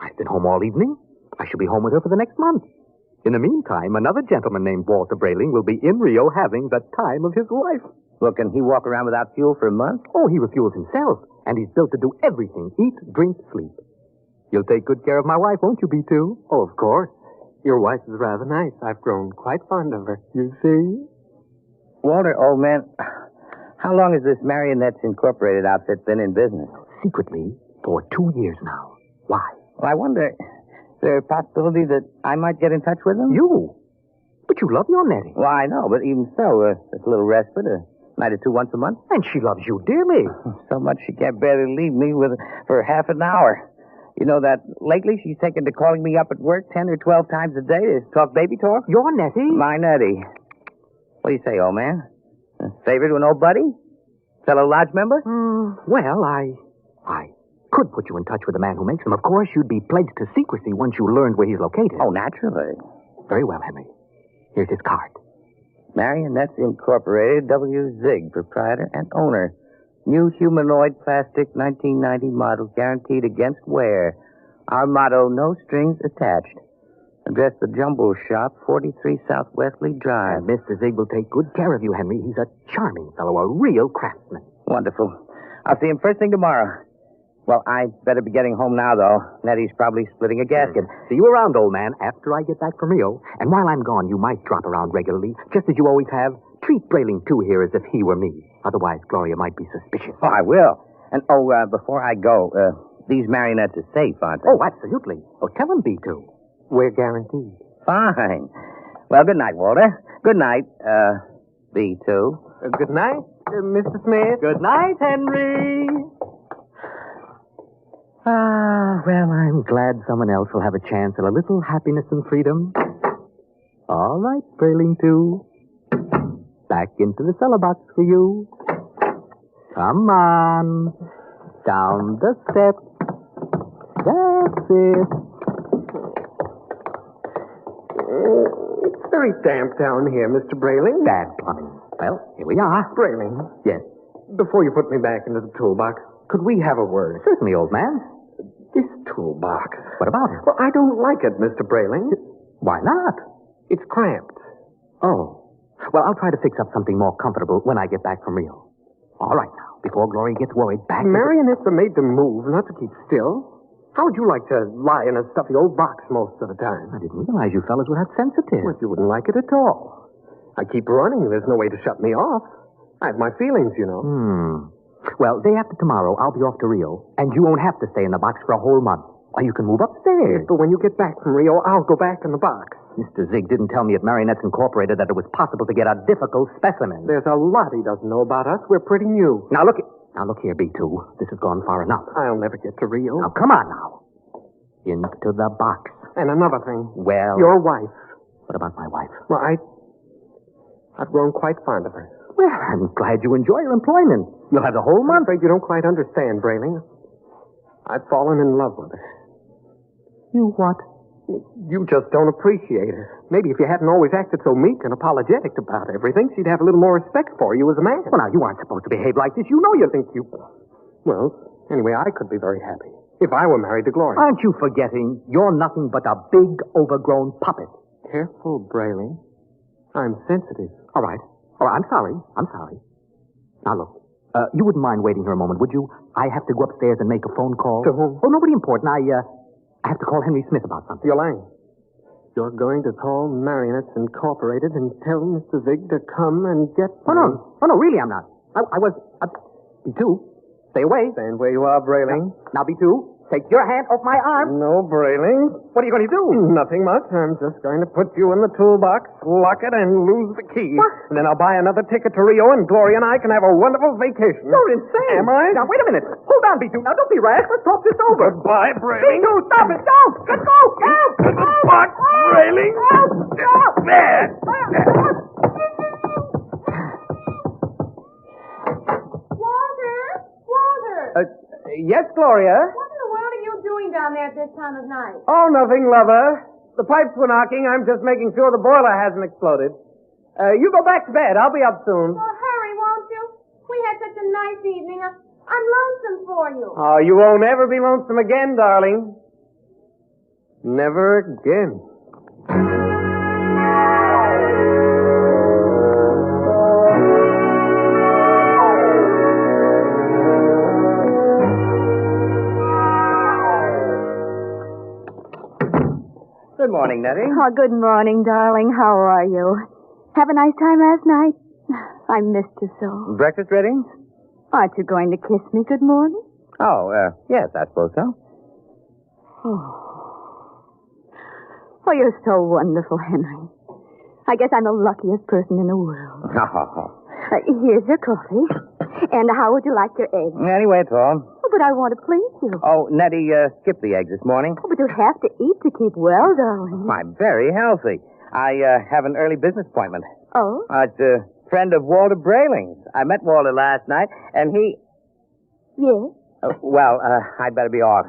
I've been home all evening. I shall be home with her for the next month. In the meantime, another gentleman named Walter Brayling will be in Rio having the time of his life. Well, can he walk around without fuel for a month? Oh, he refuels himself, and he's built to do everything. Eat, drink, sleep. You'll take good care of my wife, won't you, B2? Oh, of course. Your wife is rather nice. I've grown quite fond of her. You see? Walter, old man, how long has this Marionettes Incorporated outfit been in business? Secretly, for 2 years now. Why? Well, I wonder, is there a possibility that I might get in touch with him? You? But you love your Nettie. Well, I know, but even so, it's a little respite, a night or two once a month. And she loves you dearly. So much she can't barely leave me for half an hour. You know that lately she's taken to calling me up at work 10 or 12 times a day to talk baby talk? Your Nettie? My Nettie. What do you say, old man? A favor to an old buddy? Fellow lodge member? Well, I could put you in touch with the man who makes them. Of course, you'd be pledged to secrecy once you learned where he's located. Oh, naturally. Very well, Henry. Here's his card. Marionettes Incorporated, W. Zig, proprietor and owner. New humanoid plastic 1990 model guaranteed against wear. Our motto, no strings attached. Address the Jumbo Shop, 43 South Wesley Drive. And Mr. Zig will take good care of you, Henry. He's a charming fellow, a real craftsman. Wonderful. I'll see him first thing tomorrow. Well, I'd better be getting home now, though. Nettie's probably splitting a gasket. See you around, old man, after I get back from Rio. And while I'm gone, you might drop around regularly, just as you always have. Treat Brayling, too, here as if he were me. Otherwise, Gloria might be suspicious. Oh, I will. And, before I go, these marionettes are safe, aren't they? Oh, absolutely. Oh, tell him, B2. We're guaranteed. Fine. Well, good night, Walter. Good night, B2. Good night, Mr. Smith. Good night, Henry. Well, I'm glad someone else will have a chance at a little happiness and freedom. All right, Brayling, too. Back into the cellar box for you. Come on. Down the steps. That's it. It's very damp down here, Mr. Brayling. Bad plumbing. Well, here we are. Brayling, Yes. before you put me back into the toolbox, could we have a word? Certainly, old man. This toolbox. What about it? Well, I don't like it, Mr. Brayling. Why not? It's cramped. Oh. Well, I'll try to fix up something more comfortable when I get back from Rio. All right, now, before Gloria gets worried, back... Marionettes are made to move, not to keep still. How would you like to lie in a stuffy old box most of the time? I didn't realize you fellas were that sensitive. Well, you wouldn't like it at all. I keep running. There's no way to shut me off. I have my feelings, you know. Well, day after tomorrow, I'll be off to Rio, and you won't have to stay in the box for a whole month. Or you can move upstairs. But when you get back from Rio, I'll go back in the box. Mr. Zig didn't tell me at Marionettes Incorporated that it was possible to get a difficult specimen. There's a lot he doesn't know about us. We're pretty new. Now, look here, B2. This has gone far enough. I'll never get to Rio. Now, come on now. Into the box. And another thing. Well... Your wife. What about my wife? Well, I've grown quite fond of her. Well, I'm glad you enjoy your employment. You'll have the whole I'm month. afraid you don't quite understand, Brayling. I've fallen in love with her. You what? You just don't appreciate her. Maybe if you hadn't always acted so meek and apologetic about everything, she'd have a little more respect for you as a man. Well, now, you aren't supposed to behave like this. You know you think you... Well, anyway, I could be very happy if I were married to Gloria. Aren't you forgetting you're nothing but a big, overgrown puppet? Careful, Brayling. I'm sensitive. All right. I'm sorry. Now, look. You wouldn't mind waiting here a moment, would you? I have to go upstairs and make a phone call. To whom? Oh, nobody important. I have to call Henry Smith about something. Yolande, you're going to call Marionettes Incorporated and tell Mr. Zig to come and get me. Oh, no, really, I'm not. I was... B2, stay away. Stand where you are, Brayling. Now, B2, take your hand off my arm. No, Brayling. What are you going to do? Nothing much. I'm just going to put you in the toolbox, lock it, and lose the key. What? And then I'll buy another ticket to Rio, and Gloria and I can have a wonderful vacation. You're insane. Am I? Now, wait a minute. Hold on, B2. Now, don't be rash. Let's talk this over. Goodbye, Brayling. B2, stop it. Don't. Let's go. Go. What, Brayling? There. Walter! Yes, Gloria? What in the world are you doing down there at this time of night? Oh, nothing, lover. The pipes were knocking. I'm just making sure the boiler hasn't exploded. You go back to bed. I'll be up soon. Well, hurry, won't you? We had such a nice evening. I'm lonesome for you. Oh, you won't ever be lonesome again, darling. Never again. Good morning, Nettie. Oh, good morning, darling. How are you? Have a nice time last night? I missed you so. Breakfast ready? Aren't you going to kiss me good morning? Oh, yes, I suppose so. Oh, you're so wonderful, Henry. I guess I'm the luckiest person in the world. Here's your coffee. And how would you like your eggs? Anyway, it's all. Oh, but I want to please you. Oh, Nettie, skipped the eggs this morning. Oh, but you have to eat to keep well, darling. I'm very healthy. I have an early business appointment. Oh? It's a friend of Walter Brayling's. I met Walter last night, and he... Yes? I'd better be off.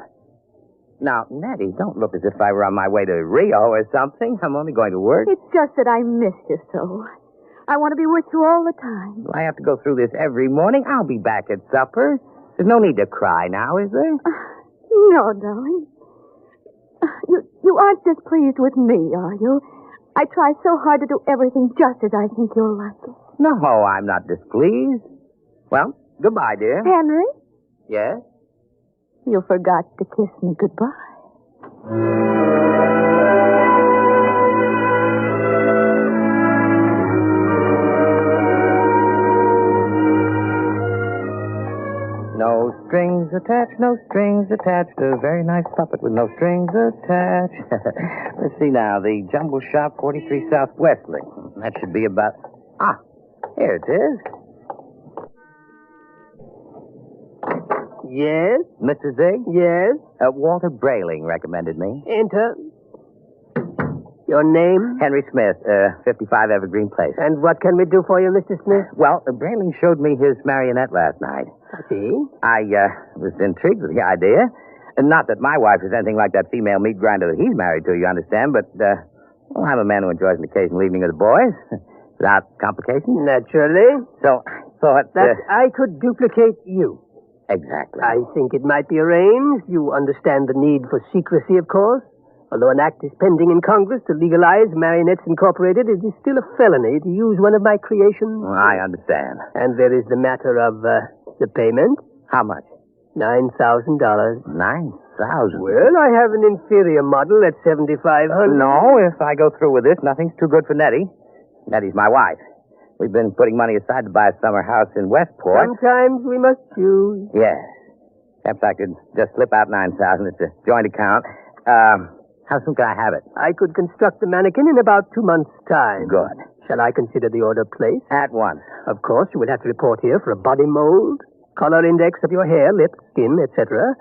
Now, Nettie, don't look as if I were on my way to Rio or something. I'm only going to work. It's just that I miss you so. I want to be with you all the time. Do I have to go through this every morning? I'll be back at supper. There's no need to cry now, is there? No, darling. You aren't displeased with me, are you? I try so hard to do everything just as I think you'll like it. No, I'm not displeased. Well, goodbye, dear. Henry, Yes? you forgot to kiss me goodbye. No strings attached, no strings attached. A very nice puppet with no strings attached. Let's see now. The Jumble Shop, 43 South Wesley. That should be about... Ah, here it is. Yes? Mr. Zig? Yes? Walter Brayling recommended me. Enter. Your name? Henry Smith, 55 Evergreen Place. And what can we do for you, Mr. Smith? Well, Brayling showed me his marionette last night. I see. I was intrigued with the idea. And not that my wife is anything like that female meat grinder that he's married to, you understand, but, I'm a man who enjoys an occasional evening with the boys. Without complications. Naturally. So I thought... That I could duplicate you. Exactly. I think it might be arranged. You understand the need for secrecy, of course. Although an act is pending in Congress to legalize Marionettes Incorporated, it is still a felony to use one of my creations. Well, I understand. And there is the matter of the payment. How much? $9,000. $9,000? Well, I have an inferior model at $7,500. No, if I go through with this, nothing's too good for Nettie. Nettie's my wife. We've been putting money aside to buy a summer house in Westport. Sometimes we must choose. Yes. Perhaps I could just slip out $9,000. It's a joint account. How soon can I have it? I could construct the mannequin in about 2 months' time. Good. Shall I consider the order placed? At once. Of course, you would have to report here for a body mold, color index of your hair, lips, skin, etc.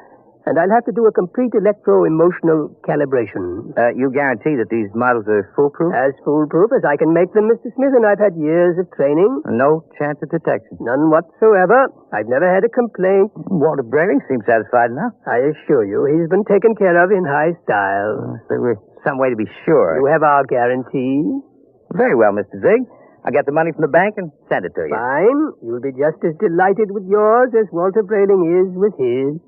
And I'll have to do a complete electro-emotional calibration. You guarantee that these models are foolproof? As foolproof as I can make them, Mr. Smith, and I've had years of training. No chance of detection? None whatsoever. I've never had a complaint. Walter Brayling seems satisfied enough. I assure you, he's been taken care of in high style. There was some way to be sure. You have our guarantee. Very well, Mr. Zig. I'll get the money from the bank and send it to you. Fine. You'll be just as delighted with yours as Walter Brayling is with his.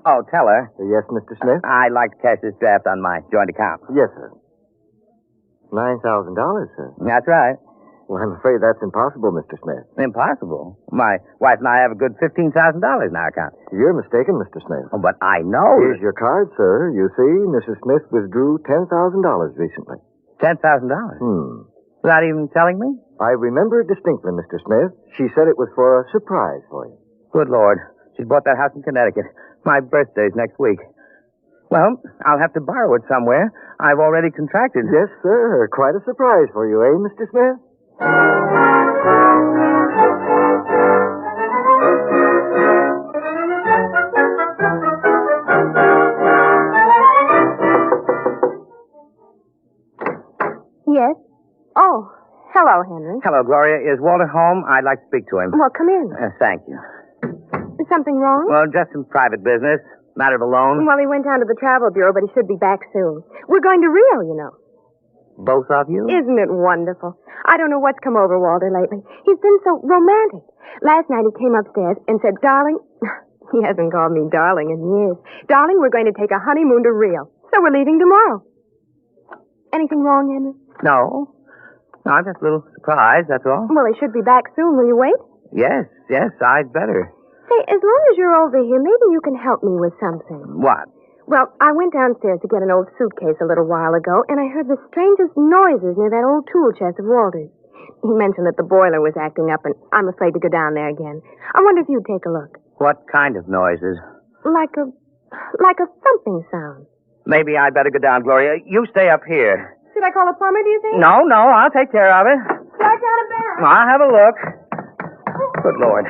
Oh, tell her. Yes, Mr. Smith? I'd like to cash this draft on my joint account. Yes, sir. $9,000, sir. That's right. Well, I'm afraid that's impossible, Mr. Smith. Impossible. My wife and I have a good $15,000 in our account. You're mistaken, Mr. Smith. Oh, but I know. Here's your card, sir. You see, Mrs. Smith withdrew $10,000 recently. $10,000? Without even telling me? I remember it distinctly, Mr. Smith. She said it was for a surprise for you. Good Lord. She bought that house in Connecticut. My birthday's next week. Well, I'll have to borrow it somewhere. I've already contracted. Yes, sir. Quite a surprise for you, eh, Mr. Smith? Yes? Oh, hello, Henry. Hello, Gloria. Is Walter home? I'd like to speak to him. Well, come in. Thank you. Is something wrong? Well, just some private business. Matter of a loan. Well, he went down to the travel bureau, but he should be back soon. We're going to Rio, you know. Both of you? Isn't it wonderful? I don't know what's come over Walter lately. He's been so romantic. Last night he came upstairs and said, darling, he hasn't called me darling in years. Darling, we're going to take a honeymoon to Rio. So we're leaving tomorrow. Anything wrong, Henry? No. No, I'm just a little surprised, that's all. Well, he should be back soon. Will you wait? Yes, I'd better. Say, as long as you're over here, maybe you can help me with something. What? Well, I went downstairs to get an old suitcase a little while ago, and I heard the strangest noises near that old tool chest of Walter's. He mentioned that the boiler was acting up, and I'm afraid to go down there again. I wonder if you'd take a look. What kind of noises? Like a thumping sound. Maybe I'd better go down, Gloria. You stay up here. Should I call a plumber, do you think? No, I'll take care of it. Start down a barrel. I'll have a look. Good Lord.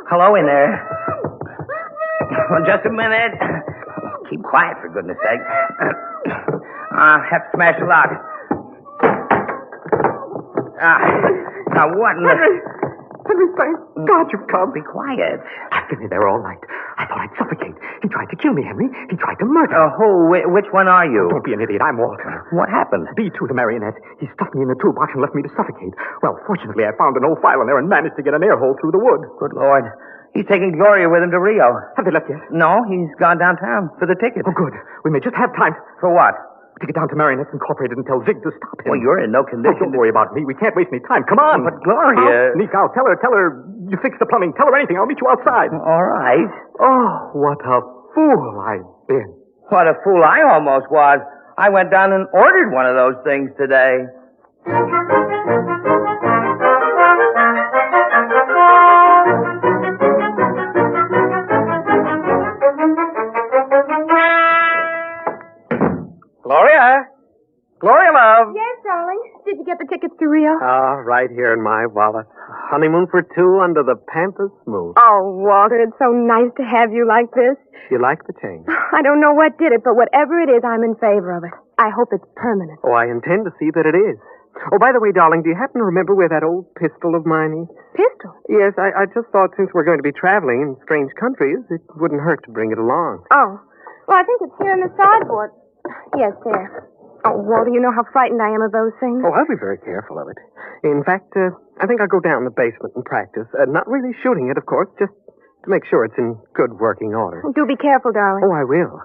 Hello in there. Well, just a minute. Keep quiet, for goodness sake. I'll have to smash the lock. Now, what in the... Henry, thank God you've come. Be quiet. I've been in there all night. I thought I'd suffocate. He tried to kill me, Henry. He tried to murder me. Who? Which one are you? Don't be an idiot. I'm Walter. What happened? B2, the marionette. He stuffed me in the toolbox and left me to suffocate. Well, fortunately, I found an old file in there and managed to get an air hole through the wood. Good Lord. He's taking Gloria with him to Rio. Have they left yet? No, he's gone downtown for the ticket. Oh, good. We may just have time. For what? To get down to Marionettes Incorporated and tell Zig to stop him. Well, you're in no condition. Don't worry about me. We can't waste any time. Come on. But Gloria... I'll sneak out. Tell her you fixed the plumbing. Tell her anything. I'll meet you outside. All right. Oh, what a fool I've been. What a fool I almost was. I went down and ordered one of those things today. Gloria, love. Yes, darling. Did you get the tickets to Rio? Right here in my wallet. Honeymoon for two under the pampas moon. Oh, Walter, it's so nice to have you like this. You like the change? I don't know what did it, but whatever it is, I'm in favor of it. I hope it's permanent. Oh, I intend to see that it is. Oh, by the way, darling, do you happen to remember where that old pistol of mine is? Pistol? Yes, I just thought since we're going to be traveling in strange countries, it wouldn't hurt to bring it along. Oh. Well, I think it's here in the sideboard. Yes, there. Oh, Walter, you know how frightened I am of those things. Oh, I'll be very careful of it. In fact, I think I'll go down the basement and practice. Not really shooting it, of course, just to make sure it's in good working order. Do be careful, darling. Oh, I will.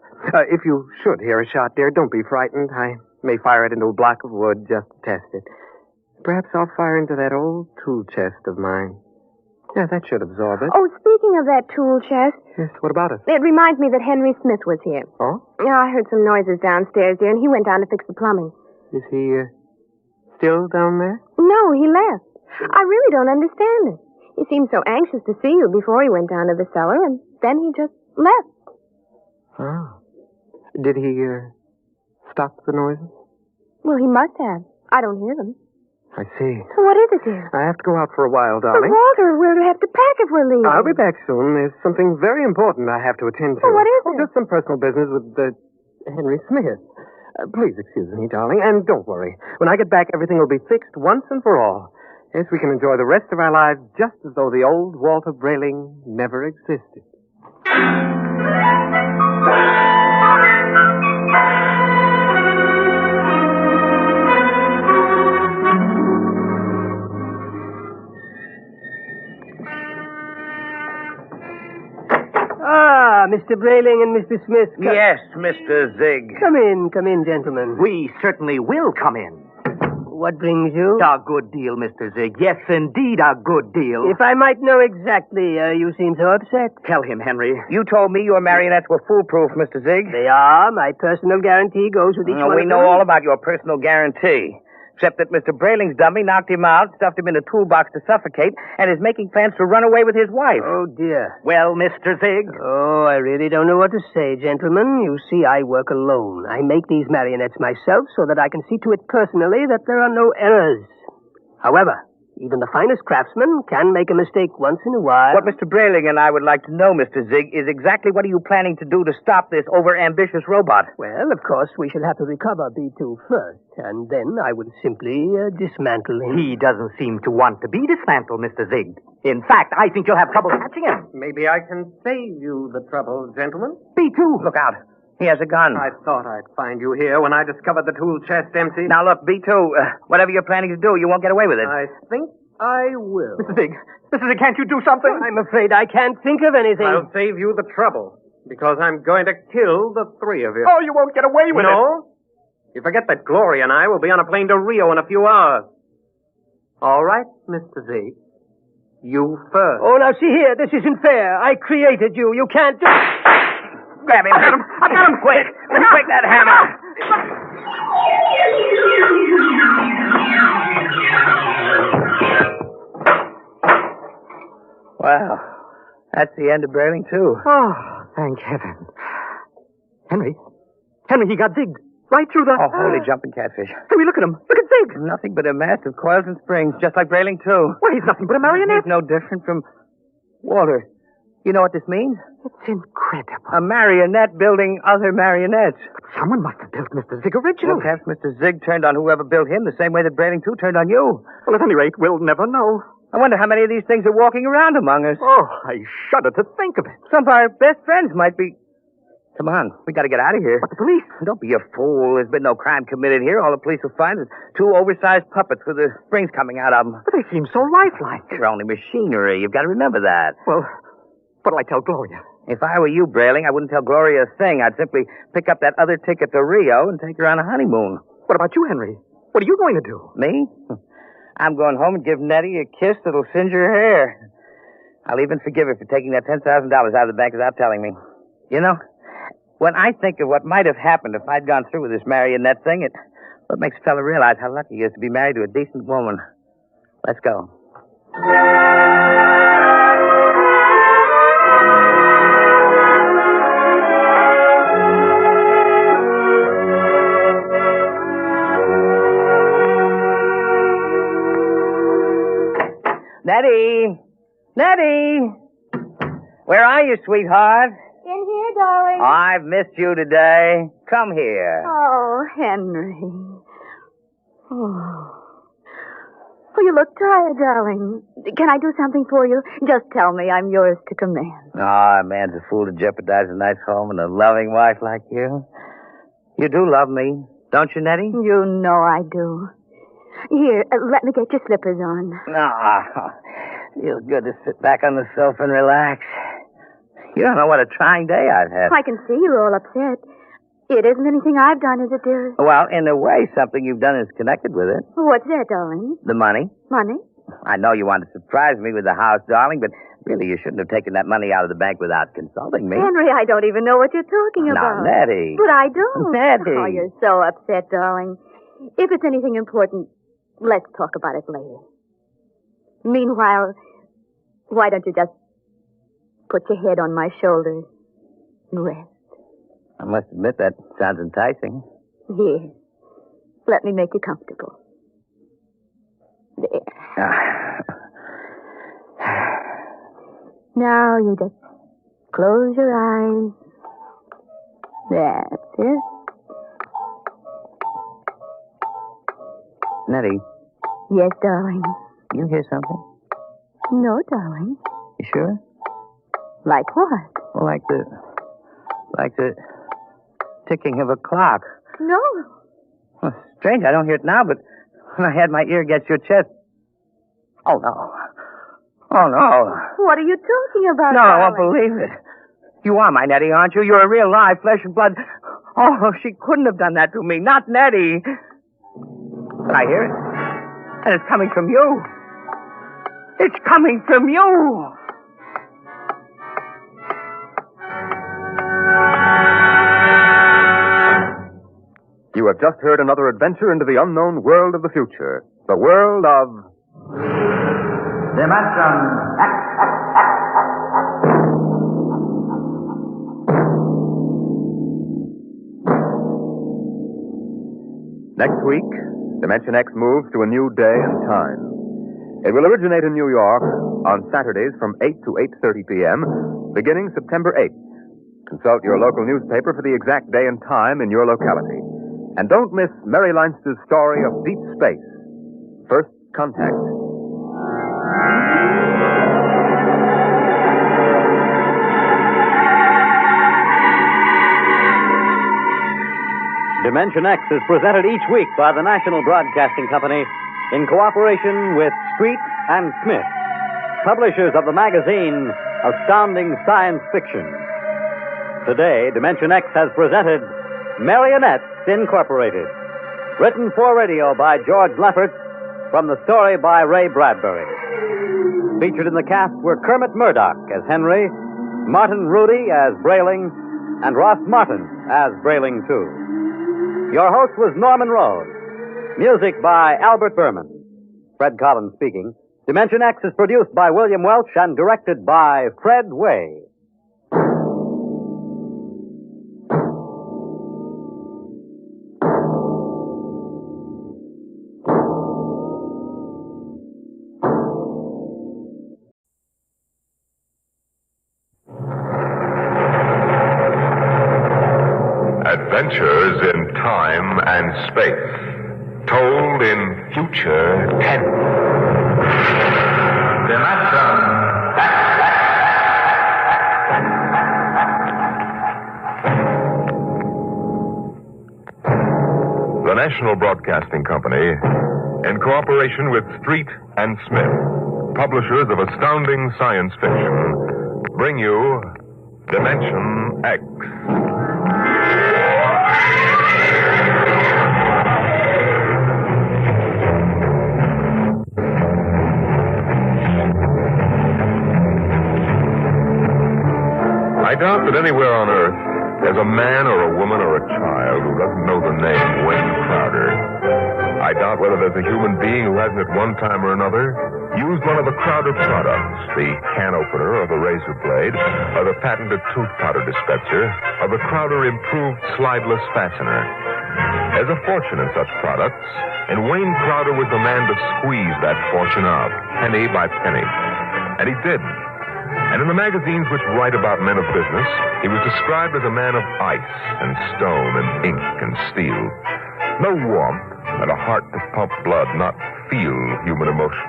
If you should hear a shot there, don't be frightened. I may fire it into a block of wood just to test it. Perhaps I'll fire into that old tool chest of mine. Yeah, that should absorb it. Oh, speaking of that tool chest... Yes, what about it? It reminds me that Henry Smith was here. Oh? Yeah, I heard some noises downstairs, dear, and he went down to fix the plumbing. Is he, still down there? No, he left. I really don't understand it. He seemed so anxious to see you before he went down to the cellar, and then he just left. Oh. Did he, stop the noises? Well, he must have. I don't hear them. I see. So what is it, dear? I have to go out for a while, But, darling. Walter, we'll have to pack if we're leaving. I'll be back soon. There's something very important I have to attend to. Well, what is it? Just some personal business with Henry Smith. Please excuse me, darling, and don't worry. When I get back, everything will be fixed once and for all. Yes, we can enjoy the rest of our lives just as though the old Walter Brayling never existed. Mr. Brayling and Mr. Smith. Yes, Mr. Zig. Come in, gentlemen. We certainly will come in. What brings you? A good deal, Mr. Zig. Yes, indeed, a good deal. If I might know exactly, you seem so upset. Tell him, Henry. You told me your marionettes were foolproof, Mr. Zig. They are. My personal guarantee goes with each one We of know them. all about your personal guarantee. Except that Mr. Brayling's dummy knocked him out, stuffed him in a toolbox to suffocate, and is making plans to run away with his wife. Oh, dear. Well, Mr. Zig? Oh, I really don't know what to say, gentlemen. You see, I work alone. I make these marionettes myself so that I can see to it personally that there are no errors. However, even the finest craftsman can make a mistake once in a while. What Mr. Brayling and I would like to know, Mr. Zig, is exactly what are you planning to do to stop this over-ambitious robot? Well, of course, we shall have to recover B2 first, and then I would simply dismantle him. He doesn't seem to want to be dismantled, Mr. Zig. In fact, I think you'll have trouble catching him. Maybe I can save you the trouble, gentlemen. B2. Look out. He has a gun. I thought I'd find you here when I discovered the tool chest empty. Now, look, B2, whatever you're planning to do, you won't get away with it. I think I will. Mr. Zig, can't you do something? I'm afraid I can't think of anything. I'll save you the trouble, because I'm going to kill the three of you. Oh, you won't get away with it. No? You forget that Gloria and I will be on a plane to Rio in a few hours. All right, Mr. Z. You first. Oh, now see here. This isn't fair. I created you. You can't do... Grab him. I got him. Quick. Let's break that hammer. Well, that's the end of Brailing 2. Oh, thank heaven. Henry, he got zigged. Right through the... Oh, holy jumping catfish. Henry, look at him. Look at Zig. Nothing but a mass of coils and springs, just like Brailing 2. Why, he's nothing but a marionette. He's no different from... Walter, you know what this means? It's incredible. A marionette building other marionettes. But someone must have built Mr. Zig originally. Well, perhaps Mr. Zig turned on whoever built him the same way that Brailing 2 turned on you. Well, at any rate, we'll never know. I wonder how many of these things are walking around among us. Oh, I shudder to think of it. Some of our best friends might be... Come on, we got to get out of here. But the police? Don't be a fool. There's been no crime committed here. All the police will find is two oversized puppets with the springs coming out of them. But they seem so lifelike. They're only machinery. You've got to remember that. Well, what'll I tell Gloria? If I were you, Brailing, I wouldn't tell Gloria a thing. I'd simply pick up that other ticket to Rio and take her on a honeymoon. What about you, Henry? What are you going to do? Me? I'm going home and give Nettie a kiss that'll singe her hair. I'll even forgive her for taking that $10,000 out of the bank without telling me. You know, when I think of what might have happened if I'd gone through with this marionette thing, what makes a fella realize how lucky he is to be married to a decent woman. Let's go. Nettie! Nettie! Where are you, sweetheart? In here, darling. I've missed you today. Come here. Oh, Henry. Oh. Oh, you look tired, darling. Can I do something for you? Just tell me. I'm yours to command. Oh, a man's a fool to jeopardize a nice home and a loving wife like you. You do love me, don't you, Nettie? You know I do. Here, let me get your slippers on. No. Feels good to sit back on the sofa and relax. You don't know what a trying day I've had. I can see you're all upset. It isn't anything I've done, is it, dear? Well, in a way, something you've done is connected with it. What's that, darling? The money. Money? I know you want to surprise me with the house, darling, but really you shouldn't have taken that money out of the bank without consulting me. Henry, I don't even know what you're talking about. Now, Nettie. But I don't. Nettie. Oh, you're so upset, darling. If it's anything important, let's talk about it later. Meanwhile, why don't you just put your head on my shoulder and rest? I must admit that sounds enticing. Here. Let me make you comfortable. There. Now you just close your eyes. That's it. Nettie, Yes, darling. you hear something? No, darling. You sure? Like what? Well, like the ticking of a clock. No. Well, strange, I don't hear it now, but when I had my ear against your chest... Oh, no. Oh, no. What are you talking about, No, I won't darling? believe it. You are my Nettie, aren't you? You're a real live flesh and blood. Oh, she couldn't have done that to me. Not Nettie. But I hear it. And it's coming from you. It's coming from you. You have just heard another adventure into the unknown world of the future. The world of... Next week, Dimension X moves to a new day and time. It will originate in New York on Saturdays from 8 to 8:30 p.m., beginning September 8th. Consult your local newspaper for the exact day and time in your locality. And don't miss Mary Leinster's story of deep space, First Contact. Dimension X is presented each week by the National Broadcasting Company in cooperation with Street and Smith, publishers of the magazine Astounding Science Fiction. Today, Dimension X has presented Marionettes Incorporated, written for radio by George Lefferts, from the story by Ray Bradbury. Featured in the cast were Kermit Murdoch as Henry, Martin Rudy as Brayling, and Ross Martin as Brayling, too. Your host was Norman Rose. Music by Albert Berman. Fred Collins speaking. Dimension X is produced by William Welch and directed by Fred Way. Adventures in time and space, told in future tense. The National Broadcasting Company, in cooperation with Street and Smith, publishers of astounding science fiction, bring you Dimension X. I doubt that anywhere on Earth there's a man or a woman or a child who doesn't know the name Wayne Crowder. I doubt whether there's a human being who hasn't at one time or another used one of the Crowder products, the can opener or the razor blade, or the patented tooth powder dispenser, or the Crowder improved slideless fastener. There's a fortune in such products, and Wayne Crowder was the man to squeeze that fortune out, penny by penny. And he did. And in the magazines which write about men of business, he was described as a man of ice and stone and ink and steel. No warmth, and a heart to pump blood, not feel human emotion.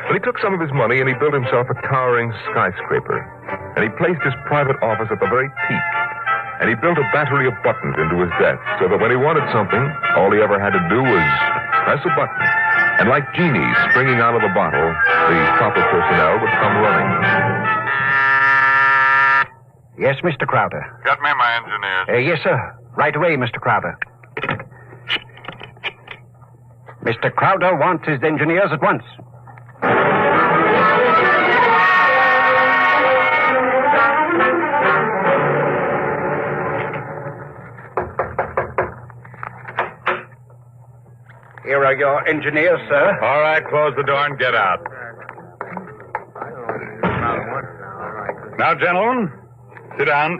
But he took some of his money and he built himself a towering skyscraper. And he placed his private office at the very peak. And he built a battery of buttons into his desk so that when he wanted something, all he ever had to do was press a button. And like genies springing out of the bottle, the proper personnel would come running. Yes, Mr. Crowder. Get me my engineers. Yes, sir. Right away, Mr. Crowder. Mr. Crowder wants his engineers at once. Here are your engineers, sir. All right, close the door and get out. Now, gentlemen, sit down.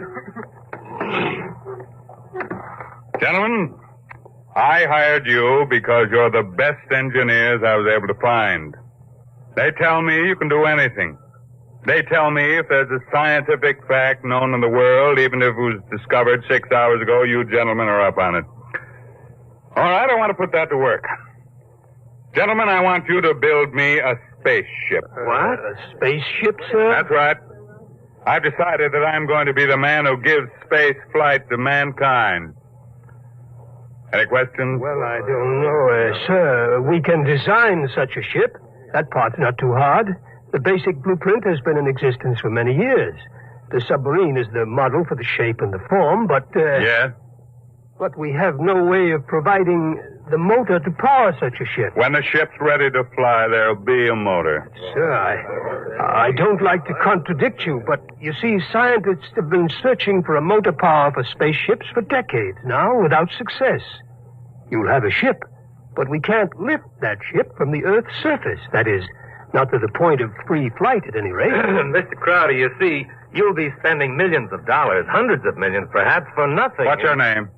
Gentlemen, I hired you because you're the best engineers I was able to find. They tell me you can do anything. They tell me if there's a scientific fact known in the world, even if it was discovered 6 hours ago, you gentlemen are up on it. All right, I want to put that to work. Gentlemen, I want you to build me a spaceship. What? A spaceship, sir? That's right. I've decided that I'm going to be the man who gives space flight to mankind. Any questions? Well, I don't know, sir. We can design such a ship. That part's not too hard. The basic blueprint has been in existence for many years. The submarine is the model for the shape and the form, but... Yes? But we have no way of providing the motor to power such a ship. When the ship's ready to fly, there'll be a motor. Sir, I don't like to contradict you, but you see, scientists have been searching for a motor power for spaceships for decades now without success. You'll have a ship, but we can't lift that ship from the Earth's surface. That is, not to the point of free flight at any rate. Mr. Crowder, you see, you'll be spending millions of dollars, hundreds of millions perhaps, for nothing. What's your name?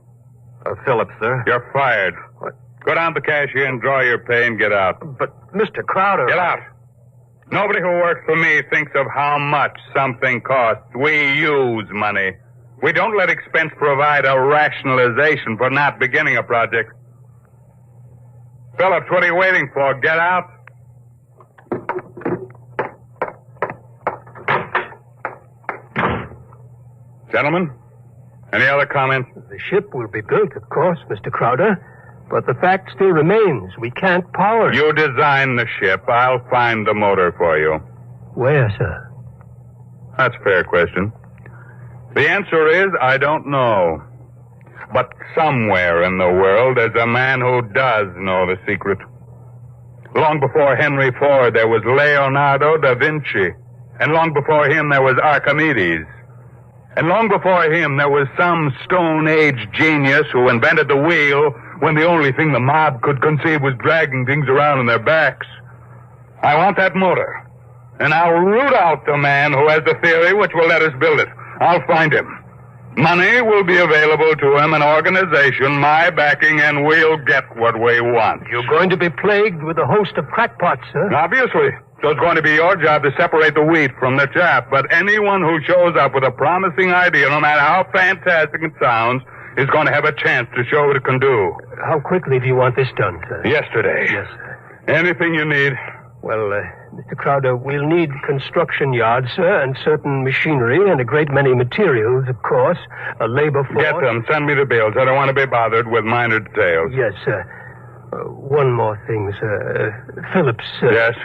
Phillips, sir. You're fired. What? Go down to the cashier and draw your pay and get out. But, Mr. Crowder... Get out. Nobody who works for me thinks of how much something costs. We use money. We don't let expense provide a rationalization for not beginning a project. Phillips, what are you waiting for? Get out. Gentlemen, Any other comments? The ship will be built, of course, Mr. Crowder. But the fact still remains. We can't power it. You design the ship. I'll find the motor for you. Where, sir? That's a fair question. The answer is, I don't know. But somewhere in the world, there's a man who does know the secret. Long before Henry Ford, there was Leonardo da Vinci. And long before him, there was Archimedes. And long before him, there was some Stone Age genius who invented the wheel when the only thing the mob could conceive was dragging things around on their backs. I want that motor. And I'll root out the man who has the theory which will let us build it. I'll find him. Money will be available to him, an organization, my backing, and we'll get what we want. You're going to be plagued with a host of crackpots, sir. Obviously. So it's going to be your job to separate the wheat from the chaff. But anyone who shows up with a promising idea, no matter how fantastic it sounds, is going to have a chance to show what it can do. How quickly do you want this done, sir? Yesterday. Yes, sir. Anything you need. Well, Mr. Crowder, we'll need construction yards, sir, and certain machinery, and a great many materials, of course. A labor force. Get them. Send me the bills. I don't want to be bothered with minor details. Yes, sir. One more thing, sir. Phillips, sir. Yes?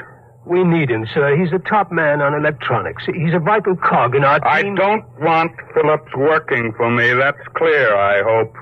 We need him, sir. He's a top man on electronics. He's a vital cog in our team. I don't want Phillips working for me. That's clear, I hope.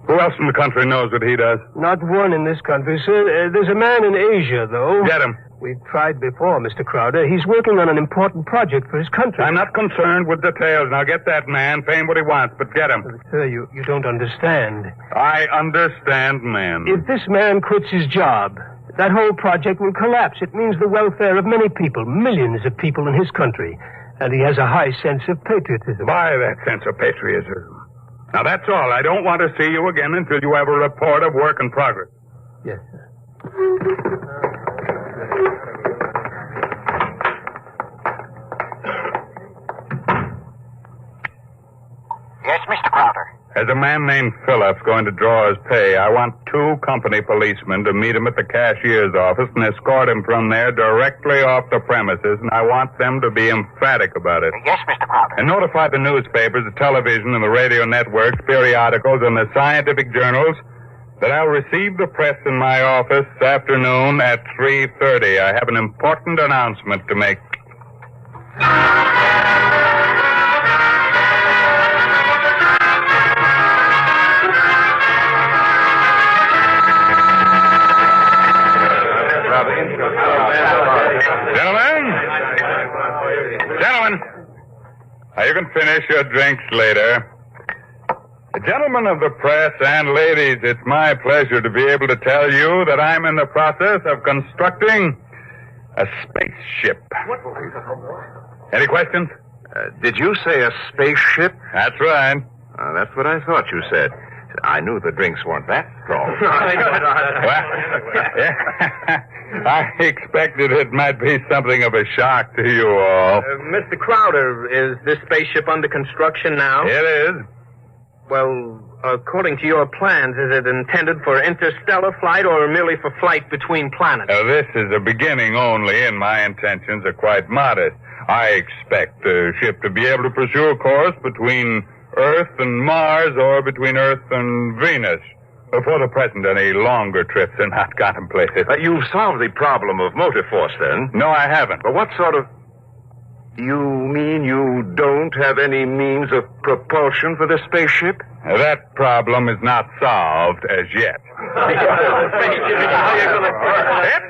Who else in the country knows what he does? Not one in this country, sir. There's a man in Asia, though. Get him. We've tried before, Mr. Crowder. He's working on an important project for his country. I'm not concerned with details. Now get that man, pay him what he wants, but get him. Sir, you don't understand. I understand, man. If this man quits his job, that whole project will collapse. It means the welfare of many people, millions of people in his country. And he has a high sense of patriotism. By that sense of patriotism. Now, that's all. I don't want to see you again until you have a report of work in progress. Yes, sir. Yes, Mr. Crowder. There's a man named Phillips going to draw his pay. I want 2 company policemen to meet him at the cashier's office and escort him from there directly off the premises, and I want them to be emphatic about it. Yes, Mr. Crowder. And notify the newspapers, the television, and the radio networks, periodicals, and the scientific journals that I'll receive the press in my office this afternoon at 3:30. I have an important announcement to make. Gentlemen, you can finish your drinks later. Gentlemen of the press and ladies, it's my pleasure to be able to tell you that I'm in the process of constructing a spaceship. Any questions? Did you say a spaceship? That's right. That's what I thought you said. I knew the drinks weren't that strong. I expected it might be something of a shock to you all. Mr. Crowder, is this spaceship under construction now? It is. Well, according to your plans, is it intended for interstellar flight or merely for flight between planets? This is a beginning only, and my intentions are quite modest. I expect the ship to be able to pursue a course between Earth and Mars or between Earth and Venus. For the present, any longer trips are not contemplated. You've solved the problem of motor force, then? No, I haven't. But what sort of... You mean you don't have any means of propulsion for the spaceship? That problem is not solved as yet. It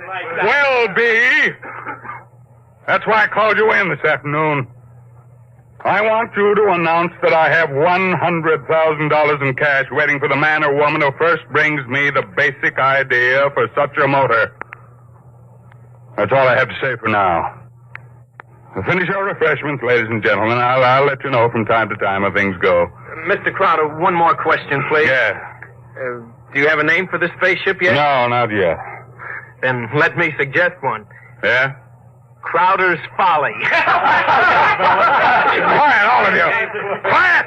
will be. That's why I called you in this afternoon. I want you to announce that I have $100,000 in cash waiting for the man or woman who first brings me the basic idea for such a motor. That's all I have to say for now. Finish your refreshments, ladies and gentlemen. I'll let you know from time to time how things go. Mr. Crowder, one more question, please. Yeah. Do you have a name for the spaceship yet? No, not yet. Then let me suggest one. Yeah? Crowder's Folly. Quiet, all of you. Quiet!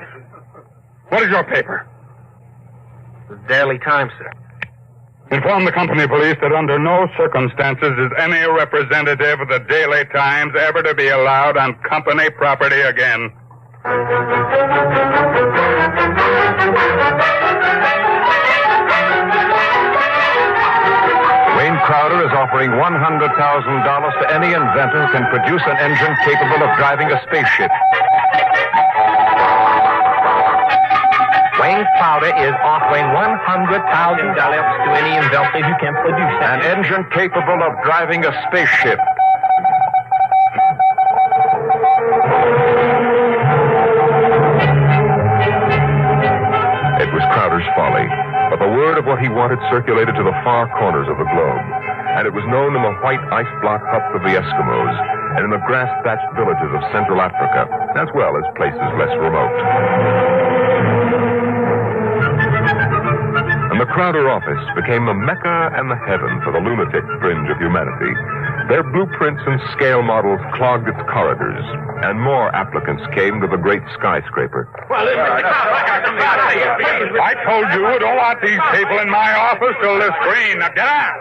What is your paper? The Daily Times, sir. Inform the company police that under no circumstances is any representative of the Daily Times ever to be allowed on company property again. Wayne Crowder is offering $100,000 to any inventor who can produce an engine capable of driving a spaceship. Wayne Crowder is offering $100,000 to any inventor who can produce An engine capable of driving a spaceship. It was Crowder's folly, but the word of what he wanted circulated to the far corners of the globe, and it was known in the white ice block huts of the Eskimos and in the grass-thatched villages of Central Africa, as well as places less remote. And the Crowder office became the Mecca and the heaven for the lunatic fringe of humanity. Their blueprints and scale models clogged its corridors, and more applicants came to the great skyscraper. I told you, don't want these people in my office till they're screened. Now get out!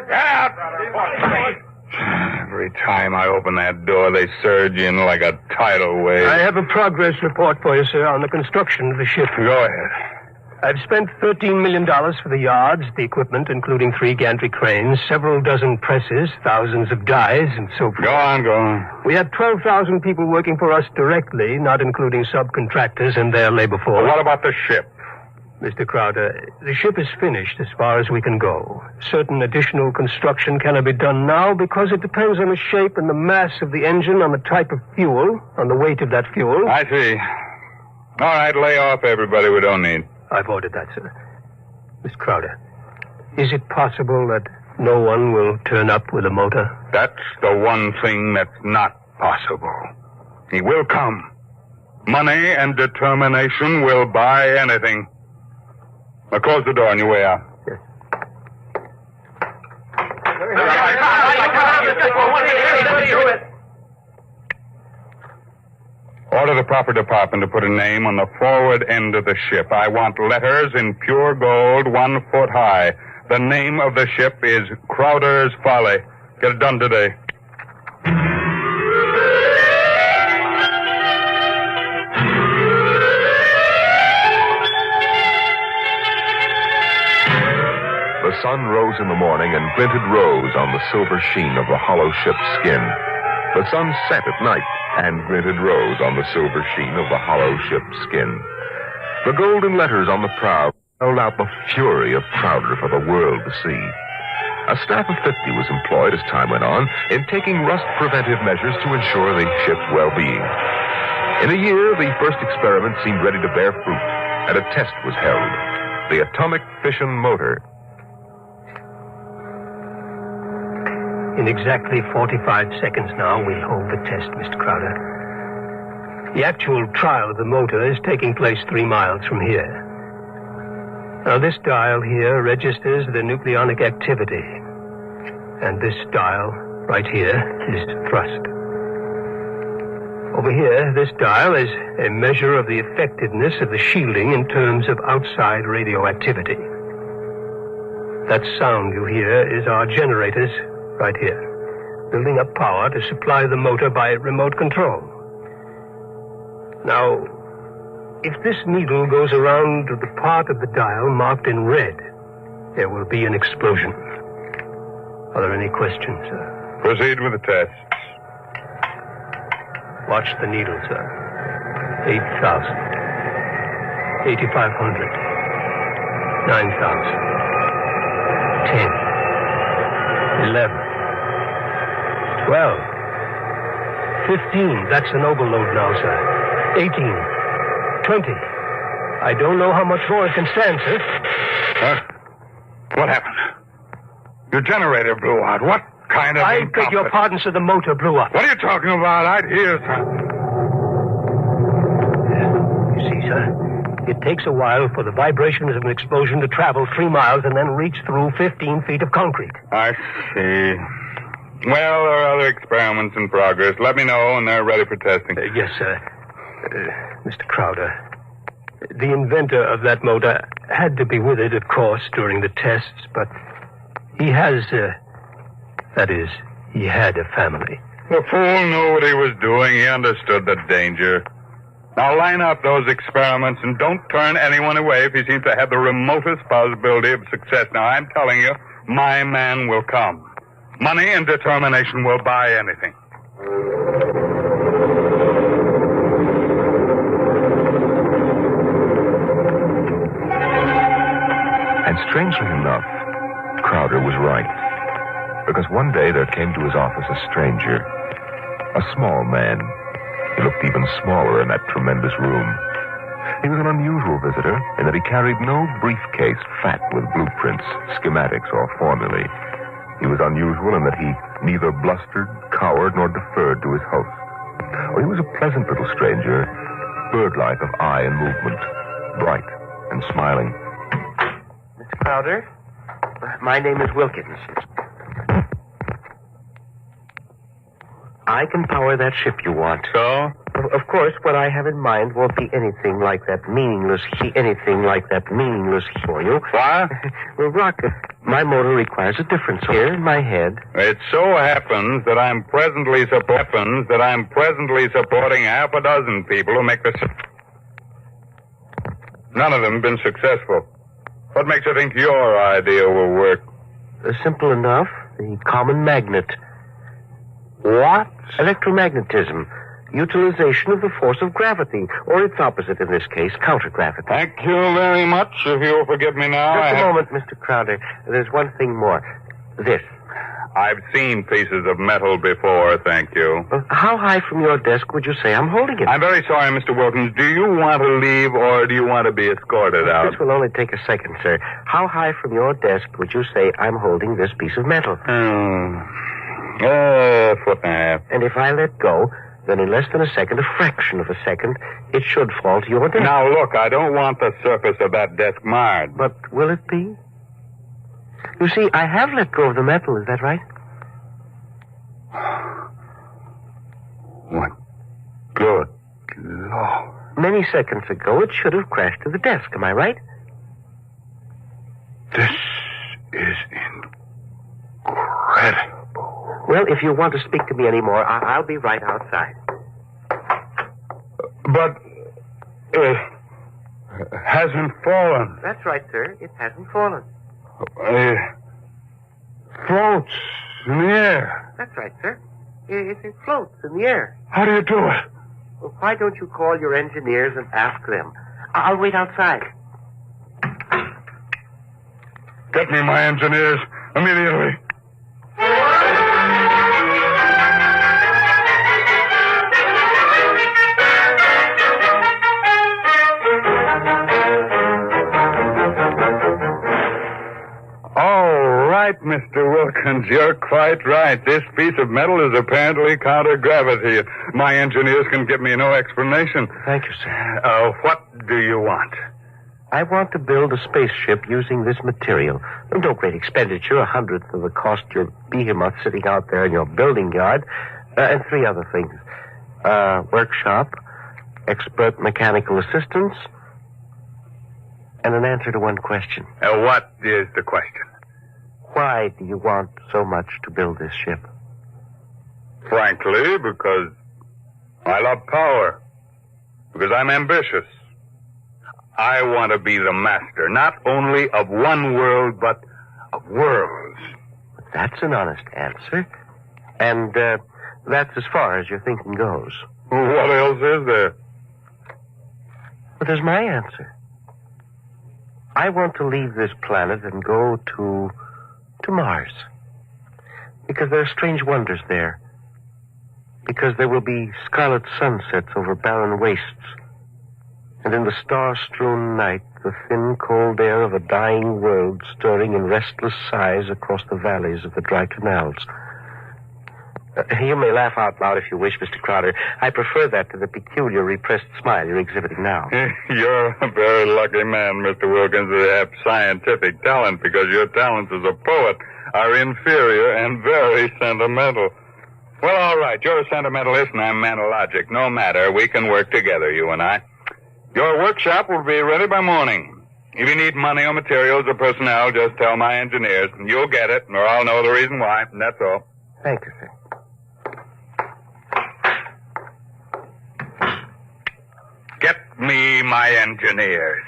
Get out! Every time I open that door, they surge in like a tidal wave. I have a progress report for you, sir, on the construction of the ship. Go ahead. I've spent $13 million for the yards, the equipment, including 3 gantry cranes, several dozen presses, thousands of dies, and so forth. Go on. We have 12,000 people working for us directly, not including subcontractors and their labor force. Well, what about the ship? Mr. Crowder, the ship is finished as far as we can go. Certain additional construction cannot be done now because it depends on the shape and the mass of the engine, on the type of fuel, on the weight of that fuel. I see. All right, lay off everybody we don't need. I've ordered that, sir. Miss Crowder, is it possible that no one will turn up with a motor? That's the one thing that's not possible. He will come. Money and determination will buy anything. Now close the door on your way out. Yes. Order the proper department to put a name on the forward end of the ship. I want letters in pure gold 1 foot high. The name of the ship is Crowder's Folly. Get it done today. The sun rose in the morning and glinted rose on the silver sheen of the hollow ship's skin. The sun set at night and glinted rose on the silver sheen of the hollow ship's skin. The golden letters on the prow held out the fury of Crowder for the world to see. A staff of 50 was employed as time went on in taking rust-preventive measures to ensure the ship's well-being. In a year, the first experiment seemed ready to bear fruit, and a test was held. The atomic fission motor. In exactly 45 seconds now, we'll hold the test, Mr. Crowder. The actual trial of the motor is taking place 3 miles from here. Now, this dial here registers the nucleonic activity. And this dial, right here, is thrust. Over here, this dial is a measure of the effectiveness of the shielding in terms of outside radioactivity. That sound you hear is our generators right here, building up power to supply the motor by remote control. Now, if this needle goes around the part of the dial marked in red, there will be an explosion. Are there any questions, sir? Proceed with the tests. Watch the needle, sir. 8,000. 8,500. 9,000. 10. 11. 12. 15. That's an overload now, sir. 18. 20. I don't know how much more it can stand, sir. Huh? What happened? Your generator blew out. What kind of... I beg your pardon, sir. The motor blew up. What are you talking about? I'd hear something. You see, sir, it takes a while for the vibrations of an explosion to travel 3 miles and then reach through 15 feet of concrete. I see. Well, there are other experiments in progress. Let me know when they're ready for testing. Yes, sir. Mr. Crowder, the inventor of that motor had to be with it, of course, during the tests, but he has, that is, he had a family. The fool knew what he was doing. He understood the danger. Now line up those experiments and don't turn anyone away if he seems to have the remotest possibility of success. Now, I'm telling you, my man will come. Money and determination will buy anything. And strangely enough, Crowder was right. Because one day there came to his office a stranger, a small man. He looked even smaller in that tremendous room. He was an unusual visitor in that he carried no briefcase fat with blueprints, schematics, or formulae. He was unusual in that he neither blustered, cowered, nor deferred to his host. He was a pleasant little stranger, bird-like of eye and movement, bright and smiling. Mr. Crowder, my name is Wilkins. I can power that ship you want. So? Of course, what I have in mind won't be anything like that meaningless for you. What? Well, Rocket, my motor requires a different here in my head. It so happens that I'm presently supporting half a dozen people who make this. None of them been successful. What makes you think your idea will work? Simple enough. The common magnet. What? Electromagnetism. Utilization of the force of gravity, or its opposite in this case, countergravity. Thank you very much. If you'll forgive me now. Just a moment, Mr. Crowder. There's one thing more. This. I've seen pieces of metal before, thank you. How high from your desk would you say I'm holding it? I'm very sorry, Mr. Wilkins. Do you want to leave or do you want to be escorted out? This will only take a second, sir. How high from your desk would you say I'm holding this piece of metal? A foot and a half. And if I let go, then in less than a second, a fraction of a second, it should fall to your desk. Now, look, I don't want the surface of that desk marred. But will it be? You see, I have let go of the metal, is that right? What? Good Lord. Many seconds ago, it should have crashed to the desk, am I right? This is incredible. Well, if you want to speak to me anymore, I'll be right outside. But it hasn't fallen. That's right, sir. It hasn't fallen. It floats in the air. That's right, sir. It floats in the air. How do you do it? Well, why don't you call your engineers and ask them? I'll wait outside. Get me my engineers immediately. Right, Mr. Wilkins, you're quite right. This piece of metal is apparently counter-gravity. My engineers can give me no explanation. Thank you, sir. What do you want? I want to build a spaceship using this material. No great expenditure, 1/100th of the cost your behemoth sitting out there in your building yard, and 3 other things. Workshop, expert mechanical assistance, and an answer to one question. What is the question? Why do you want so much to build this ship? Frankly, because I love power. Because I'm ambitious. I want to be the master, not only of one world, but of worlds. That's an honest answer. And that's as far as your thinking goes. What else is there? But there's my answer. I want to leave this planet and go to Mars. Because there are strange wonders there. Because there will be scarlet sunsets over barren wastes. And in the star-strewn night, the thin, cold air of a dying world stirring in restless sighs across the valleys of the dry canals. You may laugh out loud if you wish, Mr. Crowder. I prefer that to the peculiar repressed smile you're exhibiting now. You're a very lucky man, Mr. Wilkins, to have scientific talent, because your talents as a poet are inferior and very sentimental. Well, all right, you're a sentimentalist and I'm manologic. No matter, we can work together, you and I. Your workshop will be ready by morning. If you need money or materials or personnel, just tell my engineers. You'll get it, or I'll know the reason why, and that's all. Thank you, sir. me my engineers.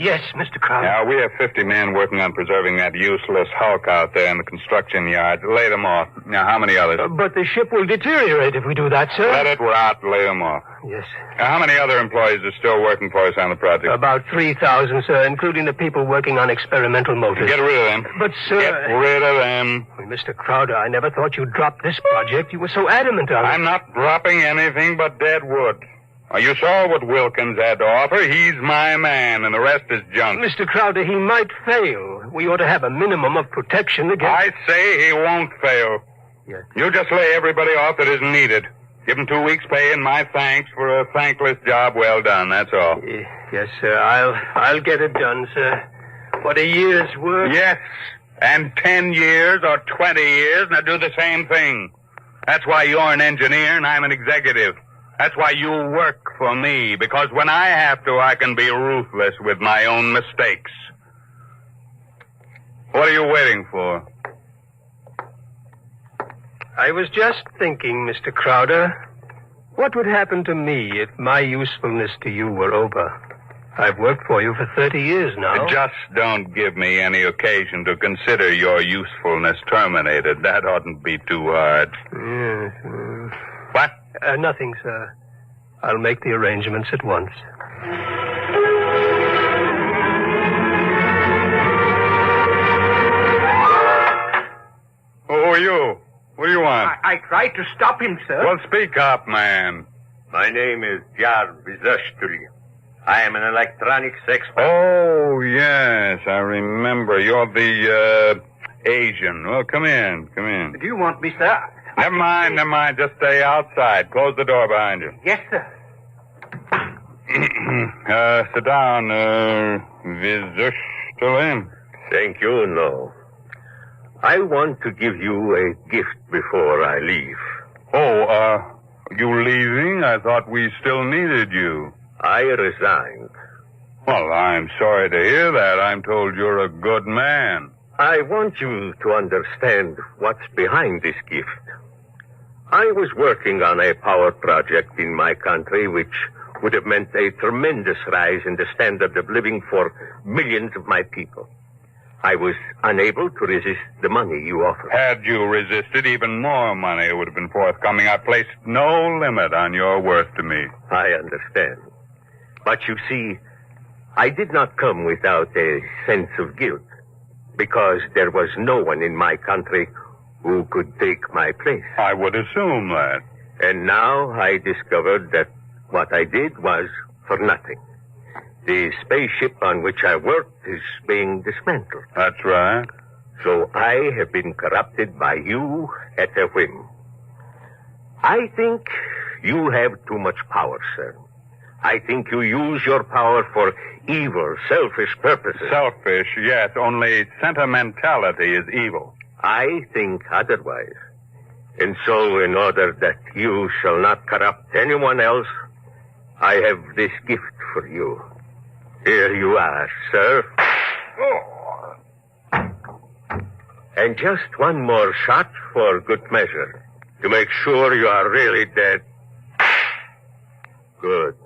Yes, Mr. Crowder. Now, we have 50 men working on preserving that useless hulk out there in the construction yard. Lay them off. Now, how many others? But the ship will deteriorate if we do that, sir. Let it rot. Lay them off. Yes. Now, how many other employees are still working for us on the project? About 3,000, sir, including the people working on experimental motors. Get rid of them. But, sir... Get rid of them. Well, Mr. Crowder, I never thought you'd drop this project. You were so adamant on it. I'm not dropping anything but dead wood. You saw what Wilkins had to offer. He's my man, and the rest is junk. Mr. Crowder, he might fail. We ought to have a minimum of protection against... I say he won't fail. Yes. You just lay everybody off that isn't needed. Give him 2 weeks' pay and my thanks for a thankless job well done, that's all. Yes, sir. I'll get it done, sir. What a year's work. Yes, and 10 years or 20 years, now do the same thing. That's why you're an engineer and I'm an executive. That's why you work for me, because when I have to, I can be ruthless with my own mistakes. What are you waiting for? I was just thinking, Mr. Crowder, what would happen to me if my usefulness to you were over? I've worked for you for 30 years now. Just don't give me any occasion to consider your usefulness terminated. That oughtn't be too hard. Yes. What? Nothing, sir. I'll make the arrangements at once. Who are you? What do you want? I tried to stop him, sir. Well, speak up, man. My name is Jarvis Ushtuli. I am an electronics expert. Oh, yes, I remember. You're the, Asian. Well, come in. Do you want me, sir? Never mind. Just stay outside. Close the door behind you. Yes, sir. Sit down, Vizushtuli. Thank you, no. I want to give you a gift before I leave. Oh, you leaving? I thought we still needed you. I resigned. Well, I'm sorry to hear that. I'm told you're a good man. I want you to understand what's behind this gift. I was working on a power project in my country which would have meant a tremendous rise in the standard of living for millions of my people. I was unable to resist the money you offered. Had you resisted, even more money would have been forthcoming. I placed no limit on your worth to me. I understand. But you see, I did not come without a sense of guilt, because there was no one in my country who could take my place. I would assume that. And now I discovered that what I did was for nothing. The spaceship on which I worked is being dismantled. That's right. So I have been corrupted by you at a whim. I think you have too much power, sir. I think you use your power for evil, selfish purposes. Selfish, yes. Only sentimentality is evil. I think otherwise. And so, in order that you shall not corrupt anyone else, I have this gift for you. Here you are, sir. Oh. And just one more shot for good measure, to make sure you are really dead. Good.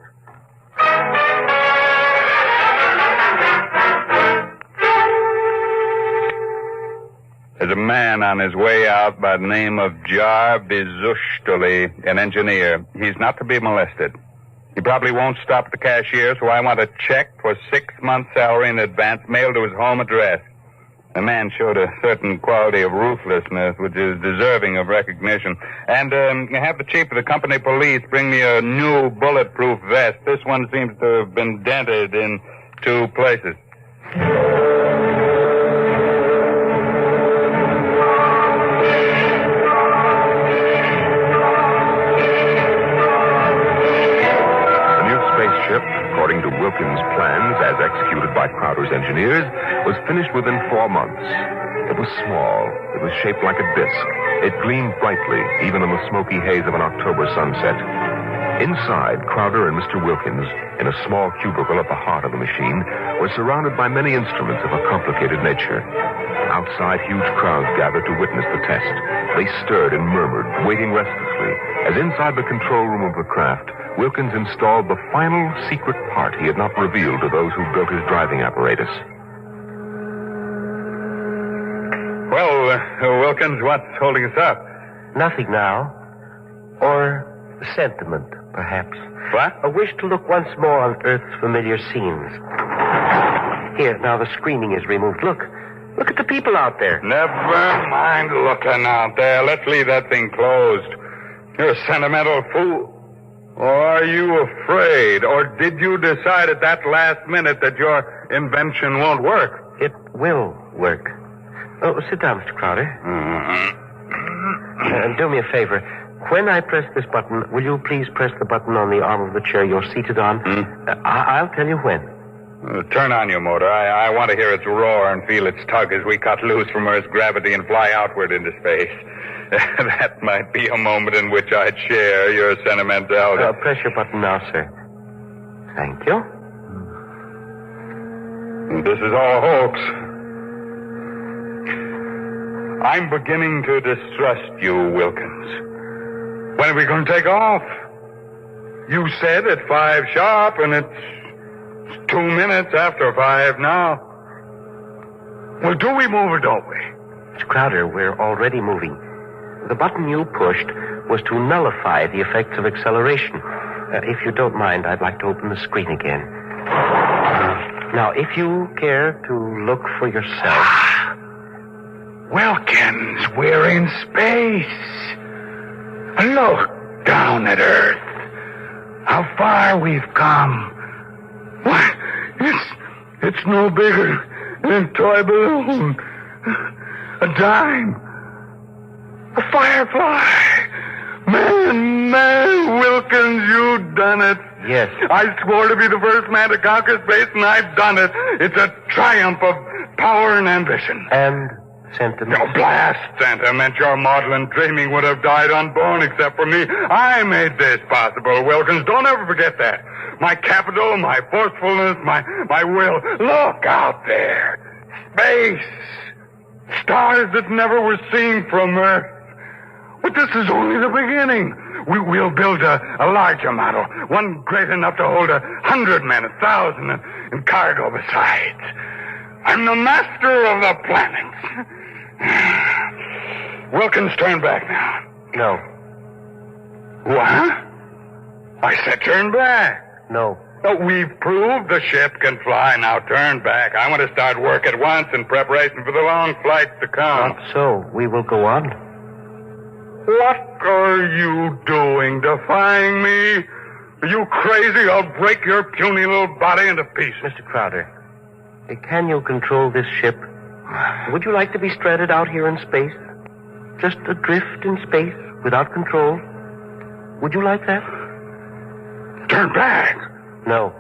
There's a man on his way out by the name of Jarvis Ushtuli, an engineer. He's not to be molested. He probably won't stop at the cashier, so I want a check for 6 months' salary in advance mailed to his home address. The man showed a certain quality of ruthlessness which is deserving of recognition. And have the chief of the company police bring me a new bulletproof vest. This one seems to have been dented in 2 places. According to Wilkins' plans, as executed by Crowder's engineers, was finished within 4 months. It was small. It was shaped like a disc. It gleamed brightly, even in the smoky haze of an October sunset. Inside, Crowder and Mr. Wilkins, in a small cubicle at the heart of the machine, were surrounded by many instruments of a complicated nature. Outside, huge crowds gathered to witness the test. They stirred and murmured, waiting restlessly, as inside the control room of the craft, Wilkins installed the final secret part he had not revealed to those who built his driving apparatus. Well, Wilkins, what's holding us up? Nothing now. Or sentiment, perhaps. What? A wish to look once more on Earth's familiar scenes. Here, now the screening is removed. Look at the people out there. Never mind looking out there. Let's leave that thing closed. You're a sentimental fool. Or are you afraid? Or did you decide at that last minute that your invention won't work? It will work. Oh, sit down, Mr. Crowder. Do me a favor. When I press this button, will you please press the button on the arm of the chair you're seated on? I'll tell you when. Turn on your motor. I want to hear its roar and feel its tug as we cut loose from Earth's gravity and fly outward into space. That might be a moment in which I'd share your sentimentality. Press your button now, sir. Thank you. This is all hoax. I'm beginning to distrust you, Wilkins. When are we going to take off? You said at 5 sharp, and it's 2 minutes after 5 now. Well, do we move or don't we? Mr. Crowder, we're already moving. The button you pushed was to nullify the effects of acceleration. If you don't mind, I'd like to open the screen again. Now, if you care to look for yourself... Wilkins, we're in space. Look down at Earth. How far we've come. Why, it's no bigger than a toy balloon. A dime. A firefly. Man, Wilkins, you done it. Yes. I swore to be the first man to conquer space, and I've done it. It's a triumph of power and ambition. And sentiment. No, blast sentiment. Your maudlin dreaming would have died unborn except for me. I made this possible, Wilkins. Don't ever forget that. My capital, my forcefulness, my will. Look out there. Space. Stars that never were seen from Earth. But this is only the beginning. We'll build a larger model, one great enough to hold 100 men, 1,000, and cargo besides. I'm the master of the planets. Wilkins, turn back now. No. What? I said turn back. No. We've proved the ship can fly. Now turn back. I want to start work at once in preparation for the long flights to come. Not so. We will go on. What are you doing, defying me? Are you crazy? I'll break your puny little body into pieces. Mr. Crowder, can you control this ship? Would you like to be stranded out here in space? Just adrift in space without control? Would you like that? Turn back. No.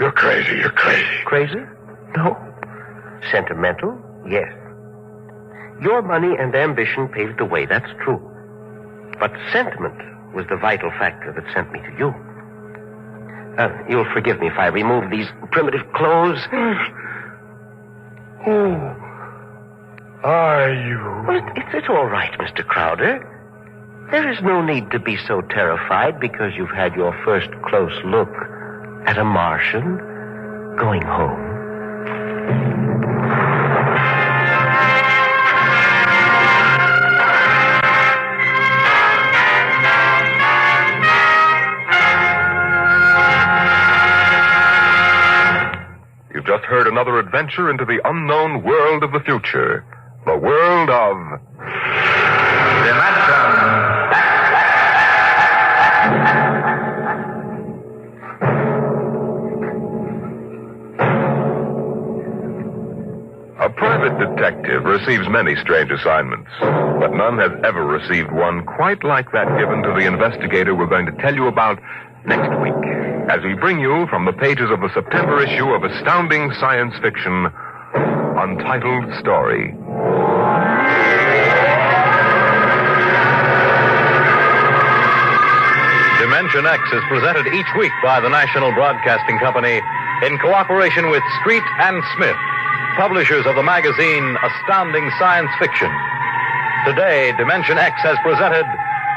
You're crazy. You're crazy. Crazy? No. Sentimental? Yes. Your money and ambition paved the way, that's true. But sentiment was the vital factor that sent me to you. You'll forgive me if I remove these primitive clothes. Who are you? Well, it's all right, Mr. Crowder. There is no need to be so terrified because you've had your first close look at a Martian going home. You've just heard another adventure into the unknown world of the future. The world of... A private detective receives many strange assignments, but none has ever received one quite like that given to the investigator we're going to tell you about next week, as we bring you from the pages of the September issue of Astounding Science Fiction, Untitled Story. Dimension X is presented each week by the National Broadcasting Company in cooperation with Street and Smith, publishers of the magazine Astounding Science Fiction. Today, Dimension X has presented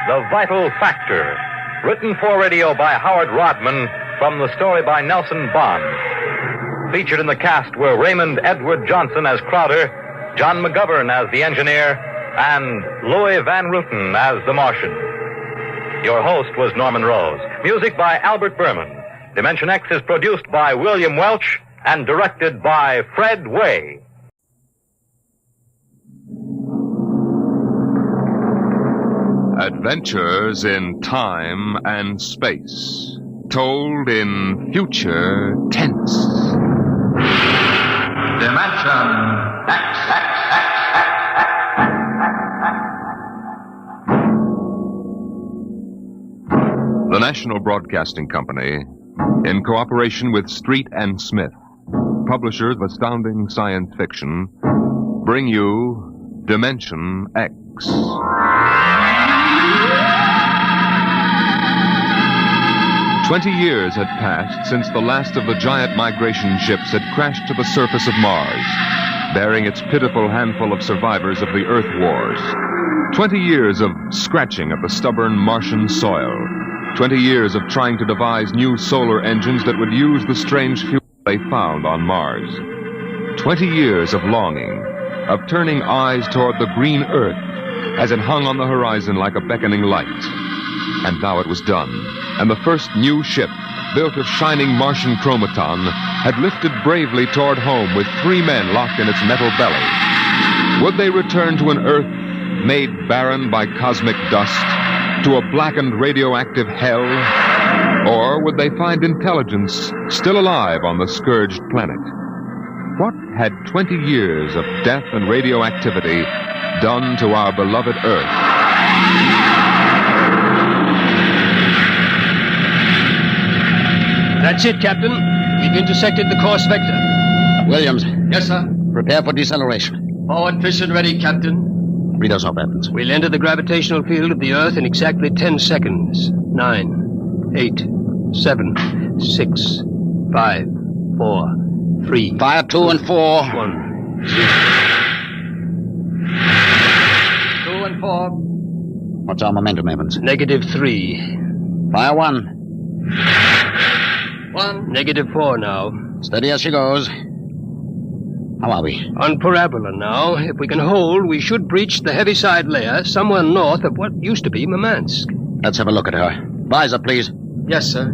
The Vital Factor, written for radio by Howard Rodman from the story by Nelson Bond. Featured in the cast were Raymond Edward Johnson as Crowder, John McGovern as the engineer, and Louis Van Ruten as the Martian. Your host was Norman Rose. Music by Albert Berman. Dimension X is produced by William Welch and directed by Fred Way. Adventures in time and space, told in future tense. Dimension X. The National Broadcasting Company, in cooperation with Street and Smith, publishers of Astounding Science Fiction, bring you Dimension X. 20 years had passed since the last of the giant migration ships had crashed to the surface of Mars, bearing its pitiful handful of survivors of the Earth Wars. 20 years of scratching at the stubborn Martian soil. 20 years of trying to devise new solar engines that would use the strange fuel they found on Mars. 20 years of longing, of turning eyes toward the green Earth as it hung on the horizon like a beckoning light. And now it was done, and the first new ship, built of shining Martian chromaton, had lifted bravely toward home with 3 men locked in its metal belly. Would they return to an Earth made barren by cosmic dust, to a blackened radioactive hell? Or would they find intelligence still alive on the scourged planet? What had 20 years of death and radioactivity done to our beloved Earth? That's it, Captain. We've intersected the course vector. Williams. Yes, sir. Prepare for deceleration. Forward position ready, Captain. Read us off, Evans. We'll enter the gravitational field of the Earth in exactly 10 seconds. 9, 8, 7, 6, 5, 4, 3. Fire 2 and 4. 1, 0. 2 and 4. What's our momentum, Evans? -3. Fire 1. 1. -4 now. Steady as she goes. How are we? On parabola now. If we can hold, we should breach the heaviside layer somewhere north of what used to be Murmansk. Let's have a look at her. Visor, please. Yes, sir.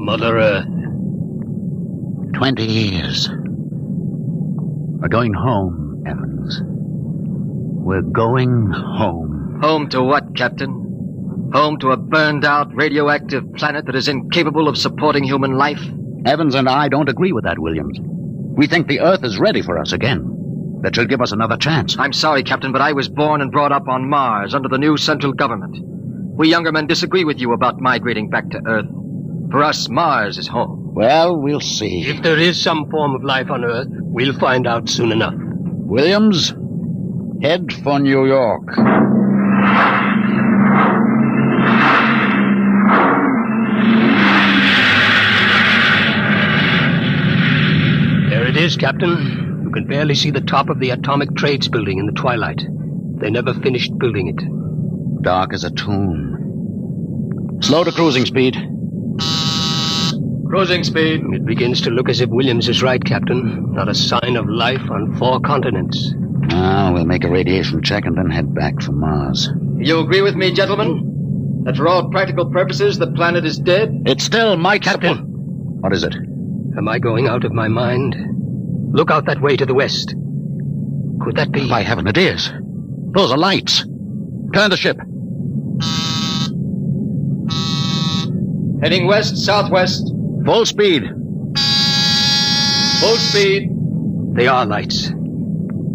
Mother Earth. 20 years. We're going home, Evans. We're going home. Home to what, Captain? Home to a burned-out radioactive planet that is incapable of supporting human life? Evans and I don't agree with that, Williams. We think the Earth is ready for us again. That should give us another chance. I'm sorry, Captain, but I was born and brought up on Mars under the new central government. We younger men disagree with you about migrating back to Earth. For us, Mars is home. Well, we'll see. If there is some form of life on Earth, we'll find out soon enough. Williams, head for New York. There it is, Captain. You can barely see the top of the Atomic Trades building in the twilight. They never finished building it. Dark as a tomb. Slow to cruising speed. Cruising speed. It begins to look as if Williams is right, Captain. Not a sign of life on 4 continents. Now, we'll make a radiation check and then head back for Mars. You agree with me, gentlemen? That for all practical purposes, the planet is dead? It's still my Captain. What is it? Am I going out of my mind? Look out that way to the west. Could that be? By heaven, it is. Those are lights. Turn the ship. Heading west-southwest. Full speed. Full speed. They are lights.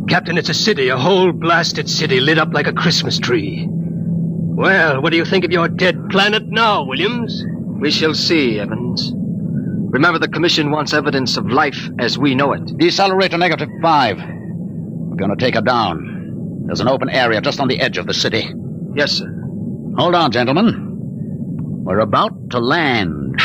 Captain, it's a city, a whole blasted city lit up like a Christmas tree. Well, what do you think of your dead planet now, Williams? We shall see, Evans. Remember, the Commission wants evidence of life as we know it. Decelerator -5. We're going to take her down. There's an open area just on the edge of the city. Yes, sir. Hold on, gentlemen. We're about to land.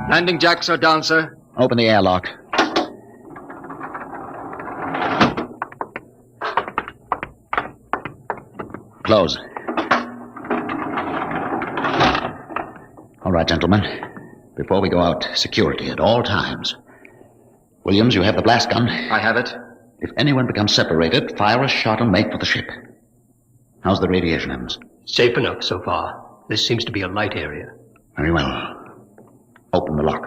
Landing jacks are down, sir. Open the airlock. Close. All right, gentlemen. Before we go out, security at all times. Williams, you have the blast gun? I have it. If anyone becomes separated, fire a shot and make for the ship. How's the radiation, Evans? Safe enough so far. This seems to be a light area. Very well. Open the lock.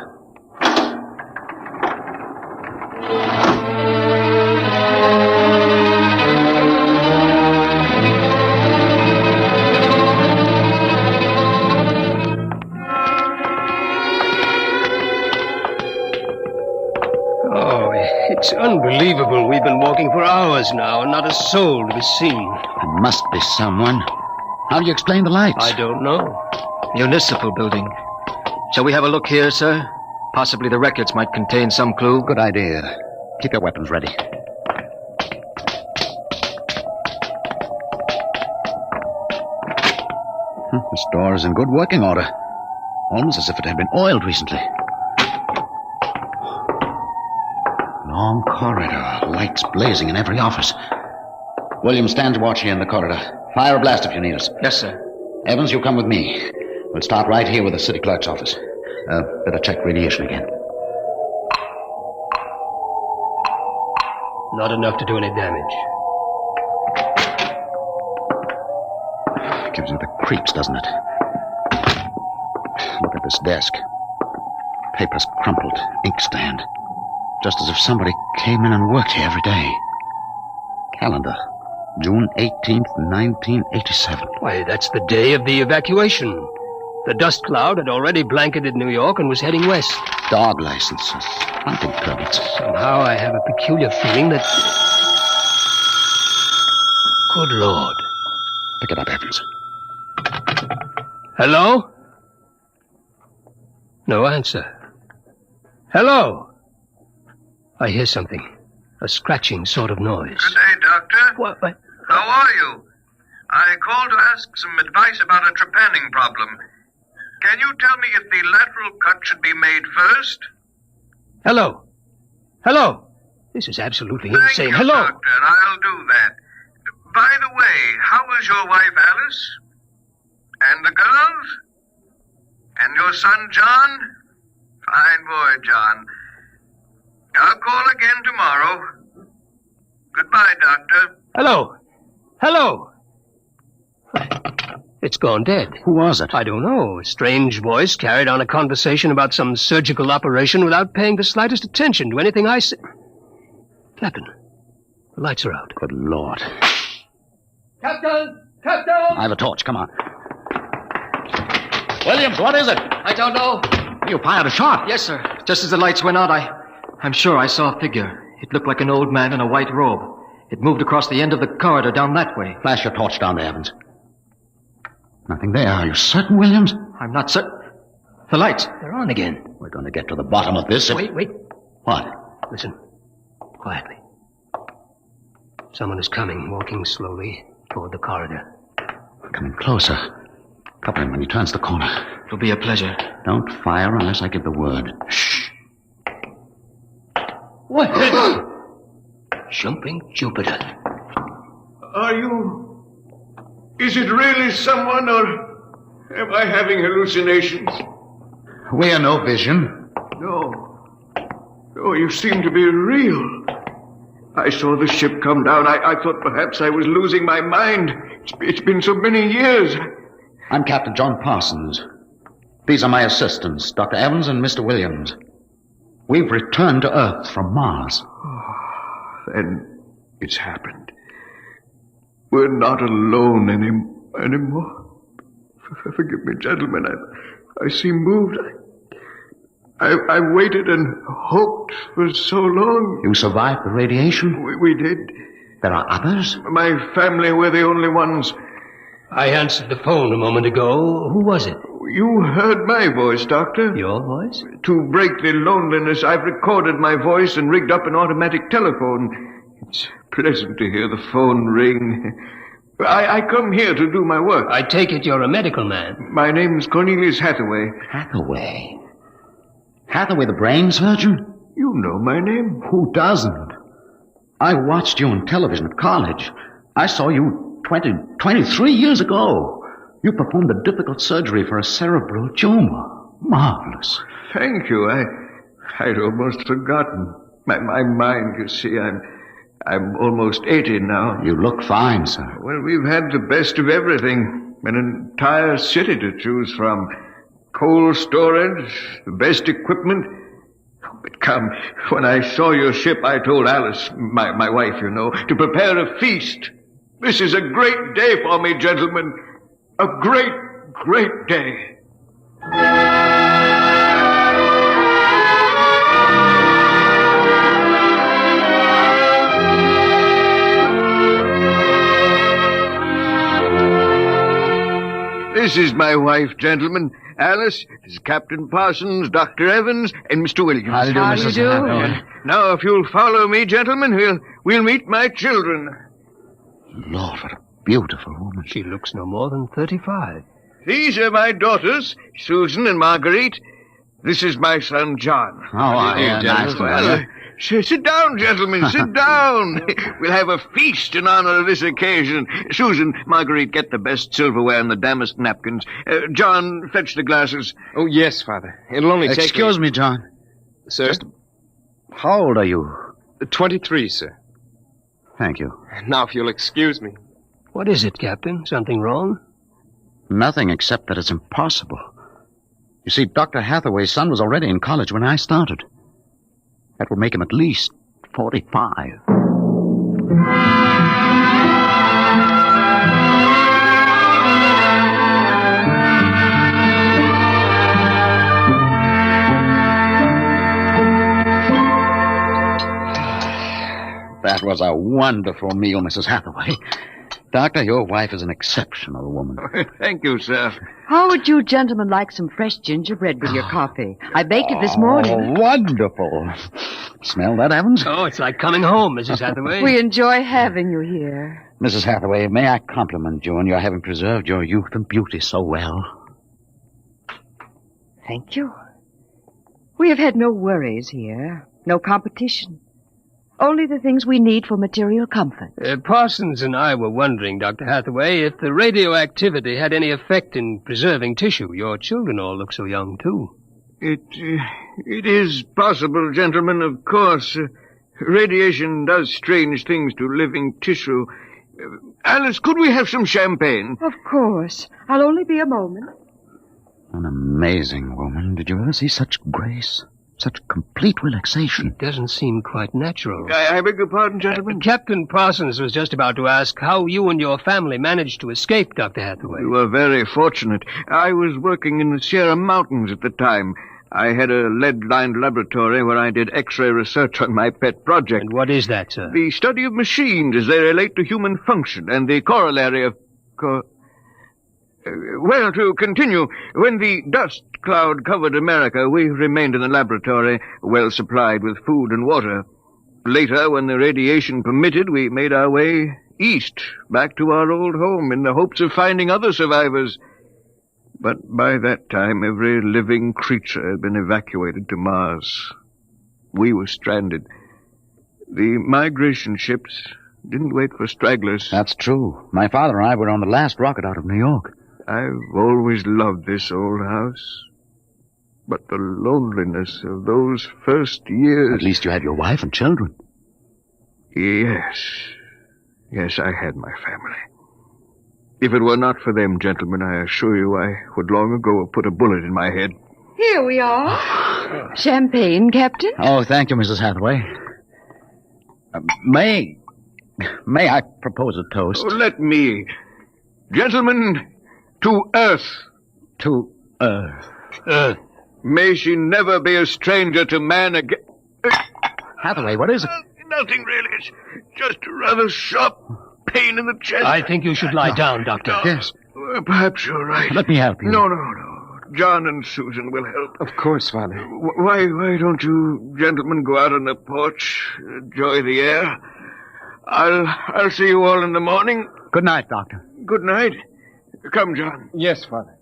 It's unbelievable. We've been walking for hours now, and not a soul to be seen. There must be someone. How do you explain the lights? I don't know. Municipal building. Shall we have a look here, sir? Possibly the records might contain some clue. Good idea. Keep your weapons ready. This door is in good working order. Almost as if it had been oiled recently. Long corridor, lights blazing in every office. William, stand watch here in the corridor. Fire a blast if you need us. Yes, sir. Evans, you come with me. We'll start right here with the city clerk's office. Better check radiation again. Not enough to do any damage. Gives you the creeps, doesn't it? Look at this desk. Papers crumpled, inkstand. Just as if somebody came in and worked here every day. Calendar. June 18th, 1987. Why, that's the day of the evacuation. The dust cloud had already blanketed New York and was heading west. Dog licenses. Hunting permits. Somehow I have a peculiar feeling that... Good Lord. Pick it up, Evans. Hello? No answer. Hello? I hear something. A scratching sort of noise. Good day, Doctor. What? How are you? I called to ask some advice about a trepanning problem. Can you tell me if the lateral cut should be made first? Hello? Hello? This is absolutely insane. Thank you, Hello? Doctor. I'll do that. By the way, how is your wife, Alice? And the girls? And your son, John? Fine boy, John. I'll call again tomorrow. Goodbye, Doctor. Hello? Hello? It's gone dead. Who was it? I don't know. A strange voice carried on a conversation about some surgical operation without paying the slightest attention to anything I said. Captain, the lights are out. Good Lord. Captain! Captain! I have a torch. Come on. Williams, what is it? I don't know. You fired a shot. Yes, sir. Just as the lights went out, I'm sure I saw a figure. It looked like an old man in a white robe. It moved across the end of the corridor down that way. Flash your torch down there, Evans. Nothing there. Are you certain, Williams? I'm not certain. The lights, they're on again. We're going to get to the bottom of this. Wait. What? Listen. Quietly. Someone is coming, walking slowly toward the corridor. We're coming closer. Couple him when he turns the corner. It'll be a pleasure. Don't fire unless I give the word. Shh. What? Jumping Jupiter. Are you... Is it really someone, or am I having hallucinations? We are no vision. No. Oh, you seem to be real. I saw the ship come down. I thought perhaps I was losing my mind. It's been so many years. I'm Captain John Parsons. These are my assistants, Dr. Evans and Mr. Williams. We've returned to Earth from Mars. Then it's happened. We're not alone anymore. Forgive me, gentlemen. I seem moved. I waited and hoped for so long. You survived the radiation? We did. There are others? My family were the only ones. I answered the phone a moment ago. Who was it? You heard my voice, Doctor. Your voice? To break the loneliness, I've recorded my voice and rigged up an automatic telephone. It's pleasant to hear the phone ring. I come here to do my work. I take it you're a medical man. My name's Cornelius Hathaway. Hathaway? Hathaway, the brain surgeon? You know my name. Who doesn't? I watched you on television at college. I saw you 23 years ago. You performed a difficult surgery for a cerebral tumor. Marvelous. Thank you. I'd almost forgotten. My mind, you see, I'm almost 80 now. You look fine, sir. Well, we've had the best of everything. An entire city to choose from. Cold storage, the best equipment. But come, when I saw your ship, I told Alice, my wife, you know, to prepare a feast. This is a great day for me, gentlemen. A great, great day. This is my wife, gentlemen. Alice, this is Captain Parsons, Dr. Evans, and Mr. Williams. How do you do, Mrs. Hathaway? Now, if you'll follow me, gentlemen, we'll meet my children. Lord, what a beautiful woman. She looks no more than 35. These are my daughters, Susan and Marguerite. This is my son, John. Nice to meet you. Sit down, gentlemen, sit down. We'll have a feast in honor of this occasion. Susan, Marguerite, get the best silverware and the damask napkins. John, fetch the glasses. Oh, yes, Father. It'll only take... Excuse me, John. Sir? How old are you? 23, sir. Thank you. Now, if you'll excuse me. What is it, Captain? Something wrong? Nothing except that it's impossible. You see, Dr. Hathaway's son was already in college when I started. That would make him at least 45. That was a wonderful meal, Mrs. Hathaway. Doctor, your wife is an exceptional woman. Thank you, sir. How would you gentlemen like some fresh gingerbread with your coffee? I baked it this morning. Oh, wonderful. Smell that, Evans? Oh, it's like coming home, Mrs. Hathaway. We enjoy having you here. Mrs. Hathaway, may I compliment you on your having preserved your youth and beauty so well? Thank you. We have had no worries here, no competition. Only the things we need for material comfort. Parsons and I were wondering, Dr. Hathaway, if the radioactivity had any effect in preserving tissue. Your children all look so young, too. It is possible, gentlemen, of course. Radiation does strange things to living tissue. Alice, could we have some champagne? Of course. I'll only be a moment. An amazing woman. Did you ever see such grace? Such complete relaxation. It doesn't seem quite natural. I beg your pardon, gentlemen? Captain Parsons was just about to ask how you and your family managed to escape, Dr. Hathaway. We were very fortunate. I was working in the Sierra Mountains at the time. I had a lead-lined laboratory where I did X-ray research on my pet project. And what is that, sir? The study of machines as they relate to human function and the corollary of... Well, to continue, when the dust cloud covered America, we remained in the laboratory, well supplied with food and water. Later, when the radiation permitted, we made our way east, back to our old home, in the hopes of finding other survivors. But by that time, every living creature had been evacuated to Mars. We were stranded. The migration ships didn't wait for stragglers. That's true. My father and I were on the last rocket out of New York. I've always loved this old house. But the loneliness of those first years... At least you had your wife and children. Yes. Yes, I had my family. If it were not for them, gentlemen, I assure you I would long ago have put a bullet in my head. Here we are. Champagne, Captain? Oh, thank you, Mrs. Hathaway. May I propose a toast? Oh, let me. Gentlemen, to Earth. To Earth. Earth. May she never be a stranger to man again. Hathaway, what is it? Nothing really. It's just a rather sharp pain in the chest. I think you should lie down, Doctor. Yes. Perhaps you're right. Let me help you. No. John and Susan will help. Of course, Father. Why don't you gentlemen go out on the porch, enjoy the air? I'll see you all in the morning. Good night, Doctor. Good night. Come, John. Yes, Father.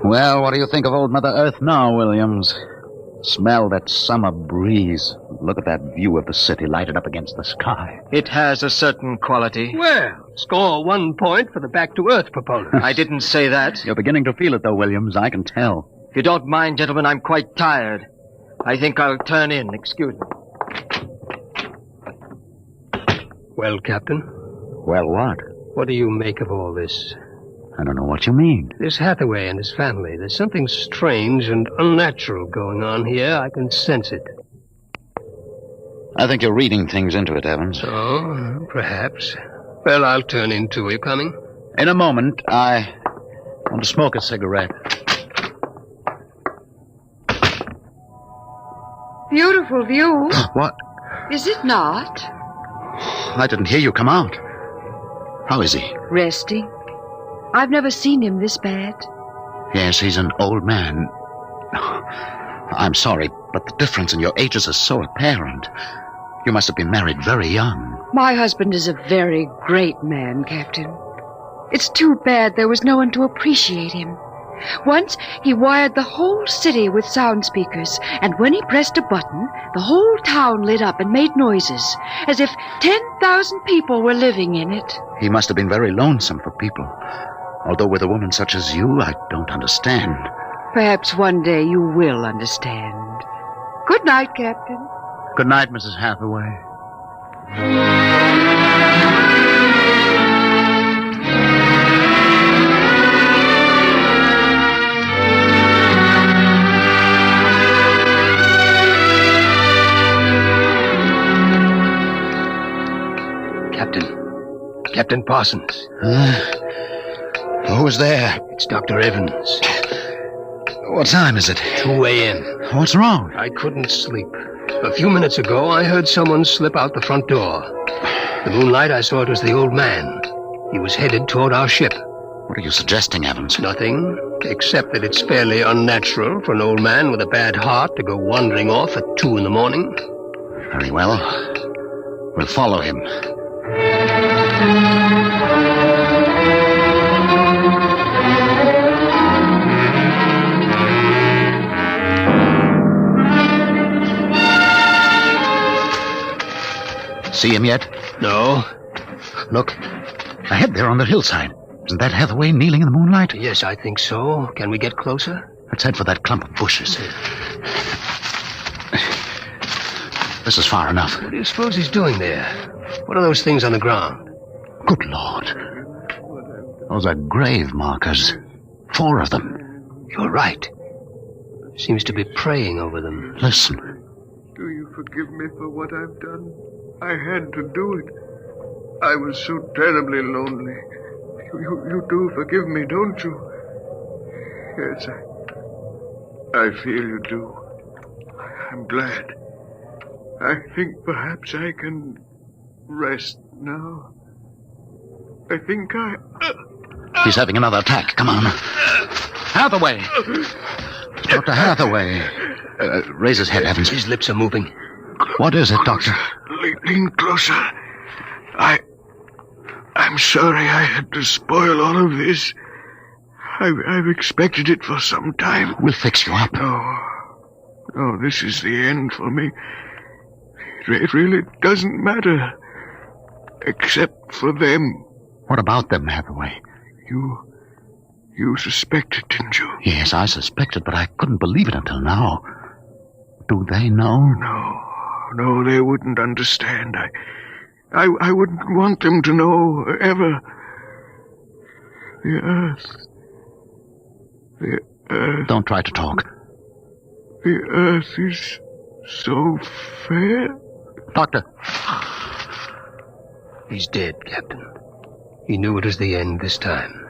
Well, what do you think of old Mother Earth now, Williams? Smell that summer breeze. Look at that view of the city lighted up against the sky. It has a certain quality. Well, score 1 point for the back-to-earth proponent. I didn't say that. You're beginning to feel it, though, Williams. I can tell. If you don't mind, gentlemen, I'm quite tired. I think I'll turn in. Excuse me. Well, Captain? Well, what? What do you make of all this? I don't know what you mean. This Hathaway and his family. There's something strange and unnatural going on here. I can sense it. I think you're reading things into it, Evans. Oh, perhaps. Well, I'll turn in too. Are you coming? In a moment. I want to smoke a cigarette. Beautiful view. What? Is it not? I didn't hear you come out. How is he? Resting. I've never seen him this bad. Yes, he's an old man. I'm sorry, but the difference in your ages is so apparent. You must have been married very young. My husband is a very great man, Captain. It's too bad there was no one to appreciate him. Once, he wired the whole city with sound speakers, and when he pressed a button, the whole town lit up and made noises, as if 10,000 people were living in it. He must have been very lonesome for people. Although with a woman such as you, I don't understand. Perhaps one day you will understand. Good night, Captain. Good night, Mrs. Hathaway. Captain Parsons. Who's there? It's Dr. Evans. What time is it? 2 a.m. What's wrong? I couldn't sleep. A few minutes ago, I heard someone slip out the front door. The moonlight, I saw it was the old man. He was headed toward our ship. What are you suggesting, Evans? Nothing, except that it's fairly unnatural for an old man with a bad heart to go wandering off at 2 in the morning. Very well. We'll follow him. See him yet? No. Look, ahead there on the hillside. Isn't that Hathaway kneeling in the moonlight? Yes, I think so. Can we get closer? Let's head for that clump of bushes. This is far enough. What do you suppose he's doing there? What are those things on the ground? Good Lord. Those are grave markers. 4 of them. You're right. Seems to be praying over them. Listen. Do you forgive me for what I've done? I had to do it. I was so terribly lonely. You do forgive me, don't you? Yes, I feel you do. I'm glad. I think perhaps I can rest now. I think He's having another attack. Come on. Hathaway! Dr. Hathaway. Raise his head, Evans. His lips are moving. What is it, Doctor? Lean closer. I'm sorry I had to spoil all of this. I've expected it for some time. We'll fix you up. No, this is the end for me. It really doesn't matter. Except for them. What about them, Hathaway? You suspected, didn't you? Yes, I suspected, but I couldn't believe it until now. Do they know? No, they wouldn't understand. I wouldn't want them to know, ever. The Earth... Don't try to talk. The Earth is so fair. Doctor. He's dead, Captain. He knew it was the end this time.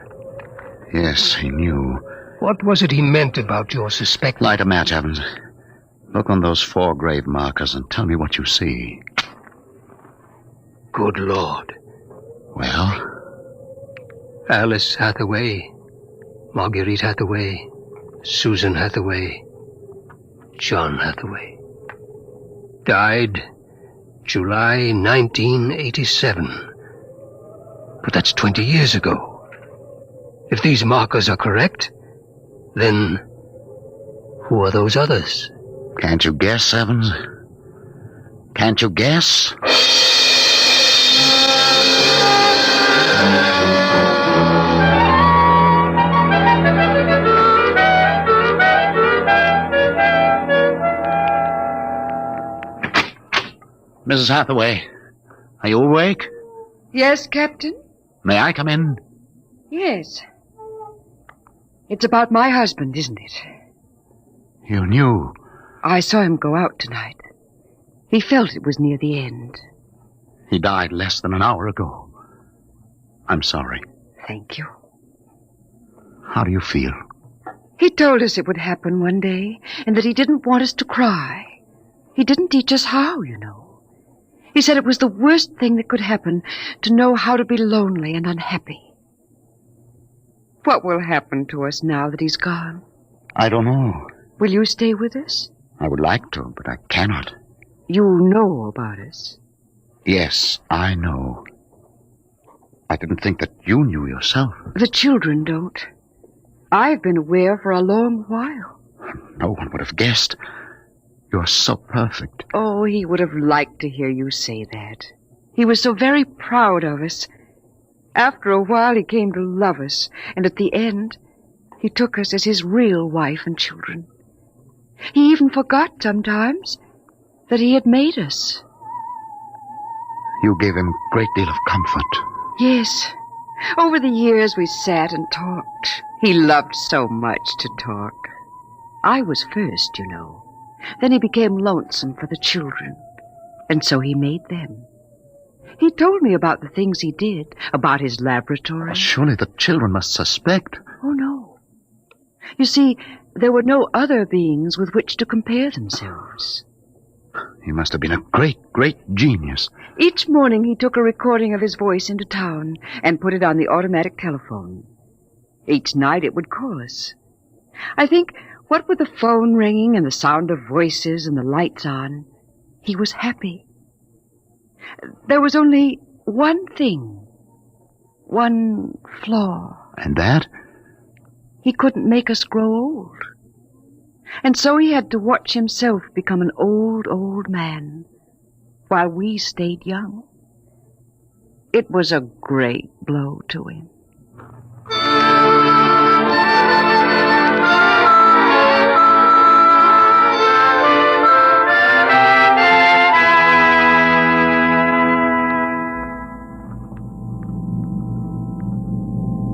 Yes, he knew. What was it he meant about your suspecting? Light a match, Evans. Look on those 4 grave markers and tell me what you see. Good Lord. Well? Alice Hathaway, Marguerite Hathaway, Susan Hathaway, John Hathaway. Died July 1987. But that's 20 years ago. If these markers are correct, then who are those others? Can't you guess, Evans? Can't you guess? Mrs. Hathaway, are you awake? Yes, Captain? May I come in? Yes. It's about my husband, isn't it? You knew. I saw him go out tonight. He felt it was near the end. He died less than an hour ago. I'm sorry. Thank you. How do you feel? He told us it would happen one day, and that he didn't want us to cry. He didn't teach us how, you know. He said it was the worst thing that could happen to know how to be lonely and unhappy. What will happen to us now that he's gone? I don't know. Will you stay with us? I would like to, but I cannot. You know about us. Yes, I know. I didn't think that you knew yourself. The children don't. I've been aware for a long while. No one would have guessed. You're so perfect. Oh, he would have liked to hear you say that. He was so very proud of us. After a while, he came to love us, and at the end, he took us as his real wife and children. He even forgot sometimes that he had made us. You gave him a great deal of comfort. Yes. Over the years, we sat and talked. He loved so much to talk. I was first, you know. Then he became lonesome for the children, and so he made them. He told me about the things he did, about his laboratory. Surely the children must suspect. Oh, no. You see, there were no other beings with which to compare themselves. He must have been a great, great genius. Each morning he took a recording of his voice into town and put it on the automatic telephone. Each night it would call us. I think, what with the phone ringing and the sound of voices and the lights on, he was happy. There was only one thing, one flaw. And that? He couldn't make us grow old. And so he had to watch himself become an old, old man, while we stayed young. It was a great blow to him.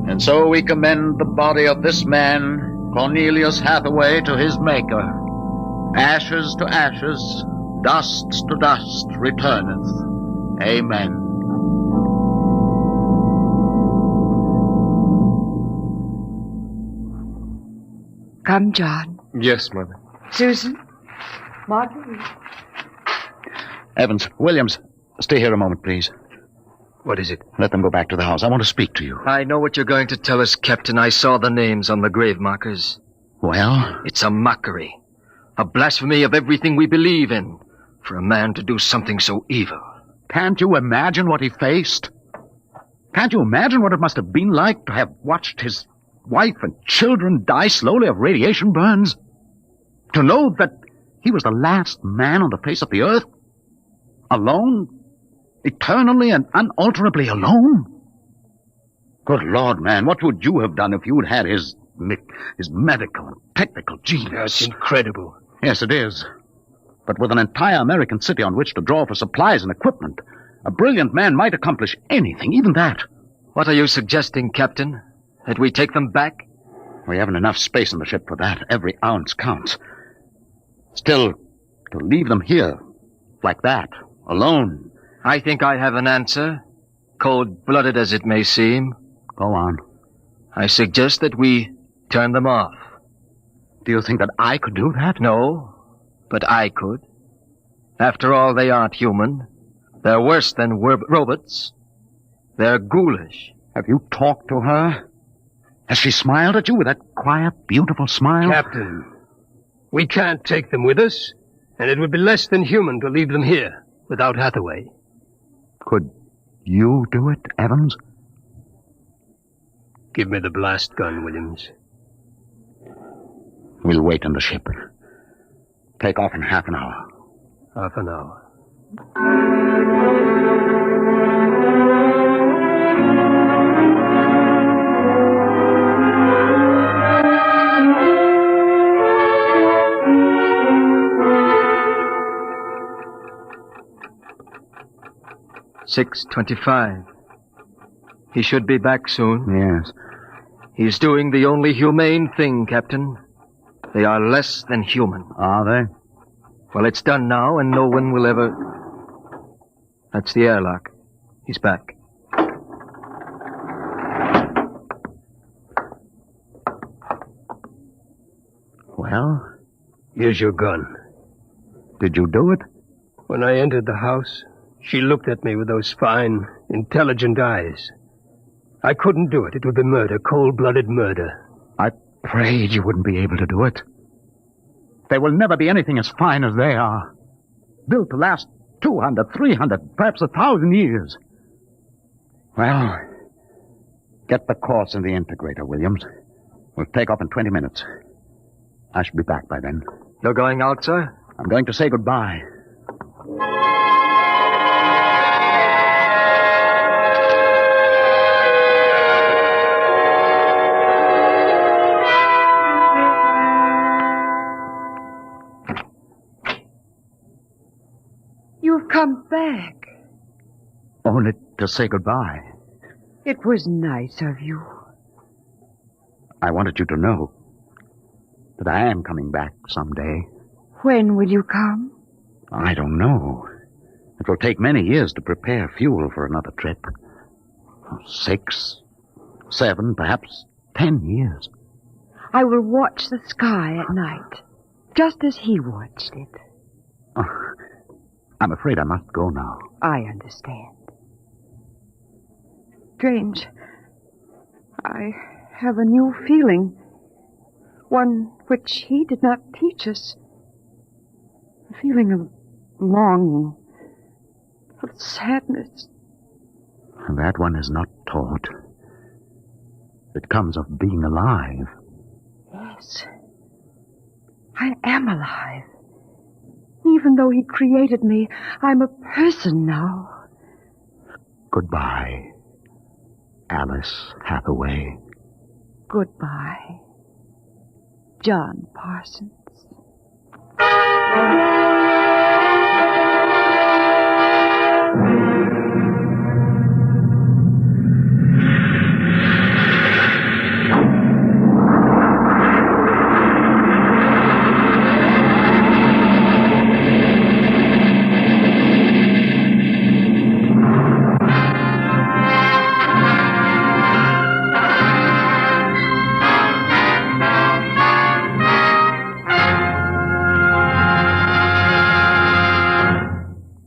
And so we commend the body of this man, Cornelius Hathaway, to his Maker. Ashes to ashes, dust to dust returneth. Amen. Come, John. Yes, Mother. Susan. Marguerite. Evans, Williams, stay here a moment, please. What is it? Let them go back to the house. I want to speak to you. I know what you're going to tell us, Captain. I saw the names on the grave markers. Well? It's a mockery. A blasphemy of everything we believe in. For a man to do something so evil. Can't you imagine what he faced? Can't you imagine what it must have been like to have watched his wife and children die slowly of radiation burns? To know that he was the last man on the face of the earth? Alone? Eternally and unalterably alone? Good Lord, man, what would you have done if you'd had his medical and technical genius? That's incredible. Yes, it is. But with an entire American city on which to draw for supplies and equipment, a brilliant man might accomplish anything, even that. What are you suggesting, Captain? That we take them back? We haven't enough space in the ship for that. Every ounce counts. Still, to leave them here, like that, alone... I think I have an answer, cold-blooded as it may seem. Go on. I suggest that we Turn them off. Do you think that I could do that? No, but I could. After all, they aren't human. They're worse than robots. They're ghoulish. Have you talked to her? Has she smiled at you with that quiet, beautiful smile? Captain, we can't take them with us, and it would be less than human to leave them here without Hathaway. Could you do it, Evans? Give me the blast gun, Williams. We'll wait on the ship. Take off in half an hour. Half an hour. 6:25. He should be back soon. Yes. He's doing the only humane thing, Captain. They are less than human. Are they? Well, it's done now, and no one will ever... That's the airlock. He's back. Well? Here's your gun. Did you do it? When I entered the house, she looked at me with those fine, intelligent eyes. I couldn't do it. It would be murder, cold-blooded murder. I prayed you wouldn't be able to do it. There will never be anything as fine as they are. Built to last 200, 300, perhaps 1,000 years. Well, get the course in the integrator, Williams. We'll take off in 20 minutes. I should be back by then. You're going out, sir? I'm going to say goodbye. You've come back. Only to say goodbye. It was nice of you. I wanted you to know that I am coming back someday. When will you come? I don't know. It will take many years to prepare fuel for another trip. 6, 7, perhaps 10 years. I will watch the sky at night, just as he watched it. Oh, I'm afraid I must go now. I understand. Strange. I have a new feeling. One which he did not teach us. A feeling of longing, of sadness. That one is not taught. It comes of being alive. Yes. I am alive. Even though he created me, I'm a person now. Goodbye, Alice Hathaway. Goodbye, John Parsons.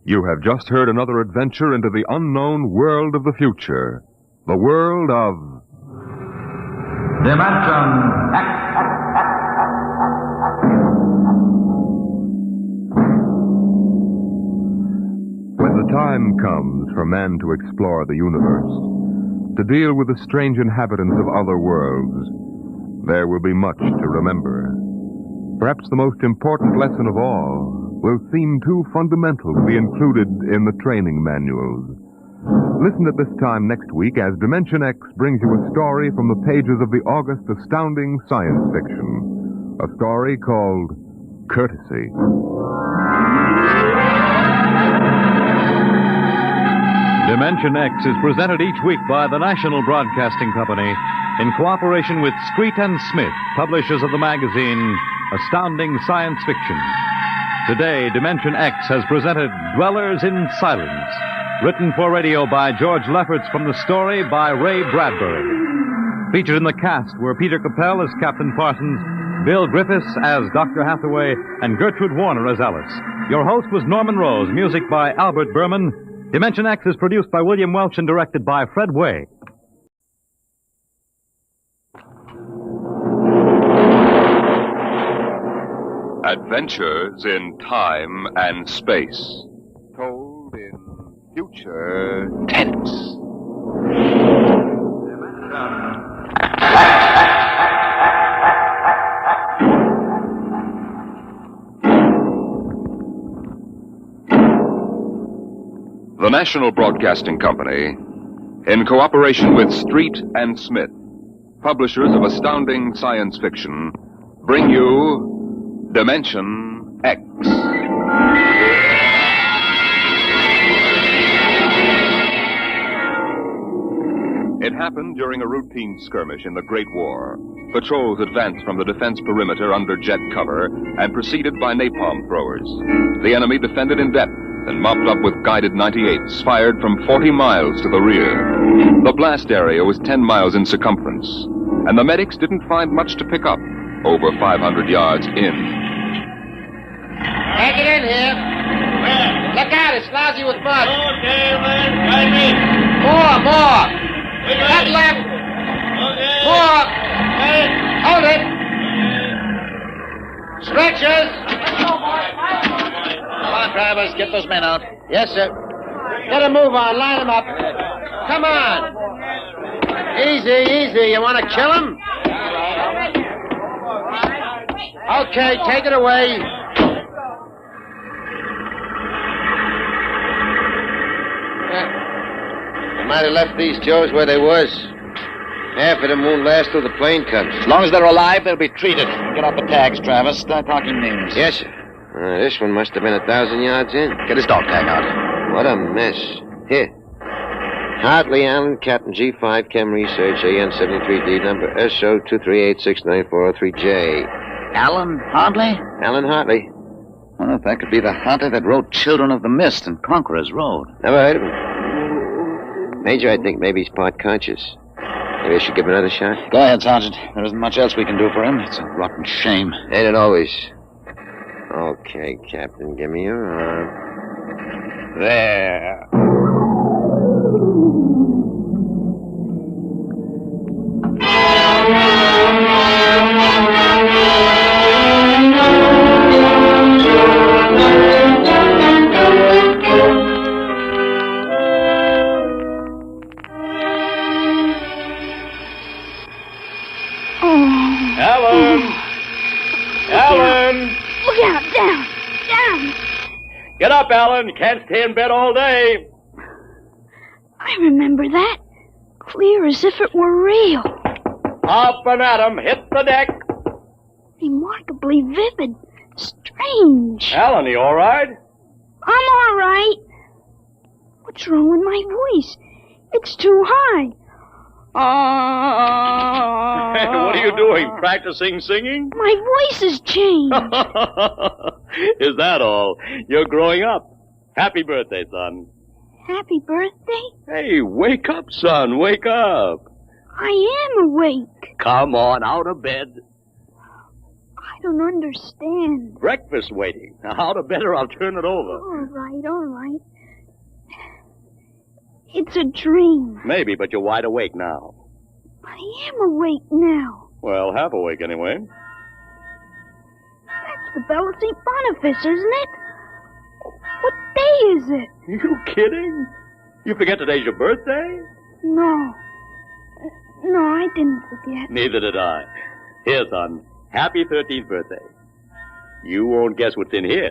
You have just heard another adventure into the unknown world of the future. The world of... Dimension X. When the time comes for man to explore the universe, to deal with the strange inhabitants of other worlds, there will be much to remember. Perhaps the most important lesson of all will seem too fundamental to be included in the training manuals. Listen at this time next week as Dimension X brings you a story from the pages of the August astounding science fiction. A story called Courtesy. Dimension X is presented each week by the National Broadcasting Company in cooperation with Street and Smith, publishers of the magazine Astounding Science Fiction. Today, Dimension X has presented Dwellers in Silence, written for radio by George Lefferts from the story by Ray Bradbury. Featured in the cast were Peter Capell as Captain Parsons, Bill Griffiths as Dr. Hathaway, and Gertrude Warner as Alice. Your host was Norman Rose, music by Albert Berman. Dimension X is produced by William Welch and directed by Fred Way. Adventures in time and space. Told in future tense. The National Broadcasting Company, in cooperation with Street and Smith, publishers of astounding science fiction, bring you Dimension X. It happened during a routine skirmish in the Great War. Patrols advanced from the defense perimeter under jet cover and preceded by napalm throwers. The enemy defended in depth and mopped up with guided 98s fired from 40 miles to the rear. The blast area was 10 miles in circumference, and the medics didn't find much to pick up over 500 yards in. Take it in here. Where? Look out, it's lousy with mud. Okay, man, right me. More. That left. Okay. More. Okay. Hold it. Stretchers. Come on, drivers, get those men out. Yes, sir. Get a move on, line them up. Come on. Easy. You want to kill him? Okay, take it away. They might have left these Joes where they was. Half of them won't last till the plane comes. As long as they're alive, they'll be treated. Get out the tags, Travis. Start talking names. Yes, sir. This one must have been 1,000 yards in. Get his dog tag out. What a mess. Here. Hartley Allen, Captain G5, Chem Research, AN73D, number SO238694003J. Alan Hartley? Alan Hartley. Well, that could be the Hartley that wrote Children of the Mist and Conqueror's Road. Never heard of him. Major, I think maybe he's part conscious. Maybe I should give him another shot? Go ahead, Sergeant. There isn't much else we can do for him. It's a rotten shame. Ain't it always? Okay, Captain, give me your arm. There. Alan! Look out, down! Get up, Alan. You can't stay in bed all day. I remember that. Clear as if it were real. Up and at 'em. Hit the deck. Remarkably vivid. Strange. Alan, you all right? I'm all right. What's wrong with my voice? It's too high. What are you doing? Practicing singing? My voice has changed. Is that all? You're growing up. Happy birthday, son. Happy birthday? Hey, wake up, son. Wake up. I am awake. Come on, out of bed. I don't understand. Breakfast waiting. Now, out of bed or I'll turn it over. All right. It's a dream. Maybe, but you're wide awake now. I am awake now. Well, half awake anyway. That's the bell of St. Boniface, isn't it? What day is it? You kidding? You forget today's your birthday? No, I didn't forget. Neither did I. Here, son. Happy 13th birthday. You won't guess what's in here.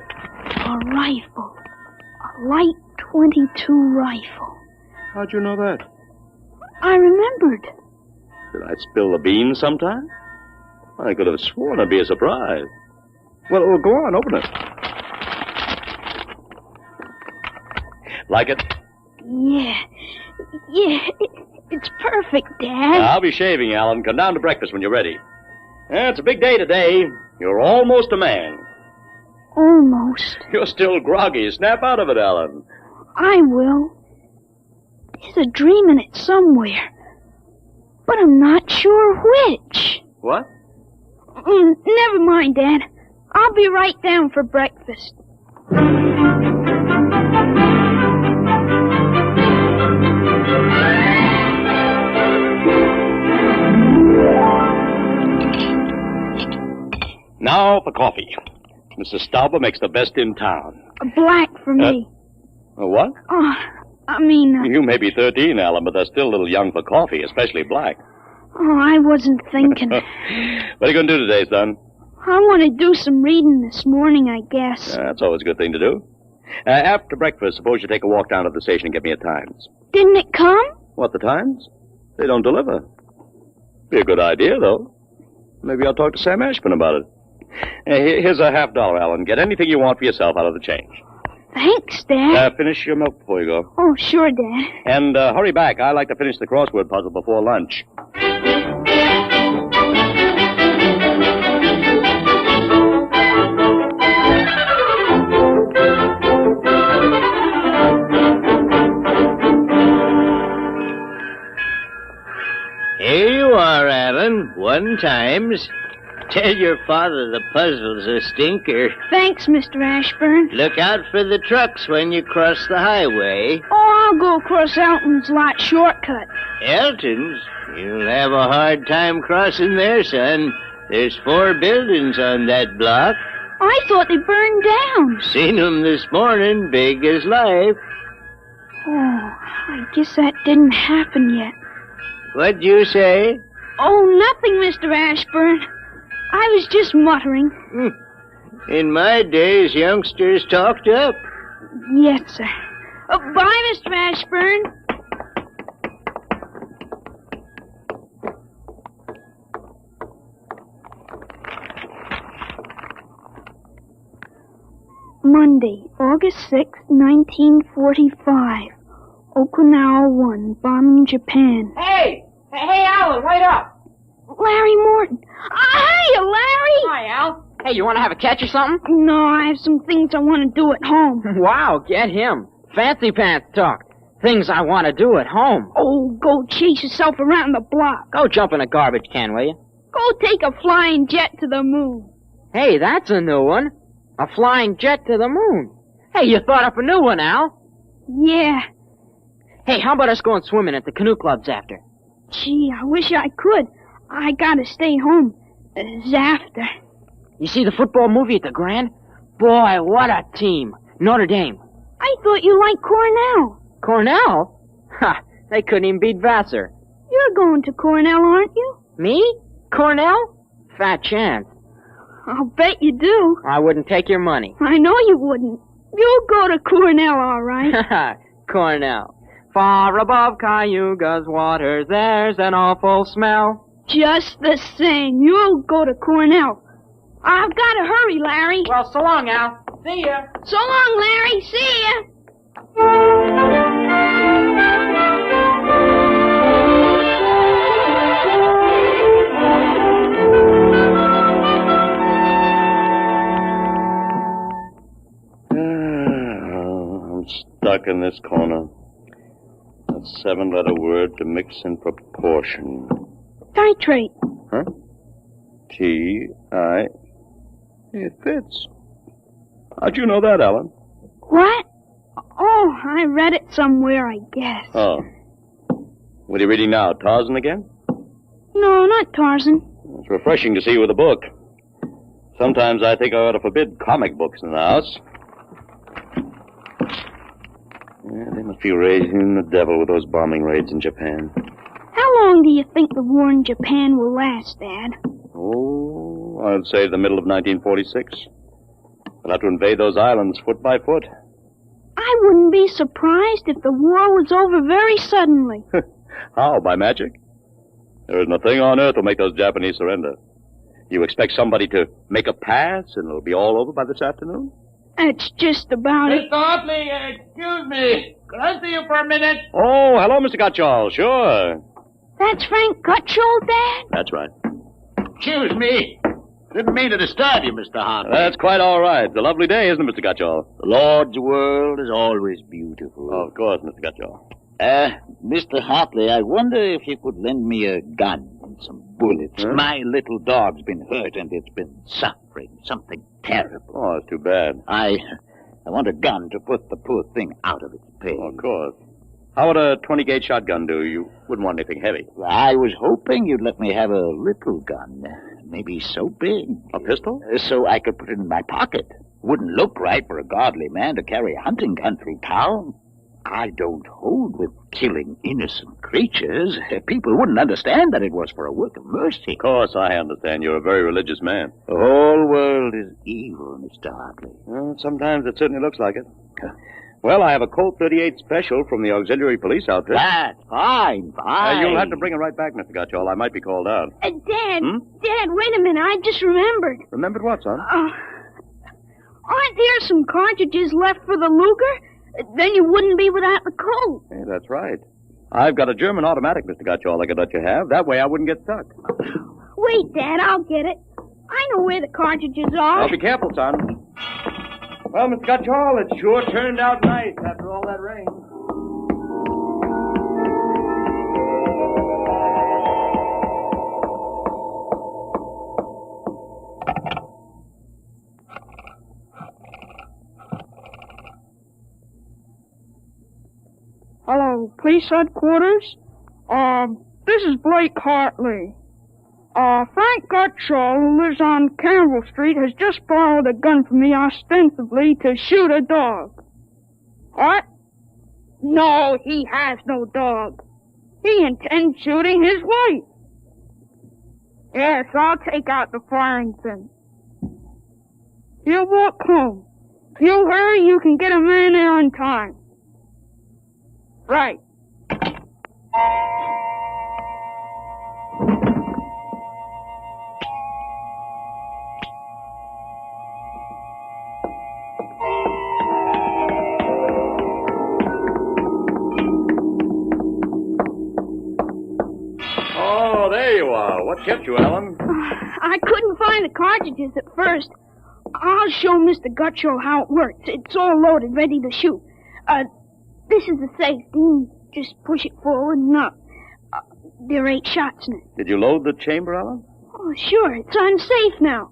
A rifle. A light .22 rifle. How'd you know that? I remembered. Did I spill the beans sometime? I could have sworn it'd be a surprise. Well, go on, open it. Like it? Yeah, it's perfect, Dad. I'll be shaving, Alan. Come down to breakfast when you're ready. It's a big day today. You're almost a man. Almost. You're still groggy. Snap out of it, Alan. I will. There's a dream in it somewhere. but I'm not sure which. What? Never mind, Dad. I'll be right down for breakfast. Now for coffee. Mrs. Stauber makes the best in town. Black for me. What? You may be 13, Alan, but that's still a little young for coffee, especially black. I wasn't thinking. What are you going to do today, son? I want to do some reading this morning, I guess. That's always a good thing to do. After breakfast, suppose you take a walk down to the station and get me a Times. Didn't it come? What, the Times? They don't deliver. Be a good idea, though. Maybe I'll talk to Sam Ashburn about it. Here's a $50, Alan. Get anything you want for yourself out of the change. Thanks, Dad. Finish your milk before you go. Oh, sure, Dad. And hurry back. I like to finish the crossword puzzle before lunch. Here you are, Alan. 1 Times. Tell your father the puzzle's a stinker. Thanks, Mr. Ashburn. Look out for the trucks when you cross the highway. Oh, I'll go across Elton's lot shortcut. Elton's? You'll have a hard time crossing there, son. There's 4 buildings on that block. I thought they burned down. Seen 'em this morning, big as life. Oh, I guess that didn't happen yet. What'd you say? Oh, nothing, Mr. Ashburn. I was just muttering. In my days, youngsters talked up. Yes, sir. Bye, Mr. Ashburn. Monday, August 6th, 1945. Okinawa 1, bombing Japan. Hey, Alan, wait up. Larry Morton. Hiya, Larry. Hi, Al. Hey, you want to have a catch or something? No, I have some things I want to do at home. Wow, get him. Fancy pants talk. Things I want to do at home. Oh, go chase yourself around the block. Go jump in a garbage can, will you? Go take a flying jet to the moon. Hey, that's a new one. A flying jet to the moon. Hey, you thought up a new one, Al. Yeah. Hey, how about us going swimming at the canoe clubs after? Gee, I wish I could. I gotta stay home. After. You see the football movie at the Grand? Boy, what a team. Notre Dame. I thought you liked Cornell. Cornell? Ha, they couldn't even beat Vassar. You're going to Cornell, aren't you? Me? Cornell? Fat chance. I'll bet you do. I wouldn't take your money. I know you wouldn't. You'll go to Cornell, all right. Cornell. Far above Cayuga's waters, there's an awful smell. Just the same, you'll go to Cornell. I've got to hurry, Larry. Well, so long, Al. See ya. So long, Larry. See ya. I'm stuck in this corner. That 7-letter word to mix in proportion. Titrate. Huh? T-I. It fits. How'd you know that, Alan? What? Oh, I read it somewhere, I guess. Oh. What are you reading now? Tarzan again? No, not Tarzan. It's refreshing to see you with a book. Sometimes I think I ought to forbid comic books in the house. Yeah, they must be raising the devil with those bombing raids in Japan. How long do you think the war in Japan will last, Dad? Oh, I'd say the middle of 1946. We'll have to invade those islands foot by foot. I wouldn't be surprised if the war was over very suddenly. How, by magic? There isn't a thing on earth will make those Japanese surrender. You expect somebody to make a pass and it'll be all over by this afternoon? That's just about it. Mr. Otley, excuse me. Could I see you for a minute? Oh, hello, Mr. Gutchall. Sure. That's Frank Gutchall, Dad? That's right. Excuse me. Didn't mean to disturb you, Mr. Hartley. That's quite all right. It's a lovely day, isn't it, Mr. Gutchall? The Lord's world is always beautiful. Oh, of course, Mr. Gutchall. Mr. Hartley, I wonder if you could lend me a gun and some bullets. Huh? My little dog's been hurt and it's been suffering something terrible. Oh, it's too bad. I want a gun to put the poor thing out of its pain. Oh, of course. How would a 20-gauge shotgun do? You wouldn't want anything heavy. I was hoping you'd let me have a little gun. Maybe so big. A pistol? So I could put it in my pocket. Wouldn't look right for a godly man to carry a hunting gun through town. I don't hold with killing innocent creatures. People wouldn't understand that it was for a work of mercy. Of course, I understand. You're a very religious man. The whole world is evil, Mr. Hartley. Well, sometimes it certainly looks like it. Well, I have a Colt 38 special from the auxiliary police outfit. That's fine. You'll have to bring it right back, Mr. Gotchall. I might be called out. Dad, Dad, wait a minute. I just remembered. Remembered what, son? Aren't there some cartridges left for the Luger? Then you wouldn't be without the Colt. Hey, that's right. I've got a German automatic, Mr. Gotchall, I could let you have. That way I wouldn't get stuck. Wait, Dad, I'll get it. I know where the cartridges are. Oh, be careful, son. Well, Mr. Gotchall, it sure turned out nice after all that rain. Hello, police headquarters? This is Blake Hartley. Frank Gutschall, who lives on Campbell Street, has just borrowed a gun from me ostensibly to shoot a dog. What? No, he has no dog. He intends shooting his wife. Yes, I'll take out the firing pin. He'll walk home. If you hurry, you can get a man there on time. Right. Oh, there you are. What kept you, Ellen? I couldn't find the cartridges at first. I'll show Mr. Gutschall how it works. It's all loaded, ready to shoot. This is the safety. Just push it forward and up. There are 8 shots in it. Did you load the chamber, Ellen? Oh, sure. It's unsafe now.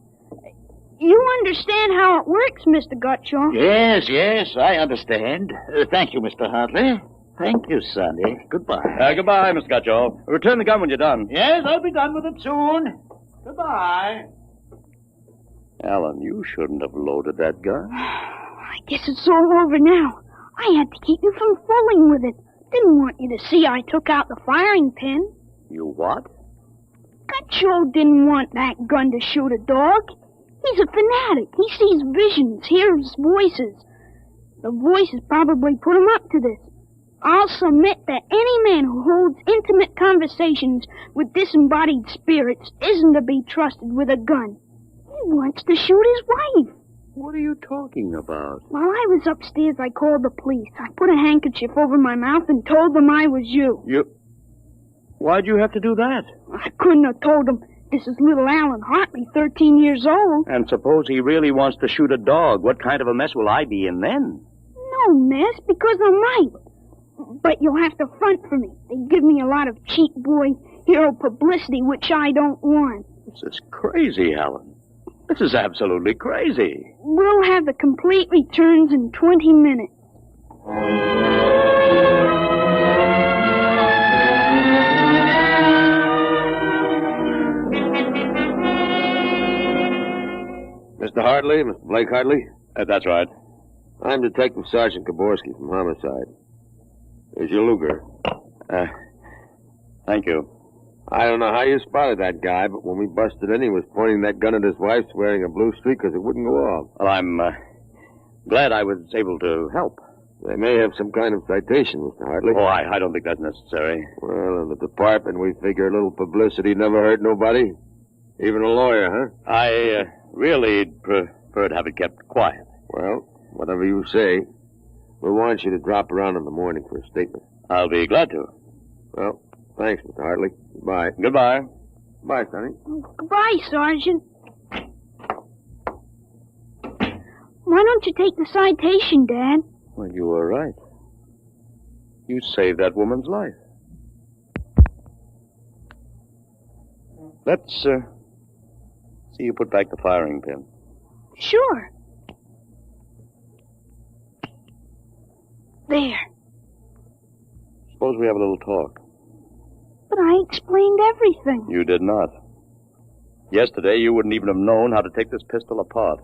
You understand how it works, Mr. Gutschall? Yes, I understand. Thank you, Mr. Hartley. Thank you, Sonny. Goodbye. Goodbye, Mr. Gotchall. Return the gun when you're done. Yes, I'll be done with it soon. Goodbye. Alan, you shouldn't have loaded that gun. I guess it's all over now. I had to keep you from fooling with it. Didn't want you to see I took out the firing pin. You what? Gutschall didn't want that gun to shoot a dog. He's a fanatic. He sees visions, hears voices. The voices probably put him up to this. I'll submit that any man who holds intimate conversations with disembodied spirits isn't to be trusted with a gun. He wants to shoot his wife. What are you talking about? While I was upstairs, I called the police. I put a handkerchief over my mouth and told them I was you. Why'd you have to do that? I couldn't have told them. This is little Alan Hartley, 13 years old. And suppose he really wants to shoot a dog. What kind of a mess will I be in then? No mess, because I'm right. But you'll have to front for me. They give me a lot of cheap boy hero publicity, which I don't want. This is crazy, Alan. This is absolutely crazy. We'll have the complete returns in 20 minutes. Mr. Hartley, Mr. Blake Hartley? That's right. I'm Detective Sergeant Kaborski from Homicide. Here's your Luger. Thank you. I don't know how you spotted that guy, but when we busted in, he was pointing that gun at his wife, wearing a blue streak because it wouldn't go off. Well, I'm glad I was able to help. They may have some kind of citation, Mr. Hartley. Oh, I don't think that's necessary. Well, in the department, we figure a little publicity never hurt nobody. Even a lawyer, huh? I really prefer to have it kept quiet. Well, whatever you say. We want you to drop around in the morning for a statement. I'll be glad to. Well, thanks, Mr. Hartley. Goodbye. Goodbye. Bye, Sonny. Goodbye, Sergeant. Why don't you take the citation, Dad? Well, you were right. You saved that woman's life. Let's, see you put back the firing pin. Sure. There. Suppose we have a little talk. But I explained everything. You did not. Yesterday, you wouldn't even have known how to take this pistol apart.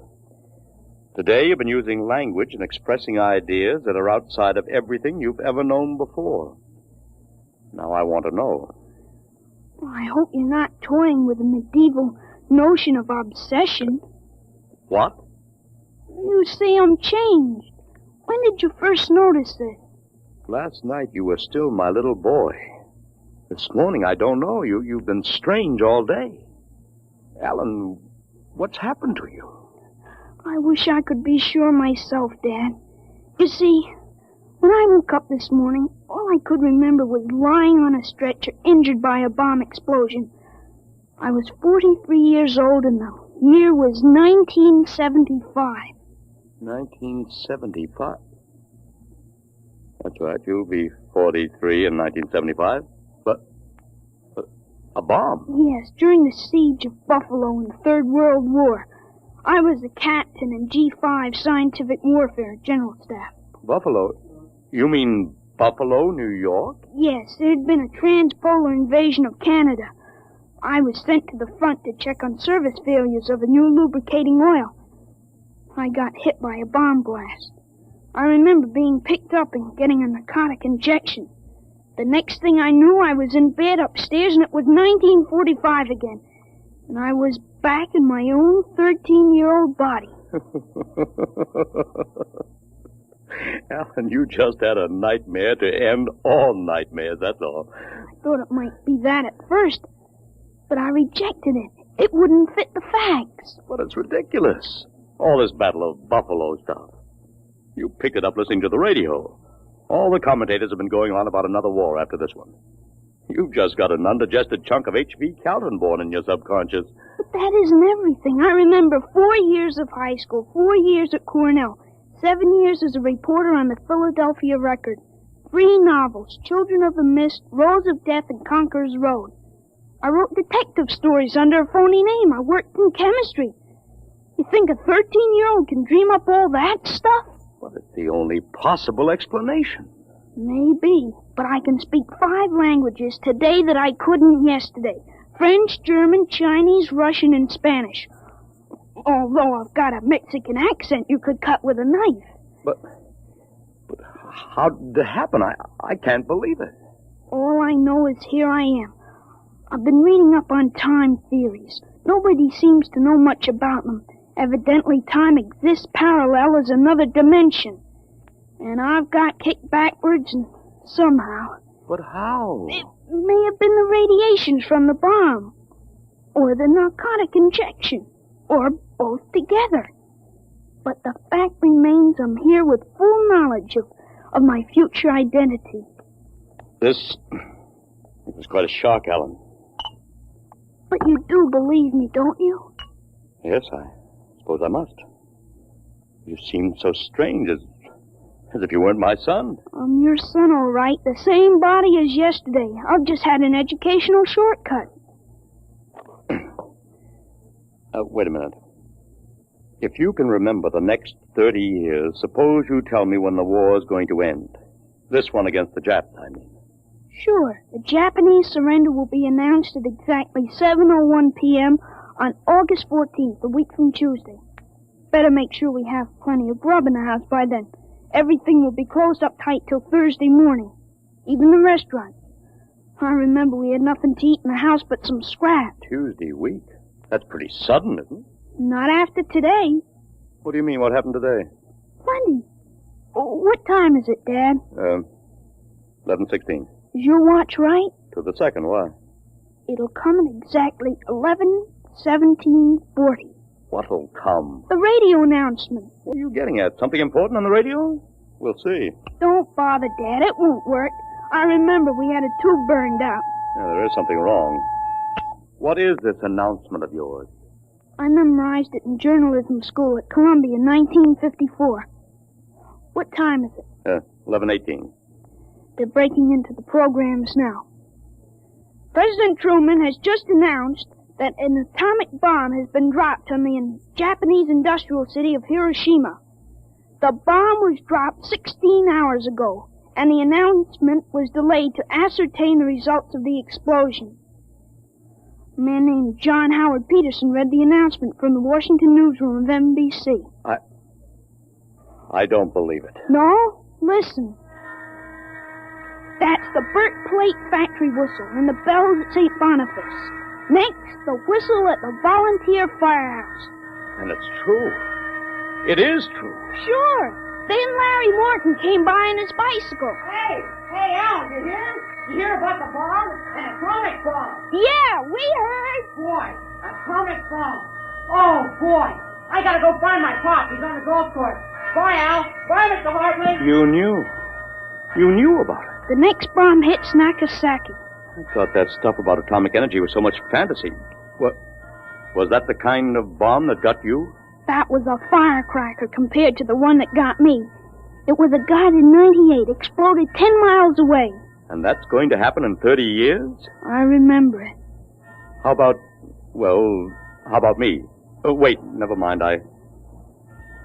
Today, you've been using language and expressing ideas that are outside of everything you've ever known before. Now I want to know. Well, I hope you're not toying with a medieval notion of obsession. What? You say I'm changed. When did you first notice this? Last night, you were still my little boy. This morning, I don't know. You've been strange all day. Alan, what's happened to you? I wish I could be sure myself, Dad. You see, when I woke up this morning, all I could remember was lying on a stretcher injured by a bomb explosion. I was 43 years old and the year was 1975. 1975? That's right, you'll be 43 in 1975. But a bomb? Yes, during the siege of Buffalo in the Third World War. I was a captain in G5 Scientific Warfare General Staff. Buffalo? You mean Buffalo, New York? Yes, there had been a transpolar invasion of Canada. I was sent to the front to check on service failures of a new lubricating oil. I got hit by a bomb blast. I remember being picked up and getting a narcotic injection. The next thing I knew, I was in bed upstairs, and it was 1945 again. And I was back in my own 13-year-old body. Alan, you just had a nightmare to end all nightmares, that's all. I thought it might be that at first, but I rejected it. It wouldn't fit the facts. But it's ridiculous. All this Battle of Buffalo stuff. You picked it up listening to the radio. All the commentators have been going on about another war after this one. You've just got an undigested chunk of H.V. Calvin born in your subconscious. But that isn't everything. I remember 4 years of high school, 4 years at Cornell, 7 years as a reporter on the Philadelphia Record, 3 novels, Children of the Mist, Rose of Death, and Conqueror's Road. I wrote detective stories under a phony name. I worked in chemistry. You think a 13-year-old can dream up all that stuff? But it's the only possible explanation. Maybe, but I can speak 5 languages today that I couldn't yesterday. French, German, Chinese, Russian, and Spanish. Although I've got a Mexican accent you could cut with a knife. But how did it happen? I can't believe it. All I know is here I am. I've been reading up on time theories. Nobody seems to know much about them. Evidently, time exists parallel as another dimension. And I've got kicked backwards and somehow. But how? It may have been the radiations from the bomb. Or the narcotic injection. Or both together. But the fact remains I'm here with full knowledge of my future identity. This was quite a shock, Alan. But you do believe me, don't you? Yes, I suppose I must. You seem so strange, as if you weren't my son. I'm your son, all right. The same body as yesterday. I've just had an educational shortcut. Wait a minute. If you can remember the next 30 years, suppose you tell me when the war is going to end. This one against the Japs, I mean. Sure. The Japanese surrender will be announced at exactly 7:01 p.m. on August 14th, a week from Tuesday. Better make sure we have plenty of grub in the house by then. Everything will be closed up tight till Thursday morning. Even the restaurant. I remember we had nothing to eat in the house but some scraps. Tuesday week? That's pretty sudden, isn't it? Not after today. What do you mean, what happened today? Plenty. What time is it, Dad? 11:16. Is your watch right? To the second, why? It'll come at exactly 11:17:40. What'll come? The radio announcement. What are you getting at? Something important on the radio? We'll see. Don't bother, Dad. It won't work. I remember we had a tube burned out. Yeah, there is something wrong. What is this announcement of yours? I memorized it in journalism school at Columbia in 1954. What time is it? 11:18. They're breaking into the programs now. President Truman has just announced that an atomic bomb has been dropped on the Japanese industrial city of Hiroshima. The bomb was dropped 16 hours ago, and the announcement was delayed to ascertain the results of the explosion. A man named John Howard Peterson read the announcement from the Washington newsroom of NBC. I don't believe it. No? Listen. That's the Burt Plate factory whistle and the bells at St. Boniface. Next, the whistle at the volunteer firehouse. And it's true. It is true. Sure. Then Larry Morton came by on his bicycle. Hey, Al, you hear? You hear about the bomb? An atomic bomb. Yeah, we heard. Boy, atomic bomb. Oh, boy. I gotta go find my pop. He's on the golf course. Bye, Al. Bye, Mr. Hartley. You knew. You knew about it. The next bomb hits Nagasaki. I thought that stuff about atomic energy was so much fantasy. What? Was that the kind of bomb that got you? That was a firecracker compared to the one that got me. It was a guided 98, exploded 10 miles away. And that's going to happen in 30 years? I remember it. How about me? Oh, wait, never mind. I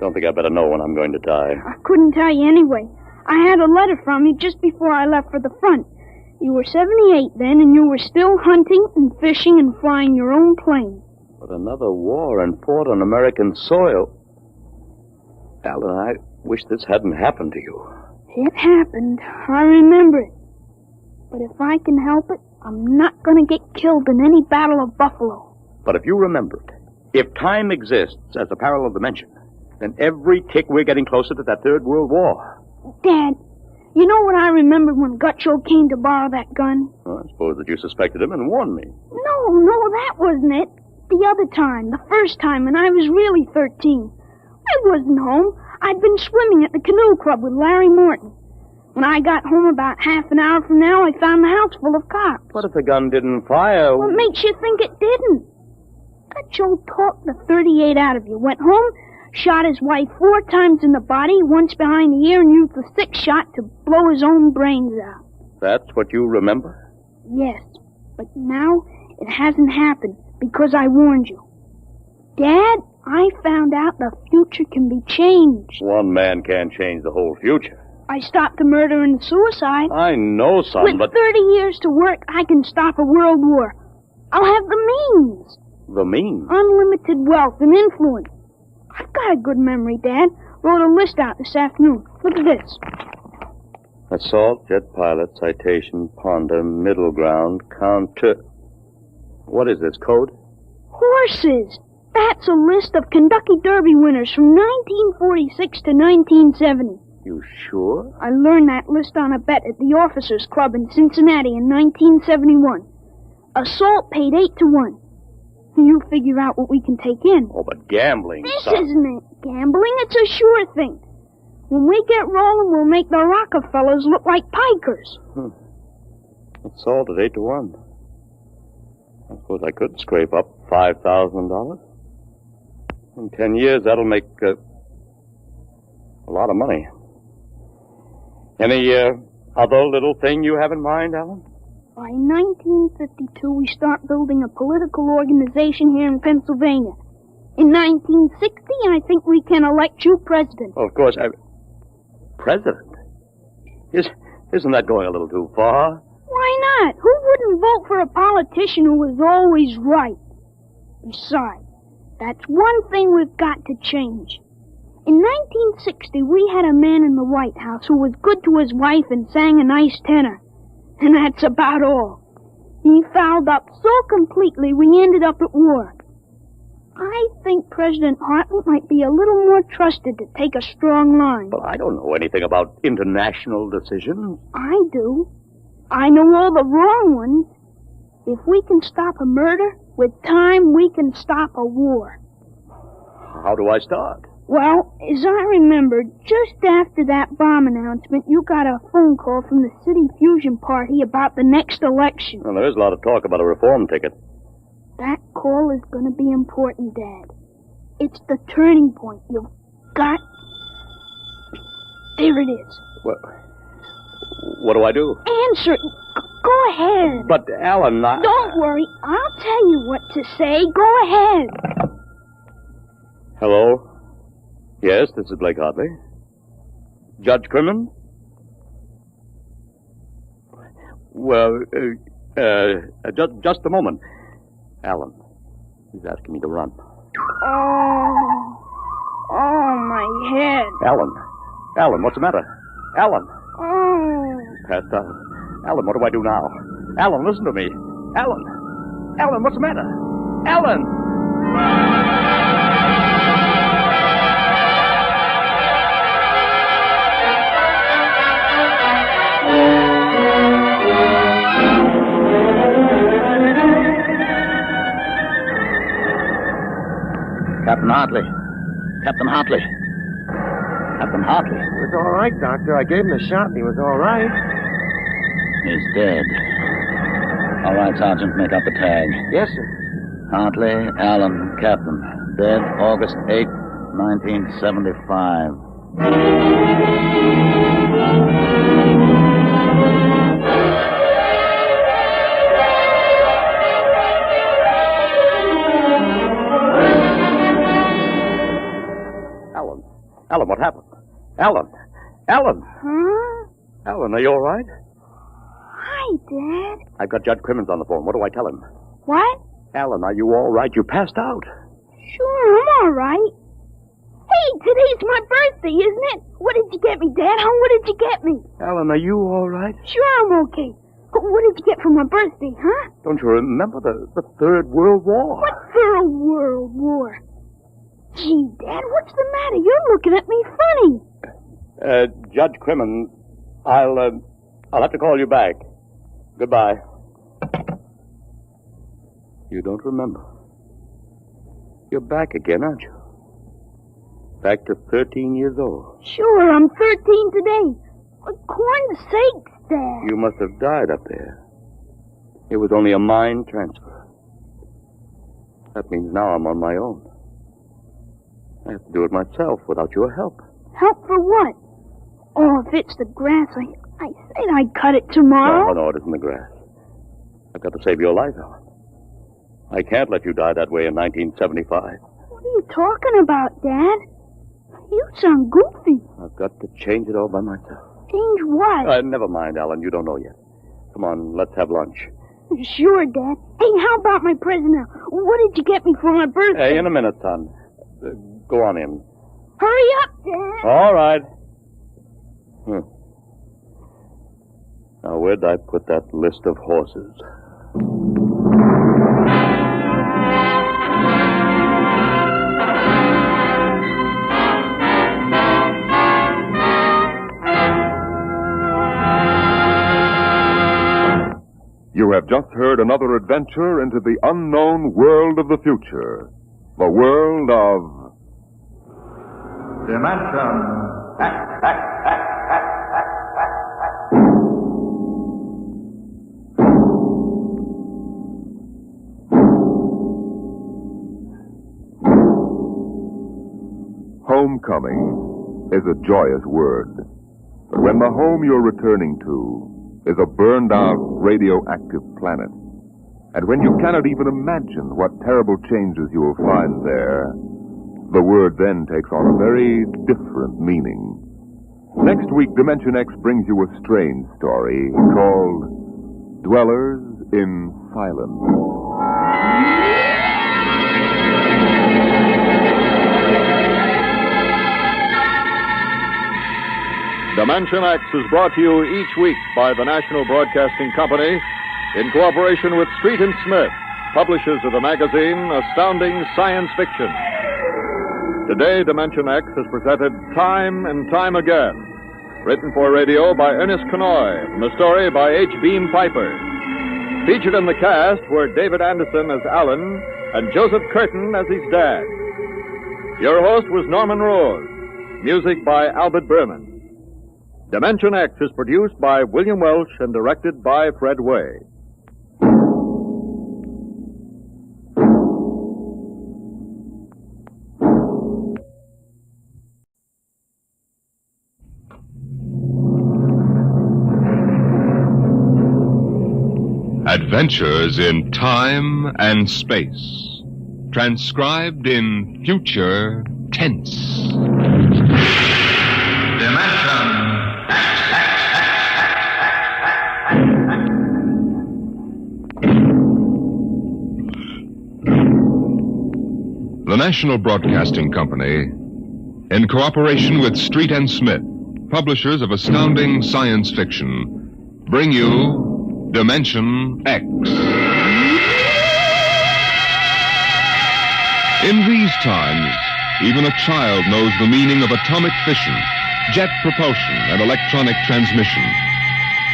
don't think I better know when I'm going to die. I couldn't tell you anyway. I had a letter from you just before I left for the front. You were 78 then, and you were still hunting and fishing and flying your own plane. But another war and fought on American soil. Alan, I wish this hadn't happened to you. It happened. I remember it. But if I can help it, I'm not going to get killed in any Battle of Buffalo. But if you remembered, if time exists as a parallel dimension, then every tick we're getting closer to that Third World War. Dad, you know what I remembered when Gutcho came to borrow that gun? Well, I suppose that you suspected him and warned me. No, that wasn't it. The other time, the first time, when I was really 13. I wasn't home. I'd been swimming at the canoe club with Larry Morton. When I got home about half an hour from now, I found the house full of cops. What if the gun didn't fire? What makes you think it didn't? Gutcho talked the 38 out of you, went home, shot his wife 4 times in the body, once behind the ear, and used the 6th shot to blow his own brains out. That's what you remember? Yes, but now it hasn't happened because I warned you. Dad, I found out the future can be changed. One man can't change the whole future. I stopped the murder and the suicide. I know, son, With 30 years to work, I can stop a world war. I'll have the means. The means? Unlimited wealth and influence. I've got a good memory, Dad. Wrote a list out this afternoon. Look at this. Assault, jet pilot, citation, ponder, middle ground, counter... What is this, code? Horses. That's a list of Kentucky Derby winners from 1946 to 1970. You sure? I learned that list on a bet at the Officers Club in Cincinnati in 1971. Assault paid 8 to 1. You figure out what we can take in. Oh, but gambling, This son. isn't it. Gambling, it's a sure thing. When we get rolling, we'll make the Rockefellers look like pikers. Assault at 8 to 1. I suppose I could scrape up $5,000. In 10 years, that'll make a lot of money. Any other little thing you have in mind, Alan? By 1952, we start building a political organization here in Pennsylvania. In 1960, I think we can elect you president. Oh, of course, President? Isn't that going a little too far? Why not? Who wouldn't vote for a politician who was always right? Besides, that's one thing we've got to change. In 1960, we had a man in the White House who was good to his wife and sang a nice tenor. And that's about all. He fouled up so completely we ended up at war. I think President Hartley might be a little more trusted to take a strong line. But I don't know anything about international decisions. I do. I know all the wrong ones. If we can stop a murder, with time we can stop a war. How do I start? Well, as I remember, just after that bomb announcement, you got a phone call from the City Fusion Party about the next election. Well, there is a lot of talk about a reform ticket. That call is going to be important, Dad. It's the turning point. You've got... There it is. What do I do? Answer. Go ahead. But, Alan, Don't worry. I'll tell you what to say. Go ahead. Hello? Yes, this is Blake Hartley. Judge Crimmins? Well, just a moment. Alan, he's asking me to run. Oh, my head. Alan, what's the matter? Alan. Oh. Passed out. Alan, what do I do now? Alan, listen to me. Alan, what's the matter? Alan! Captain Hartley. Captain Hartley. Captain Hartley. He was all right, Doctor. I gave him a shot and he was all right. He's dead. All right, Sergeant, make up the tag. Yes, sir. Hartley, Allen, Captain. Dead August 8, 1975. Alan, what happened? Alan! Huh? Alan, are you all right? Hi, Dad. I've got Judge Crimmins on the phone. What do I tell him? What? Alan, are you all right? You passed out. Sure, I'm all right. Hey, today's my birthday, isn't it? What did you get me, Dad? Huh? What did you get me? Alan, are you all right? Sure, I'm okay. What did you get for my birthday, huh? Don't you remember the Third World War? What Third World War? Gee, Dad, what's the matter? You're looking at me funny. Judge Crimmins, I'll have to call you back. Goodbye. You don't remember. You're back again, aren't you? Back to 13 years old. Sure, I'm 13 today. For corn's sakes, Dad. You must have died up there. It was only a mind transfer. That means now I'm on my own. I have to do it myself without your help. Help for what? Oh, if it's the grass, I said I'd cut it tomorrow. No, it isn't the grass. I've got to save your life, Alan. I can't let you die that way in 1975. What are you talking about, Dad? You sound goofy. I've got to change it all by myself. Change what? Never mind, Alan. You don't know yet. Come on, let's have lunch. Sure, Dad. Hey, how about my present now? What did you get me for my birthday? Hey, in a minute, son. Go on in. Hurry up, Dad. All right. Now, where'd I put that list of horses? You have just heard another adventure into the unknown world of the future. The world of Dimension Homecoming is a joyous word. But when the home you're returning to is a burned-out radioactive planet, and when you cannot even imagine what terrible changes you will find there, the word then takes on a very different meaning. Next week, Dimension X brings you a strange story called Dwellers in Silence. Dimension X is brought to you each week by the National Broadcasting Company in cooperation with Street and Smith, publishers of the magazine Astounding Science Fiction. Today, Dimension X has presented Time and Time Again, written for radio by Ernest Kenoy, from a story by H. Beam Piper. Featured in the cast were David Anderson as Alan and Joseph Curtin as his dad. Your host was Norman Rose. Music by Albert Berman. Dimension X is produced by William Welch and directed by Fred Way. Adventures in Time and Space. Transcribed in future tense. Dimension The National Broadcasting Company, in cooperation with Street and Smith, publishers of astounding science fiction, bring you Dimension X. In these times, even a child knows the meaning of atomic fission, jet propulsion, and electronic transmission.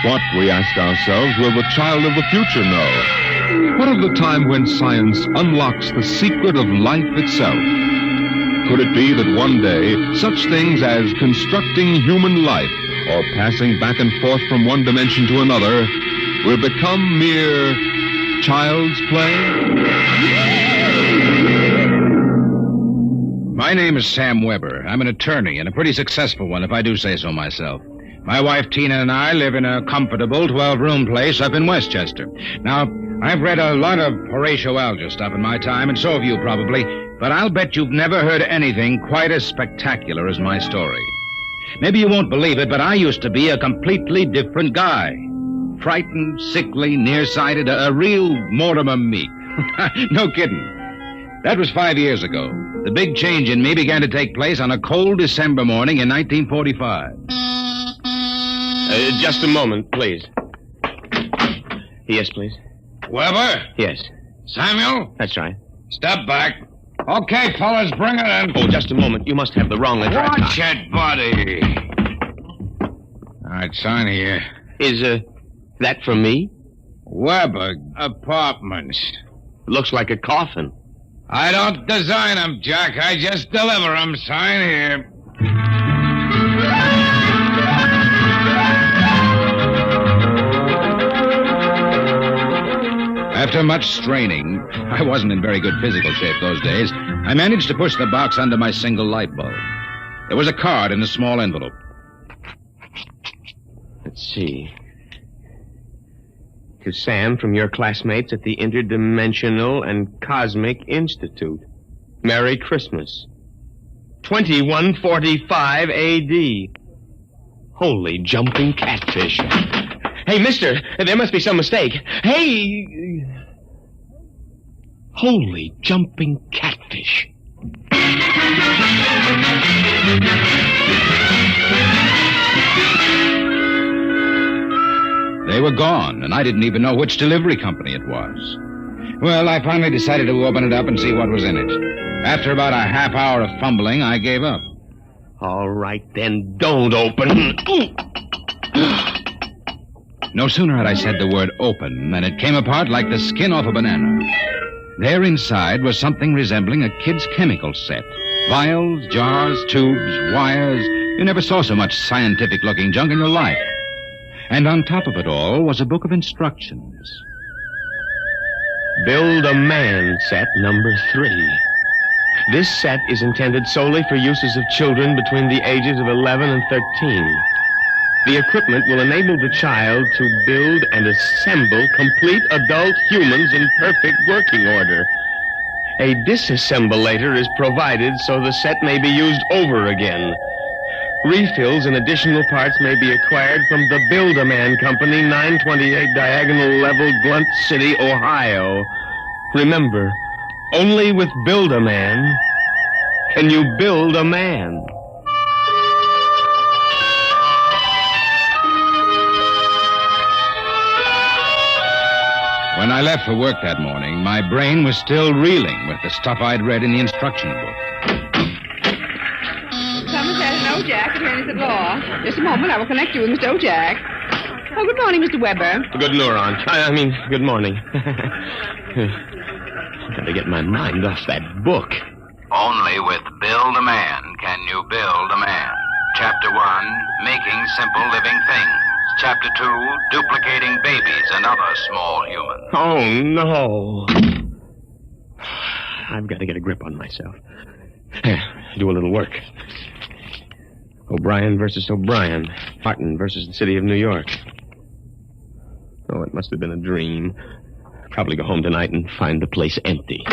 What, we ask ourselves, will the child of the future know? What of the time when science unlocks the secret of life itself? Could it be that one day, such things as constructing human life or passing back and forth from one dimension to another will become mere child's play? My name is Sam Weber. I'm an attorney, and a pretty successful one, if I do say so myself. My wife Tina and I live in a comfortable 12-room place up in Westchester. Now, I've read a lot of Horatio Alger stuff in my time, and so have you probably, but I'll bet you've never heard anything quite as spectacular as my story. Maybe you won't believe it, but I used to be a completely different guy. Frightened, sickly, nearsighted, a real Mortimer Meek. No kidding. That was 5 years ago. The big change in me began to take place on a cold December morning in 1945. Just a moment, please. Yes, please. Weber? Yes. Samuel? That's right. Step back. Okay, fellas, bring it in. Oh, just a moment. You must have the wrong address. Watch it, buddy. All right, sign here. Is, that for me? Weber Apartments. Looks like a coffin. I don't design them, Jack. I just deliver them. Sign here. After much straining, I wasn't in very good physical shape those days, I managed to push the box under my single light bulb. There was a card in a small envelope. Let's see. To Sam from your classmates at the Interdimensional and Cosmic Institute. Merry Christmas. 2145 A.D. Holy jumping catfish. Hey, mister, there must be some mistake. Hey! Holy jumping catfish. They were gone, and I didn't even know which delivery company it was. Well, I finally decided to open it up and see what was in it. After about a half hour of fumbling, I gave up. All right, then don't open. No sooner had I said the word open than it came apart like the skin off a banana. There inside was something resembling a kid's chemical set. Vials, jars, tubes, wires. You never saw so much scientific-looking junk in your life. And on top of it all was a book of instructions. Build a Man set number 3. This set is intended solely for uses of children between the ages of 11 and 13. The equipment will enable the child to build and assemble complete adult humans in perfect working order. A disassemblator is provided so the set may be used over again. Refills and additional parts may be acquired from the Build-A-Man Company, 928 Diagonal Level, Blunt City, Ohio. Remember, only with Build-A-Man can you build a man. When I left for work that morning, my brain was still reeling with the stuff I'd read in the instruction book. Somerset and Ojack, attorneys at law. Just a moment, I will connect you with Mr. Ojack. Oh, good morning, Mr. Weber. Good neuron. Good morning. I've got to get my mind off that book. Only with Build a Man can you build a man. Chapter 1, Making Simple Living Things. Chapter 2, Duplicating Babies and Other Small Humans. Oh, no. I've got to get a grip on myself. Do a little work. O'Brien versus O'Brien. Martin versus the city of New York. Oh, it must have been a dream. Probably go home tonight and find the place empty.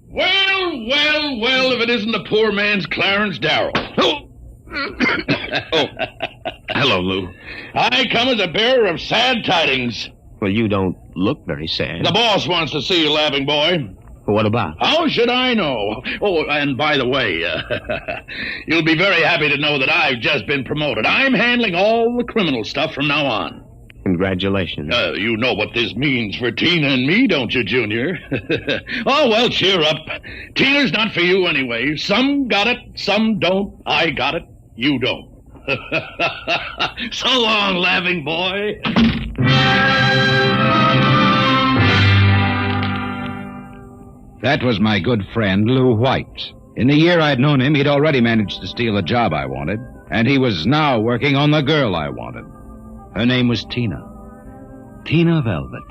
Well, if it isn't the poor man's Clarence Darrow. Oh. Oh. Hello, Lou. I come as a bearer of sad tidings. Well, you don't look very sad. The boss wants to see you, laughing boy. What about? How should I know? Oh, and by the way, you'll be very happy to know that I've just been promoted. I'm handling all the criminal stuff from now on. Congratulations. You know what this means for Tina and me, don't you, Junior? Oh, well, cheer up. Tina's not for you anyway. Some got it, some don't. I got it, you don't. So long, laughing boy. That was my good friend, Lou White. In the year I'd known him, he'd already managed to steal the job I wanted, and he was now working on the girl I wanted. Her name was Tina. Tina Velvet.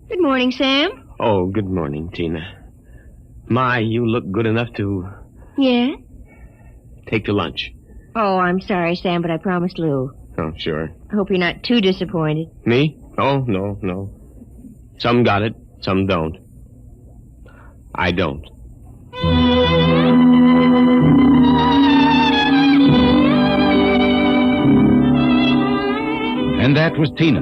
Good morning, Sam. Oh, good morning, Tina. My, you look good enough to... Yeah? Take to lunch. Oh, I'm sorry, Sam, but I promised Lou. Oh, sure. I hope you're not too disappointed. Me? Oh, no. Some got it, some don't. I don't. And that was Tina.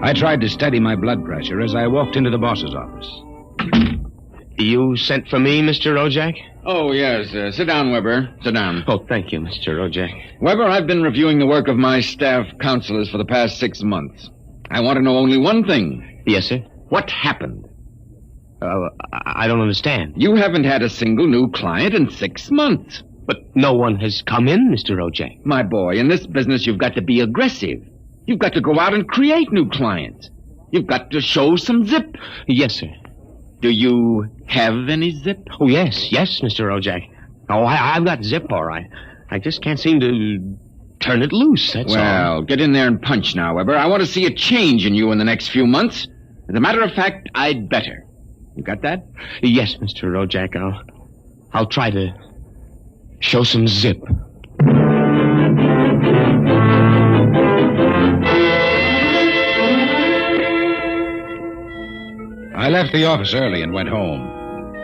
I tried to steady my blood pressure as I walked into the boss's office. You sent for me, Mr. Rojak? Oh, yes. Sit down, Weber. Sit down. Oh, thank you, Mr. Rojak. Weber, I've been reviewing the work of my staff counselors for the past 6 months. I want to know only one thing. Yes, sir? What happened? I don't understand. You haven't had a single new client in 6 months. But no one has come in, Mr. Rojak. My boy, in this business, you've got to be aggressive. You've got to go out and create new clients. You've got to show some zip. Yes, sir. Do you have any zip? Oh, yes, Mr. Rojak. Oh, I've got zip, all right. I just can't seem to turn it loose, that's all. Well, get in there and punch now, Weber. I want to see a change in you in the next few months. As a matter of fact, I'd better. You got that? Yes, Mr. Rojak. I'll try to show some zip. I left the office early and went home.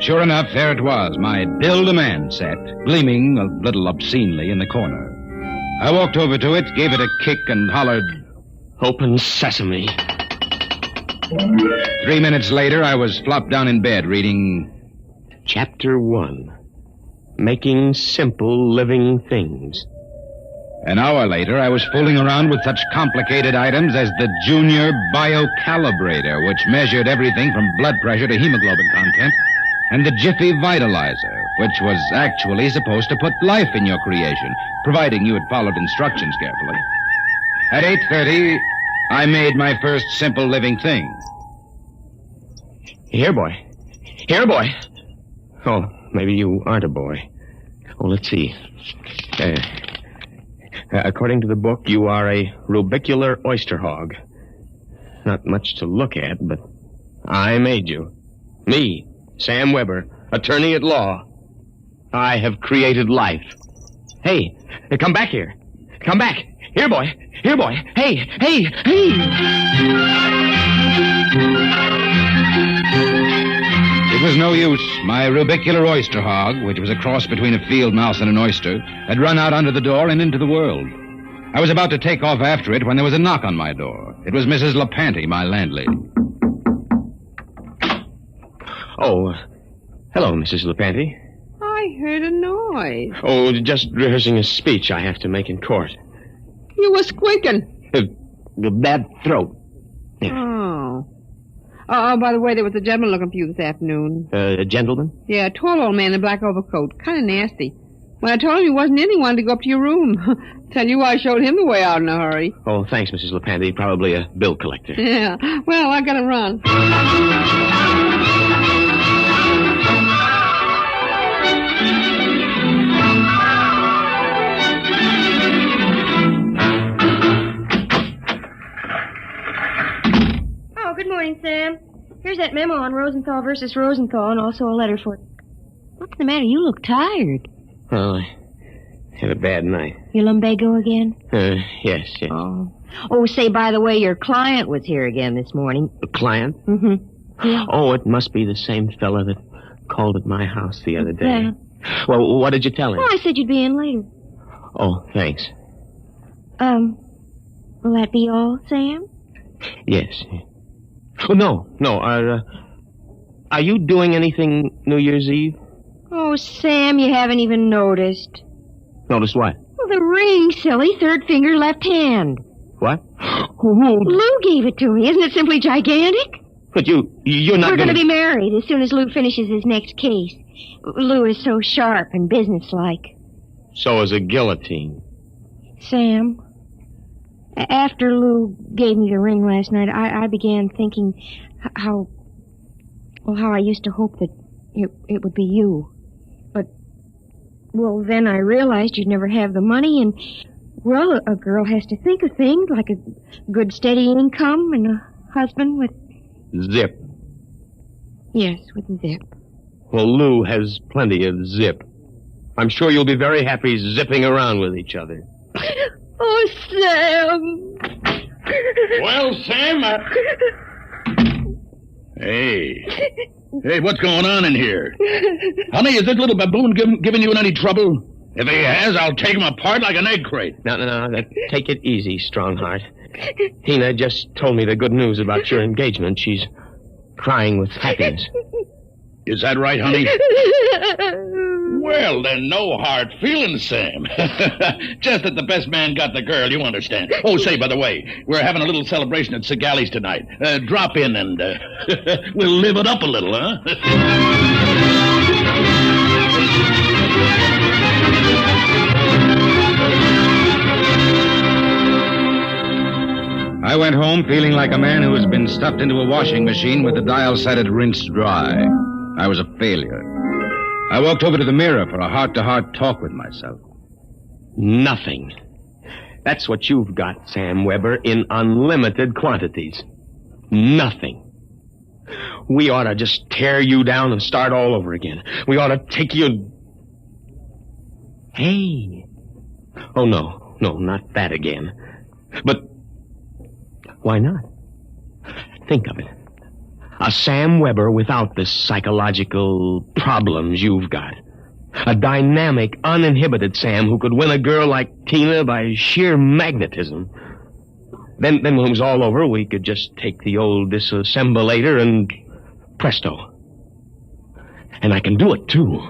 Sure enough, there it was, my Build-A-Man set, gleaming a little obscenely in the corner. I walked over to it, gave it a kick, and hollered, "Open sesame." 3 minutes later, I was flopped down in bed reading... Chapter 1. Making Simple Living Things. An hour later, I was fooling around with such complicated items as the Junior Biocalibrator, which measured everything from blood pressure to hemoglobin content, and the Jiffy Vitalizer, which was actually supposed to put life in your creation, providing you had followed instructions carefully. At 8:30, I made my first simple living thing. Here, boy. Oh, maybe you aren't a boy. Oh, let's see. According to the book, you are a rubicular oyster hog. Not much to look at, but I made you. Me, Sam Weber, attorney at law. I have created life. Hey, come back here. Come back. Here, boy. Hey. It was no use. My rubicular oyster hog, which was a cross between a field mouse and an oyster, had run out under the door and into the world. I was about to take off after it when there was a knock on my door. It was Mrs. LaPanty, my landlady. Oh, hello, Mrs. LaPanty. I heard a noise. Oh, just rehearsing a speech I have to make in court. You were squeaking. The bad throat. Oh. Oh, by the way, there was a gentleman looking for you this afternoon. A gentleman? Yeah, a tall old man in a black overcoat. Kind of nasty. When I told him he wasn't in, he wanted to go up to your room. Tell you I showed him the way out in a hurry. Oh, thanks, Mrs. LaPanty. Probably a bill collector. Yeah. Well, I gotta run. Good morning, Sam. Here's that memo on Rosenthal versus Rosenthal and also a letter for... What's the matter? You look tired. Well, Had a bad night. You lumbago again? Yes. Oh, say, by the way, your client was here again this morning. The client? Mm-hmm. Yeah. Oh, it must be the same fella that called at my house the other day. Yeah. Well, what did you tell him? Well, I said you'd be in later. Oh, thanks. Will that be all, Sam? Yes. Oh, no. Are you doing anything New Year's Eve? Oh, Sam, you haven't even noticed. Noticed what? Well, the ring, silly. Third finger, left hand. What? Lou gave it to me. Isn't it simply gigantic? But you're not We're going to be married as soon as Lou finishes his next case. Lou is so sharp and businesslike. So is a guillotine. Sam, after Lou gave me the ring last night, I began thinking how I used to hope that it would be you. But, well, then I realized you'd never have the money, and, well, a girl has to think of things like a good steady income and a husband with... Zip. Yes, with zip. Well, Lou has plenty of zip. I'm sure you'll be very happy zipping around with each other. Oh, Sam! Well, Sam, Hey, what's going on in here? Honey, is this little baboon giving you any trouble? If he has, I'll take him apart like an egg crate. No. Take it easy, Strongheart. Tina just told me the good news about your engagement. She's crying with happiness. Is that right, honey? Well, then, no hard feelings, Sam. Just that the best man got the girl, you understand. Oh, say, by the way, we're having a little celebration at Segali's tonight. Drop in and we'll live it up a little, huh? I went home feeling like a man who has been stuffed into a washing machine with the dial set at rinsed dry. I was a failure. I walked over to the mirror for a heart-to-heart talk with myself. Nothing. That's what you've got, Sam Weber, in unlimited quantities. Nothing. We ought to just tear you down and start all over again. We ought to take you... Hey. Oh, no, not that again. But why not? Think of it. A Sam Weber without the psychological problems you've got. A dynamic, uninhibited Sam who could win a girl like Tina by sheer magnetism. Then when it was all over, we could just take the old disassemblator and presto. And I can do it, too.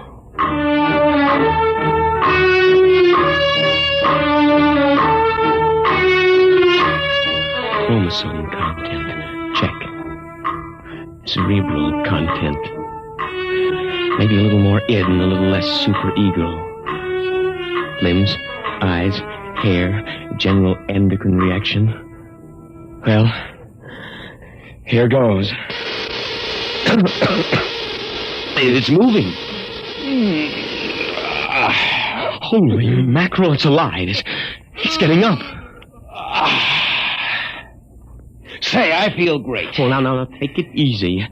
Chromosome content. Check. Cerebral content. Maybe a little more id and a little less superego. Limbs, eyes, hair, general endocrine reaction. Well, here goes. It's moving. Holy mackerel, it's alive. It's getting up. Say, I feel great. Well, now, take it easy.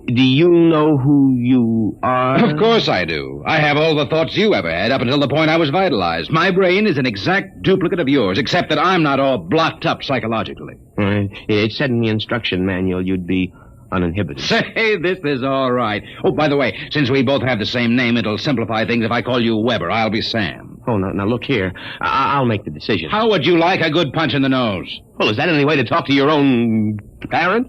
Do you know who you are? Of course I do. I have all the thoughts you ever had up until the point I was vitalized. My brain is an exact duplicate of yours, except that I'm not all blocked up psychologically. It said in the instruction manual you'd be uninhibited. Say, this is all right. Oh, by the way, since we both have the same name, it'll simplify things if I call you Weber. I'll be Sam. Oh, now look here. I'll make the decision. How would you like a good punch in the nose? Well, is that any way to talk to your own parent?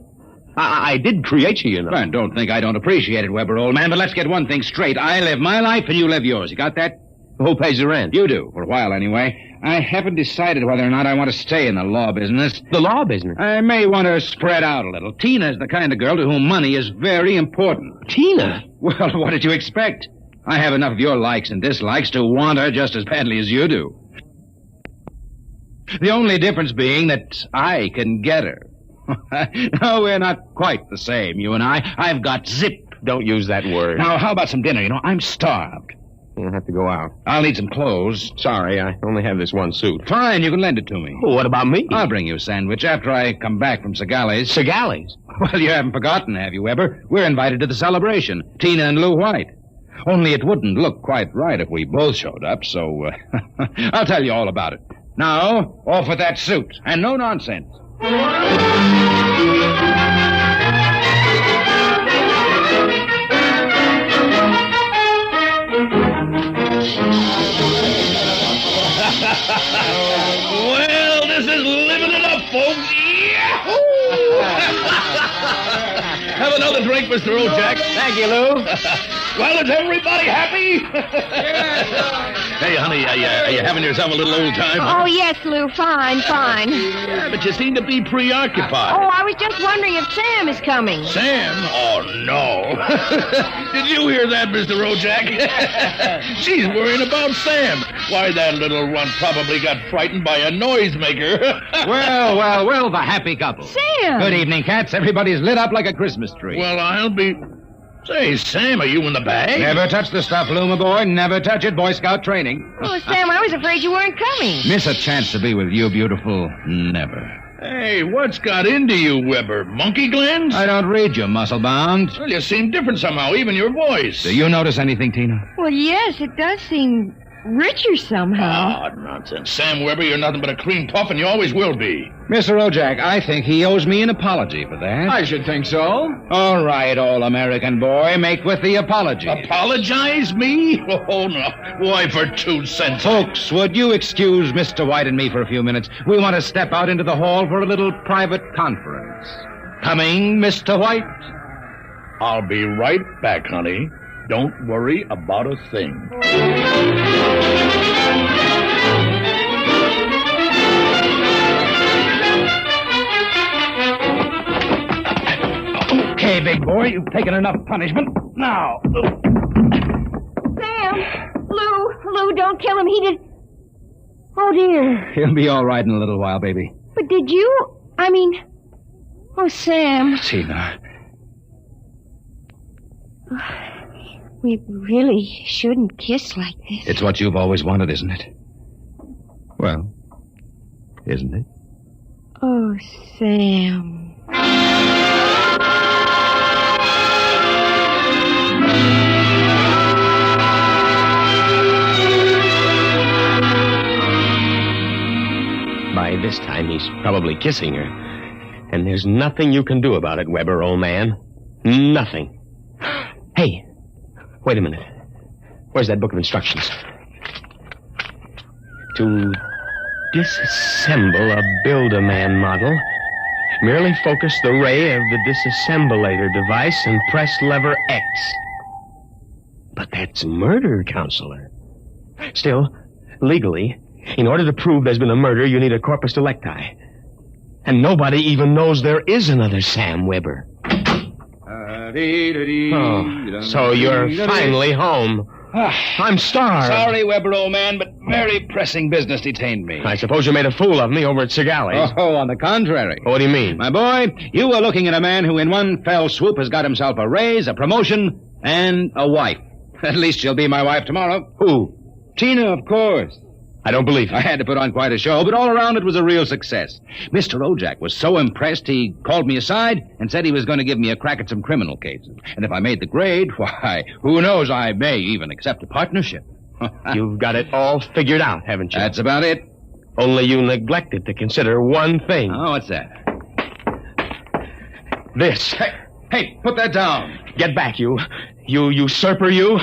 I did create you, you know. Well, don't think I don't appreciate it, Weber, old man, but let's get one thing straight. I live my life and you live yours. You got that? Who pays the rent? You do, for a while anyway. I haven't decided whether or not I want to stay in the law business. The law business? I may want to spread out a little. Tina's the kind of girl to whom money is very important. Tina? Well, what did you expect? I have enough of your likes and dislikes to want her just as badly as you do. The only difference being that I can get her. No, we're not quite the same, you and I. I've got zip. Don't use that word. Now, how about some dinner? You know, I'm starved. You'll have to go out. I'll need some clothes. Sorry, I only have this one suit. Fine, you can lend it to me. Well, what about me? I'll bring you a sandwich after I come back from Segali's. Segali's? Well, you haven't forgotten, have you, Weber? We're invited to the celebration. Tina and Lou White. Only it wouldn't look quite right if we both showed up, so I'll tell you all about it. Now, off with that suit, and no nonsense. Well, this is living it up, folks. Have another drink, Mr. O'Jack. Thank you, Lou. Well, is everybody happy? Hey, honey, are you having yourself a little old time? Oh, yes, Lou. Fine. Yeah, but you seem to be preoccupied. Oh, I was just wondering if Sam is coming. Sam? Oh, no. Did you hear that, Mr. Ojack? She's worrying about Sam. Why, that little runt probably got frightened by a noisemaker. Well, the happy couple. Sam! Good evening, cats. Everybody's lit up like a Christmas tree. Well, I'll be... Say, Sam, are you in the bag? Never touch the stuff, Lou, my boy. Never touch it. Boy Scout training. Oh, Sam, I was afraid you weren't coming. Miss a chance to be with you, beautiful. Never. Hey, what's got into you, Weber? Monkey glands? I don't read you, muscle-bound. Well, you seem different somehow, even your voice. Do you notice anything, Tina? Well, yes, it does seem richer somehow. Oh, nonsense. Sam Weber, you're nothing but a cream puff, and you always will be. Mr. Ojack, I think he owes me an apology for that. I should think so. All right, all-American boy, make with the apology. Apologize, me? Oh, no. Why, for 2 cents? Folks, would you excuse Mr. White and me for a few minutes? We want to step out into the hall for a little private conference. Coming, Mr. White? I'll be right back, honey. Don't worry about a thing. Okay, big boy, you've taken enough punishment. Now. Sam! Lou, don't kill him. He did... Oh, dear. He'll be all right in a little while, baby. But did you... Oh, Sam. Tina. We really shouldn't kiss like this. It's what you've always wanted, isn't it? Well, isn't it? Oh, Sam. By this time, he's probably kissing her. And there's nothing you can do about it, Weber, old man. Nothing. Hey, wait a minute. Where's that book of instructions? To disassemble a Build-A-Man model, merely focus the ray of the disassemblator device and press lever X. But that's murder, Counselor. Still, legally, in order to prove there's been a murder, you need a corpus delicti. And nobody even knows there is another Sam Weber. Oh, so you're finally home. I'm starved. Sorry, Weber, old man, but very pressing business detained me. I suppose you made a fool of me over at Segali's. Oh, on the contrary. What do you mean? My boy, you are looking at a man who in one fell swoop has got himself a raise, a promotion, and a wife. At least she'll be my wife tomorrow. Who? Tina, of course. I don't believe it. I had to put on quite a show, but all around it was a real success. Mr. Ojack was so impressed he called me aside and said he was going to give me a crack at some criminal cases. And if I made the grade, why, who knows, I may even accept a partnership. You've got it all figured out, haven't you? That's about it. Only you neglected to consider one thing. Oh, what's that? This. Hey, put that down. Get back, you usurper, you.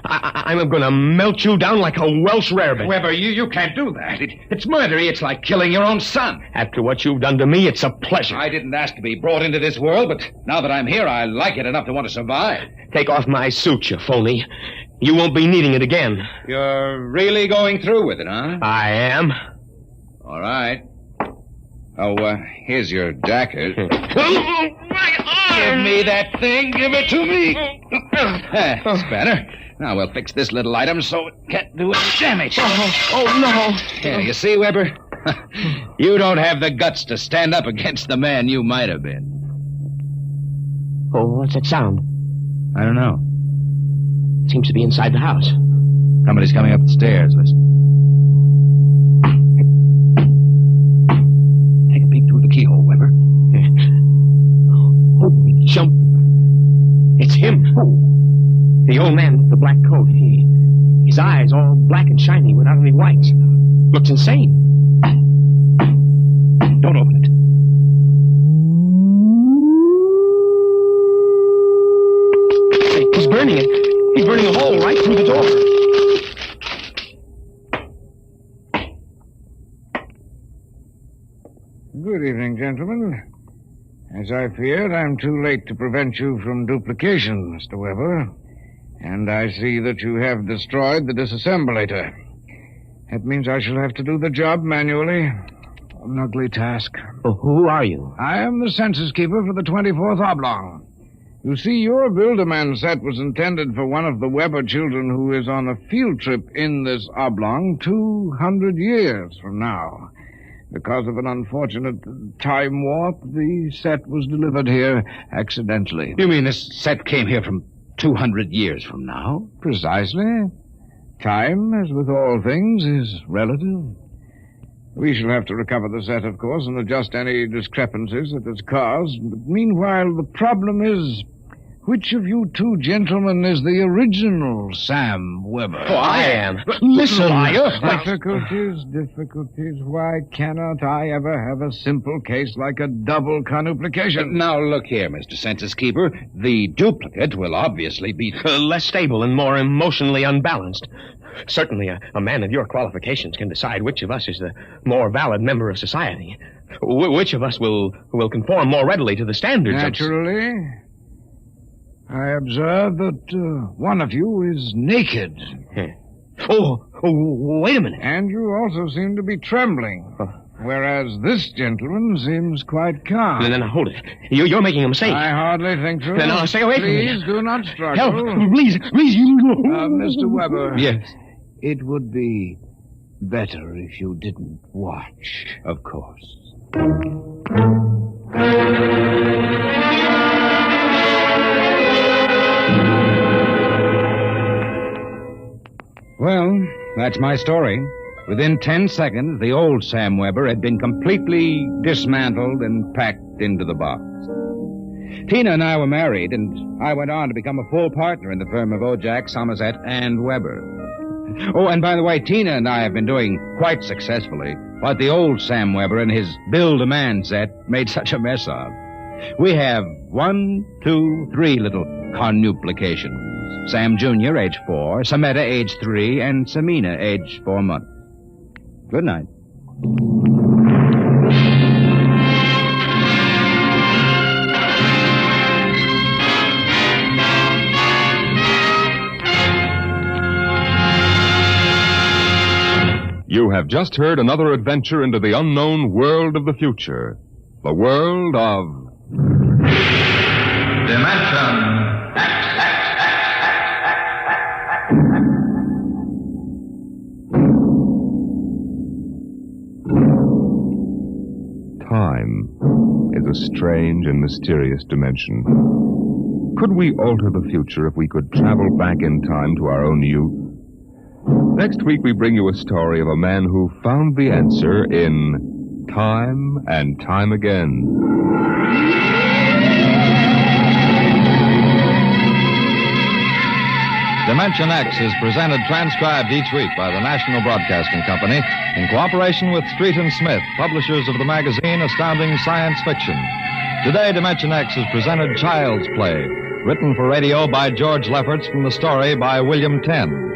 I'm going to melt you down like a Welsh rarebit. Weber, you can't do that. It's murder. It's like killing your own son. After what you've done to me, it's a pleasure. I didn't ask to be brought into this world, but now that I'm here, I like it enough to want to survive. Take off my suit, you phony. You won't be needing it again. You're really going through with it, huh? I am. All right. Oh, here's your jacket. Give me that thing. Give it to me. That's better. Now we'll fix this little item so it can't do any damage. Oh, no. Yeah, you see, Weber? You don't have the guts to stand up against the man you might have been. Oh, what's that sound? I don't know. It seems to be inside the house. Somebody's coming up the stairs. Listen. Take a peek through the keyhole, Weber. Holy jump. It's him. The old man with the black coat. His eyes all black and shiny without any whites. Looks insane. Don't open it. He's burning it. He's burning a hole right through the door. Good evening, gentlemen. As I feared, I'm too late to prevent you from duplication, Mr. Weber. And I see that you have destroyed the disassemblator. That means I shall have to do the job manually. An ugly task. Oh, who are you? I am the census keeper for the 24th Oblong. You see, your Build-A-Man set was intended for one of the Weber children who is on a field trip in this oblong 200 years from now. Because of an unfortunate time warp, the set was delivered here accidentally. You mean this set came here from 200 years from now? Precisely. Time, as with all things, is relative. We shall have to recover the set, of course, and adjust any discrepancies that it's caused. But meanwhile, the problem is, which of you two gentlemen is the original Sam Weber? Oh, I am. Listen, liar. Difficulties. Why cannot I ever have a simple case like a double conuplication? Now, look here, Mr. Census Keeper. The duplicate will obviously be less stable and more emotionally unbalanced. Certainly, a man of your qualifications can decide which of us is the more valid member of society. Which of us will conform more readily to the standards Naturally. I observe that one of you is naked. Oh, wait a minute. And you also seem to be trembling. Whereas this gentleman seems quite calm. Then hold it. You're making a mistake. I hardly think so. Then stay away from me. Please do not struggle. Help, please. Mr. Weber. Yes? It would be better if you didn't watch. Of course. Well, that's my story. Within 10 seconds, the old Sam Weber had been completely dismantled and packed into the box. Tina and I were married, and I went on to become a full partner in the firm of Ojack, Somerset, and Weber. Oh, and by the way, Tina and I have been doing quite successfully what the old Sam Weber and his Build-A-Man set made such a mess of. We have 1, 2, 3 little conuplications. Sam Jr., age 4, Sameta, age 3, and Samina, age 4 months. Good night. You have just heard another adventure into the unknown world of the future. The world of... Dimension X. Time is a strange and mysterious dimension. Could we alter the future if we could travel back in time to our own youth? Next week we bring you a story of a man who found the answer in Time and Time Again. Dimension X is presented transcribed each week by the National Broadcasting Company in cooperation with Street & Smith, publishers of the magazine Astounding Science Fiction. Today, Dimension X is presented Child's Play, written for radio by George Lefferts from the story by William Tenn.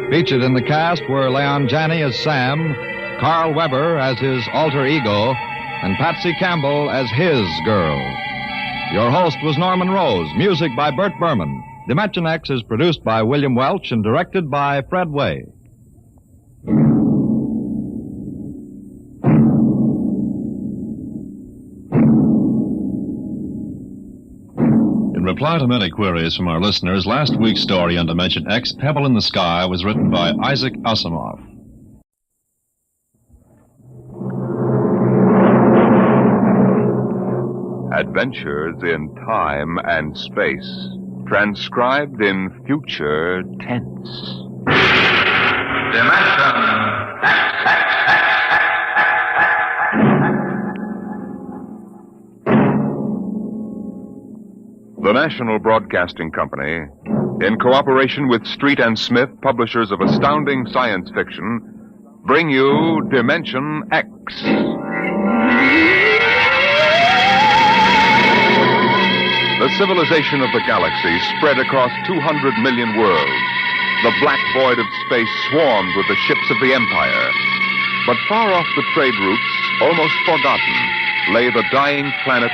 Featured in the cast were Leon Janney as Sam, Carl Weber as his alter ego, and Patsy Campbell as his girl. Your host was Norman Rose, music by Burt Berman. Dimension X is produced by William Welch and directed by Fred Way. In reply to many queries from our listeners, last week's story on Dimension X, Pebble in the Sky, was written by Isaac Asimov. Adventures in Time and Space, transcribed in future tense. Dimension X. The National Broadcasting Company in cooperation with Street and Smith, publishers of astounding science fiction, bring you Dimension X. The civilization of the galaxy spread across 200 million worlds. The black void of space swarmed with the ships of the Empire. But far off the trade routes, almost forgotten, lay the dying planet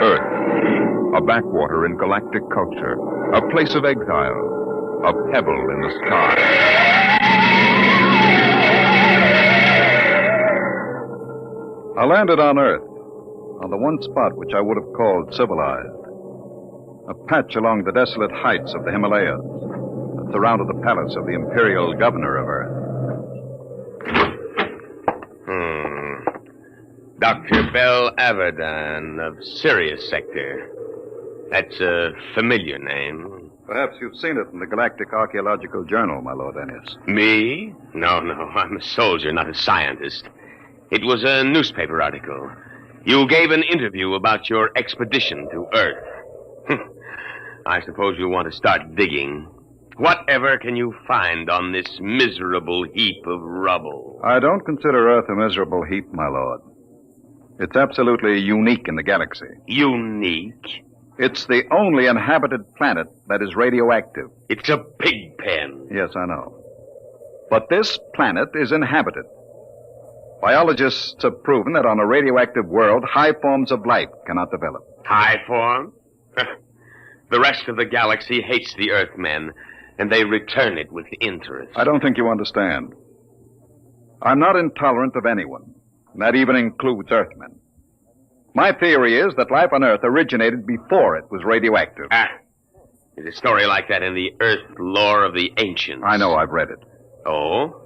Earth, a backwater in galactic culture, a place of exile, a pebble in the sky. I landed on Earth, on the one spot which I would have called civilized. A patch along the desolate heights of the Himalayas that surrounded the palace of the imperial governor of Earth. Dr. Bell Avedon of Sirius Sector. That's a familiar name. Perhaps you've seen it in the Galactic Archaeological Journal, my Lord Ennis. Me? No, I'm a soldier, not a scientist. It was a newspaper article. You gave an interview about your expedition to Earth. I suppose you want to start digging. Whatever can you find on this miserable heap of rubble? I don't consider Earth a miserable heap, my lord. It's absolutely unique in the galaxy. Unique? It's the only inhabited planet that is radioactive. It's a pig pen. Yes, I know. But this planet is inhabited. Biologists have proven that on a radioactive world, high forms of life cannot develop. High form? The rest of the galaxy hates the Earthmen, and they return it with interest. I don't think you understand. I'm not intolerant of anyone. That even includes Earthmen. My theory is that life on Earth originated before it was radioactive. There's a story like that in the Earth lore of the ancients. I know, I've read it. Oh?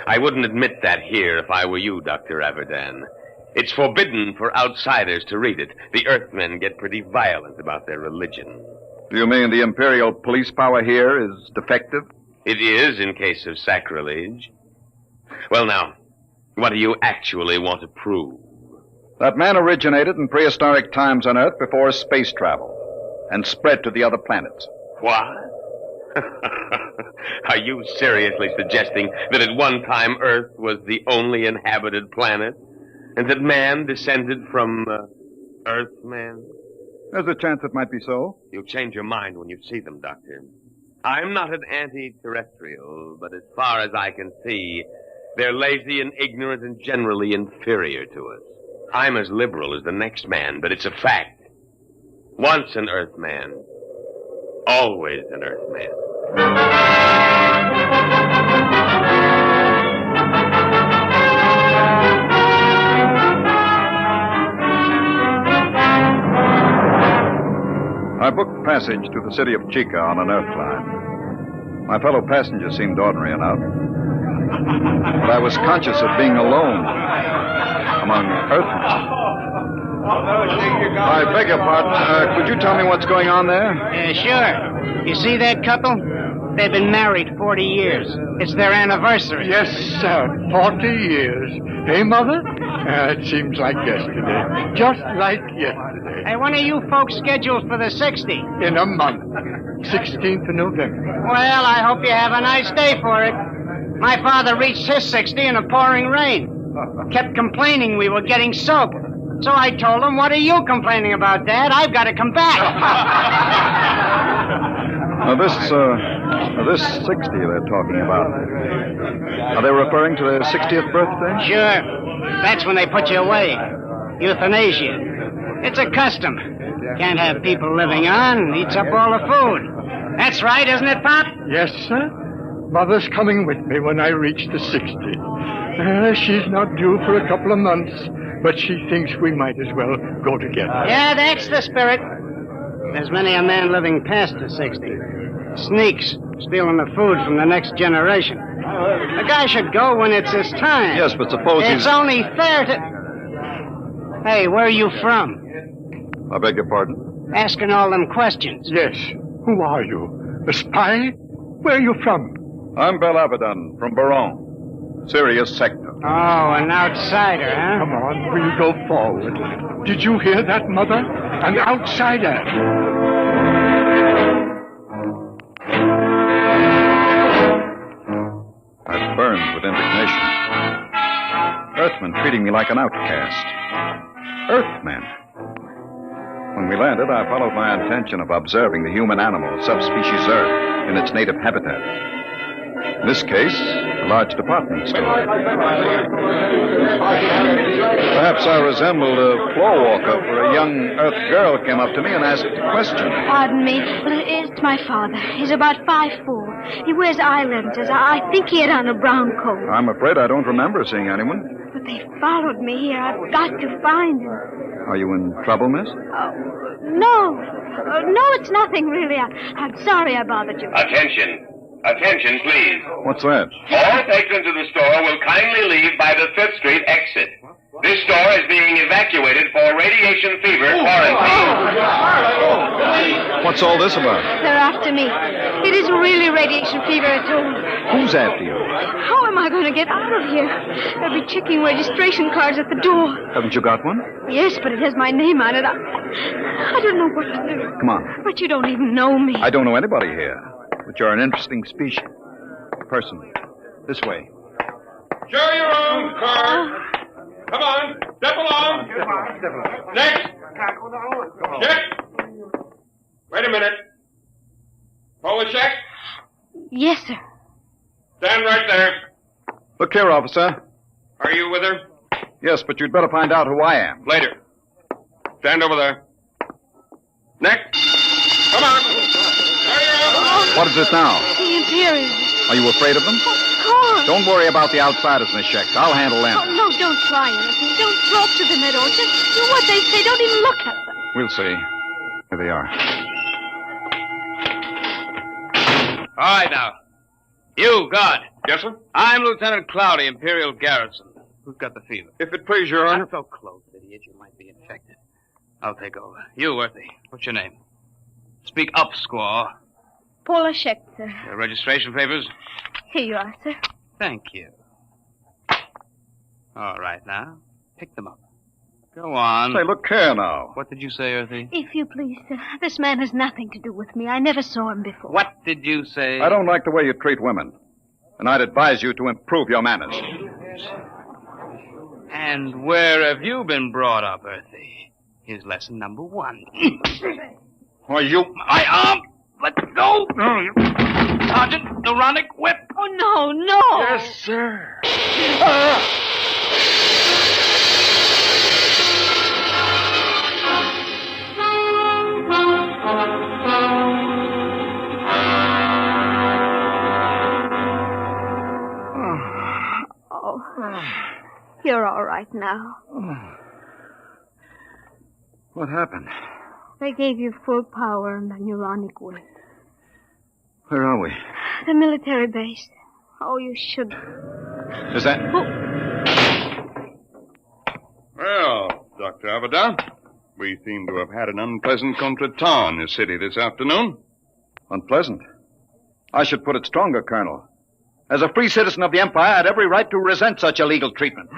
I wouldn't admit that here if I were you, Dr. Avedon. It's forbidden for outsiders to read it. The Earthmen get pretty violent about their religion. Do you mean the imperial police power here is defective? It is in case of sacrilege. Well, now, what do you actually want to prove? That man originated in prehistoric times on Earth before space travel and spread to the other planets. What? Are you seriously suggesting that at one time Earth was the only inhabited planet? And that man descended from Earthman? There's a chance it might be so. You'll change your mind when you see them, Doctor. I'm not an anti-terrestrial, but as far as I can see, they're lazy and ignorant and generally inferior to us. I'm as liberal as the next man, but it's a fact. Once an Earthman, always an Earthman. I booked passage to the city of Chica on an Earth line. My fellow passengers seemed ordinary enough. But I was conscious of being alone among Earthmen. I beg your pardon. Could you tell me what's going on there? Sure. You see that couple? They've been married 40 years. It's their anniversary. Yes, sir. 40 years. Hey, Mother? It seems like yesterday. Just like yesterday. Hey, when are you folks scheduled for the 60? In a month. 16th of November. Well, I hope you have a nice day for it. My father reached his 60 in a pouring rain. Kept complaining we were getting soaked. So I told him, what are you complaining about, Dad? I've got to come back. Now, this 60 they're talking about, are they referring to their 60th birthday? Sure. That's when they put you away. Euthanasia. It's a custom. Can't have people living on. Eats up all the food. That's right, isn't it, Pop? Yes, sir. Mother's coming with me when I reach the 60. She's not due for a couple of months, but she thinks we might as well go together. Yeah, that's the spirit. There's many a man living past the 60. Sneaks, stealing the food from the next generation. A guy should go when it's his time. Yes, but suppose It's only fair to... Hey, where are you from? I beg your pardon? Asking all them questions. Yes. Who are you? A spy? Where are you from? I'm Bell Avedon, from Baron, Sirius Sector. Oh, an outsider, huh? Come on, we'll go forward. Did you hear that, Mother? An outsider. explanation. Earthmen treating me like an outcast. Earthmen. When we landed, I followed my intention of observing the human animal, subspecies Earth, in its native habitat. In this case, a large department store. Perhaps I resembled a floor walker, for a young Earth girl came up to me and asked a question. Pardon me. Well, it's my father. He's about 5'4". He wears eye lenses. I think he had on a brown coat. I'm afraid I don't remember seeing anyone. But they followed me here. I've got to find him. Are you in trouble, miss? No. No, it's nothing, really. I'm sorry I bothered you. Attention. Attention, please. What's that? All patrons of the store will kindly leave by the 5th Street exit. This store is being evacuated for radiation fever quarantine. What's all this about? They're after me. It isn't really radiation fever at all. Who's after you? How am I going to get out of here? They'll be checking registration cards at the door. Haven't you got one? Yes, but it has my name on it. I don't know what to do. Come on. But you don't even know me. I don't know anybody here. But you're an interesting species. Person. This way. Show your own car. Come on. Step along. Next. Check. Wait a minute. Pull the check. Yes, sir. Stand right there. Look here, officer. Are you with her? Yes, but you'd better find out who I am. Later. Stand over there. Next. Come on. What is it now? The Imperials. Are you afraid of them? Of course. Don't worry about the outsiders, Miss Schecht. I'll handle them. Oh, no, don't try anything. Don't talk to them at all. Just do what they say. Don't even look at them. We'll see. Here they are. All right, now. You, guard. Yes, sir? I'm Lieutenant Cloudy, Imperial Garrison. Who's got the fever? If it please your honor. Not so close, idiot. You might be infected. I'll take over. You, Worthy. What's your name? Speak up, squaw. Paula Schecht, sir. Your registration papers? Here you are, sir. Thank you. All right, now. Pick them up. Go on. Say, look here now. What did you say, Earthy? If you please, sir. This man has nothing to do with me. I never saw him before. What did you say? I don't like the way you treat women. And I'd advise you to improve your manners. And where have you been brought up, Earthy? Here's lesson number 1. Why, you... My arm! Let go! Sergeant, neuronic whip! Oh, no, no! Yes, sir. Oh, you're all right now. What happened? They gave you full power and the neuronic whip. Where are we? The military base. Oh, you should... Is that... Well, Dr. Abaddon, we seem to have had an unpleasant contretemps in this city this afternoon. Unpleasant? I should put it stronger, Colonel. As a free citizen of the Empire, I had every right to resent such illegal treatment.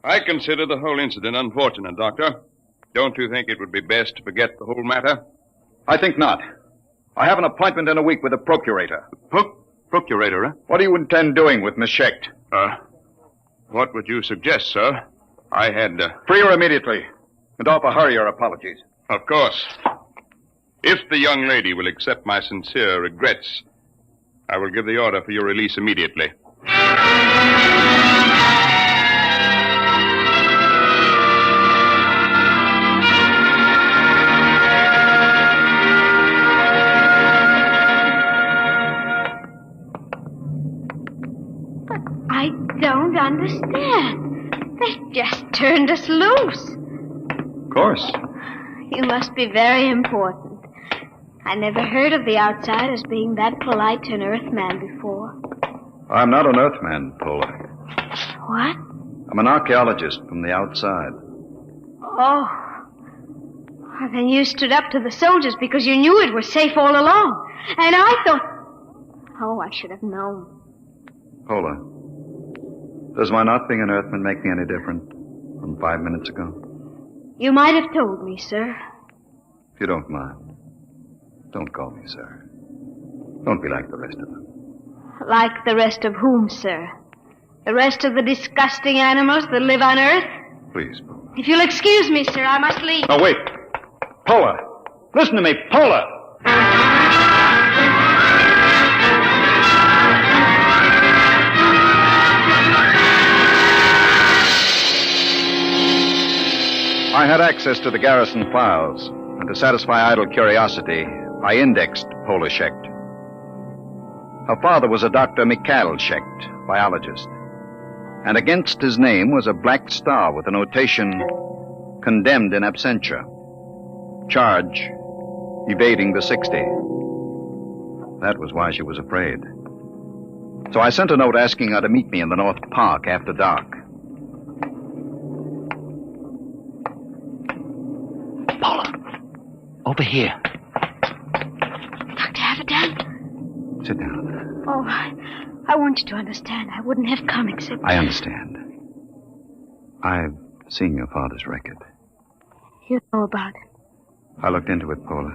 I consider the whole incident unfortunate, Doctor. Don't you think it would be best to forget the whole matter? I think not. I have an appointment in a week with the procurator. Procurator, eh? What do you intend doing with Miss Schecht? What would you suggest, sir? I had... Free her immediately, and offer her your apologies. Of course. If the young lady will accept my sincere regrets, I will give the order for your release immediately. I don't understand. They just turned us loose. Of course. You must be very important. I never heard of the outsiders being that polite to an Earthman before. I'm not an Earthman, Pola. What? I'm an archaeologist from the outside. Oh. Well, then you stood up to the soldiers because you knew it was safe all along. And I thought... Oh, I should have known. Pola, does my not being an Earthman make me any different from 5 minutes ago? You might have told me, sir. If you don't mind, don't call me sir. Don't be like the rest of them. Like the rest of whom, sir? The rest of the disgusting animals that live on Earth? Please. If you'll excuse me, sir, I must leave. Oh, wait. Paula. Listen to me, Paula. I had access to the garrison files, and to satisfy idle curiosity, I indexed Paula Schecht. Her father was a Dr. Mikhail Schecht, biologist. And against his name was a black star with a notation, condemned in absentia. Charge, evading the 60. That was why she was afraid. So I sent a note asking her to meet me in the North Park after dark. Paula, over here. Dr. Avedon? Sit down. Oh, I want you to understand. I wouldn't have come except... I understand. I've seen your father's record. You know about it. I looked into it, Paula.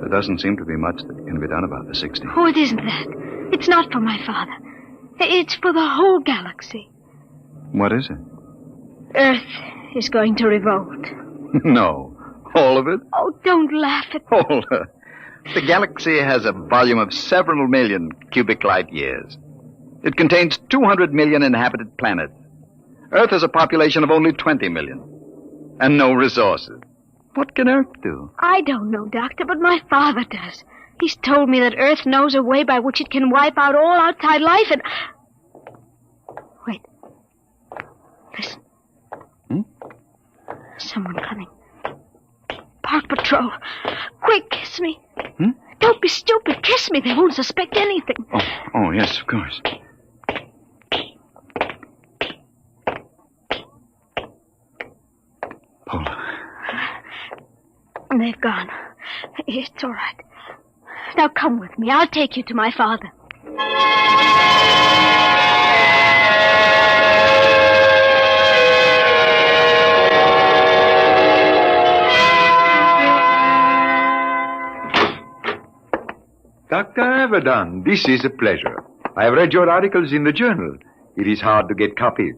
There doesn't seem to be much that can be done about the 60. Oh, it isn't that. It's not for my father. It's for the whole galaxy. What is it? Earth is going to revolt. No. All of it? Oh, don't laugh at me. Paula. The galaxy has a volume of several million cubic light years. It contains 200 million inhabited planets. Earth has a population of only 20 million. And no resources. What can Earth do? I don't know, Doctor, but my father does. He's told me that Earth knows a way by which it can wipe out all outside life and... Wait. Listen. Someone coming. Park Patrol. Quick, kiss me. Don't be stupid. Kiss me. They won't suspect anything. Oh, yes, of course. Paula. They've gone. It's all right. Now come with me. I'll take you to my father. Dr. Avedon, this is a pleasure. I have read your articles in the journal. It is hard to get copies.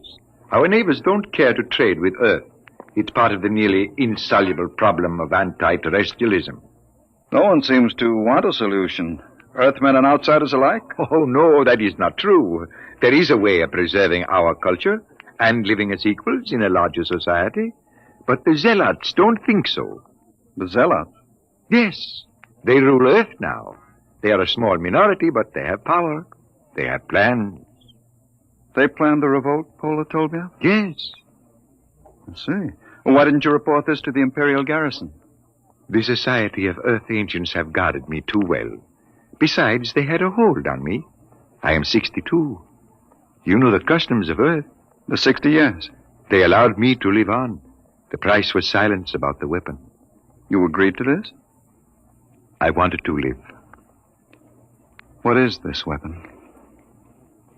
Our neighbors don't care to trade with Earth. It's part of the nearly insoluble problem of anti-terrestrialism. No one seems to want a solution. Earthmen and outsiders alike? Oh, no, that is not true. There is a way of preserving our culture and living as equals in a larger society. But the zealots don't think so. The zealots? Yes. They rule Earth now. They are a small minority, but they have power. They have plans. They planned the revolt, Paula told me? Yes. I see. Well, why didn't you report this to the Imperial garrison? The Society of Earth Ancients have guarded me too well. Besides, they had a hold on me. I am 62. You know the customs of Earth. The 60 years. They allowed me to live on. The price was silence about the weapon. You agreed to this? I wanted to live. What is this weapon?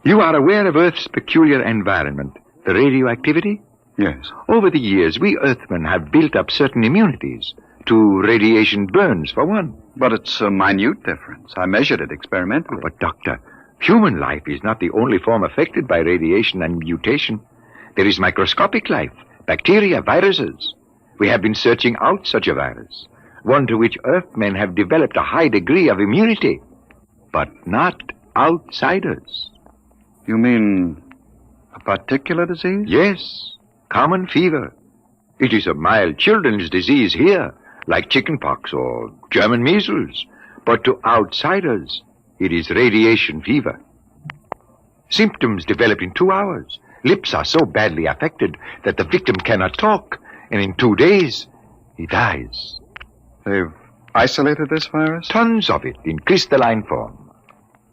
You are aware of Earth's peculiar environment, the radioactivity? Yes. Over the years, we Earthmen have built up certain immunities to radiation burns, for one. But it's a minute difference. I measured it experimentally. But, Doctor, human life is not the only form affected by radiation and mutation. There is microscopic life, bacteria, viruses. We have been searching out such a virus, one to which Earthmen have developed a high degree of immunity, but not outsiders. You mean a particular disease? Yes, common fever. It is a mild children's disease here, like chickenpox or German measles. But to outsiders, it is radiation fever. Symptoms develop in 2 hours. Lips are so badly affected that the victim cannot talk, and in 2 days, he dies. They've isolated this virus? Tons of it in crystalline form.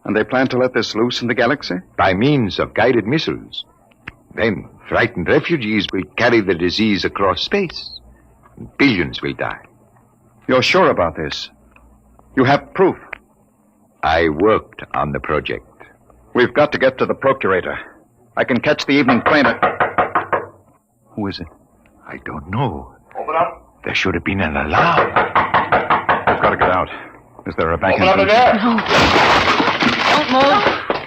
And they plan to let this loose in the galaxy? By means of guided missiles. Then frightened refugees will carry the disease across space. And billions will die. You're sure about this? You have proof? I worked on the project. We've got to get to the Procurator. I can catch the evening plane at... Who is it? I don't know. Open up. There should have been an alarm. We've got to get out. Is there a back Open up entrance? there. No. Don't move.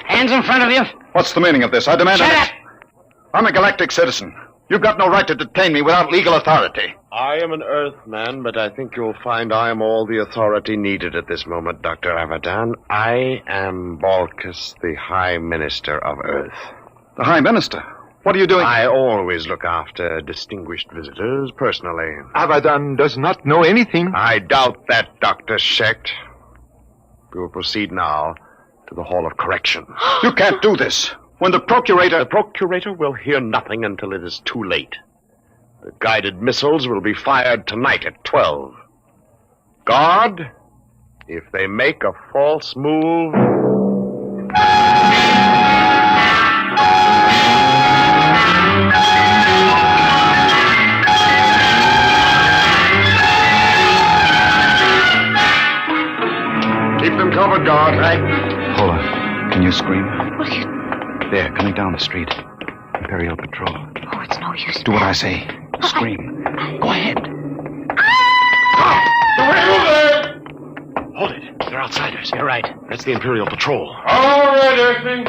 Hands in front of you. What's the meaning of this? I demand... Shut up! I'm a galactic citizen. You've got no right to detain me without legal authority. I am an Earthman, but I think you'll find I am all the authority needed at this moment, Dr. Abadan. I am Balkus, the High Minister of Earth. The High Minister? What are you doing? I always look after distinguished visitors personally. Abadan does not know anything. I doubt that, Dr. Shecht. We will proceed now to the Hall of Correction. You can't do this. When the Procurator... The Procurator will hear nothing until it is too late. The guided missiles will be fired tonight at 12. Guard, if they make a false move... Keep them covered, guard. Right. Paula, can you scream? What are you... There, coming down the street. Imperial Patrol. Oh, it's no use. Do what I say. Scream. Go ahead. Hold it. They're outsiders. You're right. That's the Imperial Patrol. All right, Earthling.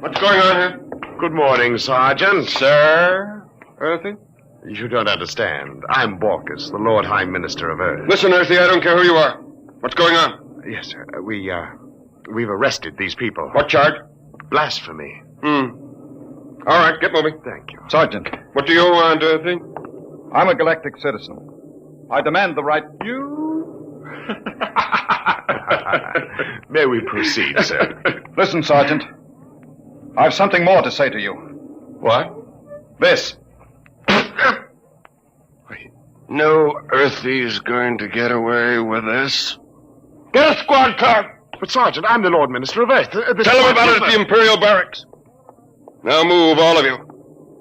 What's going on here? Good morning, Sergeant. Sir? Earthling? You don't understand. I'm Balkus, the Lord High Minister of Earth. Listen, Earthy, I don't care who you are. What's going on? Yes, sir. We've arrested these people. What charge? Blasphemy. All right, get moving. Thank you. Sergeant. What do you want, Earthy? I'm a galactic citizen. I demand the right... You? May we proceed, sir? Listen, Sergeant. I've something more to say to you. What? This. No Earthy's going to get away with this. Get a squad car! But, Sergeant, I'm the Lord Minister of Earth. Tell him about it at the Imperial Barracks. Now move, all of you,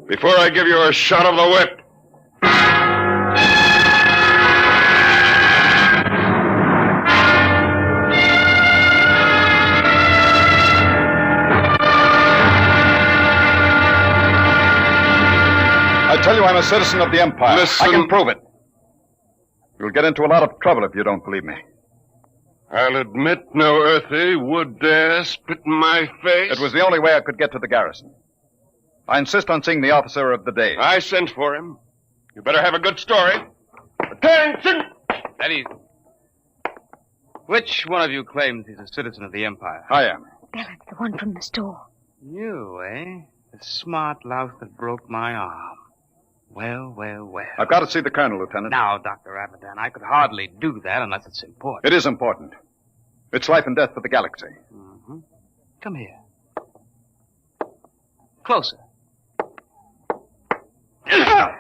before I give you a shot of the whip. I tell you I'm a citizen of the Empire. Listen. I can prove it. You'll get into a lot of trouble if you don't believe me. I'll admit no Earthy would dare spit in my face. It was the only way I could get to the garrison. I insist on seeing the officer of the day. I sent for him. You better have a good story. Attention! Eddie, which one of you claims he's a citizen of the Empire? I am. Bella's the one from the store. You, eh? The smart louse that broke my arm. Well, well, well. I've got to see the colonel, Lieutenant. Now, Dr. Abadan, I could hardly do that unless it's important. It is important. It's life and death for the galaxy. Mm-hmm. Come here. Closer. Oh,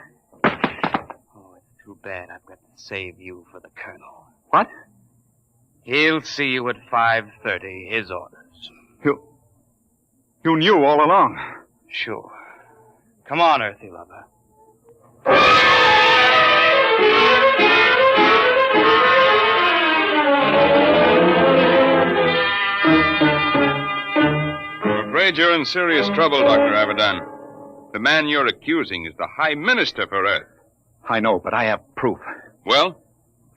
it's too bad I've got to save you for the colonel. What? He'll see you at 5:30, his orders. You knew all along. Sure. Come on, Earthy lover. I'm afraid you're in serious trouble, Dr. Abadan. The man you're accusing is the High Minister for Earth. I know, but I have proof. Well?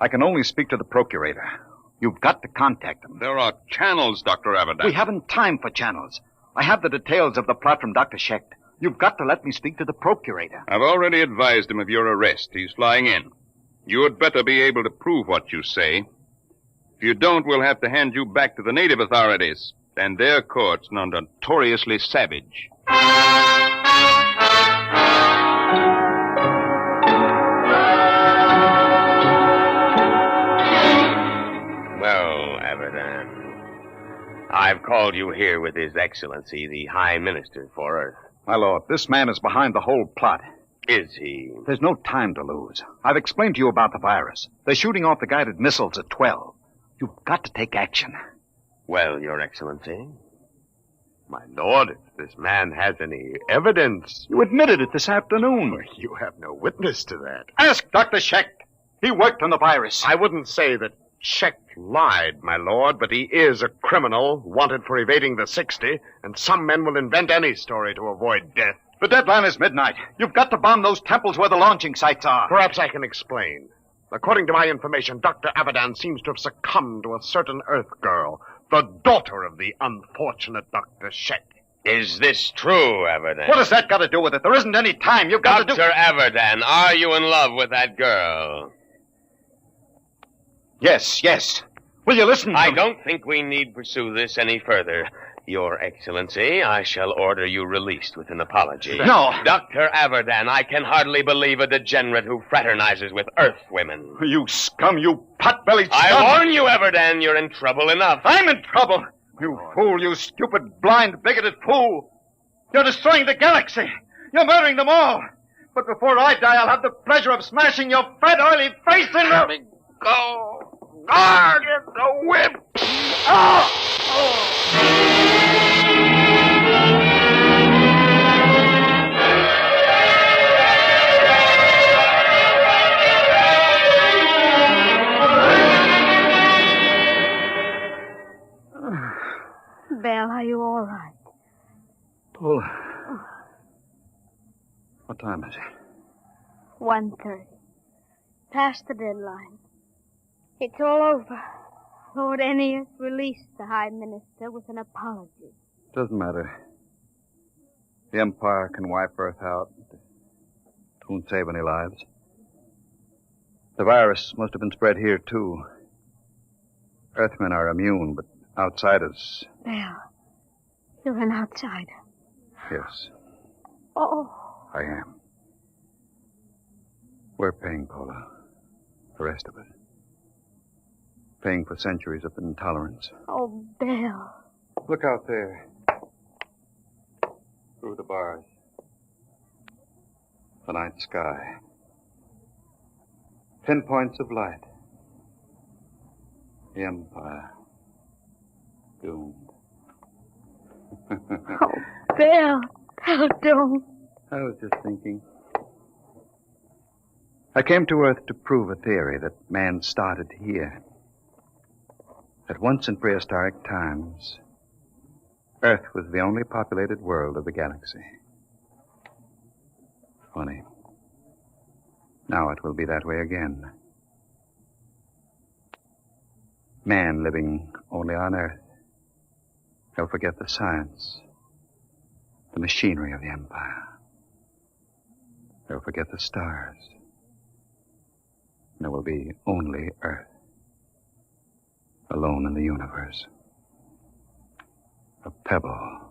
I can only speak to the Procurator. You've got to contact him. There are channels, Dr. Abadan. We haven't time for channels. I have the details of the plot from Dr. Shecht. You've got to let me speak to the Procurator. I've already advised him of your arrest. He's flying in. You had better be able to prove what you say. If you don't, we'll have to hand you back to the native authorities and their courts, notoriously savage. Well, Abadan, I've called you here with His Excellency, the High Minister for Earth. My lord, this man is behind the whole plot. Is he? There's no time to lose. I've explained to you about the virus. They're shooting off the guided missiles at 12. You've got to take action. Well, Your Excellency, my lord, if this man has any evidence... You admitted it this afternoon. You have no witness to that. Ask Dr. Shecht. He worked on the virus. I wouldn't say that Shecht lied, my lord, but he is a criminal wanted for evading the 60, and some men will invent any story to avoid death. The deadline is midnight. You've got to bomb those temples where the launching sites are. Perhaps I can explain. According to my information, Dr. Abadan seems to have succumbed to a certain Earth girl, the daughter of the unfortunate Dr. Shecht. Is this true, Everdan? What has that got to do with it? There isn't any time. You've got to do... Dr. Everdan, are you in love with that girl? Yes. Will you listen to I me? don't think we need pursue this any further. Your Excellency, I shall order you released with an apology. No. Dr. Everdan, I can hardly believe a degenerate who fraternizes with Earth women. You scum, you pot-bellied scum. I warn you, Everdan, you're in trouble enough. I'm in trouble. You fool, you stupid, blind, bigoted fool. You're destroying the galaxy. You're murdering them all. But before I die, I'll have the pleasure of smashing your fat, oily face in the... Let me go. Guard the whip. Belle, are you all right? Paula. What time is it? 1:30. Past the deadline. It's all over. Lord Ennius released the High Minister with an apology. Doesn't matter. The Empire can wipe Earth out. It won't save any lives. The virus must have been spread here, too. Earthmen are immune, but outsiders... Belle, you're an outsider. Yes, Oh. I am. We're paying, Paula. The rest of it. Paying for centuries of intolerance. Oh, Belle. Look out there. Through the bars. The night sky. 10 points of light. The Empire. Doomed. Oh, Belle. Belle, don't. I was just thinking. I came to Earth to prove a theory that man started here. That once in prehistoric times, Earth was the only populated world of the galaxy. Funny. Now it will be that way again. Man living only on Earth. He'll forget the science, the machinery of the Empire. He'll forget the stars. There will be only Earth. Alone in the universe. A pebble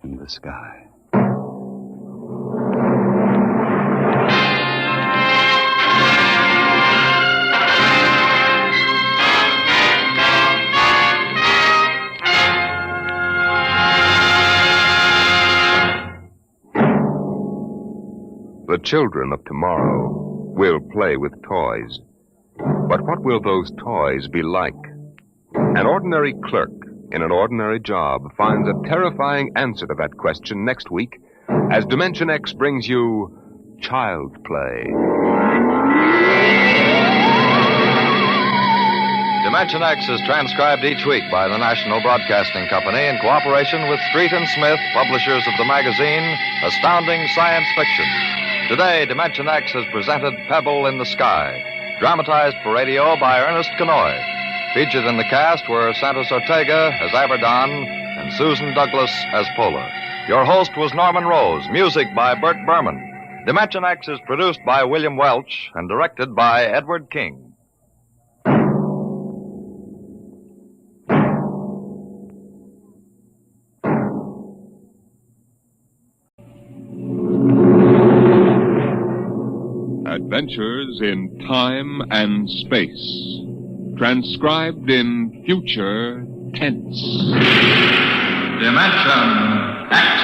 in the sky. The children of tomorrow will play with toys. But what will those toys be like? An ordinary clerk in an ordinary job finds a terrifying answer to that question next week as Dimension X brings you Child Play. Dimension X is transcribed each week by the National Broadcasting Company in cooperation with Street and Smith, publishers of the magazine Astounding Science Fiction. Today, Dimension X has presented Pebble in the Sky, dramatized for radio by Ernest Kenoy. Featured in the cast were Santos Ortega as Aberdan and Susan Douglas as Polar. Your host was Norman Rose, music by Burt Berman. Dimension X is produced by William Welch and directed by Edward King. Adventures in Time and Space. Transcribed in future tense. Dimension X.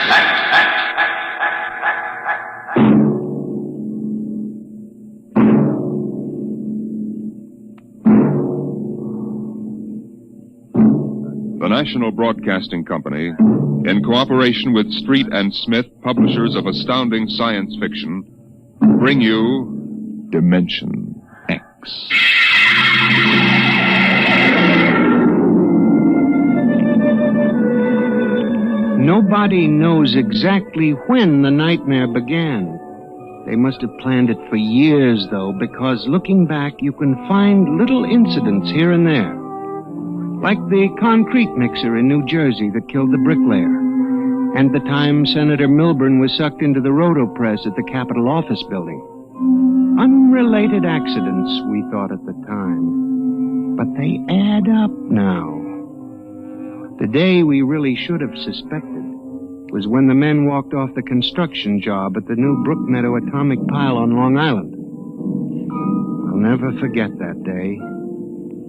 The National Broadcasting Company, in cooperation with Street and Smith, publishers of astounding science fiction, bring you Dimension X. Nobody knows exactly when the nightmare began. They must have planned it for years, though, because looking back, you can find little incidents here and there. Like the concrete mixer in New Jersey that killed the bricklayer. and the time Senator Milburn was sucked into the roto-press at the Capitol Office building. Unrelated accidents, we thought at the time. But they add up now. The day we really should have suspected was when the men walked off the construction job at the new Brookmeadow atomic pile on Long Island. I'll never forget that day.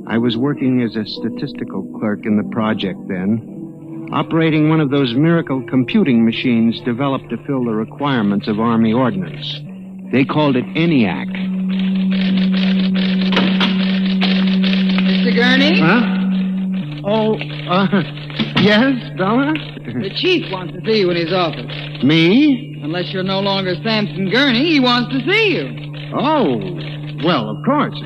I was working as a statistical clerk in the project then, operating one of those miracle computing machines developed to fill the requirements of Army ordnance. They called it ENIAC. Mr. Gurney? Huh? Oh, yes, Bella? The chief wants to see you in his office. Me? Unless you're no longer Samson Gurney, he wants to see you. Oh, well, of course.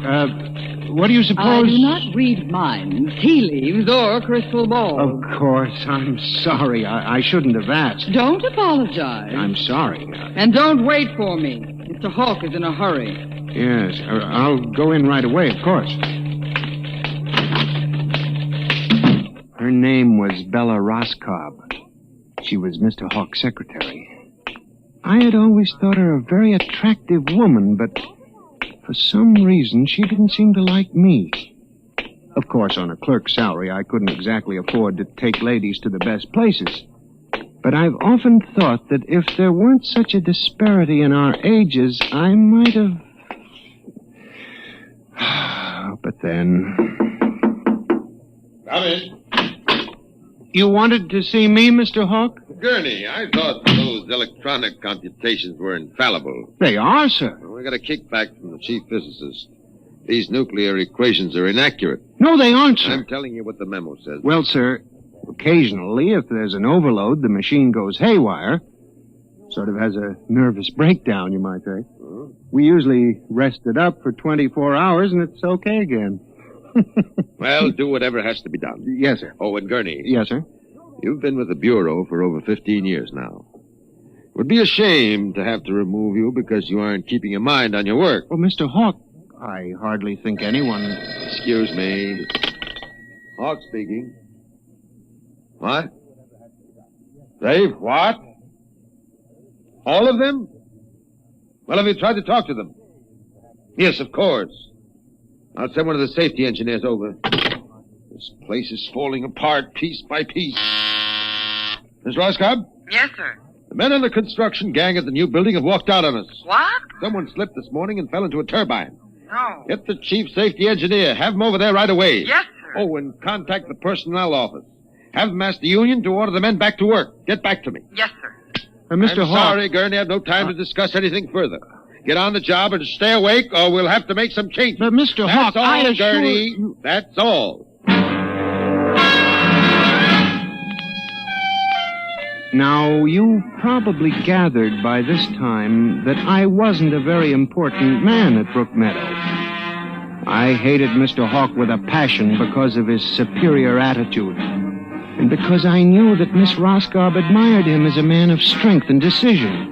What do you suppose? I do not read minds, tea leaves, or crystal balls. Of course, I'm sorry. I shouldn't have asked. Don't apologize. I'm sorry. And don't wait for me. Mr. Hawk is in a hurry. Yes, I'll go in right away, of course. Her name was Bella Roscoe. She was Mr. Hawk's secretary. I had always thought her a very attractive woman, but for some reason she didn't seem to like me. Of course, on a clerk's salary, I couldn't exactly afford to take ladies to the best places. But I've often thought that if there weren't such a disparity in our ages, I might have... But then... Come in. You wanted to see me, Mr. Hawk? Gurney, I thought those electronic computations were infallible. They are, sir. Well, we got a kickback from the chief physicist. These nuclear equations are inaccurate. No, they aren't, sir. I'm telling you what the memo says. Well, sir, occasionally, if there's an overload, the machine goes haywire. Sort of has a nervous breakdown, you might say. We usually rest it up for 24 hours, and it's okay again. Well, do whatever has to be done. Yes, sir. Oh, and Gurney. Yes, sir. You've been with the Bureau for over 15 years now. It would be a shame to have to remove you because you aren't keeping your mind on your work. Well, Mr. Hawk, I hardly think anyone... Excuse me. Hawk speaking. What? Dave, what? All of them? Well, have you tried to talk to them? Yes, of course. I'll send one of the safety engineers over. This place is falling apart piece by piece. Miss Roscoe? Yes, sir. The men on the construction gang at the new building have walked out on us. What? Someone slipped this morning and fell into a turbine. No. Get the chief safety engineer. Have him over there right away. Yes, sir. Oh, and contact the personnel office. Have them ask the union to order the men back to work. Get back to me. Yes, sir. Mr. I'm Hawk... sorry, Gurney. I have no time to discuss anything further. Get on the job and stay awake, or we'll have to make some changes. But, Mr. Hawk, That's all, I assure Gurney. you... That's all. Now, you probably gathered by this time that I wasn't a very important man at Brookmeadow. I hated Mr. Hawk with a passion because of his superior attitude, and because I knew that Miss Roscoe admired him as a man of strength and decision.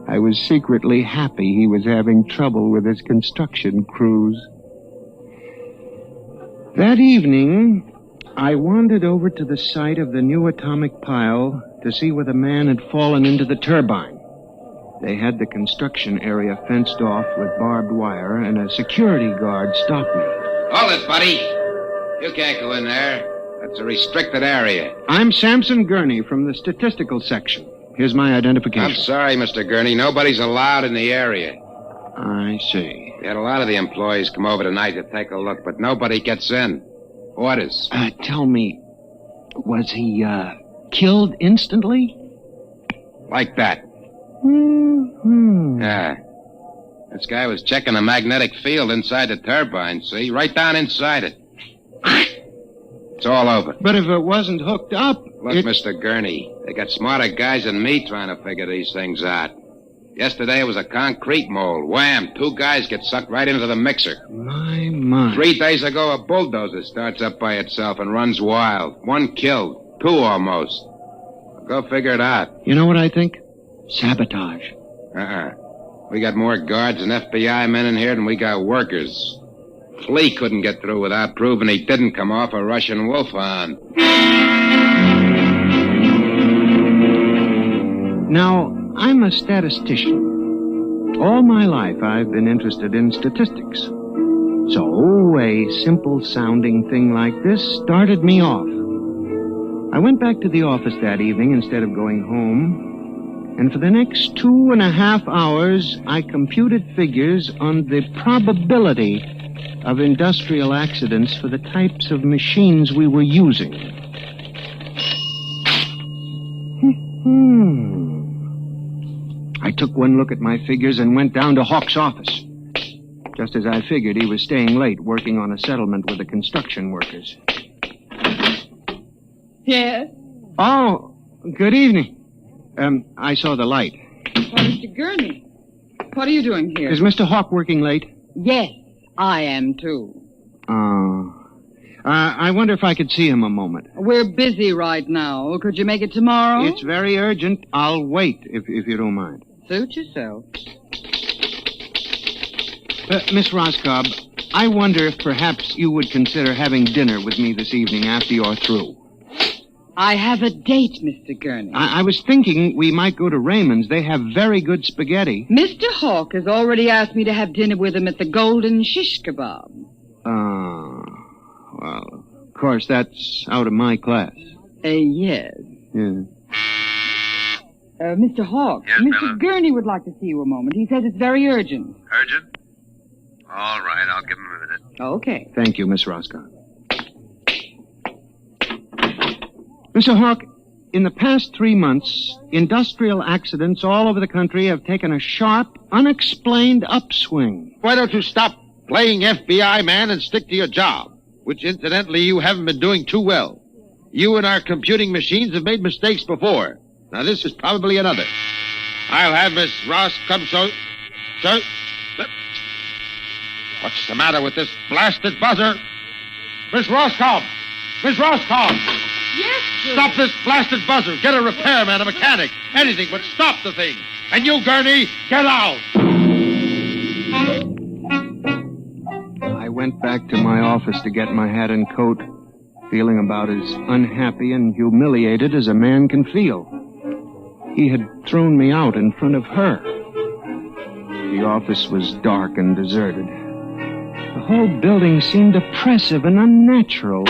I was secretly happy he was having trouble with his construction crews. That evening, I wandered over to the site of the new atomic pile to see where the man had fallen into the turbine. They had the construction area fenced off with barbed wire, and a security guard stopped me. Hold it, buddy. You can't go in there. That's a restricted area. I'm Samson Gurney from the statistical section. Here's my identification. I'm sorry, Mr. Gurney. Nobody's allowed in the area. I see. We had a lot of the employees come over tonight to take a look, but nobody gets in. Orders. Tell me, was he, killed instantly? Like that. Mm-hmm. Yeah. This guy was checking the magnetic field inside the turbine, see? Right down inside it. It's all over. But if it wasn't hooked up... Look, Mr. Gurney, they got smarter guys than me trying to figure these things out. Yesterday it was a concrete mold. Wham! 2 guys get sucked right into the mixer. My. 3 days ago, a bulldozer starts up by itself and runs wild. 1 killed. 2 almost. Go figure it out. You know what I think? Sabotage. We got more guards and FBI men in here than we got workers. Flea couldn't get through without proving he didn't come off a Russian wolf hound. Now, I'm a statistician. All my life, I've been interested in statistics. So, a simple-sounding thing like this started me off. I went back to the office that evening instead of going home, and for the next 2.5 hours, I computed figures on the probability of industrial accidents for the types of machines we were using. I took one look at my figures and went down to Hawk's office. Just as I figured, he was staying late working on a settlement with the construction workers. Yes? Oh, good evening. I saw the light. Oh, Mr. Gurney, what are you doing here? Is Mr. Hawk working late? Yes, I am too. Oh. I wonder if I could see him a moment. We're busy right now. Could you make it tomorrow? It's very urgent. I'll wait, if you don't mind. Suit yourself. Miss Roscoe, I wonder if perhaps you would consider having dinner with me this evening after you're through. I have a date, Mr. Gurney. I was thinking we might go to Raymond's. They have very good spaghetti. Mr. Hawk has already asked me to have dinner with him at the Golden Shish Kebab. Well, of course, that's out of my class. Yes. Yeah. Mr. Hawk, Yes, Mr. Bella? Gurney would like to see you a moment. He says it's very urgent. Urgent? All right, I'll give him a minute. Okay. Thank you, Miss Roscoe. Mr. Hawk, in the past 3 months, industrial accidents all over the country have taken a sharp, unexplained upswing. Why don't you stop playing FBI man and stick to your job? Which, incidentally, you haven't been doing too well. You and our computing machines have made mistakes before. Now, this is probably another. I'll have Miss Ross come so... What's the matter with this blasted buzzer? Miss Roscoe! Miss Roscoe! Yes, sir. Stop this blasted buzzer. Get a repairman, a mechanic, anything, but stop the thing. And you, Gurney, get out! I went back to my office to get my hat and coat, feeling about as unhappy and humiliated as a man can feel. He had thrown me out in front of her. The office was dark and deserted. The whole building seemed oppressive and unnatural.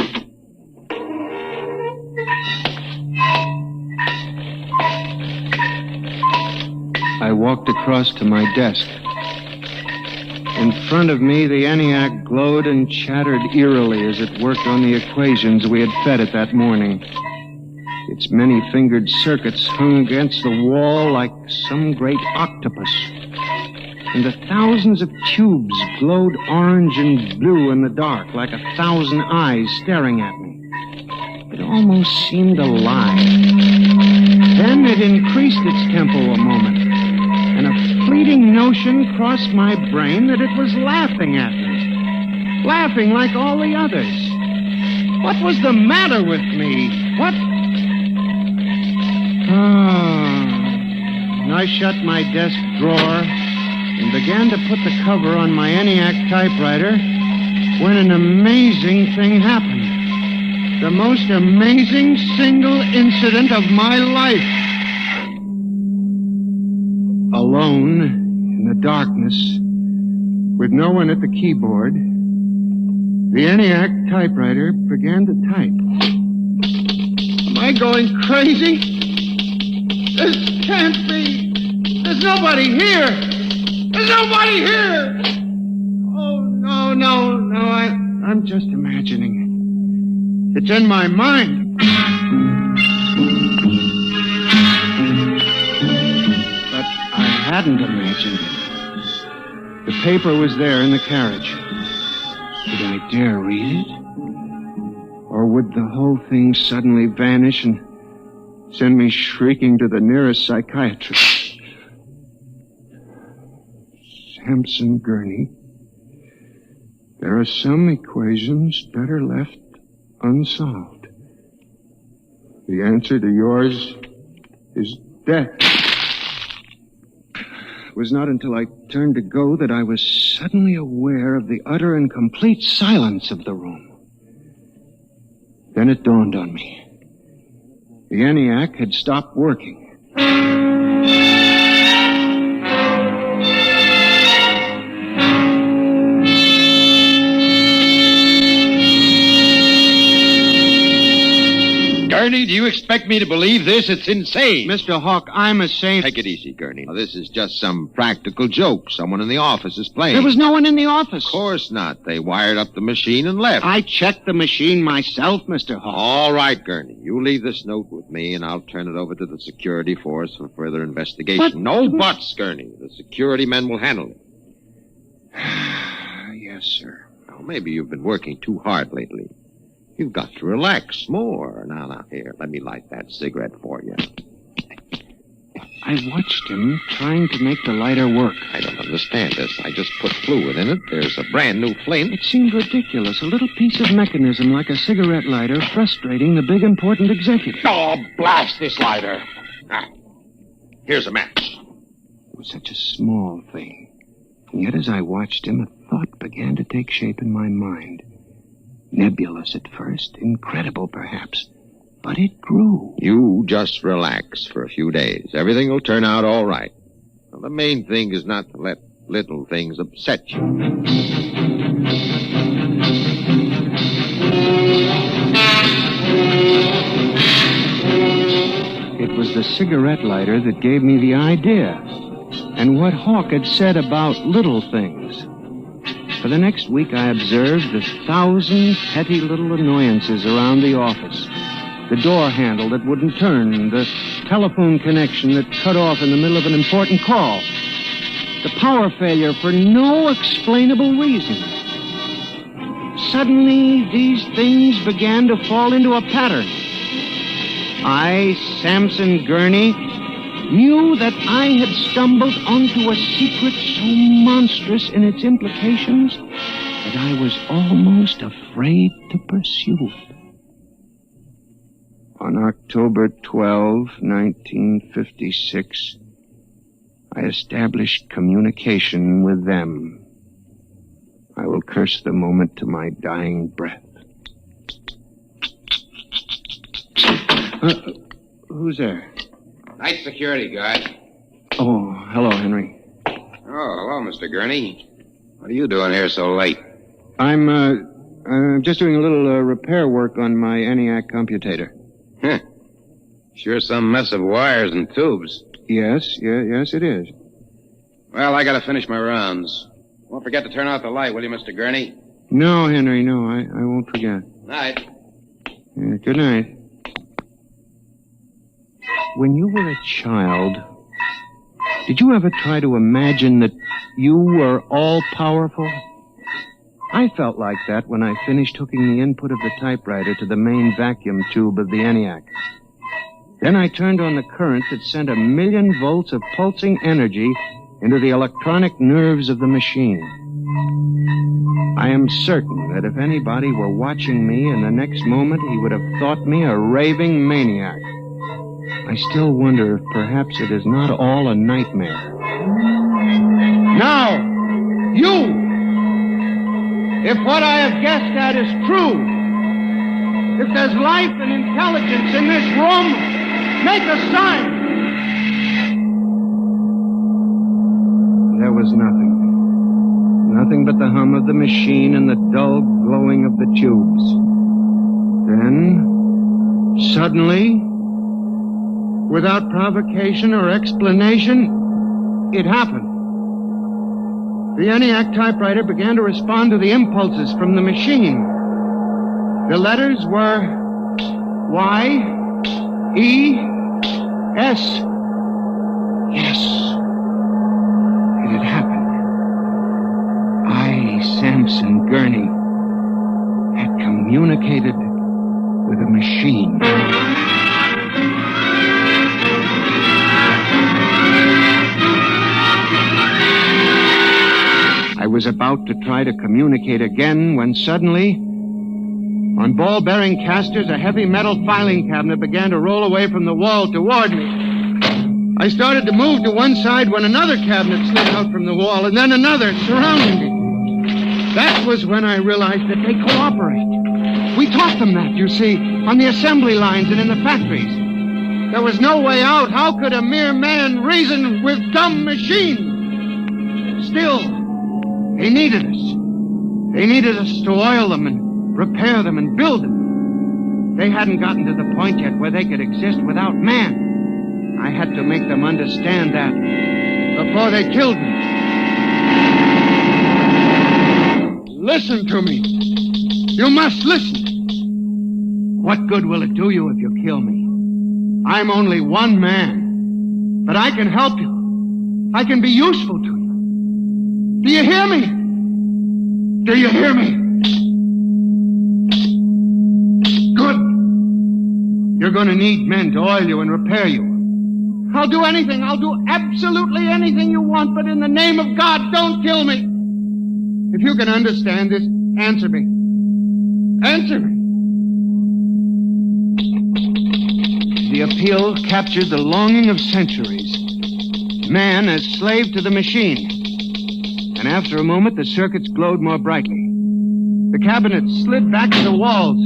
I walked across to my desk. In front of me, the ENIAC glowed and chattered eerily as it worked on the equations we had fed it that morning. Its many-fingered circuits hung against the wall like some great octopus. And the thousands of tubes glowed orange and blue in the dark like 1,000 eyes staring at me. It almost seemed alive. Then it increased its tempo a moment, and a fleeting notion crossed my brain that it was laughing at me. Laughing like all the others. What was the matter with me? What? And I shut my desk drawer and began to put the cover on my ENIAC typewriter when an amazing thing happened. The most amazing single incident of my life. Alone, in the darkness, with no one at the keyboard, the ENIAC typewriter began to type. Am I going crazy? This can't be. There's nobody here. There's nobody here. Oh, no. I'm just imagining it. It's in my mind. But I hadn't imagined it. The paper was there in the carriage. Did I dare read it? Or would the whole thing suddenly vanish and send me shrieking to the nearest psychiatrist? Sampson Gurney, there are some equations better left unsolved. The answer to yours is death. It was not until I turned to go that I was suddenly aware of the utter and complete silence of the room. Then it dawned on me. The ENIAC had stopped working. Gurney, do you expect me to believe this? It's insane. Mr. Hawk, I'm a saint. Take it easy, Gurney. Now, this is just some practical joke someone in the office is playing. There was no one in the office. Of course not. They wired up the machine and left. I checked the machine myself, Mr. Hawk. All right, Gurney. You leave this note with me, and I'll turn it over to the security force for further investigation. But... No buts, Gurney. The security men will handle it. Yes, sir. Well, maybe you've been working too hard lately. You've got to relax more. Now, here, let me light that cigarette for you. I watched him trying to make the lighter work. I don't understand this. I just put fluid in it. There's a brand new flame. It seemed ridiculous. A little piece of mechanism like a cigarette lighter frustrating the big important executive. Oh, blast this lighter. Here's a match. It was such a small thing. And yet as I watched him, a thought began to take shape in my mind. Nebulous at first, incredible perhaps, but it grew. You just relax for a few days. Everything will turn out all right. Well, the main thing is not to let little things upset you. It was the cigarette lighter that gave me the idea, and what Hawk had said about little things. For the next week, I observed the 1,000 petty little annoyances around the office. The door handle that wouldn't turn, the telephone connection that cut off in the middle of an important call, the power failure for no explainable reason. Suddenly, these things began to fall into a pattern. I, Samson Gurney, knew that I had stumbled onto a secret so monstrous in its implications that I was almost afraid to pursue it. On October 12, 1956, I established communication with them. I will curse the moment to my dying breath. Who's there? Night security guard. Oh, hello, Henry. Oh, hello, Mr. Gurney. What are you doing here so late? I'm just doing a little repair work on my ENIAC computator. Huh. Sure some mess of wires and tubes. Yes, it is. Well, I gotta finish my rounds. Won't forget to turn out the light, will you, Mr. Gurney? No, Henry, no, I won't forget. Night. Good night. When you were a child, did you ever try to imagine that you were all-powerful? I felt like that when I finished hooking the input of the typewriter to the main vacuum tube of the ENIAC. Then I turned on the current that sent 1,000,000 volts of pulsing energy into the electronic nerves of the machine. I am certain that if anybody were watching me in the next moment, he would have thought me a raving maniac. I still wonder if perhaps it is not all a nightmare. Now, you! If what I have guessed at is true, if there's life and intelligence in this room, make a sign! There was nothing. Nothing but the hum of the machine and the dull glowing of the tubes. Then, suddenly, without provocation or explanation, it happened. The ENIAC typewriter began to respond to the impulses from the machine. The letters were Y, E, S. Yes, it had happened. I, Samson Gurney, had communicated with a machine. I was about to try to communicate again when suddenly, on ball-bearing casters, a heavy metal filing cabinet began to roll away from the wall toward me. I started to move to one side when another cabinet slid out from the wall, and then another surrounding me. That was when I realized that they cooperate. We taught them that, you see, on the assembly lines and in the factories. There was no way out. How could a mere man reason with dumb machines? Still, they needed us. They needed us to oil them and repair them and build them. They hadn't gotten to the point yet where they could exist without man. I had to make them understand that before they killed me. Listen to me. You must listen. What good will it do you if you kill me? I'm only one man, but I can help you. I can be useful to you. Do you hear me? Do you hear me? Good. You're going to need men to oil you and repair you. I'll do anything. I'll do absolutely anything you want, but in the name of God, don't kill me. If you can understand this, answer me. Answer me. The appeal captured the longing of centuries. Man as slave to the machine. And after a moment, the circuits glowed more brightly. The cabinet slid back to the walls.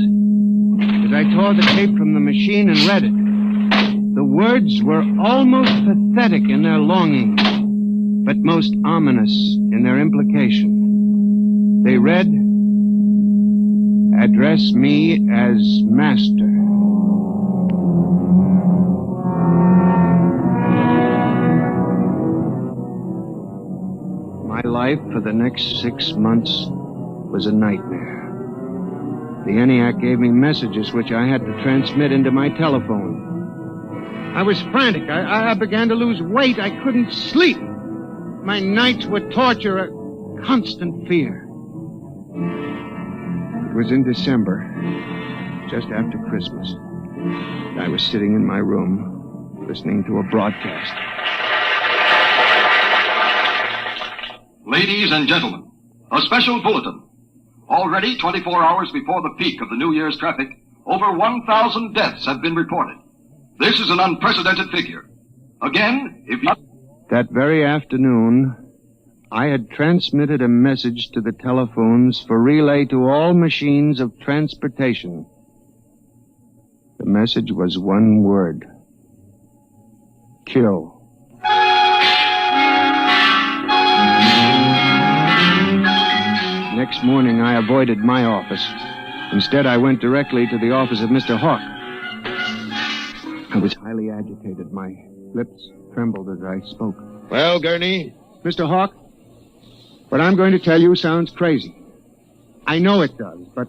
As I tore the tape from the machine and read it, the words were almost pathetic in their longing, but most ominous in their implication. They read, "Address me as master." My life for the next 6 months was a nightmare. The ENIAC gave me messages which I had to transmit into my telephone. I was frantic. I began to lose weight. I couldn't sleep. My nights were torture, a constant fear. It was in December, just after Christmas. I was sitting in my room, listening to a broadcast. Ladies and gentlemen, a special bulletin. Already 24 hours before the peak of the New Year's traffic, over 1,000 deaths have been reported. This is an unprecedented figure. Again, if you... That very afternoon, I had transmitted a message to the telephones for relay to all machines of transportation. The message was one word. Kill. Next morning, I avoided my office. Instead, I went directly to the office of Mr. Hawk. I was highly agitated. My lips trembled as I spoke. Well, Gurney? Mr. Hawk, what I'm going to tell you sounds crazy. I know it does, but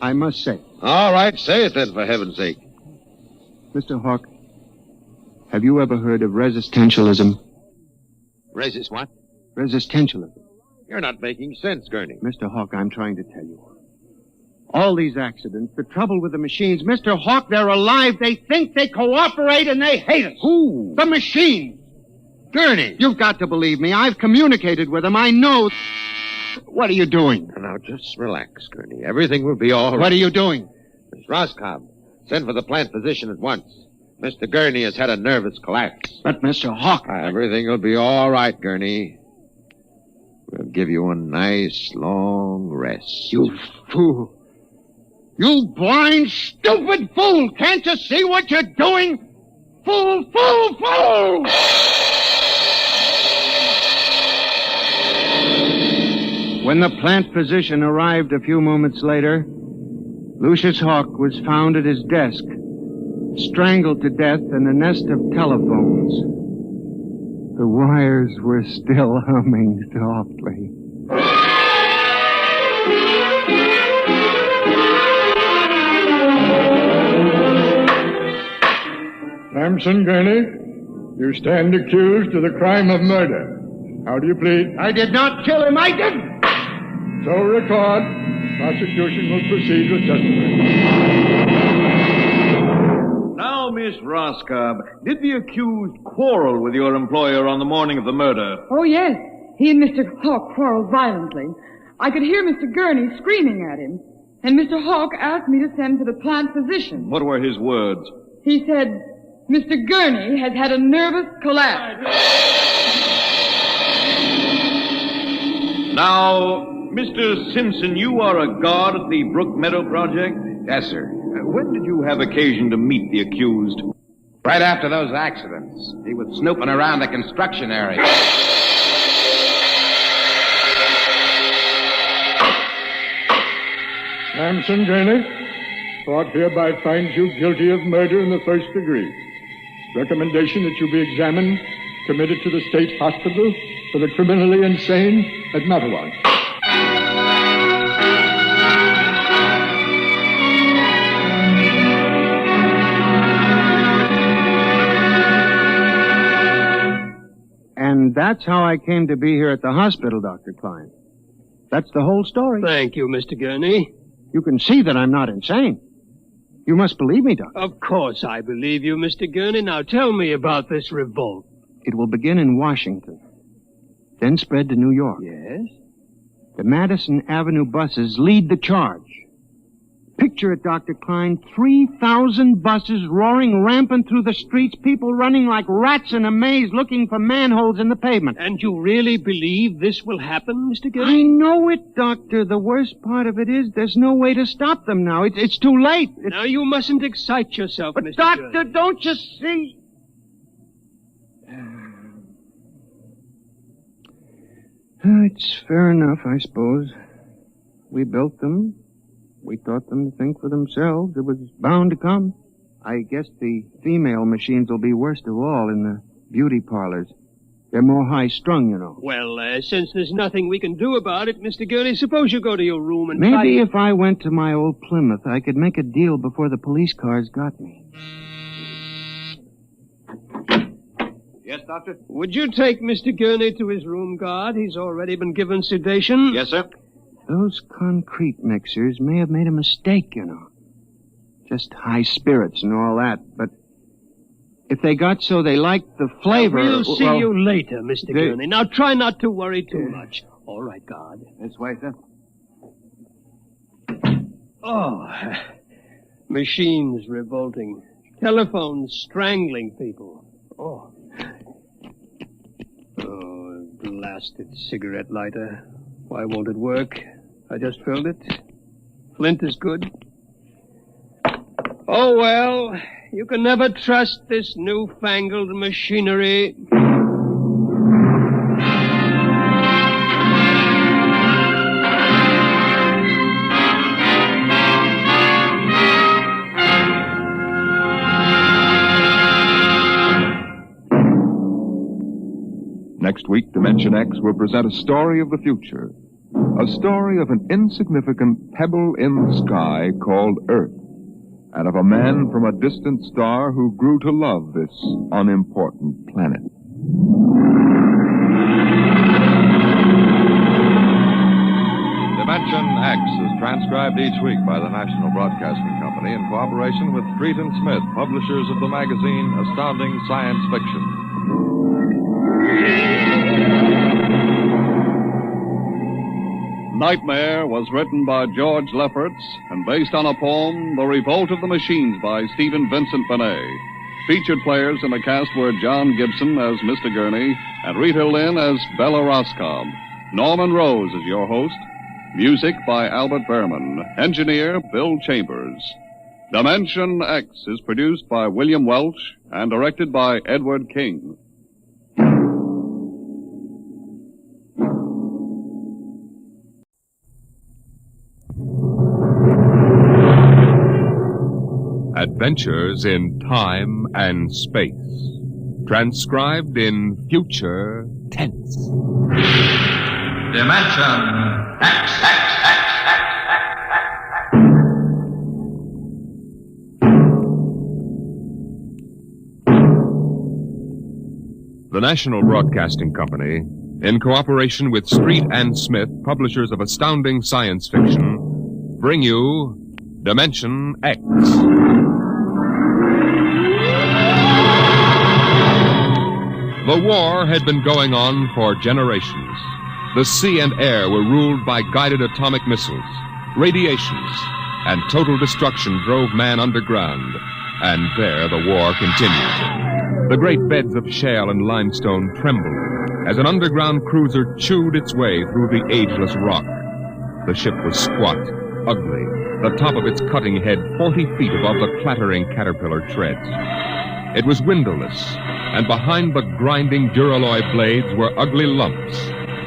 I must say it. All right, say it then, for heaven's sake. Mr. Hawk, have you ever heard of resistentialism? Resist what? Resistentialism. You're not making sense, Gurney. Mr. Hawk, I'm trying to tell you. All these accidents, the trouble with the machines, Mr. Hawk, they're alive. They think, they cooperate, and they hate us. Who? The machines. Gurney. You've got to believe me. I've communicated with them. I know. What are you doing? Now, just relax, Gurney. Everything will be all right. What are you doing? Miss Roscoe, send for the plant physician at once. Mr. Gurney has had a nervous collapse. But, Mr. Hawk... Everything will be all right, Gurney. We'll give you a nice, long rest. You fool. You blind, stupid fool! Can't you see what you're doing? Fool, fool, fool! When the plant physician arrived a few moments later, Lucius Hawk was found at his desk, strangled to death in a nest of telephones. The wires were still humming softly. Samson Gurney, you stand accused of the crime of murder. How do you plead? I did not kill him. I didn't. So record. Prosecution will proceed with testimony. Now, Miss Roscoe, did the accused quarrel with your employer on the morning of the murder? Oh, yes. He and Mr. Hawk quarreled violently. I could hear Mr. Gurney screaming at him. And Mr. Hawk asked me to send for the plant physician. What were his words? He said, Mr. Gurney has had a nervous collapse. Now, Mr. Simpson, you are a guard at the Brook Meadow Project? Yes, sir. When did you have occasion to meet the accused? Right after those accidents. He was snooping around the construction area. Samson Gurney, court hereby finds you guilty of murder in the first degree. Recommendation that you be examined, committed to the state hospital for the criminally insane at Mattawan. And that's how I came to be here at the hospital, Dr. Klein. That's the whole story. Thank you, Mr. Gurney. You can see that I'm not insane. You must believe me, Doctor. Of course I believe you, Mr. Gurney. Now tell me about this revolt. It will begin in Washington, then spread to New York. Yes? The Madison Avenue buses lead the charge. Picture it, Dr. Klein, 3,000 buses roaring rampant through the streets, people running like rats in a maze looking for manholes in the pavement. And you really believe this will happen, Mr. Gurney? I know it, Doctor. The worst part of it is there's no way to stop them now. It's too late. Now, you mustn't excite yourself, but Mr. Doctor, Gurney. don't you see? It's fair enough, I suppose. We built them. We taught them to think for themselves. It was bound to come. I guess the female machines will be worst of all in the beauty parlors. They're more high-strung, you know. Well, since there's nothing we can do about it, Mr. Gurney, suppose you go to your room and Maybe if I went to my old Plymouth, I could make a deal before the police cars got me. Yes, Doctor? Would you take Mr. Gurney to his room, guard? He's already been given sedation. Yes, sir. Those concrete mixers may have made a mistake, you know. Just high spirits and all that, but if they got so they liked the flavor... Now, we'll see you later, Mr. Gurney. Now, try not to worry too much. All right, guard. This way, sir. Oh, machines revolting. Telephones strangling people. Oh, blasted cigarette lighter. Why won't it work? I just filled it. Flint is good. Oh, well, you can never trust this newfangled machinery. Next week, Dimension X will present a story of the future. A story of an insignificant pebble in the sky called Earth, and of a man from a distant star who grew to love this unimportant planet. Dimension X is transcribed each week by the National Broadcasting Company in cooperation with Street and Smith, publishers of the magazine Astounding Science Fiction. Nightmare was written by George Lefferts and based on a poem, The Revolt of the Machines by Stephen Vincent Benet. Featured players in the cast were John Gibson as Mr. Gurney and Rita Lynn as Bella Roscoe. Norman Rose is your host. Music by Albert Behrman. Engineer Bill Chambers. Dimension X is produced by William Welch and directed by Edward King. Adventures in Time and Space. Transcribed in future tense. Dimension X. The National Broadcasting Company, in cooperation with Street and Smith, publishers of astounding science fiction, bring you Dimension X. The war had been going on for generations. The sea and air were ruled by guided atomic missiles, radiations, and total destruction drove man underground. And there the war continued. The great beds of shale and limestone trembled as an underground cruiser chewed its way through the ageless rock. The ship was squat, ugly, the top of its cutting head 40 feet above the clattering caterpillar treads. It was windowless, and behind the grinding duralloy blades were ugly lumps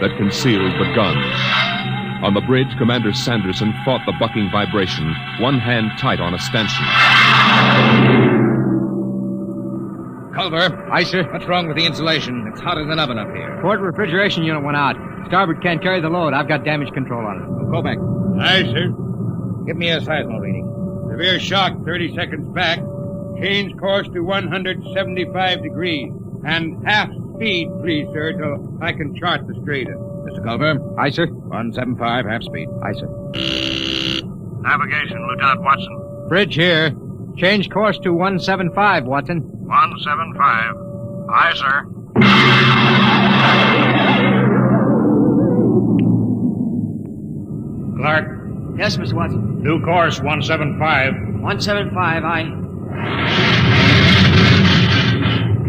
that concealed the guns. On the bridge, Commander Sanderson fought the bucking vibration, one hand tight on a stanchion. Culver. Aye, sir. What's wrong with the insulation? It's hotter than an oven up here. Port refrigeration unit went out. Starboard can't carry the load. I've got damage control on it. Go back. Aye, sir. Give me a seismo reading. Severe shock 30 seconds back. Change course to 175 degrees. And half speed, please, sir, till I can chart the straightest. Mr. Culver. Aye, sir. 175, half speed. Aye, sir. Navigation, Lieutenant Watson. Bridge here. Change course to 175, Watson. 175. Aye, sir. Clark. Yes, Mr. Watson. New course 175. 175, aye.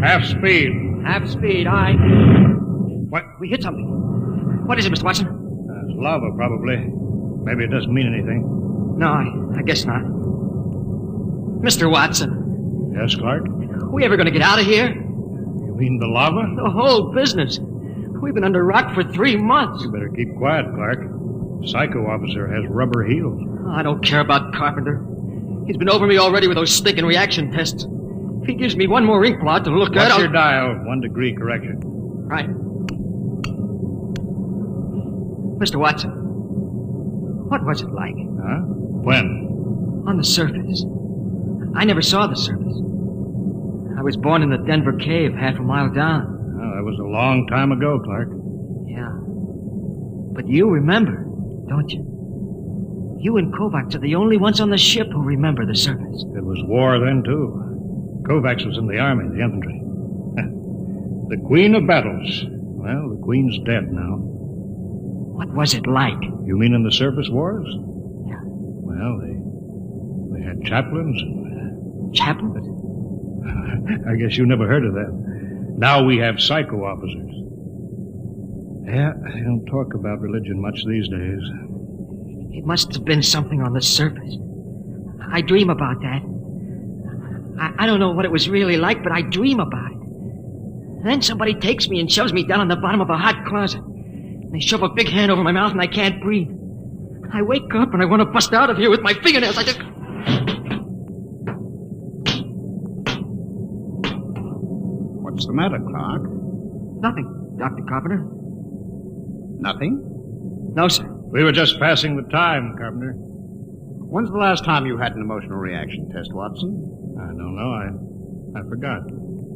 Half speed. Half speed, aye. What? We hit something. What is it, Mr. Watson? It's lava, probably. Maybe it doesn't mean anything. No, I guess not. Mr. Watson. Yes, Clark? We ever going to get out of here? You mean the lava? The whole business. We've been under rock for 3 months. You better keep quiet, Clark. Psycho officer has rubber heels. I don't care about Carpenter. He's been over me already with those stinking reaction tests. If he gives me one more ink blot to look at, What's I'll... your dial? 1 degree correction. Right. Mr. Watson, what was it like? Huh? When? On the surface. I never saw the surface. I was born in the Denver cave, half a mile down. Well, that was a long time ago, Clark. Yeah. But you remember, don't you? You and Kovacs are the only ones on the ship who remember the surface. It was war then, too. Kovacs was in the army, the infantry. The Queen of Battles. Well, the Queen's dead now. What was it like? You mean in the surface wars? Yeah. Well, they had chaplains. Chaplains? I guess you never heard of that. Now we have psycho officers. Yeah, they don't talk about religion much these days. It must have been something on the surface. I dream about that. I don't know what it was really like, but I dream about it. And then somebody takes me and shoves me down in the bottom of a hot closet. They shove a big hand over my mouth and I can't breathe. I wake up and I want to bust out of here with my fingernails. I just... What's the matter, Clark? Nothing, Dr. Carpenter. Nothing? No, sir. We were just passing the time, Carpenter. When's the last time you had an emotional reaction test, Watson? I don't know. I forgot.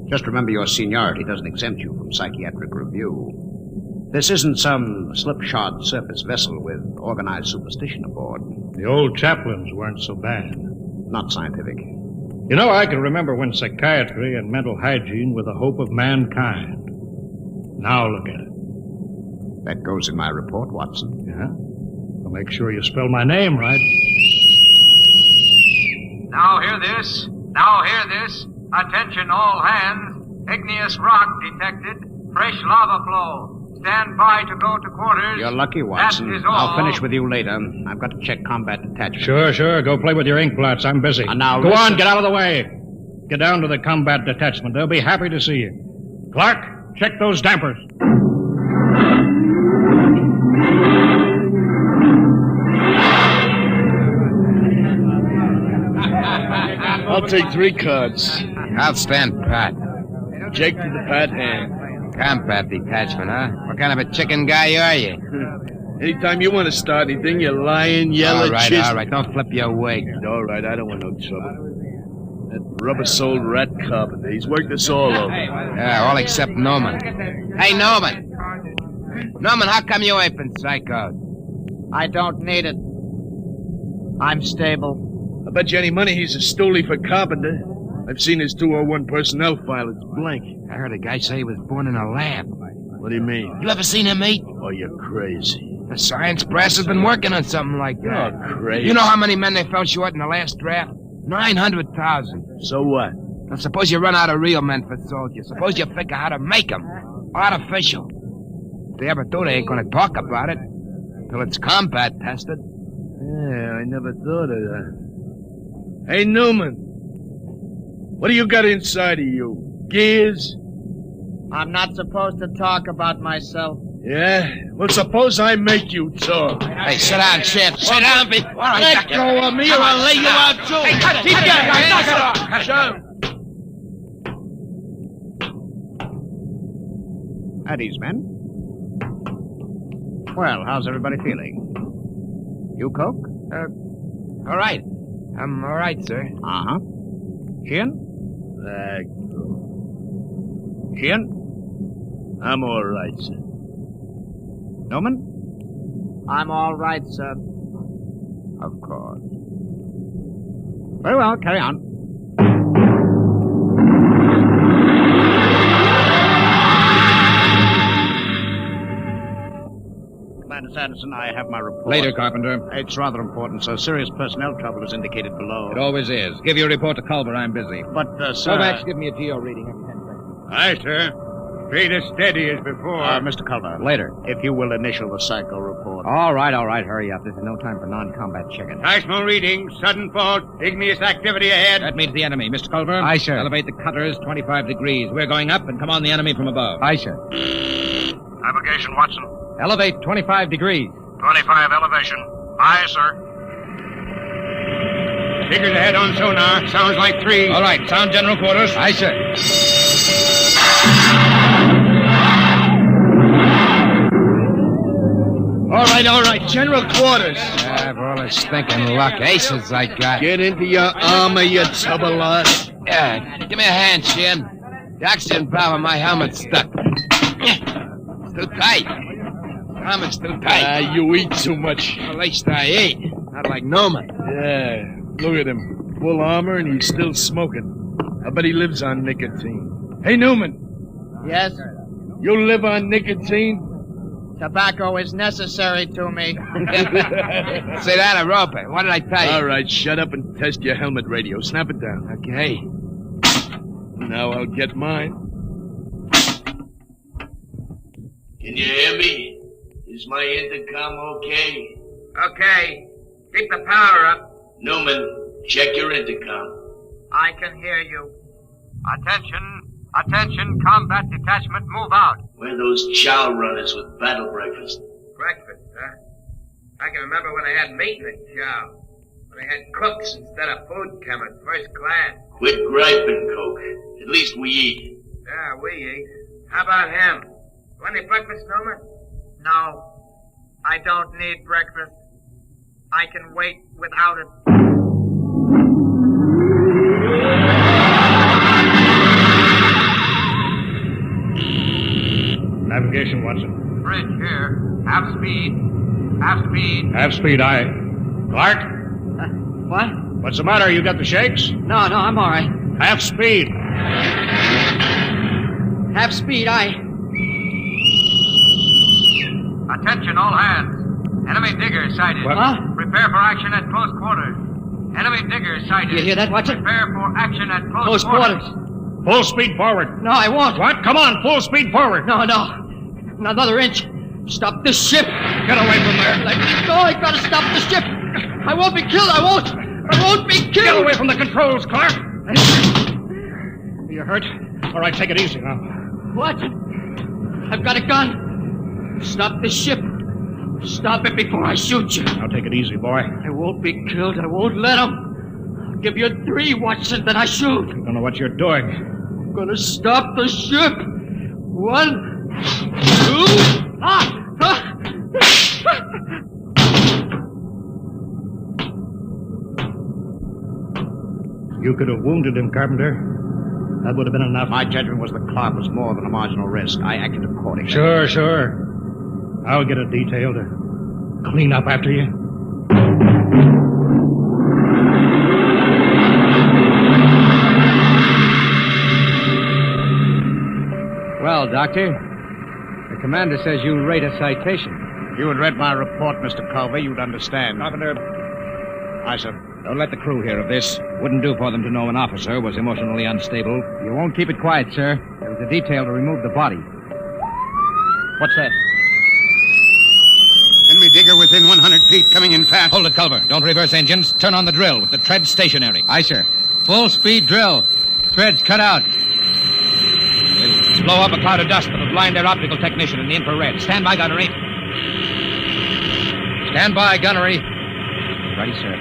Just remember your seniority doesn't exempt you from psychiatric review. This isn't some slipshod surface vessel with organized superstition aboard. The old chaplains weren't so bad. Not scientific. You know, I can remember when psychiatry and mental hygiene were the hope of mankind. Now look at it. That goes in my report, Watson. Yeah? Well, make sure you spell my name right. Now hear this. Now hear this. Attention all hands. Igneous rock detected. Fresh lava flow. Stand by to go to quarters. You're lucky, Watson. That is all. I'll finish with you later. I've got to check combat detachment. Sure. Go play with your ink blots. I'm busy. Now go listen. on, get out of the way. Get down to the combat detachment. They'll be happy to see you. Clark, check those dampers. I'll take 3 cards. I'll stand pat. Jake to the pat hand. Combat detachment, huh? What kind of a chicken guy are you? Anytime you want to start anything, you lying, yellow All right. Don't flip your wig. All right, I don't want no trouble. That rubber-soled rat carpenter, he's worked us all over. Yeah, all except Norman. Hey, Norman! Norman, how come you ain't been psychoed? I don't need it. I'm stable. I bet you any money he's a stoolie for carpenter. I've seen his 201 personnel file. It's blank. I heard a guy say he was born in a lab. What do you mean? You ever seen him eat? Oh, you're crazy. The science brass has been working on something like that. You're crazy. You know how many men they fell short in the last draft? 900,000. So what? Now, suppose you run out of real men for soldiers. Suppose you figure how to make them. Artificial. If they ever do, they ain't gonna talk about it. Till it's combat tested. Yeah, I never thought of that. Hey, Newman. What do you got inside of you? Gears? I'm not supposed to talk about myself. Yeah? Well, suppose I make you talk. Hey, sit down, champ. Sit down before I Let go of me or I'll lay you out, too. Hey, cut it. Keep Cut going. it. Knock it Knock off. it off. Sure. At ease, men. Well, how's everybody feeling? You, Coke? All right. I'm all right, sir. Uh-huh. Sheehan? Sheehan? I'm all right, sir. Newman? I'm all right, sir. Of course. Very well, carry on. Commander Sanderson, I have my report. Later, Carpenter. It's rather important, sir. Serious personnel trouble is indicated below. It always is. Give your report to Culver. I'm busy. But, sir... Kovacs, give me a GO reading every 10 seconds. Aye, sir. Straight as steady as before. Mr. Culver. Later. If you will initial the psycho report. All right. Hurry up. This is no time for non-combat chicken. Seismo reading, sudden fault, igneous activity ahead. That means the enemy. Mr. Culver? Aye, sir. Elevate the cutters 25 degrees. We're going up and come on the enemy from above. Aye, sir. Navigation, Watson. Elevate 25 degrees. 25 elevation. Aye, sir. Figures ahead on sonar. Sounds like 3. All right. Sound general quarters. Aye, sir. All right. General quarters. For all this thinking luck, aces I got. Get into your armor, you tubbalot. Yeah, give me a hand, Shin. The oxygen valve on my helmet's stuck. It's too tight. Helmet's too tight. You eat too much. At least I eat. Not like Noma. Yeah, look at him. Full armor and he's still smoking. I bet he lives on nicotine. Hey, Newman. Yes? You live on nicotine? Tobacco is necessary to me. Say that, a roper. What did I tell you? All right, shut up and test your helmet radio. Snap it down. Okay. Now I'll get mine. Can you hear me? Is my intercom okay? Okay. Keep the power up. Newman, check your intercom. I can hear you. Attention, combat detachment, move out. We're those chow runners with battle breakfast. Breakfast, huh? I can remember when I had meat in the chow. When I had cooks instead of food coming, first class. Quit griping, Coke. At least we eat. Yeah, we eat. How about him? Want any breakfast, Noma? No. I don't need breakfast. I can wait without it. Navigation, Watson. Bridge here. Half speed. Half speed. Half speed, aye. Clark? What? What's the matter? You got the shakes? No, I'm all right. Half speed. Half speed, aye. Attention, all hands. Enemy digger sighted. What? Huh? Prepare for action at close quarters. Enemy digger sighted. You hear that, Watson? Prepare for action at Close quarters. Full speed forward. No, I won't. What? Come on, full speed forward. No. Another inch. Stop this ship. Get away from there. Let me go. I gotta stop the ship. I won't be killed. I won't be killed. Get away from the controls, Clark. You hurt? All right, take it easy now. What? I've got a gun. Stop this ship. Stop it before I shoot you. Now take it easy, boy. I won't be killed. I won't let him. I'll give you 3, Watson, then I shoot. I don't know what you're doing. I'm gonna stop the ship. 1, 2, You could have wounded him, Carpenter. That would have been enough. My judgment was the Clark was more than a marginal risk. I acted accordingly. Sure. I'll get a detail to clean up after you. Well, Doctor, the commander says you'll rate a citation. If you had read my report, Mr. Culver, you'd understand. Carpenter. Aye, sir. Don't let the crew hear of this. Wouldn't do for them to know an officer was emotionally unstable. You won't keep it quiet, sir. There was a detail to remove the body. What's that? Enemy digger within 100 feet, coming in fast. Hold it, Culver. Don't reverse engines. Turn on the drill with the tread stationary. Aye, sir. Full speed drill. Threads cut out. blow up a cloud of dust that'll blind their optical technician in the infrared. Stand by, gunnery. Stand by, gunnery. Ready, sir.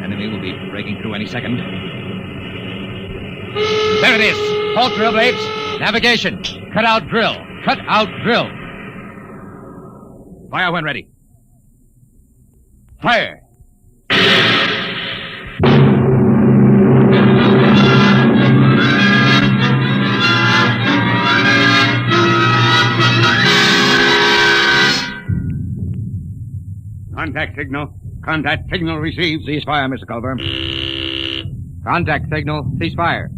Enemy will be breaking through any second. There it is. Halt drill blades. Navigation. Cut out drill. Cut out drill. Fire when ready. Fire. Contact signal. Contact signal received. Cease fire, Mr. Culver. Contact signal. Cease fire.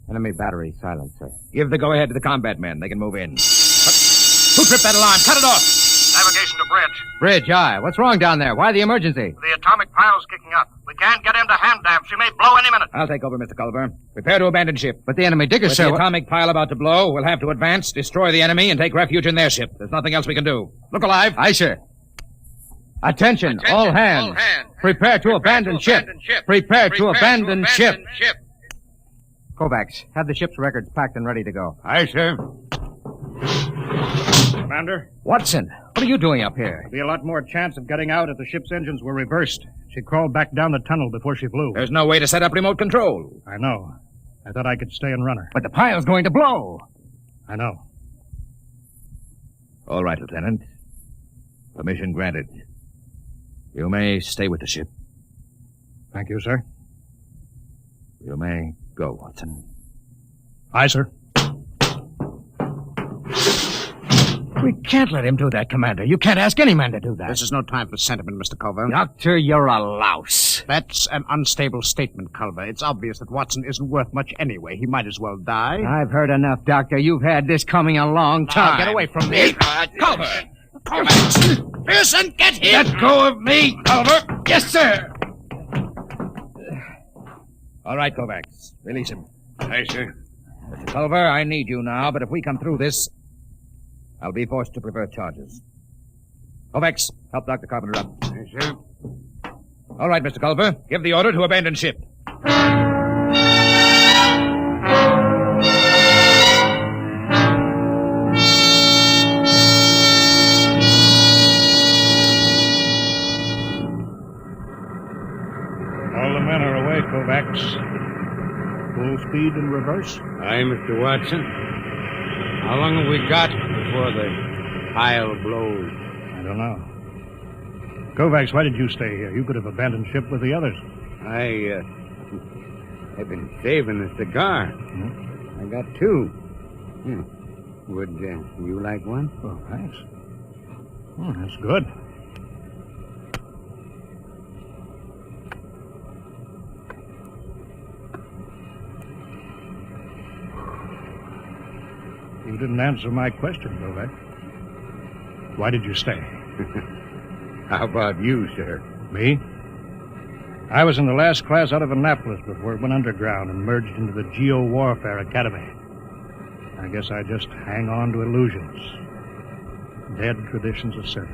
Enemy battery silent, sir. Give the go-ahead to the combat men. They can move in. Who tripped that alarm? Cut it off! Navigation to bridge. Bridge, aye. What's wrong down there? Why the emergency? The atomic pile's kicking up. We can't get into hand dam. She may blow any minute. I'll take over, Mr. Culver. Prepare to abandon ship. But the enemy diggers, With sir. the atomic pile about to blow, we'll have to advance, destroy the enemy, and take refuge in their ship. There's nothing else we can do. Look alive. Aye, sir. Attention, all hands. Prepare to abandon ship. Prepare to abandon ship. Kovacs, have the ship's records packed and ready to go. Aye, sir. Commander? Watson, what are you doing up here? There'd be a lot more chance of getting out if the ship's engines were reversed. She crawled back down the tunnel before she flew. There's no way to set up remote control. I know. I thought I could stay and run her. But the pile's going to blow. I know. All right, Lieutenant. Permission granted. You may stay with the ship. Thank you, sir. You may go, Watson. Aye, sir. We can't let him do that, Commander. You can't ask any man to do that. This is no time for sentiment, Mr. Culver. Doctor, you're a louse. That's an unstable statement, Culver. It's obvious that Watson isn't worth much anyway. He might as well die. I've heard enough, Doctor. You've had this coming a long time. Now, get away from me. Culver! Culver! Pearson, get him! Let go of me, Culver! Yes, sir! All right, Kovacs. Release him. Aye, sir. Mr. Culver, I need you now, but if we come through this, I'll be forced to prefer charges. Kovacs, help Dr. Carpenter up. Aye, sir. All right, Mr. Culver. Give the order to abandon ship. All the men are away, Kovacs. Full speed in reverse? Aye, Mr. Watson. How long have we got before the pile blows? I don't know. Kovacs, why did you stay here? You could have abandoned ship with the others. I've been saving a cigar. I got two. Would you like one? Oh, thanks. Oh, that's good. You didn't answer my question, Kovacs. Why did you stay? How about you, sir? Me? I was in the last class out of Annapolis before it went underground and merged into the Geo-Warfare Academy. I guess I just hang on to illusions. Dead traditions of service.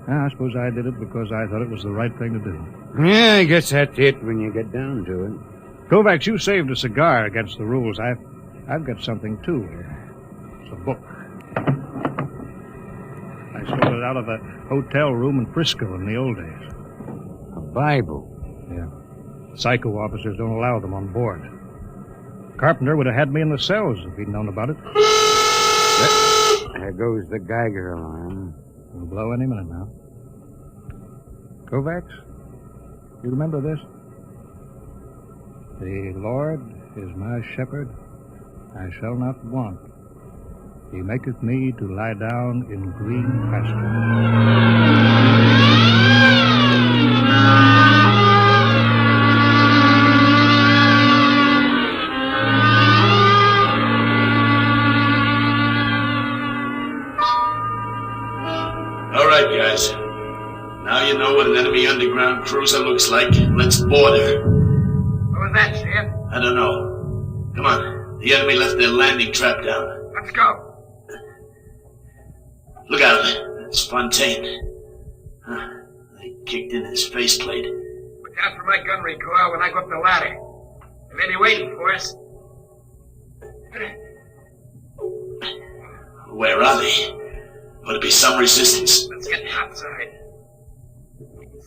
I suppose I did it because I thought it was the right thing to do. Yeah, I guess that's it when you get down to it. Kovacs, you saved a cigar against the rules. I've got something, too. It's a book. I stole it out of a hotel room in Frisco in the old days. A Bible? Yeah. Psycho officers don't allow them on board. Carpenter would have had me in the cells if he'd known about it. There goes the Geiger alarm. It'll blow any minute now. Kovacs, you remember this? The Lord is my shepherd. I shall not want. He maketh me to lie down in green pastures. All right, guys. Now you know what an enemy underground cruiser looks like. Let's board her. What was that, Sheriff? I don't know. Come on. The enemy left their landing trap down. Let's go. Look out. That's Fontaine. They kicked in his faceplate. Look out for my gun recoil when I go up the ladder. They may be waiting for us. Where are they? Ought to be some resistance. Let's get outside.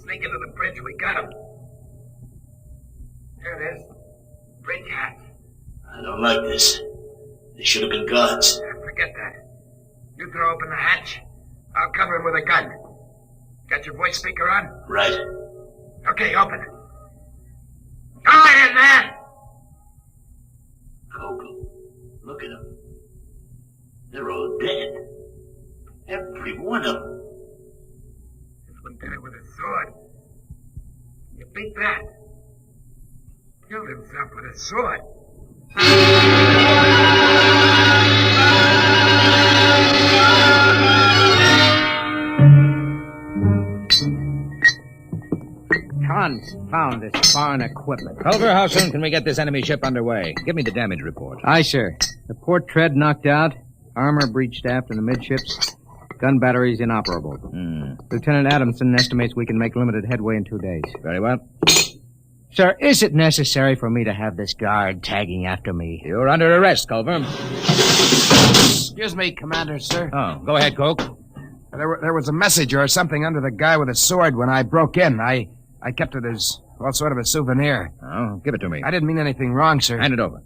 Sneak into the bridge. We got 'em. There it is. Bridge hatch. I don't like this. They should have been guards. Forget that. You throw open the hatch. I'll cover him with a gun. Got your voice speaker on? Right. Okay, open it. Go ahead, man! Kokel. Look at them. They're all dead. Every one of them. This one did it with a sword. You beat that. Killed himself with a sword. Confound this foreign equipment. Culver, how soon can we get this enemy ship underway? Give me the damage report. Aye, sir. The port tread knocked out, armor breached aft in the midships, gun batteries inoperable. Lieutenant Adamson estimates we can make limited headway in 2 days. Very well. Sir, is it necessary for me to have this guard tagging after me? You're under arrest, Culver. Excuse me, Commander, sir. Oh, go ahead, Coke. There was a message or something under the guy with a sword when I broke in. I kept it as, well, sort of a souvenir. Oh, give it to me. I didn't mean anything wrong, sir. Hand it over.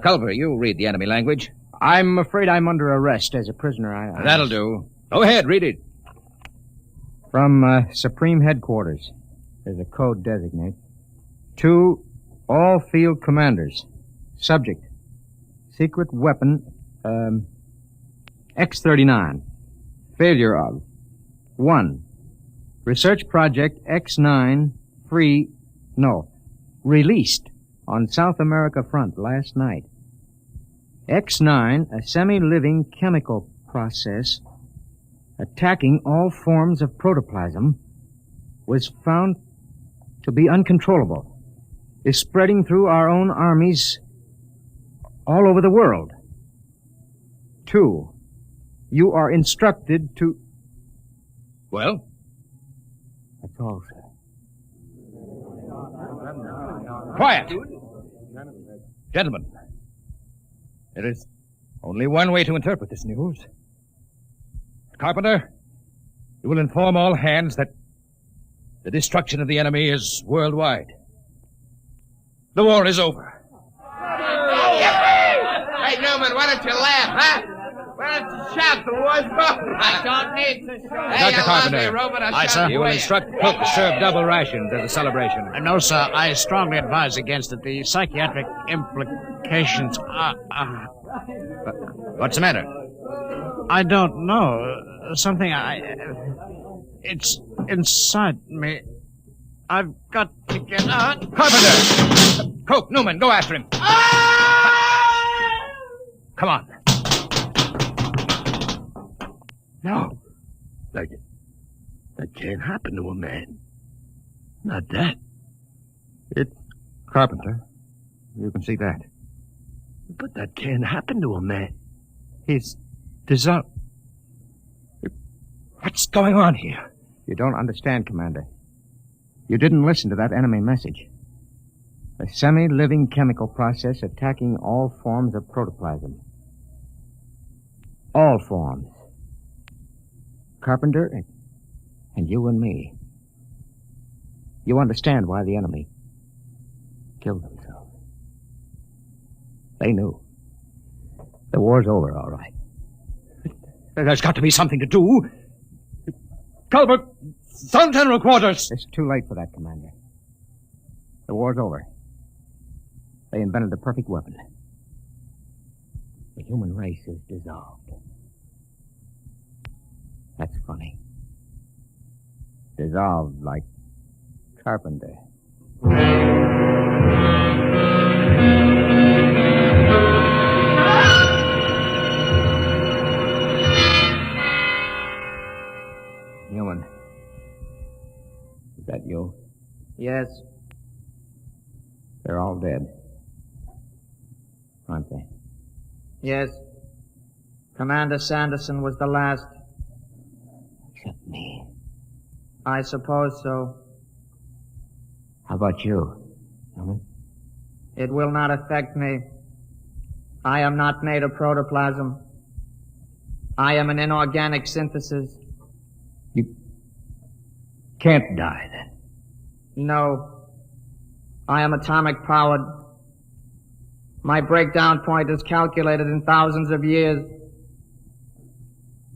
Culver, you read the enemy language. I'm afraid I'm under arrest as a prisoner. That'll do. Go ahead, read it. From Supreme Headquarters. There's a code designate. To all field commanders. Subject. Secret weapon, X-39. Failure of. 1. Research project X9 released on South America front last night. X9, a semi-living chemical process attacking all forms of protoplasm, was found to be uncontrollable, is spreading through our own armies all over the world. 2, you are instructed to... Well? That's all, sir. Quiet! Gentlemen, there is only one way to interpret this news. Carpenter, you will inform all hands that the destruction of the enemy is worldwide. The war is over. Hey, Newman, why don't you laugh, huh? Why don't you shout? The war's over. I don't need to shout. Hey, Dr. Carpenter. Aye, sir. You will instruct cook to serve double rations as a celebration. No, sir. I strongly advise against it. The psychiatric implications are... What's the matter? I don't know. Something it's inside me. I've got to get out. Carpenter! Coke, Newman, go after him. Come on. No. That can't happen to a man. Not that. It's Carpenter. You can see that. But that can't happen to a man. He's dissolved. What's going on here? You don't understand, Commander. You didn't listen to that enemy message. A semi-living chemical process attacking all forms of protoplasm. All forms. Carpenter and you and me. You understand why the enemy killed themselves. They knew. The war's over, all right. There's got to be something to do. Culver, Sun General Quarters. It's too late for that, Commander. The war's over. They invented the perfect weapon. The human race is dissolved. That's funny. Dissolved like Carpenter. Newman. Is that you? Yes. They're all dead. Aren't they? Yes. Commander Sanderson was the last. Except me. I suppose so. How about you? It will not affect me. I am not made of protoplasm. I am an inorganic synthesis. You can't die, then. No. I am atomic powered. My breakdown point is calculated in thousands of years.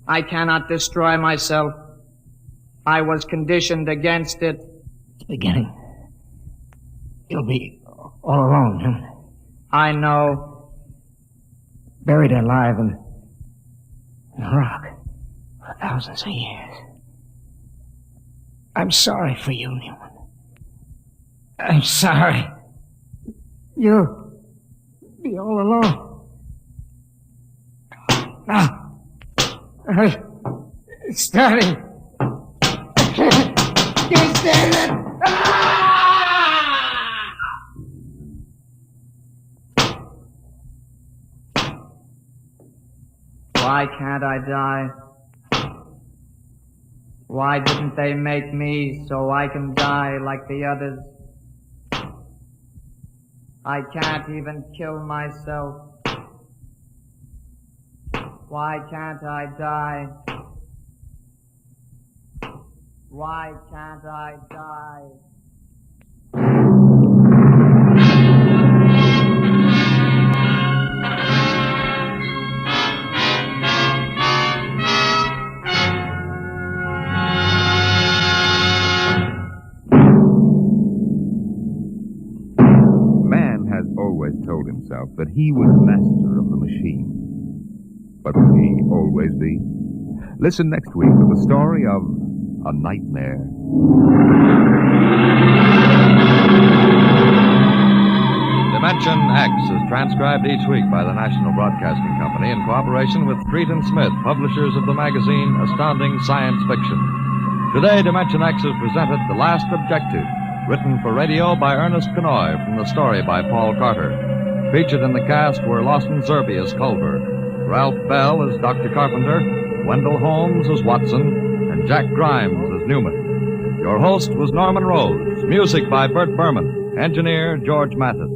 I cannot destroy myself. I was conditioned against it. It's beginning. You'll be all alone, huh? I know. Buried alive in a rock for thousands of years. I'm sorry for you, Newman. I'm sorry. You'll be all alone. Now, it's starting. Can't stand it. Why can't I die? Why didn't they make me so I can die like the others? I can't even kill myself. Why can't I die? Why can't I die? Always told himself that he was master of the machine. But will he always be? Listen next week to the story of a nightmare. Dimension X is transcribed each week by the National Broadcasting Company in cooperation with Street and Smith, publishers of the magazine Astounding Science Fiction. Today, Dimension X has presented The Last Objective, written for radio by Ernest Kenoy from the story by Paul Carter. Featured in the cast were Lawson Zerbe as Culver, Ralph Bell as Dr. Carpenter, Wendell Holmes as Watson, and Jack Grimes as Newman. Your host was Norman Rose. Music by Bert Berman. Engineer George Mathis.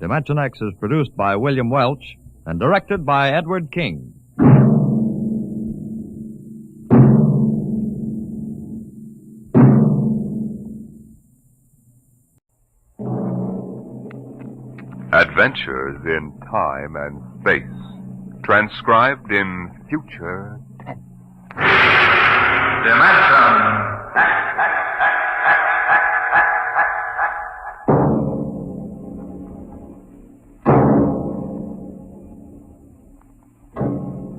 Dimension X is produced by William Welch and directed by Edward King. Adventures in Time and Space, transcribed in future tense. Dimension.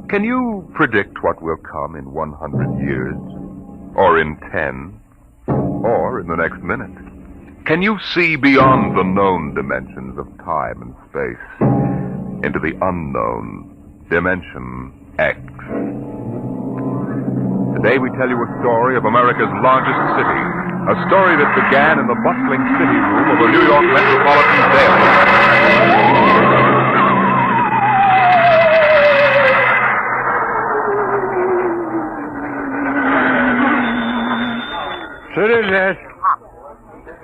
Can you predict what will come in 100 years? Or in 10? Or in the next minute? Can you see beyond the known dimensions of time and space into the unknown Dimension X? Today we tell you a story of America's largest city, a story that began in the bustling city room of a New York metropolitan daily. City desk.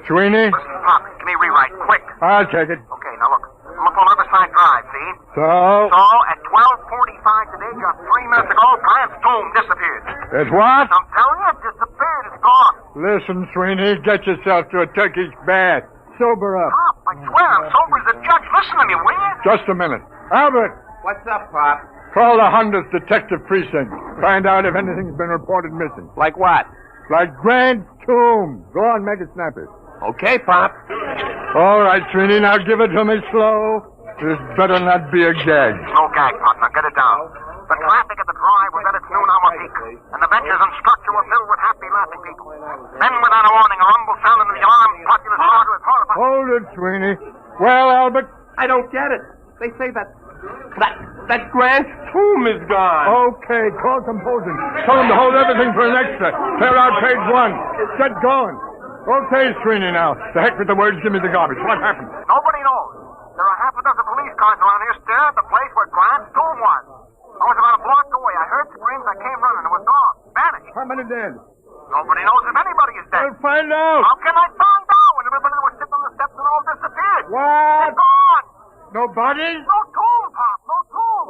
Sweeney? Listen, Pop, give me a rewrite, quick. I'll take it. Okay, now look. I'm up on Riverside Drive, see? So? So, at 12:45 today, just 3 minutes ago, Grant's tomb disappeared. It's what? I'm telling you, it disappeared. It's gone. Listen, Sweeney, get yourself to a Turkish bath. Sober up. Pop, I swear I'm sober as a judge. Listen to me, will you? Just a minute. Albert, What's up, Pop? call the 100th Detective Precinct. Find out if anything's been reported missing. Like what? Like Grant's tomb. Go on, make it snappy. Okay, Pop. All right, Sweeney, now give it to me slow. This better not be a gag. No gag, Pop. Now get it down. The traffic at the drive was at its noon hour peak, and the benches and structure were filled with happy, laughing people. Then, without a warning, a rumble sounded and the alarm populace started with horrified... Hold it, Sweeney. Well, Albert? I don't get it. They say that Grant's tomb is gone. Okay, call composing. Tell them to hold everything for an extra. Clear out page 1. Get going. Okay, Sweeney, now. The heck with the words, give me the garbage. What happened? Nobody knows. There are half a dozen police cars around here staring at the place where Grant's tomb was. I was about a block away. I heard screams. I came running. It was gone. Vanished. How many dead? Nobody knows if anybody is dead. We'll find out. How can I find out when everybody was sitting on the steps and all disappeared? What? They're gone. No bodies? No tool, Pop. No tool.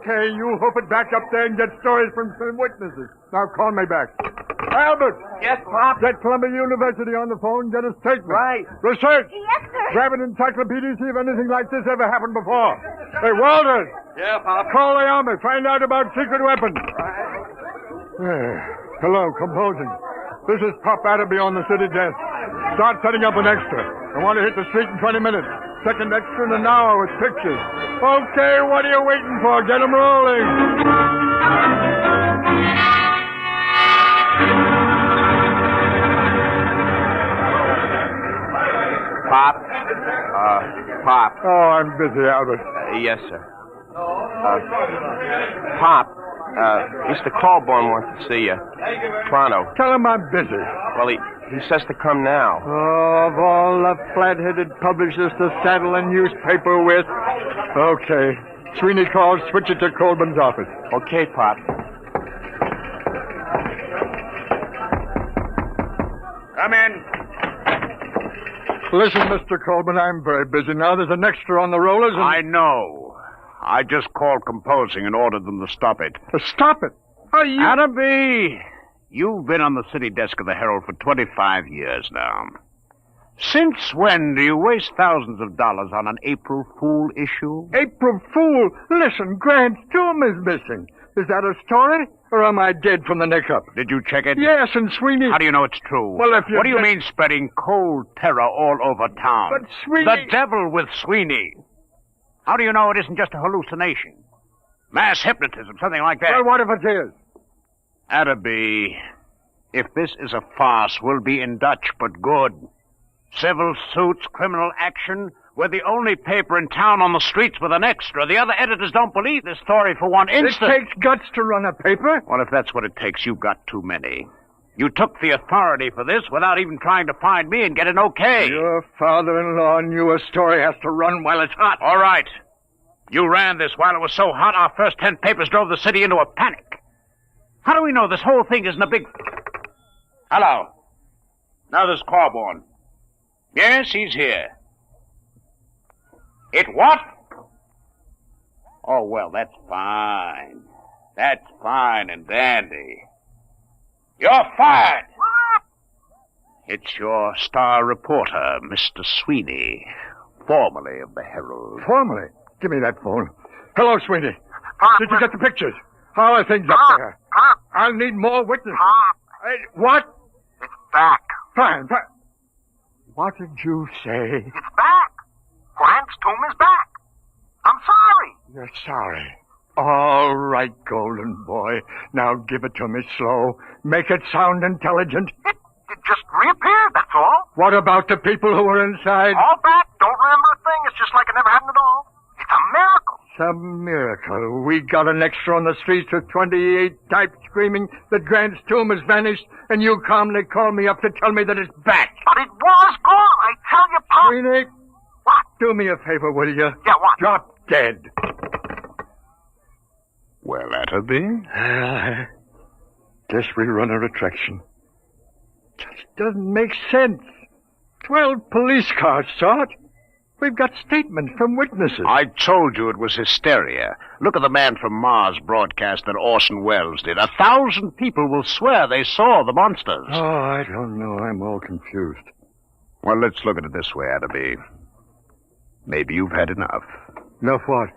Okay, you hoof it back up there and get stories from some witnesses. Now call me back. Albert. Yes, Pop? Get Columbia University on the phone. Get a statement. Right. Research. Yes, sir. Grab an encyclopedia, see if anything like this ever happened before. Hey, Walters. Yeah, Pop? Call the army. Find out about secret weapons. Hello, composing. This is Pop Adderby on the city desk. Start setting up an extra. I want to hit the street in 20 minutes. Second extra in an hour with pictures. Okay, what are you waiting for? Get 'em rolling. Pop? Pop. Oh, I'm busy, Albert. Yes, sir. Pop, Mr. Colborne wants to see you. Pronto. Tell him I'm busy. Well, he says to come now. Oh, of all the flat-headed publishers to saddle a newspaper with. Okay. Sweeney calls, switch it to Colburn's office. Okay, Pop. Come in. Listen, Mr. Colburn, I'm very busy now. There's an extra on the rollers and... I know. I just called composing and ordered them to stop it. To stop it? Are you... Adderby, you've been on the city desk of the Herald for 25 years now. Since when do you waste thousands of dollars on an April Fool issue? April Fool? Listen, Grant's tomb is missing. Is that a story? Or am I dead from the neck up? Did you check it? Yes, and Sweeney... How do you know it's true? Well, if you... What do you mean spreading cold terror all over town? But Sweeney... The devil with Sweeney. How do you know it isn't just a hallucination? Mass hypnotism, something like that. Well, what if it is? Adderby, if this is a farce, we'll be in Dutch, but good. Civil suits, criminal action. We're the only paper in town on the streets with an extra. The other editors don't believe this story for one instant. It takes guts to run a paper. Well, if that's what it takes, you've got too many. You took the authority for this without even trying to find me and get an okay. Your father-in-law knew a story has to run while it's hot. All right. You ran this while it was so hot, our first 10 papers drove the city into a panic. How do we know this whole thing isn't a big... Hello. Now there's Corborn. Yes, he's here. It what? Oh, well, that's fine. That's fine and dandy. You're fired. It's your star reporter, Mr. Sweeney, formerly of the Herald. Formerly? Give me that phone. Hello, Sweeney. Did you get the pictures? How are things up there? I'll need more witnesses. Hey, what? It's back. Fine. What did you say? It's back. Grant's tomb is back. I'm sorry. You're sorry. All right, golden boy. Now give it to me slow. Make it sound intelligent. It just reappeared, that's all. What about the people who were inside? All back. Don't remember a thing. It's just like it never happened at all. It's a miracle. Some miracle. We got an extra on the streets with 28 types screaming that Grant's tomb has vanished, and you calmly call me up to tell me that it's back. But it was gone, I tell you, Pop. Sweeney. What? Do me a favor, will you? Yeah, what? Drop dead. Well, Atterby? Guess we run a retraction. Just doesn't make sense. 12 police cars saw it. We've got statements from witnesses. I told you it was hysteria. Look at the man from Mars broadcast that Orson Welles did. 1,000 people will swear they saw the monsters. Oh, I don't know. I'm all confused. Well, let's look at it this way, Atterby. Maybe you've had enough. Enough what?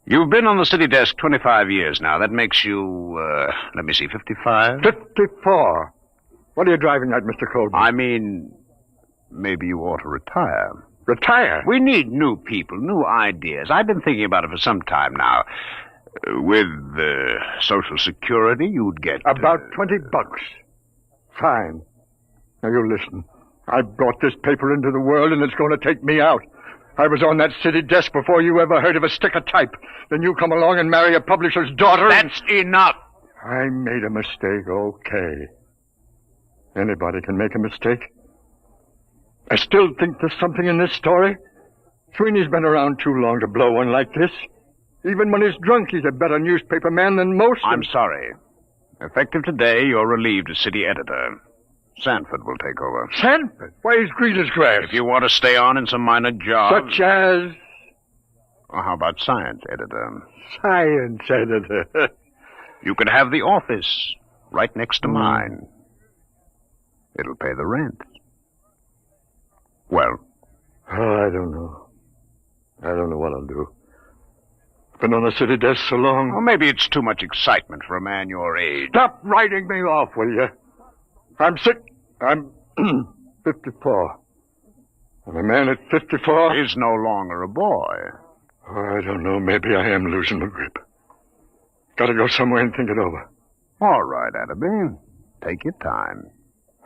You've been on the city desk 25 years now. That makes you, 55? 54. What are you driving at, Mr. Colby? I mean, maybe you ought to retire. Retire? We need new people, new ideas. I've been thinking about it for some time now. With Social Security, you'd get... About $20. Fine. Now, you listen. I brought this paper into the world, and it's going to take me out. I was on that city desk before you ever heard of a stick of type. Then you come along and marry a publisher's daughter. That's enough. I made a mistake, okay. Anybody can make a mistake. I still think there's something in this story. Sweeney's been around too long to blow one like this. Even when he's drunk, he's a better newspaper man than most. I'm sorry. Effective today, you're relieved as city editor. Sanford will take over. Sanford? Why, he's green as grass. If you want to stay on in some minor jobs... Such as... Well, how about science editor? Science editor. You could have the office right next to mine. It'll pay the rent. Well? Oh, I don't know. I don't know what I'll do. Been on the city desk so long. Well, maybe it's too much excitement for a man your age. Stop writing me off, will you? I'm sick. I'm 54. And a man at 54... is no longer a boy. Oh, I don't know. Maybe I am losing my grip. Gotta go somewhere and think it over. All right, Attaby. Take your time.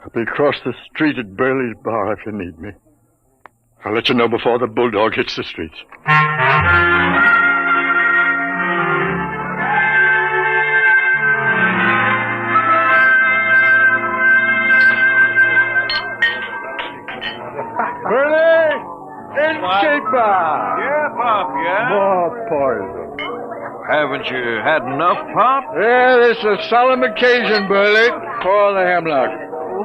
I'll be across the street at Burley's bar if you need me. I'll let you know before the bulldog hits the streets. Burley! Escape bar! Yeah, Pop, yeah? More poison. Haven't you had enough, Pop? Yeah, this is a solemn occasion, Burley. Call the hemlock.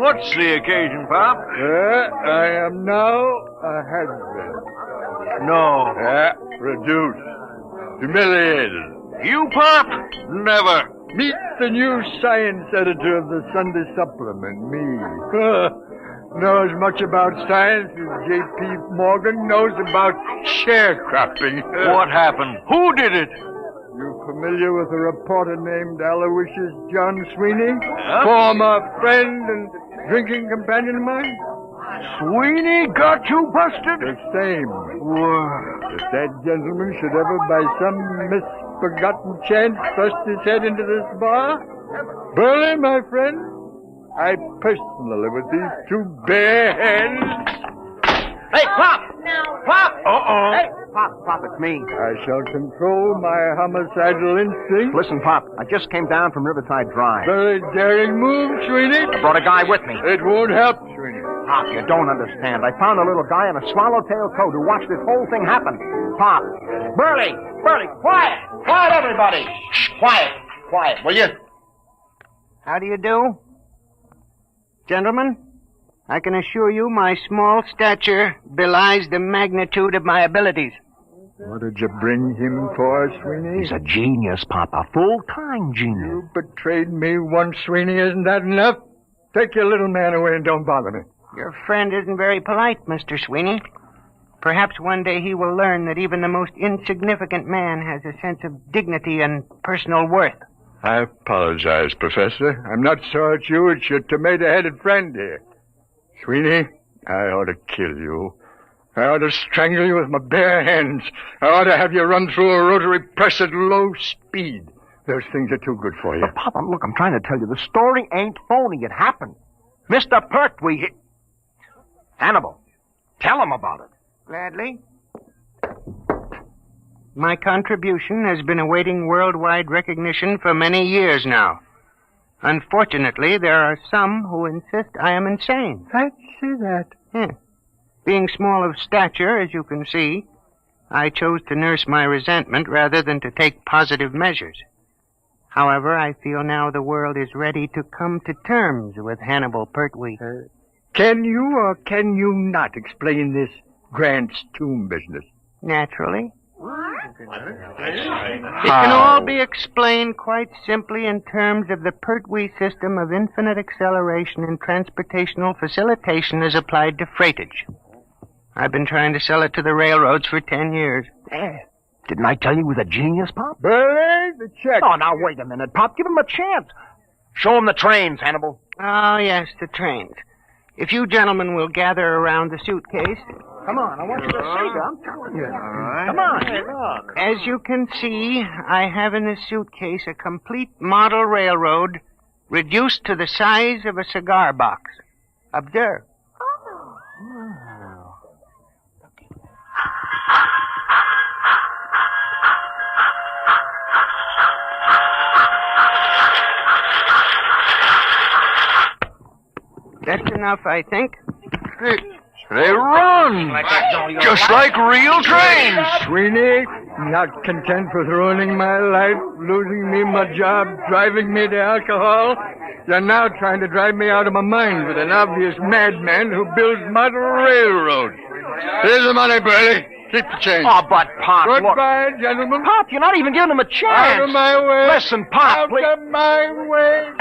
What's the occasion, Pop? I am now a husband. No. Yeah, reduced. Humiliated. You, Pop? Never. Meet the new science editor of the Sunday Supplement, me. Knows much about science as J.P. Morgan knows about sharecropping. What happened? Who did it? You familiar with a reporter named Aloysius John Sweeney? Former friend and drinking companion of mine? Sweeney got you busted? The same. If that gentleman should ever by some misforgotten chance thrust his head into this bar, Burley, my friend, I personally, with these two bare hands... Hey, Pop! Pop! Uh-oh. Hey, Pop, it's me. I shall control my homicidal instinct. Listen, Pop, I just came down from Riverside Drive. Very daring move, Sweeney. I brought a guy with me. It won't help, Sweeney. Pop, you don't understand. I found a little guy in a swallowtail coat who watched this whole thing happen. Pop. Burley, quiet! Quiet, everybody! Shh, quiet, will you? How do you do? Gentlemen, I can assure you my small stature belies the magnitude of my abilities. What did you bring him for, Sweeney? He's a genius, Pop, a full-time genius. You betrayed me once, Sweeney. Isn't that enough? Take your little man away and don't bother me. Your friend isn't very polite, Mr. Sweeney. Perhaps one day he will learn that even the most insignificant man has a sense of dignity and personal worth. I apologize, Professor. I'm not so at you. It's your tomato-headed friend here. Sweeney, I ought to kill you. I ought to strangle you with my bare hands. I ought to have you run through a rotary press at low speed. Those things are too good for you. But, Papa, look, I'm trying to tell you, the story ain't phony. It happened. Mr. Pertwee, Hannibal, tell him about it. Gladly. My contribution has been awaiting worldwide recognition for many years now. Unfortunately, there are some who insist I am insane. Fancy that. Being small of stature, as you can see, I chose to nurse my resentment rather than to take positive measures. However, I feel now the world is ready to come to terms with Hannibal Pertwee. Can you or can you not explain this Grant's tomb business? Naturally. It can all be explained quite simply in terms of the Pertwee system of infinite acceleration and transportational facilitation as applied to freightage. I've been trying to sell it to the railroads for 10 years. Didn't I tell you he was a genius, Pop? Burley, the check. Oh, now, wait a minute, Pop. Give him a chance. Show him the trains, Hannibal. Oh, yes, the trains. If you gentlemen will gather around the suitcase... Come on, I want you to see that. I'm telling you. All right. Come on. Hey, look. As you can see, I have in this suitcase a complete model railroad reduced to the size of a cigar box. Observe. That's enough, I think. They run! Just like real trains! Sweeney, Not content with ruining my life, losing me my job, driving me to alcohol, you're now trying to drive me out of my mind with an obvious madman who builds model railroads. Here's the money, Burley. Keep the change. Oh, but Pop, Goodbye, gentlemen. Pop, you're not even giving him a chance. Out of my way. Listen, Pop, please. Out of my way.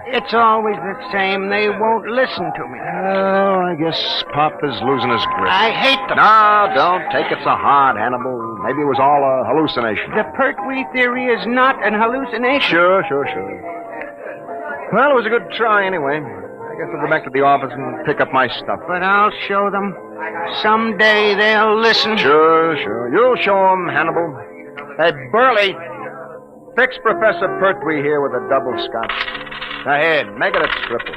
It's always the same. They won't listen to me. Oh, I guess Pop is losing his grip. I hate them. No, don't take it so hard, Hannibal. Maybe it was all a hallucination. The Pertwee theory is not an hallucination. Sure. Well, it was a good try anyway. I guess I'll go back to the office and pick up my stuff. But I'll show them. Someday they'll listen. Sure. You'll show them, Hannibal. Hey, Burley, fix Professor Pertwee here with a double scotch. Ahead, make it a triple.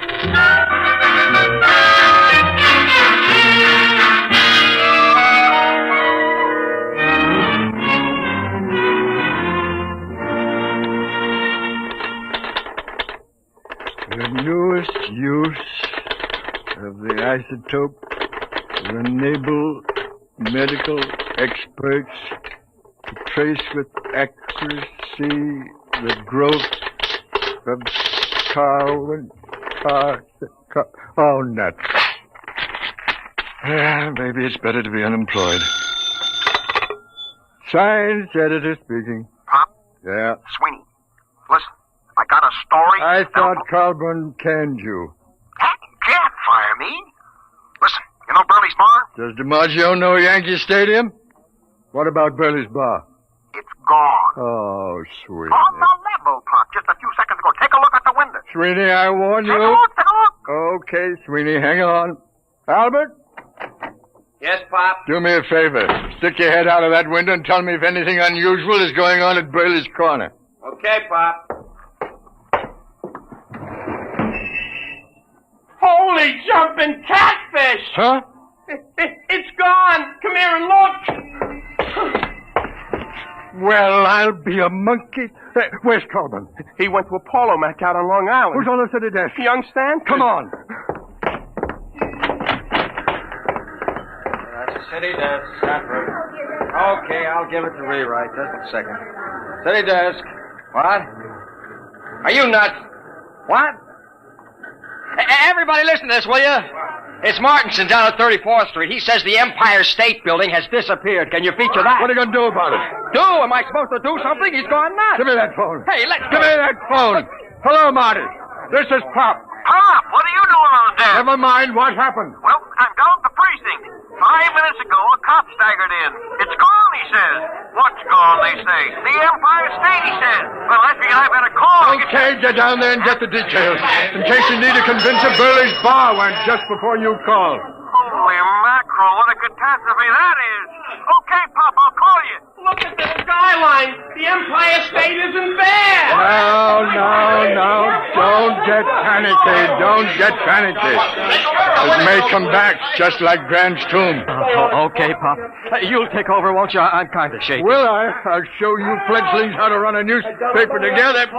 The newest use of the isotope will enable medical experts to trace with accuracy the growth of Oh, nuts. Maybe it's better to be unemployed. Science editor speaking. Pop? Yeah. Sweeney, listen, I got a story. I thought Colburn canned you. Can't fire me. Listen, you know Burley's bar? Does DiMaggio know Yankee Stadium? What about Burley's bar? It's gone. Oh, sweet. On the level, Pop, just a few seconds ago. Take a look at the window. Sweeney, I warn you. Take a look. Okay, Sweeney, hang on. Albert? Yes, Pop? Do me a favor. Stick your head out of that window and tell me if anything unusual is going on at Burley's Corner. Okay, Pop. Holy jumping catfish! Huh? It's gone! Come here and look! Well, I'll be a monkey. Hey, where's Colburn? He went to a polo match out on Long Island. Who's on the city desk? Young Stan? Come on. That's a city desk, Sanford. Okay, I'll give it to rewrite. Just a second. City desk. What? Are you nuts? What? Everybody listen to this, will you? It's Martinson down at 34th Street. He says the Empire State Building has disappeared. Can you feature that? What are you going to do about it? Do? Am I supposed to do something? He's gone nuts. Give me that phone. Hey, let's Give me that phone. Hello, Marty. This is Pop. Pop, what are you doing on there? Never mind what happened. Well, I'm down at the precinct. 5 minutes ago, a cop staggered in. It's gone, he says. What's gone, they say? The Empire State, he says. Well, I figured I better call. Okay, get down there and get the details. In case you need to convince a Burley's bar went just before you call. Holy mackerel, what a catastrophe that is. Okay, Pop, I'll call you. Look at the skyline! The Empire State isn't there! No. Don't get panicky. It may come back, just like Grant's tomb. Okay, Pop. You'll take over, won't you? I'm kind of shaky. Will I? I'll show you fledglings how to run a newspaper together.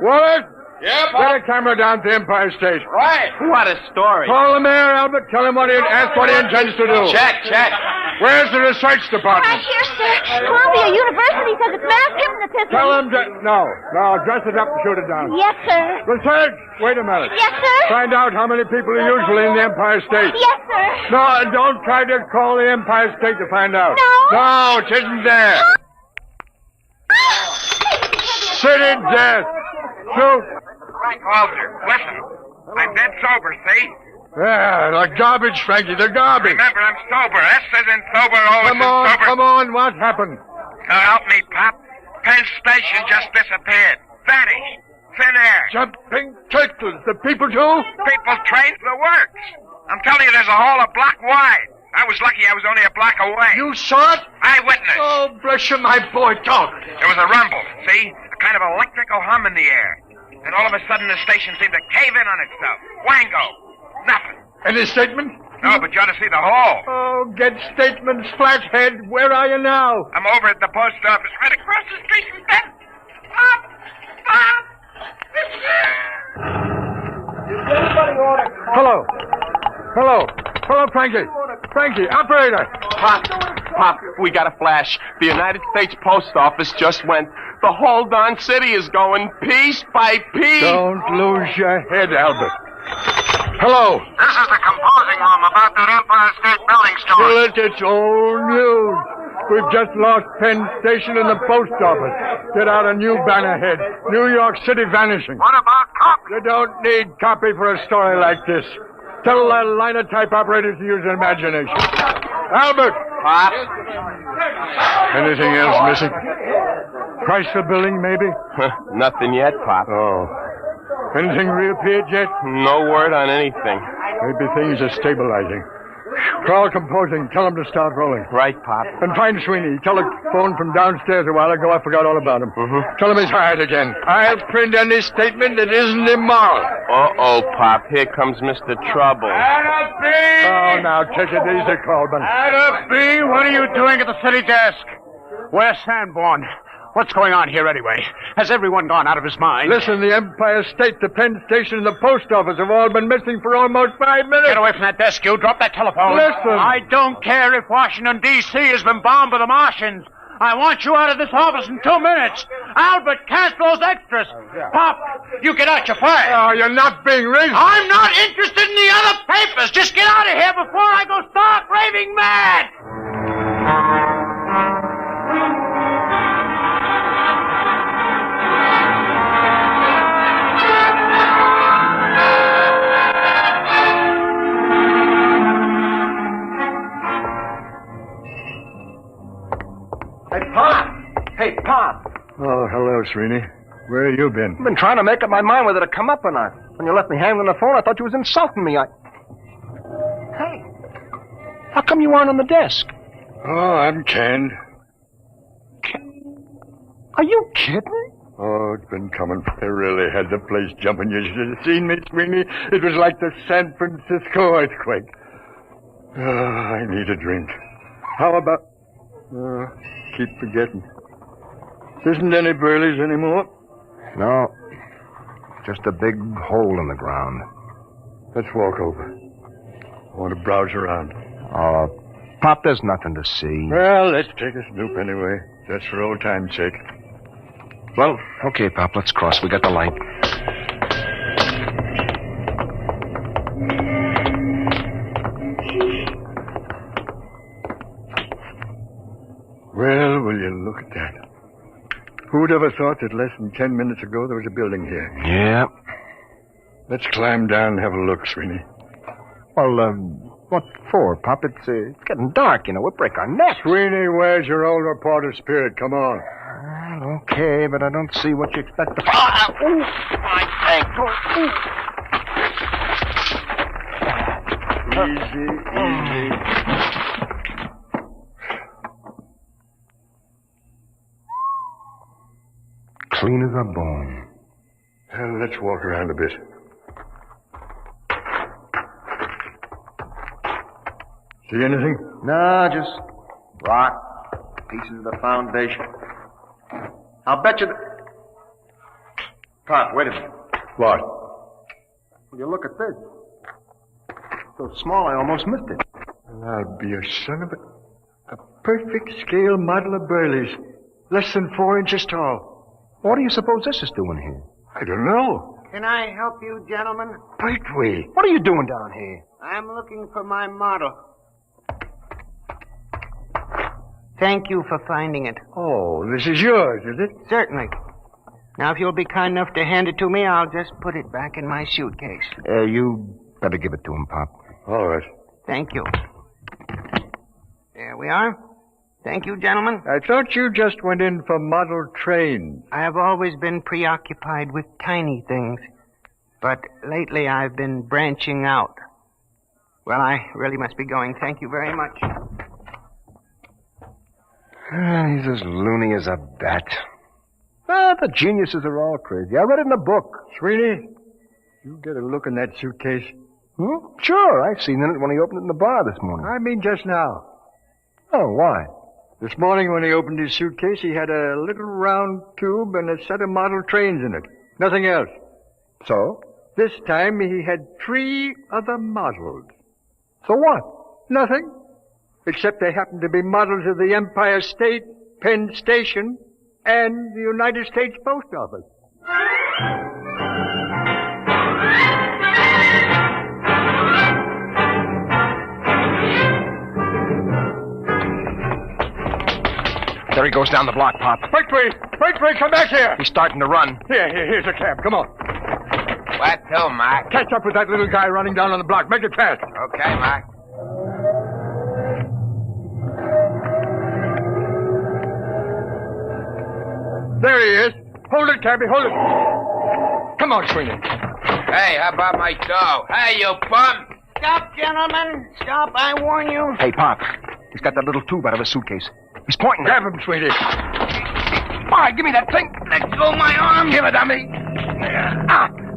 Wallace? Yeah, Pop. Get a camera down to Empire State. Right. What a story. Call the mayor, Albert. Tell him what he intends to do. Check. Where's the research department? Right here, sir. Columbia University says it's mass hypnotism. Tell him to... No, dress it up and shoot it down. Yes, sir. Research! Wait a minute. Yes, sir. Find out how many people are usually in the Empire State. Yes, sir. No, don't try to call the Empire State to find out. No. No, it isn't there. City death. Shoot. Frank Walter, listen. I'm dead sober, see? Yeah, the garbage, Frankie, the garbage. Remember, I'm sober. S as in sober, O as in sober. Come on, what happened? Help me, Pop. Penn Station just disappeared. Vanished. Thin air. Jumping turtles, the people too? People trained for the works. I'm telling you, there's a hole a block wide. I was lucky I was only a block away. You saw it? Eyewitness. Oh, bless you, my boy, don't. There was a rumble, see? A kind of electrical hum in the air. And all of a sudden, the station seemed to cave in on itself. Wango. Nothing. Any statement? No, but you ought to see the hole. Oh, get statements, flathead. Where are you now? I'm over at the post office, right across the street from Ben. Hello, Frankie. Frankie, operator! Pop, we got a flash. The United States Post Office just went. The whole darn city is going piece by piece. Don't lose your head, Albert. Hello. This is the composing room about that Empire State Building story. Well, it's old news. We've just lost Penn Station and the post office. Get out a new banner head. New York City vanishing. What about copy? You don't need copy for a story like this. Tell the linotype operators to use their imagination. Albert! Pop? Anything else missing? Chrysler Building, maybe? Nothing yet, Pop. Oh. Anything reappeared yet? No word on anything. Maybe things are stabilizing. Crawl composing. Tell them to start rolling. Right, Pop. And find Sweeney. Telephone from downstairs a while ago. I forgot all about him. Tell him he's hired again. I'll print any statement that isn't immoral. Uh-oh, Pop. Here comes Mr. Trouble. Anna B! Oh, now, take it easy, Colburn. Anna B, what are you doing at the city desk? Where's Sanborn? What's going on here anyway? Has everyone gone out of his mind? Listen, the Empire State, the Penn Station, and the post office have all been missing for almost 5 minutes. Get away from that desk, you. Drop that telephone. Listen. I don't care if Washington, D.C. has been bombed by the Martians. I want you out of this office in 2 minutes. Albert, Castro's extras. Pop, you get out, you're fired. Oh, you're not being reasonable. I'm not interested in the other papers. Just get out of here before I go stark raving mad. Hey, Pop. Oh, hello, Sweeney. Where have you been? I've been trying to make up my mind whether to come up or not. When you left me hanging on the phone, I thought you was insulting me. Hey, how come you aren't on the desk? Oh, I'm canned. Are you kidding? Oh, it's been coming. I really had the place jumping. You should have seen me, Sweeney. It was like the San Francisco earthquake. Oh, I need a drink. How about... keep forgetting. Isn't any Burleys anymore? No. Just a big hole in the ground. Let's walk over. I want to browse around. Oh, Pop, there's nothing to see. Well, let's take a snoop anyway. Just for old time's sake. Well, okay, Pop, let's cross. We got the light. Well, will you look at that? Who'd ever thought that less than 10 minutes ago there was a building here? Yeah. Let's climb down and have a look, Sweeney. Well, what for, Pop? It's getting dark, you know. We'll break our necks. Sweeney, where's your old reporter spirit? Come on. Well, okay, but I don't see what you expect to... Ooh, my ankle. Easy. Clean as a bone. Well, let's walk around a bit. See anything? No, just rock, pieces of the foundation. I'll bet you Pop, wait a minute. What? Will you look at this? So small I almost missed it. Well, I'll be a son of a perfect scale model of Burley's. Less than 4 inches tall. What do you suppose this is doing here? I don't know. Can I help you, gentlemen? Pertwee. What are you doing down here? I'm looking for my model. Thank you for finding it. Oh, this is yours, is it? Certainly. Now, if you'll be kind enough to hand it to me, I'll just put it back in my suitcase. You better give it to him, Pop. All right. Thank you. There we are. Thank you, gentlemen. I thought you just went in for model trains. I have always been preoccupied with tiny things, but lately I've been branching out. Well, I really must be going. Thank you very much. He's as loony as a bat. The geniuses are all crazy. I read it in a book. Sweeney, you get a look in that suitcase. Sure, I seen it when he opened it in the bar this morning. I mean just now. Oh, why? This morning when he opened his suitcase, he had a little round tube and a set of model trains in it. Nothing else. So? This time he had 3 other models. So what? Nothing. except they happen to be models of the Empire State, Penn Station, and the United States Post Office. There he goes down the block, Pop. Victory! Victory, come back here! He's starting to run. Here's a cab. Come on. What to, Mac? Catch up with that little guy running down on the block. Make it fast. Okay, Mac. There he is. Hold it, cabby, hold it. Come on, Sweeney. Hey, how about my dough? Hey, you bum! Stop, gentlemen. Stop, I warn you. Hey, Pop. He's got that little tube out of his suitcase. He's pointing. Grab him, Sweeney. All right, give me that thing. Let go of my arm. Give it to me.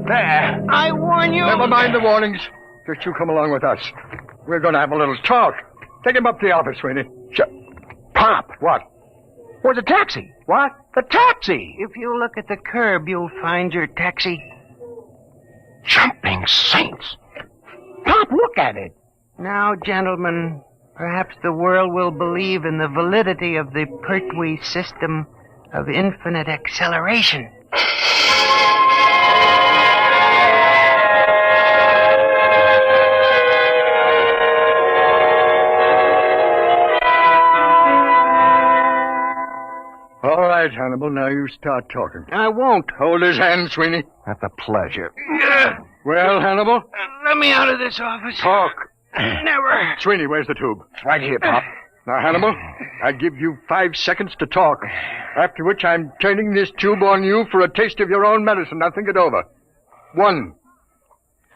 There. I warn you. Never mind the warnings. Just you come along with us. We're going to have a little talk. Take him up to the office, Sweeney. Pop. What? Where's the taxi? What? The taxi. If you look at the curb, you'll find your taxi. Jumping saints. Pop, look at it. Now, gentlemen, perhaps the world will believe in the validity of the Pertwee system of infinite acceleration. All right, Hannibal, now you start talking. I won't. Hold his hand, Sweeney. That's a pleasure. Well, Hannibal? Let me out of this office. Talk. Never. Sweeney, where's the tube? It's right here, Pop. Now, Hannibal, I give you 5 seconds to talk, after which I'm turning this tube on you for a taste of your own medicine. Now, think it over. 1,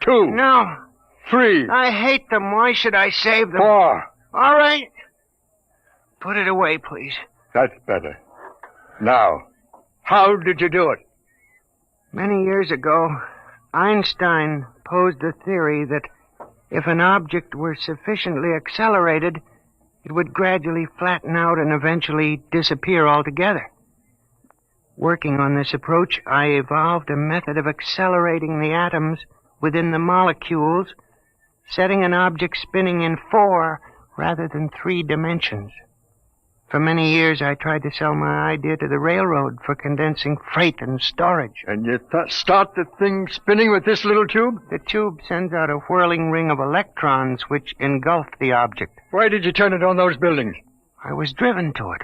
2. No. 3. I hate them. Why should I save them? 4. All right. Put it away, please. That's better. Now, how did you do it? Many years ago, Einstein posed a theory that if an object were sufficiently accelerated, it would gradually flatten out and eventually disappear altogether. Working on this approach, I evolved a method of accelerating the atoms within the molecules, setting an object spinning in 4 rather than 3 dimensions. For many years, I tried to sell my idea to the railroad for condensing freight and storage. And you start the thing spinning with this little tube? The tube sends out a whirling ring of electrons which engulf the object. Why did you turn it on those buildings? I was driven to it.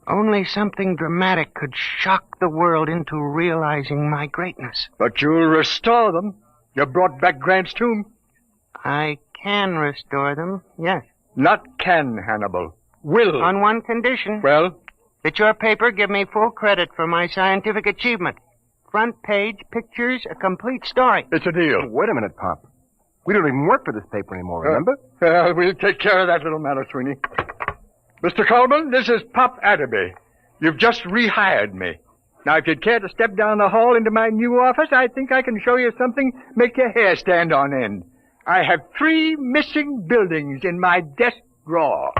Only something dramatic could shock the world into realizing my greatness. But you'll restore them. You brought back Grant's tomb. I can restore them, yes. Not can, Hannibal. Will. On one condition. Well? That your paper give me full credit for my scientific achievement. Front page, pictures, a complete story. It's a deal. Wait a minute, Pop. We don't even work for this paper anymore, remember? We'll take care of that little matter, Sweeney. Mr. Coleman, this is Pop Adderby. You've just rehired me. Now, if you'd care to step down the hall into my new office, I think I can show you something make your hair stand on end. I have 3 missing buildings in my desk drawer.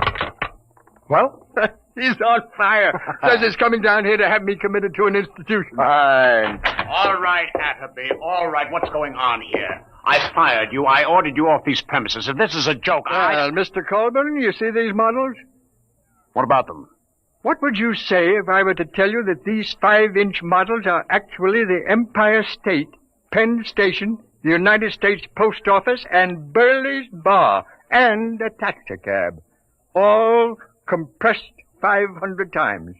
Well? He's on fire. Says he's coming down here to have me committed to an institution. Fine. All right, Atterby. All right. What's going on here? I fired you. I ordered you off these premises. If this is a joke, Well, Mr. Colburn, you see these models? What about them? What would you say if I were to tell you that these 5-inch models are actually the Empire State, Penn Station, the United States Post Office, and Burley's Bar, and a taxicab? All compressed 500 times.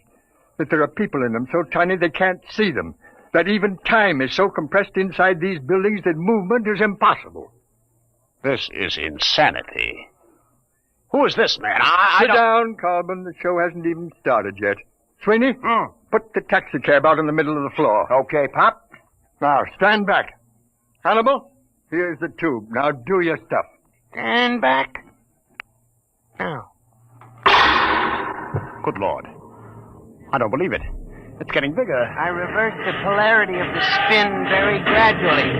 That there are people in them so tiny they can't see them. That even time is so compressed inside these buildings that movement is impossible. This is insanity. Who is this man? Sit down, Colburn. The show hasn't even started yet. Sweeney, put the taxicab out in the middle of the floor. Okay, Pop. Now, stand back. Hannibal, here's the tube. Now do your stuff. Stand back. Now. Good Lord. I don't believe it. It's getting bigger. I reversed the polarity of the spin very gradually.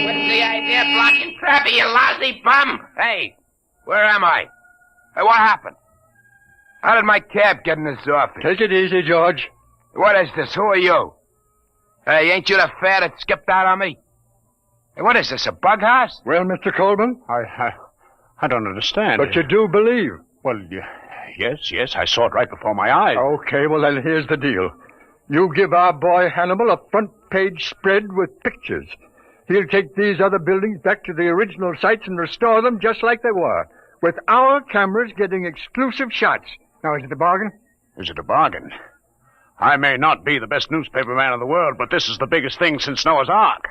What's the idea of blocking traffic, you lousy bum? Hey, where am I? Hey, what happened? How did my cab get in this office? Take it easy, George. What is this? Who are you? Hey, ain't you the fare that skipped out on me? Hey, what is this, a bug house? Well, Mr. Colburn? I don't understand. But you do believe? Well, yes, I saw it right before my eyes. Okay, well, then here's the deal. You give our boy Hannibal a front-page spread with pictures. He'll take these other buildings back to the original sites and restore them just like they were, with our cameras getting exclusive shots. Now, is it a bargain? Is it a bargain? I may not be the best newspaper man in the world, but this is the biggest thing since Noah's Ark.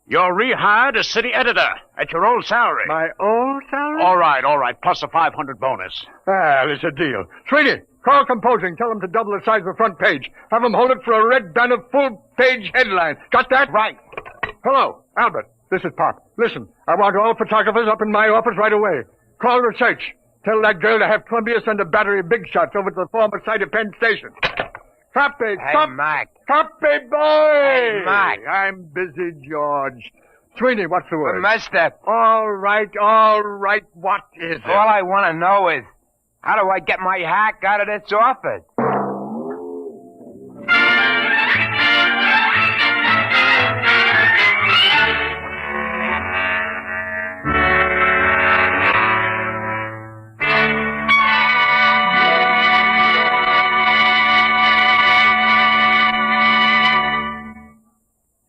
You're rehired as city editor at your old salary. My old salary? All right, plus a 500 bonus. Ah, there's a deal. Sweeney, call composing. Tell them to double the size of the front page. Have them hold it for a red banner full-page headline. Got that? Right. Hello, Albert. This is Pop. Listen, I want all photographers up in my office right away. Call research. Tell that girl to have Columbia send a battery of big shots over to the former site of Penn Station. Copy, Mike. Copy, boy! Hey, Mike. I'm busy, George. Sweeney, what's the word? We messed up. All right. What is it? All I want to know is, how do I get my hack out of this office?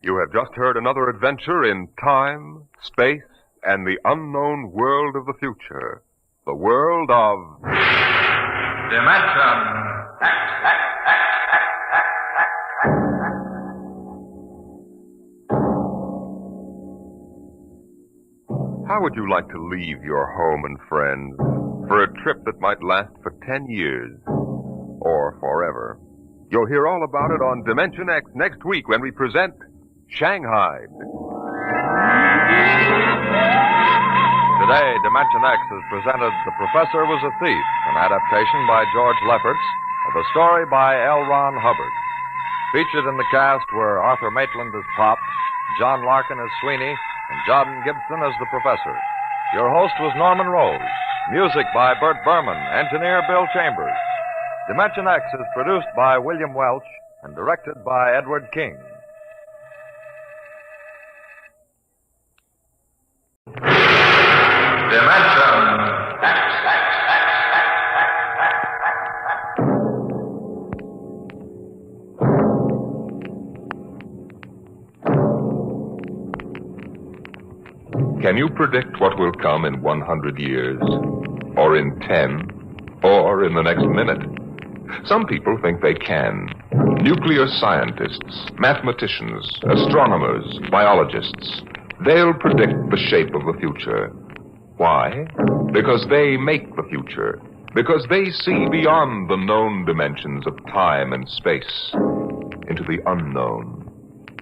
You have just heard another adventure in time, space, and the unknown world of the future. The world of... Dimension X. How would you like to leave your home and friends for a trip that might last for 10 years or forever? You'll hear all about it on Dimension X next week when we present Shanghai. Today, Dimension X has presented The Professor Was a Thief, an adaptation by George Lefferts of a story by L. Ron Hubbard. Featured in the cast were Arthur Maitland as Pop, John Larkin as Sweeney, and John Gibson as the Professor. Your host was Norman Rose. Music by Bert Berman, engineer Bill Chambers. Dimension X is produced by William Welch and directed by Edward King. Dimension X. Can you predict what will come in 100 years? Or in 10? Or in the next minute? Some people think they can. Nuclear scientists, mathematicians, astronomers, biologists. They'll predict the shape of the future. Why? Because they make the future. Because they see beyond the known dimensions of time and space into the unknown.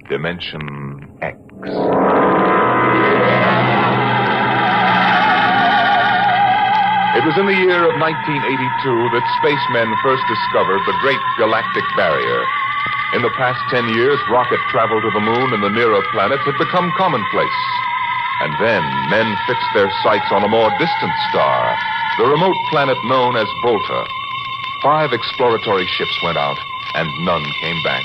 Dimension X. It was in the year of 1982 that spacemen first discovered the Great Galactic Barrier. In the past 10 years, rocket travel to the moon and the nearer planets had become commonplace. And then men fixed their sights on a more distant star, the remote planet known as Volta. 5 exploratory ships went out, and none came back,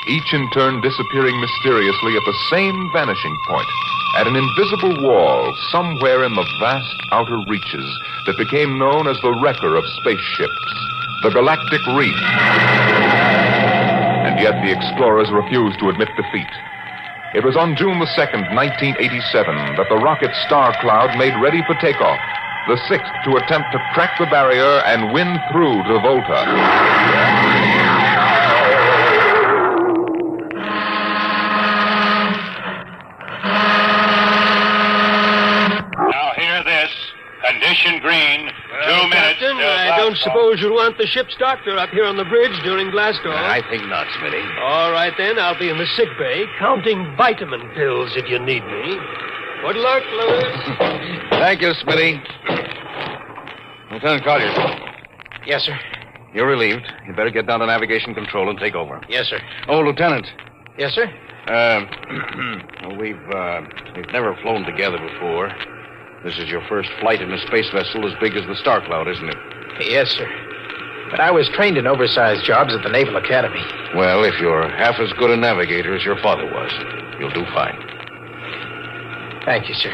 each in turn disappearing mysteriously at the same vanishing point, at an invisible wall somewhere in the vast outer reaches that became known as the wrecker of spaceships, the Galactic Reef. And yet the explorers refused to admit defeat. It was on June the 2nd, 1987, that the rocket Star Cloud made ready for takeoff, the 6th to attempt to crack the barrier and win through to Volta. Condition green. 2 minutes. Captain, I don't suppose you'll want the ship's doctor up here on the bridge during blast off. I think not, Smitty. All right, then. I'll be in the sick bay counting vitamin pills if you need me. Good luck, Lewis. Thank you, Smitty. Lieutenant Collier. Yes, sir. You're relieved. You better get down to navigation control and take over. Yes, sir. Oh, Lieutenant. Yes, sir. We've never flown together before. This is your first flight in a space vessel as big as the Star Cloud, isn't it? Yes, sir. But I was trained in oversized jobs at the Naval Academy. Well, if you're half as good a navigator as your father was, you'll do fine. Thank you, sir.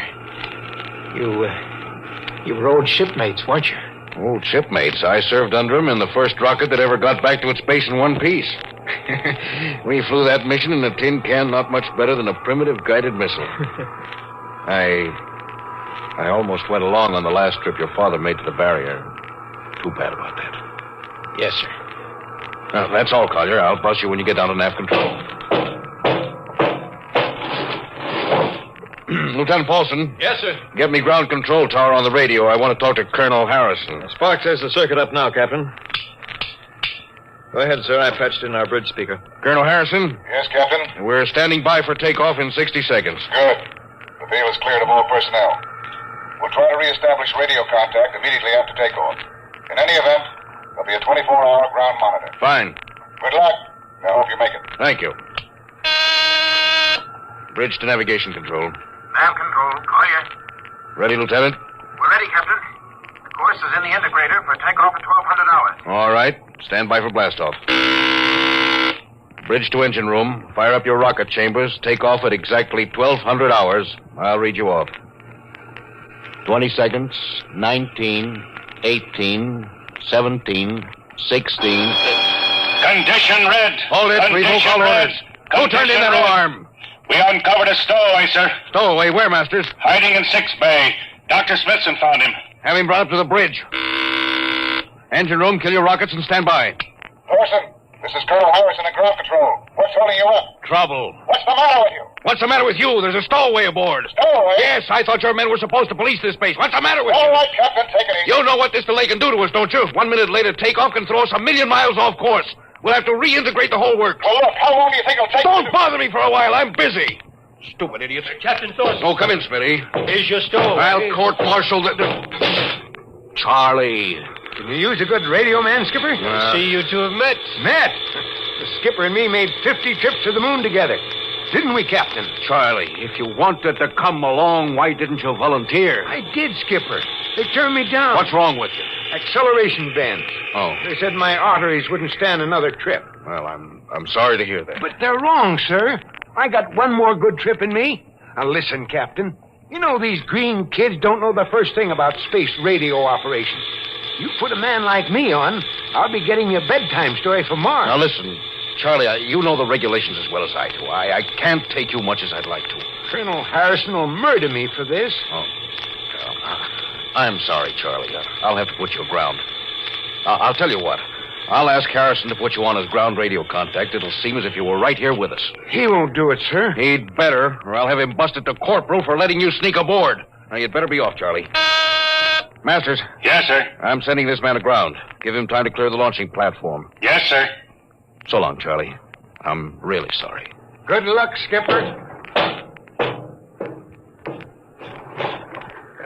You were old shipmates, weren't you? Old shipmates. I served under him in the first rocket that ever got back to its base in one piece. We flew that mission in a tin can not much better than a primitive guided missile. I almost went along on the last trip your father made to the barrier. Too bad about that. Yes, sir. That's all, Collier. I'll bust you when you get down to nav control. Lieutenant Paulson. Yes, sir. Get me ground control tower on the radio. I want to talk to Colonel Harrison. Sparks has the circuit up now, Captain. Go ahead, sir. I patched in our bridge speaker. Colonel Harrison? Yes, Captain? We're standing by for takeoff in 60 seconds. Good. The field is cleared of all personnel. We'll try to reestablish radio contact immediately after takeoff. In any event, there'll be a 24-hour ground monitor. Fine. Good luck. I hope you make it. Thank you. Bridge to navigation control. Nav control, Collier. Ready, Lieutenant? We're ready, Captain. The course is in the integrator for takeoff at 1200 hours. All right. Stand by for blastoff. Bridge to engine room. Fire up your rocket chambers. Take off at exactly 1200 hours. I'll read you off. 20 seconds. 19, 18, 17, 16. Condition red. Hold it. Revoke all orders. Who turned in that alarm? We uncovered a stowaway, sir. Stowaway? Where, Masters? Hiding in 6 Bay. Dr. Smithson found him. Have him brought up to the bridge. Engine room, kill your rockets and stand by. Thorson, this is Colonel Harrison in ground control. What's holding you up? Trouble. What's the matter with you? What's the matter with you? There's a stowaway aboard. Stowaway? Yes, I thought your men were supposed to police this base. What's the matter with you? All right, Captain, take it easy. You know what this delay can do to us, don't you? 1 minute later, takeoff can throw us 1,000,000 miles off course. We'll have to reintegrate the whole work. Well, look, how long do you think it'll take? Don't bother me for a while. I'm busy. Stupid idiots. Captain Thorson. Oh, come in, Smitty. Here's your stowaway. I'll court-martial the... Charlie. Can you use a good radio man, Skipper? I see you two have met. Met? The Skipper and me made 50 trips to the moon together. Didn't we, Captain? Charlie, if you wanted to come along, why didn't you volunteer? I did, Skipper. They turned me down. What's wrong with you? Acceleration bends. Oh. They said my arteries wouldn't stand another trip. Well, I'm sorry to hear that. But they're wrong, sir. I got one more good trip in me. Now listen, Captain. You know these green kids don't know the first thing about space radio operations. You put a man like me on, I'll be getting you a bedtime story from Mars. Now listen, Charlie, you know the regulations as well as I do. I can't take you much as I'd like to. Colonel Harrison will murder me for this. Oh. I'm sorry, Charlie. I'll have to put you aground. I'll tell you what. I'll ask Harrison to put you on as ground radio contact. It'll seem as if you were right here with us. He won't do it, sir. He'd better, or I'll have him busted to corporal for letting you sneak aboard. Now, you'd better be off, Charlie. Masters. Yes, sir. I'm sending this man aground. Give him time to clear the launching platform. Yes, sir. So long, Charlie. I'm really sorry. Good luck, Skipper.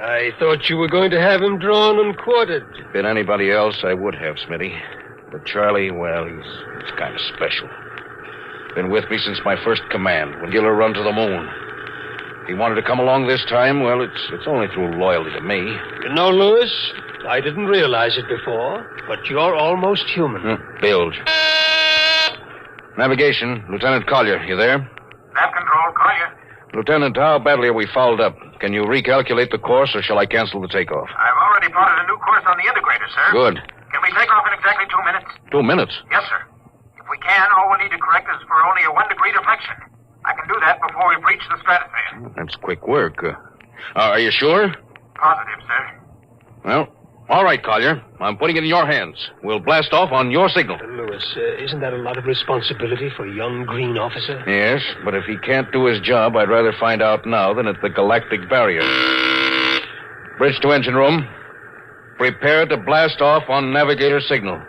I thought you were going to have him drawn and quartered. If it'd been anybody else, I would have, Smitty. But Charlie, well, he's kind of special. Been with me since my first command, when Giller run to the moon. If he wanted to come along this time, well, it's only through loyalty to me. You know, Lewis, I didn't realize it before, but you're almost human. Bilge. Navigation, Lieutenant Collier, you there? Nav control, Collier. Lieutenant, how badly are we fouled up? Can you recalculate the course, or shall I cancel the takeoff? I've already plotted a new course on the integrator, sir. Good. Can we take off in exactly 2 minutes? 2 minutes? Yes, sir. If we can, all we need to correct is for only a 1 degree deflection. I can do that before we breach the stratosphere. That's quick work. Are you sure? Positive, sir. Well, all right, Collier. I'm putting it in your hands. We'll blast off on your signal. Lewis, isn't that a lot of responsibility for a young green officer? Yes, but if he can't do his job, I'd rather find out now than at the galactic barrier. Bridge to engine room. Prepare to blast off on navigator signal.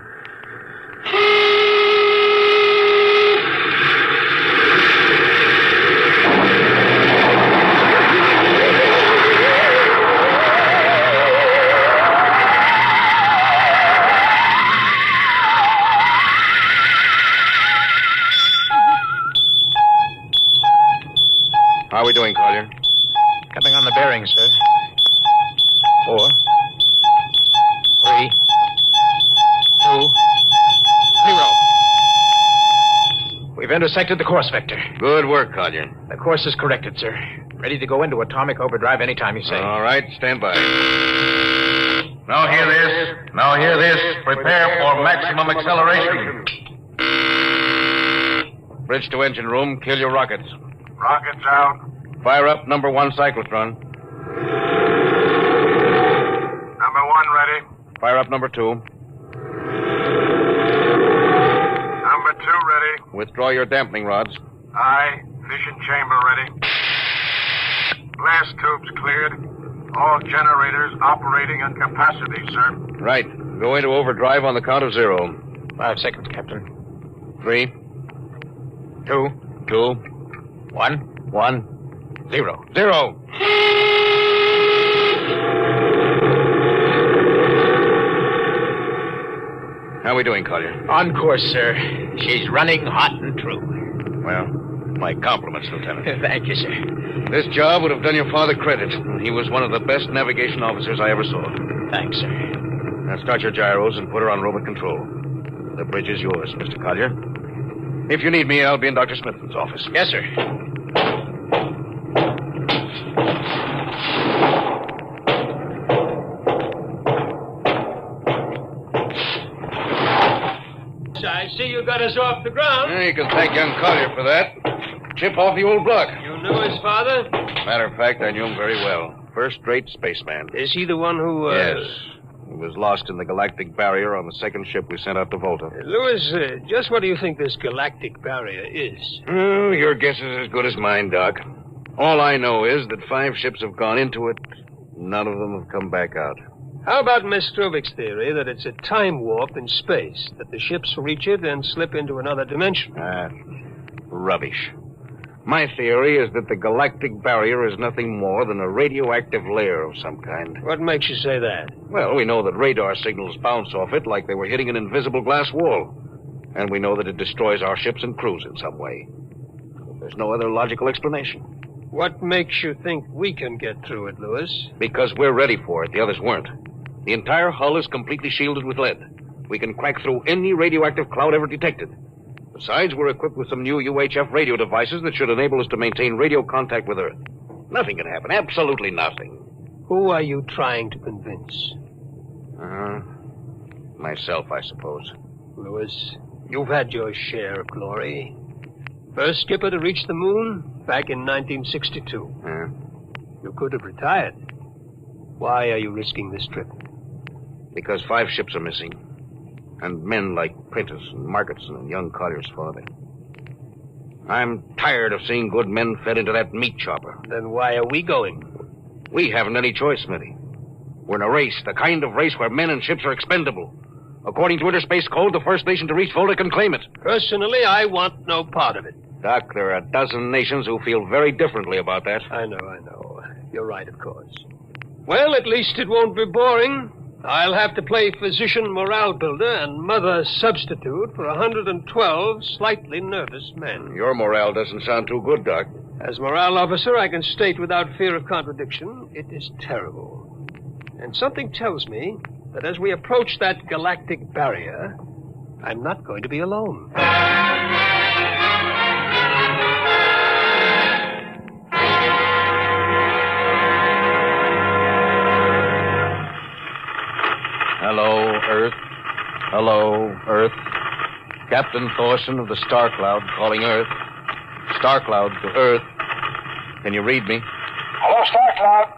How are we doing, Collier? Coming on the bearings, sir. 4, 3, 2, 0. We've intersected the course vector. Good work, Collier. The course is corrected, sir. Ready to go into atomic overdrive anytime you say. All right, stand by. Now hear this. Now hear this. Prepare for maximum acceleration. Bridge to engine room. Kill your rockets. Rockets out. Fire up number 1 cyclotron. Number 1 ready. Fire up number 2. Number 2 ready. Withdraw your dampening rods. Aye. Fission chamber ready. Blast tubes cleared. All generators operating at capacity, sir. Right. Go into overdrive on the count of 0. 5 seconds, Captain. 3. 2. 2. 1. 1. 0. 0. How are we doing, Collier? On course, sir. She's running hot and true. Well, my compliments, Lieutenant. Thank you, sir. This job would have done your father credit. He was one of the best navigation officers I ever saw. Thanks, sir. Now start your gyros and put her on robot control. The bridge is yours, Mr. Collier. If you need me, I'll be in Dr. Smithson's office. Yes, sir. I see you got us off the ground. Yeah, you can thank young Collier for that. Chip off the old block. You knew his father? Matter of fact, I knew him very well. First-rate spaceman. Is he the one who, Yes. He was lost in the galactic barrier on the second ship we sent out to Volta. Louis, just what do you think this galactic barrier is? Oh, your guess is as good as mine, Doc. All I know is that 5 ships have gone into it. None of them have come back out. How about Miss Strovik's theory that it's a time warp in space, that the ships reach it and slip into another dimension? Rubbish. My theory is that the galactic barrier is nothing more than a radioactive layer of some kind. What makes you say that? Well, we know that radar signals bounce off it like they were hitting an invisible glass wall. And we know that it destroys our ships and crews in some way. There's no other logical explanation. What makes you think we can get through it, Louis? Because we're ready for it. The others weren't. The entire hull is completely shielded with lead. We can crack through any radioactive cloud ever detected. Besides, we're equipped with some new UHF radio devices that should enable us to maintain radio contact with Earth. Nothing can happen. Absolutely nothing. Who are you trying to convince? Myself, I suppose. Louis, you've had your share of glory. First skipper to reach the moon back in 1962. You could have retired. Why are you risking this trip? Because 5 ships are missing. And men like Prentice and Marketson and young Collier's father. I'm tired of seeing good men fed into that meat chopper. Then why are we going? We haven't any choice, Smithy. We're in a race, the kind of race where men and ships are expendable. According to Interspace Code, the first nation to reach Volta can claim it. Personally, I want no part of it. Doc, there are a dozen nations who feel very differently about that. I know. You're right, of course. Well, at least it won't be boring. I'll have to play physician morale builder and mother substitute for 112 slightly nervous men. Your morale doesn't sound too good, Doc. As morale officer, I can state without fear of contradiction, it is terrible. And something tells me that as we approach that galactic barrier, I'm not going to be alone. Hello, Earth. Hello, Earth. Captain Thorson of the Star Cloud calling Earth. Star Cloud to Earth. Can you read me? Hello, Star Cloud.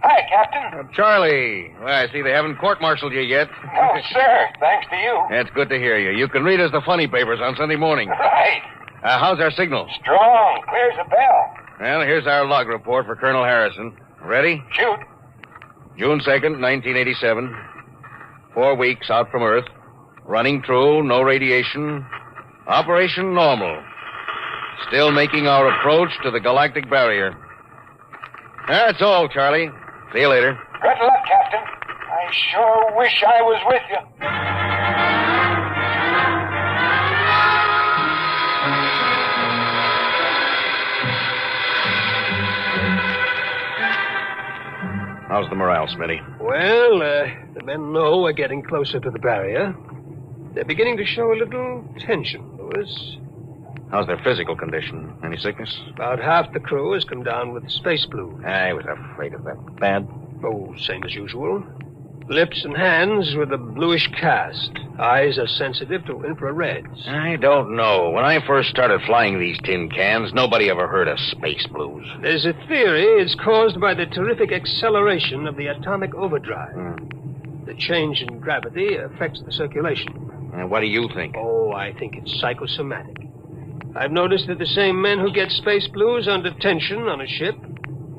Hi, Captain. Charlie. Well, I see they haven't court-martialed you yet. No, sir. Thanks to you. It's good to hear you. You can read us the funny papers on Sunday morning. Right. How's our signal? Strong. Clears the bell. Well, here's our log report for Colonel Harrison. Ready? Shoot. June 2nd, 1987. 4 weeks out from Earth. Running true, no radiation. Operation normal. Still making our approach to the galactic barrier. That's all, Charlie. See you later. Good luck, Captain. I sure wish I was with you. How's the morale, Smitty? Well, the men know we're getting closer to the barrier. They're beginning to show a little tension, Louis. How's their physical condition? Any sickness? About half the crew has come down with space flu. I was afraid of that. Bad? Oh, same as usual. Lips and hands with a bluish cast. Eyes are sensitive to infrareds. I don't know. When I first started flying these tin cans, nobody ever heard of space blues. There's a theory it's caused by the terrific acceleration of the atomic overdrive. The change in gravity affects the circulation. And what do you think? Oh, I think it's psychosomatic. I've noticed that the same men who get space blues under tension on a ship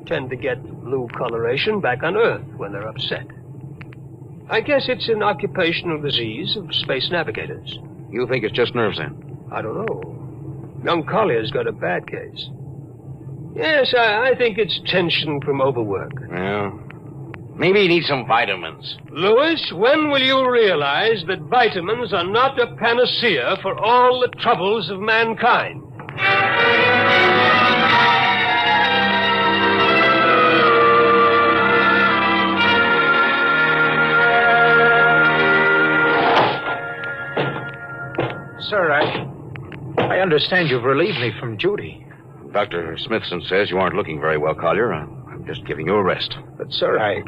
tend to get blue coloration back on Earth when they're upset. I guess it's an occupational disease of space navigators. You think it's just nerves, then? I don't know. Young Collier's got a bad case. Yes, I think it's tension from overwork. Well, maybe he needs some vitamins. Louis, when will you realize that vitamins are not a panacea for all the troubles of mankind? Sir, I understand you've relieved me from duty. Dr. Smithson says you aren't looking very well, Collier. I'm just giving you a rest. But, sir, I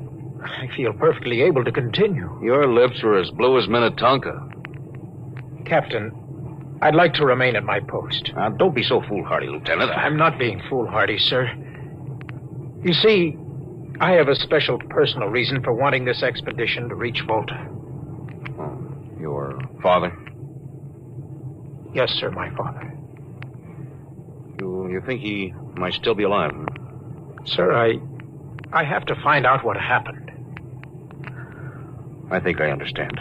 feel perfectly able to continue. Your lips are as blue as Minnetonka. Captain, I'd like to remain at my post. Now, don't be so foolhardy, Lieutenant. I'm not being foolhardy, sir. You see, I have a special personal reason for wanting this expedition to reach Volta. Oh, your father? Yes, sir, my father. You think he might still be alive? Sir, I have to find out what happened. I think I understand.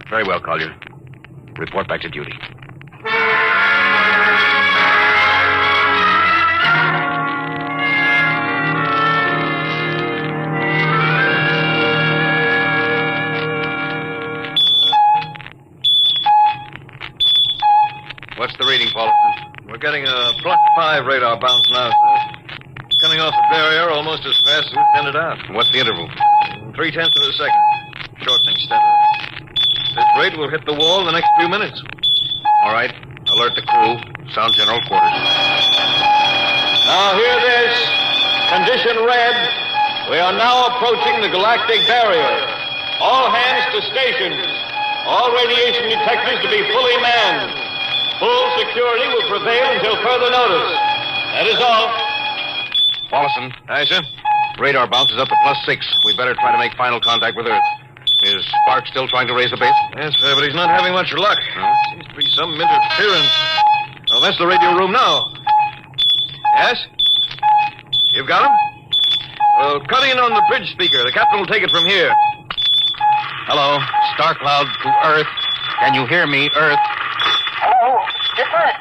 Very well, Collier. Report back to duty. What's the reading, Paulson? We're getting a +5 radar bounce now, sir. Coming off the barrier almost as fast as we send it out. What's the interval? 0.3 of a second. Shortening steadily. At this rate, we'll hit the wall in the next few minutes. All right. Alert the crew. Sound general quarters. Now hear this. Condition red. We are now approaching the galactic barrier. All hands to stations. All radiation detectors to be fully manned. Full security will prevail until further notice. That is all. Paulson. Aye, sir? Radar bounce is up to +6. We'd better try to make final contact with Earth. Is Spark still trying to raise the base? Yes, sir, but he's not having much luck. Seems to be some interference. Oh, that's the radio room now. Yes? You've got him? Well, cut in on the bridge speaker. The captain will take it from here. Hello, Star Cloud to Earth. Can you hear me, Earth? Hello, Skipper.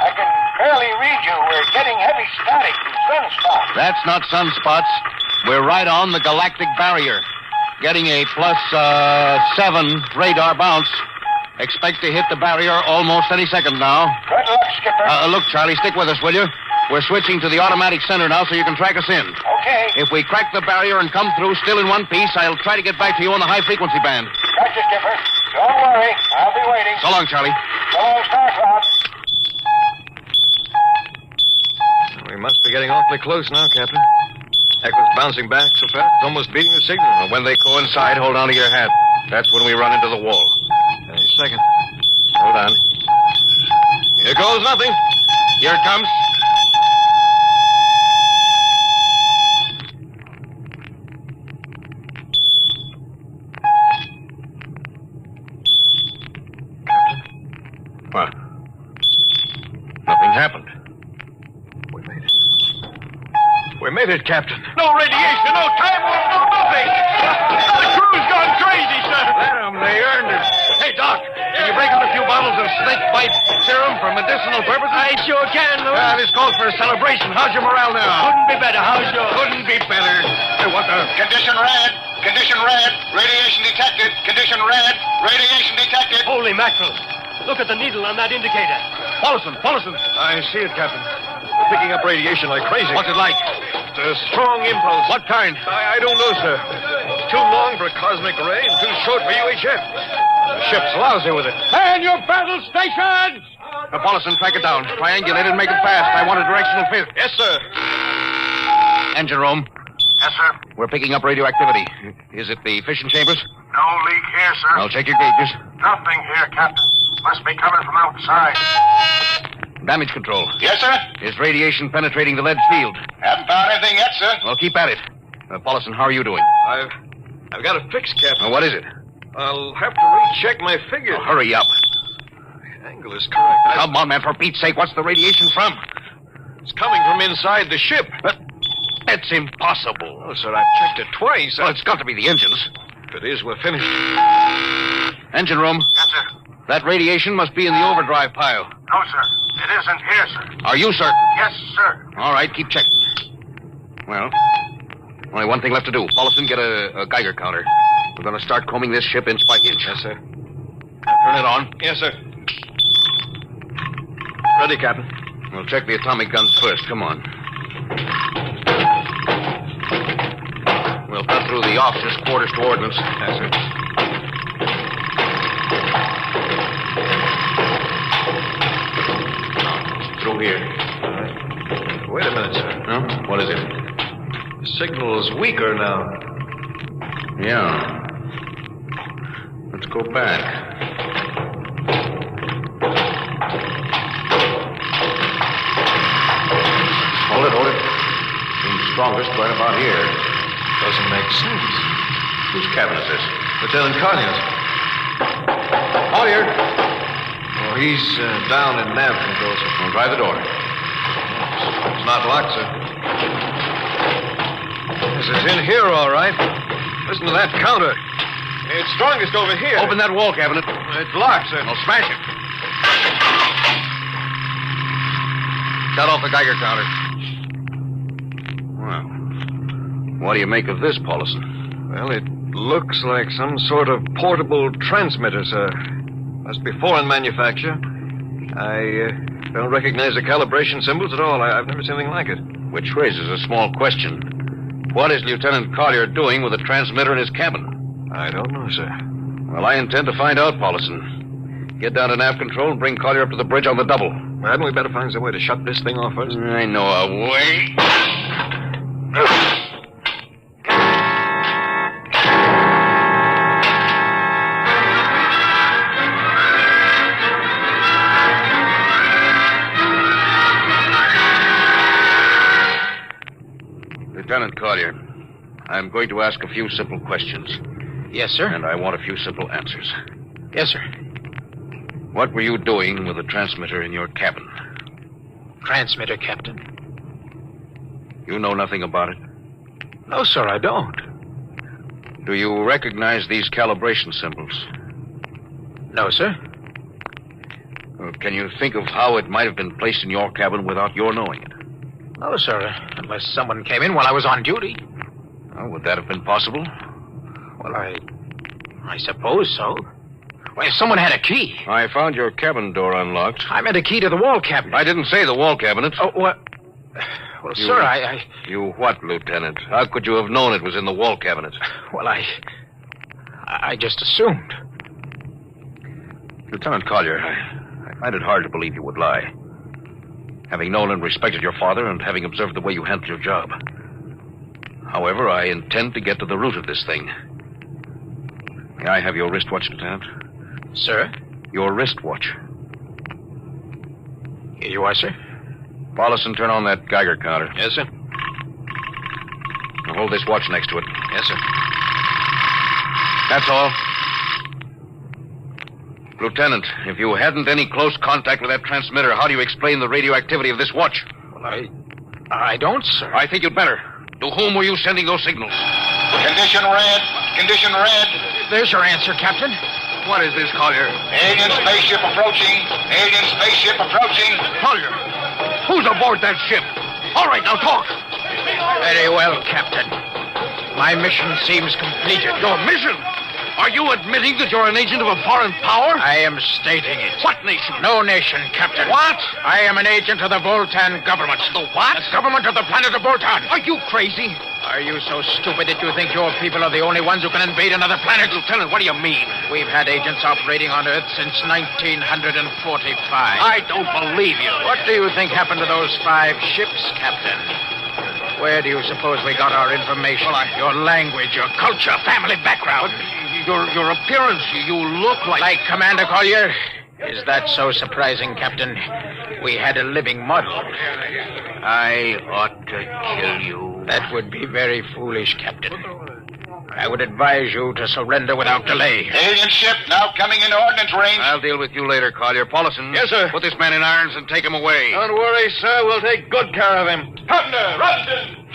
I can barely read you. We're getting heavy static from sunspots. That's not sunspots. We're right on the galactic barrier. Getting a +7 radar bounce. Expect to hit the barrier almost any second now. Good luck, Skipper. Look, Charlie, stick with us, will you? We're switching to the automatic center now so you can track us in. Okay. If we crack the barrier and come through still in one piece, I'll try to get back to you on the high-frequency band. Gotcha, Skipper. Don't worry. I'll be waiting. So long, Charlie. So long, Star Cloud. We must be getting awfully close now, Captain. Echo's bouncing back so fast, it's almost beating the signal. And when they coincide, hold on to your hat. That's when we run into the wall. Any second. Hold on. Here goes nothing. Here it comes. What? Nothing happened. We made it, Captain. No radiation, no time warp, no nothing. The crew's gone crazy, sir. Let them. They earned it. Hey, Doc, can you break out a few bottles of snake bite serum for medicinal purposes? I sure can, Louis. This calls for a celebration. How's your morale now? Couldn't be better. How's yours? Couldn't be better. Hey, what the? Condition red. Condition red. Radiation detected. Condition red. Radiation detected. Holy mackerel. Look at the needle on that indicator. Paulson. I see it, Captain. Picking up radiation like crazy. What's it like? It's a strong impulse. What kind? I don't know, sir. It's too long for a cosmic ray and too short for UHF. The ship's lousy with it. Man your battle stations! Paulson, track it down. Triangulate it and make it fast. I want a directional fit. Yes, sir. Engine room. Yes, sir. We're picking up radioactivity. Is it the fission chambers? No leak here, sir. I'll check your gauges. Nothing here, Captain. Must be coming from outside. Damage control. Yes, sir? Is radiation penetrating the lead shield? Haven't found anything yet, sir. Well, keep at it. Paulson, how are you doing? I've got it fixed, Captain. What is it? I'll have to recheck my figures. Oh, hurry up. The angle is correct. Come on, man, for Pete's sake, what's the radiation from? It's coming from inside the ship. That's impossible. Oh, sir, I've checked it twice. Well, it's got to be the engines. If it is, we're finished. Engine room. Yes, sir. That radiation must be in the overdrive pile. No, sir. It isn't here, sir. Are you certain? Yes, sir. All right, keep checking. Well, only one thing left to do. Paulson, get a Geiger counter. We're going to start combing this ship inch by inch. Yes, sir. Turn it on. Yes, sir. Ready, Captain. We'll check the atomic guns first. Come on. We'll cut through the officers' quarters to ordnance. Yes, sir. Through here. Wait a minute, sir. Huh? What is it? The signal's weaker now. Yeah. Let's go back. Hold it. Seems strongest right about here. Doesn't make sense. Whose cabin is this? Lieutenant Collier's. Collier! Oh, he's down in nav control, sir. Well, try the door. It's not locked, sir. Yes, it's in here, all right. Listen to that counter. It's strongest over here. Open that wall cabinet. It's locked, sir. I'll smash it. Shut off the Geiger counter. Well, what do you make of this, Paulson? Well, it looks like some sort of portable transmitter, sir. Must be foreign manufacture. I don't recognize the calibration symbols at all. I've never seen anything like it. Which raises a small question. What is Lieutenant Collier doing with a transmitter in his cabin? I don't know, sir. Well, I intend to find out, Paulson. Get down to nav control and bring Collier up to the bridge on the double. Well, hadn't we better find some way to shut this thing off first? I know a way. Lieutenant Collier, I'm going to ask a few simple questions. Yes, sir. And I want a few simple answers. Yes, sir. What were you doing with the transmitter in your cabin? Transmitter, Captain. You know nothing about it? No, sir, I don't. Do you recognize these calibration symbols? No, sir. Can you think of how it might have been placed in your cabin without your knowing it? No, sir, unless someone came in while I was on duty. Oh, would that have been possible? Well, I suppose so. Well, if someone had a key. I found your cabin door unlocked. I meant a key to the wall cabinet. I didn't say the wall cabinet. Oh, what? Well, sir, I... You what, Lieutenant? How could you have known it was in the wall cabinet? Well, I just assumed. Lieutenant Collier, I find it hard to believe you would lie. Having known and respected your father and having observed the way you handled your job. However, I intend to get to the root of this thing. May I have your wristwatch, Lieutenant? Sir? Your wristwatch. Here you are, sir. Paulson, turn on that Geiger counter. Yes, sir. Now hold this watch next to it. Yes, sir. That's all. Lieutenant, if you hadn't any close contact with that transmitter, how do you explain the radioactivity of this watch? Well, I don't, sir. I think you'd better. To whom were you sending those signals? Condition red. Condition red. There's your answer, Captain. What is this, Collier? Alien spaceship approaching. Alien spaceship approaching. Collier, who's aboard that ship? All right, now talk. Very well, Captain. My mission seems completed. Your mission? Are you admitting that you're an agent of a foreign power? I am stating it. What nation? No nation, Captain. What? I am an agent of the Voltan government. The what? The government of the planet of Voltan. Are you crazy? Are you so stupid that you think your people are the only ones who can invade another planet? Lieutenant, what do you mean? We've had agents operating on Earth since 1945. I don't believe you. What do you think happened to those 5 ships, Captain? Where do you suppose we got our information? Your language, your culture, family background. Your appearance, you look like... Like Commander Collier? Is that so surprising, Captain? We had a living model. I ought to kill you. That would be very foolish, Captain. I would advise you to surrender without delay. Alien ship now coming into ordnance range. I'll deal with you later, Collier. Paulison. Yes, sir. Put this man in irons and take him away. Don't worry, sir. We'll take good care of him. Thunder, Robinson.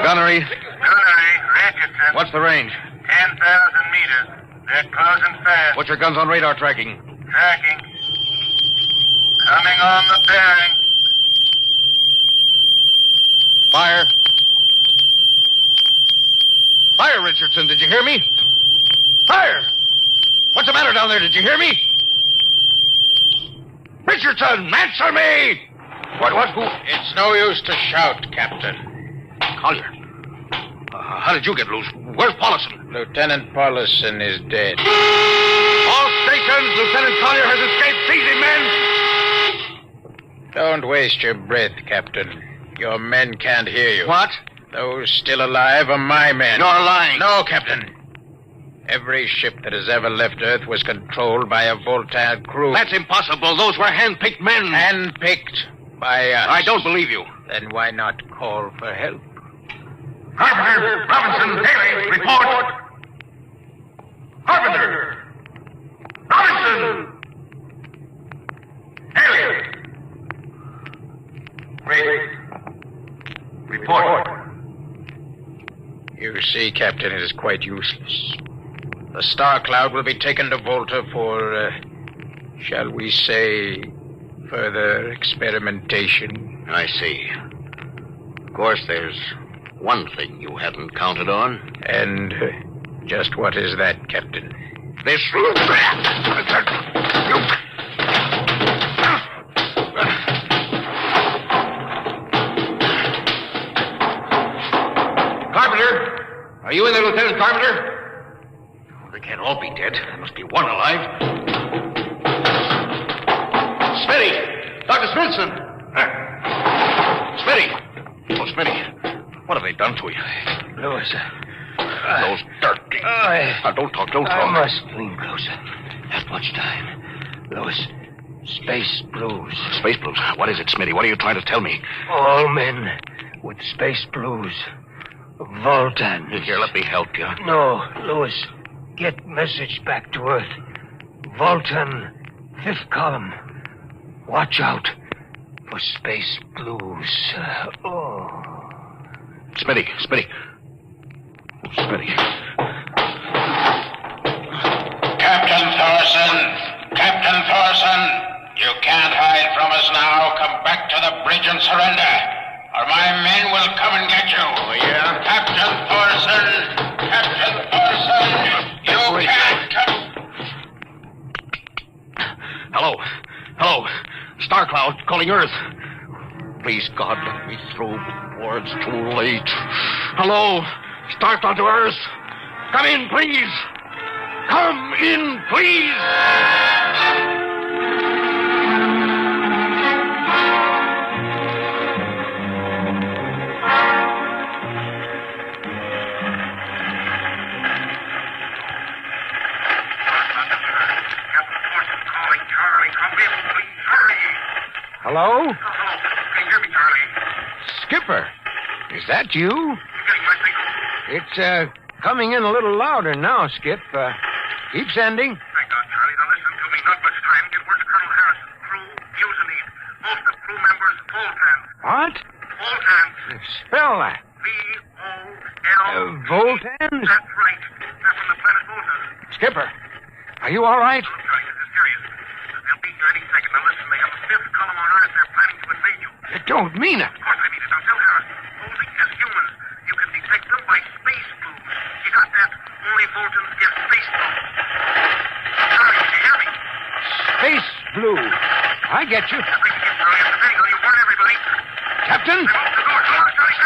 Gunnery. Richardson. What's the range? 10,000 meters. They're closing fast. Put your guns on radar tracking. Tracking. Coming on the bearing. Fire. Fire, Richardson. Did you hear me? Fire! What's the matter down there? Did you hear me? Richardson, answer me! What? Who? It's no use to shout, Captain. Collier. How did you get loose? Where's Paulison? Lieutenant Paulison is dead. All stations, Lieutenant Collier has escaped. Seize him, men! Don't waste your breath, Captain. Your men can't hear you. What? Those still alive are my men. You're lying. No, Captain. Every ship that has ever left Earth was controlled by a Voltaire crew. That's impossible. Those were hand-picked men. Hand-picked by us. I don't believe you. Then why not call for help? Carpenter, Robinson, Haley, report. Carpenter, Robinson, Haley. Report. You see, Captain, it is quite useless. The Star Cloud will be taken to Volta for, shall we say, further experimentation. I see. Of course, there's one thing you hadn't counted on. And just what is that, Captain? This... Carpenter! Are you in there, Lieutenant Carpenter? They can't all be dead. There must be one alive. Smitty! Dr. Smithson! Smitty! Oh, Smitty, what have they done to you? Louis. Those dirty... don't talk. I must lean closer. Not much time. Louis, space blues. Space blues? What is it, Smitty? What are you trying to tell me? All men with space blues. Voltan. Here, let me help you. No, Louis. Get message back to Earth. Voltan, 5th column. Watch out for space blues. Smitty. Captain Thorson, you can't hide from us now. Come back to the bridge and surrender, or my men will come and get you. Oh, yeah? Captain Thorson, you can't come... Hello. Star Cloud calling Earth. Please, God, let me through before it's too late. Hello, Star Cloud to Earth. Come in, please. Come in, please. Hello? Can you hear me, Charlie? Skipper, is that you? It's, coming in a little louder now, Skip. Keep sending. Thank God, Charlie. Now listen to me. Not much time. Get word to Colonel Harrison. Crew, mutiny. Most of crew members, Voltan. What? Voltan. Spell that. V-O-L... Voltans? That's right. They're from the planet Volta. Skipper, are you all right? Look, Charlie, this is serious. They'll be here any second. Now listen, they have a 5th column on Earth. They're planning to invade you. You don't mean it. Of course I mean it. Now tell Harrison. Posing as humans, you can detect them by space blues. You got that? Only Voltans give space blues. Charlie, can you hear me? Space blue. I get you. Everything is Charlie. At the video, you warn everybody. Captain? They open the door. Come on, Charlie.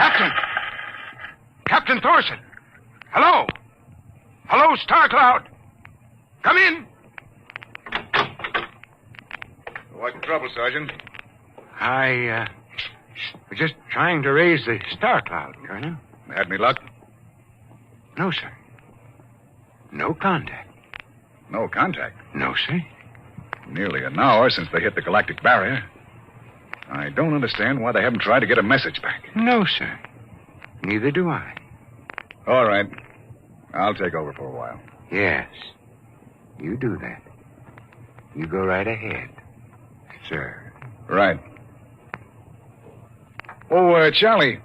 Captain! Captain Thorson! Hello? Hello, Star Cloud! Come in! What's the trouble, Sergeant? I was just trying to raise the Star Cloud, Colonel. Had me luck? No, sir. No contact. No contact? No, sir. Nearly an hour since they hit the galactic barrier. I don't understand why they haven't tried to get a message back. No, sir. Neither do I. All right. I'll take over for a while. Yes. You do that. You go right ahead, sir. Right. Oh, Charlie,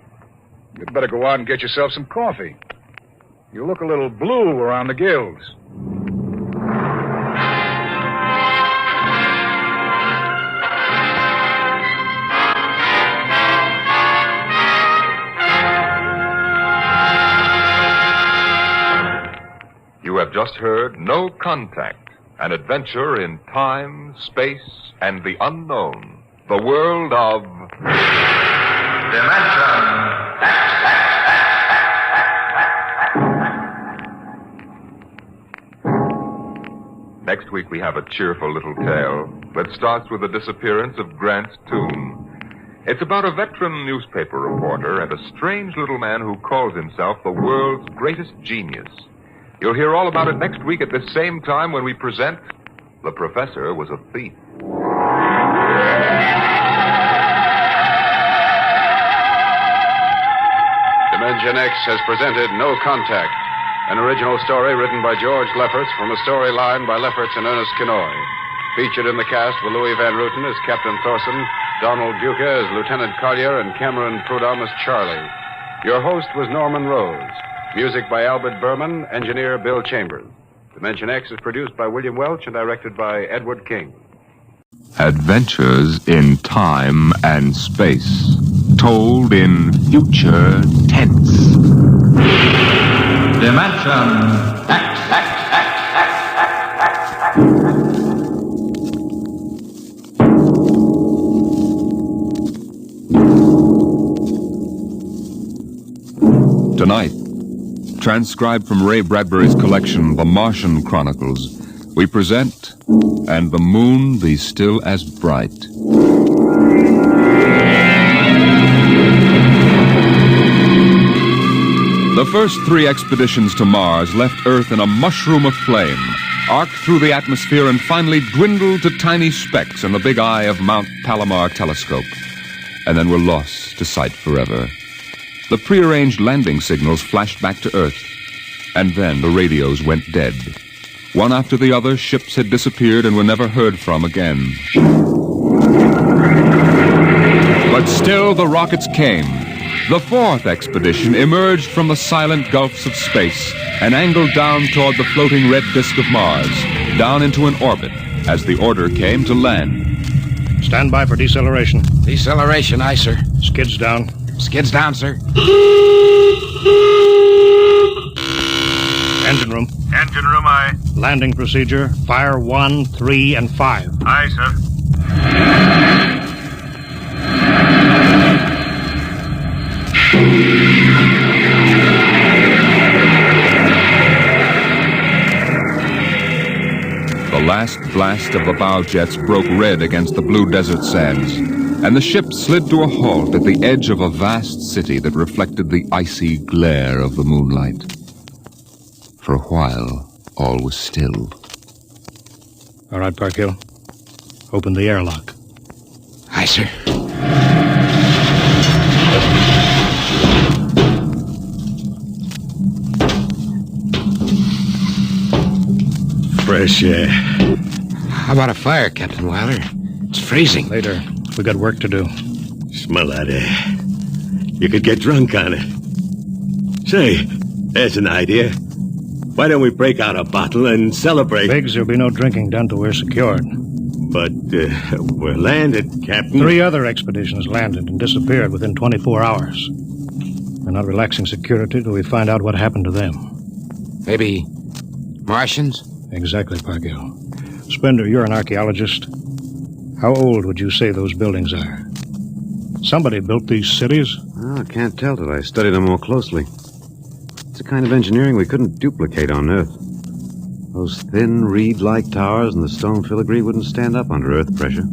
you'd better go out and get yourself some coffee. You look a little blue around the gills. You have just heard No Contact, an adventure in time, space, and the unknown. The world of... Next week we have a cheerful little tale that starts with the disappearance of Grant's tomb. It's about a veteran newspaper reporter and a strange little man who calls himself the world's greatest genius. You'll hear all about it next week at this same time when we present The Professor Was a Thief. Dimension X has presented No Contact, an original story written by George Lefferts from a storyline by Lefferts and Ernest Kinoy. Featured in the cast were Louis Van Ruten as Captain Thorson, Donald Duca as Lieutenant Collier, and Cameron Prudhomme as Charlie. Your host was Norman Rose. Music by Albert Berman, engineer Bill Chambers. Dimension X is produced by William Welch and directed by Edward King. Adventures in time and space, told in future tense. Dimension X. Tonight, transcribed from Ray Bradbury's collection, The Martian Chronicles, we present And the Moon Be Still as Bright. The first 3 expeditions to Mars left Earth in a mushroom of flame, arced through the atmosphere, and finally dwindled to tiny specks in the big eye of Mount Palomar telescope, and then were lost to sight forever. The prearranged landing signals flashed back to Earth, and then the radios went dead. One after the other, ships had disappeared and were never heard from again. But still the rockets came. The 4th expedition emerged from the silent gulfs of space and angled down toward the floating red disk of Mars, down into an orbit, as the order came to land. Stand by for deceleration. Deceleration, aye, sir. Skids down. Skids down, sir. Engine room. Engine room, aye. Landing procedure. Fire 1, 3, and 5. Aye, sir. The last blast of the bow jets broke red against the blue desert sands, and the ship slid to a halt at the edge of a vast city that reflected the icy glare of the moonlight. For a while, all was still. All right, Parkhill. Open the airlock. Aye, sir. Fresh air. How about a fire, Captain Wilder? It's freezing. Later. We got work to do. Smell that air. You could get drunk on it. Say, there's an idea. Why don't we break out a bottle and celebrate? Biggs, there'll be no drinking done till we're secured. But we're landed, Captain. 3 other expeditions landed and disappeared within 24 hours. We're not relaxing security till we find out what happened to them. Maybe Martians? Exactly, Parkhill. Spender, you're an archaeologist. How old would you say those buildings are? Somebody built these cities. Oh, I can't tell till I study them more closely. It's a kind of engineering we couldn't duplicate on Earth. Those thin, reed-like towers and the stone filigree wouldn't stand up under Earth pressure.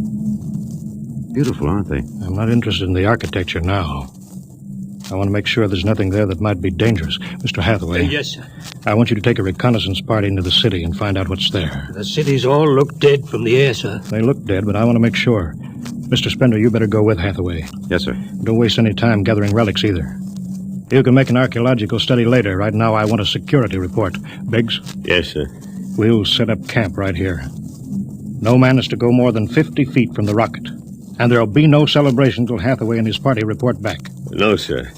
Beautiful, aren't they? I'm not interested in the architecture now. I want to make sure there's nothing there that might be dangerous. Mr. Hathaway. Yes, sir. I want you to take a reconnaissance party into the city and find out what's there. The cities all look dead from the air, sir. They look dead, but I want to make sure. Mr. Spender, you better go with Hathaway. Yes, sir. Don't waste any time gathering relics either. You can make an archaeological study later. Right now, I want a security report. Biggs? Yes, sir. We'll set up camp right here. No man is to go more than 50 feet from the rocket. And there'll be no celebration till Hathaway and his party report back. No, sir.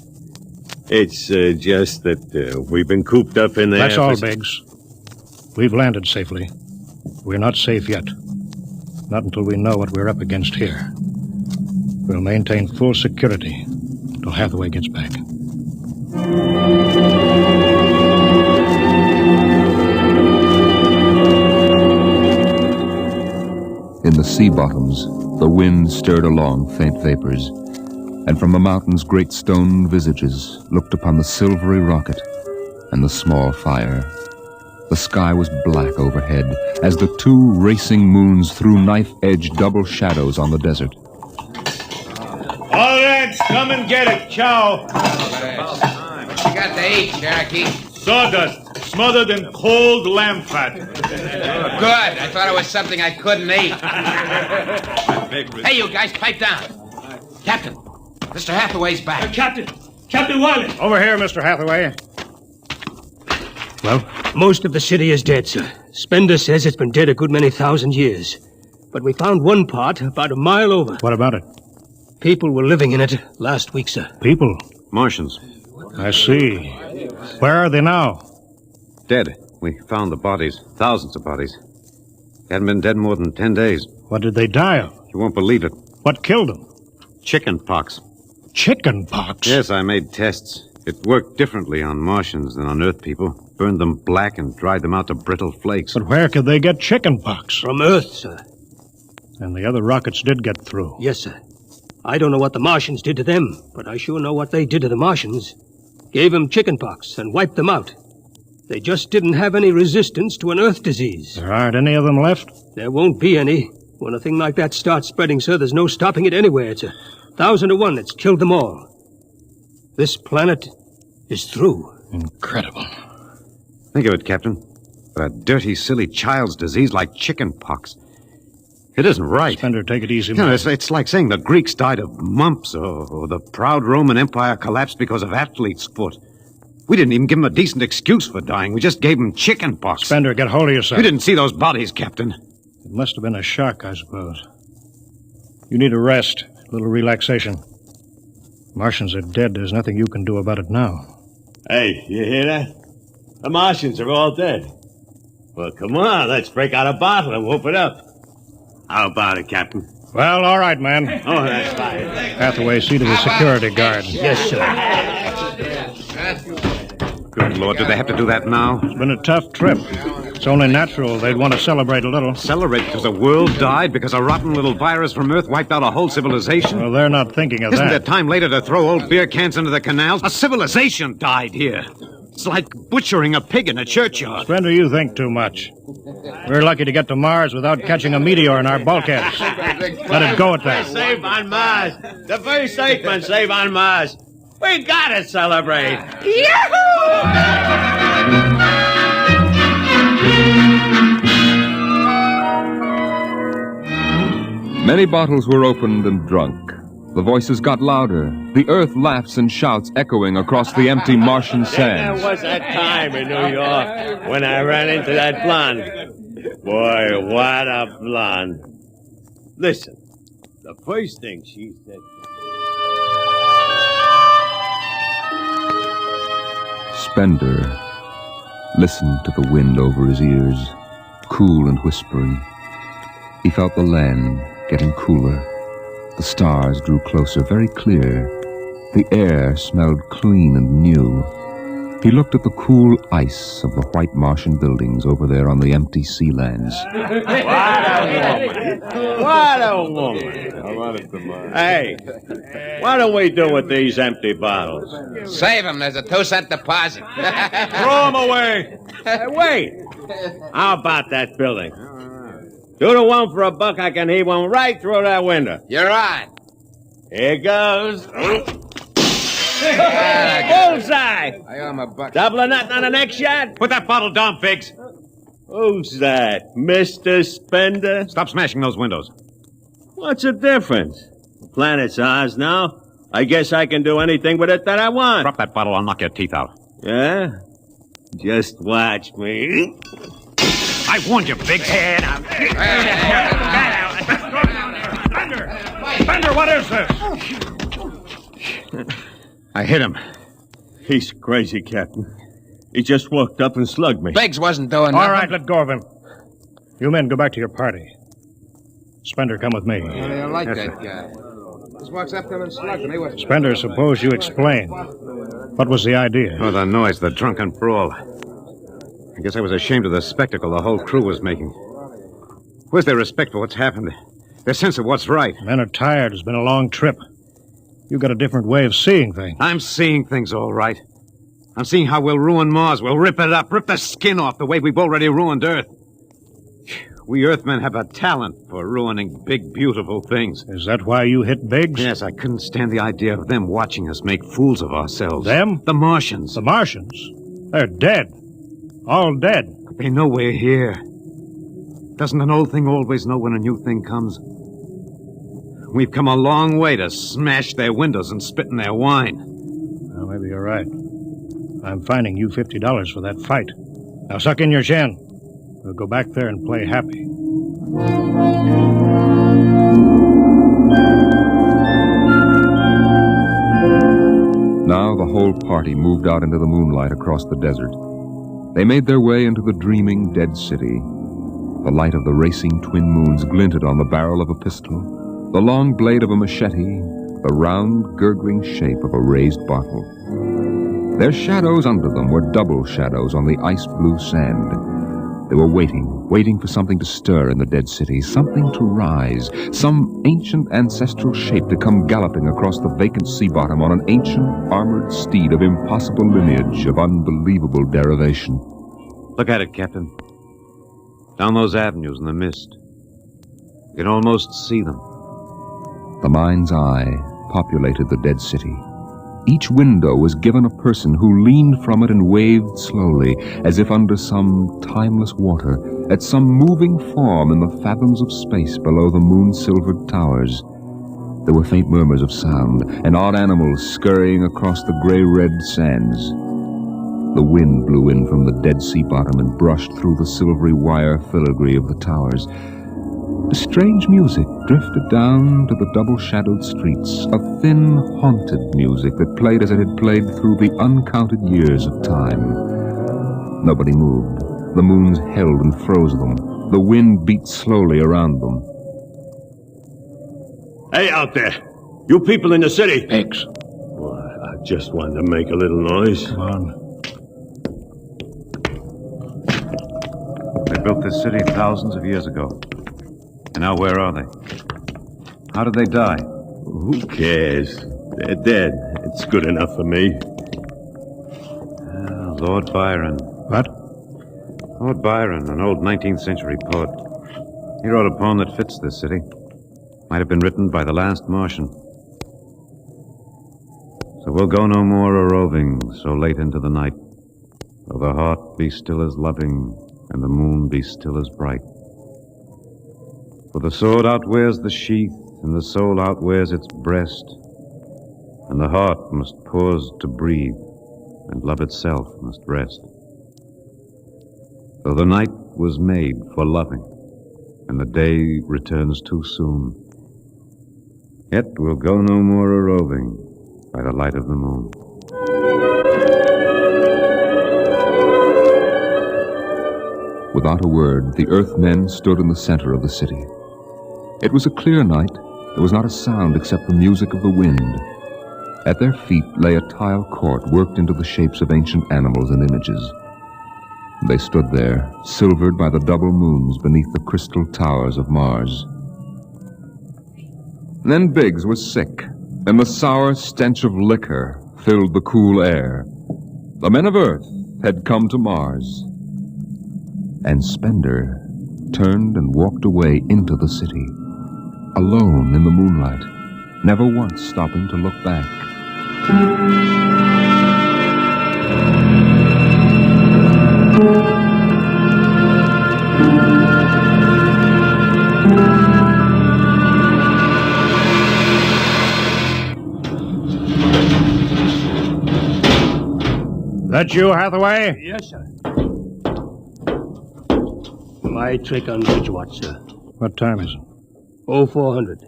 It's just that we've been cooped up in there. That's all, Biggs. We've landed safely. We're not safe yet. Not until we know what we're up against here. We'll maintain full security till Hathaway gets back. In the sea bottoms, the wind stirred along faint vapors, and from the mountains great stone visages looked upon the silvery rocket and the small fire. The sky was black overhead as the two racing moons threw knife-edged double shadows on the desert. All ranks, come and get it. Ciao. What you got to eat, Cherokee? Sawdust, smothered in cold lamb fat. Good. I thought it was something I couldn't eat. Hey, you guys, pipe down. Captain, Mr. Hathaway's back. Captain Wiley. Over here, Mr. Hathaway. Well, most of the city is dead, sir. Spender says it's been dead a good many thousand years. But we found one part about a mile over. What about it? People were living in it last week, sir. People? Martians. I see. Where are they now? Dead. We found the bodies. Thousands of bodies. Hadn't been dead more than 10 days. What did they die of? You won't believe it. What killed them? Chicken pox. Chicken pox? Yes, I made tests. It worked differently on Martians than on Earth people. Burned them black and dried them out to brittle flakes. But where could they get chicken pox? From Earth, sir. And the other rockets did get through. Yes, sir. I don't know what the Martians did to them, but I sure know what they did to the Martians. Gave them chicken pox and wiped them out. They just didn't have any resistance to an Earth disease. There aren't any of them left? There won't be any. When a thing like that starts spreading, sir, there's no stopping it anywhere. It's 1,000 to 1 that's killed them all. This planet is through. Incredible. Think of it, Captain. But a dirty, silly child's disease like chicken pox. It isn't right. Spender, take it easy, man. man. It's like saying the Greeks died of mumps or the proud Roman Empire collapsed because of athlete's foot. We didn't even give them a decent excuse for dying. We just gave them chicken pox. Spender, get hold of yourself. You didn't see those bodies, Captain. It must have been a shock, I suppose. You need a rest, a little relaxation. Martians are dead. There's nothing you can do about it now. Hey, you hear that? The Martians are all dead. Well, come on, let's break out a bottle and whoop it up. How about it, Captain? Well, all right, man. Oh, that's fine. Hathaway, see to the security guard. Yes, sir. Good Lord, do they have to do that now? It's been a tough trip. It's only natural they'd want to celebrate a little. Celebrate because the world died? Because a rotten little virus from Earth wiped out a whole civilization? Well, they're not thinking of Isn't that. there time later to throw old beer cans into the canals? A civilization died here. It's like butchering a pig in a churchyard. Spender, you think too much. We're lucky to get to Mars without catching a meteor in our bulkheads. Let it go at that. Save on Mars. The first statement, save on Mars. We gotta celebrate. Yahoo! Many bottles were opened and drunk. The voices got louder, the earth laughs and shouts echoing across the empty Martian sands. There was that time in New York when I ran into that blonde. Boy, what a blonde. Listen, the first thing she said... Spender listened to the wind over his ears, cool and whispering. He felt the land getting cooler. The stars drew closer, very clear. The air smelled clean and new. He looked at the cool ice of the white Martian buildings over there on the empty sea lands. What a woman. Hey, what do we do with these empty bottles? Save them. There's a 2-cent deposit. Throw them away. Hey, wait. How about that building? Do the one for $1, I can heave one right through that window. You're on. Here goes. Bullseye! I owe him $1. Double or nothing on the next shot? Put that bottle down, Biggs. Who's that? Mr. Spender? Stop smashing those windows. What's the difference? The planet's ours now. I guess I can do anything with it that I want. Drop that bottle, I'll knock your teeth out. Yeah? Just watch me. I warned you, Biggs. Spender, what is this? I hit him. He's crazy, Captain. He just walked up and slugged me. Biggs wasn't doing nothing. All right, let go of him. You men go back to your party. Spender, come with me. I don't like that guy. Just walks up to him and slugs him. He wasn't... Spender, suppose you explain. What was the idea? Oh, the noise, the drunken brawl. I guess I was ashamed of the spectacle the whole crew was making. Where's their respect for what's happened? Their sense of what's right? Men are tired. It's been a long trip. You've got a different way of seeing things. I'm seeing things all right. I'm seeing how we'll ruin Mars. We'll rip it up, rip the skin off the way we've already ruined Earth. We Earthmen have a talent for ruining big, beautiful things. Is that why you hit Biggs? Yes, I couldn't stand the idea of them watching us make fools of ourselves. Them? The Martians. The Martians? They're dead. All dead. But they know we're here. Doesn't an old thing always know when a new thing comes? We've come a long way to smash their windows and spit in their wine. Well, maybe you're right. I'm fining you $50 for that fight. Now suck in your chin. We'll go back there and play happy. Now the whole party moved out into the moonlight across the desert. They made their way into the dreaming dead city. The light of the racing twin moons glinted on the barrel of a pistol, the long blade of a machete, the round, gurgling shape of a raised bottle. Their shadows under them were double shadows on the ice-blue sand. They were waiting for something to stir in the dead city, something to rise, some ancient ancestral shape to come galloping across the vacant sea bottom on an ancient armored steed of impossible lineage, of unbelievable derivation. Look at it, Captain. Down those avenues in the mist. You can almost see them. The mind's eye populated the dead city. Each window was given a person who leaned from it and waved slowly, as if under some timeless water, at some moving form in the fathoms of space below the moon-silvered towers. There were faint murmurs of sound, and odd animals scurrying across the gray-red sands. The wind blew in from the dead sea bottom and brushed through the silvery wire filigree of the towers. A strange music drifted down to the double-shadowed streets, a thin, haunted music that played as it had played through the uncounted years of time. Nobody moved. The moons held and froze them. The wind beat slowly around them. Hey, out there! You people in the city! Biggs. Well, I just wanted to make a little noise. Come on. They built this city thousands of years ago. And now where are they? How did they die? Who cares? They're dead. It's good enough for me. Lord Byron. What? Lord Byron, an old 19th century poet. He wrote a poem that fits this city. Might have been written by the last Martian. So we'll go no more a-roving so late into the night, though the heart be still as loving and the moon be still as bright. For the sword outwears the sheath, and the soul outwears its breast, and the heart must pause to breathe, and love itself must rest. Though the night was made for loving, and the day returns too soon, yet we'll go no more a-roving by the light of the moon. Without a word, the Earthmen stood in the center of the city. It was a clear night. There was not a sound except the music of the wind. At their feet lay a tile court worked into the shapes of ancient animals and images. They stood there, silvered by the double moons beneath the crystal towers of Mars. Then Biggs was sick, and the sour stench of liquor filled the cool air. The men of Earth had come to Mars. And Spender turned and walked away into the city, alone in the moonlight, never once stopping to look back. That you, Hathaway? Yes, sir. My trick on bridge watch, sir. What time is it? 0400.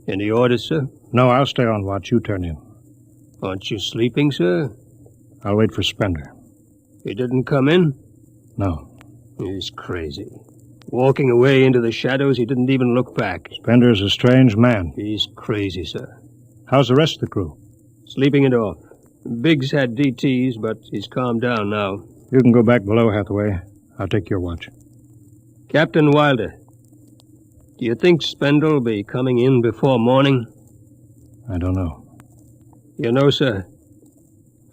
Any orders, sir? No, I'll stay on watch. You turn in. Aren't you sleeping, sir? I'll wait for Spender. He didn't come in? No. He's crazy. Walking away into the shadows, he didn't even look back. Spender's a strange man. He's crazy, sir. How's the rest of the crew? Sleeping it off. Biggs had DTs, but he's calmed down now. You can go back below, Hathaway. I'll take your watch. Captain Wilder, do you think Spender will be coming in before morning? I don't know. You know, sir,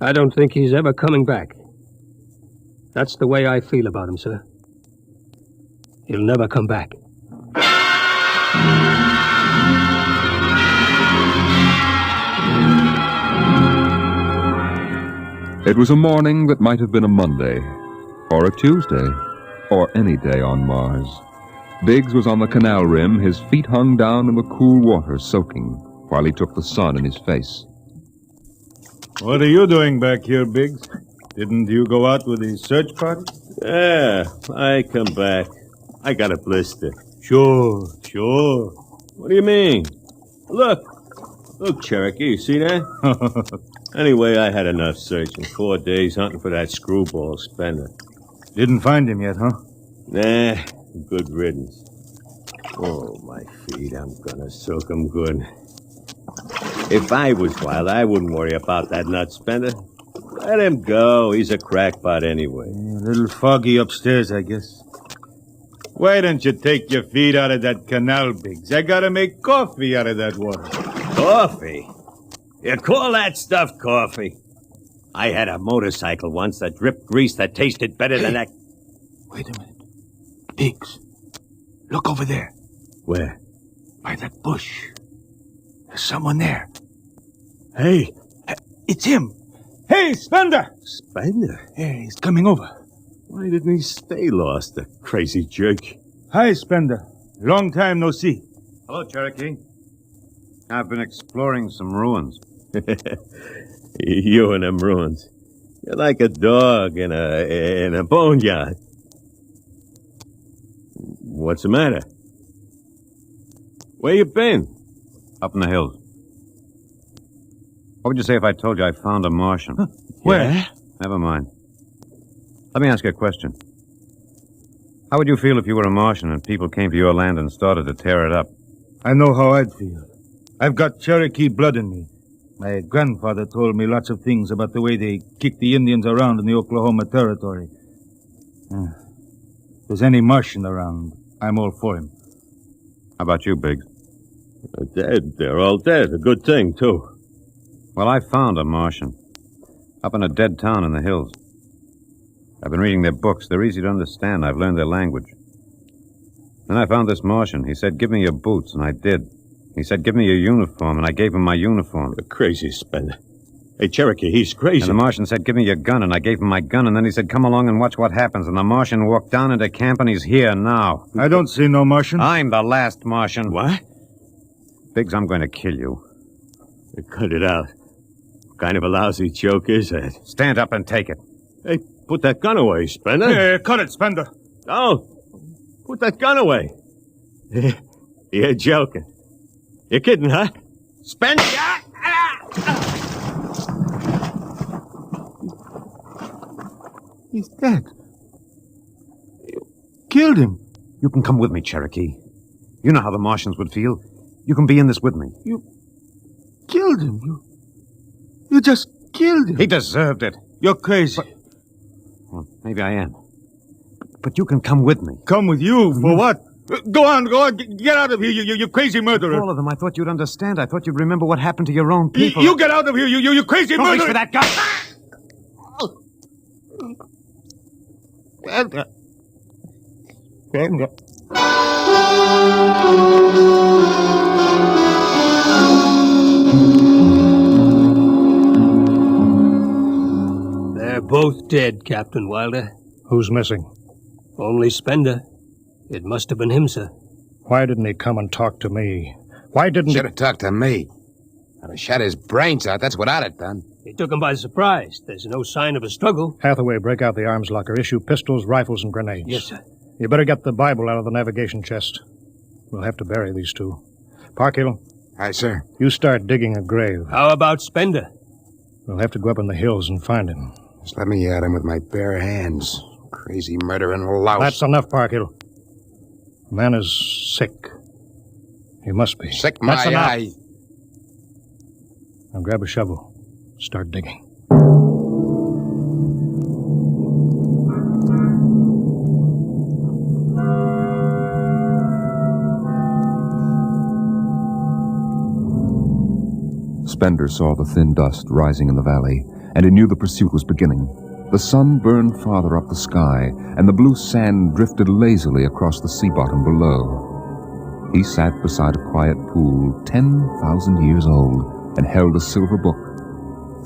I don't think he's ever coming back. That's the way I feel about him, sir. He'll never come back. It was a morning that might have been a Monday, or a Tuesday, or any day on Mars. Biggs was on the canal rim, his feet hung down in the cool water, soaking, while he took the sun in his face. What are you doing back here, Biggs? Didn't you go out with the search party? Yeah, I come back. I got a blister. Sure. What do you mean? Look, Cherokee, you see that? Anyway, I had enough searching. 4 days hunting for that screwball Spender. Didn't find him yet, huh? Nah, good riddance. Oh, my feet, I'm gonna soak 'em good. If I was wild, I wouldn't worry about that nut Spender. Let him go. He's a crackpot anyway. A little foggy upstairs, I guess. Why don't you take your feet out of that canal, Biggs? I gotta make coffee out of that water. Coffee? You call that stuff coffee? I had a motorcycle once that dripped grease that tasted better than that. Wait a minute. Biggs, look over there. Where? By that bush. There's someone there. Hey, it's him. Hey, Spender! Spender? Yeah, he's coming over. Why didn't he stay lost, the crazy jerk? Hi, Spender. Long time no see. Hello, Cherokee. I've been exploring some ruins. You and them ruins. You're like a dog in a boneyard. What's the matter? Where you been? Up in the hills. What would you say if I told you I found a Martian? Huh? Where? Yeah? Never mind. Let me ask you a question. How would you feel if you were a Martian and people came to your land and started to tear it up? I know how I'd feel. I've got Cherokee blood in me. My grandfather told me lots of things about the way they kicked the Indians around in the Oklahoma Territory. If there's any Martian around, I'm all for him. How about you, Biggs? They're dead. They're all dead. A good thing, too. Well, I found a Martian. Up in a dead town in the hills. I've been reading their books. They're easy to understand. I've learned their language. Then I found this Martian. He said, give me your boots, and I did. He said, give me your uniform, and I gave him my uniform. You're crazy, Spender. Hey, Cherokee, he's crazy. And the Martian said, give me your gun, and I gave him my gun, and then he said, come along and watch what happens. And the Martian walked down into camp, and he's here now. I don't see no Martian. I'm the last Martian. What? Biggs, I'm going to kill you. Cut it out. What kind of a lousy joke is that? Stand up and take it. Hey, put that gun away, Spender. Hey, cut it, Spender. No. Put that gun away. You're joking. You're kidding, huh? Spender! He's dead. You killed him. You can come with me, Cherokee. You know how the Martians would feel. You can be in this with me. You killed him. You just killed him. He deserved it. You're crazy. Well, maybe I am. But you can come with me. Come with you? For what? Go on. Get out of here, you crazy murderer. All of them. I thought you'd understand. I thought you'd remember what happened to your own people. You get out of here, you crazy Don't murderer. reach for that gun. They're both dead, Captain Wilder. Who's missing? Only Spender. It must have been him, sir. Why didn't he come and talk to me? Why didn't Should have talked to me. I'd have shot his brains out. That's what I'd have done. It took him by surprise. There's no sign of a struggle. Hathaway, break out the arms locker. Issue pistols, rifles, and grenades. Yes, sir. You better get the Bible out of the navigation chest. We'll have to bury these two. Parkhill. Aye, sir. You start digging a grave. How about Spender? We'll have to go up in the hills and find him. Just let me at him with my bare hands. Crazy murdering louse. That's enough, Parkhill. The man is sick. He must be. Sick my eye. Now grab a shovel. Start digging. Spender saw the thin dust rising in the valley, and he knew the pursuit was beginning. The sun burned farther up the sky, and the blue sand drifted lazily across the sea bottom below. He sat beside a quiet pool 10,000 years old and held a silver book.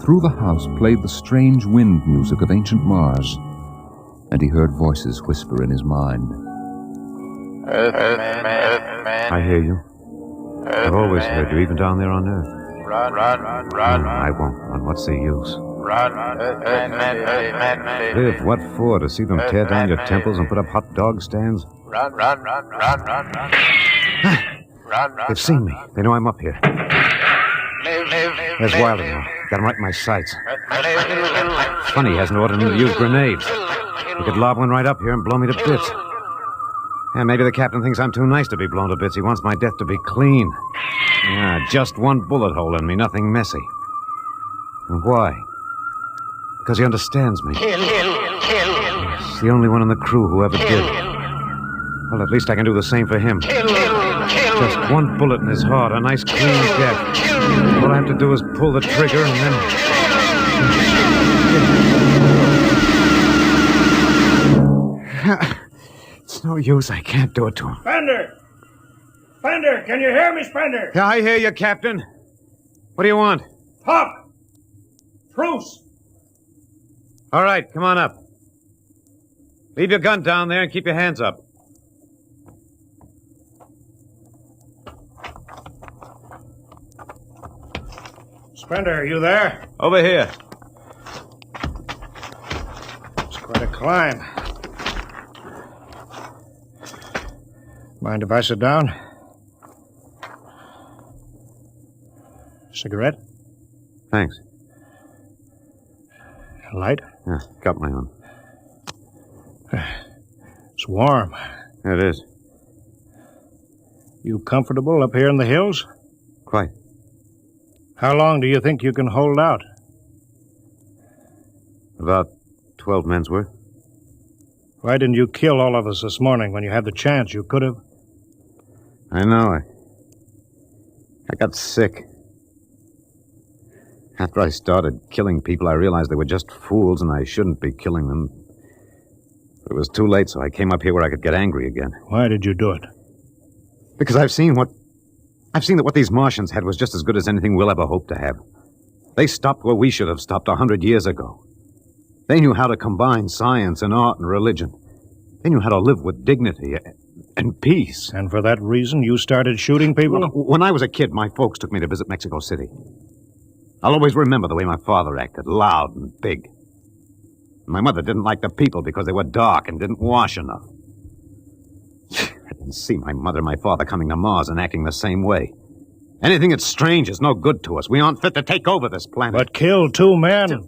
Through the house played the strange wind music of ancient Mars, and he heard voices whisper in his mind. I hear you. I've always heard you, even down there on Earth. I won't run. What's the use? Live, what for? To see them tear down your temples and put up hot dog stands? They've seen me. They know I'm up here. There's Wilder now. Got him right in my sights. Funny he hasn't ordered him to use grenades. He could lob one right up here and blow me to bits. Yeah, maybe the captain thinks I'm too nice to be blown to bits. He wants my death to be clean. Yeah, just one bullet hole in me, nothing messy. And why? Because he understands me. He's the only one in the crew who ever did. Well, at least I can do the same for him. Just one bullet in his heart, a nice clean death. All I have to do is pull the trigger and then... It's no use. I can't do it to him. Spender! Spender! Can you hear me, Spender? Yeah, I hear you, Captain. What do you want? Talk! Truce! All right, come on up. Leave your gun down there and keep your hands up. Spender, are you there? Over here. It's quite a climb. Mind if I sit down? Cigarette? Thanks. Light? Yeah, got my own. It's warm. It is. You comfortable up here in the hills? Quite. How long do you think you can hold out? About 12 men's worth. Why didn't you kill all of us this morning when you had the chance? You could have. I know. I got sick. After I started killing people, I realized they were just fools and I shouldn't be killing them. But it was too late, so I came up here where I could get angry again. Why did you do it? Because I've seen that what these Martians had was just as good as anything we'll ever hope to have. They stopped where we should have stopped 100 years ago. They knew how to combine science and art and religion. They knew how to live with dignity and peace. And for that reason, you started shooting people? Well, when I was a kid, my folks took me to visit Mexico City. I'll always remember the way my father acted, loud and big. My mother didn't like the people because they were dark and didn't wash enough. I didn't see my mother and my father coming to Mars and acting the same way. Anything that's strange is no good to us. We aren't fit to take over this planet. But kill 2 men?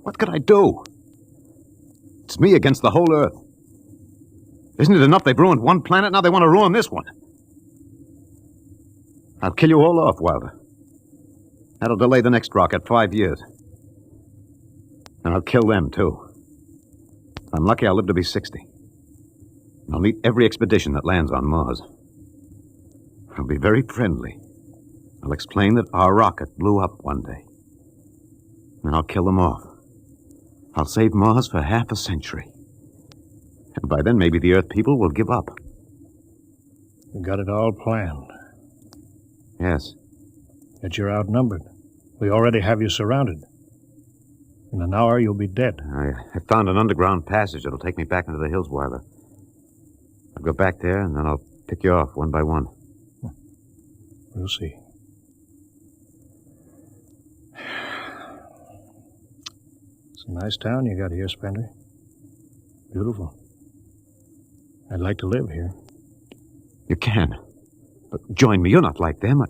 What could I do? It's me against the whole Earth. Isn't it enough they've ruined one planet? Now they want to ruin this one. I'll kill you all off, Wilder. That'll delay the next rocket 5 years. And I'll kill them, too. If I'm lucky, I'll live to be 60. And I'll meet every expedition that lands on Mars. I'll be very friendly. I'll explain that our rocket blew up one day. And I'll kill them off. I'll save Mars for half a century. And by then, maybe the Earth people will give up. You got it all planned. Yes. Yet you're outnumbered. We already have you surrounded. In an hour, you'll be dead. I found an underground passage that'll take me back into the hills, Wilder. I'll go back there, and then I'll pick you off one by one. We'll see. It's a nice town you got here, Spender. Beautiful. I'd like to live here. You can. But join me. You're not like them.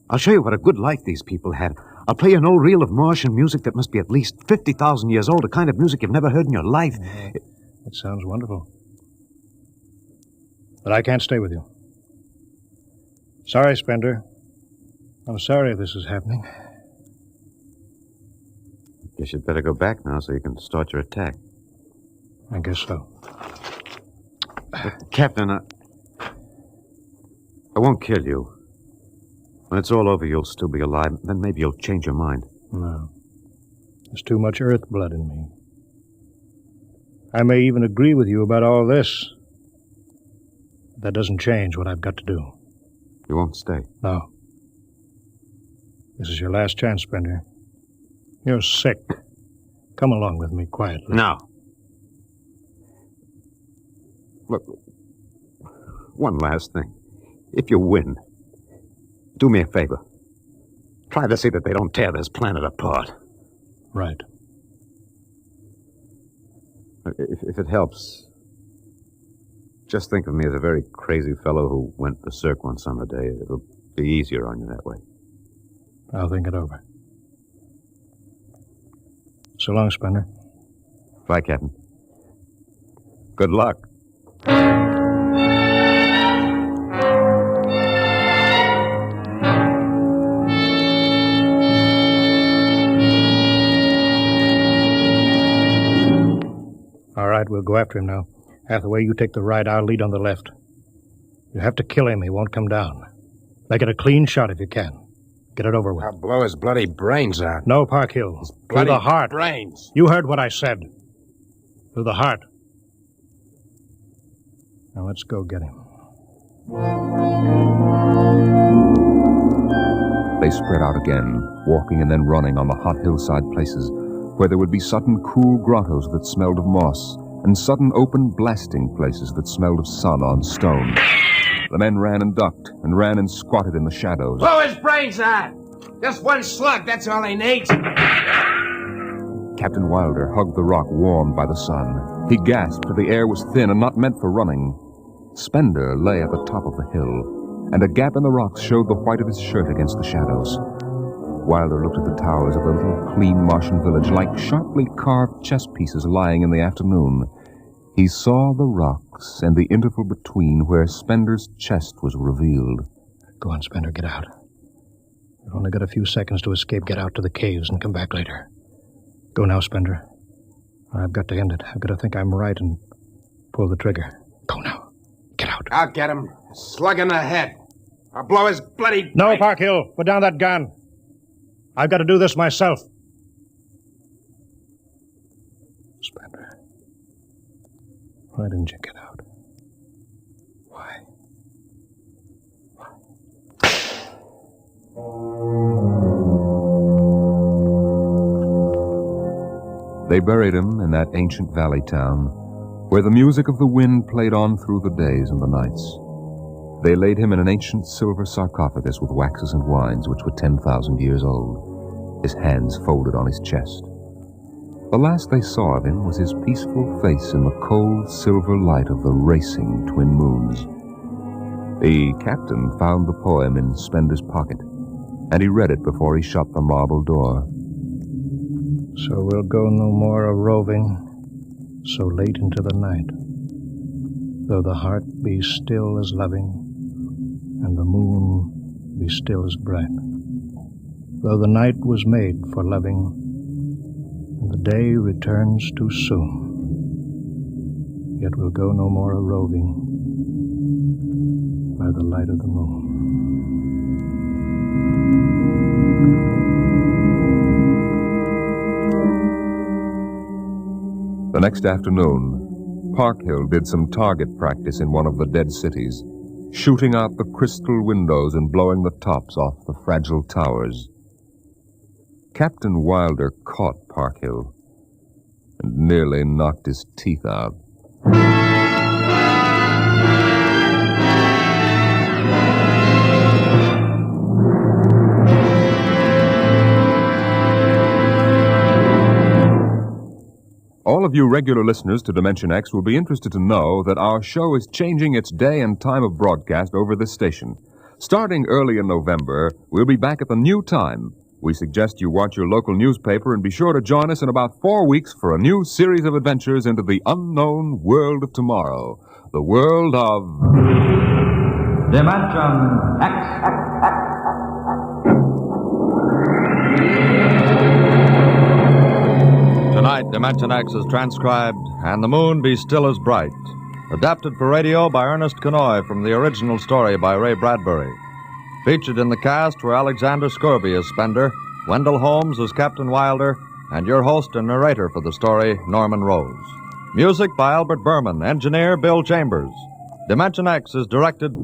I'll show you what a good life these people had. I'll play you an old reel of Martian music that must be at least 50,000 years old, a kind of music you've never heard in your life. It sounds wonderful. But I can't stay with you. Sorry, Spender. I'm sorry this is happening. Guess you'd better go back now so you can start your attack. I guess so. Captain, I won't kill you. When it's all over, you'll still be alive. Then maybe you'll change your mind. No. There's too much Earth blood in me. I may even agree with you about all this. But that doesn't change what I've got to do. You won't stay? No. This is your last chance, Spender. You're sick. Come along with me quietly. No. Look, one last thing. If you win, do me a favor. Try to see that they don't tear this planet apart. Right. If it helps, just think of me as a very crazy fellow who went berserk one summer day. It'll be easier on you that way. I'll think it over. So long, Spender. Bye, Captain. Good luck. All right, we'll go after him now. Hathaway, you take the right, I'll lead on the left. You have to kill him, he won't come down. Make it a clean shot if you can. Get it over with. I'll blow his bloody brains out. No, Park Hill. Through bloody the heart. brains. You heard what I said. Through the heart. Now let's go get him. They spread out again, walking and then running on the hot hillside places, where there would be sudden cool grottos that smelled of moss, and sudden open blasting places that smelled of sun on stone. The men ran and ducked, and ran and squatted in the shadows. Blow his brains out! Just one slug, that's all he needs. Captain Wilder hugged the rock warmed by the sun. He gasped, for the air was thin and not meant for running. Spender lay at the top of the hill, and a gap in the rocks showed the white of his shirt against the shadows. Wilder looked at the towers of the little, clean Martian village like sharply carved chess pieces lying in the afternoon. He saw the rocks and the interval between where Spender's chest was revealed. Go on, Spender, get out. You've only got a few seconds to escape. Get out to the caves and come back later. Go now, Spender. I've got to end it. I've got to think I'm right and pull the trigger. Go now. Get out. I'll get him. A slug in the head. I'll blow his bloody... No, Park Hill. Put down that gun. I've got to do this myself. Spender. Why didn't you get out? Why? They buried him in that ancient valley town, where the music of the wind played on through the days and the nights. They laid him in an ancient silver sarcophagus with waxes and wines which were 10,000 years old, his hands folded on his chest. The last they saw of him was his peaceful face in the cold silver light of the racing twin moons. The captain found the poem in Spender's pocket, and he read it before he shut the marble door. So we'll go no more a-roving so late into the night, though the heart be still as loving and the moon be still as bright. though the night was made for loving, and the day returns too soon. Yet we'll go no more a-roving by the light of the moon. The next afternoon, Parkhill did some target practice in one of the dead cities, shooting out the crystal windows and blowing the tops off the fragile towers. Captain Wilder caught Parkhill and nearly knocked his teeth out. All of you regular listeners to Dimension X will be interested to know that our show is changing its day and time of broadcast over this station. Starting early in November, we'll be back at the new time. We suggest you watch your local newspaper and be sure to join us in about 4 weeks for a new series of adventures into the unknown world of tomorrow. The world of... Dimension X. Tonight, Dimension X is transcribed, And the Moon Be Still as Bright. Adapted for radio by Ernest Kenoy from the original story by Ray Bradbury. Featured in the cast were Alexander Scorby as Spender, Wendell Holmes as Captain Wilder, and your host and narrator for the story, Norman Rose. Music by Albert Berman, engineer Bill Chambers. Dimension X is directed...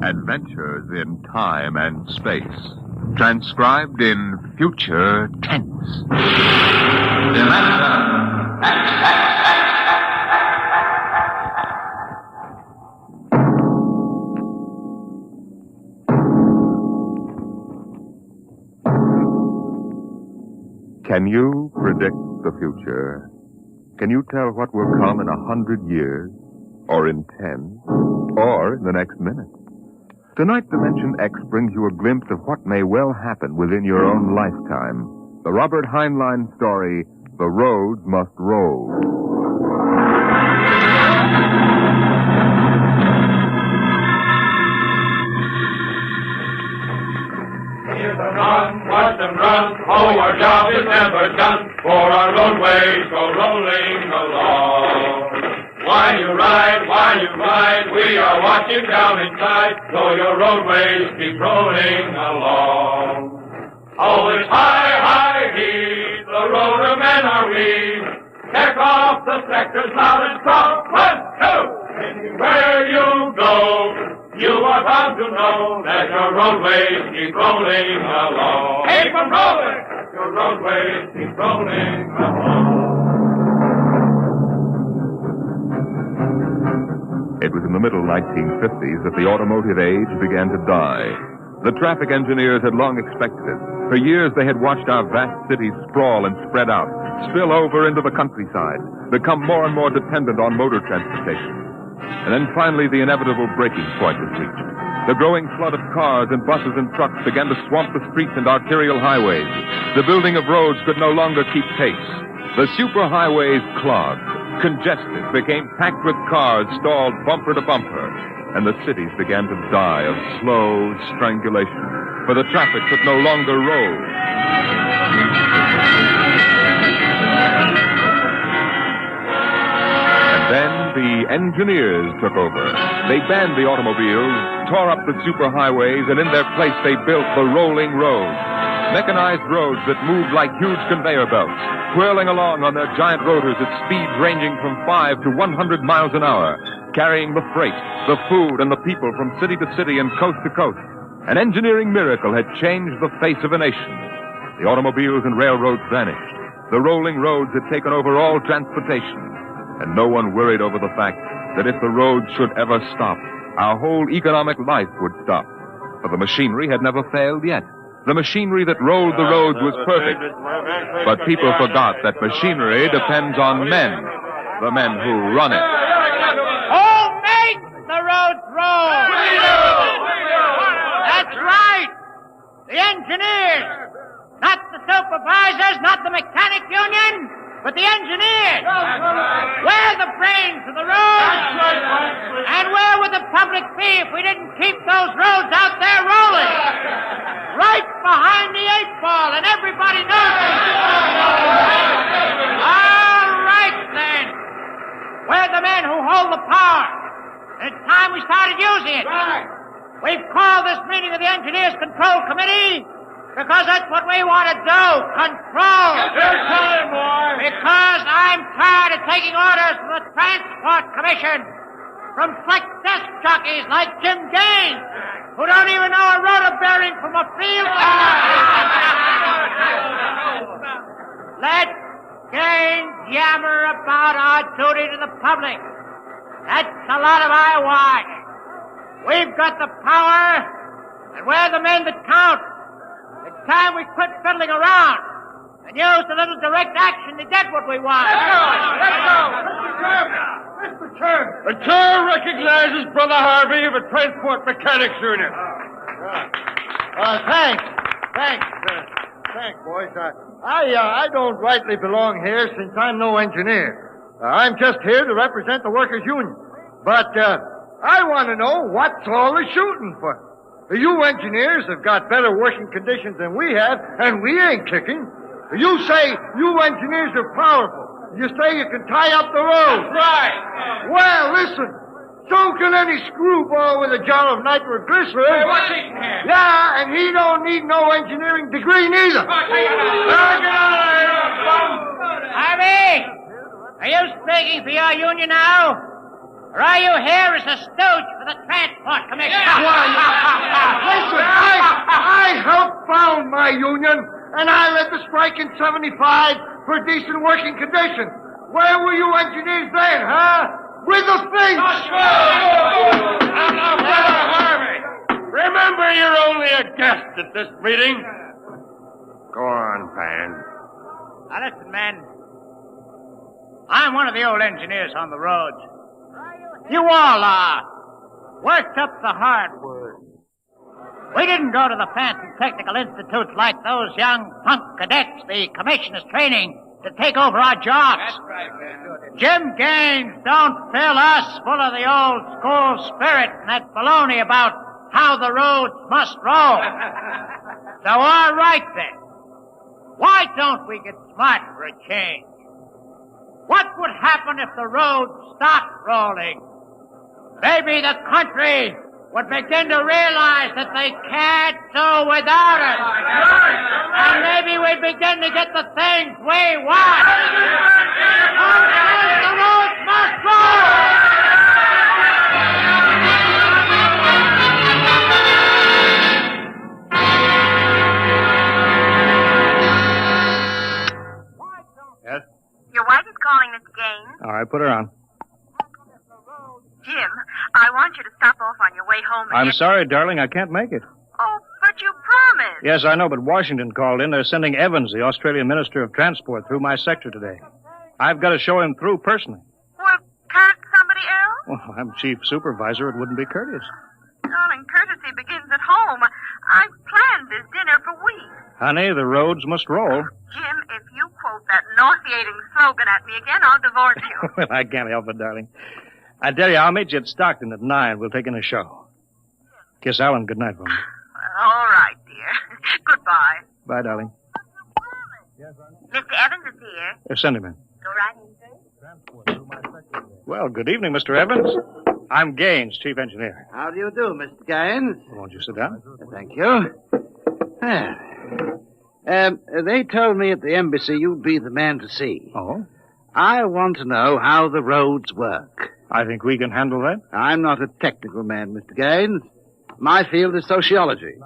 Adventures in Time and Space. Transcribed in future tense. Dimension X. Can you predict the future? Can you tell what will come in 100 years? Or in 10? Or in the next minute? Tonight, Dimension X brings you a glimpse of what may well happen within your own lifetime. The Robert Heinlein story, The Roads Must Roll. Run, watch them run, oh, our job is never done, for our roadways go rolling along. While you ride, we are watching down inside, so your roadways keep rolling along. Oh, it's high, high heat, the roadmen are we. Check off the sectors loud and strong. 1, 2, anywhere you go. You are bound to know that your roadways keep rolling along. Keep them rolling! Your roadways keep rolling along. It was in the middle 1950s that the automotive age began to die. The traffic engineers had long expected it. For years they had watched our vast cities sprawl and spread out, spill over into the countryside, become more and more dependent on motor transportation. And then finally the inevitable breaking point was reached. The growing flood of cars and buses and trucks began to swamp the streets and arterial highways. The building of roads could no longer keep pace. The superhighways clogged, congested, became packed with cars stalled bumper to bumper. And the cities began to die of slow strangulation, for the traffic could no longer roll. Then the engineers took over. They banned the automobiles, tore up the superhighways, and in their place they built the rolling roads. Mechanized roads that moved like huge conveyor belts, whirling along on their giant rotors at speeds ranging from 5 to 100 miles an hour, carrying the freight, the food, and the people from city to city and coast to coast. An engineering miracle had changed the face of a nation. The automobiles and railroads vanished. The rolling roads had taken over all transportation. And no one worried over the fact that if the roads should ever stop, our whole economic life would stop. For the machinery had never failed yet. The machinery that rolled the roads was perfect. But people forgot that machinery depends on men, the men who run it. Who makes the roads roll? We do! That's right! The engineers! Not the supervisors, not the mechanic union, but the engineers. We're the brains of the roads. And where would the public be if we didn't keep those roads out there rolling? Right behind the 8 ball. the men who hold the power. And it's time we started using it. Right. We've called this meeting of the Engineers Control Committee because that's what we want to do. Control. Yes, time, boy. Because I'm tired of taking orders from the Transport Commission, from slick desk jockeys like Jim Gaines, who don't even know a rotor bearing from a field. Let Gaines yammer about our duty to the public. That's a lot of eyewash. We've got the power, and we're the men that count. It's time we quit fiddling around and use a little direct action to get what we want. Let's go! Mr. Chairman! The chair recognizes Brother Harvey of the Transport Mechanics Union. Thanks, boys. I don't rightly belong here since I'm no engineer. I'm just here to represent the workers' union. But I want to know what's all the shooting for. You engineers have got better working conditions than we have, and we ain't kicking. You say you engineers are powerful. You say you can tie up the road. That's right. Well, listen. So can any screwball with a jar of nitroglycerin. Hey, what's he can? Yeah, and he don't need no engineering degree neither. Harvey, are you speaking for your union now? Or are you here as a stooge for the Transport Commission? Listen, I helped found my union, and I led the strike in 75 for decent working conditions. Where were you engineers then, huh? With the thing! Now, Brother Harvey, remember you're only a guest at this meeting. Go on, Pan. Now listen, men. I'm one of the old engineers on the roads. You all are. Worked up the hardwood. We didn't go to the fancy technical institutes like those young punk cadets the commissioners training to take over our jobs. That's right, man. Jim Gaines don't fill us full of the old school spirit and that baloney about how the roads must roll. So all right then. Why don't we get smart for a change? What would happen if the roads stopped rolling? Maybe the country would begin to realize that they can't do without us. And maybe we'd begin to get the things we want. The roads must roll! Yes? Your wife is calling, Mr. Gaines. All right, put her on. Jim, I want you to stop off on your way home and I'm sorry, darling, I can't make it. Oh, but you promised. Yes, I know, but Washington called in. They're sending Evans, the Australian Minister of Transport, through my sector today. I've got to show him through personally. Well, can't somebody else? Well, I'm chief supervisor. It wouldn't be courteous. Darling, courtesy begins at home. I've planned this dinner for weeks. Honey, the roads must roll. Jim, if you quote that nauseating slogan at me again, I'll divorce you. Well, I can't help it, darling. I tell you, I'll meet you at Stockton at 9. We'll take in a show. Kiss Alan goodnight for me. All right, dear. Goodbye. Bye, darling. Mr. Evans is here. Send him in. Go right in. Well, good evening, Mr. Evans. I'm Gaines, chief engineer. How do you do, Mr. Gaines? Won't you sit down? Thank you. They told me at the embassy you'd be the man to see. Oh? I want to know how the roads work. I think we can handle that. I'm not a technical man, Mr. Gaines. My field is sociology.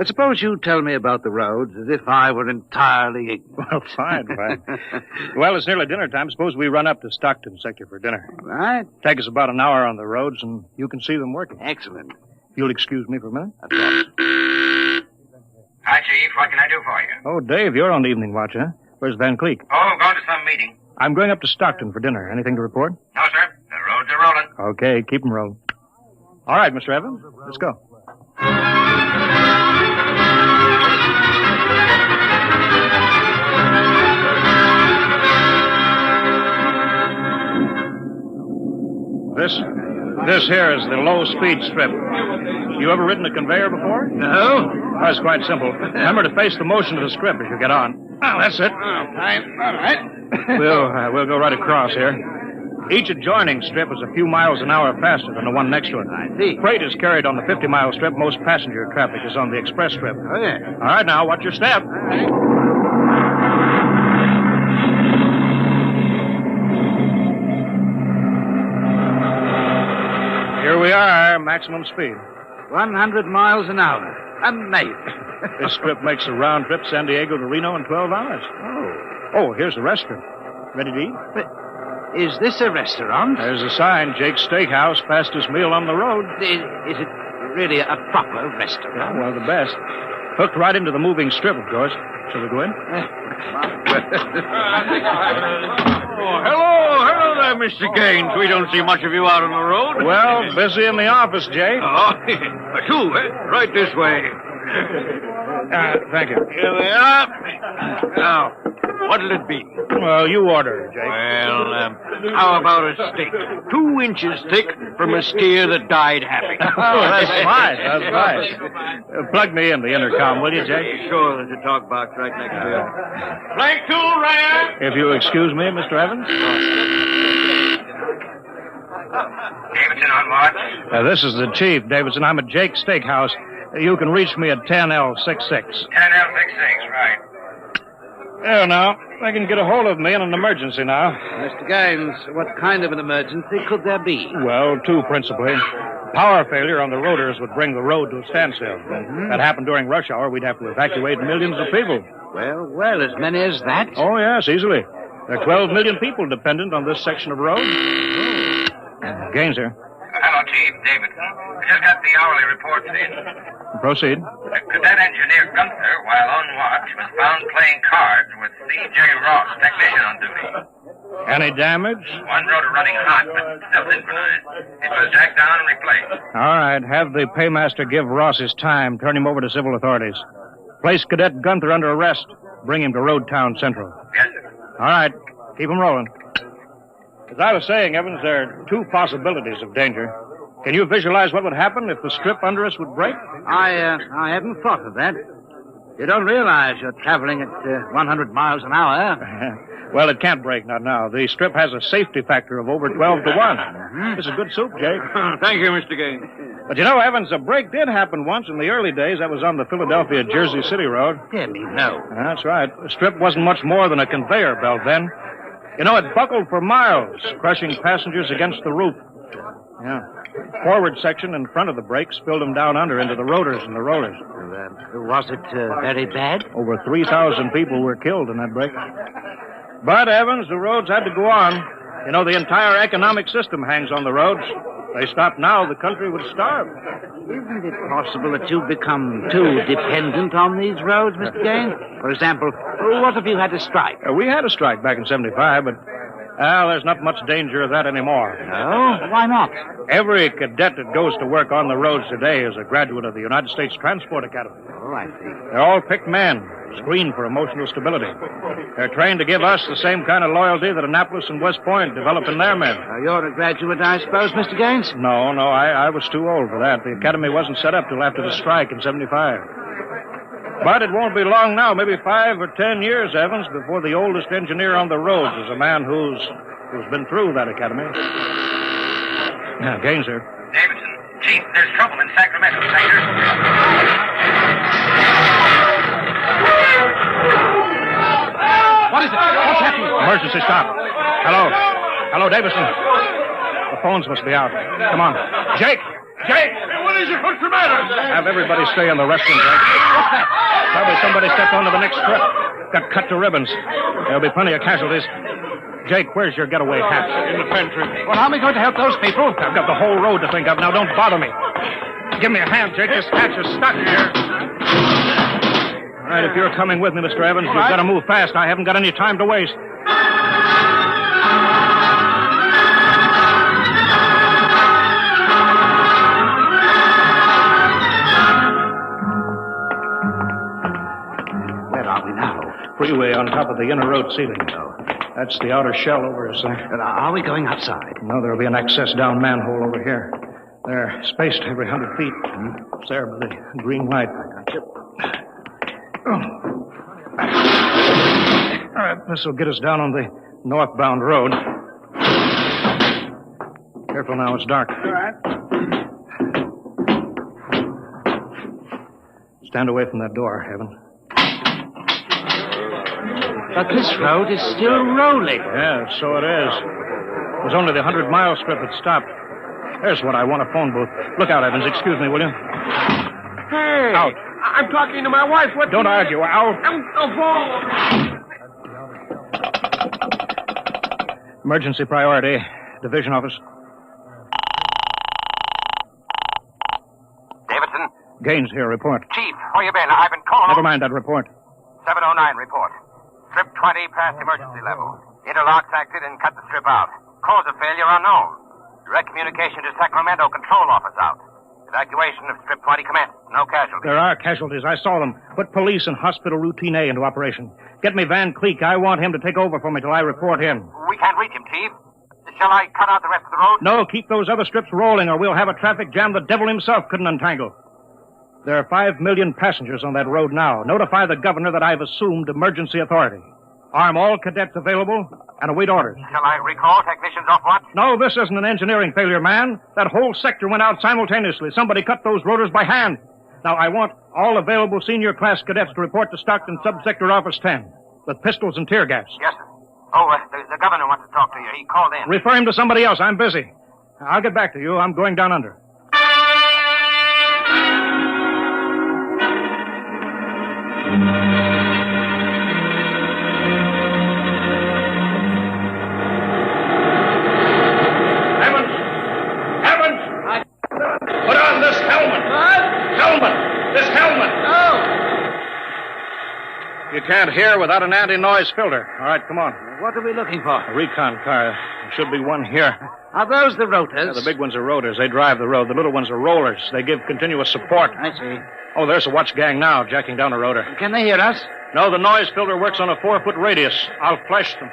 Suppose you tell me about the roads as if I were entirely ignorant. Well, fine. Well, it's nearly dinner time. Suppose we run up to Stockton sector for dinner. All right. Take us about an hour on the roads, and you can see them working. Excellent. You'll excuse me for a minute? Hi, Chief. What can I do for you? Oh, Dave, you're on the evening watch, huh? Where's Van Cleek? Oh, going to some meeting. I'm going up to Stockton for dinner. Anything to report? No, sir. The roads are rolling. Okay, keep them rolling. All right, Mr. Evans, let's go. This here is the low-speed strip. You ever ridden a conveyor before? No. Oh, it's quite simple. Remember to face the motion of the strip as you get on. Oh, that's it. All right. We'll go right across here. Each adjoining strip is a few miles an hour faster than the one next to it. I see. Freight is carried on the 50-mile strip. Most passenger traffic is on the express strip. Oh, yeah. All right, now, watch your step. Here we are, maximum speed. 100 miles an hour. Amazing. This strip makes a round trip San Diego to Reno in 12 hours. Oh, here's the restaurant. Ready to eat? But is this a restaurant? There's a sign, Jake's Steakhouse, fastest meal on the road. Is it really a proper restaurant? Oh, well, the best. Hooked right into the moving strip, of course. Shall we go in? Hello there, Mr. Gaines. We don't see much of you out on the road. Well, busy in the office, Jake. Two, right this way. Thank you. Here they are. Now, what'll it be? Well, you order, Jake. Well, how about a steak? 2 inches thick from a steer that died happy. Oh, that's fine. That's fine. Plug me in the intercom, will you, Jake? Sure, there's a talk box right next to it. Flank 2, Ryan! If you excuse me, Mr. Evans. Davidson on watch. This is the chief, Davidson. I'm at Jake's Steakhouse. You can reach me at 10L66. 10L66, right. There now. They can get a hold of me in an emergency now. Mr. Gaines, what kind of an emergency could there be? Well, 2 principally. Power failure on the rotors would bring the road to a standstill. That happened during rush hour. We'd have to evacuate millions of people. Well, as many as that? Oh, yes, easily. There are 12 million people dependent on this section of road. Gaines here. Hello, Chief. David. I just got the hourly reports in. Proceed. Cadet Engineer Gunther, while on watch, was found playing cards with C.J. Ross, technician on duty. Any damage? One rotor running hot, but still synchronized. It was jacked down and replaced. All right. Have the paymaster give Ross his time. Turn him over to civil authorities. Place Cadet Gunther under arrest. Bring him to Road Town Central. Yes, sir. All right. Keep him rolling. As I was saying, Evans, there are 2 possibilities of danger. Can you visualize what would happen if the strip under us would break? I hadn't thought of that. You don't realize you're traveling at 100 miles an hour. Well, it can't break, not now. The strip has a safety factor of over 12 to 1. This is good soup, Jake. Thank you, Mr. Gaines. But you know, Evans, a break did happen once in the early days. That was on the Philadelphia-Jersey City Road. Dear me, no. That's right. The strip wasn't much more than a conveyor belt then. You know, it buckled for miles, crushing passengers against the roof. Yeah. Forward section in front of the brake spilled them down under into the rotors and the rollers. Was it very bad? Over 3,000 people were killed in that break. But, Evans, the roads had to go on. You know, the entire economic system hangs on the roads. If they stopped now, the country would starve. Isn't it possible that you've become too dependent on these roads, Mr. Gaines? For example, what if you had to strike? We had a strike back in 75, but, there's not much danger of that anymore. No? Why not? Every cadet that goes to work on the roads today is a graduate of the United States Transport Academy. Oh, I see. They're all picked men, screened for emotional stability. They're trained to give us the same kind of loyalty that Annapolis and West Point develop in their men. You're a graduate, I suppose, Mr. Gaines? No, I was too old for that. The academy wasn't set up till after the strike in 75. But it won't be long now, maybe 5 or 10 years, Evans, before the oldest engineer on the roads is a man who's been through that academy. Now, Gaines here. Davidson. Chief, there's trouble in Sacramento sector. What is it? What's happening? Emergency stop. Hello, Davidson. The phones must be out. Come on. Jake! Hey, what is it? What's the matter? Have everybody stay in the restroom, Jake. What's that? Probably somebody stepped onto the next strip. Got cut to ribbons. There'll be plenty of casualties. Jake, where's your getaway hat? In the pantry. Well, how am I going to help those people? I've got the whole road to think of. Now, don't bother me. Give me a hand, Jake. This hatch is stuck here. All right, if you're coming with me, Mr. Evans, you've got to move fast. I haven't got any time to waste. Where are we now? Freeway on top of the inner road ceiling. That's the outer shell over us there. Are we going outside? No, there'll be an access-down manhole over here. They're spaced every 100 feet. It's there by the green light. All right, this will get us down on the northbound road. Careful now, it's dark. All right. Stand away from that door, Evan. But this road is still rolling. Yeah, so it is. It was only the 100-mile strip that stopped. There's what I want, a phone booth. Look out, Evans. Excuse me, will you? Hey! Out. I'm talking to my wife. What? Don't argue. Out. Emergency priority. Division office. Davidson? Gaines here. Report. Chief, where you been? I've been calling. Never mind that report. 709 report. Strip 20 past emergency level. Interlocks acted and cut the strip out. Cause of failure unknown. Direct communication to Sacramento control office out. Evacuation of strip 20 commenced. No casualties. There are casualties. I saw them. Put police and hospital routine A into operation. Get me Van Cleek. I want him to take over for me till I report him. We can't reach him, Chief. Shall I cut out the rest of the road? No, keep those other strips rolling or we'll have a traffic jam the devil himself couldn't untangle. There are 5 million passengers on that road now. Notify the governor that I've assumed emergency authority. Arm all cadets available and await orders. Shall I recall technicians off watch? No, this isn't an engineering failure, man. That whole sector went out simultaneously. Somebody cut those rotors by hand. Now, I want all available senior class cadets to report to Stockton Subsector Office 10 with pistols and tear gas. Yes, sir. Oh, the governor wants to talk to you. He called in. Refer him to somebody else. I'm busy. I'll get back to you. I'm going down under. Put on this helmet. What? Helmet. This helmet. No. You can't hear without an anti-noise filter. All right, come on. What are we looking for? A recon car. There should be one here. Are those the rotors? Yeah, the big ones are rotors. They drive the road. The little ones are rollers. They give continuous support. I see. Oh, there's a watch gang now, jacking down a rotor. Can they hear us? No, the noise filter works on a 4-foot radius. I'll flash them.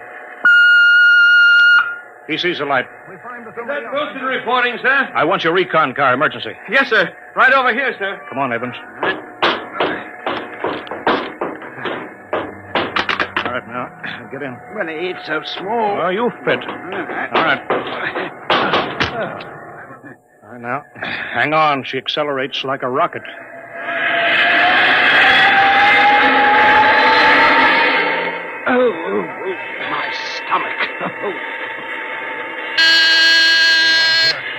He sees the light. Is that Wilson reporting, sir? I want your recon car, emergency. Yes, sir. Right over here, sir. Come on, Evans. All right, now, get in. Well, it's so small. Oh, you fit. All right. All right, now, hang on. She accelerates like a rocket. Oh, my stomach.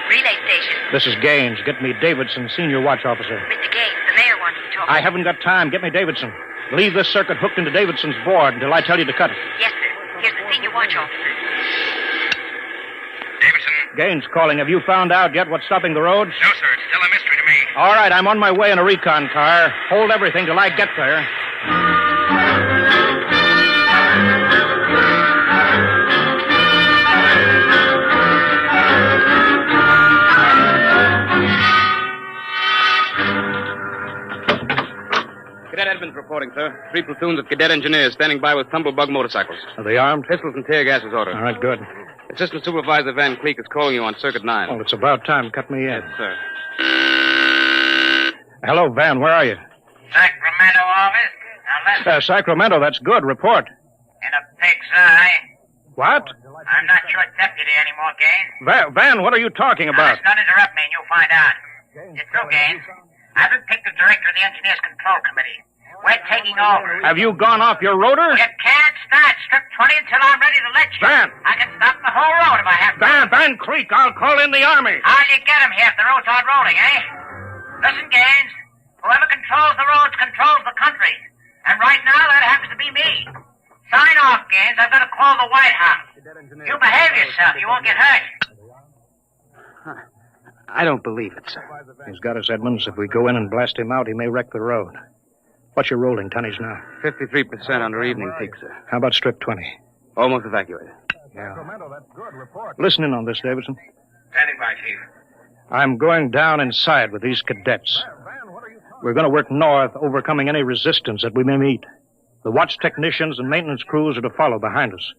Relay station. This is Gaines. Get me Davidson, senior watch officer. Mr. Gaines, the mayor wants to talk. I haven't got time. Get me Davidson. Leave this circuit hooked into Davidson's board until I tell you to cut it. Yes, sir. Here's the senior watch officer. Davidson? Gaines calling. Have you found out yet what's stopping the roads? No, sir. It's still a mystery to me. All right, I'm on my way in a recon car. Hold everything till I get there. Cadet Edmonds reporting, sir. 3 platoons of cadet engineers standing by with tumblebug motorcycles. Are they armed? Pistols and tear gas is ordered. All right, good. Assistant Supervisor Van Cleek is calling you on Circuit 9. Well, it's about time. Cut me in. Yes, sir. Hello, Van. Where are you? Sacramento office. Now listen. Sacramento. That's good. Report. In a pig's eye. What? I'm not your deputy anymore, Gaines. Van, what are you talking Now, about? listen, don't interrupt me and you'll find out. It's true, Gaines. I've been picked as director of the Engineers Control Committee. We're taking over. Have you gone off your rotor? You can't start strip 20 until I'm ready to let you. Van! I can stop the whole road if I have to. Van Cleek, I'll call in the Army. How'll you get him here if the roads aren't rolling, eh? Listen, Gaines. Whoever controls the roads controls the country. And right now, that happens to be me. Sign off, Gaines. I've got to call the White House. You behave yourself. You won't get hurt. I don't believe it, sir. He's got us, Edmonds. If we go in and blast him out, he may wreck the road. What's your rolling tonnage now? 53% under evening peak, sir. How about strip 20? Almost evacuated. Yeah. Listen in on this, Davidson. Standing by, Chief. I'm going down inside with these cadets. We're going to work north, overcoming any resistance that we may meet. The watch technicians and maintenance crews are to follow behind us.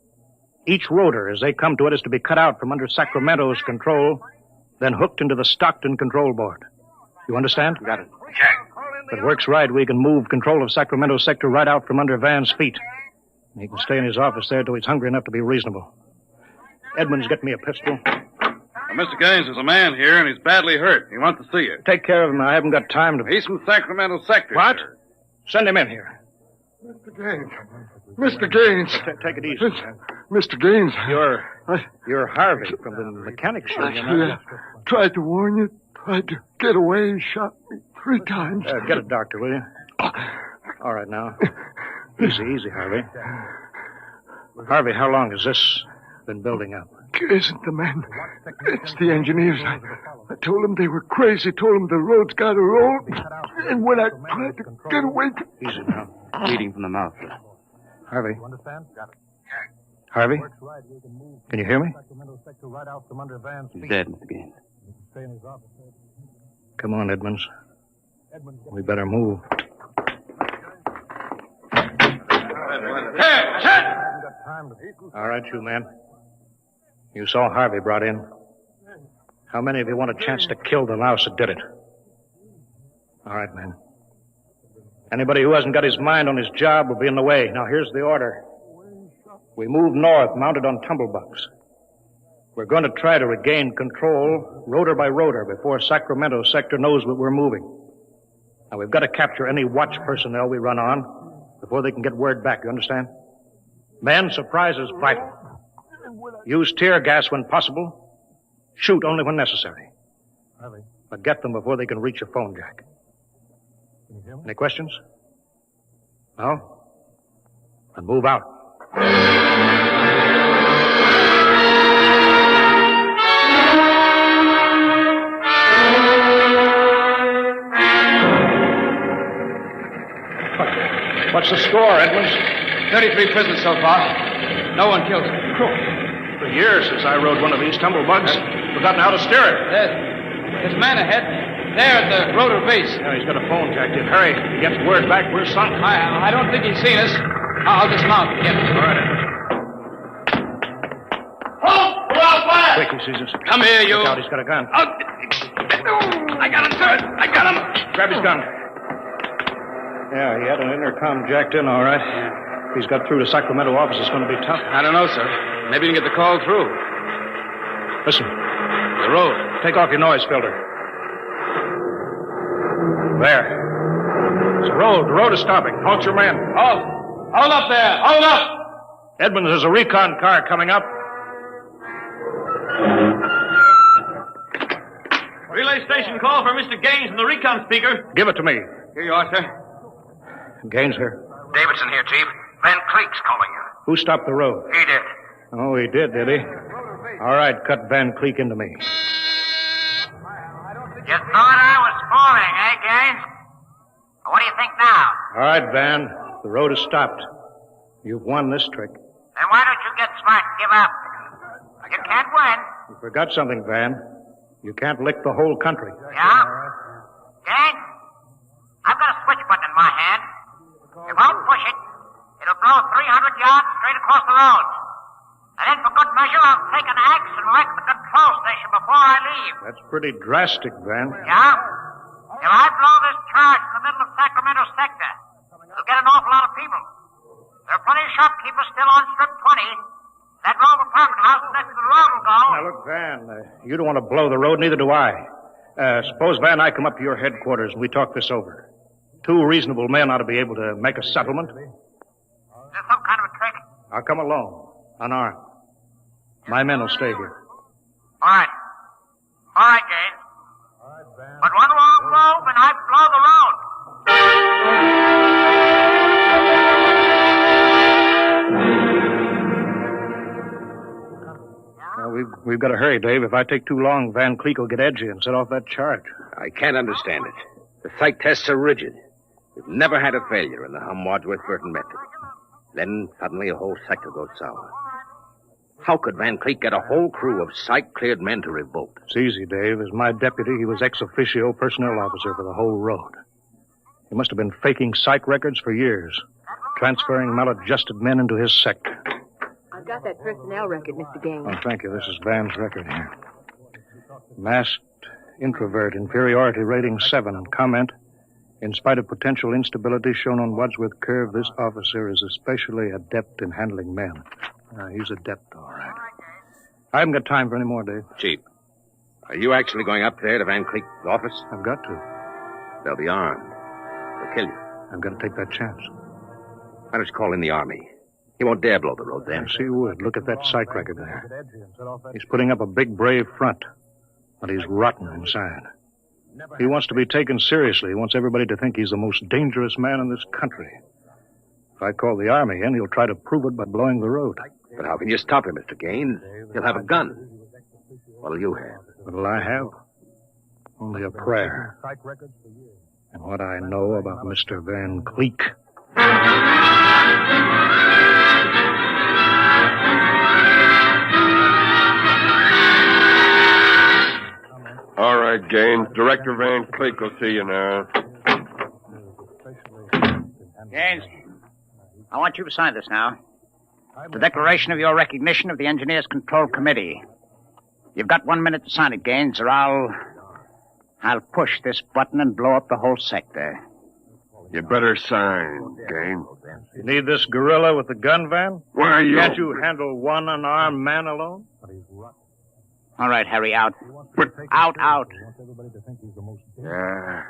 Each rotor, as they come to it, is to be cut out from under Sacramento's control, then hooked into the Stockton control board. You understand? Got it. Check. If it works right, we can move control of Sacramento sector right out from under Van's feet. He can stay in his office there till he's hungry enough to be reasonable. Edmonds, get me a pistol. Mr. Gaines, there's a man here, and he's badly hurt. He wants to see you. Take care of him. I haven't got time to... He's from Sacramento sector. What? Sir. Send him in here. Mr. Gaines. Mr. Gaines. Take it easy, man. Mr. Gaines. You're Harvey from the mechanic show, you know. I tried to warn you. Tried to get away. He shot me 3 times. Get a doctor, will you? All right, now. Easy, Harvey. Harvey, how long has this been building up? It isn't the men. It's the engineers. I told them they were crazy. Told them the road's got to roll. And when I tried to get away... Easy now. Bleeding from the mouth. Harvey. Harvey? Can you hear me? He's dead, Mr. Gaines. Come on, Edmonds. We better move. All right, you men. You saw Harvey brought in. How many of you want a chance to kill the louse that did it? All right, men. Anybody who hasn't got his mind on his job will be in the way. Now, here's the order. We move north, mounted on tumblebugs. We're going to try to regain control, rotor by rotor, before Sacramento sector knows that we're moving. Now, we've got to capture any watch personnel we run on before they can get word back, you understand? Men, surprise is vital. Use tear gas when possible. Shoot only when necessary. But get them before they can reach your phone jack. Any questions? No? Then move out. What's the score, Edmonds? 33 prisoners so far. No one killed. For years since I rode one of these tumblebugs, forgotten how to steer it. There's a man ahead. There at the rotor base. Yeah, he's got a phone jacked in. Hurry. He gets word back. We're sunk. I don't think he's seen us. I'll dismount and get him. All right. Halt! Pull out fire! Quick, he sees us. Come here, you. Look out, he's got a gun. I got him, sir. I got him. Grab his gun. Yeah, he had an intercom jacked in, all right. If he's got through to Sacramento office, it's going to be tough. I don't know, sir. Maybe you can get the call through. Listen. The road. Take off your noise filter. There. It's the road. The road is stopping. Halt your men. Halt! Hold up there! Hold up! Edmonds, there's a recon car coming up. Relay station call for Mr. Gaines from the recon speaker. Give it to me. Here you are, sir. Gaines here. Davidson here, Chief. Van Cleek's calling you. Who stopped the road? He did. Oh, he did he? All right, cut Van Cleek into me. You thought I was falling, eh, Gaines? What do you think now? All right, Van. The road is stopped. You've won this trick. Then why don't you get smart and give up? You can't win. You forgot something, Van. You can't lick the whole country. Yeah? Gaines, I've got a switch button in my hand. If I'll push it, it'll blow 300 yards straight across the road. And then for good measure, I'll take an axe and wreck the control station before I leave. That's pretty drastic, Van. Yeah? If I blow this charge in the middle of Sacramento sector, it'll get an awful lot of people. There are plenty of shopkeepers still on Strip 20. That row of apartment houses next to the road will go. Now, look, Van, you don't want to blow the road, neither do I. Suppose, Van, I come up to your headquarters and we talk this over. 2 reasonable men ought to be able to make a settlement. Is there some kind of a trick? I'll come alone, unarmed. My men will stay here. All right. All right, Gaines. But one wrong move and I blow the road. We've got to hurry, Dave. If I take too long, Van Cleek will get edgy and set off that charge. I can't understand it. The psych tests are rigid. We've never had a failure in the Hum-Wadsworth-Burton method. Then suddenly a whole sector goes sour. How could Van Cleek get a whole crew of psych-cleared men to revolt? It's easy, Dave. As my deputy, he was ex officio personnel officer for the whole road. He must have been faking psych records for years, transferring maladjusted men into his sector. I've got that personnel record, Mr. Gaines. Oh, thank you. This is Van's record here. Masked introvert, inferiority rating 7. Comment: in spite of potential instability shown on Wadsworth Curve, this officer is especially adept in handling men. He's adept, all right. I haven't got time for any more, Dave. Chief, Are you actually going up there to Van Cleek's office? I've got to. They'll be armed. They'll kill you. I've got to take that chance. Why don't you call in the army? He won't dare blow the road then. Yes, he would. Look at that psych record there. He's putting up a big, brave front, but he's rotten inside. He wants to be taken seriously. He wants everybody to think he's the most dangerous man in this country. If I call the army in, he'll try to prove it by blowing the road. But how can you stop him, Mr. Gaines? He'll have a gun. What'll you have? What'll I have? Only a prayer. And what I know about Mr. Van Cleek. All right, Gaines. Director Van Cleek will see you now. Gaines, I want you to sign this now. The declaration of your recognition of the Engineers Control Committee. You've got 1 minute to sign it, Gaines, or I'll push this button and blow up the whole sector. You better sign, Gaines. You need this gorilla with the gun, Van? Where are you? Can't you handle one unarmed man alone? All right, Harry, out. Out. Yeah.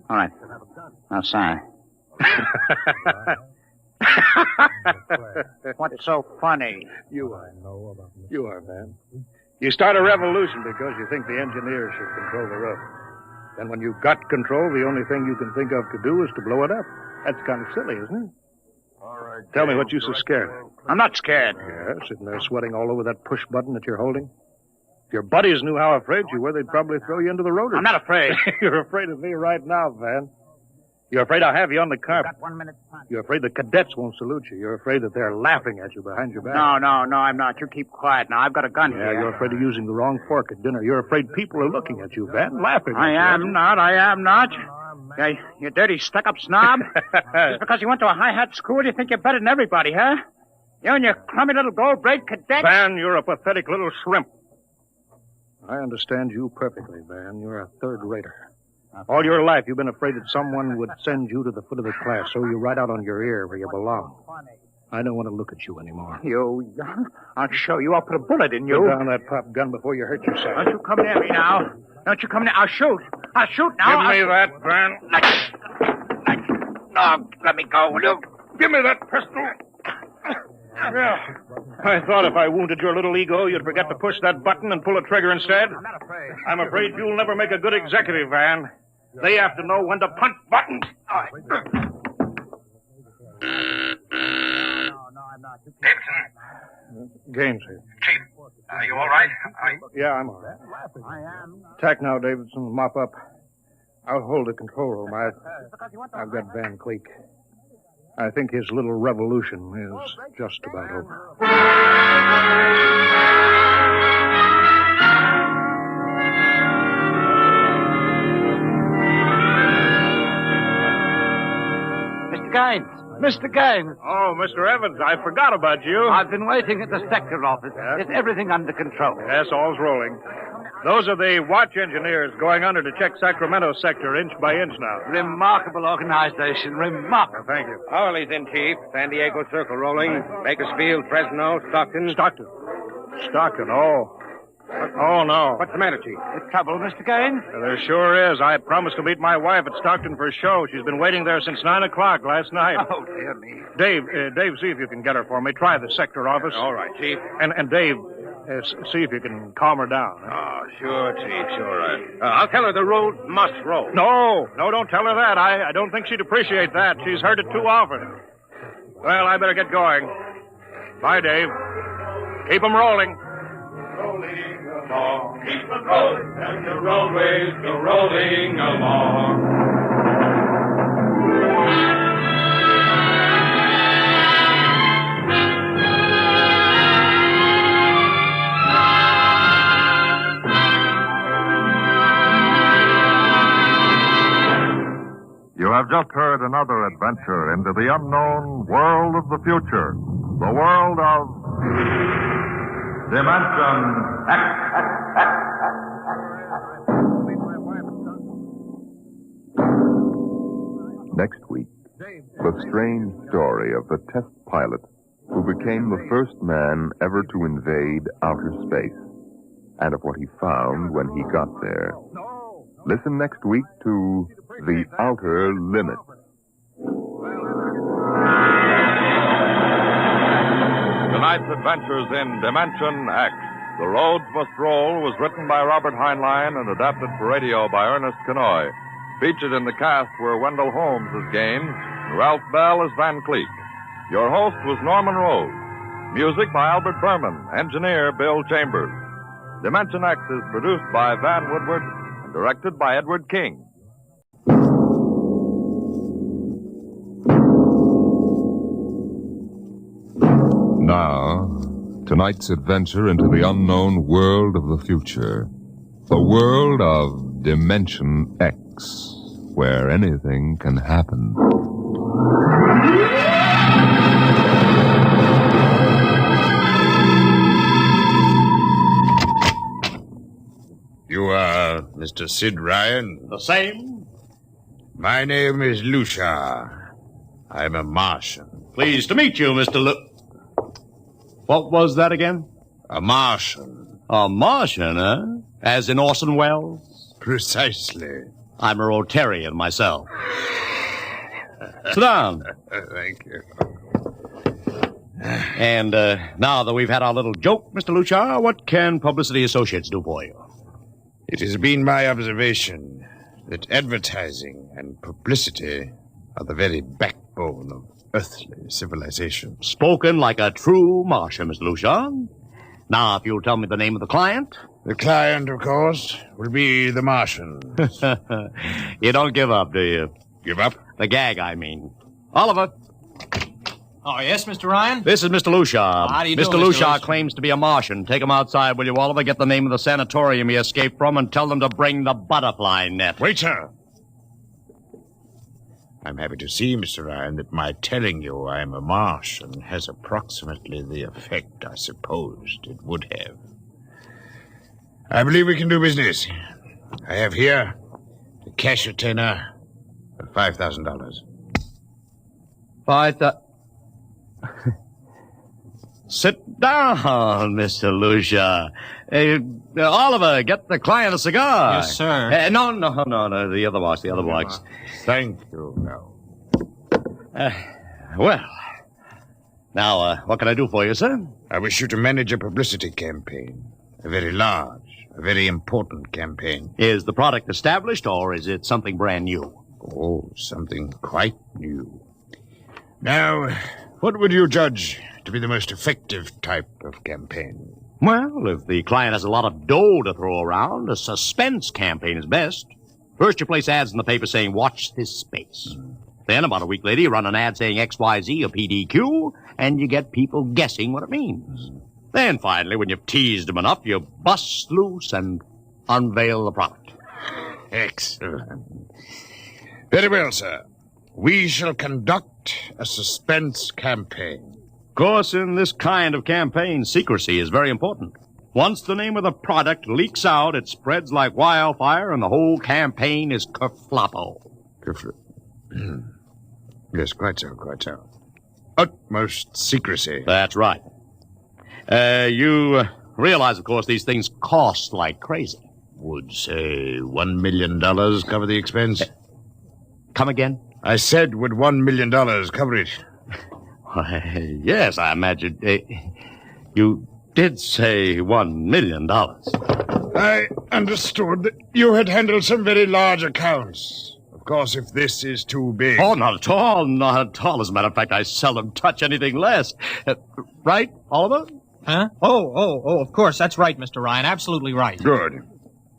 All right. Now sign. What's so funny? You are, Van. You start a revolution because you think the engineers should control the road. Then when you've got control, the only thing you can think of to do is to blow it up. That's kind of silly, isn't it? All right. Tell me what you so scared of. I'm not scared. Yeah, sitting there sweating all over that push button that you're holding. If your buddies knew how afraid you were, they'd probably throw you into the road. I'm not afraid. You're afraid of me right now, Van. You're afraid I'll have you on the carpet. Got 1 minute time. You're afraid the cadets won't salute you. You're afraid that they're laughing at you behind your back. No, I'm not. You keep quiet now. I've got a gun Yeah, here. you're afraid of using the wrong fork at dinner. You're afraid people are looking at you, Van, laughing at you. I am not. Yeah, you dirty, stuck-up snob. Just because you went to a high-hat school, you think you're better than everybody, huh? You and your crummy little gold-braid cadet. Van, you're a pathetic little shrimp. I understand you perfectly, Van. You're a third-rater. All your life, you've been afraid that someone would send you to the foot of the class, so you right out on your ear where you belong. I don't want to look at you anymore. I'll show you. I'll put a bullet in you. Put down that pop gun before you hurt yourself. Don't you come near me now. Don't you come near. I'll shoot now. Give me that, Van. No, let me go, will you? Give me that pistol. Yeah. I thought if I wounded your little ego, you'd forget to push that button and pull a trigger instead. I'm not afraid. I'm afraid you'll never make a good executive, Van. They have to know when to punch buttons. Davidson. Gaines here. Chief, are you all right? Yeah, I'm all right. Attack now, Davidson. Mop up. I'll hold the control room. I've got Van Cleek. I think his little revolution is just about over. Mr. Gaines. Oh, Mr. Evans, I forgot about you. I've been waiting at the sector office. Yes? Is everything under control? Yes, all's rolling. Those are the watch engineers going under to check Sacramento sector inch by inch now. Remarkable organization. Remarkable. Thank you. Howley's in, Chief. San Diego Circle rolling. Bakersfield, Fresno, Stockton. Stockton, oh. Oh, no. What's the matter, Chief? The trouble, Mr. Gaines? There sure is. I promised to meet my wife at Stockton for a show. She's been waiting there since 9 o'clock last night. Oh, dear me. Dave, see if you can get her for me. Try the sector office. All right, Chief. And Dave, see if you can calm her down. Oh, sure, Chief, sure. I'll tell her the road must roll. No, don't tell her that. I don't think she'd appreciate that. She's heard it too often. Well, I better get going. Bye, Dave. Keep 'em rolling. Rolling along, keep it rolling, and the roadways go rolling along. You have just heard another adventure into the unknown world of the future, the world of Dimension X. Next week, the strange story of the test pilot who became the first man ever to invade outer space, and of what he found when he got there. Listen next week to The Outer Limits. Tonight's adventures in Dimension X, The Roads Must Roll, was written by Robert Heinlein and adapted for radio by Ernest Kenoy. Featured in the cast were Wendell Holmes as Gaines and Ralph Bell as Van Cleek. Your host was Norman Rose. Music by Albert Berman. Engineer Bill Chambers. Dimension X is produced by Van Woodward and directed by Edward King. Now, tonight's adventure into the unknown world of the future. The world of Dimension X, where anything can happen. You are Mr. Sid Ryan? The same. My name is Lucia. I'm a Martian. Pleased to meet you, Mr. What was that again? A Martian. A Martian, huh? As in Orson Welles? Precisely. I'm a Rotarian myself. Sit down. Thank you. And now that we've had our little joke, Mr. Lucia, what can Publicity Associates do for you? It has been my observation that advertising and publicity are the very backbone of earthly civilization. Spoken like a true Martian, Mr. Lucia. Now, if you'll tell me the name of the client. The client, of course, will be the Martian. You don't give up, do you? Give up? The gag, I mean. Oliver. Oh, yes, Mr. Ryan? This is Mr. Lucia. How do you do, Mr. Lucia claims to be a Martian. Take him outside, will you, Oliver? Get the name of the sanatorium he escaped from and tell them to bring the butterfly net. Wait, sir. I'm happy to see, Mr. Ryan, that my telling you I am a Martian has approximately the effect I supposed it would have. I believe we can do business. I have here the cash retainer of $5,000. Sit down, Mr. Lucia. Oliver, get the client a cigar. Yes, sir. No, the other box. Thank you. No. Well, now, what can I do for you, sir? I wish you to manage a publicity campaign. A very large, a very important campaign. Is the product established, or is it something brand new? Oh, something quite new. Now, what would you judge to be the most effective type of campaign? Well, if the client has a lot of dough to throw around, a suspense campaign is best. First, you place ads in the paper saying, watch this space. Then, about a week later, you run an ad saying XYZ or PDQ, and you get people guessing what it means. Then, finally, when you've teased them enough, you bust loose and unveil the product. Excellent. Very well, sir. We shall conduct a suspense campaign. Of course, in this kind of campaign, secrecy is very important. Once the name of the product leaks out, it spreads like wildfire, and the whole campaign is kerfloppo. Yes, quite so. Utmost secrecy. That's right. You realize, of course, these things cost like crazy. Would, say, $1 million cover the expense? Come again? I said, would $1 million cover it? Yes, I imagine. You did say $1 million. I understood that you had handled some very large accounts. Of course, if this is too big... Oh, not at all. As a matter of fact, I seldom touch anything less. Right, Oliver? Huh? Oh, of course. That's right, Mr. Ryan. Absolutely right. Good.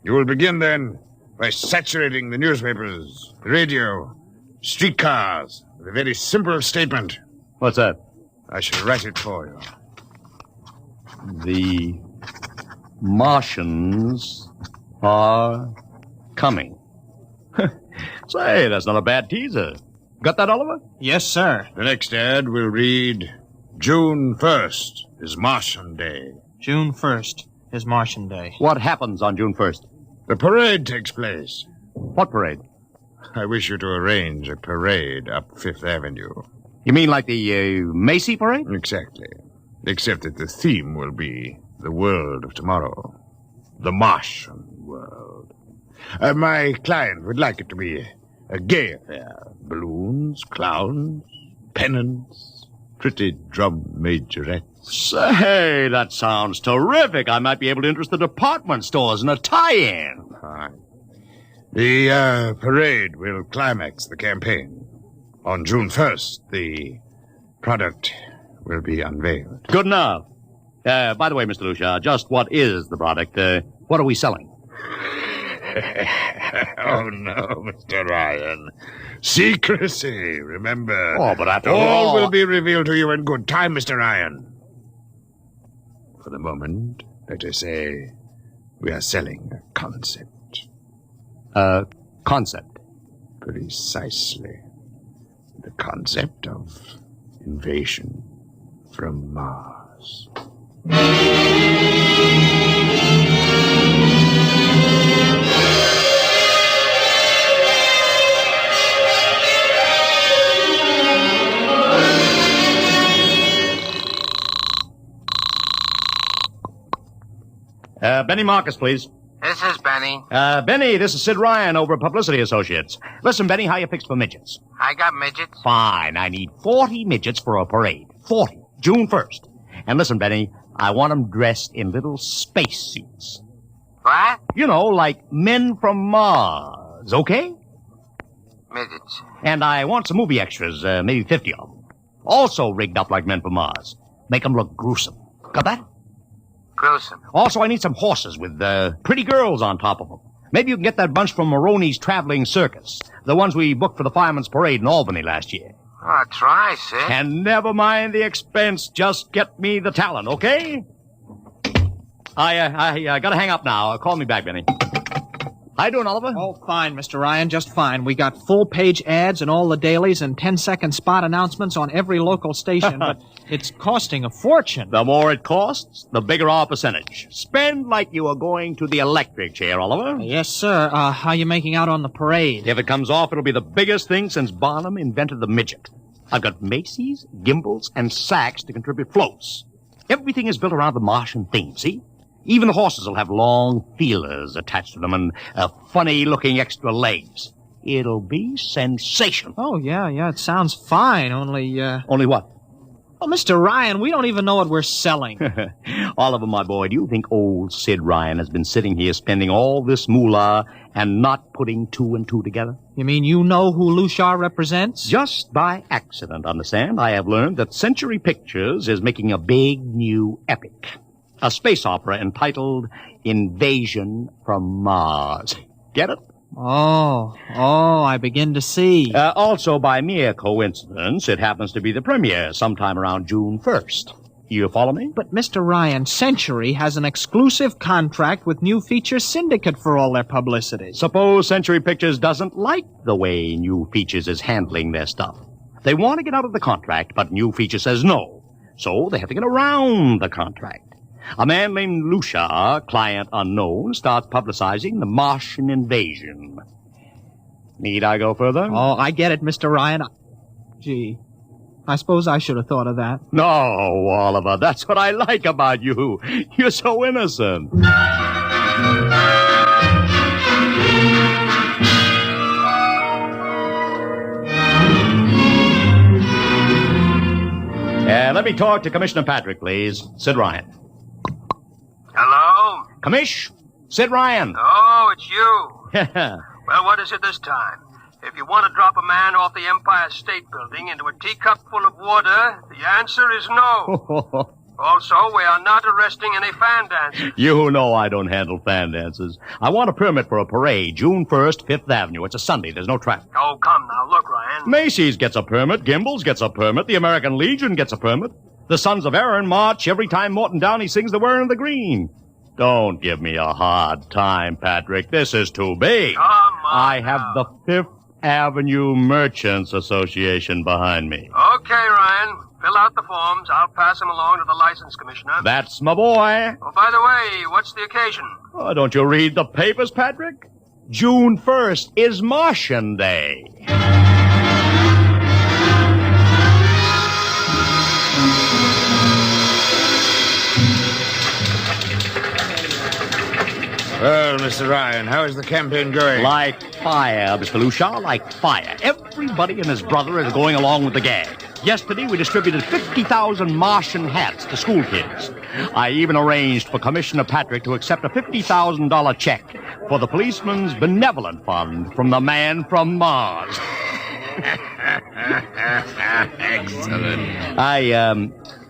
You will begin, then, by saturating the newspapers, the radio, streetcars, with a very simple statement. What's that? I shall write it for you. The Martians are coming. Say, that's not a bad teaser. Got that, Oliver? Yes, sir. The next ad will read, June 1st is Martian Day. June 1st is Martian Day. What happens on June 1st? The parade takes place. What parade? I wish you to arrange a parade up Fifth Avenue. You mean like the Macy parade? Exactly. Except that the theme will be the world of tomorrow. The Martian world. My client would like it to be a gay affair. Balloons, clowns, pennants, pretty drum majorettes. Say, that sounds terrific. I might be able to interest the department stores in a tie-in. Fine. The parade will climax the campaign. On June 1st, the product will be unveiled. Good enough. By the way, Mr. Lucia, just what is the product? What are we selling? Oh, no, Mr. Ryan. Secrecy, remember. Oh, but after all will be revealed to you in good time, Mr. Ryan. For the moment, let us say we are selling a concept. A concept? Precisely. The concept of invasion from Mars. Benny Marcus, please. This is Benny. Benny, this is Sid Ryan over at Publicity Associates. Listen, Benny, how you fixed for midgets? I got midgets. Fine. I need 40 midgets for a parade. 40. June 1st. And listen, Benny, I want them dressed in little spacesuits. What? You know, like men from Mars, okay? Midgets. And I want some movie extras, maybe 50 of them. Also rigged up like men from Mars. Make them look gruesome. Got that? Gruesome. Also, I need some horses with pretty girls on top of them. Maybe you can get that bunch from Maroney's Traveling Circus. The ones we booked for the Fireman's Parade in Albany last year. Oh, try, Sid. And never mind the expense. Just get me the talent, okay? I gotta hang up now. Call me back, Benny. How you doing, Oliver? Oh, fine, Mr. Ryan, just fine. We got full-page ads in all the dailies and 10-second spot announcements on every local station, but it's costing a fortune. The more it costs, the bigger our percentage. Spend like you are going to the electric chair, Oliver. Yes, sir. How you making out on the parade? If it comes off, it'll be the biggest thing since Barnum invented the midget. I've got Macy's, gimbals, and sacks to contribute floats. Everything is built around the Martian theme, see? Even the horses will have long feelers attached to them and funny-looking extra legs. It'll be sensational. Oh, yeah, it sounds fine, only... Only what? Oh, Mr. Ryan, we don't even know what we're selling. Oliver, my boy, do you think old Sid Ryan has been sitting here spending all this moolah and not putting two and two together? You mean you know who Lucia represents? Just by accident, understand? I have learned that Century Pictures is making a big new epic. A space opera entitled Invasion from Mars. Get it? Oh, I begin to see. Also, by mere coincidence, it happens to be the premiere sometime around June 1st. You follow me? But, Mr. Ryan, Century has an exclusive contract with New Features Syndicate for all their publicity. Suppose Century Pictures doesn't like the way New Features is handling their stuff. They want to get out of the contract, but New Features says no. So they have to get around the contract. A man named Lucia, client unknown, starts publicizing the Martian invasion. Need I go further? Oh, I get it, Mr. Ryan. Gee, I suppose I should have thought of that. No, Oliver, that's what I like about you. You're so innocent. Let me talk to Commissioner Patrick, please. Sid Ryan. Hello? Commish? Sid Ryan. Oh, it's you. Well, what is it this time? If you want to drop a man off the Empire State Building into a teacup full of water, the answer is no. Also, we are not arresting any fan dancers. You know I don't handle fan dances. I want a permit for a parade, June 1st, 5th Avenue. It's a Sunday. There's no traffic. Oh, come now. Look, Ryan. Macy's gets a permit. Gimbals gets a permit. The American Legion gets a permit. The Sons of Erin march every time Morton Downey sings the Wearing the Green. Don't give me a hard time, Patrick. This is too big. Come on I have the 5th Avenue Merchants Association behind me. Okay, Ryan. Fill out the forms. I'll pass them along to the license commissioner. That's my boy. Oh, by the way, what's the occasion? Oh, don't you read the papers, Patrick? June 1st is Martian Day. Well, Mr. Ryan, how is the campaign going? Like fire, Mr. Lucia, like fire. Everybody and his brother is going along with the gag. Yesterday, we distributed 50,000 Martian hats to school kids. I even arranged for Commissioner Patrick to accept a $50,000 check for the Policeman's Benevolent Fund from the man from Mars. Excellent.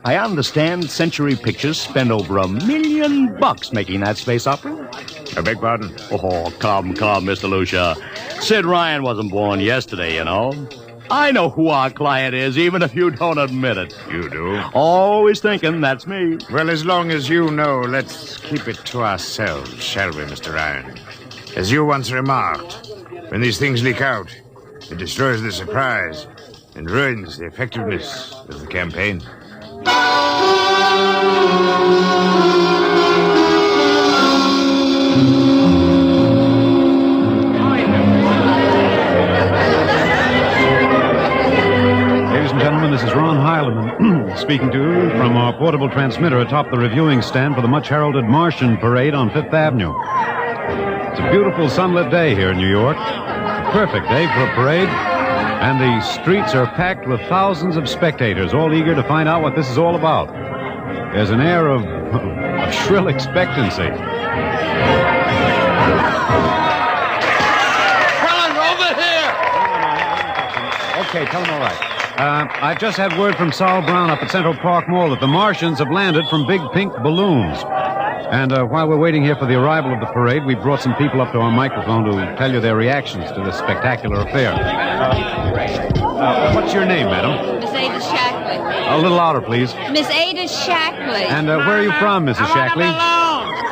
I understand Century Pictures spent over $1 million making that space opera. I beg pardon? Oh, come, Mr. Lucia. Sid Ryan wasn't born yesterday, you know. I know who our client is, even if you don't admit it. You do? Always thinking that's me. Well, as long as you know, let's keep it to ourselves, shall we, Mr. Ryan? As you once remarked, when these things leak out, it destroys the surprise and ruins the effectiveness of the campaign. Ladies and gentlemen, this is Ron Heileman speaking to you from our portable transmitter atop the reviewing stand for the much-heralded Martian Parade on Fifth Avenue. It's a beautiful sunlit day here in New York. A perfect day for a parade. And the streets are packed with thousands of spectators, all eager to find out what this is all about. There's an air of shrill expectancy. Helen, over here! Okay, tell them all right. I've just had word from Sol Brown up at Central Park Mall that the Martians have landed from big pink balloons. And while we're waiting here for the arrival of the parade, we brought some people up to our microphone to tell you their reactions to this spectacular affair. What's your name, madam? Miss Ada Shackley. A little louder, please. Miss Ada Shackley. And where are you from, Mrs. Shackley?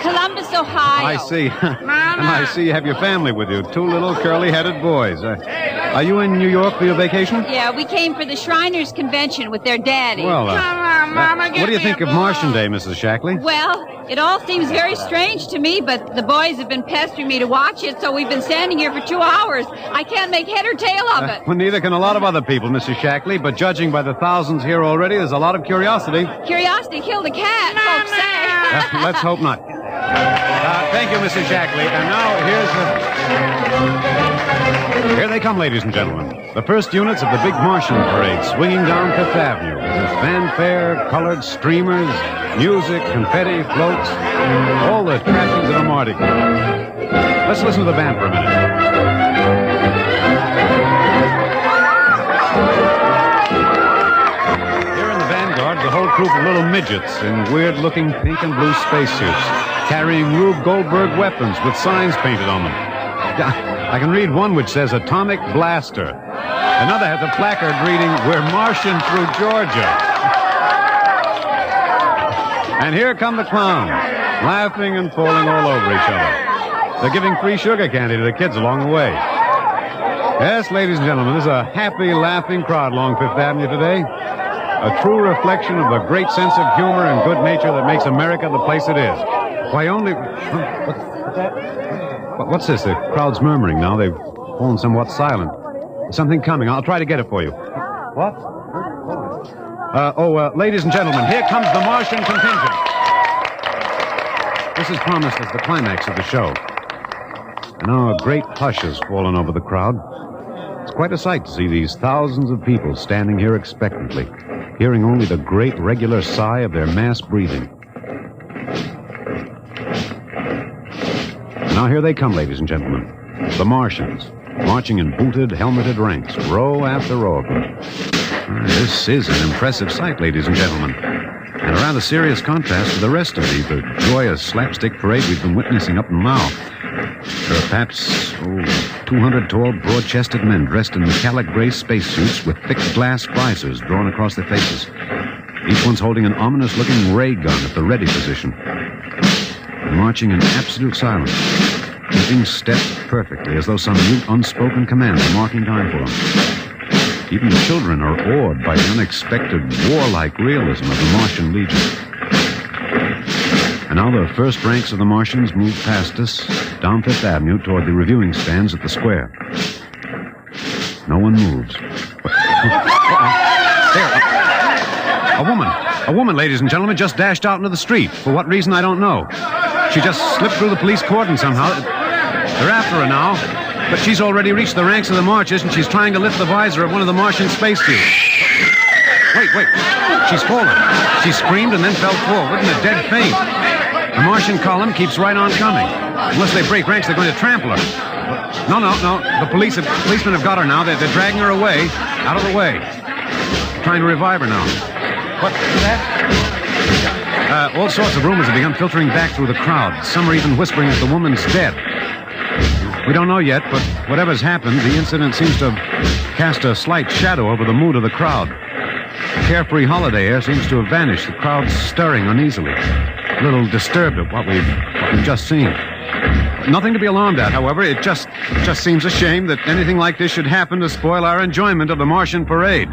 Columbus, Ohio. I see. And I see you have your family with you. Two little curly-headed boys. Are you in New York for your vacation? Yeah, we came for the Shriners Convention with their daddy. Well, what do you think of Martian Day, Mrs. Shackley? Well, it all seems very strange to me, but the boys have been pestering me to watch it, so we've been standing here for 2 hours. I can't make head or tail of it. Well, neither can a lot of other people, Mrs. Shackley, but judging by the thousands here already, there's a lot of curiosity. Curiosity killed a cat, folks say. Let's hope not. Thank you, Mrs. Shackley. And now here they come, ladies and gentlemen. The first units of the big Martian Parade swinging down Fifth Avenue. There's fanfare, colored streamers, music, confetti, floats, all the trappings of a Mardi Gras. Let's listen to the band for a minute. Here in the vanguard, the whole group of little midgets in weird-looking pink and blue spacesuits, carrying Rube Goldberg weapons with signs painted on them. I can read one which says Atomic Blaster. Another has a placard reading, We're Martian through Georgia. And here come the clowns, laughing and falling all over each other. They're giving free sugar candy to the kids along the way. Yes, ladies and gentlemen, this is a happy, laughing crowd along Fifth Avenue today. A true reflection of the great sense of humor and good nature that makes America the place it is. Why, only... What's that? What's this? The crowd's murmuring now. They've fallen somewhat silent. There's something coming. I'll try to get it for you. What? Ladies and gentlemen, here comes the Martian contingent. This is promised as the climax of the show. And now a great hush has fallen over the crowd. It's quite a sight to see these thousands of people standing here expectantly, hearing only the great regular sigh of their mass breathing. Now here they come, ladies and gentlemen. The Martians, marching in booted, helmeted ranks, row after row of them. This is an impressive sight, ladies and gentlemen, and a rather serious contrast to the rest of the joyous slapstick parade we've been witnessing up until now. There are perhaps 200 tall, broad-chested men dressed in metallic gray spacesuits with thick glass visors drawn across their faces. Each one's holding an ominous-looking ray gun at the ready position. They're marching in absolute silence, keeping step perfectly, as though some mute, unspoken command are marking time for them. Even the children are awed by the unexpected, warlike realism of the Martian Legion. And now the first ranks of the Martians move past us, down Fifth Avenue toward the reviewing stands at the square. No one moves. There, a woman, ladies and gentlemen, just dashed out into the street. For what reason, I don't know. She just slipped through the police cordon somehow. They're after her now. But she's already reached the ranks of the Marches, and she's trying to lift the visor of one of the Martian spacesuits. Wait. She's fallen. She screamed and then fell forward in a dead faint. The Martian column keeps right on coming. Unless they break ranks, they're going to trample her. No. The policemen have got her now. They're dragging her away, out of the way. Trying to revive her now. What is that? All sorts of rumors have begun filtering back through the crowd. Some are even whispering that the woman's dead. We don't know yet, but whatever's happened, the incident seems to have cast a slight shadow over the mood of the crowd. The carefree holiday air seems to have vanished. The crowd's stirring uneasily, a little disturbed at what we've just seen. Nothing to be alarmed at, however. It just seems a shame that anything like this should happen to spoil our enjoyment of the Martian parade.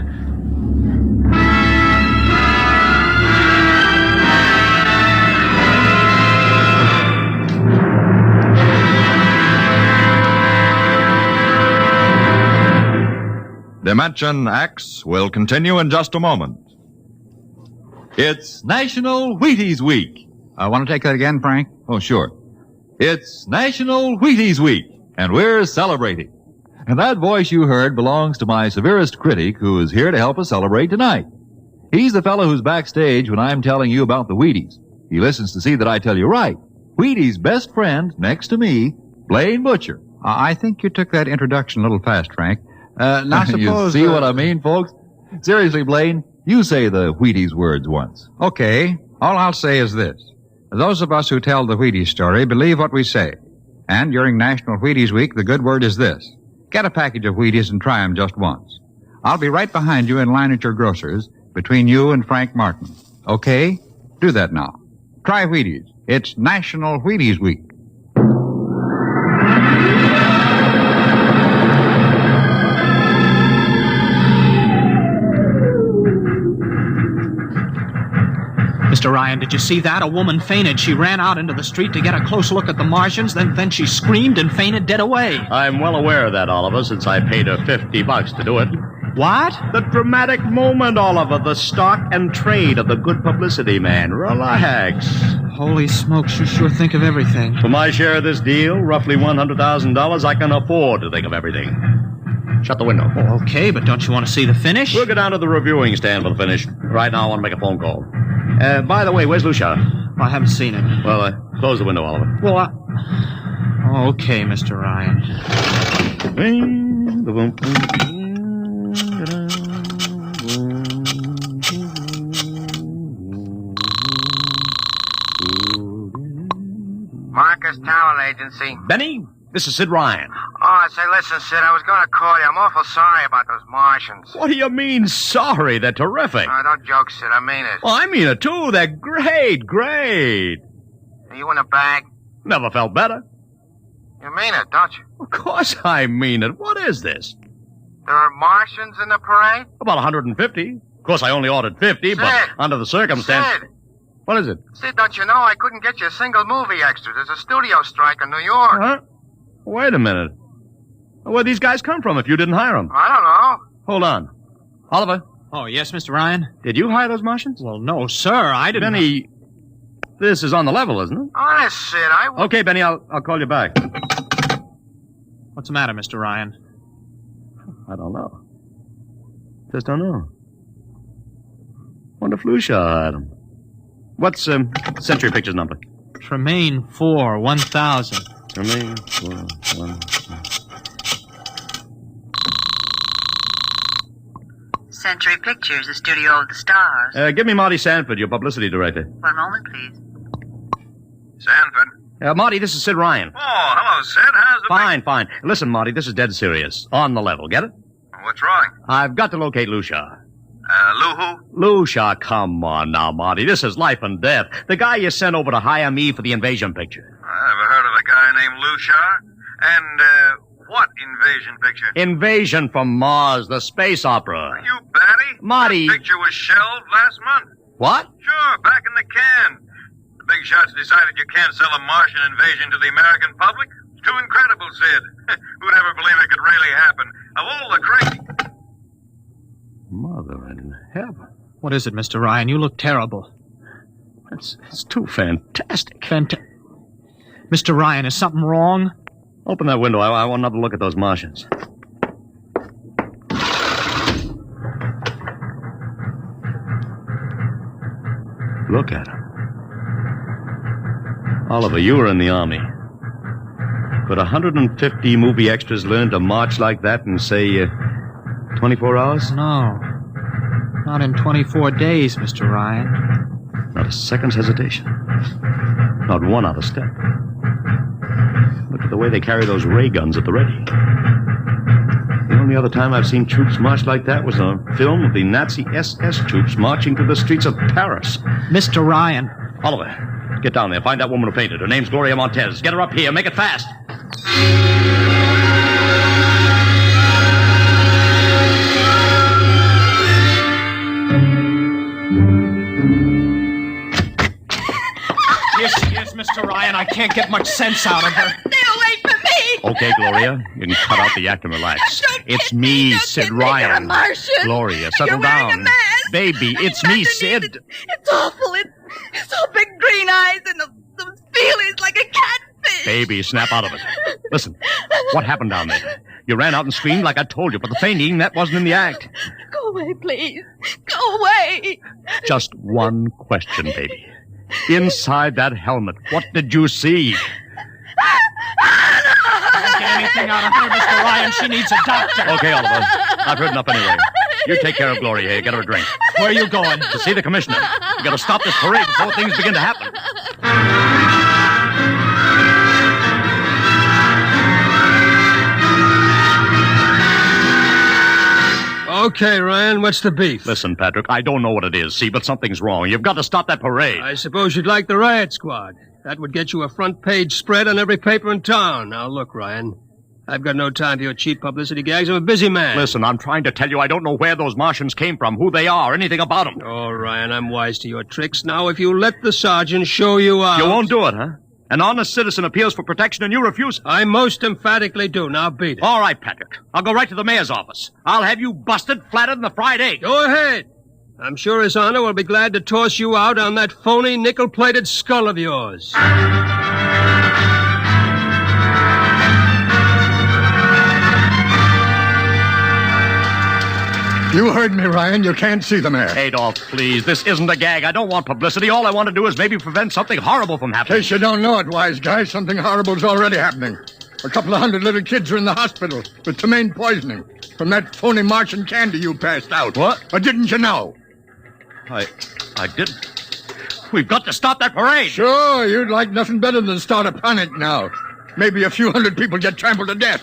Dimension X will continue in just a moment. It's National Wheaties Week. I want to take that again, Frank? Oh, sure. It's National Wheaties Week, and we're celebrating. And that voice you heard belongs to my severest critic, who is here to help us celebrate tonight. He's the fellow who's backstage when I'm telling you about the Wheaties. He listens to see that I tell you right. Wheaties' best friend, next to me, Blaine Butcher. I think you took that introduction a little fast, Frank. Now suppose... You see what I mean, folks? Seriously, Blaine, you say the Wheaties words once. Okay. All I'll say is this. Those of us who tell the Wheaties story believe what we say. And during National Wheaties Week, the good word is this. Get a package of Wheaties and try them just once. I'll be right behind you in line at your grocer's, between you and Frank Martin. Okay? Do that now. Try Wheaties. It's National Wheaties Week. Mr. Ryan, did you see that? A woman fainted. She ran out into the street to get a close look at the Martians, then she screamed and fainted dead away. I'm well aware of that, Oliver, since I paid her $50 to do it. What? The dramatic moment, Oliver. The stock and trade of the good publicity, man. Relax. Holy smokes, you sure think of everything. For my share of this deal, roughly $100,000, I can afford to think of everything. Shut the window. Oh, okay, but don't you want to see the finish? We'll go down to the reviewing stand for the finish. Right now, I want to make a phone call. By the way, where's Lucia? I haven't seen him. Well, close the window, Oliver. Well, okay, Mr. Ryan. Marcus Talent Agency. Benny, this is Sid Ryan. Oh, say, listen, Sid, I was going to call you. I'm awful sorry about those Martians. What do you mean, sorry? They're terrific. Oh, don't joke, Sid. I mean it. Well, I mean it, too. They're great. Are you in a bag? Never felt better. You mean it, don't you? Of course I mean it. What is this? There are Martians in the parade? About 150. Of course, I only ordered 50, Sid. but under the circumstance... Sid. What is it? Sid, don't you know I couldn't get you a single movie extra? There's a studio strike in New York. Huh? Wait a minute. Where'd these guys come from if you didn't hire them? I don't know. Hold on. Oliver? Oh, yes, Mr. Ryan? Did you hire those Martians? Well, no, sir. I didn't... Benny, this is on the level, isn't it? Honest, Sid, I... Okay, Benny, I'll call you back. What's the matter, Mr. Ryan? I don't know. Just don't know. Wonder if Lucia hired him. What's Century Pictures number? Tremaine 4, 1000. Tremaine 4, 1... Century Pictures, the studio of the stars. Give me Marty Sanford, your publicity director. One moment, please. Sanford. Marty, this is Sid Ryan. Oh, hello, Sid. How's it Fine. Listen, Marty, this is dead serious. On the level, get it? What's wrong? I've got to locate Lucia. Lou who? Lucia, come on now, Marty. This is life and death. The guy you sent over to hire me for the invasion picture. I never heard of a guy named Lucia. And, what invasion picture? Invasion from Mars, the space opera. Are you batty? Marty. The picture was shelved last month. What? Sure, back in the can. The big shots decided you can't sell a Martian invasion to the American public. It's too incredible, Sid. Who'd ever believe it could really happen? Of all the crazy... Mother in heaven. What is it, Mr. Ryan? You look terrible. It's too fantastic. Mr. Ryan, is something wrong? Open that window. I want another look at those Martians. Look at them. Oliver, you were in the Army. Could 150 movie extras learn to march like that in, say, 24 hours? No. Not in 24 days, Mr. Ryan. Not a second's hesitation. Not one out of step. Look at the way they carry those ray guns at the ready. The only other time I've seen troops march like that was a film of the Nazi SS troops marching through the streets of Paris. Mr. Ryan. Oliver, get down there. Find that woman who fainted. Her name's Gloria Montez. Get her up here. Make it fast. Here she is, Mr. Ryan. I can't get much sense out of her. Stay away from me! Okay, Gloria. You can cut out the act and relax. It's me, Sid Ryan. You're a Martian. Gloria, settle You're wearing down. a mask. Baby, it's me, Sid. It's awful. It's all big green eyes and those feelings like a catfish. Baby, snap out of it. Listen, what happened down there? You ran out and screamed like I told you, but the fainting, that wasn't in the act. Go away, please. Go away. Just one question, baby. Inside that helmet, what did you see? Can't get anything out of her, Mr. Ryan. She needs a doctor. Okay, Oliver. I've heard enough anyway. You take care of Gloria here. Get her a drink. Where are you going? To see the commissioner. You gotta stop this parade before things begin to happen. Okay, Ryan, what's the beef? Listen, Patrick, I don't know what it is, see, but something's wrong. You've got to stop that parade. I suppose you'd like the riot squad. That would get you a front-page spread on every paper in town. Now, look, Ryan, I've got no time for your cheap publicity gags. I'm a busy man. Listen, I'm trying to tell you I don't know where those Martians came from, who they are, anything about them. Oh, Ryan, I'm wise to your tricks. Now, if you let the sergeant show you out... You won't do it, huh? An honest citizen appeals for protection and you refuse. I most emphatically do. Now beat it. All right, Patrick. I'll go right to the mayor's office. I'll have you busted flatter than the fried egg. Go ahead. I'm sure His Honor will be glad to toss you out on that phony nickel-plated skull of yours. You heard me, Ryan. You can't see the mayor. Adolf, please. This isn't a gag. I don't want publicity. All I want to do is maybe prevent something horrible from In happening. case you don't know it, wise guy, something horrible's already happening. A couple of hundred little kids are in the hospital with ptomaine poisoning from that phony Martian candy you passed out. What? Or didn't you know? I didn't. We've got to stop that parade. Sure, you'd like nothing better than start a panic now. Maybe a few hundred people get trampled to death.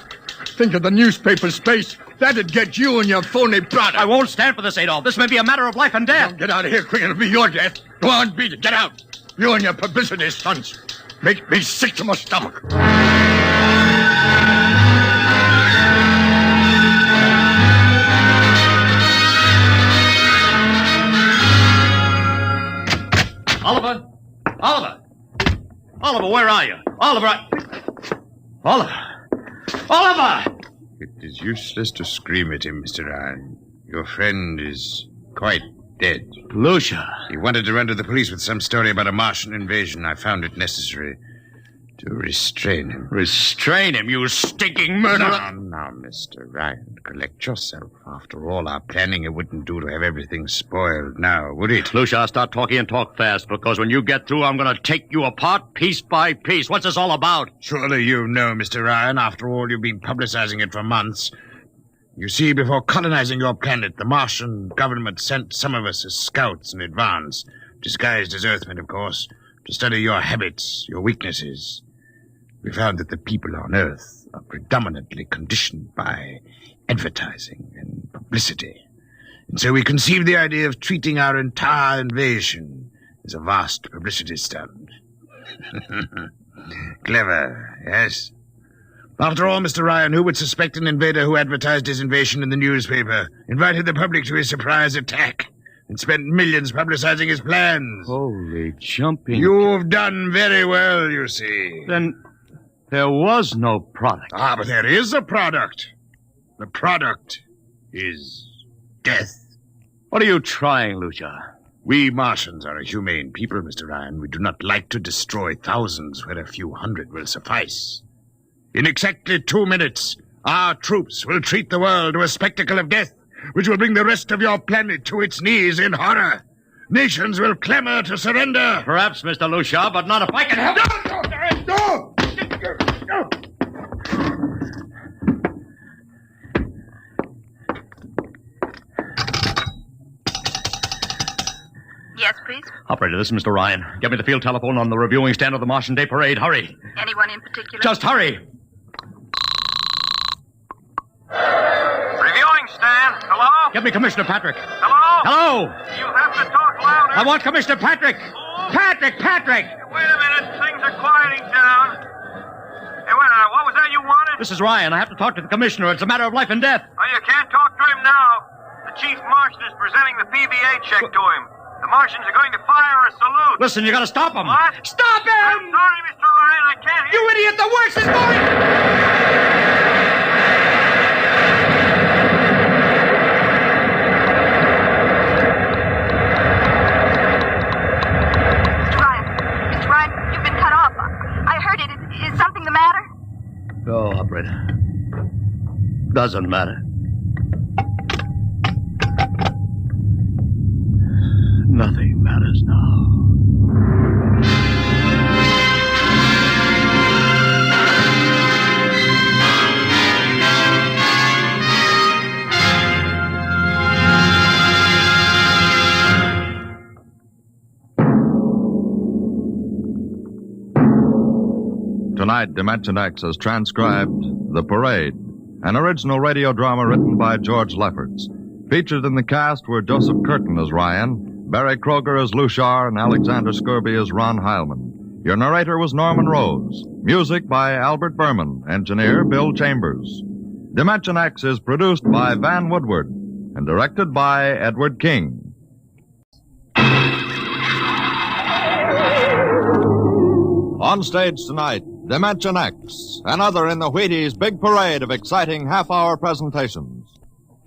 Think of the newspaper space. That'd get you and your phony product. I won't stand for this, Adolf. This may be a matter of life and death. Don't get out of here quick. It'll be your death. Go on, beat it. Get out. You and your publicity stunts make me sick to my stomach. Oliver! Oliver! Oliver, where are you? Oliver! Oliver! Oliver! It is useless to scream at him, Mr. Ryan. Your friend is quite dead. Lucia. He wanted to run to the police with some story about a Martian invasion. I found it necessary to restrain him. Restrain him, you stinking murderer! Now, Mr. Ryan, collect yourself. After all our planning, it wouldn't do to have everything spoiled now, would it? Lucia, start talking and talk fast, because when you get through, I'm going to take you apart piece by piece. What's this all about? Surely you know, Mr. Ryan. After all, you've been publicizing it for months. You see, before colonizing your planet, the Martian government sent some of us as scouts in advance, disguised as Earthmen, of course, to study your habits, your weaknesses. We found that the people on Earth are predominantly conditioned by advertising and publicity. And so we conceived the idea of treating our entire invasion as a vast publicity stunt. Clever, yes? After all, Mr. Ryan, who would suspect an invader who advertised his invasion in the newspaper, invited the public to his surprise attack, and spent millions publicizing his plans? Holy jumping... You've done very well, you see. Then there was no product. Ah, but there is a product. The product is death. What are you trying, Lucia? We Martians are a humane people, Mr. Ryan. We do not like to destroy thousands where a few hundred will suffice. In exactly 2 minutes, our troops will treat the world to a spectacle of death, which will bring the rest of your planet to its knees in horror. Nations will clamor to surrender. Perhaps, Mr. Lucia, but not if I can help it. No! Yes, please. Operator, this is Mr. Ryan. Get me the field telephone on the reviewing stand of the Martian Day Parade. Hurry. Anyone in particular? Just hurry. Reviewing stand. Hello? Get me Commissioner Patrick. Hello? Hello? You have to talk louder. I want Commissioner Patrick. Patrick! Wait a minute. Things are quieting down. Hey, wait a minute. What was that you wanted? This is Ryan. I have to talk to the Commissioner. It's a matter of life and death. Oh, you can't talk to him now. The Chief Martian is presenting the PBA check to him. The Martians are going to fire a salute. Listen, you gotta stop him. What? Stop him! I'm sorry, Mr. Ryan. I can't hear You idiot! The works is going! Mr. Ryan, you've been cut off. I heard it. Is something the matter? No, operator. Doesn't matter. Nothing matters now. Tonight, Dimension X has transcribed The Parade, an original radio drama written by George Lefferts. Featured in the cast were Joseph Curtin as Ryan, Barry Kroger as Lushar, and Alexander Scurby as Ron Heilman. Your narrator was Norman Rose. Music by Albert Berman. Engineer Bill Chambers. Dimension X is produced by Van Woodward and directed by Edward King. On stage tonight, Dimension X, another in the Wheaties' big parade of exciting half-hour presentations.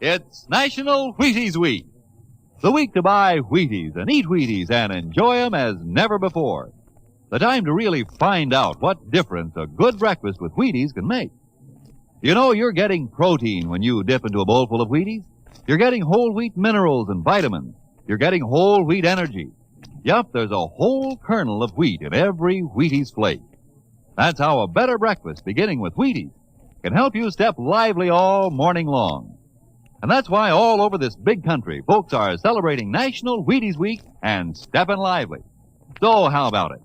It's National Wheaties Week. The week to buy Wheaties and eat Wheaties and enjoy them as never before. The time to really find out what difference a good breakfast with Wheaties can make. You know, you're getting protein when you dip into a bowl full of Wheaties. You're getting whole wheat minerals and vitamins. You're getting whole wheat energy. Yup, there's a whole kernel of wheat in every Wheaties flake. That's how a better breakfast, beginning with Wheaties, can help you step lively all morning long. And that's why all over this big country, folks are celebrating National Wheaties Week and stepping lively. So how about it?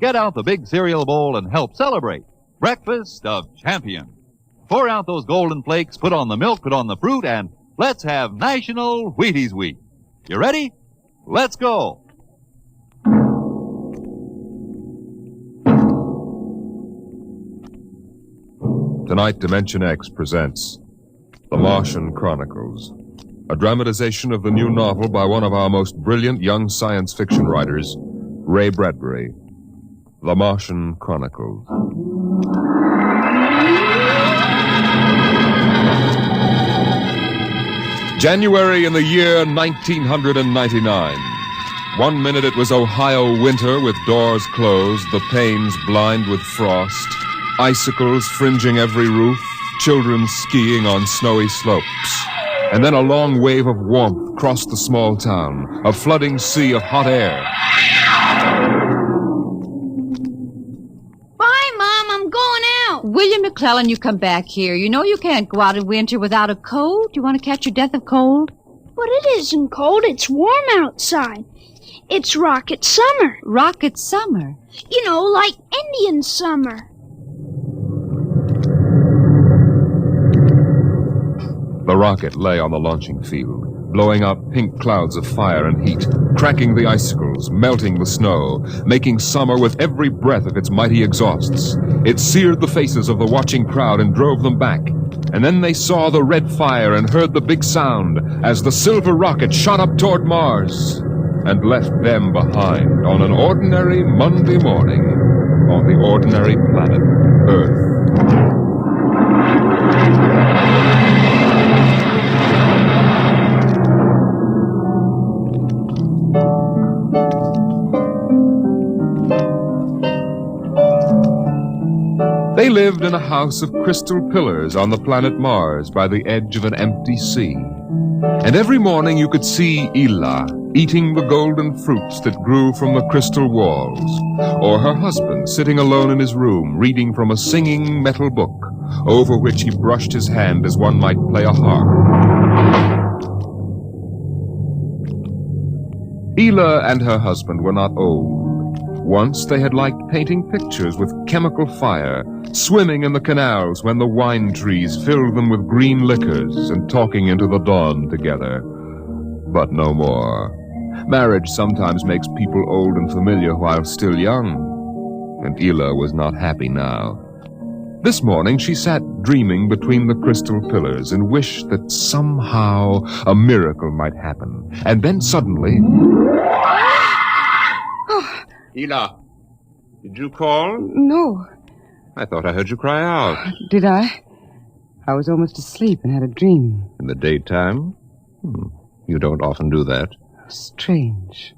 Get out the big cereal bowl and help celebrate Breakfast of Champions. Pour out those golden flakes, put on the milk, put on the fruit, and let's have National Wheaties Week. You ready? Let's go. Tonight, Dimension X presents The Martian Chronicles, a dramatization of the new novel by one of our most brilliant young science fiction writers, Ray Bradbury. The Martian Chronicles. January in the year 1999. 1 minute it was Ohio winter with doors closed, the panes blind with frost, icicles fringing every roof, children skiing on snowy slopes. And then a long wave of warmth crossed the small town, a flooding sea of hot air. Bye, Mom. I'm going out. William McClellan, you come back here. You know you can't go out in winter without a coat. You want to catch your death of cold? But it isn't cold. It's warm outside. It's rocket summer. Rocket summer? You know, like Indian summer. The rocket lay on the launching field, blowing up pink clouds of fire and heat, cracking the icicles, melting the snow, making summer with every breath of its mighty exhausts. It seared the faces of the watching crowd and drove them back. And then they saw the red fire and heard the big sound as the silver rocket shot up toward Mars and left them behind on an ordinary Monday morning on the ordinary planet Earth. They lived in a house of crystal pillars on the planet Mars by the edge of an empty sea. And every morning you could see Ela eating the golden fruits that grew from the crystal walls, or her husband sitting alone in his room reading from a singing metal book over which he brushed his hand as one might play a harp. Ela and her husband were not old. Once they had liked painting pictures with chemical fire, swimming in the canals when the wine trees filled them with green liquors, and talking into the dawn together. But no more. Marriage sometimes makes people old and familiar while still young, and Ela was not happy now. This morning she sat dreaming between the crystal pillars and wished that somehow a miracle might happen. And then suddenly... Ela, did you call? No. I thought I heard you cry out. Did I? I was almost asleep and had a dream. In the daytime? You don't often do that. Strange.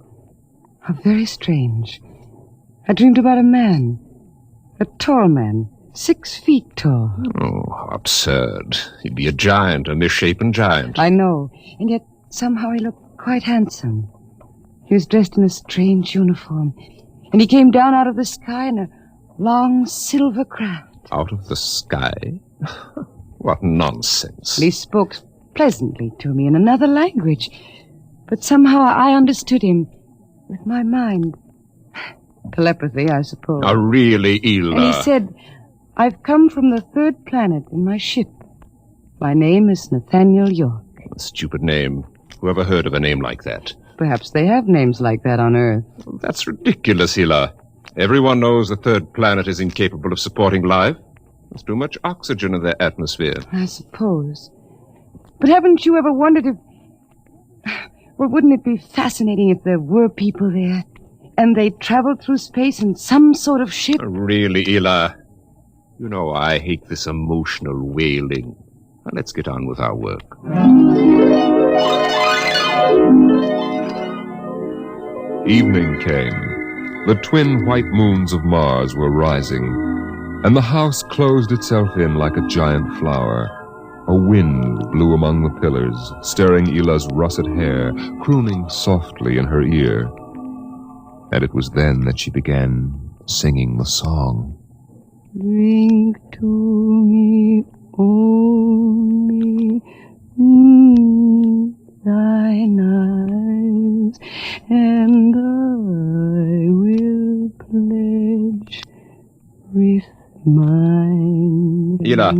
How very strange. I dreamed about a man. A tall man. 6 feet tall. Oh, how absurd. He'd be a giant, a misshapen giant. I know. And yet somehow he looked quite handsome. He was dressed in a strange uniform. And he came down out of the sky in a long silver craft. Out of the sky? What nonsense. And he spoke pleasantly to me in another language. But somehow I understood him with my mind. Telepathy, I suppose. Oh, really, Ela? And he said, I've come from the 3rd planet in my ship. My name is Nathaniel York. A stupid name. Whoever heard of a name like that? Perhaps they have names like that on Earth. That's ridiculous, Ela. Everyone knows the 3rd planet is incapable of supporting life. There's too much oxygen in their atmosphere. I suppose. But haven't you ever wondered if... Well, wouldn't it be fascinating if there were people there, and they traveled through space in some sort of ship? Really, Ela? You know I hate this emotional wailing. Now, let's get on with our work. Evening came. The twin white moons of Mars were rising, and the house closed itself in like a giant flower. A wind blew among the pillars, stirring Ela's russet hair, crooning softly in her ear. And it was then that she began singing the song. Drink to me only thine eyes, and I will pledge with mine. Ela,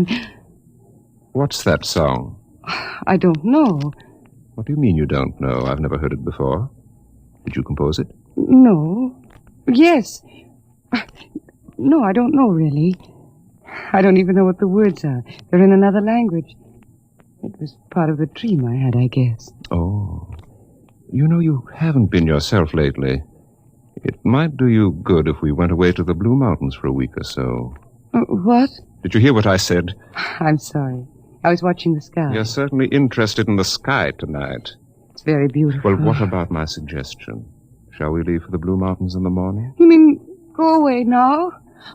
what's that song? I don't know. What do you mean you don't know? I've never heard it before. Did you compose it? No. Yes. No, I don't know, really. I don't even know what the words are. They're in another language. It was part of the dream I had, I guess. Oh. You know, you haven't been yourself lately. It might do you good if we went away to the Blue Mountains for a week or so. What? Did you hear what I said? I'm sorry. I was watching the sky. You're certainly interested in the sky tonight. It's very beautiful. Well, what about my suggestion? Shall we leave for the Blue Mountains in the morning? You mean go away now?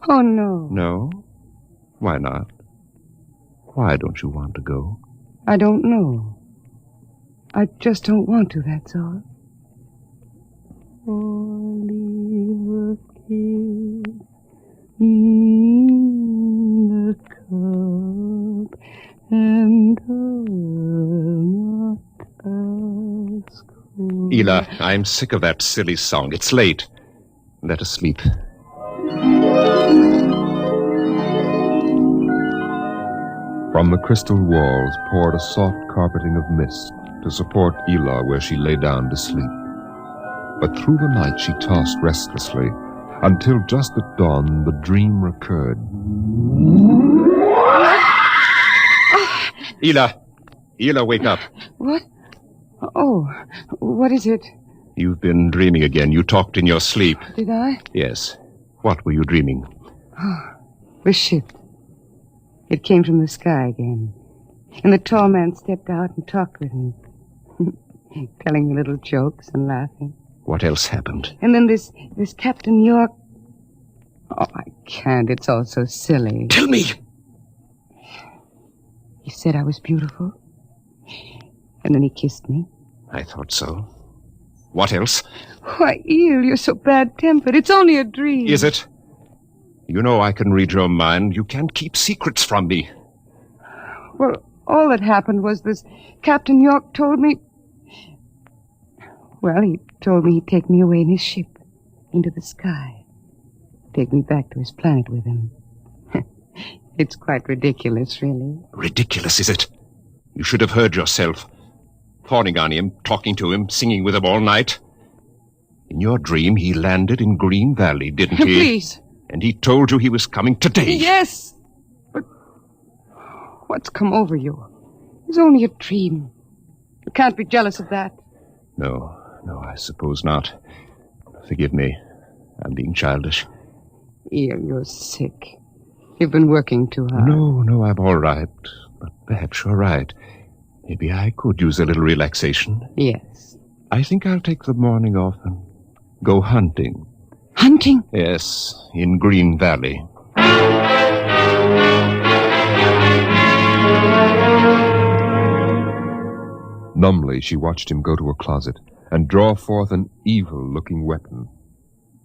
Oh, no. No? Why not? Why don't you want to go? I don't know. I just don't want to, that's all. Leave a kiss in the cup, and I'll not ask for... Ela, I'm sick of that silly song. It's late. Let us sleep. From the crystal walls poured a soft carpeting of mist to support Ela where she lay down to sleep. But through the night she tossed restlessly, until just at dawn the dream recurred. Ela, wake up. What? Oh, what is it? You've been dreaming again. You talked in your sleep. Did I? Yes. What were you dreaming? The ship. It came from the sky again. And the tall man stepped out and talked with me. Telling me little jokes and laughing. What else happened? And then this Captain York... Oh, I can't. It's all so silly. Tell me. He said I was beautiful. And then he kissed me. I thought so. What else? Why, Eel, you're so bad-tempered. It's only a dream. Is it? You know I can read your mind. You can't keep secrets from me. Well, all that happened was this Captain York told me... Well, he told me he'd take me away in his ship into the sky. Take me back to his planet with him. It's quite ridiculous, really. Ridiculous, is it? You should have heard yourself. Fawning on him, talking to him, singing with him all night. In your dream, he landed in Green Valley, didn't he? Please. And he told you he was coming today. Yes. But what's come over you? It's only a dream. You can't be jealous of that. No, I suppose not. Forgive me. I'm being childish. Ian, you're sick. You've been working too hard. No, I'm all right. But perhaps you're right. Maybe I could use a little relaxation. Yes. I think I'll take the morning off and go hunting. Hunting? Yes, in Green Valley. Numbly, she watched him go to a closet and draw forth an evil-looking weapon.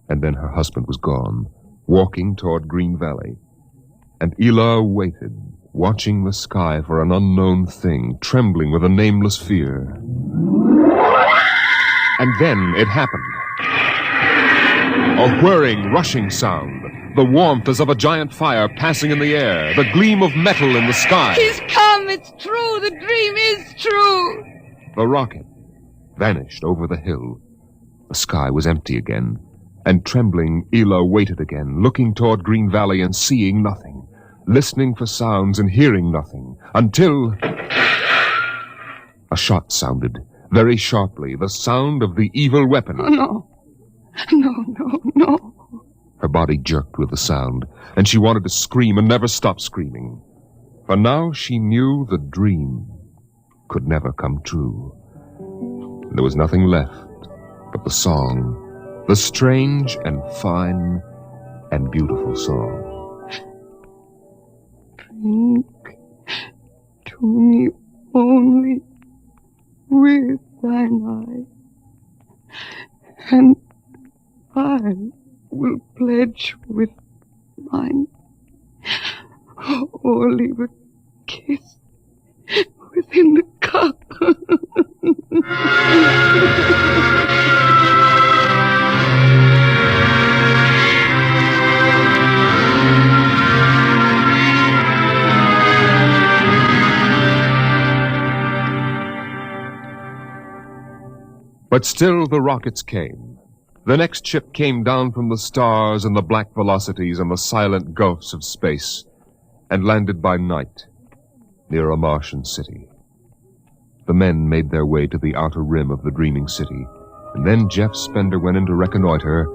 And then her husband was gone, walking toward Green Valley. And Ela waited, watching the sky for an unknown thing, trembling with a nameless fear. And then it happened. A whirring, rushing sound. The warmth as of a giant fire passing in the air. The gleam of metal in the sky. He's come. It's true. The dream is true. The rocket vanished over the hill. The sky was empty again. And trembling, Ela waited again, looking toward Green Valley and seeing nothing. Listening for sounds and hearing nothing. Until... a shot sounded, very sharply. The sound of the evil weapon. Oh, no. No. Her body jerked with the sound, and she wanted to scream and never stop screaming. For now she knew the dream could never come true. There was nothing left but the song, the strange and fine and beautiful song. Drink to me only with thine eye, and I will pledge with mine, or leave a kiss within the cup. But still the rockets came. The next ship came down from the stars and the black velocities and the silent gulfs of space, and landed by night near a Martian city. The men made their way to the outer rim of the dreaming city, and then Jeff Spender went in to reconnoiter,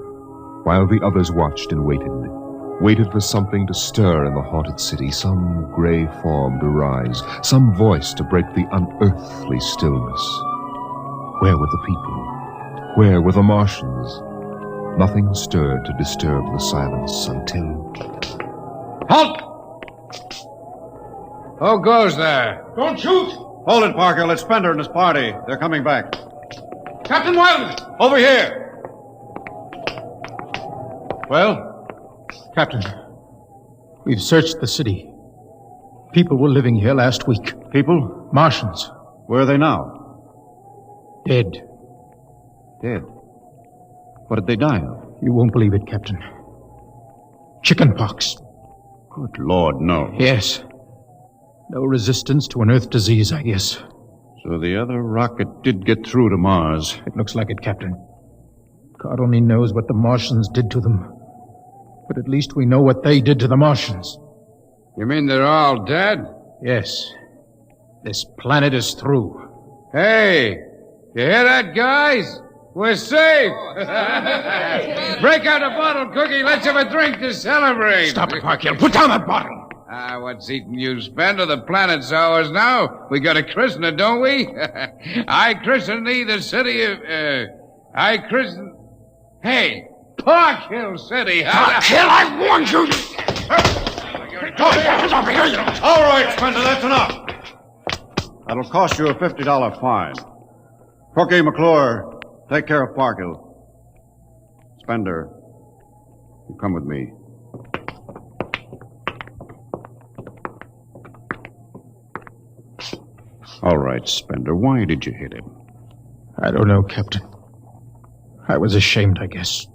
while the others watched and waited for something to stir in the haunted city, some gray form to rise, some voice to break the unearthly stillness. Where were the people? Where were the Martians? Nothing stirred to disturb the silence until... Halt! Who goes there? Don't shoot! Hold it, Parker. Let's Spender and his party. They're coming back. Captain Wildman! Over here! Well? Captain, we've searched the city. People were living here last week. People? Martians. Where are they now? Dead. Dead? What did they die of? You won't believe it, Captain. Chickenpox. Good Lord, no. Yes. No resistance to an Earth disease, I guess. So the other rocket did get through to Mars. It looks like it, Captain. God only knows what the Martians did to them. But at least we know what they did to the Martians. You mean they're all dead? Yes. This planet is through. Hey! You hear that, guys? We're safe! Break out a bottle, Cookie. Let's have a drink to celebrate. Stop it, Parkhill. Put down that bottle. What's eating you, Spender? The planet's ours now. We got to christen it, don't we? I christen thee the city of... I christen... Hey, Park Hill City. Park Hill, I warned you! All right, Spender, that's enough. That'll cost you a $50 fine. Cookie, McClure, take care of Park Hill. Spender, you come with me. All right, Spender, why did you hit him? I don't know, Captain. I was ashamed, I guess.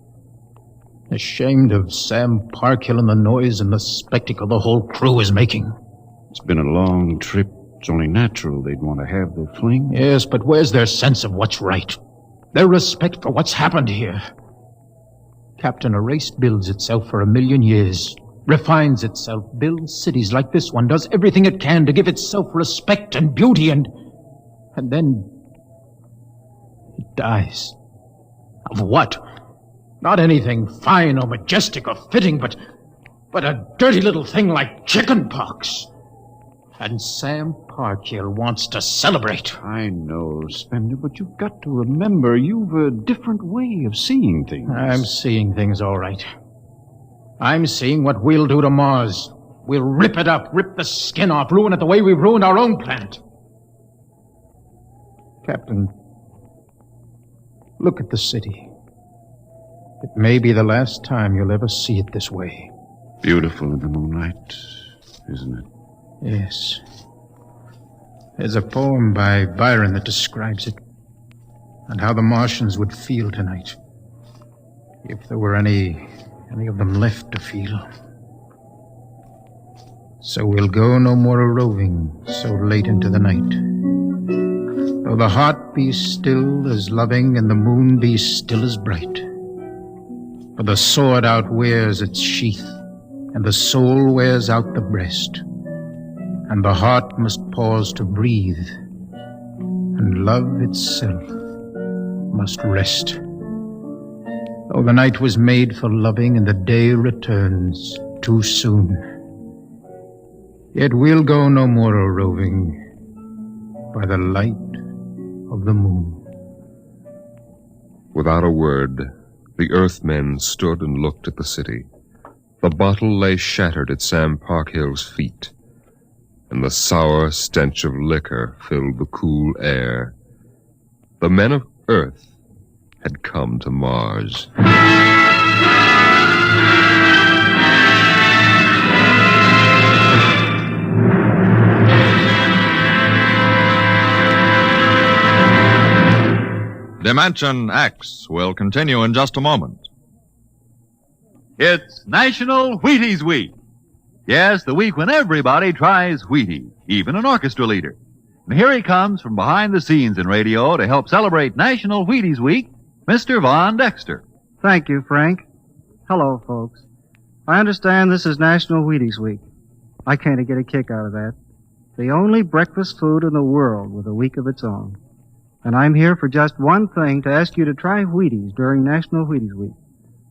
Ashamed of Sam Parkhill and the noise and the spectacle the whole crew is making. It's been a long trip. It's only natural they'd want to have their fling. Yes, but where's their sense of what's right? Their respect for what's happened here? Captain, a race builds itself for 1,000,000 years, refines itself, builds cities like this one, does everything it can to give itself respect and beauty, and then it dies. Of what? Not anything fine or majestic or fitting, but a dirty little thing like chicken pox. And Sam Parkhill wants to celebrate. I know, Spender, but you've got to remember you've a different way of seeing things. I'm seeing things all right. I'm seeing what we'll do to Mars. We'll rip it up, rip the skin off, ruin it the way we've ruined our own planet. Captain, look at the city. It may be the last time you'll ever see it this way. Beautiful in the moonlight, isn't it? Yes. There's a poem by Byron that describes it, and how the Martians would feel tonight, if there were any of them left to feel. So we'll go no more a-roving so late into the night. Though the heart be still as loving and the moon be still as bright. For the sword outwears its sheath, and the soul wears out the breast. And the heart must pause to breathe, and love itself must rest. Though the night was made for loving and the day returns too soon, yet we'll go no more a-roving by the light of the moon. Without a word, the Earthmen stood and looked at the city. The bottle lay shattered at Sam Parkhill's feet, and the sour stench of liquor filled the cool air. The men of Earth had come to Mars. Dimension X will continue in just a moment. It's National Wheaties Week. Yes, the week when everybody tries Wheaties, even an orchestra leader. And here he comes from behind the scenes in radio to help celebrate National Wheaties Week, Mr. Von Dexter. Thank you, Frank. Hello, folks. I understand this is National Wheaties Week. I kind of get a kick out of that. The only breakfast food in the world with a week of its own. And I'm here for just one thing, to ask you to try Wheaties during National Wheaties Week.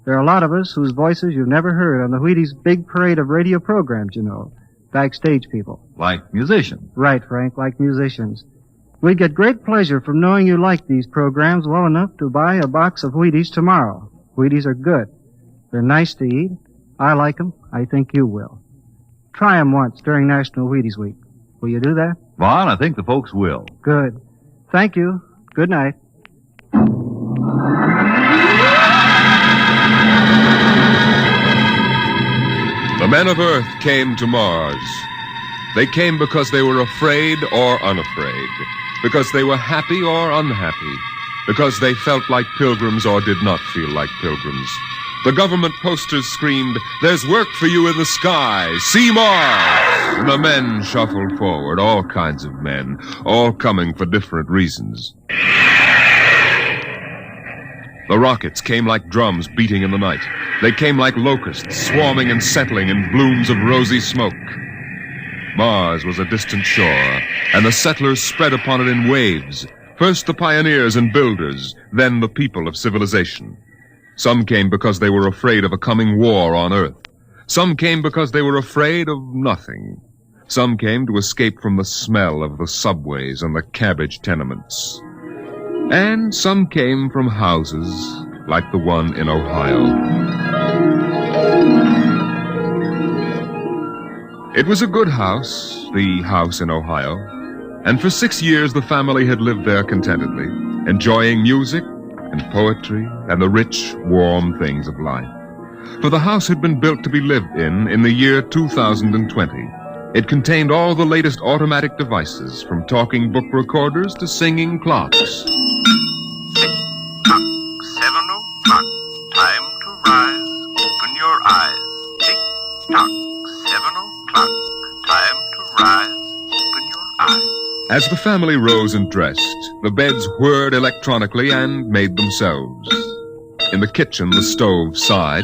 There are a lot of us whose voices you've never heard on the Wheaties big parade of radio programs, you know. Backstage people. Like musicians. Right, Frank, like musicians. We'd get great pleasure from knowing you like these programs well enough to buy a box of Wheaties tomorrow. Wheaties are good. They're nice to eat. I like them. I think you will. Try them once during National Wheaties Week. Will you do that? Vaughn, I think the folks will. Good. Thank you. Good night. The men of Earth came to Mars. They came because they were afraid or unafraid, because they were happy or unhappy, because they felt like pilgrims or did not feel like pilgrims. The government posters screamed, "There's work for you in the sky. See Mars!" And the men shuffled forward, all kinds of men, all coming for different reasons. The rockets came like drums beating in the night. They came like locusts, swarming and settling in blooms of rosy smoke. Mars was a distant shore, and the settlers spread upon it in waves. First the pioneers and builders, then the people of civilization. Some came because they were afraid of a coming war on Earth. Some came because they were afraid of nothing. Some came to escape from the smell of the subways and the cabbage tenements. And some came from houses like the one in Ohio. It was a good house, the house in Ohio, and for 6 years the family had lived there contentedly, enjoying music and poetry and the rich, warm things of life. For the house had been built to be lived in the year 2020. It contained all the latest automatic devices, from talking book recorders to singing clocks. 7 o'clock, time to rise, open your eyes. Tick-tock, 7 o'clock, time to rise, open your eyes. As the family rose and dressed, the beds whirred electronically and made themselves. In the kitchen, the stove sighed,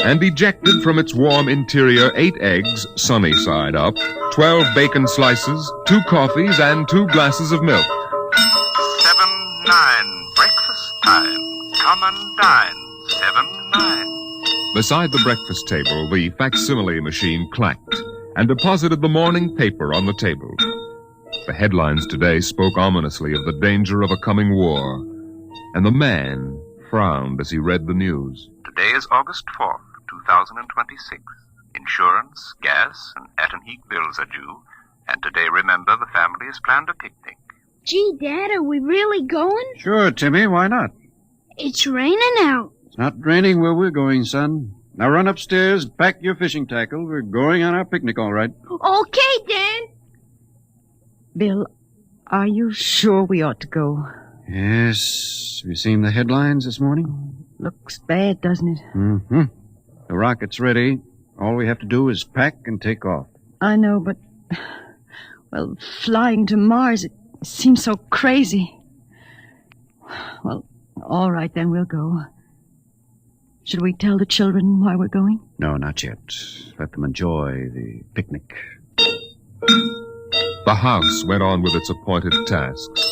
and ejected from its warm interior 8 eggs, sunny side up, 12 bacon slices, 2 coffees, and 2 glasses of milk. 7-9, breakfast time, come and dine, 7-9. Beside the breakfast table, the facsimile machine clacked and deposited the morning paper on the table. The headlines today spoke ominously of the danger of a coming war, and the man frowned as he read the news. Today is August 4th, 2026. Insurance, gas, and at and heat bills are due. And today, remember, the family has planned a picnic. Gee, Dad, are we really going? Sure, Timmy, why not? It's raining out. It's not raining where we're going, son. Now run upstairs, pack your fishing tackle. We're going on our picnic, all right. Okay, Dad. Bill, are you sure we ought to go? Yes. Have you seen the headlines this morning? Looks bad, doesn't it? Mm-hmm. The rocket's ready. All we have to do is pack and take off. I know, but... Well, flying to Mars, it seems so crazy. Well, all right, then we'll go. Should we tell the children why we're going? No, not yet. Let them enjoy the picnic. The house went on with its appointed tasks.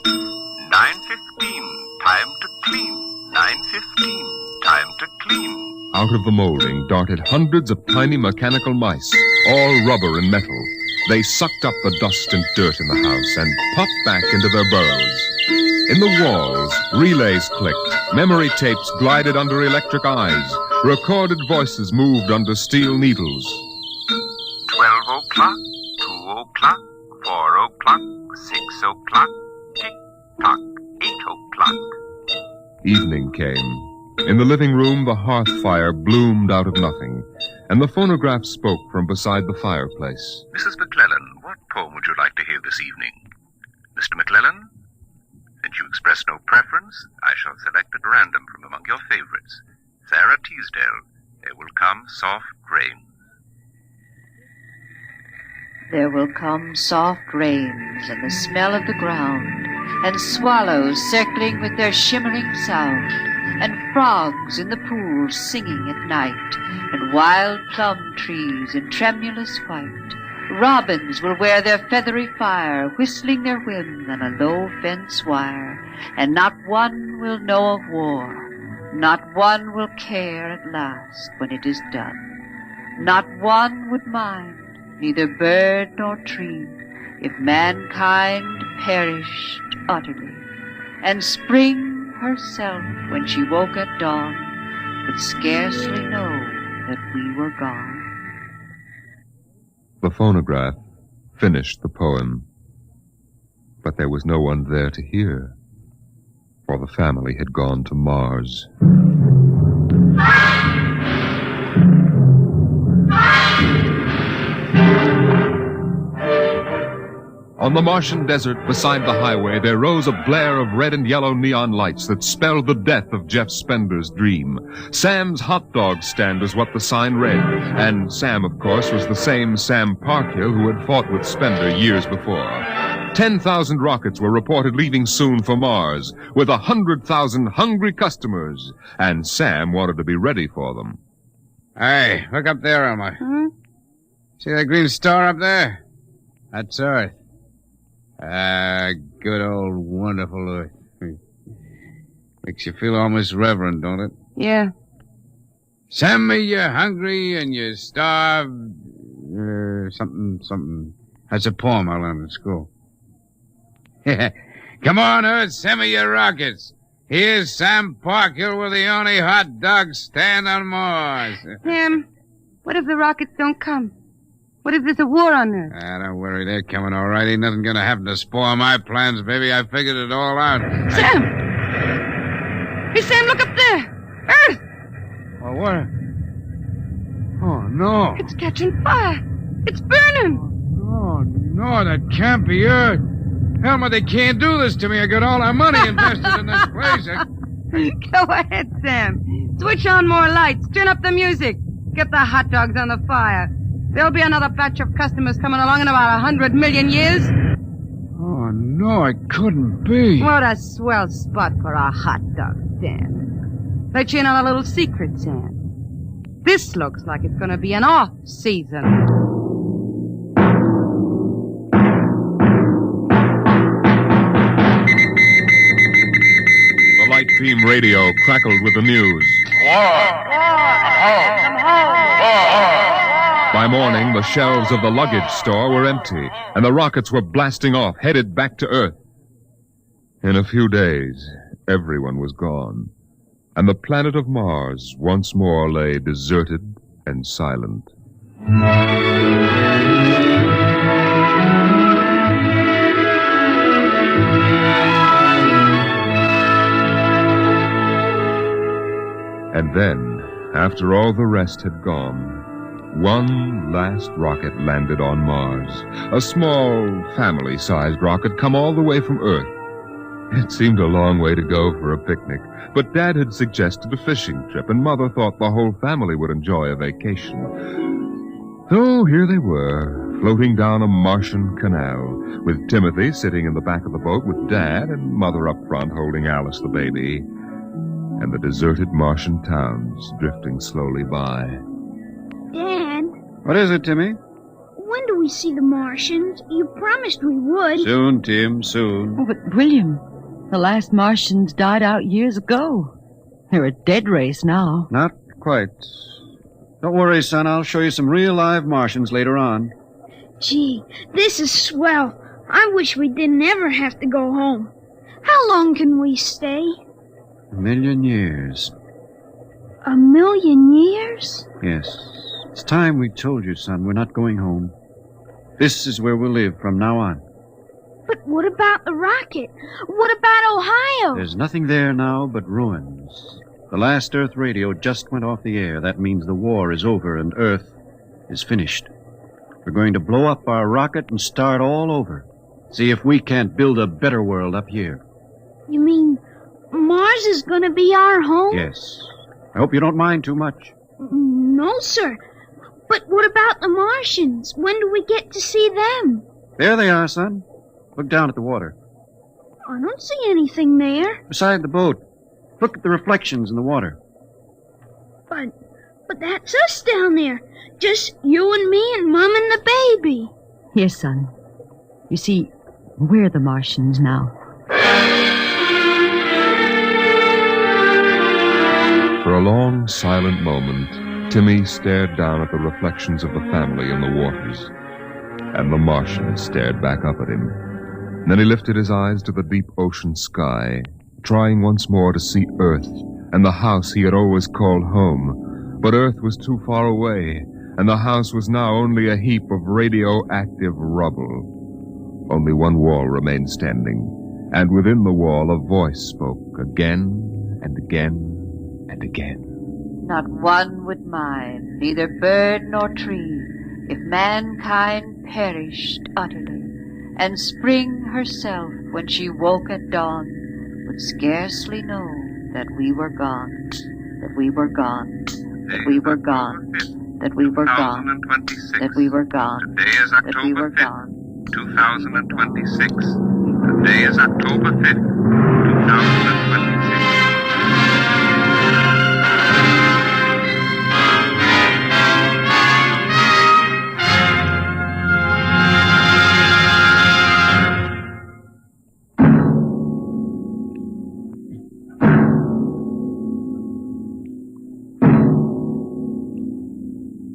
9:15, time to clean. 9:15, time to clean. Out of the molding darted hundreds of tiny mechanical mice, all rubber and metal. They sucked up the dust and dirt in the house and popped back into their burrows. In the walls, relays clicked, memory tapes glided under electric eyes, recorded voices moved under steel needles. 12 o'clock, 2 o'clock, 4 o'clock, 6 o'clock, tick-tock, 8 o'clock. Evening came. In the living room, the hearth fire bloomed out of nothing, and the phonograph spoke from beside the fireplace. Mrs. McClellan, what poem would you like to hear this evening? Mr. McClellan? Since you express no preference, I shall select at random from among your favorites. Sarah Teasdale, There Will Come Soft Rain. There will come soft rains and the smell of the ground, and swallows circling with their shimmering sound, and frogs in the pools singing at night, and wild plum trees in tremulous white. Robins will wear their feathery fire, whistling their whims on a low fence wire, and not one will know of war, not one will care at last when it is done. Not one would mind, neither bird nor tree, if mankind perished utterly, and spring herself, when she woke at dawn, would scarcely know that we were gone. The phonograph finished the poem, but there was no one there to hear, for the family had gone to Mars. On the Martian desert beside the highway, there rose a blare of red and yellow neon lights that spelled the death of Jeff Spender's dream. Sam's hot dog stand was what the sign read, and Sam, of course, was the same Sam Parkhill who had fought with Spender years before. 10,000 rockets were reported leaving soon for Mars, with 100,000 hungry customers, and Sam wanted to be ready for them. Hey, look up there, Elmer. See that green star up there? That's Earth. Good old wonderful Earth. Makes you feel almost reverent, don't it? Yeah. Send me you're hungry and you're starved. Something. That's a poem I learned in school. Come on, Earth, send me your rockets. Here's Sam Parker with the only hot dog stand on Mars. Sam, what if the rockets don't come? What if there's a war on Earth? Don't worry, they're coming all right. Ain't nothing gonna happen to spoil my plans, baby. I figured it all out. Sam! Hey, Sam, look up there! Earth! Oh, what? Oh, no. It's catching fire. It's burning. Oh, no, that can't be Earth. Helmut, they can't do this to me. I got all our money invested in this place. Go ahead, Sam. Switch on more lights. Turn up the music. Get the hot dogs on the fire. There'll be another batch of customers coming along in about 100 million years. Oh, no, it couldn't be. What a swell spot for a hot dog stand. Let you in on a little secret, Sam. This looks like it's going to be an off-season. The light beam radio crackled with the news. By morning, the shelves of the luggage store were empty, and the rockets were blasting off, headed back to Earth. In a few days, everyone was gone, and the planet of Mars once more lay deserted and silent. And then, after all the rest had gone, one last rocket landed on Mars. A small, family-sized rocket come all the way from Earth. It seemed a long way to go for a picnic, but Dad had suggested a fishing trip, and Mother thought the whole family would enjoy a vacation. So here they were, floating down a Martian canal, with Timothy sitting in the back of the boat with Dad and Mother up front holding Alice the baby, and the deserted Martian towns drifting slowly by. Dad, What is it, Timmy? when do we see the Martians? You promised we would. Soon, Tim, soon. Oh, but William, the last Martians died out years ago. They're a dead race now. Not quite. Don't worry, son. I'll show you some real live Martians later on. Gee, this is swell. I wish we didn't ever have to go home. How long can we stay? 1,000,000 years. 1,000,000 years? Yes. It's time we told you, son. We're not going home. This is where we'll live from now on. But what about the rocket? What about Ohio? There's nothing there now but ruins. The last Earth radio just went off the air. That means the war is over and Earth is finished. We're going to blow up our rocket and start all over. See if we can't build a better world up here. You mean Mars is going to be our home? Yes. I hope you don't mind too much. No, sir. But what about the Martians? When do we get to see them? There they are, son. Look down at the water. I don't see anything there. Beside the boat. Look at the reflections in the water. But that's us down there. Just you and me and Mom and the baby. Yes, son. You see, we're the Martians now. For a long, silent moment, Timmy stared down at the reflections of the family in the waters, and the Martian stared back up at him. Then he lifted his eyes to the deep ocean sky, trying once more to see Earth and the house he had always called home. But Earth was too far away, and the house was now only a heap of radioactive rubble. Only one wall remained standing, and within the wall a voice spoke again and again and again. Not one would mind, neither bird nor tree, if mankind perished utterly, and spring herself, when she woke at dawn, would scarcely know that we were gone, that we were gone, that we were gone, that we were gone, that we were gone, Today is that we October were 5th, gone. 2026. Today is October 5th, 2026.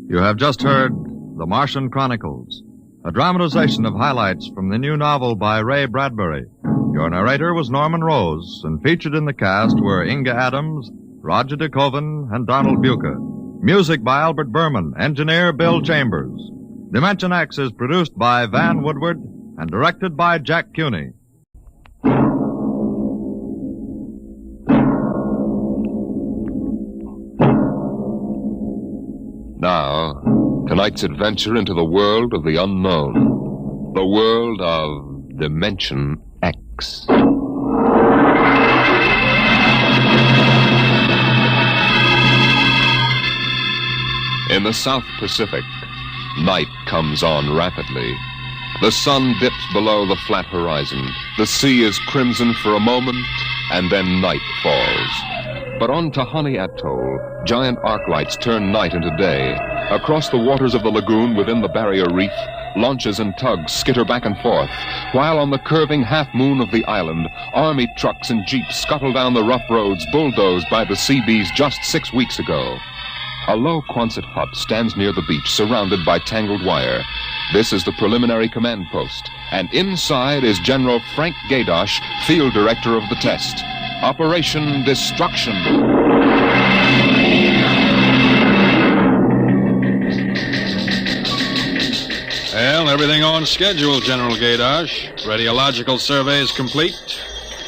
You have just heard The Martian Chronicles, a dramatization of highlights from the new novel by Ray Bradbury. Your narrator was Norman Rose, and featured in the cast were Inga Adams, Roger DeKoven, and Donald Buca. Music by Albert Berman, engineer Bill Chambers. Dimension X is produced by Van Woodward and directed by Jack Cuny. Now, tonight's adventure into the world of the unknown. The world of Dimension X. In the South Pacific, night comes on rapidly. The sun dips below the flat horizon. The sea is crimson for a moment, and then night falls. But on Tahani Atoll, giant arc lights turn night into day. Across the waters of the lagoon within the barrier reef, launches and tugs skitter back and forth, while on the curving half-moon of the island, army trucks and jeeps scuttle down the rough roads bulldozed by the Seabees just 6 weeks ago. A low Quonset hut stands near the beach, surrounded by tangled wire. This is the preliminary command post, and inside is General Frank Gaydosh, field director of the test. Operation Destruction. Well, everything on schedule, General Gaydosh. Radiological surveys complete.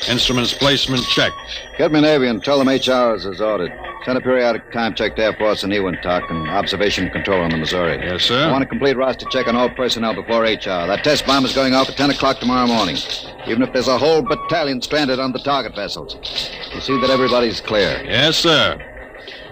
Instruments placement checked. Get me Navy and tell them HR is ordered. Send a periodic time check to Air Force and Ewintock and observation control on the Missouri. Yes, sir. I want a complete roster check on all personnel before HR. That test bomb is going off at 10 o'clock tomorrow morning. Even if there's a whole battalion stranded on the target vessels. You see that everybody's clear. Yes, sir.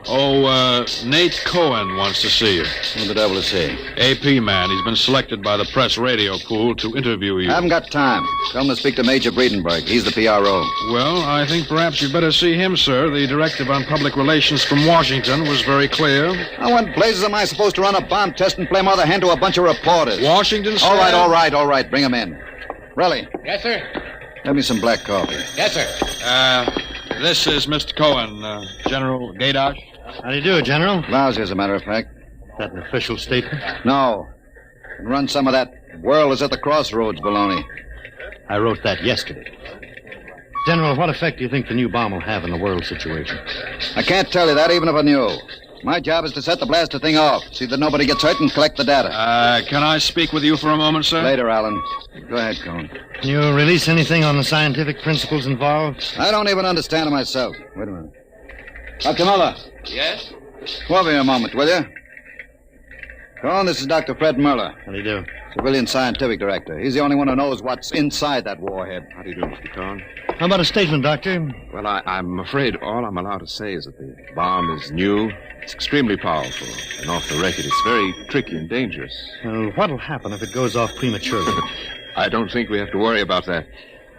Oh, Nate Cohen wants to see you. Who the devil is he? AP man. He's been selected by the press radio pool to interview you. I haven't got time. Tell him to speak to Major Breedenberg. He's the PRO. Well, I think perhaps you'd better see him, sir. The directive on public relations from Washington was very clear. Now, what blazes am I supposed to run a bomb test and play mother hen to a bunch of reporters? Washington, sir? All right. Bring him in. Relly. Yes, sir. Have me some black coffee. Yes, sir. This is Mr. Cohen, General Gaydosh. How do you do, General? Lousy, as a matter of fact. Is that an official statement? No. And run some of that world is at the crossroads baloney. I wrote that yesterday. General, what effect do you think the new bomb will have in the world situation? I can't tell you that, even if I knew. My job is to set the blaster thing off, see that nobody gets hurt, and collect the data. Can I speak with you for a moment, sir? Later, Alan. Go ahead, Cohen. Can you release anything on the scientific principles involved? I don't even understand it myself. Wait a minute. Dr. Muller. Yes? Come over here a moment, will you? Cohen, this is Dr. Fred Muller. How do you do? Civilian scientific director. He's the only one who knows what's inside that warhead. How do you do, Mr. Cohen? How about a statement, Doctor? Well, I'm afraid all I'm allowed to say is that the bomb is new. It's extremely powerful. And off the record, it's very tricky and dangerous. Well, what'll happen if it goes off prematurely? I don't think we have to worry about that.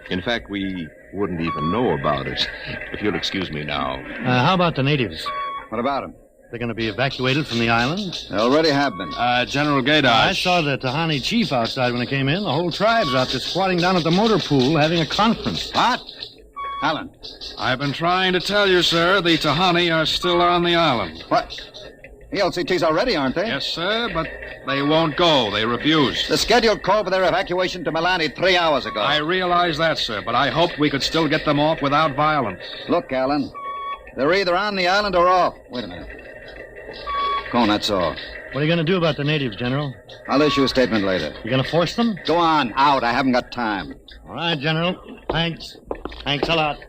In fact, we wouldn't even know about it. If you'll excuse me now. How about the natives? What about them? They're going to be evacuated from the island? They already have been. General Gaydosh. I saw the Tahani chief outside when I came in. The whole tribe's out there squatting down at the motor pool having a conference. What? Alan. I've been trying to tell you, sir, the Tahani are still on the island. What? The LCTs already, aren't they? Yes, sir, but they won't go. They refuse. The schedule called for their evacuation to Milani 3 hours ago. I realize that, sir, but I hoped we could still get them off without violence. Look, Alan, they're either on the island or off. Wait a minute. Cohen, that's all. What are you going to do about the natives, General? I'll issue a statement later. You going to force them? Go on, out. I haven't got time. All right, General. Thanks. Thanks a lot.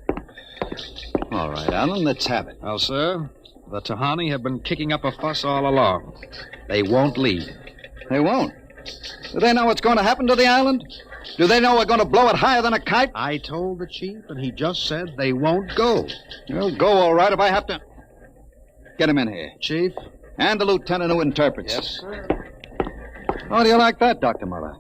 All right, Alan, let's have it. Well, sir, the Tahani have been kicking up a fuss all along. They won't leave. They won't? Do they know what's going to happen to the island? Do they know we're going to blow it higher than a kite? I told the chief, and he just said they won't go. They'll go all right if I have to. Get him in here. Chief? And the lieutenant who interprets. Yes, sir. How do you like that, Dr. Muller?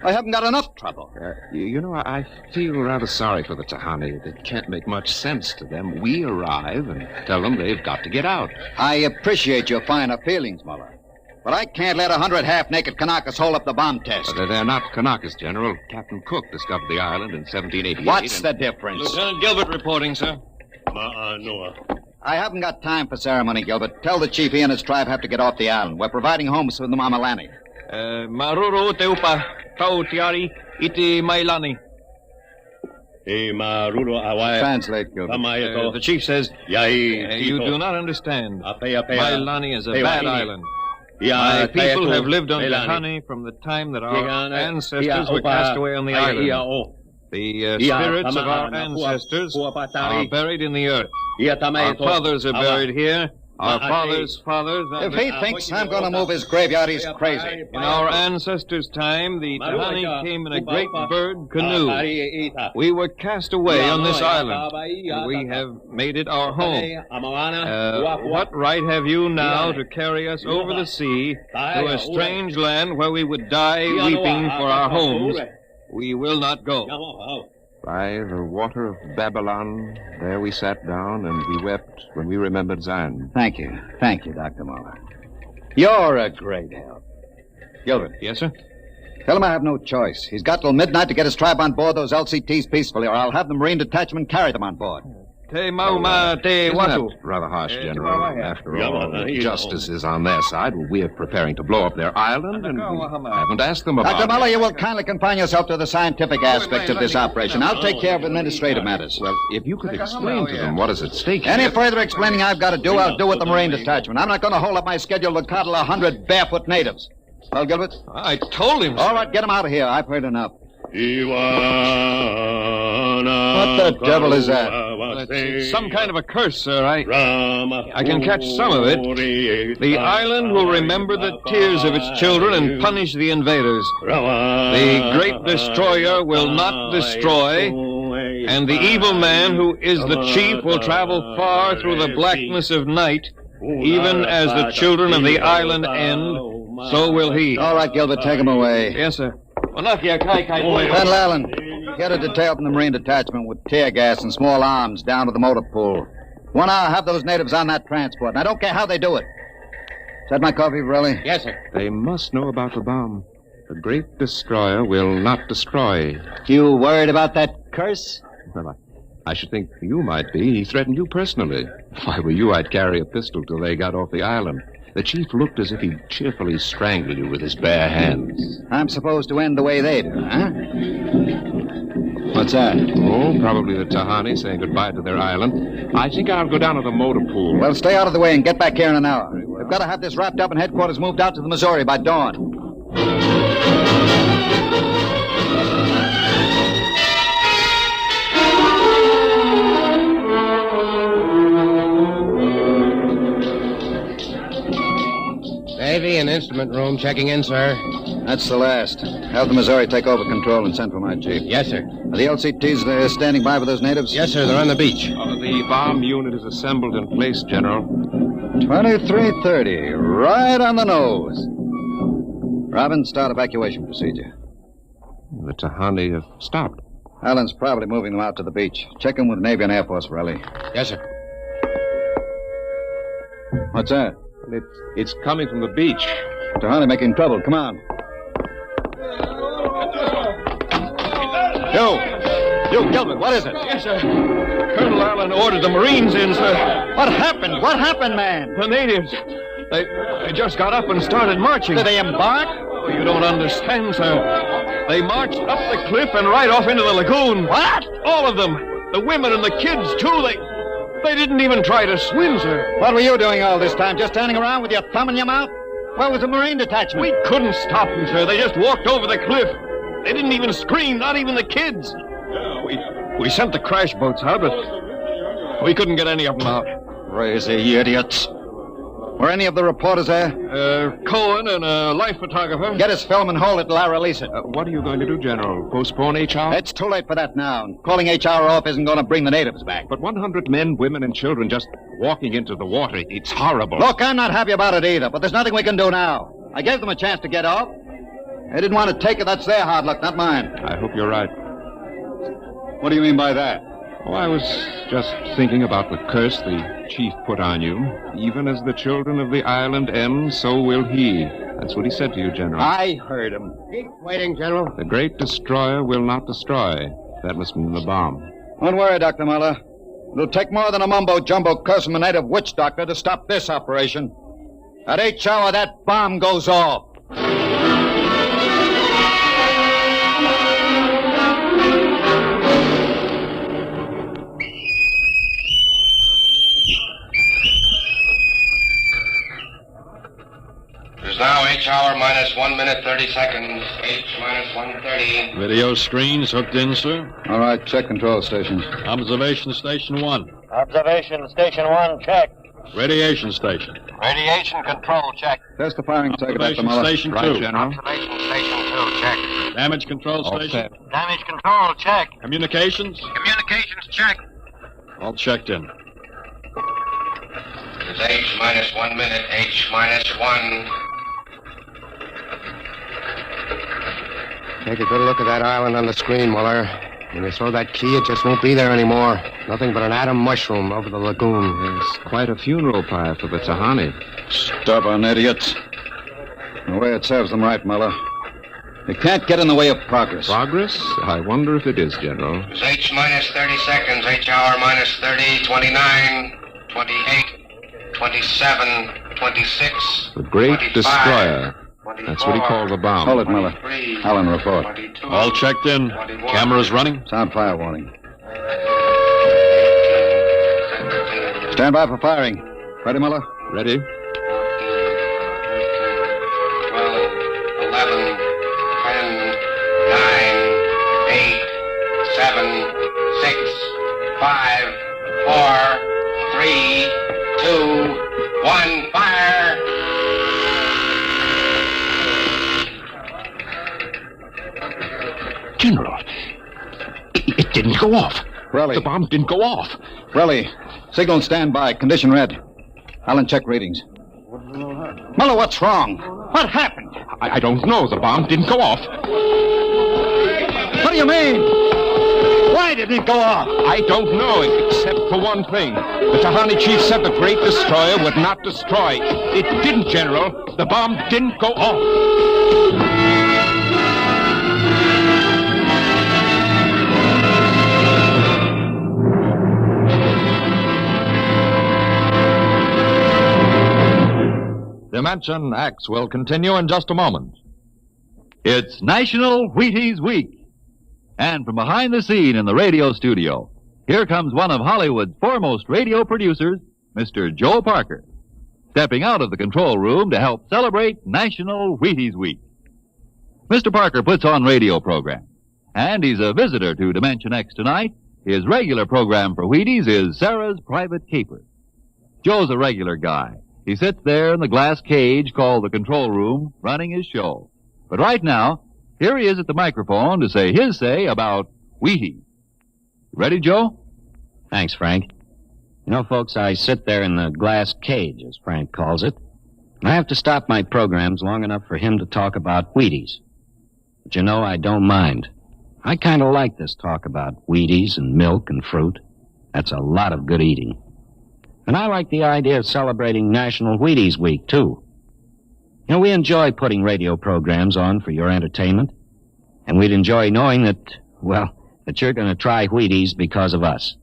I haven't got enough trouble. You know, I feel rather sorry for the Tahani. It can't make much sense to them. We arrive and tell them they've got to get out. I appreciate your finer feelings, Muller. But I can't let 100 half-naked Kanakas hold up the bomb test. But they're not Kanakas, General. Captain Cook discovered the island in 1788. What's the difference? Lieutenant Gilbert reporting, sir. Noah. I haven't got time for ceremony, Gilbert. Tell the chief he and his tribe have to get off the island. We're providing homes for the Mamalani. Maruru teupa tau tiari iti mailani. Translate, Gilbert. The chief says, you do not understand. Mailani is a bad island. My people have lived on Tahani from the time that our ancestors were cast away on the island. The spirits of our ancestors are buried in the earth. Our fathers are buried here. Our fathers' fathers... If he thinks I'm going to move his graveyard, he's crazy. In our ancestors' time, the Tahani came in a great bird canoe. We were cast away on this island, and we have made it our home. What right have you now to carry us over the sea to a strange land where we would die weeping for our homes? We will not go. By the water of Babylon, there we sat down and we wept when we remembered Zion. Thank you, Dr. Muller. You're a great help. Gilbert. Yes, sir? Tell him I have no choice. He's got till midnight to get his tribe on board those LCTs peacefully, or I'll have the Marine detachment carry them on board. Isn't that rather harsh, General? After all, justice is on their side. We are preparing to blow up their island, and we haven't asked them about Dr. Muller, it. you will kindly confine yourself to the scientific aspects of this operation. I'll take care of administrative matters. Well, if you could explain to them what is at stake Any here. further explaining I've got to do, I'll do with the Marine detachment. I'm not going to hold up my schedule to coddle 100 barefoot natives. Well, Gilbert? I told him. All right, get him out of here. I've heard enough. What the devil is that? It's some kind of a curse, sir. I can catch some of it. The island will remember the tears of its children and punish the invaders. The great destroyer will not destroy, and the evil man who is the chief will travel far through the blackness of night, even as the children of the island end, so will he. All right, Gilbert, take him away. Yes, sir. Colonel Allen, get a detail from the Marine detachment with tear gas and small arms down to the motor pool. 1 hour, have those natives on that transport, and I don't care how they do it. Is that my coffee, Varelli? Yes, sir. They must know about the bomb. The great destroyer will not destroy. You worried about that curse? Well, I should think you might be. He threatened you personally. If I were you, I'd carry a pistol till they got off the island. The chief looked as if he'd cheerfully strangle you with his bare hands. I'm supposed to end the way they do, huh? What's that? Oh, probably the Tahani saying goodbye to their island. I think I'll go down to the motor pool. Well, stay out of the way and get back here in an hour. We've got to have this wrapped up and headquarters moved out to the Missouri by dawn. Navy and instrument room checking in, sir. That's the last. Have the Missouri take over control and send for my chief. Yes, sir. Are the LCTs standing by with those natives? Yes, sir. They're on the beach. The bomb unit is assembled in place, General. 2330, right on the nose. Robin, start evacuation procedure. The Tahani have stopped. Allen's probably moving them out to the beach. Check them with Navy and Air Force, Varelli. Yes, sir. What's that? It's coming from the beach. Tahani making trouble. Come on. You, Gilbert, what is it? Yes, sir. Colonel Allen ordered the Marines in, sir. What happened? What happened, man? The natives. They just got up and started marching. Did they embark? Oh, you don't understand, sir. They marched up the cliff and right off into the lagoon. What? All of them. The women and the kids, too. They didn't even try to swim, sir. What were you doing all this time? Just standing around with your thumb in your mouth? Where was the Marine detachment? We couldn't stop them, sir. They just walked over the cliff. They didn't even scream, not even the kids. We sent the crash boats out, but we couldn't get any of them out. Crazy idiots. Were any of the reporters there? Cohen and a life photographer. Get his film and hold it till I release it. What are you going to do, General? Postpone HR? It's too late for that now. Calling HR off isn't going to bring the natives back. But 100 men, women, and children just walking into the water. It's horrible. Look, I'm not happy about it either, but there's nothing we can do now. I gave them a chance to get off. They didn't want to take it. That's their hard luck, not mine. I hope you're right. What do you mean by that? Oh, I was just thinking about the curse the chief put on you. Even as the children of the island end, so will he. That's what he said to you, General. I heard him. Keep waiting, General. The great destroyer will not destroy. That must mean the bomb. Don't worry, Dr. Muller. It'll take more than a mumbo-jumbo curse from a native witch doctor to stop this operation. At each hour, that bomb goes off. is now H hour minus 1 minute 30 seconds. H minus 1:30. Video screens hooked in, sir. All right, check control stations. Observation Station 1. Observation Station 1, check. Radiation Station. Radiation control, check. Test the firing circuit, Dr. Observation Muller. Station 2. Right, General. Observation Station 2, check. Damage Control Station. Damage control, check. Communications. Communications, check. All checked in. It's H minus 1 minute, H minus 1. Take a good look at that island on the screen, Muller. When you throw that key, it just won't be there anymore. Nothing but an atom mushroom over the lagoon. It's quite a funeral pyre for the Tahani. Stubborn idiots. The way it serves them right, Muller. They can't get in the way of progress. Progress? I wonder if it is, General. It's H minus 30 seconds, H hour minus 30, 29, 28, 27, 26. The Great 25, Destroyer. That's what he called the bomb. Hold it, Muller. Allen, report. All checked in. Cameras running. Sound fire warning. Stand by for firing. Ready, Muller? Ready. 12, 11, 10, 9, 8, 7, 6, 5, 4, 3, 2, 1, fire! General, it didn't go off. Relly. The bomb didn't go off. Relly, signal standby. Condition red. Allen, check readings. Muller, what's wrong? What happened? I don't know. The bomb didn't go off. What do you mean? Why didn't it go off? I don't know, except for one thing. The Tahani chief said the Great Destroyer would not destroy. It didn't, General. The bomb didn't go off. Dimension X will continue in just a moment. It's National Wheaties Week. And from behind the scene in the radio studio, here comes one of Hollywood's foremost radio producers, Mr. Joe Parker, stepping out of the control room to help celebrate National Wheaties Week. Mr. Parker puts on radio programs, and he's a visitor to Dimension X tonight. His regular program for Wheaties is Sarah's Private Caper. Joe's a regular guy. He sits there in the glass cage called the control room, running his show. But right now, here he is at the microphone to say his say about Wheaties. Ready, Joe? Thanks, Frank. You know, folks, I sit there in the glass cage, as Frank calls it. I have to stop my programs long enough for him to talk about Wheaties. But you know, I don't mind. I kind of like this talk about Wheaties and milk and fruit. That's a lot of good eating. And I like the idea of celebrating National Wheaties Week, too. You know, we enjoy putting radio programs on for your entertainment. And we'd enjoy knowing that, well, that you're going to try Wheaties because of us.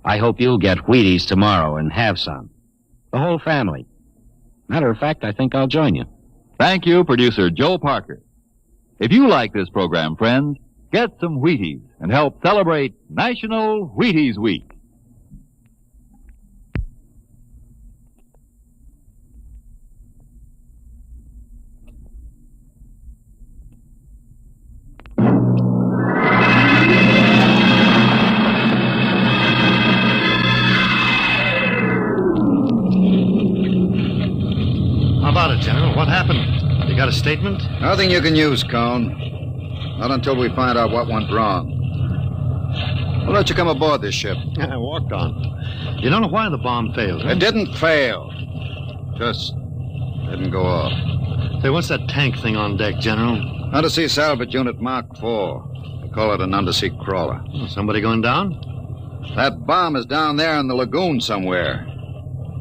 I hope you'll get Wheaties tomorrow and have some. The whole family. Matter of fact, I think I'll join you. Thank you, producer Joe Parker. If you like this program, friends, get some Wheaties and help celebrate National Wheaties Week. How about it, General? What happened? You got a statement? Nothing you can use, Cone. Not until we find out what went wrong. We'll let you come aboard this ship. I walked on. You don't know why the bomb failed, huh? It didn't fail. Just didn't go off. Say, what's that tank thing on deck, General? Undersea Salvage Unit Mark IV. They call it an undersea crawler. Somebody going down? That bomb is down there in the lagoon somewhere.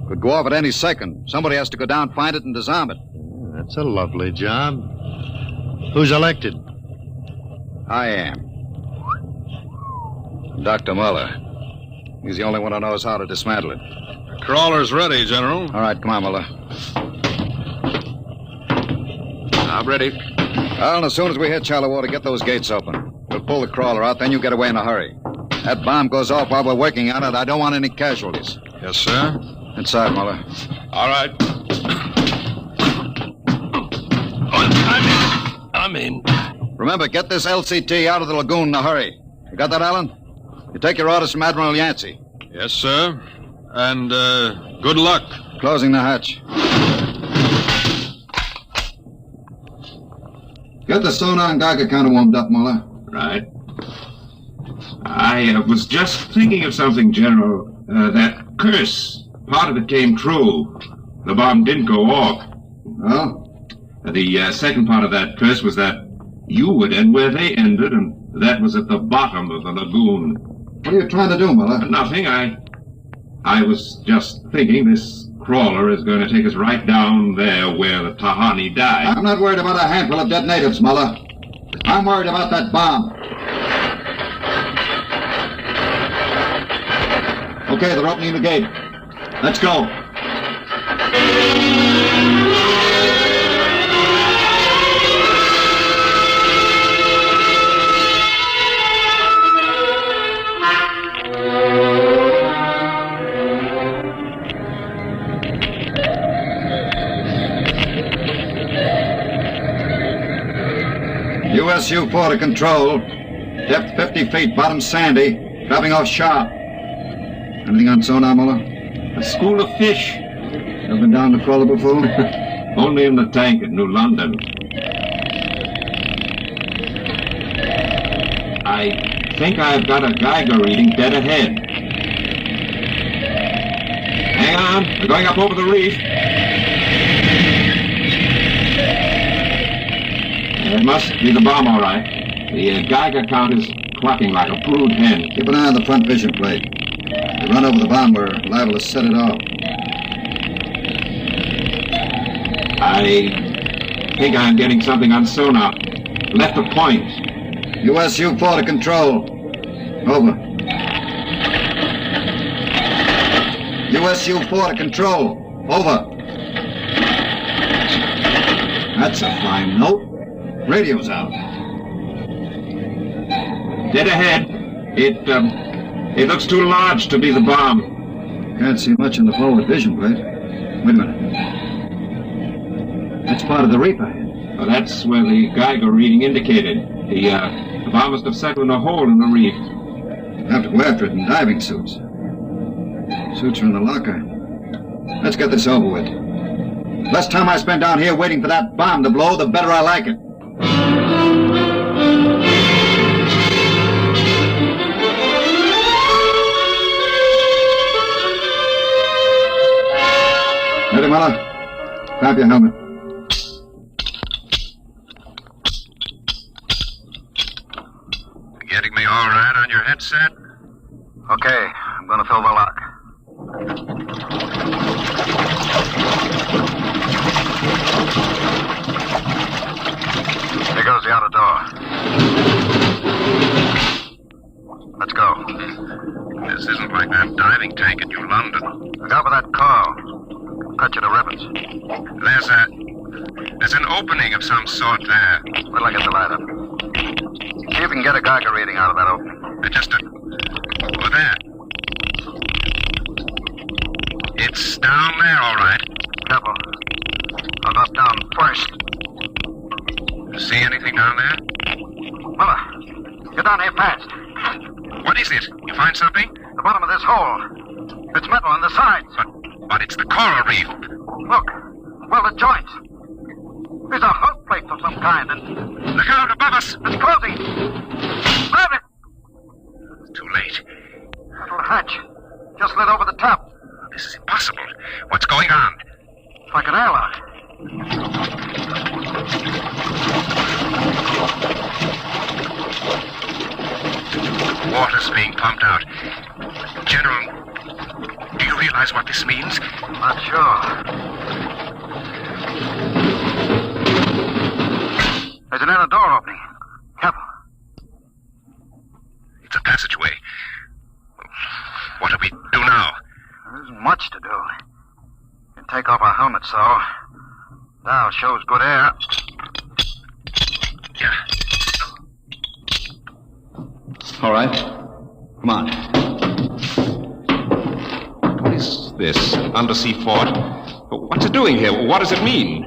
Could go off at any second. Somebody has to go down, find it, and disarm it. That's a lovely job. Who's elected? I am. Dr. Muller. He's the only one who knows how to dismantle it. The crawler's ready, General. All right, come on, Muller. I'm ready. Well, and as soon as we hit shallow water, get those gates open. We'll pull the crawler out, then you get away in a hurry. That bomb goes off while we're working on it. I don't want any casualties. Yes, sir. Inside, Muller. All right. I'm in. Remember, get this LCT out of the lagoon in a hurry. You got that, Alan? You take your orders from Admiral Yancey. Yes, sir. And, good luck. Closing the hatch. Get the sonar and Geiger counter warmed up, Muller. Right. I was just thinking of something, General. That curse, part of it came true. The bomb didn't go off. Well? The second part of that curse was that you would end where they ended, and that was at the bottom of the lagoon. What are you trying to do, Muller? Nothing. I was just thinking this crawler is going to take us right down there where the Tahani died. I'm not worried about a handful of dead natives, Muller. I'm worried about that bomb. Okay, they're opening the gate. Let's go. USU-4 to control. Depth 50 feet, bottom sandy. Dropping off sharp. Anything on sonar, Muller? A school of fish. Ever been down the crawler before? Only in the tank at New London. I think I've got a Geiger reading dead ahead. Hang on, we're going up over the reef. It must be the bomb, all right. The Geiger count is clucking like a brood hen. Keep an eye on the front vision plate. If we run over the bomb, we're liable to set it off. I think I'm getting something on sonar. Left of point. USU-4 to control. Over. USU-4 to control. Over. That's a fine note. Radio's out. Dead ahead. It looks too large to be the bomb. Can't see much in the forward vision plate. Wait a minute. That's part of the reef ahead. Well, that's where the Geiger reading indicated. The bomb must have settled in a hole in the reef. We'll have to go after it in diving suits. Suits are in the locker. Let's get this over with. Less time I spend down here waiting for that bomb to blow, the better I like it. Ready, Muller? Grab your helmet. Getting me all right on your headset? Okay, I'm going to fill the lock. There goes the outer door. Let's go. This isn't like that diving tank in New London. Look out for that car. Cut you to ribbons. There's an opening of some sort there. Wait till I get the light up. See if we can get a Geiger reading out of that opening. Just over there. It's down there, all right. Careful. I'll drop down first. See anything down there? Muller, get down here fast. What is it? You find something? The bottom of this hole. It's metal on the sides. But it's the coral reef. Look. Well, the joints. There's a hook plate of some kind, and... Look out above us! It's closing! Grab it! It's too late. That little hatch just lit over the top. This is impossible. What's going on? It's like an airlock. Water's being pumped out. General, do you realize what this means? Not sure. There's an inner door opening. Careful. It's a passageway. What do we do now? There isn't much to do. You can take off our helmets, so. Now shows good air. Yeah. All right. Come on. What is this? Undersea fort? What's it doing here? What does it mean?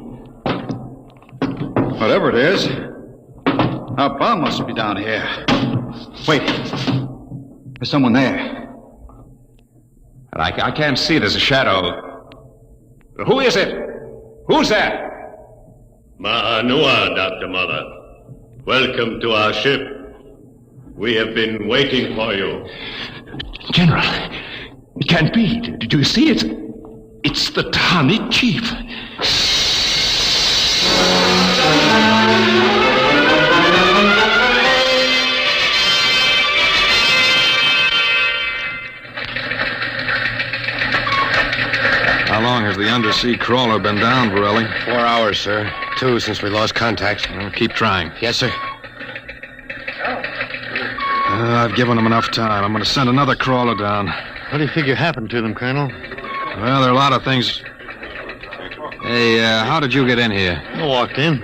Whatever it is, Our bomb must be down here. Wait. There's someone there. I can't see. There's a shadow. Who is it? Who's that? Ma'anua, Dr. Mother. Welcome to our ship. We have been waiting for you. General, it can't be. Do you see it? It's the Tahani chief. How long has the undersea crawler been down, Borelli? 4 hours, sir. 2 since we lost contact. Well, keep trying. Yes, sir. I've given them enough time. I'm going to send another crawler down. What do you figure happened to them, Colonel? Well, there are a lot of things. Hey, how did you get in here? I walked in.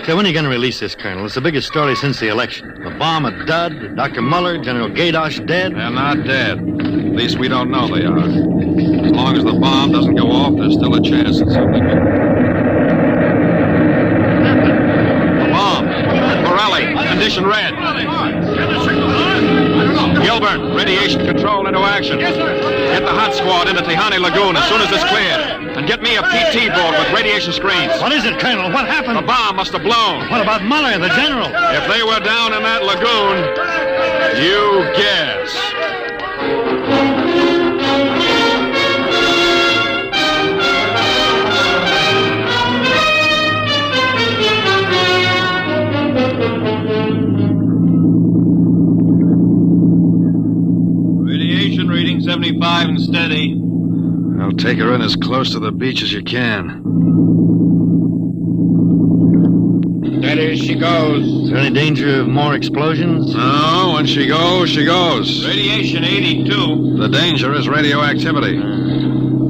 Say, when are you going to release this, Colonel? It's the biggest story since the election. The bomb at Dud, Dr. Muller, General Gadosh dead. They're not dead. At least we don't know they are. As long as the bomb doesn't go off, there's still a chance that something will. The bomb. Borelli, condition red. Gilbert, radiation control into action. Get the hot squad into Tahani Lagoon as soon as it's cleared. And get me a PT board with radiation screens. What is it, Colonel? What happened? The bomb must have blown. What about Muller and the general? If they were down in that lagoon, you guess. Radiation reading 75 and steady. I'll take her in as close to the beach as you can. Steady as she goes. Is there any danger of more explosions? No, when she goes, she goes. Radiation 82. The danger is radioactivity.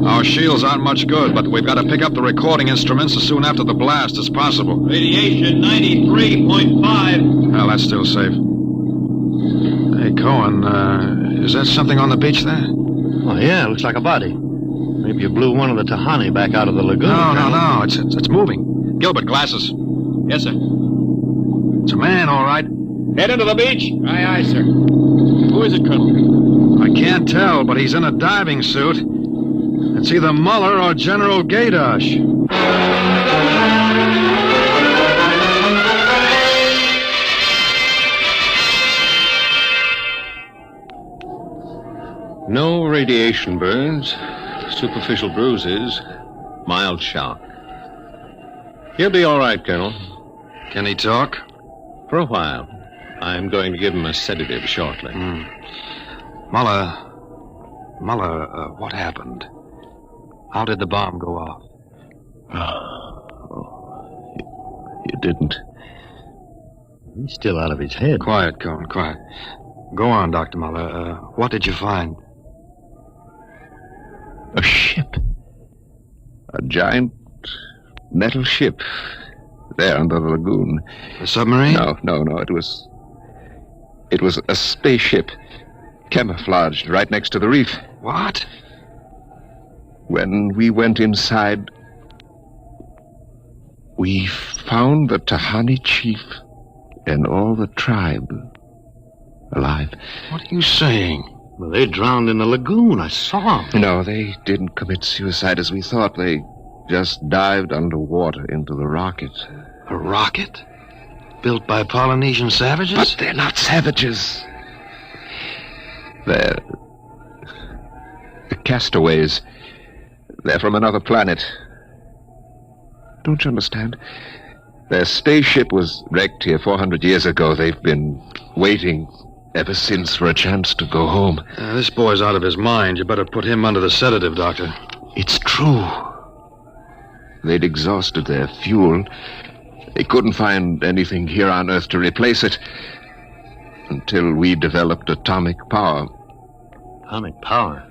Our shields aren't much good, but we've got to pick up the recording instruments as soon after the blast as possible. Radiation 93.5. Well, that's still safe. Hey, Cohen, is that something on the beach there? Oh, yeah, looks like a body. Maybe you blew one of the Tahani back out of the lagoon. No. It's moving. Gilbert, glasses. Yes, sir. It's a man, all right. Head into the beach. Aye, sir. Who is it, Colonel? I can't tell, but he's in a diving suit. It's either Muller or General Gadosh. No radiation burns, superficial bruises, mild shock. He'll be all right, Colonel. Can he talk? For a while. I'm going to give him a sedative shortly. Muller, what happened? How did the bomb go off? You didn't. He's still out of his head. Quiet, Cohen, quiet. Go on, Dr. Muller. What did you find? A ship. A giant metal ship. There under the lagoon. A submarine? No. It was a spaceship. Camouflaged right next to the reef. What? When we went inside, we found the Tahani chief and all the tribe alive. What are you saying? Well, they drowned in the lagoon. I saw them. No, they didn't commit suicide as we thought. They just dived underwater into the rocket. A rocket? Built by Polynesian savages? But they're not savages. They're castaways. They're from another planet. Don't you understand? Their spaceship was wrecked here 400 years ago. They've been waiting ever since for a chance to go home. This boy's out of his mind. You better put him under the sedative, Doctor. It's true. They'd exhausted their fuel. They couldn't find anything here on Earth to replace it until we developed atomic power. Atomic power?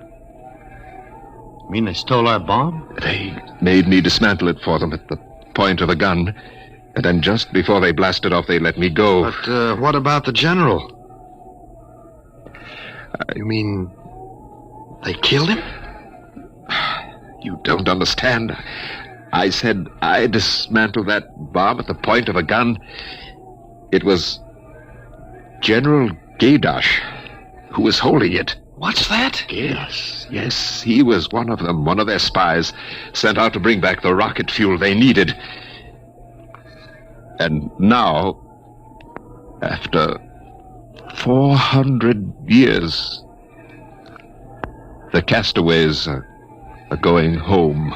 You mean they stole our bomb? They made me dismantle it for them at the point of a gun. And then just before they blasted off, they let me go. But what about the general? You mean they killed him? You don't understand. I said I dismantled that bomb at the point of a gun. It was General Gaydosh who was holding it. What's that? Yes, he was one of them, one of their spies, sent out to bring back the rocket fuel they needed. And now, after 400 years, the castaways are going home.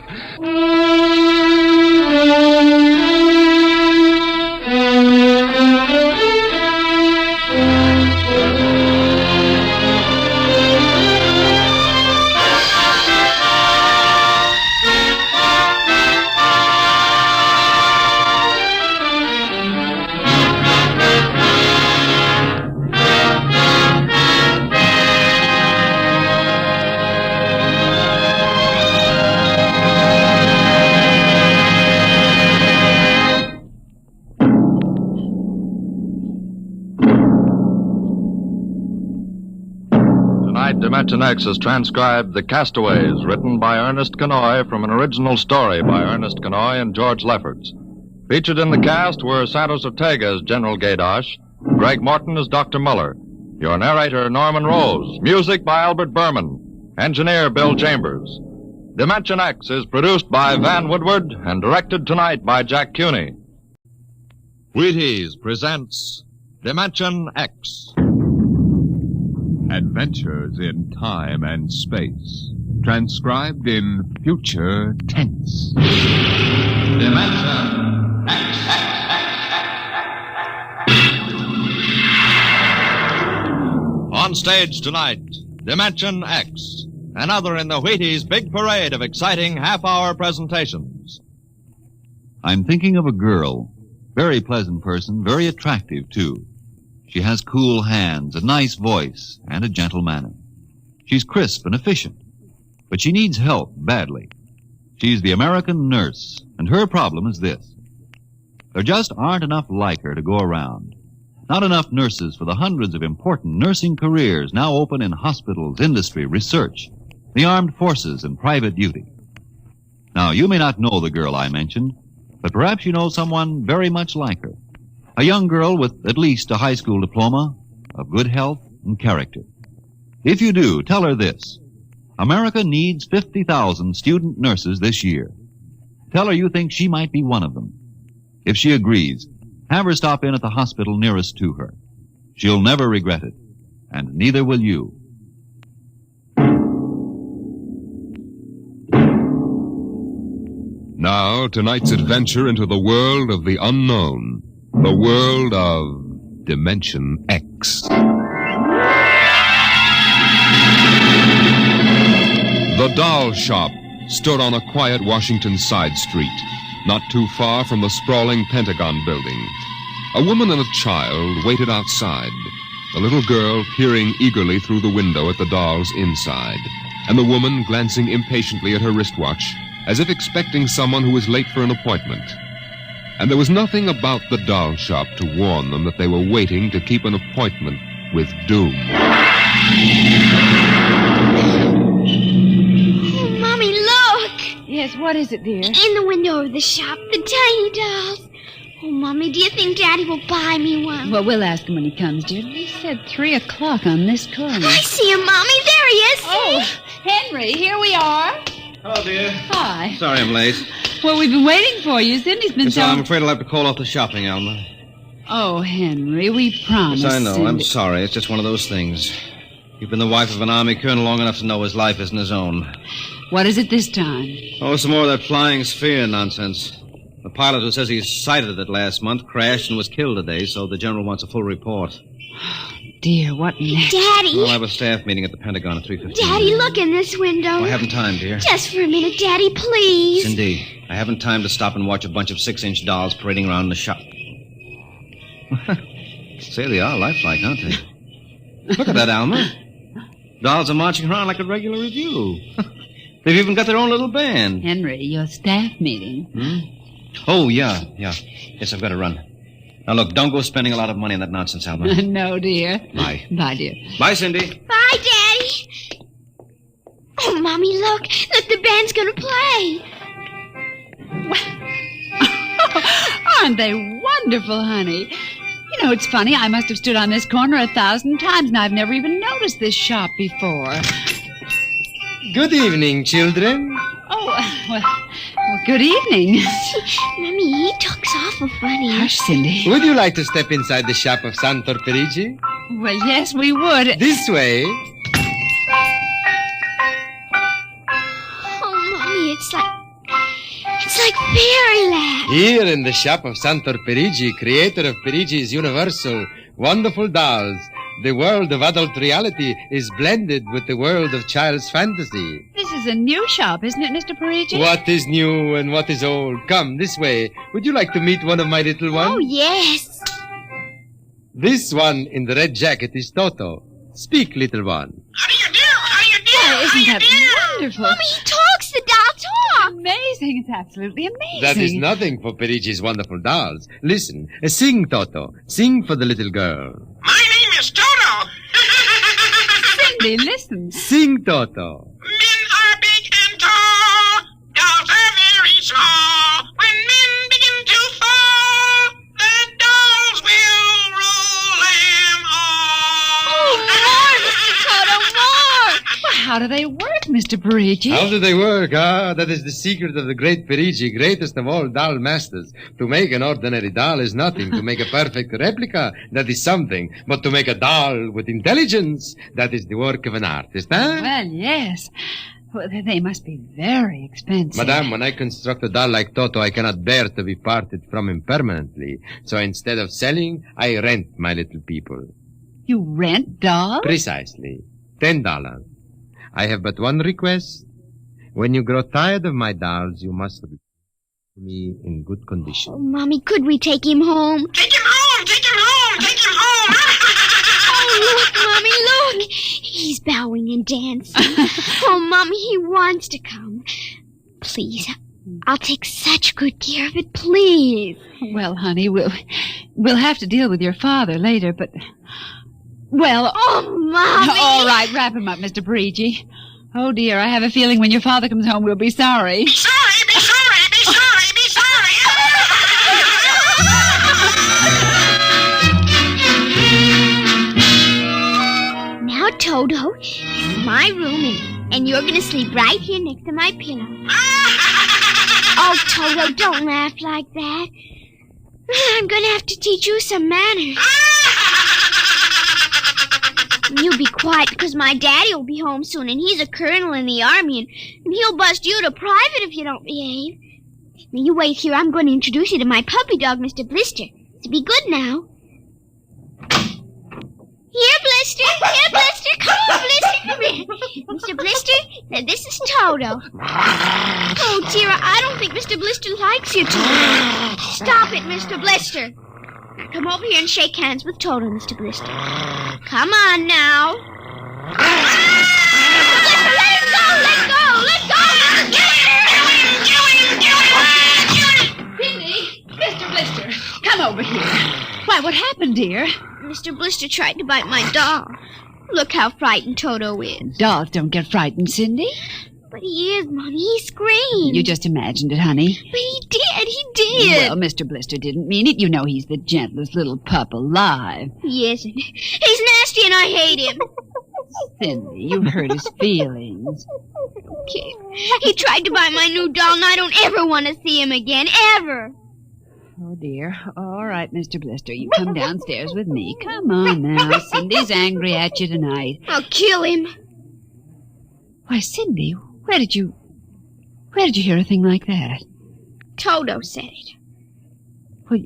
Dimension X has transcribed The Castaways, written by Ernest Kenoy from an original story by Ernest Kenoy and George Lefferts. Featured in the cast were Santos Ortega as General Gaydosh, Greg Morton as Dr. Muller, your narrator Norman Rose, music by Albert Berman, engineer Bill Chambers. Dimension X is produced by Van Woodward and directed tonight by Jack Cuny. Wheaties presents Dimension X. Adventures in time and space, transcribed in future tense. Dimension X. On stage tonight, Dimension X, another in the Wheaties' big parade of exciting half-hour presentations. I'm thinking of a girl, very pleasant person, very attractive, too. She has cool hands, a nice voice, and a gentle manner. She's crisp and efficient, but she needs help badly. She's the American nurse, and her problem is this. There just aren't enough like her to go around. Not enough nurses for the hundreds of important nursing careers now open in hospitals, industry, research, the armed forces, and private duty. Now, you may not know the girl I mentioned, but perhaps you know someone very much like her. A young girl with at least a high school diploma, of good health and character. If you do, tell her this. America needs 50,000 student nurses this year. Tell her you think she might be one of them. If she agrees, have her stop in at the hospital nearest to her. She'll never regret it, and neither will you. Now, tonight's adventure into the world of the unknown. The world of Dimension X. The doll shop stood on a quiet Washington side street, not too far from the sprawling Pentagon building. A woman and a child waited outside, the little girl peering eagerly through the window at the dolls inside, and the woman glancing impatiently at her wristwatch, as if expecting someone who was late for an appointment. And there was nothing about the doll shop to warn them that they were waiting to keep an appointment with doom. Oh, Mommy, look! Yes, what is it, dear? In the window of the shop, the tiny dolls. Oh, Mommy, do you think Daddy will buy me one? Well, we'll ask him when he comes, dear. He said 3 o'clock on this corner. I see him, Mommy. There he is. Oh, Henry, here we are. Hello, dear. Hi. Sorry I'm late. Well, we've been waiting for you. Cindy's been So I'm afraid I'll have to call off the shopping, Alma. Oh, Henry, we promised. Yes, I know. Cindy. I'm sorry. It's just one of those things. You've been the wife of an army colonel long enough to know his life isn't his own. What is it this time? Oh, some more of that flying sphere nonsense. The pilot who says he sighted it last month crashed and was killed today, so the general wants a full report. Dear, what next? Daddy! We'll have a staff meeting at the Pentagon at 3:15. Daddy, look in this window. I haven't time, dear. Just for a minute, Daddy, please. Cindy, I haven't time to stop and watch a bunch of 6-inch dolls parading around the shop. Say, they are lifelike, aren't they? Look at that, Alma. Dolls are marching around like a regular review. They've even got their own little band. Henry, your staff meeting. Oh, yeah. Yes, I've got to run. Now, look, don't go spending a lot of money on that nonsense, Alma. No, dear. Bye. Bye, dear. Bye, Cindy. Bye, Daddy. Oh, Mommy, look. Look, the band's going to play. Aren't they wonderful, honey? You You know, it's funny. I must have stood on this corner 1,000 times, and I've never even noticed this shop before. Good evening, children. Oh, well, good evening. Mommy, he talks awful funny. Hush, Cindy. Would you like to step inside the shop of Santor Perigi? Well, yes, we would. This way. Oh, Mommy, it's like fairyland. Here in the shop of Santor Perigi, creator of Perigi's Universal Wonderful Dolls, the world of adult reality is blended with the world of child's fantasy. This is a new shop, isn't it, Mr. Parigi? What is new and what is old? Come, this way. Would you like to meet one of my little ones? Oh, yes. This one in the red jacket is Toto. Speak, little one. Oh, isn't that wonderful? Mommy, he talks. The doll talks. Amazing. It's absolutely amazing. That is nothing for Perigi's wonderful dolls. Listen, sing, Toto. Sing for the little girl. My name is Toto. Cindy, listen. Sing, Toto. Men are big and tall. Dolls are very small. When men begin to fall, the dolls will rule them all. Oh, more, Mr. Toto, more. Well, how do they work, Mr. Parigi? How do they work? That is the secret of the great Perigi, greatest of all doll masters. To make an ordinary doll is nothing. To make a perfect replica, that is something. But to make a doll with intelligence, that is the work of an artist, huh? Well, yes. Well, they must be very expensive. Madame, when I construct a doll like Toto, I cannot bear to be parted from him permanently. So instead of selling, I rent my little people. You rent dolls? Precisely. $10. I have but one request. When you grow tired of my dolls, you must return me in good condition. Oh, Mommy, could we take him home? Take him home! Take him home! Take him home! Oh, look, Mommy, look! He's bowing and dancing. Oh, Mommy, he wants to come. Please, I'll take such good care of it, please. Well, honey, we'll have to deal with your father later, but... Well... Oh, Mommy! All right, wrap him up, Mr. Parigi. Oh, dear, I have a feeling when your father comes home, we'll be sorry. Be sorry! Be sorry! Be sorry! Be sorry! Now, Toto, this is my room, and you're going to sleep right here next to my pillow. Oh, Toto, don't laugh like that. I'm going to have to teach you some manners. You be quiet, because my daddy will be home soon, and he's a colonel in the army, and he'll bust you to private if you don't behave. Now, you wait here. I'm going to introduce you to my puppy dog, Mr. Blister. So be good now. Here, Blister. Here, Blister. Come on, Blister. Come here. Mr. Blister, now this is Toto. Oh, dear, I don't think Mr. Blister likes you, Toto. Stop it, Mr. Blister. Come over here and shake hands with Toto, Mr. Blister. Come on now. Blister, let him go! Let go! Let go! Cindy, Mr. Blister, come over here. Why, what happened, dear? Mr. Blister tried to bite my doll. Look how frightened Toto is. Dolls don't get frightened, Cindy. But he is, Mommy. He screamed. You just imagined it, honey. But he did. He did. Well, Mr. Blister didn't mean it. You know he's the gentlest little pup alive. He isn't. He's nasty and I hate him. Cindy, you hurt his feelings. Okay. He tried to buy my new doll and I don't ever want to see him again. Ever. Oh, dear. All right, Mr. Blister. You come downstairs with me. Come on now. Cindy's angry at you tonight. I'll kill him. Why, Cindy, where did you hear a thing like that? Toto said it. Well,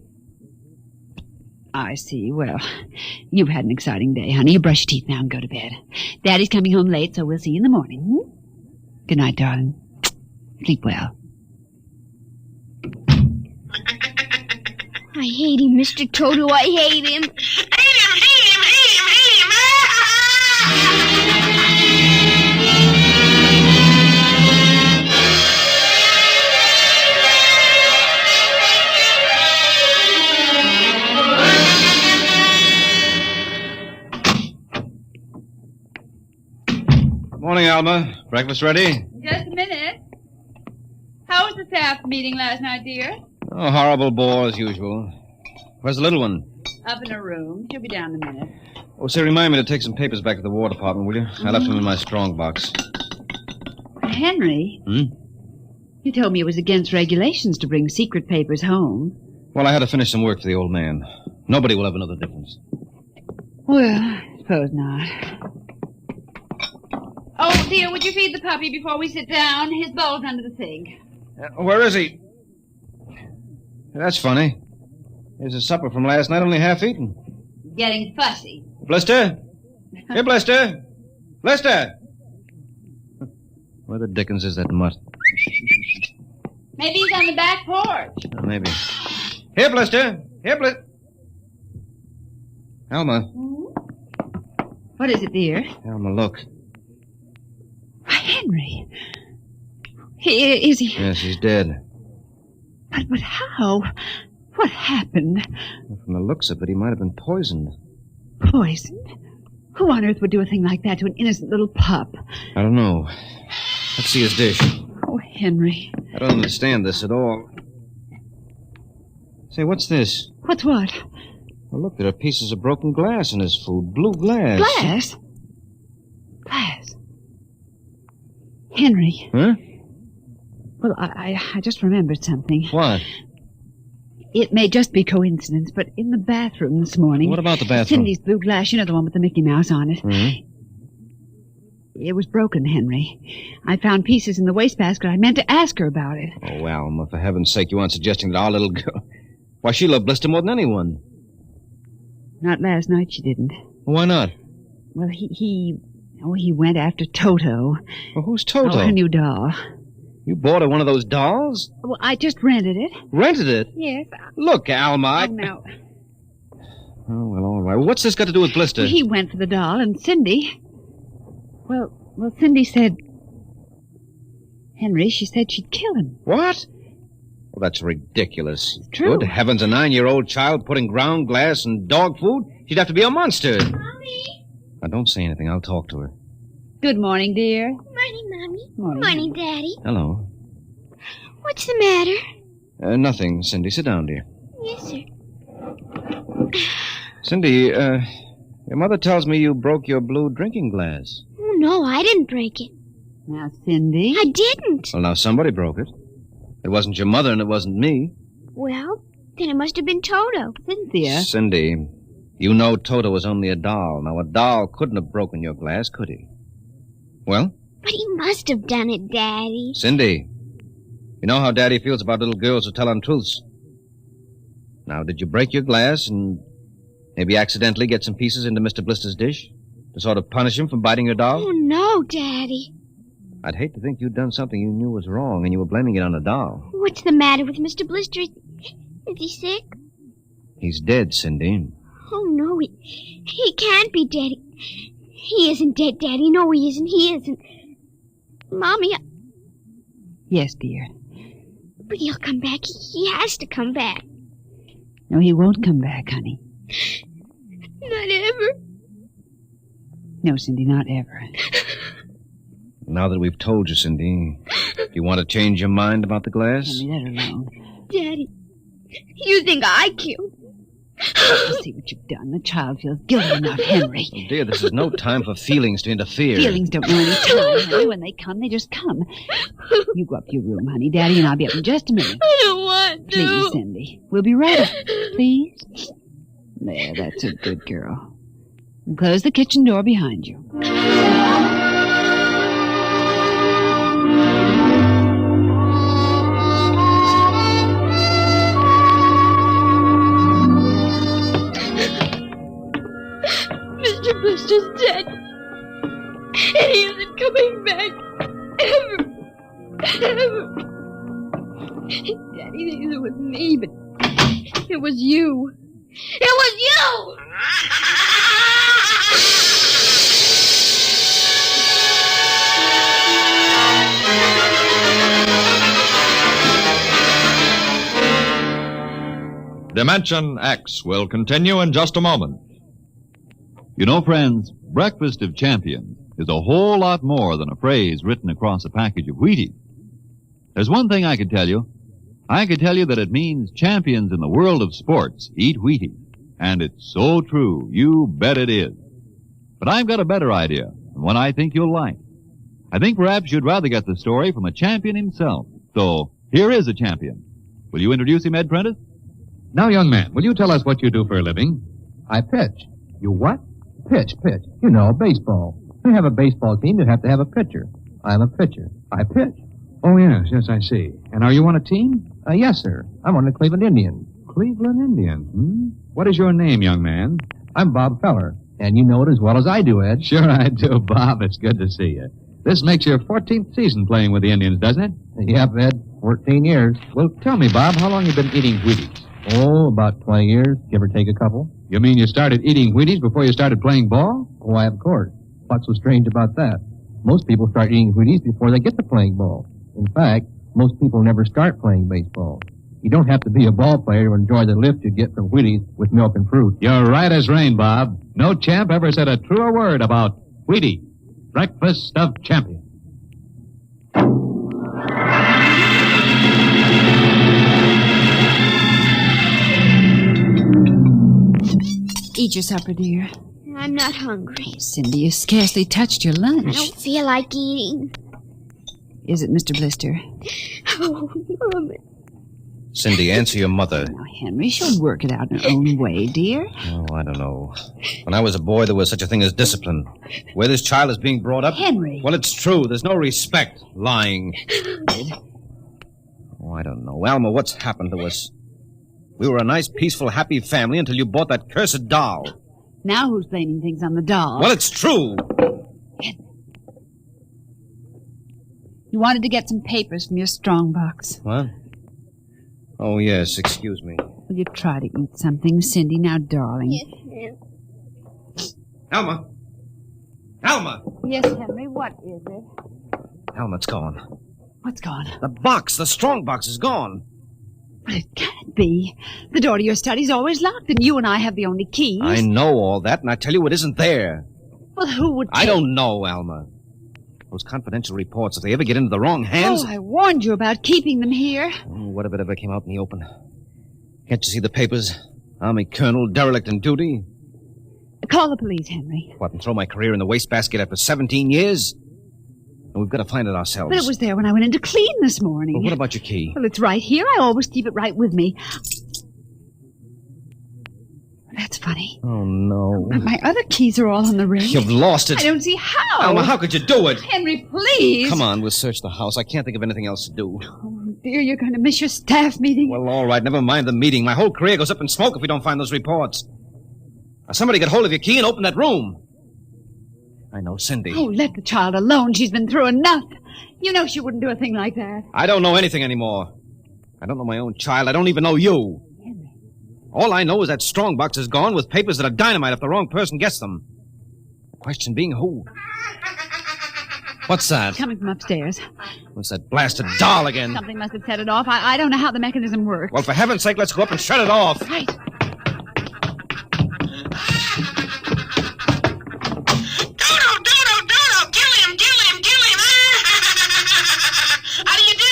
I see. Well, you've had an exciting day, honey. You brush your teeth now and go to bed. Daddy's coming home late, so we'll see you in the morning. Hmm? Good night, darling. Sleep well. I hate him, Mr. Toto. I hate him. Morning, Alma. Breakfast ready? Just a minute. How was the staff meeting last night, dear? Oh, horrible bore as usual. Where's the little one? Up in her room. She'll be down in a minute. Oh, say, remind me to take some papers back to the War Department, will you? I left them in my strong box. Henry, Hmm? you told me it was against regulations to bring secret papers home. Well, I had to finish some work for the old man. Nobody will ever know the difference. Well, I suppose not. Oh, dear, would you feed the puppy before we sit down? His bowl's under the sink. Where is he? That's funny. There's a supper from last night, only half eaten. Getting fussy. Blister? Here, Blister. Blister! Where the dickens is that mutt? Maybe he's on the back porch. Maybe. Here, Blister. Here, Blister. Alma. What is it, dear? Alma, look. Henry. Is he? Yes, he's dead. But how? What happened? From the looks of it, he might have been poisoned. Poisoned? Who on earth would do a thing like that to an innocent little pup? I don't know. Let's see his dish. Oh, Henry. I don't understand this at all. Say, what's this? What's what? Well, look, there are pieces of broken glass in his food. Blue glass. Glass? Glass? Henry. Huh? Well, I just remembered something. What? It may just be coincidence, but in the bathroom this morning... What about the bathroom? Cindy's blue glass, you know, the one with the Mickey Mouse on it. Mm-hmm. It was broken, Henry. I found pieces in the wastebasket. I meant to ask her about it. Oh, Alma, for heaven's sake, you aren't suggesting that our little girl... Why, she loved Blister more than anyone. Not last night, she didn't. Why not? Well, he went after Toto. Well, who's Toto? Oh, her new doll. You bought her one of those dolls? Well, I just rented it. Rented it? Yes. Look, Alma, Oh, no. Oh, well, all right. What's this got to do with Blister? He went for the doll, and Cindy... Well, Cindy said... Henry, she said she'd kill him. What? Well, that's ridiculous. It's true. Good heavens, a 9-year-old child putting ground glass and dog food? She'd have to be a monster. Mommy. Now, don't say anything. I'll talk to her. Good morning, dear. Morning, Mommy. Morning. Daddy. Hello. What's the matter? Nothing, Cindy. Sit down, dear. Yes, sir. Cindy, your mother tells me you broke your blue drinking glass. Oh, no, I didn't break it. Now, Cindy... I didn't. Well, now somebody broke it. It wasn't your mother and it wasn't me. Well, then it must have been Toto. Cynthia. Cindy, you know Toto was only a doll. Now, a doll couldn't have broken your glass, could he? Well? But he must have done it, Daddy. Cindy, you know how Daddy feels about little girls who tell untruths. Now, did you break your glass and maybe accidentally get some pieces into Mr. Blister's dish to sort of punish him for biting your doll? Oh, no, Daddy. I'd hate to think you'd done something you knew was wrong and you were blaming it on a doll. What's the matter with Mr. Blister? Is he sick? He's dead, Cindy. Oh, no, he can't be dead. He isn't dead, Daddy. No, he isn't. He isn't. Mommy, Yes, dear. but he'll come back. He has to come back. No, he won't come back, honey. Not ever. No, Cindy, not ever. Now that we've told you, Cindy, do you want to change your mind about the glass? Henry, let her alone. Daddy, you think I killed? You see what you've done. The child feels guilty enough, Henry. Oh, dear, this is no time for feelings to interfere. Feelings don't know any time, honey. When they come, they just come. You go up to your room, honey. Daddy and I'll be up in just a minute. I don't want to. Please, Cindy. We'll be right up. Please. There, that's a good girl. And close the kitchen door behind you. Mr. Blister's dead. And he isn't coming back. Ever. Ever. Daddy thinks it was me, but it was you. It was you! Dimension X will continue in just a moment. You know, friends, Breakfast of Champions is a whole lot more than a phrase written across a package of Wheaties. There's one thing I can tell you. I could tell you that it means champions in the world of sports eat Wheaties. And it's so true. You bet it is. But I've got a better idea, and one I think you'll like. I think perhaps you'd rather get the story from a champion himself. So, here is a champion. Will you introduce him, Ed Prentice? Now, young man, will you tell us what you do for a living? I pitch. You what? Pitch. You know, baseball. To have a baseball team, you have to have a pitcher. I'm a pitcher. I pitch. Oh, yes, I see. And are you on a team? Yes, sir. I'm on the Cleveland Indians. Cleveland Indians, What is your name, young man? I'm Bob Feller. And you know it as well as I do, Ed. Sure I do, Bob. It's good to see you. This makes your 14th season playing with the Indians, doesn't it? Yep, Ed. 14 years. Well, tell me, Bob, how long you been eating Wheaties? Oh, about 20 years, give or take a couple. You mean you started eating Wheaties before you started playing ball? Why, of course. What's so strange about that? Most people start eating Wheaties before they get to playing ball. In fact, most people never start playing baseball. You don't have to be a ball player to enjoy the lift you get from Wheaties with milk and fruit. You're right as rain, Bob. No champ ever said a truer word about Wheaties, breakfast of champions. Eat your supper, dear. I'm not hungry. Cindy, you scarcely touched your I lunch. don't feel like eating. Is it Mr. Blister? Oh, Mom. Cindy, answer your mother. Now, Henry, she'll work it out in her own way, dear. Oh, I don't know. When I was a boy, there was such a thing as discipline. Where this child is being brought up... Henry. Well, it's true. There's no respect. Lying. Oh, I don't know. Alma, what's happened to us? We were a nice, peaceful, happy family until you bought that cursed doll. Now who's blaming things on the doll? Well, it's true. You wanted to get some papers from your strongbox. What? Oh, yes, excuse me. Will you try to eat something, Cindy? Now, darling. Yes, Alma! Alma! Yes, Henry, what is it? Alma, it's gone. What's gone? The box, the strong box is gone. But it can't be. The door to your study's always locked, and you and I have the only keys. I know all that, and I tell you it isn't there. Well, who would I don't know, Alma. Those confidential reports, if they ever get into the wrong hands... Oh, I warned you about keeping them here. Oh, what if it ever came out in the open? Can't you see the papers? Army colonel, derelict in duty. Call the police, Henry. What, and throw my career in the wastebasket after 17 years? And we've got to find it ourselves. But it was there when I went in to clean this morning. Well, what about your key? Well, it's right here. I always keep it right with me. That's funny. Oh, no. But my other keys are all on the ring. You've lost it. I don't see how. Alma, how could you do it? Henry, please. Come on, we'll search the house. I can't think of anything else to do. Oh, dear, you're going to miss your staff meeting. Well, all right, never mind the meeting. My whole career goes up in smoke if we don't find those reports. Now, somebody get hold of your key and open that room. I know, Cindy. Oh, let the child alone. She's been through enough. You know she wouldn't do a thing like that. I don't know anything anymore. I don't know my own child. I don't even know you. All I know is that strongbox is gone with papers that are dynamite if the wrong person gets them. The question being who? What's that? Coming from upstairs. What's that blasted doll again? Something must have set it off. I don't know how the mechanism works. Well, for heaven's sake, let's go up and shut it off. Right.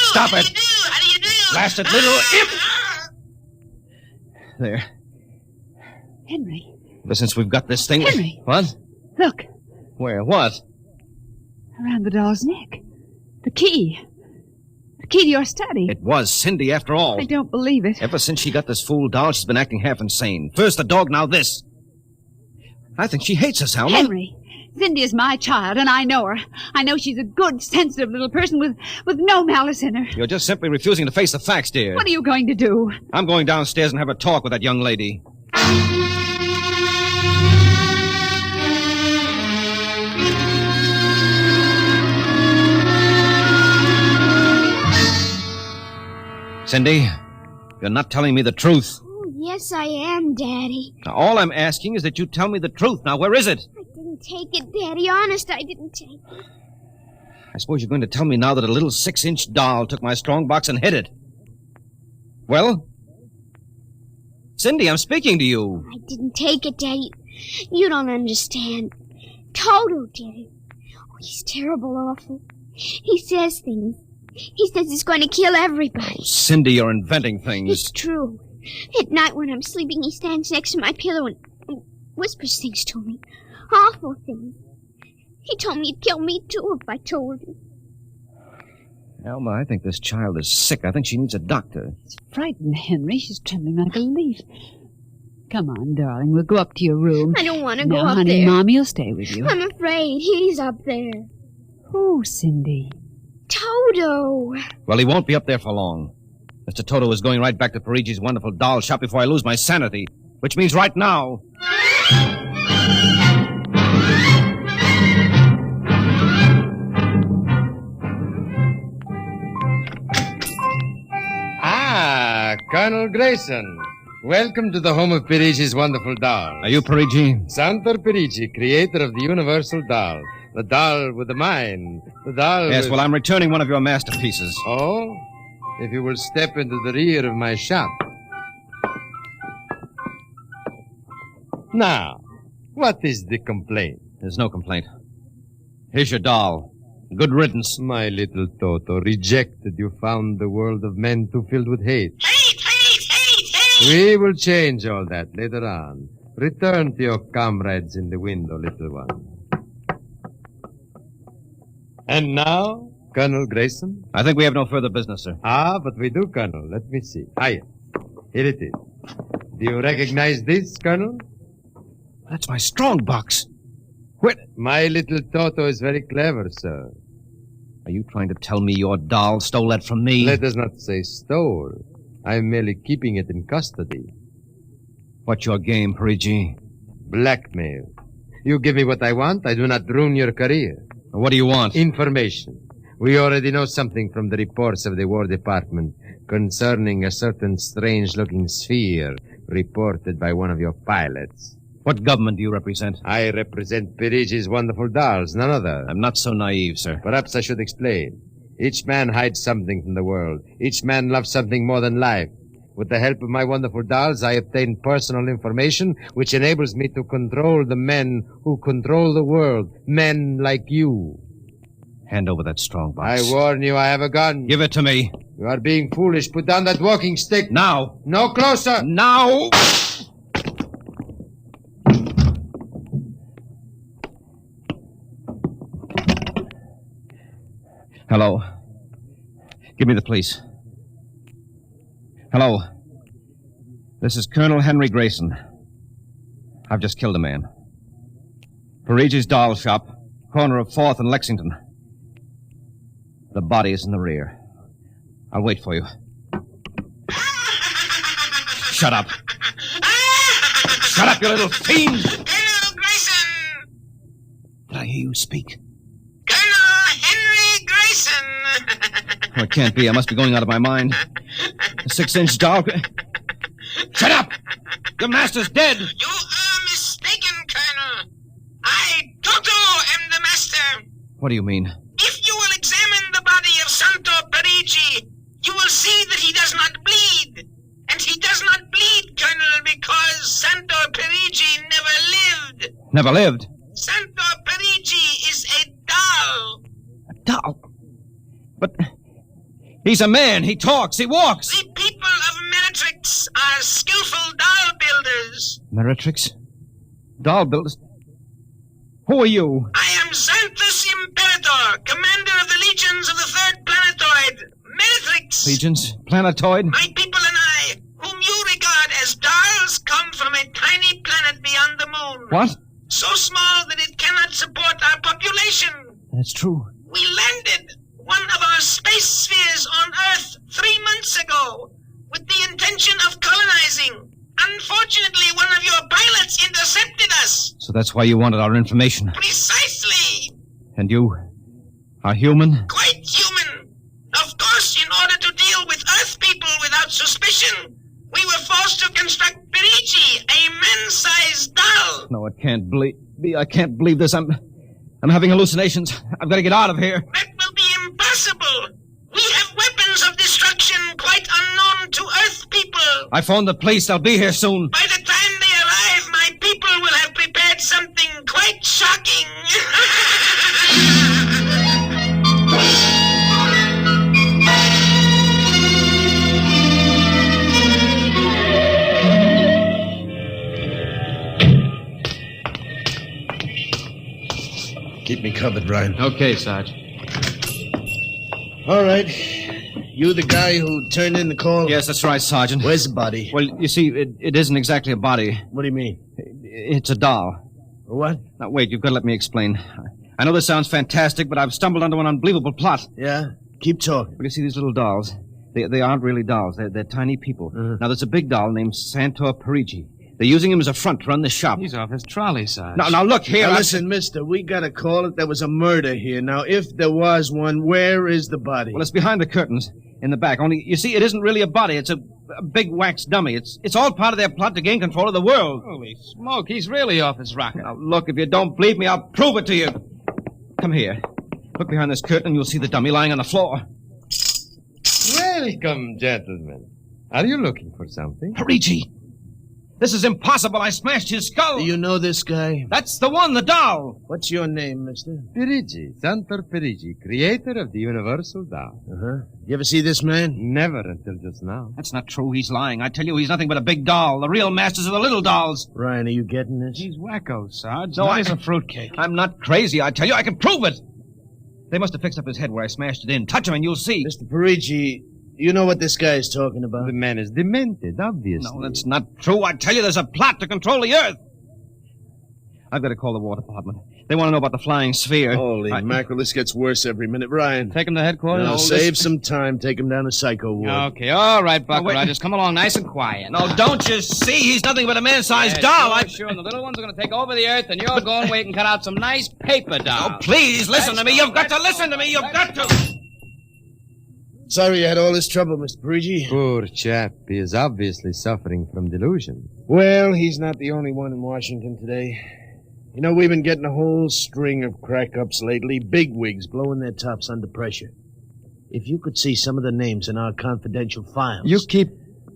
Stop it! Blasted little imp! There. Henry. Ever since we've got this thing... Henry. What? Look. Where? What? Around the doll's neck. The key. The key to your study. It was Cindy, after all. I don't believe it. Ever since she got this fool doll, she's been acting half insane. First the dog, now this. I think she hates us, Alma. Henry. Cindy is my child, and I know her. I know she's a good, sensitive little person with no malice in her. You're just simply refusing to face the facts, dear. What are you going to do? I'm going downstairs and have a talk with that young lady. Cindy, you're not telling me the truth. Oh, yes, I am, Daddy. Now, all I'm asking is that you tell me the truth. Now, where is it? I didn't take it, Daddy. Honest, I didn't take it. I suppose you're going to tell me now that a little 6-inch doll took my strongbox and hid it. Well? Cindy, I'm speaking to you. I didn't take it, Daddy. You don't understand. Toto did it. Oh, he's terrible awful. He says things. He says he's going to kill everybody. Cindy, you're inventing things. It's true. At night when I'm sleeping, he stands next to my pillow and whispers things to me. Awful things. He told me he'd kill me, too, if I told him. Alma, I think this child is sick. I think she needs a doctor. She's frightened, Henry. She's trembling like a leaf. Come on, darling. We'll go up to your room. I don't want to go now, up honey, there. Mommy will stay with you. I'm afraid. He's up there. Who, Cindy? Toto. Well, he won't be up there for long. Mr. Toto is going right back to Parigi's wonderful doll shop before I lose my sanity, which means right now. Ah, Colonel Grayson. Welcome to the home of Parigi's wonderful doll. Are you Parigi? Santor Parigi, creator of the universal doll. The doll with the mind. The doll Yes, with... well, I'm returning one of your masterpieces. Oh? If you will step into the rear of my shop. Now, what is the complaint? There's no complaint. Here's your doll. Good riddance. My little Toto, rejected, you found the world of men too filled with hate. We will change all that later on. Return to your comrades in the window, little one. And now, Colonel Grayson? I think we have no further business, sir. Ah, but we do, Colonel. Let me see. Here it is. Do you recognize this, Colonel? That's my strong box. My little Toto is very clever, sir. Are you trying to tell me your doll stole that from me? Let us not say stole. I'm merely keeping it in custody. What's your game, Parigi? Blackmail. You give me what I want, I do not ruin your career. What do you want? Information. We already know something from the reports of the War Department concerning a certain strange-looking sphere reported by one of your pilots. What government do you represent? I represent Parigi's wonderful dolls, none other. I'm not so naive, sir. Perhaps I should explain. Each man hides something from the world. Each man loves something more than life. With the help of my wonderful dolls, I obtain personal information which enables me to control the men who control the world. Men like you. Hand over that strong box. I warn you, I have a gun. Give it to me. You are being foolish. Put down that walking stick. Now. No closer. Now. Hello. Give me the police. Hello. This is Colonel Henry Grayson. I've just killed a man. Parigi's doll shop, corner of 4th and Lexington. The body is in the rear. I'll wait for you. Shut up. Shut up, you little fiend! Colonel Grayson! Did I hear you speak? Colonel Henry Grayson! Oh, it can't be. I must be going out of my mind. A 6-inch doll. Shut up! Your master's dead! You are mistaken, Colonel. I, Toto, am the master. What do you mean? If you will examine the body of Santo Parigi, you will see that he does not bleed. And he does not bleed, Colonel, because Santo Parigi never lived. Never lived? Santo Parigi is a doll. A doll? But he's a man. He talks. He walks. The people of Meritrix are skillful doll builders. Meritrix? Doll builders? Who are you? I am Xanthus Imperator, commander of the legions of the third planetoid, Meritrix. Legions? Planetoid? My people and I, whom you regard as dolls, come from a tiny planet beyond the moon. What? So small that it cannot support our population. That's true. We landed one of our space spheres on Earth 3 months ago with the intention of colonizing. Unfortunately, one of your pilots intercepted us. So that's why you wanted our information. Precisely. And you are human? Quite human. Of course, in order to deal with Earth people without suspicion, we were forced to construct Parigi, a man-sized doll. No, it can't be. I can't believe this. I'm having hallucinations. I've got to get out of here. That will be impossible. We have weapons of destruction quite unknown to Earth people. I phoned the police. They'll be here soon. By the time they arrive, my people will have prepared something quite shocking. covered, Ryan. Okay, Sarge. All right. You the guy who turned in the call? Yes, that's right, Sergeant. Where's the body? Well, you see, it isn't exactly a body. What do you mean? It's a doll. What? Now, wait, you've got to let me explain. I know this sounds fantastic, but I've stumbled onto an unbelievable plot. Yeah? Keep talking. Well, you see, these little dolls, they aren't really dolls. They're tiny people. Now, there's a big doll named Santor Parigi. They're using him as a front to run the shop. He's off his trolley, Sarge. Now, look here. Now, listen, mister, we got to call it there was a murder here. Now, if there was one, where is the body? Well, it's behind the curtains in the back. Only, you see, it isn't really a body. It's a big wax dummy. It's all part of their plot to gain control of the world. Holy smoke, he's really off his rocker. Now, look, if you don't believe me, I'll prove it to you. Come here. Look behind this curtain and you'll see the dummy lying on the floor. Welcome, gentlemen. Are you looking for something? Parigi! This is impossible. I smashed his skull. Do you know this guy? That's the one, the doll. What's your name, mister? Parigi, Santor Parigi, creator of the Universal Doll. Uh-huh. You ever see this man? Never until just now. That's not true. He's lying. I tell you, he's nothing but a big doll. The real masters are the little dolls. Ryan, are you getting this? He's wacko, Sarge. No, He's a fruitcake. I'm not crazy. I tell you, I can prove it. They must have fixed up his head where I smashed it in. Touch him and you'll see. Mr. Parigi, you know what this guy is talking about? The man is demented, obviously. No, that's not true. I tell you, there's a plot to control the Earth. I've got to call the War Department. They want to know about the flying sphere. Holy mackerel, this gets worse every minute. Ryan. Take him to headquarters? No, save some time. Take him down to Psycho Ward. Okay, all right, Buck Rogers. Come along nice and quiet. No, don't you see? He's nothing but a man-sized doll. Sure, and the little ones are going to take over the Earth, and you're going wait and cut out some nice paper dolls. Oh, please, listen to me. You've got to listen to me. You've got to. Sorry you had all this trouble, Mr. Parigi. Poor chap. He is obviously suffering from delusion. Well, he's not the only one in Washington today. You know, we've been getting a whole string of crack-ups lately, bigwigs blowing their tops under pressure. If you could see some of the names in our confidential files... You keep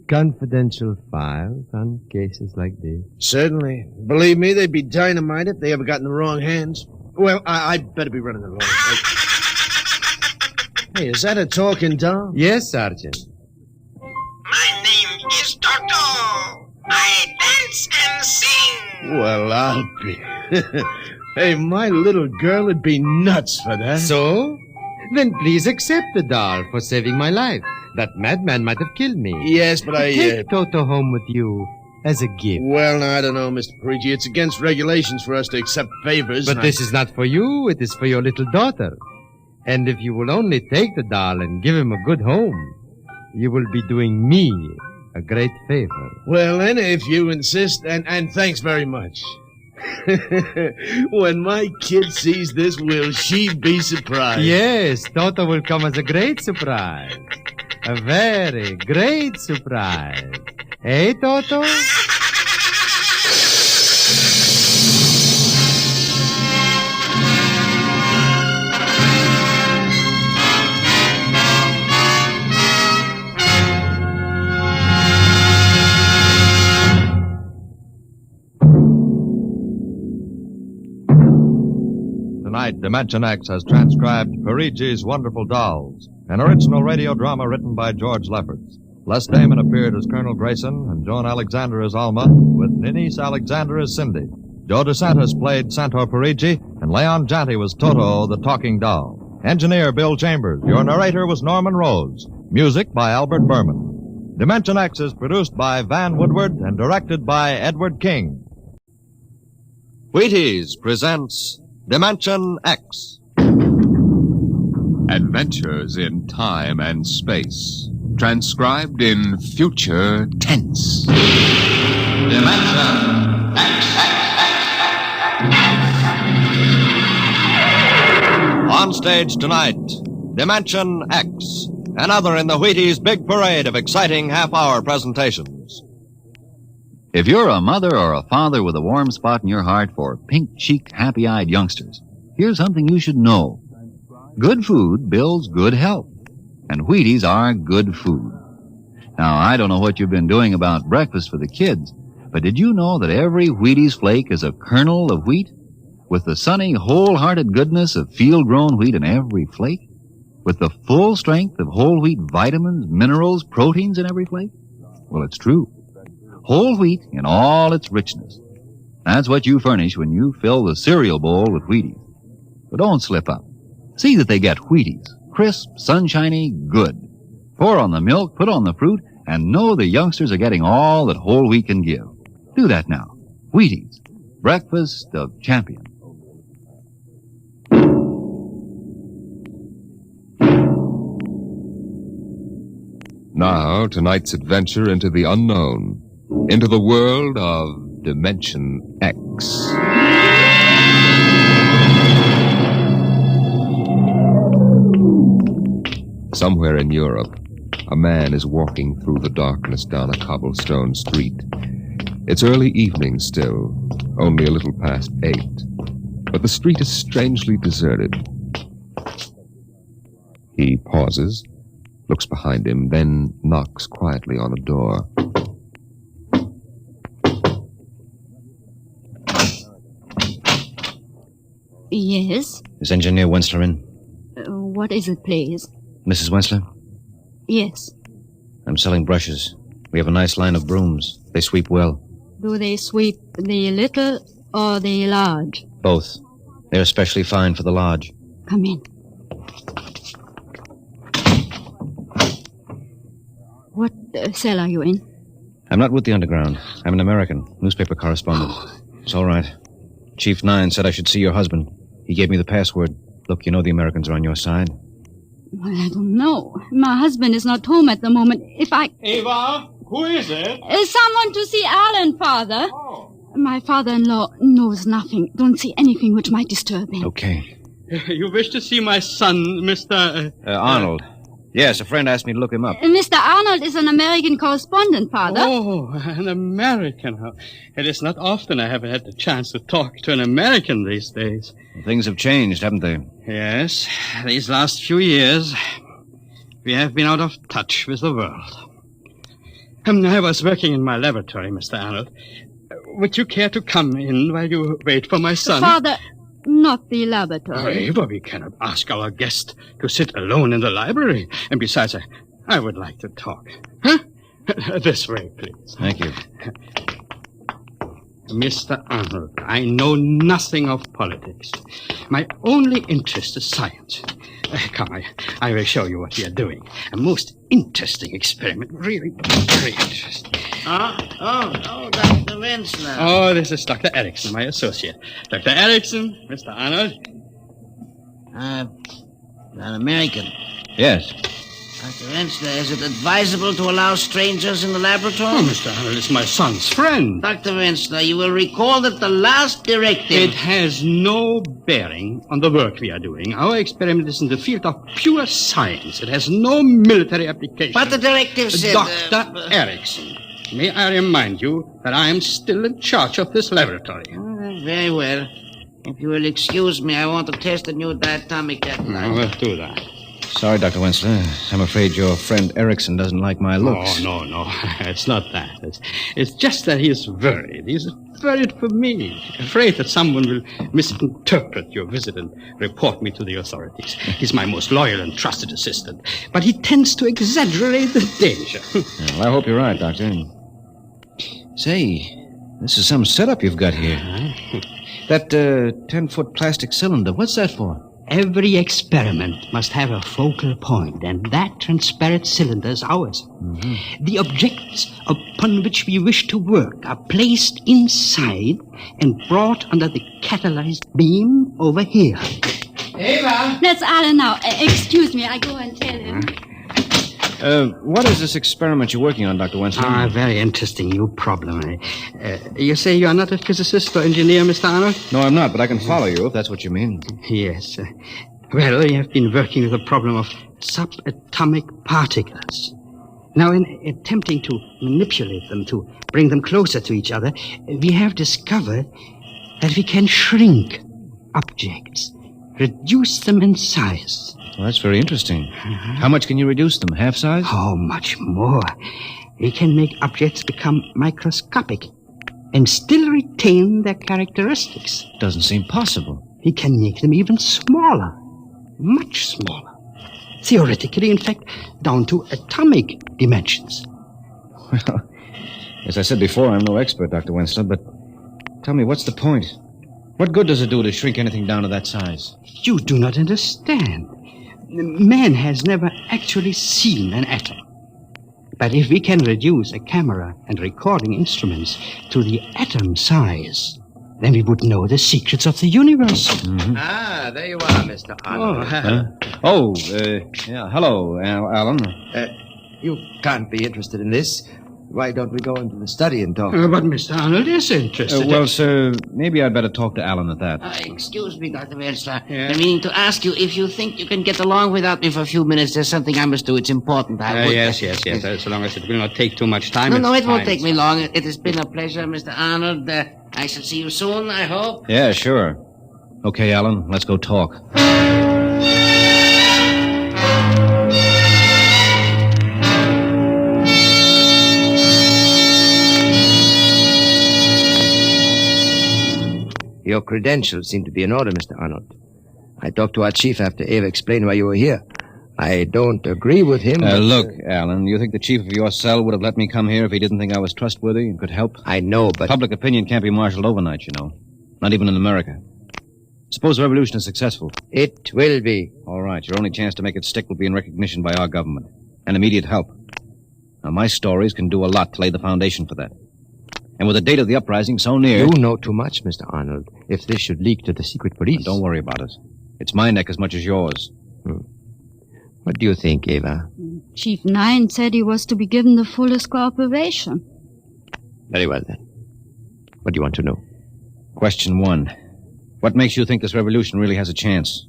confidential files on cases like this? Certainly. Believe me, they'd be dynamite if they ever got in the wrong hands. Well, I better be running along. Hey, is that a talking doll? Yes, Sergeant. My name is Toto. I dance and sing. Well, I'll be... Hey, my little girl would be nuts for that. So? Then please accept the doll for saving my life. That madman might have killed me. Yes, but Take Toto home with you as a gift. Well, I don't know, Mr. Parigi. It's against regulations for us to accept favors. But this is not for you. It is for your little daughter. And if you will only take the doll and give him a good home, you will be doing me a great favor. Well, then, if you insist, and thanks very much. When my kid sees this, will she be surprised? Yes, Toto will come as a great surprise. A very great surprise. Hey, Toto? Tonight, Dimension X has transcribed Parigi's Wonderful Dolls, an original radio drama written by George Lefferts. Les Damon appeared as Colonel Grayson and Joan Alexander as Alma, with Ninice Alexander as Cindy. Joe DeSantis played Santor Parigi, and Leon Janty was Toto, the talking doll. Engineer Bill Chambers. Your narrator was Norman Rose. Music by Albert Berman. Dimension X is produced by Van Woodward and directed by Edward King. Wheaties presents Dimension X. Adventures in time and space. Transcribed in future tense. Dimension X. On stage tonight, Dimension X. Another in the Wheaties' big parade of exciting half-hour presentations. If you're a mother or a father with a warm spot in your heart for pink-cheeked, happy-eyed youngsters, here's something you should know. Good food builds good health, and Wheaties are good food. Now, I don't know what you've been doing about breakfast for the kids, but did you know that every Wheaties flake is a kernel of wheat? With the sunny, wholehearted goodness of field-grown wheat in every flake? With the full strength of whole wheat vitamins, minerals, proteins in every flake? Well, it's true. Whole wheat in all its richness. That's what you furnish when you fill the cereal bowl with Wheaties. But don't slip up. See that they get Wheaties. Crisp, sunshiny, good. Pour on the milk, put on the fruit, and know the youngsters are getting all that whole wheat can give. Do that now. Wheaties. Breakfast of champions. Now, tonight's adventure into the unknown, into the world of Dimension X. Somewhere in Europe, a man is walking through the darkness down a cobblestone street. It's early evening still, only a little past 8, but the street is strangely deserted. He pauses, looks behind him, then knocks quietly on a door. Yes? Is Engineer Wensler in? What is it, please? Mrs. Wensler? Yes. I'm selling brushes. We have a nice line of brooms. They sweep well. Do they sweep the little or the large? Both. They're especially fine for the large. Come in. What cell are you in? I'm not with the Underground. I'm an American, newspaper correspondent. It's all right. Chief 9 said I should see your husband. He gave me the password. Look, you know the Americans are on your side. Well, I don't know. My husband is not home at the moment. If I... Eva, who is it? Someone to see Alan, Father. Oh. My father-in-law knows nothing. Don't see anything which might disturb him. Okay. You wish to see my son, Mr... Arnold. Yes, a friend asked me to look him up. Mr. Arnold is an American correspondent, Father. Oh, an American. It is not often I have had the chance to talk to an American these days. Things have changed, haven't they? Yes. These last few years, we have been out of touch with the world. I was working in my laboratory, Mr. Arnold. Would you care to come in while you wait for my son? Father, not the laboratory. Eva, we cannot ask our guest to sit alone in the library. And besides, I would like to talk. Huh? This way, please. Thank you. Mr. Arnold, I know nothing of politics. My only interest is science. Come, I will show you what we are doing. A most interesting experiment. Really very interesting. Oh, Dr. Wensler. Oh, this is Dr. Erickson, my associate. Dr. Erickson, Mr. Arnold. An American. Yes. Dr. Wensler, is it advisable to allow strangers in the laboratory? Oh, Mr. Arnold is my son's friend. Dr. Wensler, you will recall that the last directive... It has no bearing on the work we are doing. Our experiment is in the field of pure science. It has no military application. But the directive said... Dr. Erickson, may I remind you that I am still in charge of this laboratory. Very well. If you will excuse me, I want to test a new diatomic catalyzer. We'll do that. Sorry, Dr. Wensler. I'm afraid your friend Erickson doesn't like my looks. Oh, no. It's not that. It's just that he is worried. He's worried for me. Afraid that someone will misinterpret your visit and report me to the authorities. He's my most loyal and trusted assistant. But he tends to exaggerate the danger. Well, I hope you're right, Doctor. Say, this is some setup you've got here. That 10-foot plastic cylinder, what's that for? Every experiment must have a focal point, and that transparent cylinder is ours. Mm-hmm. The objects upon which we wish to work are placed inside and brought under the catalyzed beam over here. Eva! That's Alan now. Excuse me, I go and tell him. What is this experiment you're working on, Dr. Wensler? A very interesting new problem. You say you are not a physicist or engineer, Mr. Arnold? No, I'm not, but I can follow you if that's what you mean. Yes. Well, we have been working with the problem of subatomic particles. Now, in attempting to manipulate them, to bring them closer to each other, we have discovered that we can shrink objects, reduce them in size. Well, that's very interesting. How much can you reduce them? Half size? Oh, much more. We can make objects become microscopic and still retain their characteristics. Doesn't seem possible. We can make them even smaller. Much smaller. Theoretically, in fact, down to atomic dimensions. Well, as I said before, I'm no expert, Dr. Wensler, but tell me, what's the point? What good does it do to shrink anything down to that size? You do not understand. Man has never actually seen an atom. But if we can reduce a camera and recording instruments to the atom size, then we would know the secrets of the universe. Mm-hmm. Ah, there you are, Mr. Arnold. Hello, Alan. You can't be interested in this. Why don't we go into the study and talk? But Mr. Arnold is interested. Well, sir, maybe I'd better talk to Alan at that. Excuse me, Dr. Wensler. I mean to ask you if you think you can get along without me for a few minutes. There's something I must do. It's important. Yes. So long as it will not take too much time. No, it won't take me long. It has been a pleasure, Mr. Arnold. I shall see you soon, I hope. Yeah, sure. Okay, Alan, let's go talk. Your credentials seem to be in order, Mr. Arnold. I talked to our chief after Ava explained why you were here. I don't agree with him. Look, Alan, you think the chief of your cell would have let me come here if he didn't think I was trustworthy and could help? I know, but... Public opinion can't be marshaled overnight, you know. Not even in America. Suppose the revolution is successful. It will be. All right, your only chance to make it stick will be in recognition by our government. And immediate help. Now, my stories can do a lot to lay the foundation for that. And with the date of the uprising so near... You know too much, Mr. Arnold. If this should leak to the secret police... Don't worry about it. It's my neck as much as yours. What do you think, Ava? Chief Nine said he was to be given the fullest cooperation. Very well, then. What do you want to know? Question 1. What makes you think this revolution really has a chance?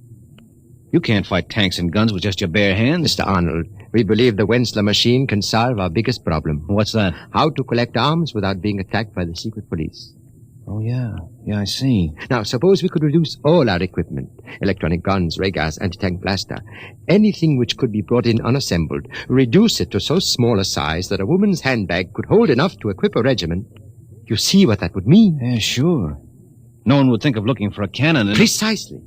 You can't fight tanks and guns with just your bare hands. Mr. Arnold, we believe the Wensler machine can solve our biggest problem. What's that? How to collect arms without being attacked by the secret police. Oh, yeah. Yeah, I see. Now, suppose we could reduce all our equipment. Electronic guns, ray gas, anti-tank blaster. Anything which could be brought in unassembled. Reduce it to so small a size that a woman's handbag could hold enough to equip a regiment. You see what that would mean? Yeah, sure. No one would think of looking for a cannon. Precisely.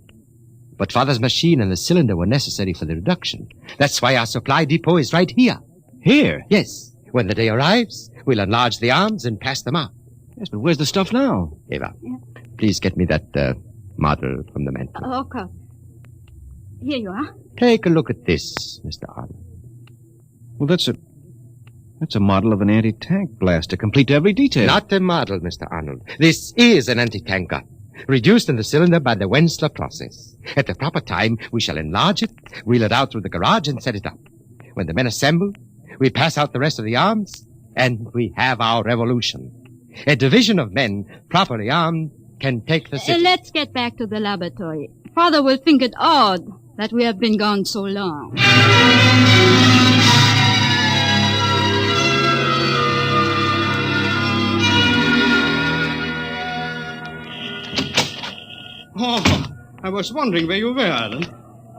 But Father's machine and the cylinder were necessary for the reduction. That's why our supply depot is right here. Here? Yes. When the day arrives, we'll enlarge the arms and pass them out. Yes, but where's the stuff now? Ava, please get me that model from the mantel. Okay. Here you are. Take a look at this, Mr. Arnold. Well, that's a model of an anti-tank blaster, complete to every detail. Not a model, Mr. Arnold. This is an anti-tank gun. Reduced in the cylinder by the Wensler process. At the proper time, we shall enlarge it, wheel it out through the garage, and set it up. When the men assemble, we pass out the rest of the arms, and we have our revolution. A division of men, properly armed, can take the city. Let's get back to the laboratory. Father will think it odd that we have been gone so long. Oh, I was wondering where you were, Alan.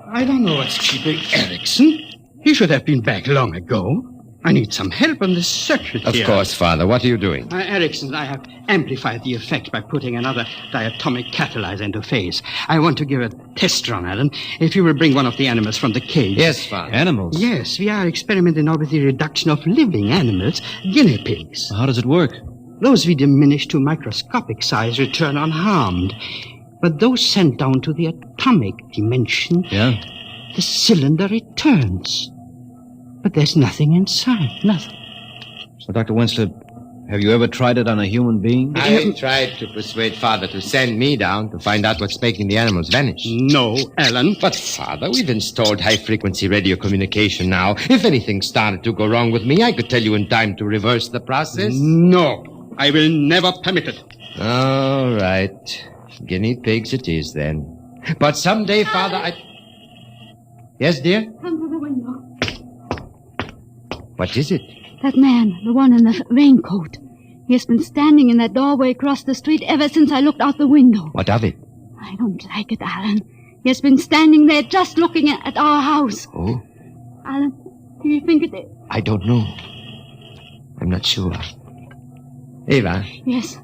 I don't know what's keeping Erickson. He should have been back long ago. I need some help on this circuit Of here. course, Father. What are you doing? Erickson, I have amplified the effect by putting another diatomic catalyzer into phase. I want to give a test run, Alan. If you will bring one of the animals from the cage. Yes, Father. Animals? Yes, we are experimenting now with the reduction of living animals, guinea pigs. How does it work? Those we diminish to microscopic size return unharmed. But those sent down to the atomic dimension, the cylinder returns. But there's nothing inside, nothing. So, Dr. Wensler, have you ever tried it on a human being? I tried to persuade Father to send me down to find out what's making the animals vanish. No, Alan. But, Father, we've installed high-frequency radio communication now. If anything started to go wrong with me, I could tell you in time to reverse the process. No, I will never permit it. All right. Guinea pigs it is, then. But someday, Father, Yes, dear? Come to the window. What is it? That man, the one in the raincoat. He has been standing in that doorway across the street ever since I looked out the window. What of it? I don't like it, Alan. He has been standing there just looking at our house. Oh? Alan, do you think it is? I don't know. I'm not sure. Ava? Yes.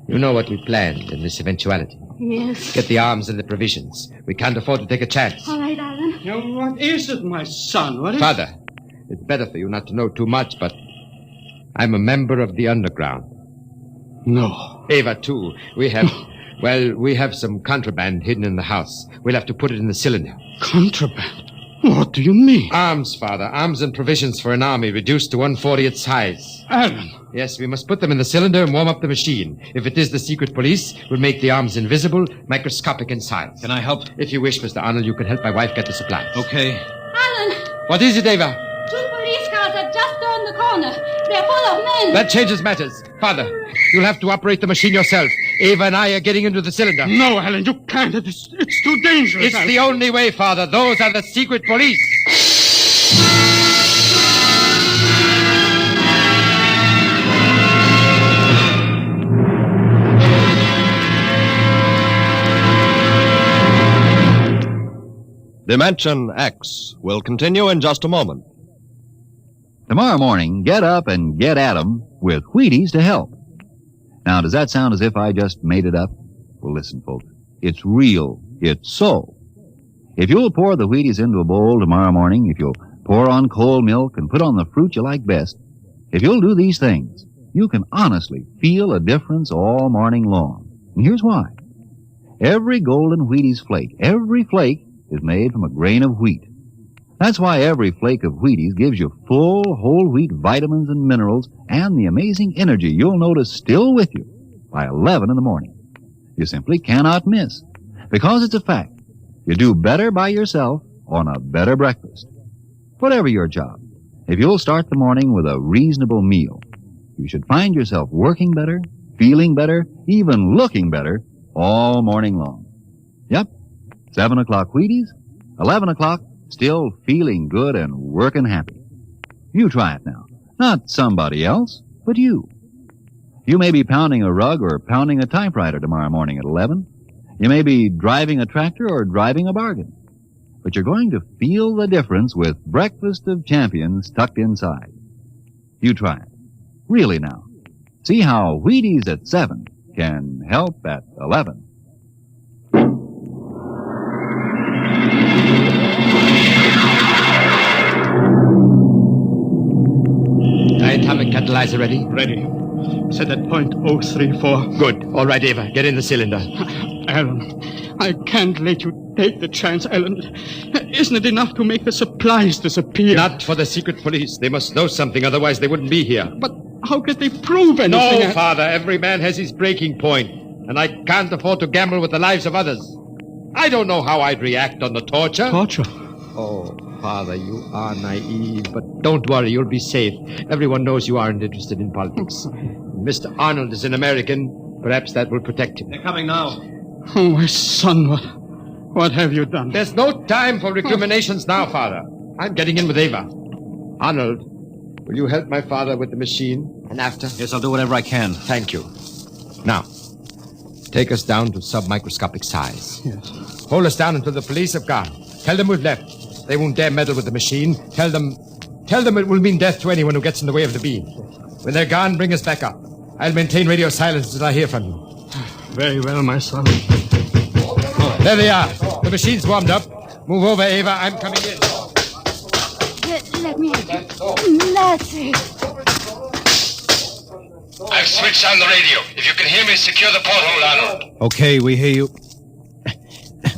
You know what we planned in this eventuality. Yes. Get the arms and the provisions. We can't afford to take a chance. All right, Alan. Now, what is it, my son? What is Father, it's better for you not to know too much, but I'm a member of the underground. No. Ava, too. We have Well, we have some contraband hidden in the house. We'll have to put it in the cylinder. Contraband? What do you mean? Arms, Father. Arms and provisions for an army reduced to 1/40th size. Alan. Yes, we must put them in the cylinder and warm up the machine. If it is the secret police, we'll make the arms invisible, microscopic in size. Can I help? If you wish, Mr. Arnold, you can help my wife get the supplies. Okay. Alan, What is it, Ava? 2 police cars are just on the corner. They're full of men. That changes matters. Father, you'll have to operate the machine yourself. Ava and I are getting into the cylinder. No, Alan, you can't. It's too dangerous. It's Alan. the only way, Father. Those are the secret police. Dimension X will continue in just a moment. Tomorrow morning, get up and get at 'em with Wheaties to help. Now, does that sound as if I just made it up? Well, listen, folks. It's real. It's so. If you'll pour the Wheaties into a bowl tomorrow morning, if you'll pour on cold milk and put on the fruit you like best, if you'll do these things, you can honestly feel a difference all morning long. And here's why. Every golden Wheaties flake, every flake is made from a grain of wheat. That's why every flake of Wheaties gives you full, whole wheat vitamins and minerals and the amazing energy you'll notice still with you by 11 in the morning. You simply cannot miss, because it's a fact. You do better by yourself on a better breakfast. Whatever your job, if you'll start the morning with a reasonable meal, you should find yourself working better, feeling better, even looking better all morning long. Yep, 7 o'clock Wheaties, 11 o'clock still feeling good and working happy. You try it now. Not somebody else, but you. You may be pounding a rug or pounding a typewriter tomorrow morning at 11. You may be driving a tractor or driving a bargain. But you're going to feel the difference with Breakfast of Champions tucked inside. You try it. Really now. See how Wheaties at 7 can help at 11. Diatomic catalyzer ready? Ready. Set at point 034. Good. All right, Ava. Get in the cylinder. Alan, I can't let you take the chance, Alan. Isn't it enough to make the supplies disappear? Not for the secret police. They must know something, otherwise they wouldn't be here. But how could they prove anything? No, Father. Every man has his breaking point, and I can't afford to gamble with the lives of others. I don't know how I'd react on the torture. Torture? Oh, Father, you are naive, but don't worry, you'll be safe. Everyone knows you aren't interested in politics. Mr. Arnold is an American. Perhaps that will protect him. They're coming now. Oh, my son, what have you done? There's no time for recriminations now, Father. I'm getting in with Ava. Arnold, will you help my father with the machine? And after? Yes, I'll do whatever I can. Thank you. Now, take us down to submicroscopic size. Yes. Hold us down until the police have gone. Tell them we've left. They won't dare meddle with the machine. Tell them it will mean death to anyone who gets in the way of the beam. When they're gone, bring us back up. I'll maintain radio silence until I hear from you. Very well, my son. There they are. The machine's warmed up. Move over, Ava. I'm coming in. Let me... That's it. I've switched on the radio. If you can hear me, secure the porthole, Arnold. Okay, we hear you.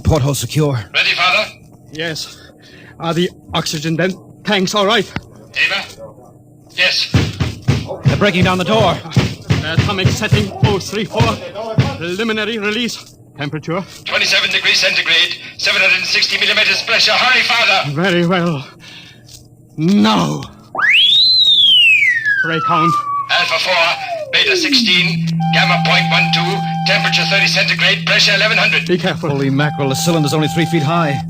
Porthole secure. Ready, Father? Yes. Are the oxygen tanks all right? Ava? Yes. They're breaking down the door. Atomic setting 034. Preliminary release. Temperature? 27 degrees centigrade, 760 millimeters pressure. Hurry, Father! Very well. Now. Ray count. Alpha 4, Beta 16, Gamma 0.12, temperature 30 centigrade, pressure 1100. Be careful. Holy mackerel, the cylinder's only 3 feet high.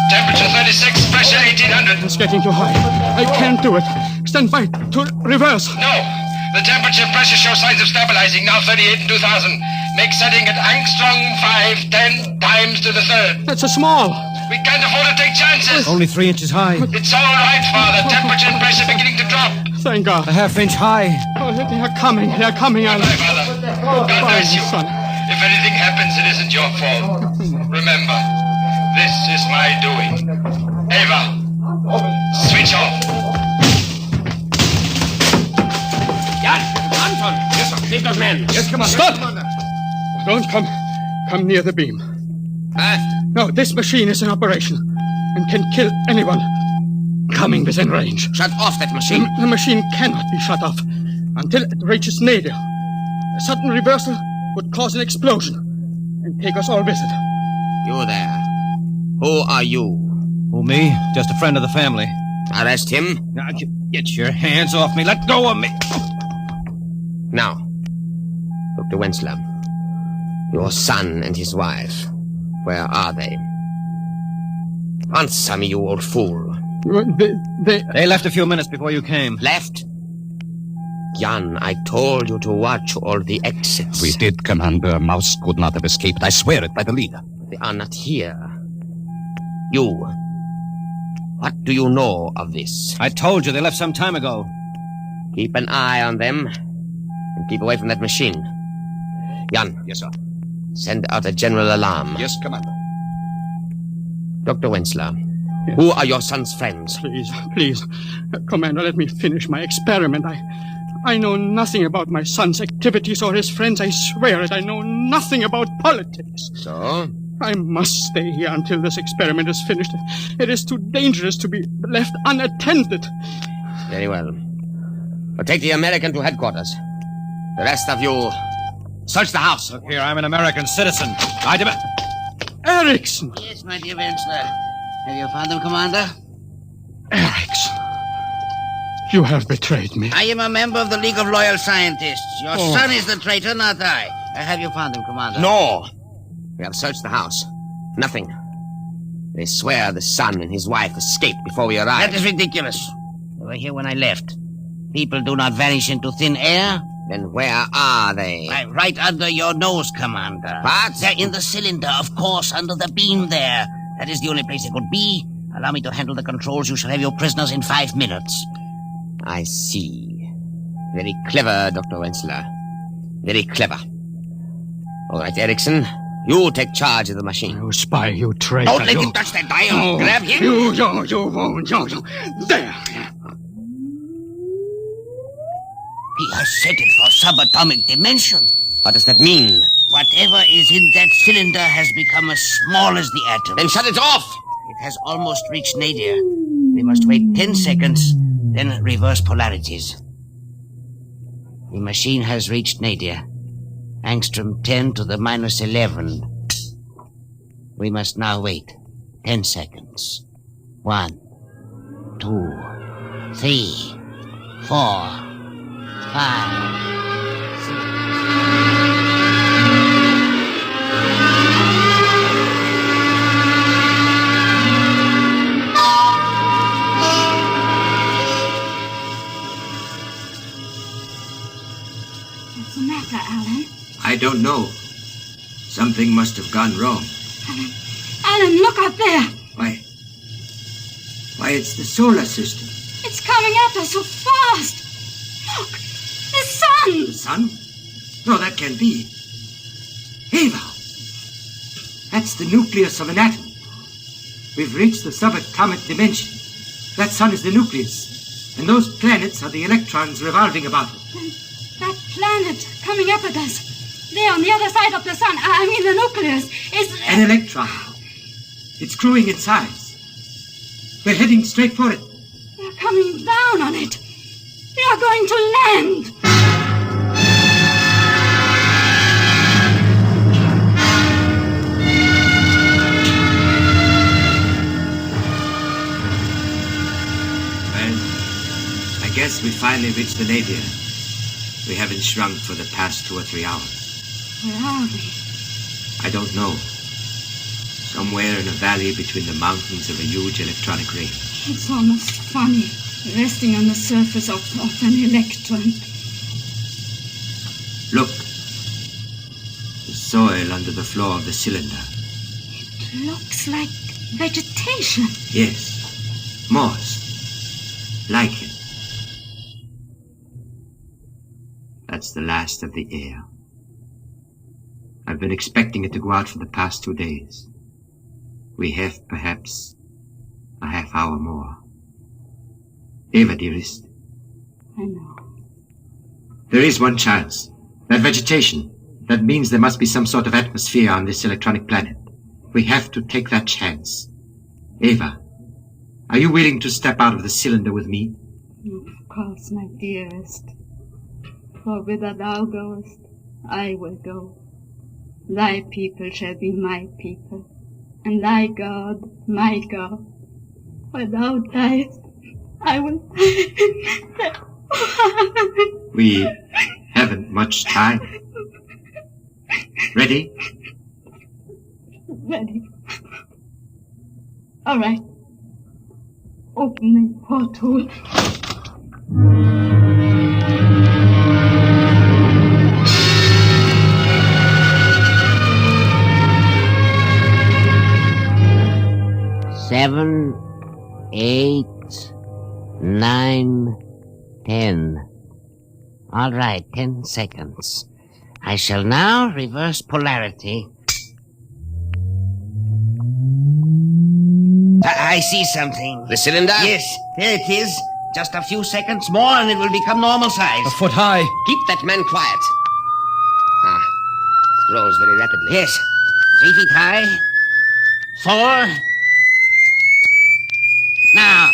Temperature 36, pressure 1800. It's getting too high. I can't do it. Stand by to reverse. No. The temperature and pressure show signs of stabilizing, now 38 and 2000. Make setting at angstrom 5, 10 times to the third. That's a small. We can't afford to take chances. Only 3 inches high. It's all right, Father. Temperature and pressure beginning to drop. Thank God. A half-inch high. Oh, they're coming. They're coming, Alan. Bye, Father. God bless you. Son. If anything happens, it isn't your fault. Remember, this is my doing. Ava, switch off. Jan! Anton! Yes, sir. Leave those men. Yes, Commander. Stop! Don't come near the beam. No, this machine is in operation and can kill anyone coming within range. Shut off that machine. The machine cannot be shut off until it reaches Nadir. A sudden reversal would cause an explosion and take us all with it. You there. Who are you? Who, me? Just a friend of the family. Arrest him. Now, get your hands off me. Let go of me. Now, Dr. Wensler, your son and his wife, where are they? Answer me, you old fool. They left a few minutes before you came. Left? Jan, I told you to watch all the exits. We did, Commander. Mouse could not have escaped. I swear it by the leader. They are not here. You. What do you know of this? I told you they left some time ago. Keep an eye on them and keep away from that machine. Jan. Yes, sir. Send out a general alarm. Yes, Commander. Dr. Wensler, who are your son's friends? Please, Commander, let me finish my experiment. I know nothing about my son's activities or his friends. I swear it. I know nothing about politics. So? I must stay here until this experiment is finished. It is too dangerous to be left unattended. Very well. But take the American to headquarters. The rest of you, search the house. Look here, I'm an American citizen. I demand... Erickson! Yes, my dear Wensler. Have you found them, Commander? Erickson. You have betrayed me. I am a member of the League of Loyal Scientists. Your Oh. son is the traitor, not I. Have you found them, Commander? No! We have searched the house. Nothing. They swear the son and his wife escaped before we arrived. That is ridiculous. They were here when I left. People do not vanish into thin air. Then where are they? Right under your nose, Commander. What? They're in the cylinder, of course, under the beam there. That is the only place they could be. Allow me to handle the controls. You shall have your prisoners in 5 minutes. I see. Very clever, Dr. Wensler. Very clever. All right, Erickson, you take charge of the machine. You spy, you traitor. Don't let him touch that dial. No. Grab him. You won't. There. He has set it for subatomic dimension. What does that mean? Whatever is in that cylinder has become as small as the atom. Then shut it off. It has almost reached nadir. We must wait 10 seconds, then reverse polarities. The machine has reached nadir. Angstrom 10 to the minus 11. We must now wait 10 seconds. 1, 2, 3, 4, 5, 6. What's the matter, Alan? I don't know. Something must have gone wrong. Alan, look out there! Why, it's the solar system. It's coming at us so fast! Look! The sun! The sun? No, that can't be. Eva! That's the nucleus of an atom. We've reached the subatomic dimension. That sun is the nucleus, and those planets are the electrons revolving about it. That planet coming up at us. There on the other side of the sun, I mean the nucleus, is... An electron. It's growing in size. We're heading straight for it. They're coming down on it. They are going to land. Well, I guess we finally reached the nadir. We haven't shrunk for the past 2 or 3 hours. Where are we? I don't know. Somewhere in a valley between the mountains of a huge electronic ring. It's almost funny, resting on the surface of an electron. Look. The soil under the floor of the cylinder. It looks like vegetation. Yes. Moss. Lichen. That's the last of the air. I've been expecting it to go out for the past 2 days. We have perhaps a half hour more. Eva, dearest. I know. There is one chance. That vegetation, that means there must be some sort of atmosphere on this electronic planet. We have to take that chance. Ava, are you willing to step out of the cylinder with me? Of course, my dearest. For whither thou goest, I will go. Thy people shall be my people, and thy God my God. Where thou diest, I will... We haven't much time. Ready? Ready. All right. Open the porthole. Seven, 8, 9, 10. All right, 10 seconds. I shall now reverse polarity. I see something. The cylinder? Yes, there it is. Just a few seconds more and it will become normal size. A foot high. Keep that man quiet. It grows very rapidly. Yes. 3 feet high. 4. Now.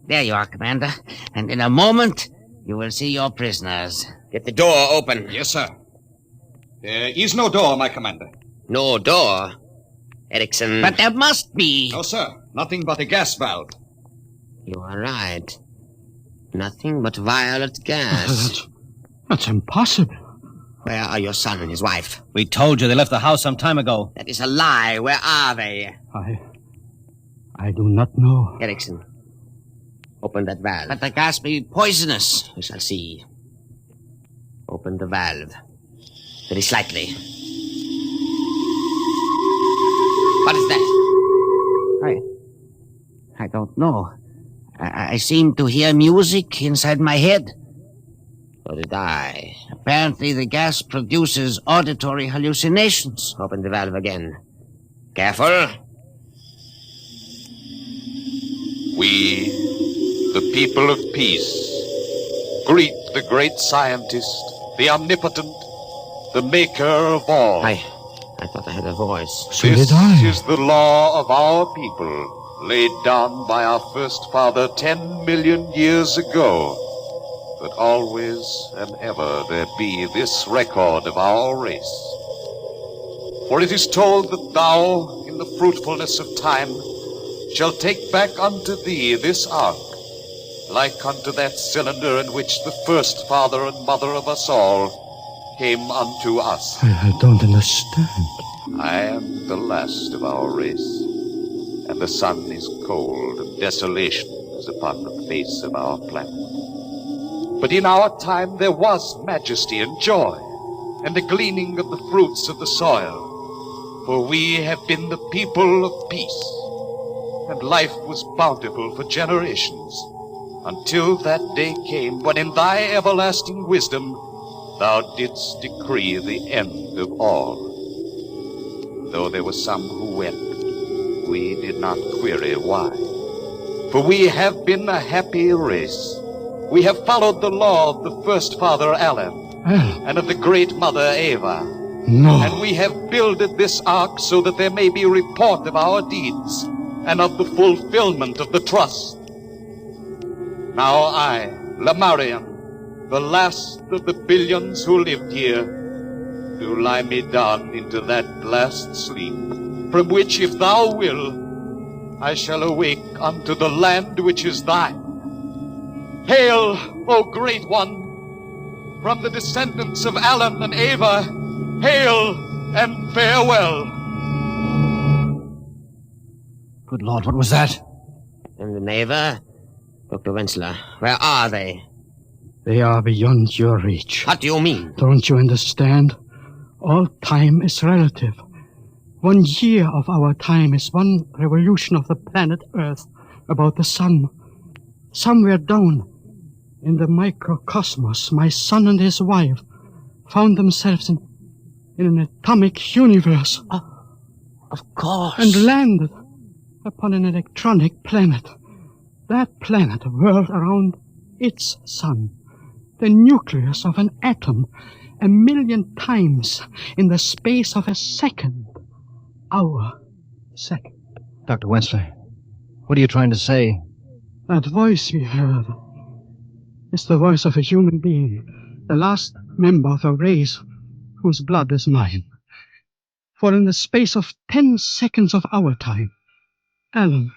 There you are, Commander. And in a moment, you will see your prisoners. Get the door open. Yes, sir. There is no door, my commander. No door? Erickson. But there must be. No, sir. Nothing but a gas valve. You are right. Nothing but violet gas. That's impossible. Where are your son and his wife? We told you they left the house some time ago. That is a lie. Where are they? I do not know. Erickson, open that valve. But the gas may be poisonous. We shall see. Open the valve. Very slightly. What is that? I don't know. I seem to hear music inside my head. So did I. Apparently the gas produces auditory hallucinations. Open the valve again. Careful. We, the people of peace, greet the great scientist, the omnipotent, the maker of all. I thought I had a voice. So this is the law of our people, laid down by our first father 10 million years ago. That always and ever there be this record of our race. For it is told that thou, in the fruitfulness of time, shall take back unto thee this ark, like unto that cylinder in which the first father and mother of us all came unto us. I don't understand. I am the last of our race, and the sun is cold, and desolation is upon the face of our planet. But in our time there was majesty and joy, and the gleaning of the fruits of the soil, for we have been the people of peace. And life was bountiful for generations, until that day came when in thy everlasting wisdom thou didst decree the end of all. Though there were some who wept, we did not query why. For we have been a happy race. We have followed the law of the first father Alan, and of the great mother Ava. No. And we have builded this ark so that there may be report of our deeds, and of the fulfillment of the trust. Now I, Lamarian, the last of the billions who lived here, do lie me down into that last sleep, from which, if thou will, I shall awake unto the land which is thine. Hail, O great one, from the descendants of Alan and Ava, hail and farewell. Good Lord, what was that? And the neighbor? Dr. Wenzler, where are they? They are beyond your reach. What do you mean? Don't you understand? All time is relative. 1 year of our time is one revolution of the planet Earth about the sun. Somewhere down in the microcosmos, my son and his wife found themselves in an atomic universe. Of course. And landed upon an electronic planet. That planet whirled around its sun. the nucleus of an atom 1,000,000 times in the space of a second. Our second. Dr. Wentzler, what are you trying to say? That voice we heard is the voice of a human being, the last member of a race whose blood is mine. For in the space of 10 seconds of our time, Alan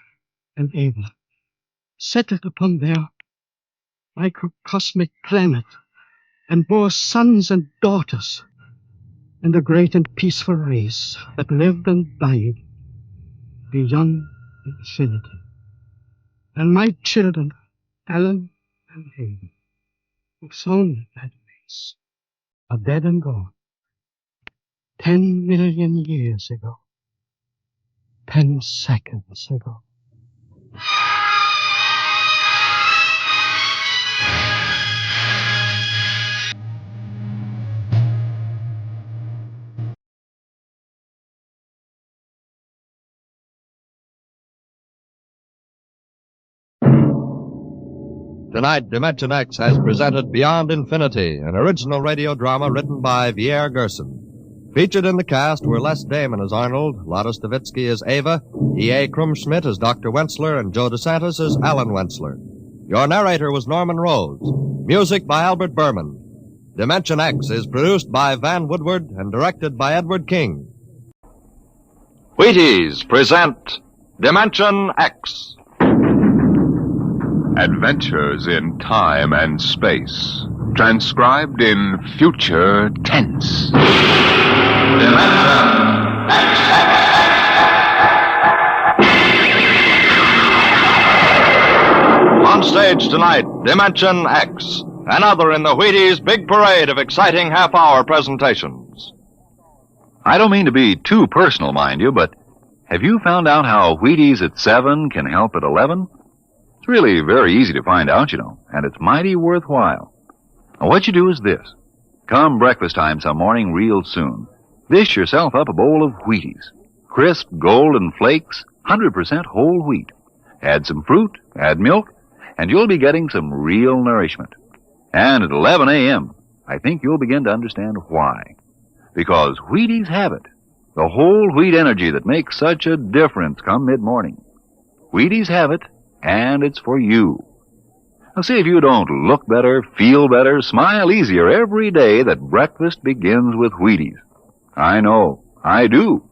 and Ava settled upon their microcosmic planet and bore sons and daughters in the great and peaceful race that lived and died beyond infinity. And my children, Alan and Ava, who sown that race, are dead and gone. 10 million years ago. 10 seconds ago. Tonight, Dimension X has presented Beyond Infinity, an original radio drama written by Pierre Gerson. Featured in the cast were Les Damon as Arnold, Lotta Stavitsky as Ava, E.A. Krumschmidt as Dr. Wentzler, and Joe DeSantis as Alan Wentzler. Your narrator was Norman Rose. Music by Albert Berman. Dimension X is produced by Van Woodward and directed by Edward King. Wheaties present Dimension X. Adventures in time and space, transcribed in future tense. On stage tonight, Dimension X, another in the Wheaties' big parade of exciting half-hour presentations. I don't mean to be too personal, mind you, but have you found out how Wheaties at 7 can help at 11? It's really very easy to find out, you know, and it's mighty worthwhile. Now, what you do is this. Come breakfast time some morning real soon. Dish yourself up a bowl of Wheaties. Crisp, golden flakes, 100% whole wheat. Add some fruit, add milk, and you'll be getting some real nourishment. And at 11 a.m., I think you'll begin to understand why. Because Wheaties have it. The whole wheat energy that makes such a difference come mid-morning. Wheaties have it, and it's for you. Now, see if you don't look better, feel better, smile easier every day that breakfast begins with Wheaties. I know, I do.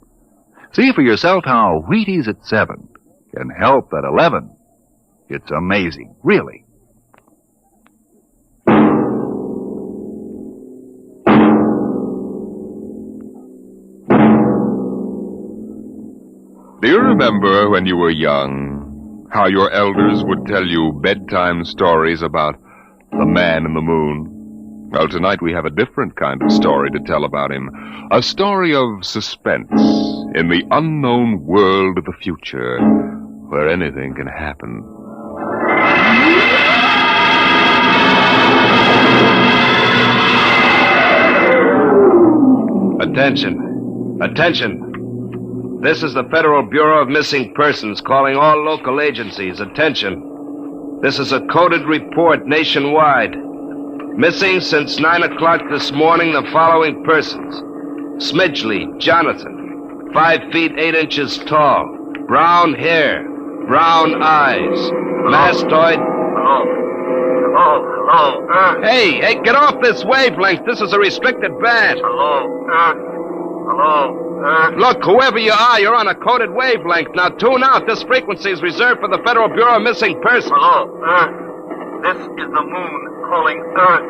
See for yourself how Wheaties at 7 can help at 11. It's amazing, really. Do you remember when you were young, how your elders would tell you bedtime stories about the man in the moon? Well, tonight we have a different kind of story to tell about him. A story of suspense in the unknown world of the future, where anything can happen. Attention. Attention. This is the Federal Bureau of Missing Persons calling all local agencies. Attention. This is a coded report nationwide. Missing since 9 o'clock this morning the following persons. Smidgley, Jonathan, 5 feet 8 inches tall, brown hair, brown eyes, mastoid. Hello. Hey, get off this wavelength. This is a restricted band. Hello. Look, whoever you are, you're on a coded wavelength. Now tune out. This frequency is reserved for the Federal Bureau of Missing Persons. Hello, Earth. This is the moon calling Earth.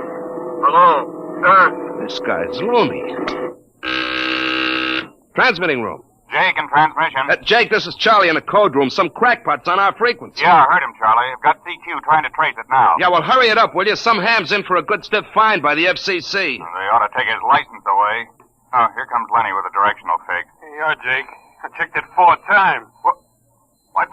Hello, Earth. This guy's loony. Transmitting room. Jake in transmission. Jake, this is Charlie in the code room. Some crackpot's on our frequency. Yeah, I heard him, Charlie. I've got CQ trying to trace it now. Yeah, well, hurry it up, will you? Some ham's in for a good stiff fine by the FCC. They ought to take his license away. Oh, here comes Lenny with a directional fig. Yeah, Jake. I checked it 4 times. What?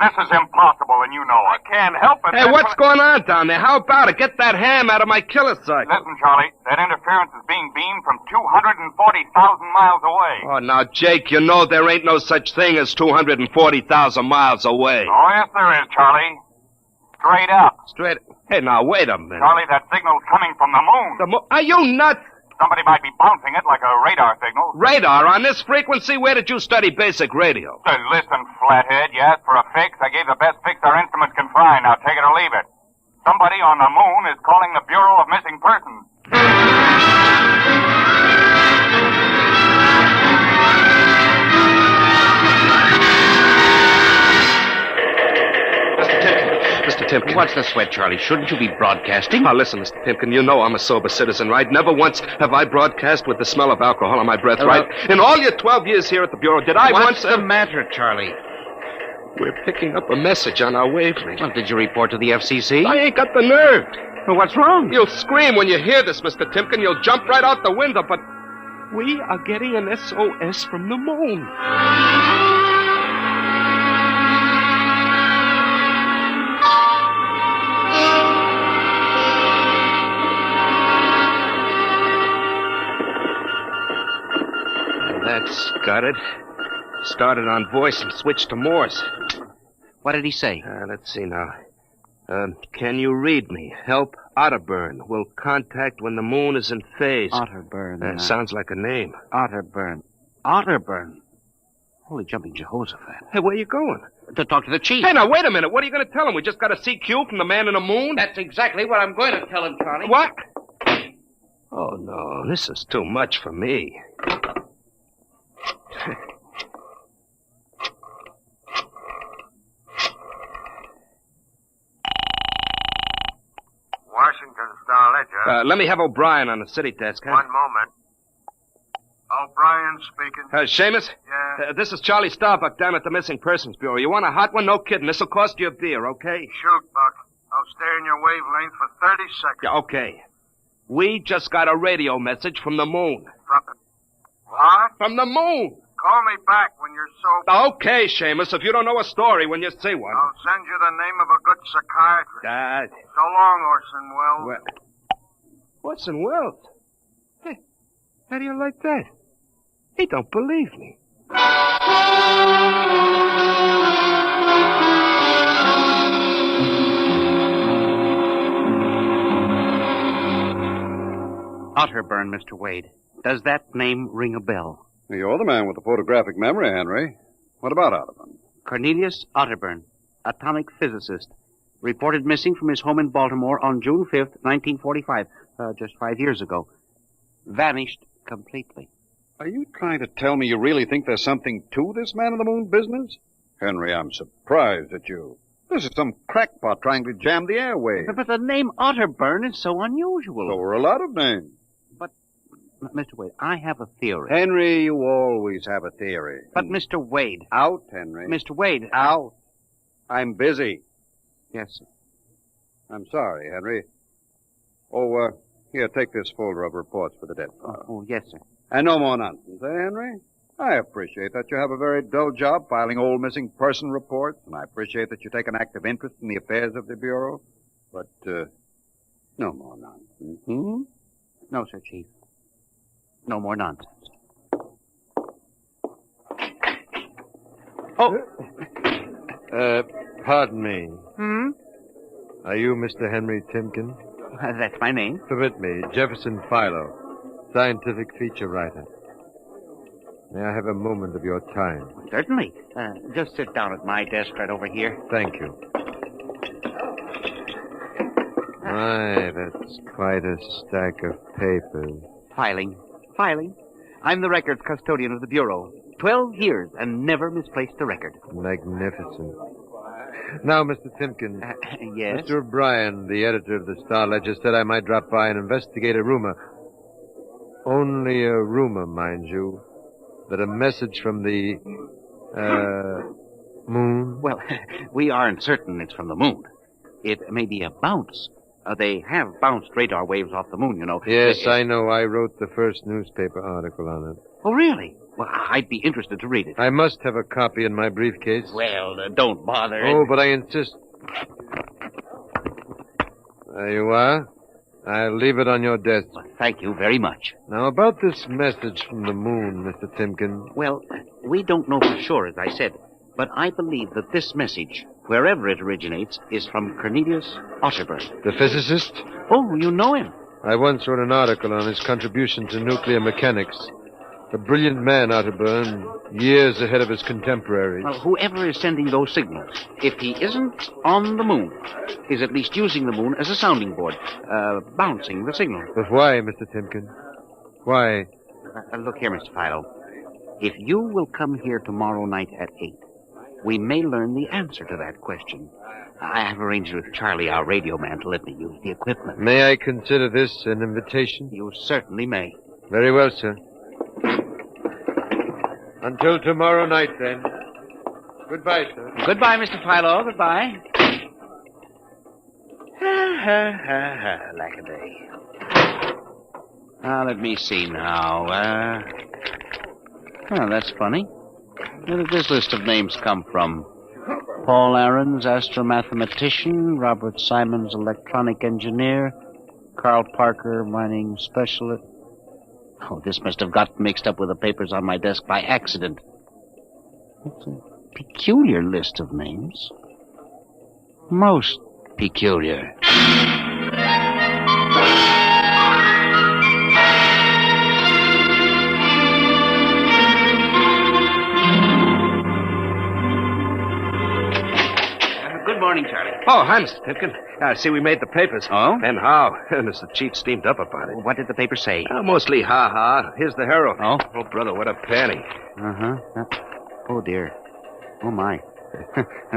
This is impossible, and you know it. I can't help it. Hey, what's going on down there? How about it? Get that ham out of my killer cycle. Listen, Charlie, that interference is being beamed from 240,000 miles away. Oh, now, Jake, you know there ain't no such thing as 240,000 miles away. Oh, yes, there is, Charlie. Straight up. Straight. Hey, now, wait a minute. Charlie, that signal's coming from the moon. Are you nuts? Somebody might be bouncing it like a radar signal. Radar on this frequency? Where did you study basic radio? Listen, flathead, you asked for a fix. I gave the best fix our instruments can find. Now take it or leave it. Somebody on the moon is calling the Bureau of Missing Persons. Mr. Timken. What's the sweat, Charlie? Shouldn't you be broadcasting? Now, listen, Mr. Timken, you know I'm a sober citizen, right? Never once have I broadcast with the smell of alcohol on my breath, right? In all your 12 years here at the Bureau, did I once... What's the matter, Charlie? We're picking up a message on our wavelength. Well, did you report to the FCC? I ain't got the nerve. Well, what's wrong? You'll scream when you hear this, Mr. Timken. You'll jump right out the window, but we are getting an SOS from the moon. That's got it. Started on voice and switched to Morse. What did he say? Let's see now. Can you read me? Help Otterburn. Will contact when the moon is in phase. Otterburn. Sounds like a name. Otterburn. Otterburn. Holy jumping Jehoshaphat. Hey, where you going? To talk to the chief. Hey, now, wait a minute. What are you going to tell him? We just got a CQ from the man in the moon? That's exactly what I'm going to tell him, Charlie. What? Oh, no. This is too much for me. Washington Star-Ledger. Let me have O'Brien on the city desk, huh? One moment. O'Brien speaking. Seamus? Yeah? This is Charlie Starbuck down at the Missing Persons Bureau. You want a hot one? No kidding. This'll cost you a beer, okay? Shoot, Buck. I'll stay in your wavelength for 30 seconds. Yeah, okay. We just got a radio message from the moon. What? From the moon. Call me back when you're sober. Okay, Seamus, if you don't know a story when you see one. I'll send you the name of a good psychiatrist. So long, Orson Welles. Orson Welles? Hey, how do you like that? He don't believe me. Otterburn, Mr. Wade. Does that name ring a bell? You're the man with the photographic memory, Henry. What about Otterburn? Cornelius Otterburn, atomic physicist, reported missing from his home in Baltimore on June 5th, 1945, just 5 years ago. Vanished completely. Are you trying to tell me you really think there's something to this man in the moon business? Henry, I'm surprised at you. This is some crackpot trying to jam the airwaves. But the name Otterburn is so unusual. So are a lot of names. Mr. Wade, I have a theory. Henry, you always have a theory. But Mr. Wade. Out, Henry. Mr. Wade. Out. I'm busy. Yes, sir. I'm sorry, Henry. Oh, here, take this folder of reports for the dead file. Oh, yes, sir. And no more nonsense, eh, Henry? I appreciate that you have a very dull job filing old missing person reports, and I appreciate that you take an active interest in the affairs of the Bureau. But, no more nonsense. Hmm? No, sir, Chief. No more nonsense. Pardon me. Hmm? Are you Mr. Henry Timken? That's my name. Permit me, Jefferson Philo, scientific feature writer. May I have a moment of your time? Certainly. Just sit down at my desk right over here. Thank you. My, that's quite a stack of papers. Filing. I'm the records custodian of the Bureau. 12 years and never misplaced a record. Magnificent. Now, Mr. Timken. Yes? Mr. O'Brien, the editor of the Star-Ledger, said I might drop by and investigate a rumor. Only a rumor, mind you, that a message from the, moon? Well, we aren't certain it's from the moon. It may be a bounce. They have bounced radar waves off the moon, you know. Yes, I know. I wrote the first newspaper article on it. Oh, really? Well, I'd be interested to read it. I must have a copy in my briefcase. Well, don't bother. Oh, but I insist. There you are. I'll leave it on your desk. Well, thank you very much. Now, about this message from the moon, Mr. Timken. Well, we don't know for sure, as I said, but I believe that this message wherever it originates, is from Cornelius Otterburn. The physicist? Oh, you know him. I once wrote an article on his contribution to nuclear mechanics. A brilliant man, Otterburn, years ahead of his contemporaries. Well, whoever is sending those signals, if he isn't on the moon, is at least using the moon as a sounding board, bouncing the signal. But why, Mr. Timken? Why? Look here, Mr. Philo. If you will come here tomorrow night at 8, we may learn the answer to that question. I have arranged with Charlie, our radio man, to let me use the equipment. May I consider this an invitation? You certainly may. Very well, sir. Until tomorrow night, then. Goodbye, sir. Goodbye, Mr. Philo. Goodbye. Lack a day. Now, let me see now. That's funny. Where did this list of names come from? Paul Ahrens, astromathematician. Robert Simons, electronic engineer. Carl Parker, mining specialist. Oh, this must have got mixed up with the papers on my desk by accident. It's a peculiar list of names. Most peculiar. Good morning, Charlie. Oh, hi, Mr. Timken. I see we made the papers. Oh? And how? Mr. Chief steamed up about it. What did the paper say? Mostly ha-ha. Here's the Herald. Oh? Oh, brother, what a panning. Uh-huh. Oh, dear. Oh, my.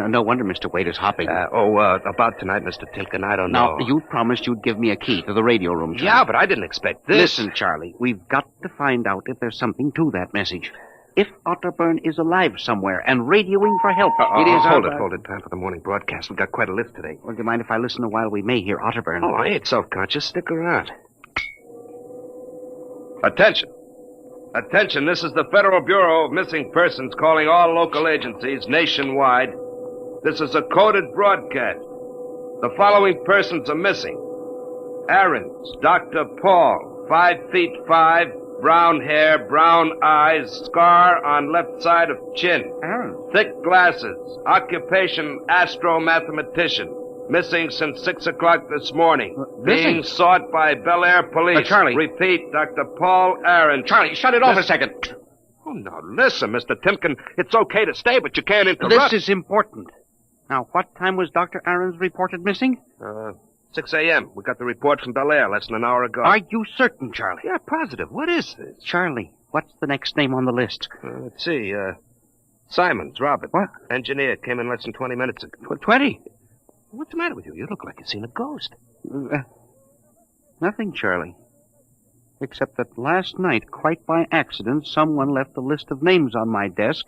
No wonder Mr. Wade is hopping. About tonight, Mr. Timken, I don't know. Now, you promised you'd give me a key to the radio room, Charlie. Yeah, but I didn't expect this. Listen, Charlie, we've got to find out if there's something to that message. If Otterburn is alive somewhere and radioing for help, it is Hold it. Time for the morning broadcast. We've got quite a list today. Well, do you mind if I listen a while? We may hear Otterburn. Oh, I ain't self-conscious. Stick around. Attention. Attention, this is the Federal Bureau of Missing Persons calling all local agencies nationwide. This is a coded broadcast. The following persons are missing. Ahrens, Dr. Paul, 5'5", brown hair, brown eyes, scar on left side of chin. Ahrens. Thick glasses, occupation astromathematician. Missing since 6 o'clock this morning. Being sought by Bel Air police. Charlie. Repeat, Dr. Paul Ahrens. Charlie, shut it off a second. Oh, now listen, Mr. Timken. It's okay to stay, but you can't interrupt. This is important. Now, what time was Dr. Ahrens reported missing? 6 a.m. We got the report from Bel Air less than an hour ago. Are you certain, Charlie? Yeah, positive. What is this? Charlie, what's the next name on the list? Let's see. Simons, Robert. What? Engineer. Came in less than 20 minutes ago. 20? What's the matter with you? You look like you've seen a ghost. Nothing, Charlie. Except that last night, quite by accident, someone left a list of names on my desk,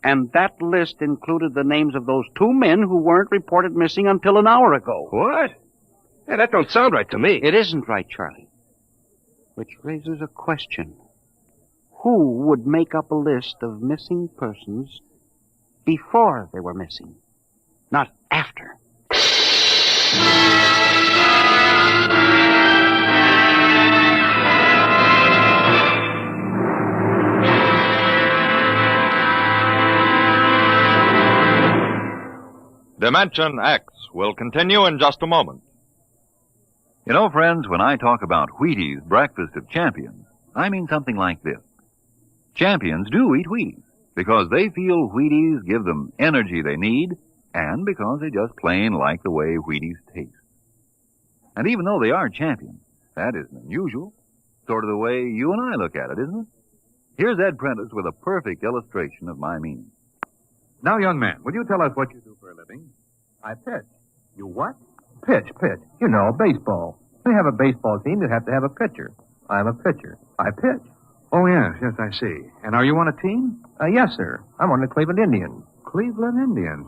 and that list included the names of those 2 men who weren't reported missing until an hour ago. What? Yeah, that don't sound right to me. It isn't right, Charlie. Which raises a question. Who would make up a list of missing persons before they were missing, not after? Dimension X will continue in just a moment. You know, friends, when I talk about Wheaties breakfast of champions, I mean something like this. Champions do eat Wheaties because they feel Wheaties give them energy they need and because they just plain like the way Wheaties taste. And even though they are champions, that isn't unusual. Sort of the way you and I look at it, isn't it? Here's Ed Prentice with a perfect illustration of my meaning. Now, young man, will you tell us what you do for a living? I pitch. You what? Pitch. You know, baseball. To have a baseball team, you have to have a pitcher. I'm a pitcher. I pitch. Oh, yes, I see. And are you on a team? Yes, sir. I'm on the Cleveland Indians. Cleveland Indians,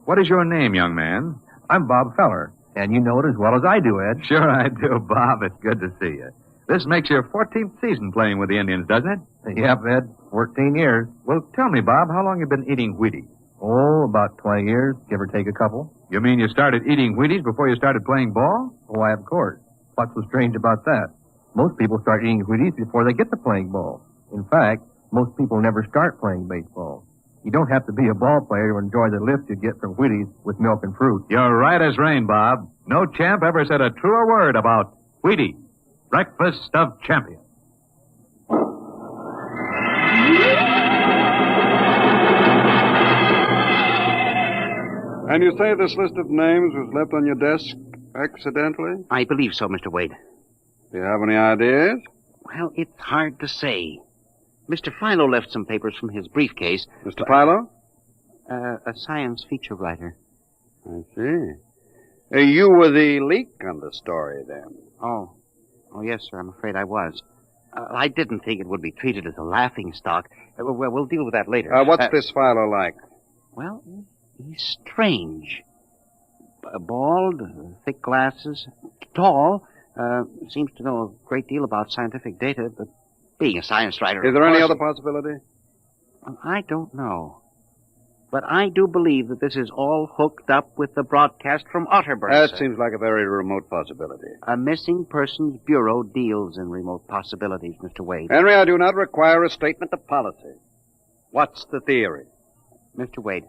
What is your name, young man? I'm Bob Feller, and you know it as well as I do, Ed. Sure I do, Bob. It's good to see you. This makes your 14th season playing with the Indians, doesn't it? Yep, Ed. 14 years. Well, tell me, Bob, how long you been eating Wheaties? Oh, about 20 years, give or take a couple. You mean you started eating Wheaties before you started playing ball? Why, of course. What's so strange about that? Most people start eating Wheaties before they get to playing ball. In fact, most people never start playing baseball. You don't have to be a ball player to enjoy the lift you get from Wheaties with milk and fruit. You're right as rain, Bob. No champ ever said a truer word about Wheaties, breakfast of champions. And you say this list of names was left on your desk accidentally? I believe so, Mr. Wade. Do you have any ideas? Well, it's hard to say. Mr. Philo left some papers from his briefcase. Mr. Philo? A science feature writer. I see. You were the leak on the story, then. Oh, yes, sir. I'm afraid I was. I didn't think it would be treated as a laughingstock. We'll deal with that later. What's this Philo like? Well, he's strange. Bald, thick glasses, tall, seems to know a great deal about scientific data, but being a science writer... Is there any other possibility? I don't know. But I do believe that this is all hooked up with the broadcast from Otterburn. That seems like a very remote possibility. A missing persons bureau deals in remote possibilities, Mr. Wade. Henry, I do not require a statement of policy. What's the theory? Mr. Wade,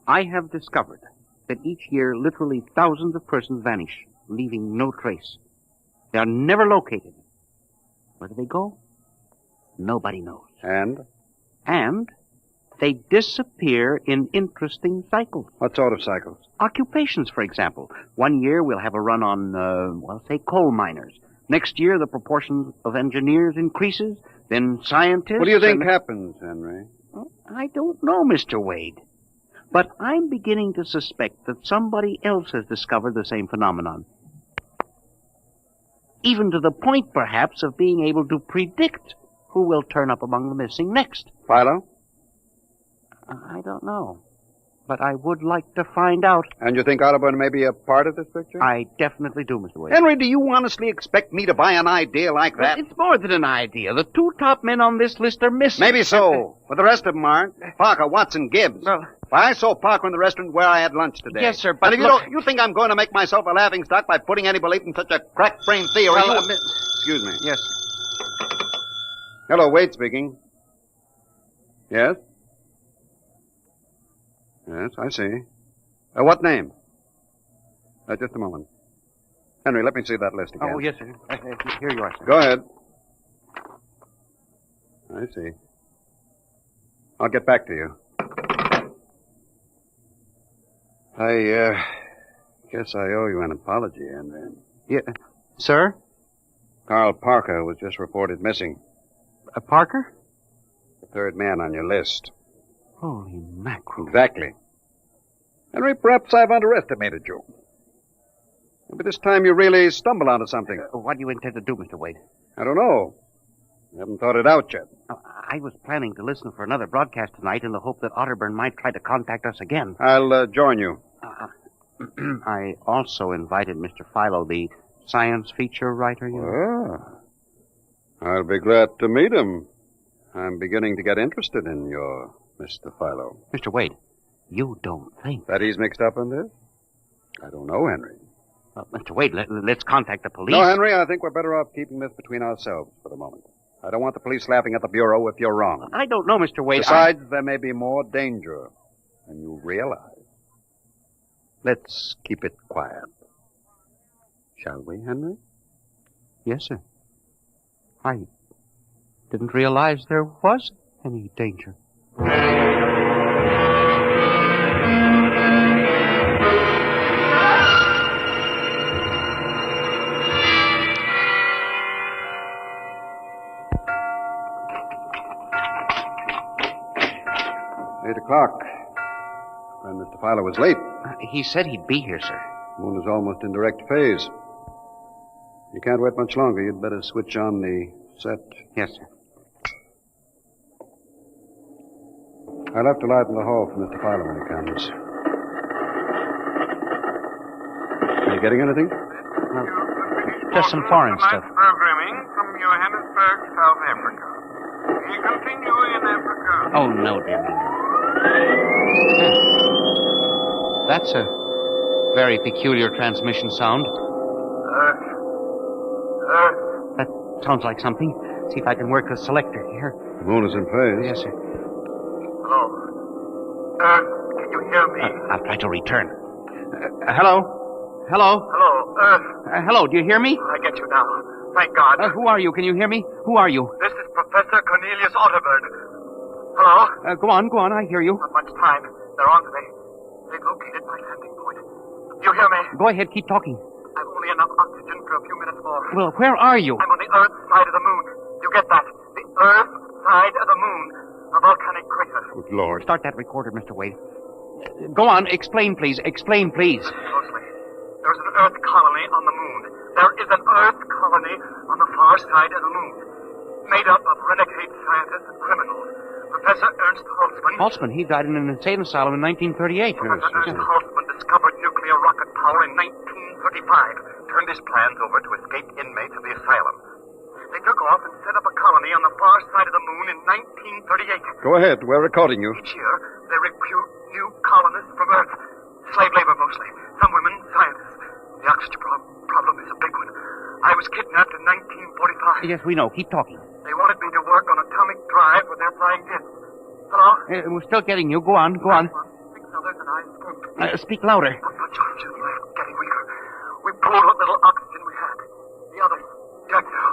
I have discovered that each year literally thousands of persons vanish, leaving no trace. They are never located. Where do they go? Nobody knows. And they disappear in interesting cycles. What sort of cycles? Occupations, for example. One year we'll have a run on, say, coal miners. Next year the proportion of engineers increases, then scientists... What do you think happens, Henry? Well, I don't know, Mr. Wade. But I'm beginning to suspect that somebody else has discovered the same phenomenon. Even to the point, perhaps, of being able to predict who will turn up among the missing next. Philo? I don't know. But I would like to find out. And you think Otterburn may be a part of this picture? I definitely do, Mr. Wade. Henry, do you honestly expect me to buy an idea like that? Well, it's more than an idea. The two top men on this list are missing. Maybe so. But the rest of them aren't. Parker, Watson, Gibbs. Well, I saw Parker in the restaurant where I had lunch today. Yes, sir, but and if you think I'm going to make myself a laughingstock by putting any belief in such a crack-brained theory... Well, Excuse me. Yes. Hello, Wade speaking. Yes? Yes, I see. What name? Just a moment. Henry, let me see that list again. Oh, yes, sir. Here you are, sir. Go ahead. I see. I'll get back to you. I guess I owe you an apology, Henry. Yeah. Sir? Carl Parker was just reported missing. Parker? The third man on your list. Holy mackerel. Exactly. Henry, perhaps I've underestimated you. Maybe this time you really stumble onto something. What do you intend to do, Mr. Wade? I don't know. I haven't thought it out yet. I was planning to listen for another broadcast tonight in the hope that Otterburn might try to contact us again. I'll join you. I also invited Mr. Philo, the science feature writer. I'll be glad to meet him. I'm beginning to get interested in your Mr. Philo. Mr. Wade, you don't think... that he's mixed up in this? I don't know, Henry. Mr. Wade, let's contact the police. No, Henry, I think we're better off keeping this between ourselves for the moment. I don't want the police laughing at the Bureau if you're wrong. I don't know, Mr. Wade. Besides, there may be more danger than you realize. Let's keep it quiet. Shall we, Henry? Yes, sir. I didn't realize there was any danger. $8:00. When Mr. Philo was late. He said he'd be here, sir. The moon is almost in direct phase. You can't wait much longer. You'd better switch on the set. Yes, sir. I'll have to light in the hall for Mr. Philo when he comes. Are you getting anything? Just some foreign stuff. Programming from Johannesburg, South Africa. We continue in Africa. Oh, no, dear me. That's a very peculiar transmission sound. That sounds like something. See if I can work the selector here. The moon is in phase. Yes, sir. I'll try to return. Hello? Hello? Hello, Earth. Hello, do you hear me? I get you now. Thank God. Who are you? Can you hear me? Who are you? This is Professor Cornelius Otterberg. Hello? Go on, I hear you. Not much time. They're on to me. They've located my landing point. You hear me? Go ahead, keep talking. I've only enough oxygen for a few minutes more. Well, where are you? I'm on the Earth side of the moon. You get that? The Earth side of the moon. A volcanic crater. Good Lord. Start that recorder, Mr. Wade. Go on, explain, please. Explain, please. Closely. There's an Earth colony on the moon. There is an Earth colony on the far side of the moon. Made up of renegade scientists and criminals. Professor Ernst Holtzman. Holtzman, he died in an insane asylum in 1938. Professor Ernst Holtzman discovered nuclear rocket power in 1935. Turned his plans over to escaped inmates of the asylum. They took off and set up a colony on the far side of the moon in 1938. Go ahead. We're recording you. Each year, they recruit new colonists from Earth. Slave labor mostly. Some women, scientists. The oxygen problem is a big one. I was kidnapped in 1945. Yes, we know. Keep talking. They wanted me to work on atomic drive with their flying discs. Hello? We're still getting you. Go on. Six others and I escaped. Speak louder. Oxygen left, getting weaker. We pulled what little oxygen we had. The others, dead now.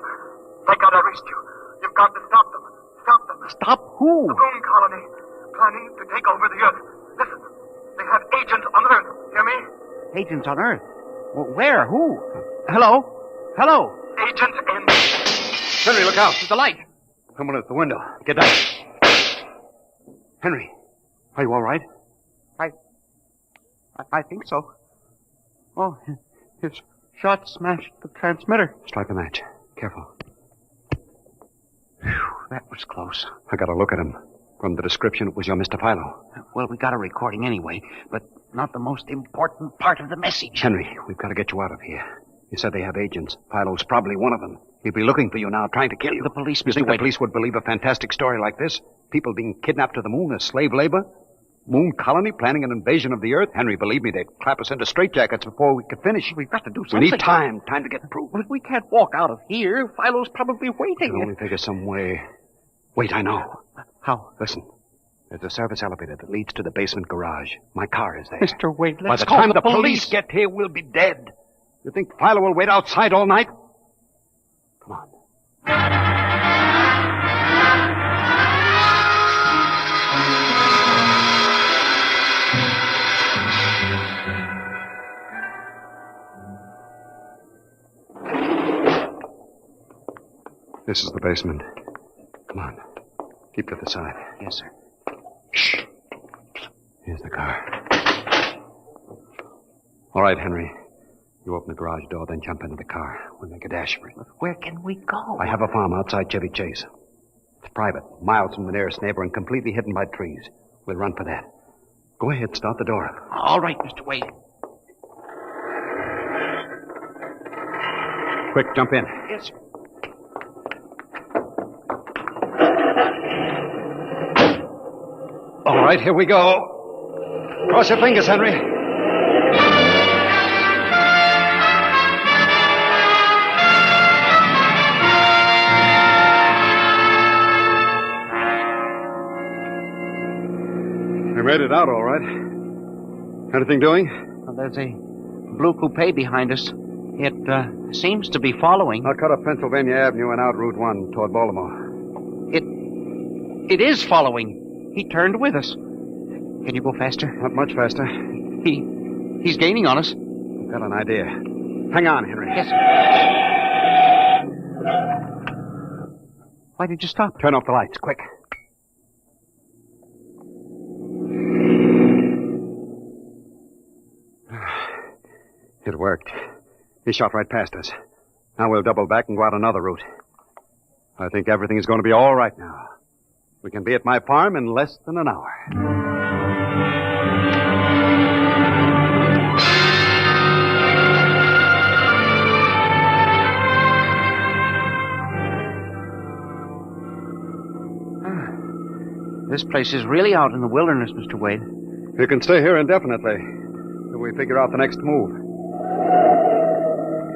Thank God I reached you. You've got to stop them. Stop them. Stop who? The moon colony. Planning to take over the Earth. Listen, they have agents on Earth. Hear me? Agents on Earth? Where? Who? Hello? Hello? Agents in... Henry, look out. There's a light. Someone at the window. Get down. Henry, are you all right? I think so. Oh, his shot smashed the transmitter. Strike a match. Careful. Whew, that was close. I got a look at him. From the description, it was your Mr. Philo. Well, we got a recording anyway, but not the most important part of the message. Henry, we've got to get you out of here. You said they have agents. Philo's probably one of them. He'd be looking for you now, trying to kill you. The police, You think Mr. the police would believe a fantastic story like this? People being kidnapped to the moon as slave labor? Moon colony planning an invasion of the Earth? Henry, believe me, they'd clap us into straitjackets before we could finish. We've got to do We something. need time to get proof. Well, we can't walk out of here. Philo's probably I waiting. can only figure some way. Wait, I know. How? Listen. There's a service elevator that leads to the basement garage. My car is there. Mr. Wade, By let's the call time the the police get here, we'll be dead. You think Philo will wait outside all night? Come on. This is the basement. Come on. Keep to the side. Yes, sir. Shh. Here's the car. All right, Henry. You open the garage door, then jump into the car. We'll make a dash for it. Where can we go? I have a farm outside Chevy Chase. It's private, miles from the nearest neighbor, and completely hidden by trees. We'll run for that. Go ahead, start the door up. All right, Mr. Wade. Quick, jump in. Yes, sir. All right, here we go. Cross your fingers, Henry. We made it out all right. Anything doing? Well, there's a blue coupe behind us. It seems to be following. I'll cut up Pennsylvania Avenue and out Route 1 toward Baltimore. It is following. He turned with us. Can you go faster? Not much faster. He's gaining on us. I've got an idea. Hang on, Henry. Yes, sir. Why did you stop? Turn off the lights, quick. It worked. He shot right past us. Now we'll double back and go out another route. I think everything's going to be all right now. We can be at my farm in less than an hour. This place is really out in the wilderness, Mr. Wade. You can stay here indefinitely till we figure out the next move.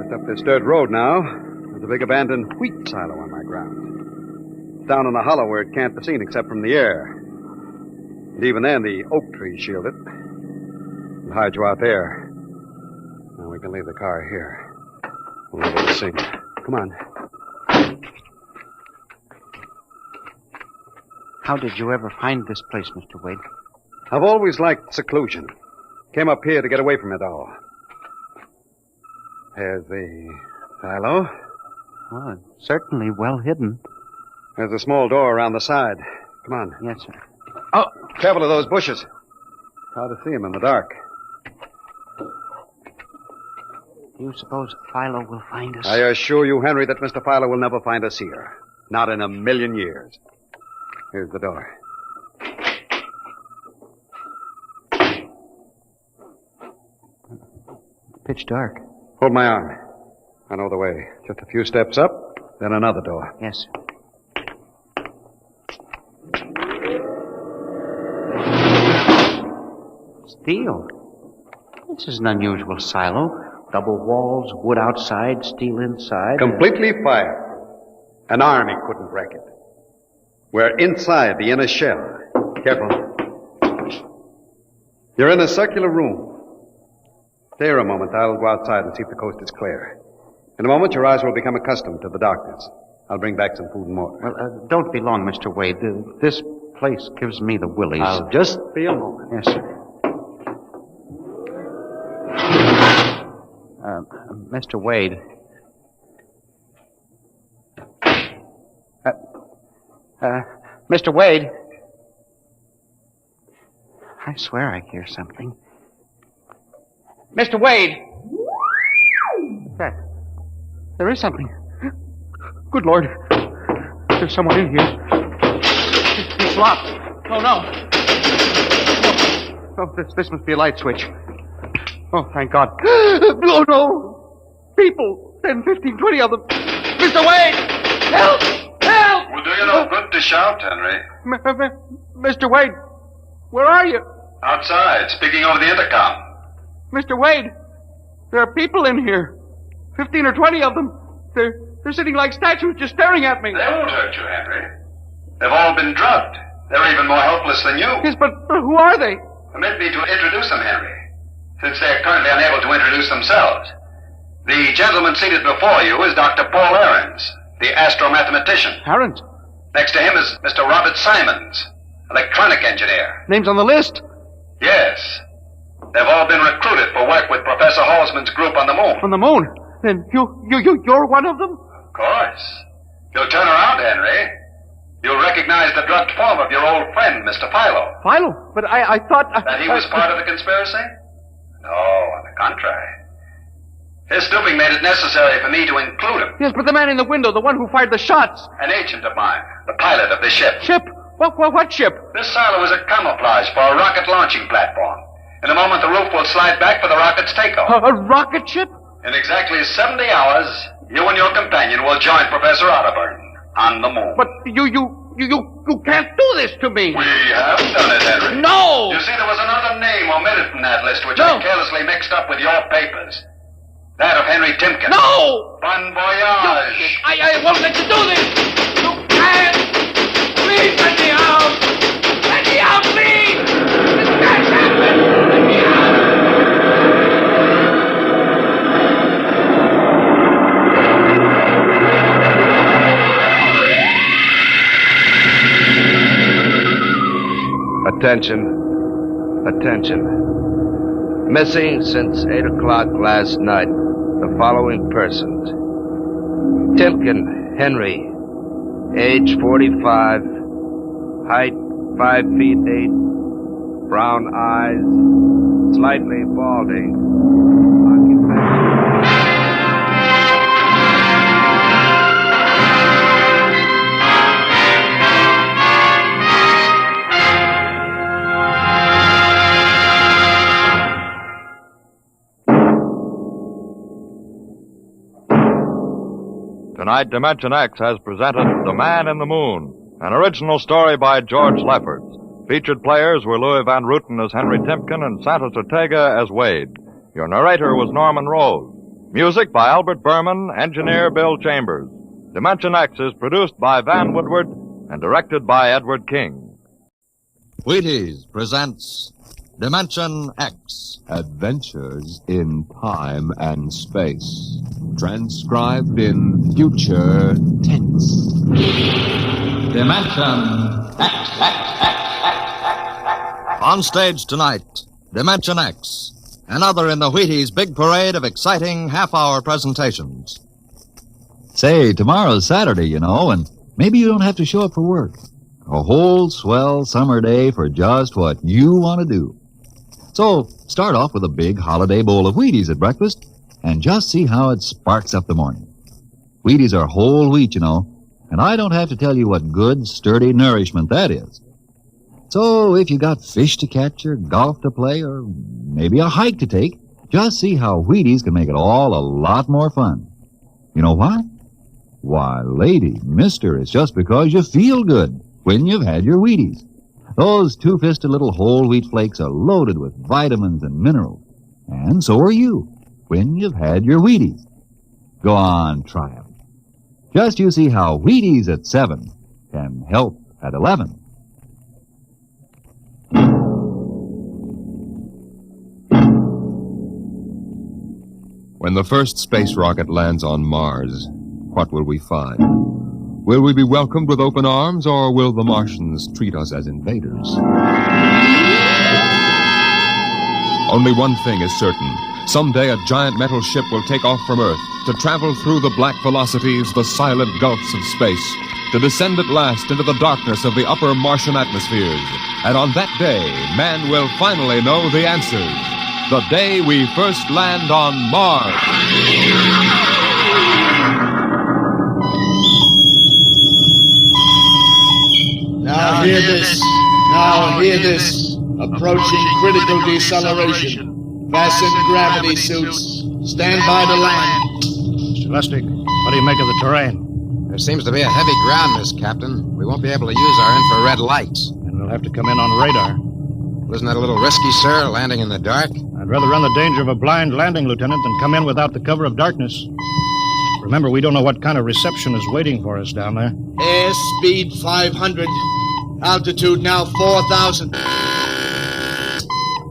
Just up this dirt road now, there's a big abandoned wheat silo on my grounds. It's down in a hollow where it can't be seen except from the air. And even then, the oak trees shield it. hide you out there. Now we can leave the car here. We'll never be seen. Come on. How did you ever find this place, Mr. Wade? I've always liked seclusion. Came up here to get away from it all. There's the silo. Well, it's certainly well hidden. There's a small door around the side. Come on. Yes, sir. Oh, careful of those bushes. Hard to see them in the dark. Do you suppose Philo will find us? I assure you, Henry, that Mr. Philo will never find us here. Not in a million years. Here's the door. Pitch dark. Hold my arm. I know the way. Just a few steps up, then another door. Yes, sir. Steel. This is an unusual silo. Double walls, wood outside, steel inside. Completely fired. An army couldn't break it. We're inside the inner shell. Careful. You're in a circular room. Stay here a moment. I'll go outside and see if the coast is clear. In a moment, your eyes will become accustomed to the darkness. I'll bring back some food and water. Well, don't be long, Mr. Wade. This place gives me the willies. I'll just be a moment. Yes, sir. Mr. Wade. Mr. Wade. I swear I hear something. Mr. Wade! There is something. Good Lord. There's someone in here. It's locked. Oh, no. Oh, this must be a light switch. Oh, thank God. Oh, no. People. 10, 15, 20 of them. Mr. Wade! Help! Help! Will do you no good to shout, Henry. Mr. Wade, where are you? Outside, speaking over the intercom. Mr. Wade, there are people in here. 15 or 20 of them. They're sitting like statues just staring at me. They won't hurt you, Henry. They've all been drugged. They're even more helpless than you. Yes, but who are they? Permit me to introduce them, Henry, since they're currently unable to introduce themselves. The gentleman seated before you is Dr. Paul Ahrens, the astromathematician. Ahrens? Next to him is Mr. Robert Simons, electronic engineer. Names on the list? Yes. They've all been recruited for work with Professor Halsman's group on the moon. On the moon? Then you're one of them? Of course. You'll turn around, Henry. You'll recognize the drugged form of your old friend, Mr. Philo. Philo? But I thought... That he was part of the conspiracy? No, on the contrary. His stooping made it necessary for me to include him. Yes, but the man in the window, the one who fired the shots. An agent of mine, the pilot of this ship. Ship? What ship? This silo is a camouflage for a rocket launching platform. In a moment, the roof will slide back for the rocket's takeoff. A rocket ship? In exactly 70 hours, you and your companion will join Professor Otterburn on the moon. But you can't do this to me. We have done it, Henry. No! You see, there was another name omitted from that list, which I carelessly mixed up with your papers. That of Henry Timken. No! Bon voyage. I won't let you do this. You can't. Please let me out. Let me out, please. This can't happen. Let me out. Attention. Missing since 8 o'clock last night. The following persons. Timken Henry, age 45, height 5 feet 8, brown eyes, slightly balding. Tonight, Dimension X has presented The Man in the Moon, an original story by George Lefferts. Featured players were Louis Van Rooten as Henry Timken and Santos Ortega as Wade. Your narrator was Norman Rose. Music by Albert Berman, engineer Bill Chambers. Dimension X is produced by Van Woodward and directed by Edward King. Wheaties presents Dimension X. Adventures in Time and Space. Transcribed in future tense. Dimension X. On stage tonight, Dimension X. Another in the Wheaties' big parade of exciting half-hour presentations. Say, tomorrow's Saturday, and maybe you don't have to show up for work. A whole swell summer day for just what you want to do. So, start off with a big holiday bowl of Wheaties at breakfast and just see how it sparks up the morning. Wheaties are whole wheat, and I don't have to tell you what good, sturdy nourishment that is. So, if you got fish to catch or golf to play or maybe a hike to take, just see how Wheaties can make it all a lot more fun. You know why? Why, lady, mister, it's just because you feel good when you've had your Wheaties. Those two-fisted little whole wheat flakes are loaded with vitamins and minerals. And so are you when you've had your Wheaties. Go on, try 'em. Just you see how Wheaties at 7 can help at 11. When the first space rocket lands on Mars, what will we find? Will we be welcomed with open arms, or will the Martians treat us as invaders? Only one thing is certain. Someday a giant metal ship will take off from Earth to travel through the black velocities, the silent gulfs of space, to descend at last into the darkness of the upper Martian atmospheres. And on that day, man will finally know the answers. The day we first land on Mars. Now hear this. Now hear this. Approaching critical deceleration. Fasten gravity suits. Stand by to land. Mr. Lustig, what do you make of the terrain? There seems to be a heavy ground, Miss Captain. We won't be able to use our infrared lights. And we'll have to come in on radar. Isn't that a little risky, sir, landing in the dark? I'd rather run the danger of a blind landing, Lieutenant, than come in without the cover of darkness. Remember, we don't know what kind of reception is waiting for us down there. Airspeed 500. Altitude now 4,000.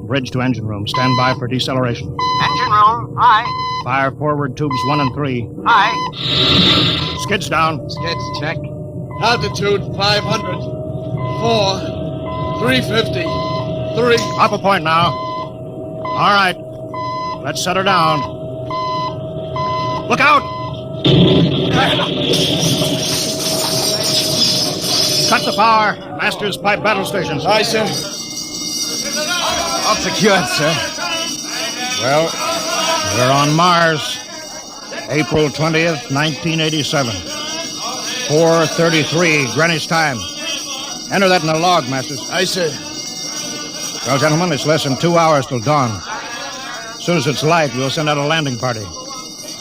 Bridge to engine room. Stand by for deceleration. Engine room, aye. Fire forward tubes 1 and 3. Aye. Skids down. Skids, check. Altitude 500. 4. 350. 3. Up a point now. All right. Let's set her down. Look out! Cut the power. Master's pipe battle stations. Aye, sir. All secured, sir. Well, we're on Mars. April 20th, 1987. 4:33 Greenwich time. Enter that in the log, Masters. Aye, sir. Well, gentlemen, it's less than 2 hours till dawn. As soon as it's light, we'll send out a landing party.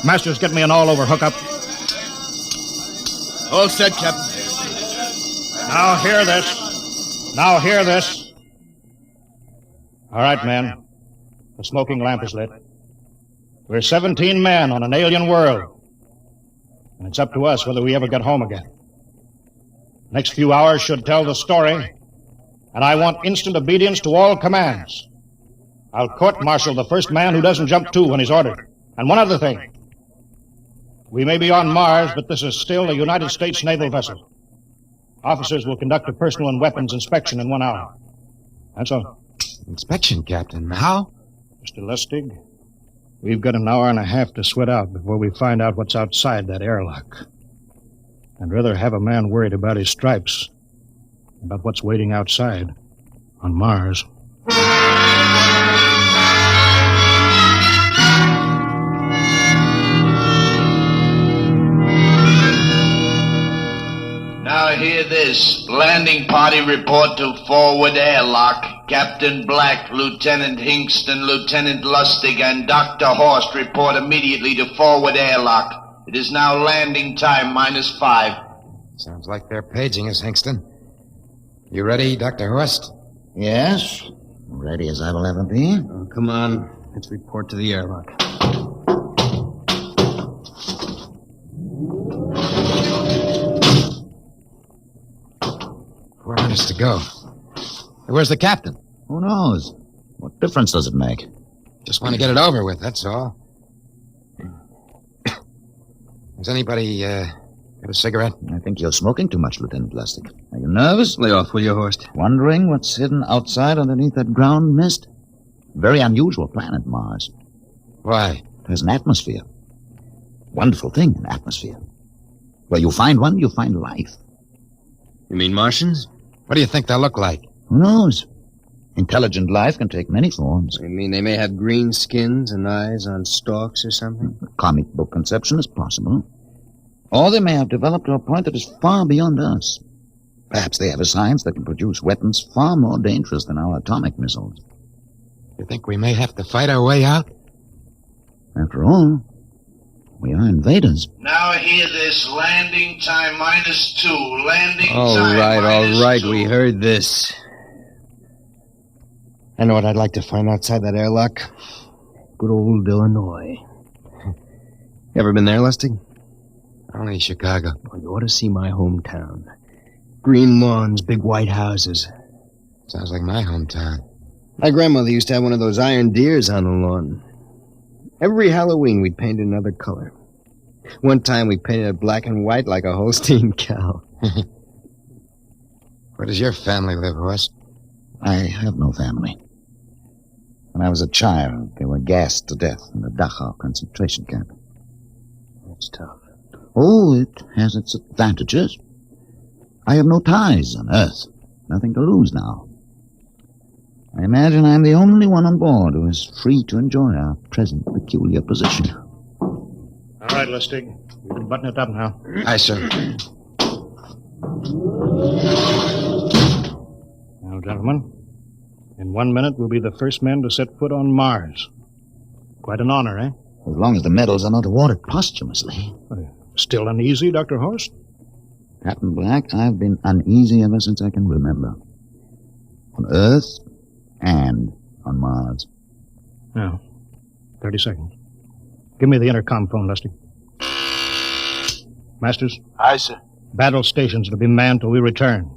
Masters, get me an all-over hookup. All set, Captain. Now hear this. Now hear this. All right, men. The smoking lamp is lit. We're 17 men on an alien world. And it's up to us whether we ever get home again. Next few hours should tell the story. And I want instant obedience to all commands. I'll court-martial the first man who doesn't jump to when he's ordered. And one other thing. We may be on Mars, but this is still a United States naval vessel. Officers will conduct a personal and weapons inspection in 1 hour. That's all. Inspection, Captain. How? Mr. Lustig, we've got an hour and a half to sweat out before we find out what's outside that airlock. I'd rather have a man worried about his stripes than about what's waiting outside on Mars. Now hear this. Landing party report to forward airlock. Captain Black, Lieutenant Hingston, Lieutenant Lustig, and Dr. Horst report immediately to forward airlock. It is now landing time -5. Sounds like they're paging us, Hingston. You ready, Dr. Horst? Yes. Ready as I will ever be. Oh, come on. Let's report to the airlock. Where is to go? Where's the captain? Who knows? What difference does it make? Just want to get it over with, that's all. Has anybody got a cigarette? I think you're smoking too much, Lieutenant Lustig. Are you nervous? Lay off, will you, Horst? Wondering what's hidden outside underneath that ground mist? Very unusual planet, Mars. Why? There's an atmosphere. Wonderful thing, an atmosphere. Where you find one, you find life. You mean Martians? What do you think they'll look like? Who knows? Intelligent life can take many forms. You mean they may have green skins and eyes on stalks or something? A comic book conception is possible. Or they may have developed to a point that is far beyond us. Perhaps they have a science that can produce weapons far more dangerous than our atomic missiles. You think we may have to fight our way out? After all, we are invaders. Now hear this. Landing time -2. Landing All time right, -2. we heard this. I know what I'd like to find outside that airlock. Good old Illinois. You ever been there, Lustig? Only Chicago. Oh, you ought to see my hometown. Green lawns, big white houses. Sounds like my hometown. My grandmother used to have one of those iron deers on the lawn. Every Halloween, we'd paint it another color. One time, we painted it black and white like a Holstein cow. Where does your family live, Horst? I have no family. When I was a child, they were gassed to death in the Dachau concentration camp. That's tough. Oh, it has its advantages. I have no ties on Earth. Nothing to lose now. I imagine I'm the only one on board who is free to enjoy our present peculiar position. All right, Lustig. You can button it up now. Aye, sir. Now, gentlemen, in 1 minute we'll be the first men to set foot on Mars. Quite an honor, eh? As long as the medals are not awarded posthumously. Still uneasy, Dr. Horst? Captain Black, I've been uneasy ever since I can remember. On Earth and on Mars. Now, 30 seconds. Give me the intercom phone, Lustig. Masters? Aye, sir. Battle stations to be manned till we return.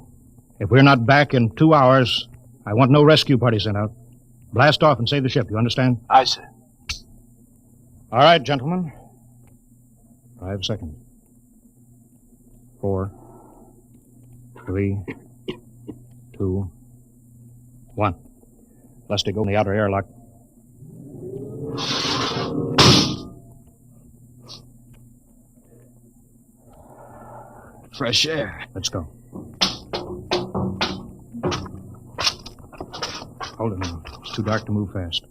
If we're not back in 2 hours, I want no rescue party sent out. Blast off and save the ship, you understand? Aye, sir. All right, gentlemen. 5 seconds. 4, 3, 2, 1. Lustig, open the outer airlock. Fresh air. Let's go. Hold it now. It's too dark to move fast.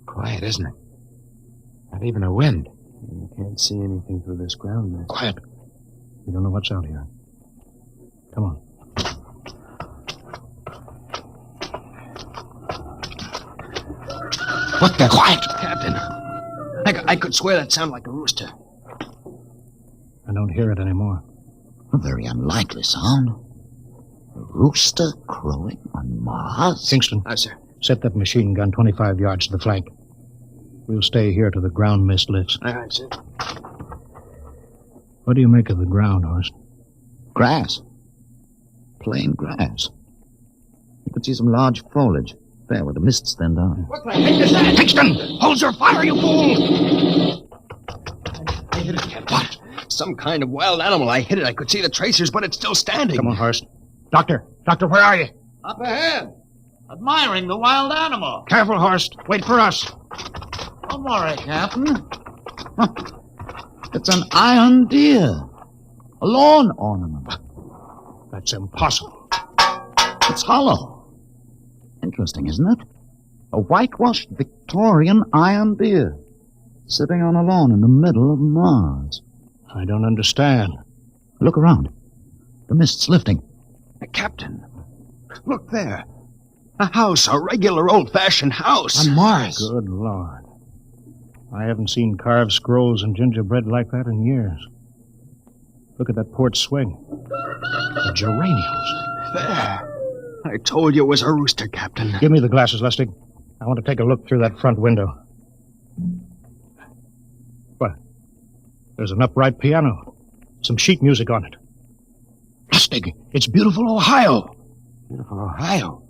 Quiet, isn't it? Not even a wind. You can't see anything through this ground mist. Quiet. We don't know what's out here. Come on. What the? Quiet, Captain. I could swear that sounded like a rooster. I don't hear it anymore. A very unlikely sound. A rooster crowing on Mars? Kingston. Aye, sir. Set that machine gun 25 yards to the flank. We'll stay here till the ground mist lifts. All right, sir. What do you make of the ground, Horst? Grass. Plain grass. You could see some large foliage there where the mists then down. What the heck is that? Kingston! Hold your fire, you fool! I hit it, Captain. What? Some kind of wild animal. I hit it. I could see the tracers, but it's still standing. Come on, Horst. Doctor, where are you? Up ahead. Admiring the wild animal. Careful, Horst. Wait for us. Don't worry, Captain. It's an iron deer. A lawn ornament. That's impossible. It's hollow. Interesting, isn't it? A whitewashed Victorian iron deer sitting on a lawn in the middle of Mars. I don't understand. Look around. The mist's lifting. Captain, look there. A house, a regular old-fashioned house. On Mars. Good Lord. I haven't seen carved scrolls and gingerbread like that in years. Look at that port swing. The geraniums. There. I told you it was a rooster, Captain. Give me the glasses, Lustig. I want to take a look through that front window. What? There's an upright piano. Some sheet music on it. Lustig, it's beautiful Ohio. Beautiful Ohio?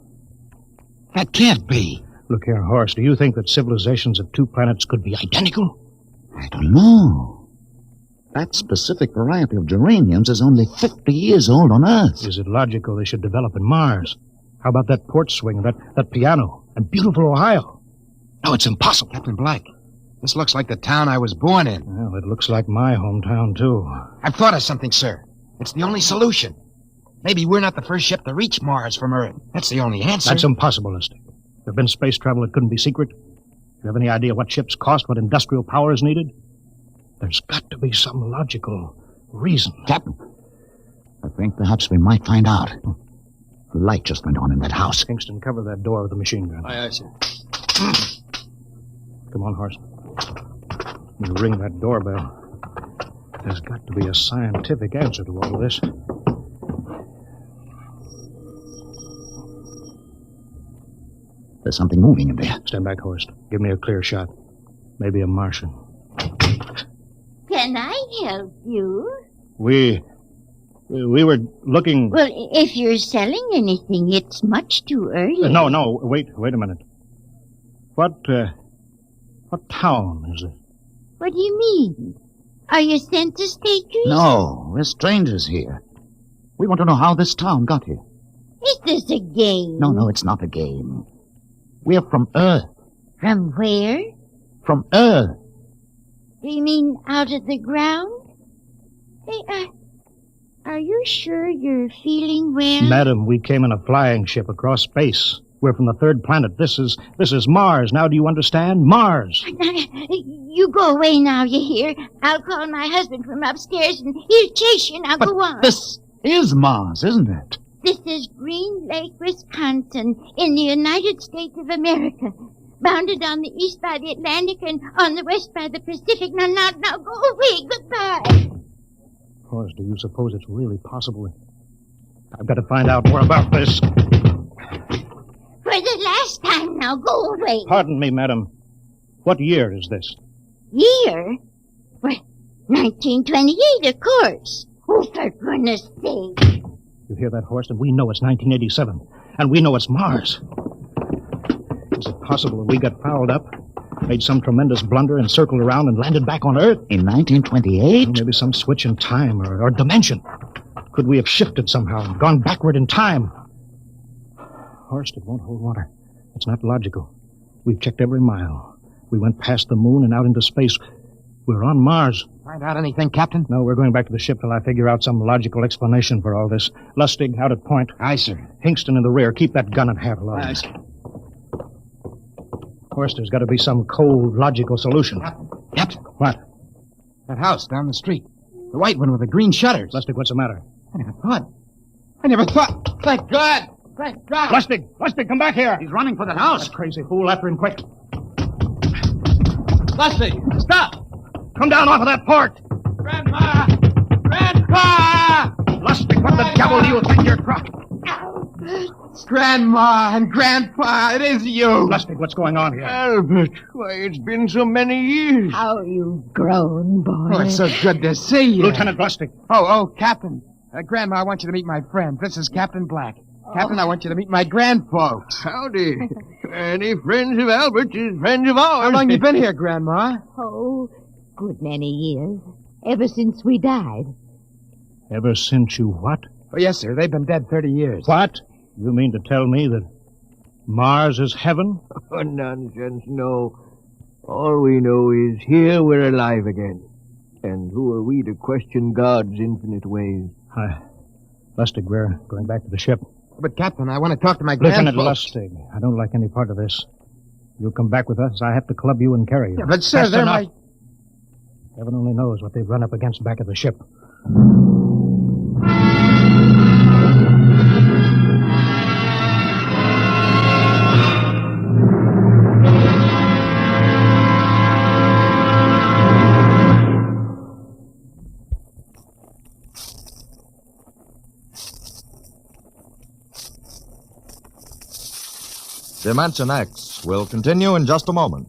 That can't be. Look here, Horace, do you think that civilizations of two planets could be identical? I don't know. That specific variety of geraniums is only 50 years old on Earth. Is it logical they should develop in Mars? How about that porch swing, that piano, and beautiful Ohio? No, it's impossible. Captain Black, this looks like the town I was born in. Well, it looks like my hometown, too. I've thought of something, sir. It's the only solution. Maybe we're not the first ship to reach Mars from Earth. That's the only answer. That's impossible, Lustig. There have been space travel that couldn't be secret. Do you have any idea what ships cost, what industrial power is needed? There's got to be some logical reason. Captain, I think perhaps we might find out. A light just went on in that house. Kingston, cover that door with the machine gun. Aye, sir. Come on, Horace. You ring that doorbell. There's got to be a scientific answer to all this. There's something moving in there. Stand back, Horace. Give me a clear shot. Maybe a Martian. Can I help you? We were looking... Well, if you're selling anything, it's much too early. No, wait a minute. What town is it? What do you mean? Are you census takers? No, we're strangers here. We want to know how this town got here. Is this a game? No, it's not a game. We're from Earth. From where? From Earth. Do you mean out of the ground? Hey, are you sure you're feeling well? Madam, we came in a flying ship across space. We're from the third planet. This is Mars. Now do you understand? Mars. You go away now, you hear? I'll call my husband from upstairs and he'll chase you. Now go on. This is Mars, isn't it? This is Green Lake, Wisconsin, in the United States of America. Bounded on the east by the Atlantic and on the west by the Pacific. Now, go away. Goodbye. Of course, do you suppose it's really possible? I've got to find out more about this. For the last time, now go away. Pardon me, madam. What year is this? Year? Well, 1928, of course. Oh, for goodness sake. You hear that, Horst? And we know it's 1987. And we know it's Mars. Is it possible that we got fouled up, made some tremendous blunder, and circled around and landed back on Earth? In 1928? Well, maybe some switch in time or dimension. Could we have shifted somehow and gone backward in time? Horst, it won't hold water. It's not logical. We've checked every mile. We went past the moon and out into space. We're on Mars. Find out anything, Captain? No, we're going back to the ship till I figure out some logical explanation for all this. Lustig, out at point. Aye, sir. Hingston in the rear. Keep that gun at half load. Aye, sir. Of course, there's got to be some cold, logical solution. Captain. What? That house down the street. The white one with the green shutters. Lustig, what's the matter? I never thought. Thank God. Thank God. Lustig, come back here. He's running for the house. That crazy fool, after him quick. Lustig, stop. Come down off of that port. Grandma! Grandpa! Lustig, what the devil do you think you're trying? Grandma and Grandpa, it is you. Lustig, what's going on here? Albert, why, it's been so many years. How you've grown, boy. Oh, it's so good to see you. Lieutenant Lustig. Oh, Captain. Grandma, I want you to meet my friend. This is Captain Black. Captain, I want you to meet my grandfolks. Howdy. Any friends of Albert's is friends of ours. How long you been here, Grandma? Oh, good many years. Ever since we died. Ever since you what? Oh, yes, sir. They've been dead 30 years. What? You mean to tell me that Mars is heaven? Oh, nonsense, no. All we know is here we're alive again. And who are we to question God's infinite ways? Lustig, we're going back to the ship. But, Captain, I want to talk to my Lieutenant grandfolks. Lustig, I don't like any part of this. You'll come back with us. I have to club you and carry you. Yeah, but, sir, That's they're enough. my... Heaven only knows what they've run up against back at the ship. Dimension X will continue in just a moment.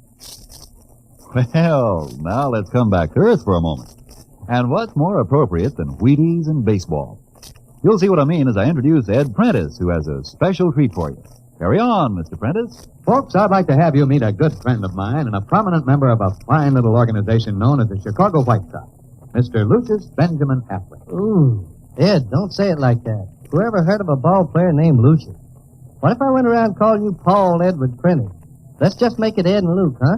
Well, now let's come back to Earth for a moment. And what's more appropriate than Wheaties and baseball? You'll see what I mean as I introduce Ed Prentice, who has a special treat for you. Carry on, Mr. Prentice. Folks, I'd like to have you meet a good friend of mine and a prominent member of a fine little organization known as the Chicago White Sox, Mr. Lucius Benjamin Affleck. Ooh, Ed, don't say it like that. Whoever heard of a ball player named Lucius? What if I went around calling you Paul Edward Prentice? Let's just make it Ed and Luke, huh?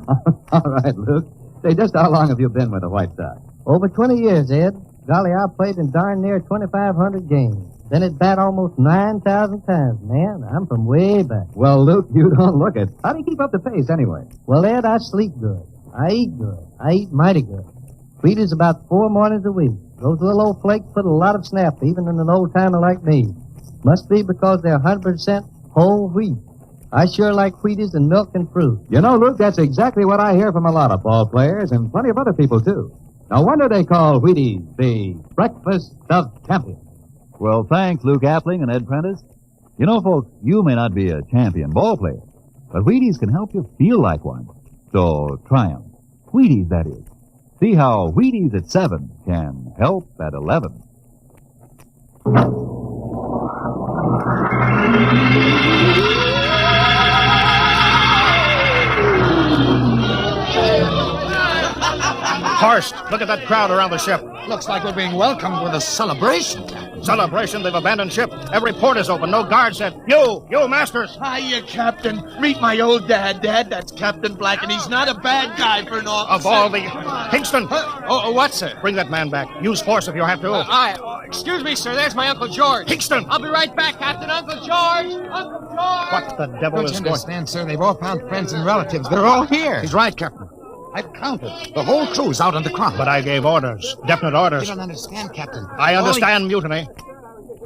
All right, Luke. Say, just how long have you been with the White Sox? Over 20 years, Ed. Golly, I played in darn near 2,500 games. Then at bat almost 9,000 times. Man, I'm from way back. Well, Luke, you don't look it. How do you keep up the pace, anyway? Well, Ed, I sleep good. I eat good. I eat mighty good. Wheaties about 4 mornings a week. Those little old flakes put a lot of snap, even in an old-timer like me. Must be because they're 100% whole wheat. I sure like Wheaties and milk and fruit. You know, Luke, that's exactly what I hear from a lot of ball players and plenty of other people, too. No wonder they call Wheaties the breakfast of champions. Well, thanks, Luke Appling and Ed Prentice. You know, folks, you may not be a champion ball player, but Wheaties can help you feel like one. So try 'em. Wheaties, that is. See how Wheaties at 7 can help at 11. Horst, look at that crowd around the ship. Looks like we're being welcomed with a celebration. Celebration? They've abandoned ship. Every port is open. No guards set. You, Masters. Hiya, Captain. Meet my old dad. Dad, that's Captain Black, and he's not a bad guy for an officer. Of all the... Kingston! What, sir? Bring that man back. Use force if you have to. Excuse me, sir. There's my Uncle George. Kingston! I'll be right back, Captain. Uncle George! Uncle George! What the devil Don't is you going... understand, sir? They've all found friends and relatives. They're all here. He's right, Captain. I've counted. The whole crew's out on the crowd. But I gave orders. Definite orders. You don't understand, Captain. I understand mutiny.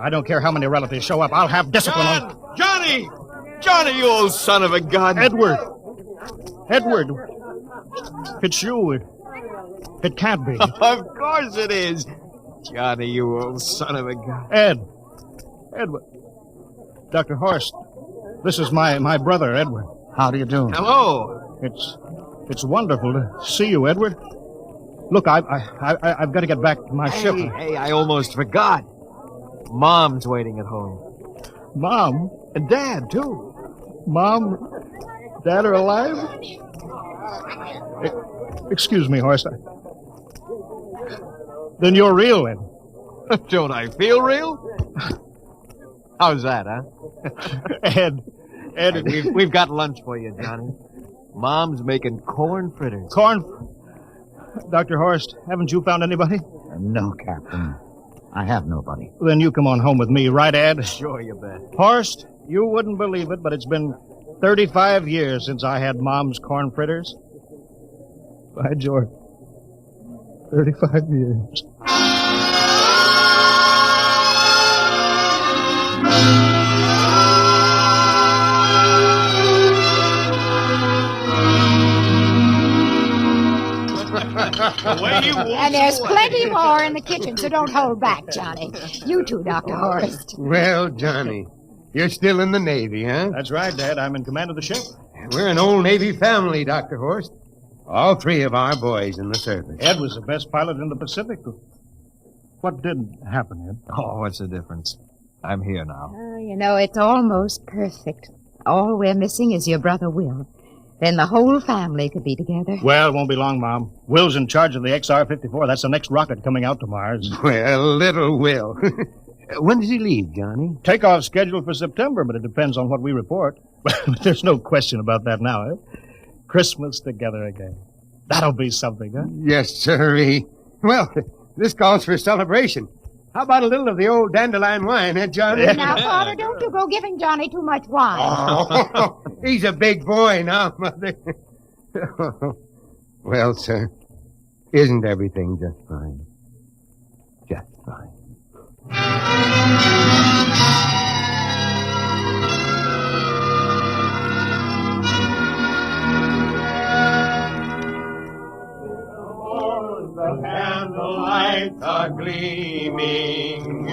I don't care how many relatives show up. I'll have discipline on... Johnny! Johnny, you old son of a gun! Edward! It's you. It can't be. Of course it is. Johnny, you old son of a gun. Edward. Dr. Horst, this is my brother, Edward. How do you do? Hello. It's wonderful to see you, Edward. Look, I've got to get back to my ship. Hey, I almost forgot. Mom's waiting at home. Mom? And Dad, too. Mom? Dad are alive? Excuse me, Horst. Then you're real, then. Don't I feel real? How's that, huh? Ed. Hey, we've got lunch for you, Johnny. Mom's making corn fritters. Dr. Horst, haven't you found anybody? No, Captain. I have nobody. Then you come on home with me, right, Ed? Sure, you bet. Horst, you wouldn't believe it, but it's been 35 years since I had Mom's corn fritters. By George. 35 years. And there's plenty more in the kitchen, so don't hold back, Johnny. You too, Dr. Horst. Well, Johnny, you're still in the Navy, huh? That's right, Dad. I'm in command of the ship. We're an old Navy family, Dr. Horst. All 3 of our boys in the service. Ed was the best pilot in the Pacific. What did happen, Ed? Oh, what's the difference? I'm here now. Oh, you know, it's almost perfect. All we're missing is your brother Will. Then the whole family could be together. Well, it won't be long, Mom. Will's in charge of the XR-54. That's the next rocket coming out to Mars. Well, little Will. When does he leave, Johnny? Takeoff scheduled for September, but it depends on what we report. There's no question about that now, eh? Christmas together again. That'll be something, huh? Yes, sirree. Well, this calls for a celebration. How about a little of the old dandelion wine, eh, Johnny? Now, Father, don't you go giving Johnny too much wine. Oh, he's a big boy now, Mother. Well, sir, isn't everything just fine? Just fine. The candlelights are gleaming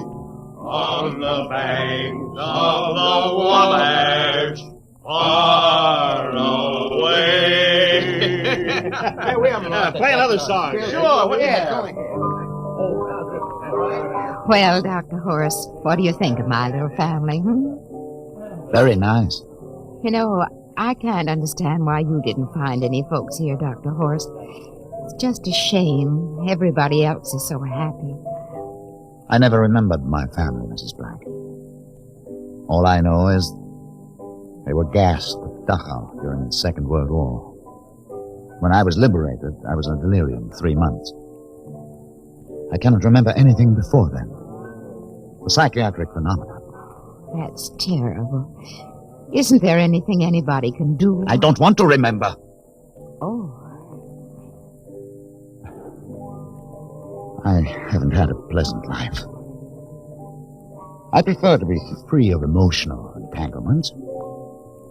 on the banks of the Wabash, far away. Hey, wait a minute. Play another song. Sure, yeah. Well, Dr. Horst, what do you think of my little family? Very nice. You know, I can't understand why you didn't find any folks here, Dr. Horst. It's just a shame. Everybody else is so happy. I never remembered my family, Mrs. Black. All I know is they were gassed at Dachau during the Second World War. When I was liberated, I was in delirium 3 months. I cannot remember anything before then. The psychiatric phenomenon. That's terrible. Isn't there anything anybody can do? I don't want to remember. Oh. I haven't had a pleasant life. I prefer to be free of emotional entanglements.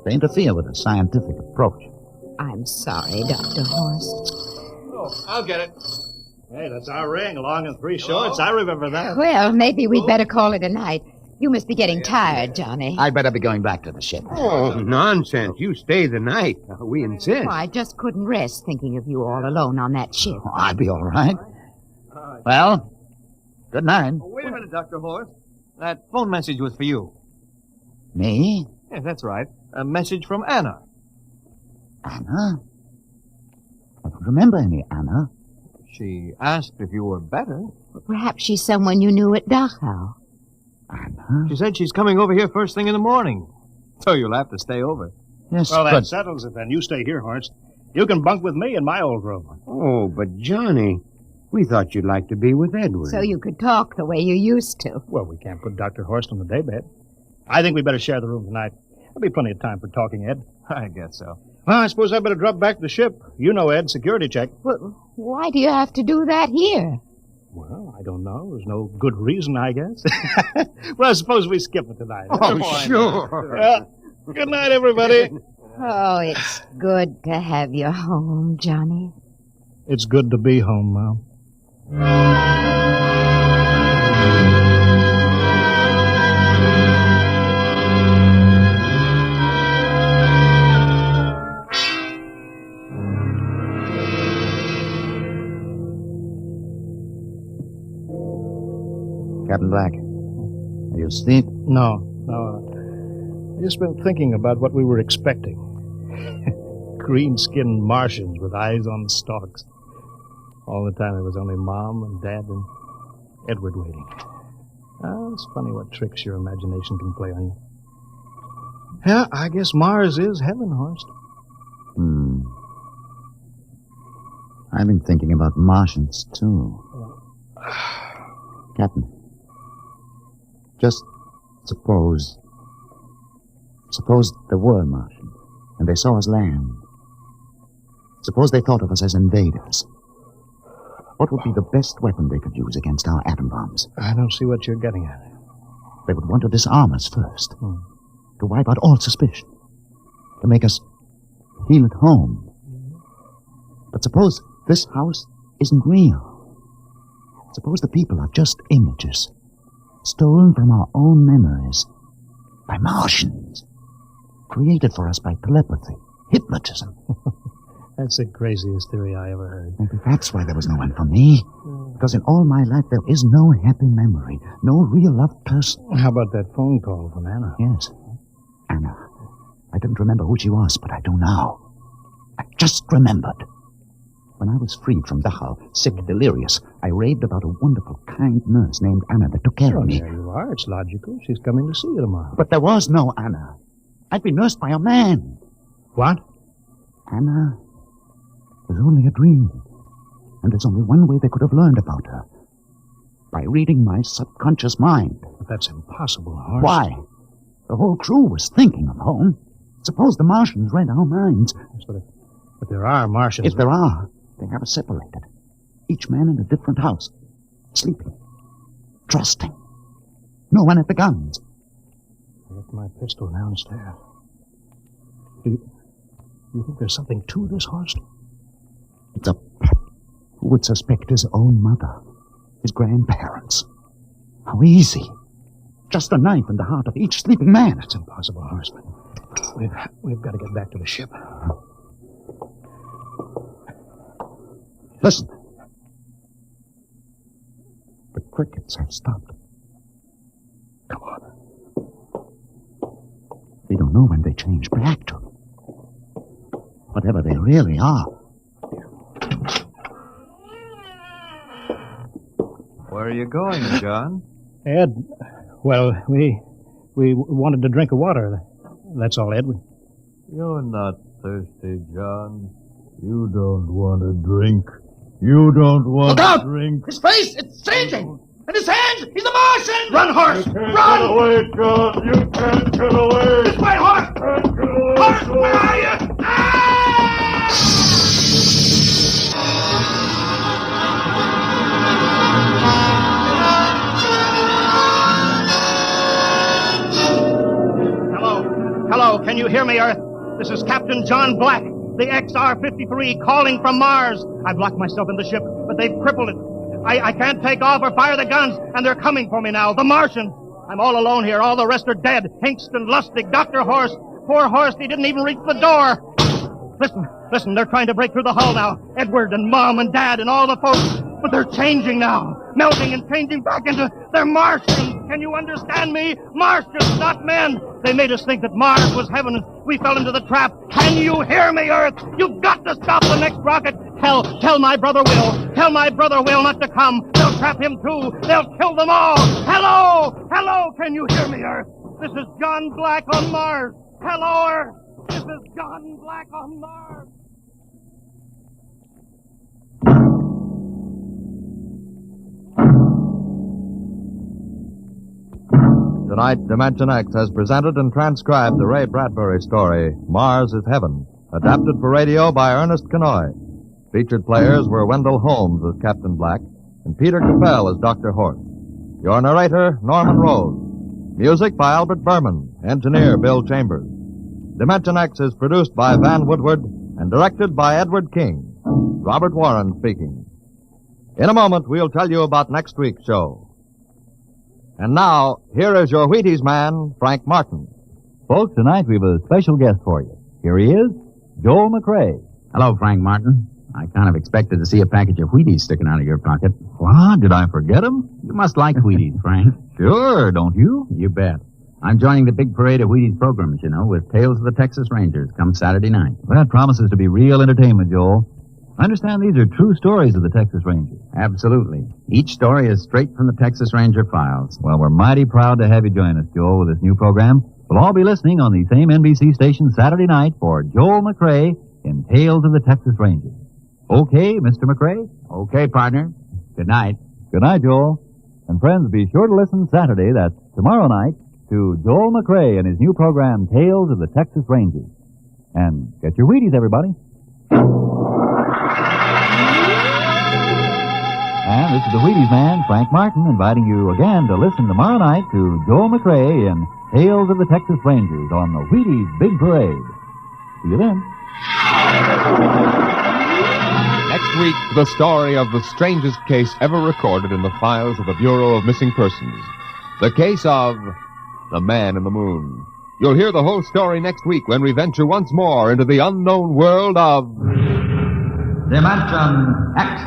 They interfere with a scientific approach. I'm sorry, Dr. Horst. Oh, I'll get it. Hey, that's our ring, long and 3 shorts. I remember that. Well, maybe we'd better call it a night. You must be getting tired, Johnny. I'd better be going back to the ship. Oh, nonsense. You stay the night. We insist. Oh, I just couldn't rest thinking of you all alone on that ship. Oh, I'll be all right. Well, good night. Oh, wait a minute, Dr. Horst. That phone message was for you. Me? Yes, that's right. A message from Anna. Anna? I don't remember any Anna. She asked if you were better. Perhaps she's someone you knew at Dachau. Anna? She said she's coming over here first thing in the morning. So you'll have to stay over. Yes, Well, but... that settles it then. You stay here, Horst. You can bunk with me in my old room. Oh, but Johnny, we thought you'd like to be with Edward. So you could talk the way you used to. Well, we can't put Dr. Horst on the daybed. I think we better share the room tonight. There'll be plenty of time for talking, Ed. I guess so. Well, I suppose I better drop back to the ship. You know, Ed, security check. Well, why do you have to do that here? Well, I don't know. There's no good reason, I guess. Well, I suppose we skip it tonight. Oh, sure. Good night, everybody. Oh, it's good to have you home, Johnny. It's good to be home, Mom. Captain Black, are you asleep? No. I just been thinking about what we were expecting. Green-skinned Martians with eyes on stalks. All the time it was only Mom and Dad and Edward waiting. It's funny what tricks your imagination can play on you. Yeah, I guess Mars is heaven, Horst. I've been thinking about Martians, too. Captain, just suppose there were Martians, and they saw us land. Suppose they thought of us as invaders. What would be the best weapon they could use against our atom bombs? I don't see what you're getting at. They would want to disarm us first, to wipe out all suspicion, to make us feel at home. But suppose this house isn't real. Suppose the people are just images, stolen from our own memories by Martians, created for us by telepathy, hypnotism. That's the craziest theory I ever heard. Maybe that's why there was no one for me. Because in all my life there is no happy memory, no real loved person. How about that phone call from Anna? Yes, Anna. I didn't remember who she was, but I do now. I just remembered. When I was freed from Dachau, sick, delirious, I raved about a wonderful, kind nurse named Anna that took care of me. There you are. It's logical. She's coming to see you tomorrow. But there was no Anna. I'd been nursed by a man. What? Anna was only a dream. And there's only one way they could have learned about her. By reading my subconscious mind. But that's impossible, Horst. Why? The whole crew was thinking of home. Suppose the Martians read our minds. But there are Martians. If there are, they have us separated. Each man in a different house. Sleeping. Trusting. No one at the guns. I left my pistol downstairs. Do you think there's something to this, Horst? It's a... Who would suspect his own mother? His grandparents? How easy. Just a knife in the heart of each sleeping man. It's impossible, Horst. We've got to get back to the ship. Listen. The crickets have stopped. Come on. We don't know when they change Black took. Whatever they really are. Where are you going, John? Ed, well, we wanted to drink of water. That's all, Ed. You're not thirsty, John. You don't want to drink. You don't want Look out! to drink. His face, it's changing! And his hands, he's a Martian! Run, horse! Run! Get away, John! You can't get away! This way, horse! Horse, where are you? Hello, can you hear me, Earth? This is Captain John Black, the XR-53, calling from Mars. I've locked myself in the ship, but they've crippled it. I can't take off or fire the guns, and they're coming for me now, the Martians. I'm all alone here. All the rest are dead. Hinkston, Lustig, Dr. Horst. Poor Horst, he didn't even reach the door. Listen, they're trying to break through the hull now. Edward and Mom and Dad and all the folks. But they're changing now. Melting and changing back into... They're Martians. Can you understand me? Martians, not men. They made us think that Mars was heaven, and we fell into the trap. Can you hear me, Earth? You've got to stop the next rocket. Tell my brother Will. Tell my brother Will not to come. They'll trap him too. They'll kill them all. Hello, can you hear me, Earth? This is John Black on Mars. Hello, Earth. This is John Black on Mars. Tonight, Dimension X has presented and transcribed the Ray Bradbury story, Mars is Heaven, adapted for radio by Ernest Kenoy. Featured players were Wendell Holmes as Captain Black and Peter Capell as Dr. Horst. Your narrator, Norman Rose. Music by Albert Berman, engineer Bill Chambers. Dimension X is produced by Van Woodward and directed by Edward King. Robert Warren speaking. In a moment, we'll tell you about next week's show. And now, here is your Wheaties man, Frank Martin. Folks, tonight we have a special guest for you. Here he is, Joel McRae. Hello, Frank Martin. I kind of expected to see a package of Wheaties sticking out of your pocket. What? Did I forget him? You must like Wheaties, Frank. Sure, don't you? You bet. I'm joining the big parade of Wheaties programs, you know, with Tales of the Texas Rangers come Saturday night. Well, that promises to be real entertainment, Joel. I understand these are true stories of the Texas Rangers. Absolutely. Each story is straight from the Texas Ranger files. Well, we're mighty proud to have you join us, Joel, with this new program. We'll all be listening on the same NBC station Saturday night for Joel McRae in Tales of the Texas Rangers. Okay, Mr. McRae? Okay, partner. Good night. Good night, Joel. And friends, be sure to listen Saturday, that's tomorrow night, to Joel McRae and his new program, Tales of the Texas Rangers. And get your Wheaties, everybody. And this is the Wheaties man, Frank Martin, inviting you again to listen tomorrow night to Joel McRae in Tales of the Texas Rangers on the Wheaties Big Parade. See you then. Next week, the story of the strangest case ever recorded in the files of the Bureau of Missing Persons. The case of the Man in the Moon. You'll hear the whole story next week when we venture once more into the unknown world of... Dimension X.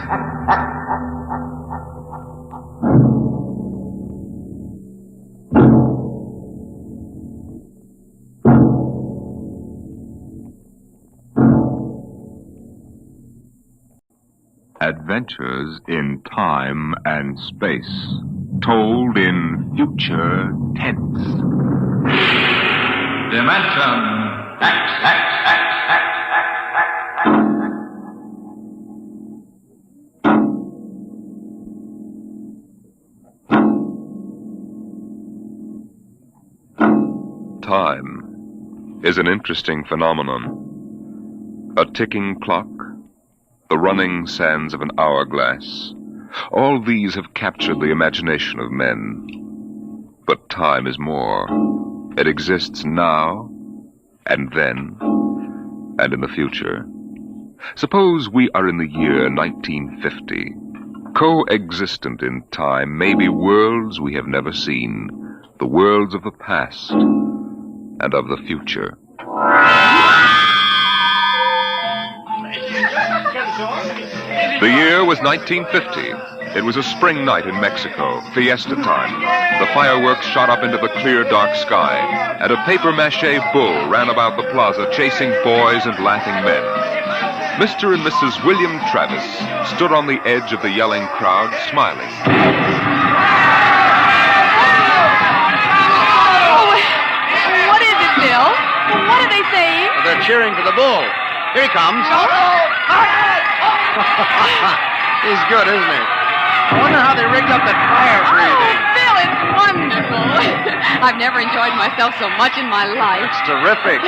Adventures in time and space, told in future tense. Dimension X. Time is an interesting phenomenon. A ticking clock, the running sands of an hourglass, all these have captured the imagination of men. But time is more. It exists now, and then, and in the future. Suppose we are in the year 1950. Coexistent in time may be worlds we have never seen, the worlds of the past and of the future. The year was 1950. It was a spring night in Mexico, fiesta time. The fireworks shot up into the clear, dark sky, and a papier-mâché bull ran about the plaza chasing boys and laughing men. Mr. and Mrs. William Travis stood on the edge of the yelling crowd, smiling. Oh, what is it, Bill? What are they saying? They're cheering for the bull. Here he comes. He's good, isn't he? I wonder how they rigged up that fire breathing. Oh, Bill, it's wonderful. I've never enjoyed myself so much in my life. It's terrific.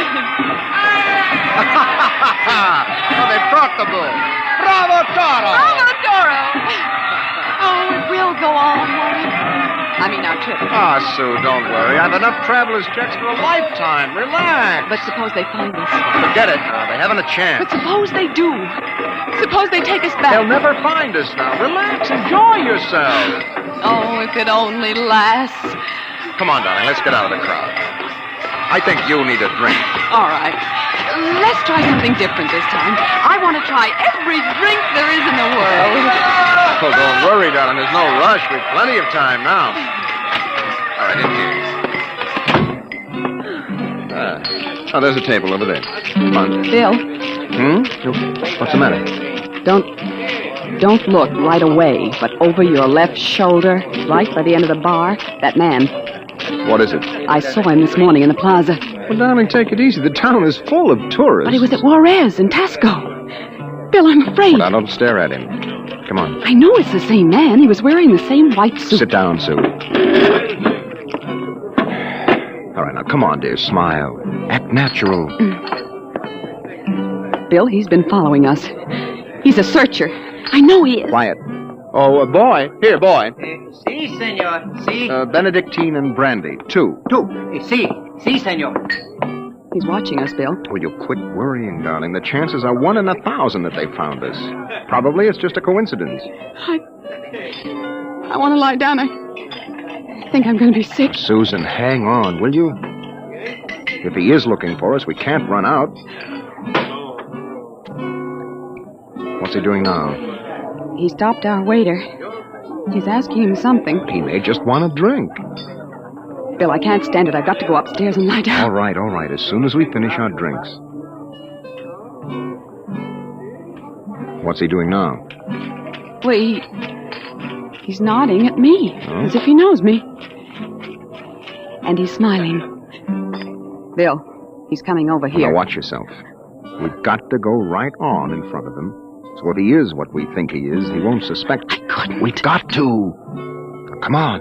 Oh, they've brought the bull. Bravo, Toro! Bravo, Toro! Oh, it will go on, won't it? I mean, our trip. Ah, Sue, don't worry. I've enough traveler's checks for a lifetime. Relax. But suppose they find us. Forget it now. They haven't a chance. But suppose they do. Suppose they take us back. They'll never find us now. Relax. Enjoy yourself. Oh, if it only lasts. Come on, darling. Let's get out of the crowd. I think you need a drink. All right. Let's try something different this time. I want to try every drink there is in the world. Oh, don't worry, darling. There's no rush. We've plenty of time now. All right, in here. Oh, there's a table over there. Come on. Bill. What's the matter? Don't look right away, but over your left shoulder, right by the end of the bar, that man. What is it? I saw him this morning in the plaza. Well, darling, take it easy. The town is full of tourists. But he was at Juarez in Tasco. Bill, I'm afraid. Well, now, don't stare at him. Come on. I know it's the same man. He was wearing the same white suit. Sit down, Sue. All right, now, come on, dear. Smile. Act natural. Bill, he's been following us. He's a searcher. I know he is. Quiet. Oh, boy. Here, boy. Si, senor. Si. Benedictine and brandy. Two. Si. Si, senor. He's watching us, Bill. Will you quit worrying, darling? The chances are 1 in 1,000 that they found us. Probably it's just a coincidence. I want to lie down. I think I'm going to be sick. Susan, hang on, will you? If he is looking for us, we can't run out. What's he doing now? He stopped our waiter. He's asking him something. He may just want a drink. Bill, I can't stand it. I've got to go upstairs and lie down. All right. As soon as we finish our drinks. What's he doing now? Well, he's nodding at me, as if he knows me. And he's smiling. Bill, he's coming over here. Now watch yourself. We've got to go right on in front of him. So if he is what we think he is, he won't suspect. I couldn't. We've got to. Now, come on.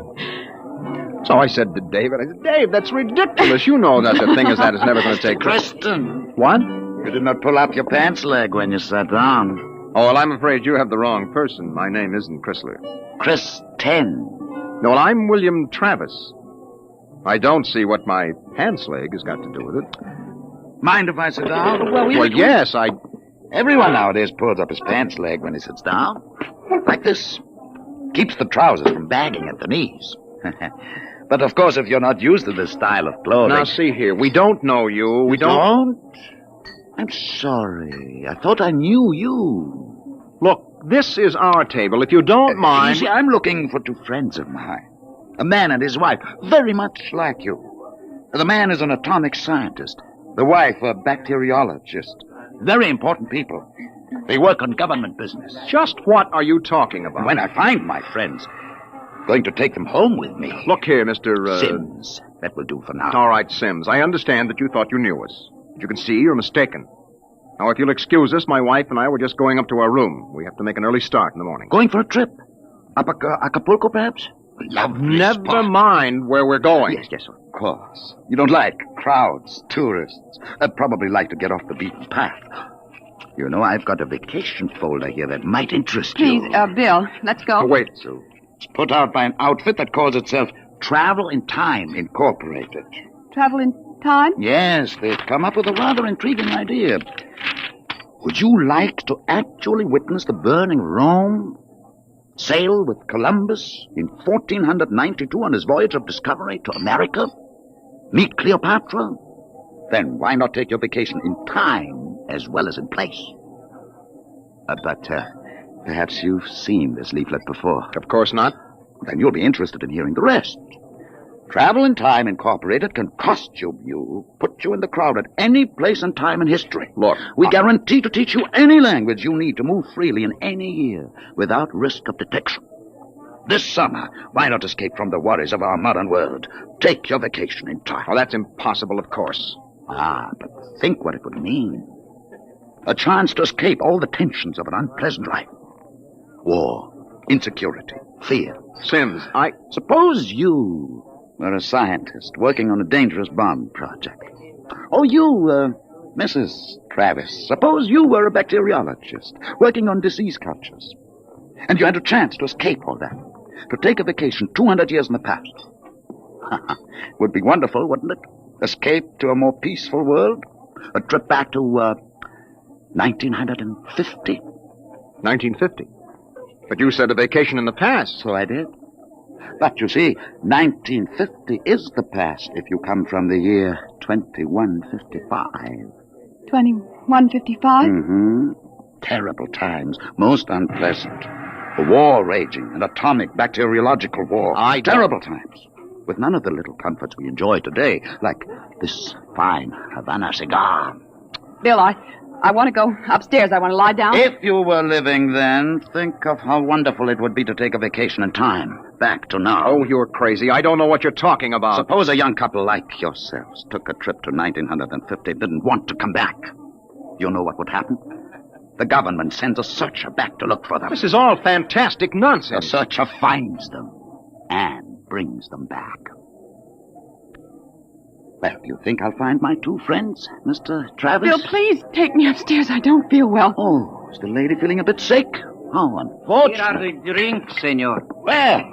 So I said to David, Dave, that's ridiculous. You know that a thing as that is never going to take place. Kristen. What? You did not pull up your pants leg when you sat down. Oh, well, I'm afraid you have the wrong person. My name isn't Chrysler. Kristen. No, well, I'm William Travis. I don't see what my pants leg has got to do with it. Mind if I sit down? Well, yes, Everyone nowadays pulls up his pants leg when he sits down. Like this. Keeps the trousers from bagging at the knees. But, of course, if you're not used to this style of clothing... Now, see here. We don't know you. We don't? I'm sorry. I thought I knew you. Look, this is our table. If you don't mind... You see, I'm looking for 2 friends of mine. A man and his wife, very much like you. The man is an atomic scientist. The wife, a bacteriologist. Very important people. They work on government business. Just what are you talking about? When I find my friends, going to take them home with me. Look here, Mr. Sims. That will do for now. All right, Sims. I understand that you thought you knew us. But you can see you're mistaken. Now, if you'll excuse us, my wife and I were just going up to our room. We have to make an early start in the morning. Going for a trip? Up Acapulco, perhaps? Lovely Never spot. mind where we're going. Yes, of course. You don't like crowds, tourists. Probably like to get off the beaten path. You know, I've got a vacation folder here that might interest you. Please, Bill, let's go. Oh, wait, Sue. It's put out by an outfit that calls itself Travel in Time Incorporated. Travel in time? Yes, they've come up with a rather intriguing idea. Would you like to actually witness the burning Rome? Sail with Columbus in 1492 on his voyage of discovery to America? Meet Cleopatra? Then why not take your vacation in time as well as in place? But Perhaps you've seen this leaflet before. Of course not. Then you'll be interested in hearing the rest. Travel in Time Incorporated can costume you, put you in the crowd at any place and time in history. Look, we guarantee to teach you any language you need to move freely in any year without risk of detection. This summer, why not escape from the worries of our modern world? Take your vacation in time. Oh, that's impossible, of course. But think what it would mean. A chance to escape all the tensions of an unpleasant life. War, insecurity, fear. Sims, Suppose you were a scientist working on a dangerous bomb project. Or you, Mrs. Travis, suppose you were a bacteriologist working on disease cultures. And you had a chance to escape all that. To take a vacation 200 years in the past. Would be wonderful, wouldn't it? Escape to a more peaceful world? A trip back to, 1950. 1950? But you said a vacation in the past. So I did. But you see, 1950 is the past if you come from the year 2155. 2155? Mm-hmm. Terrible times. Most unpleasant. A war raging, an atomic bacteriological war. Terrible times. With none of the little comforts we enjoy today, like this fine Havana cigar. Bill, I want to go upstairs. I want to lie down. If you were living then, think of how wonderful it would be to take a vacation in time. Back to now. Oh, you're crazy. I don't know what you're talking about. Suppose a young couple like yourselves took a trip to 1950 and didn't want to come back. You know what would happen? The government sends a searcher back to look for them. This is all fantastic nonsense. The searcher finds them and brings them back. Well, do you think I'll find my two friends, Mr. Travis? Bill, please take me upstairs. I don't feel well. Oh, is the lady feeling a bit sick? How unfortunate. Here are the drinks, senor. Well,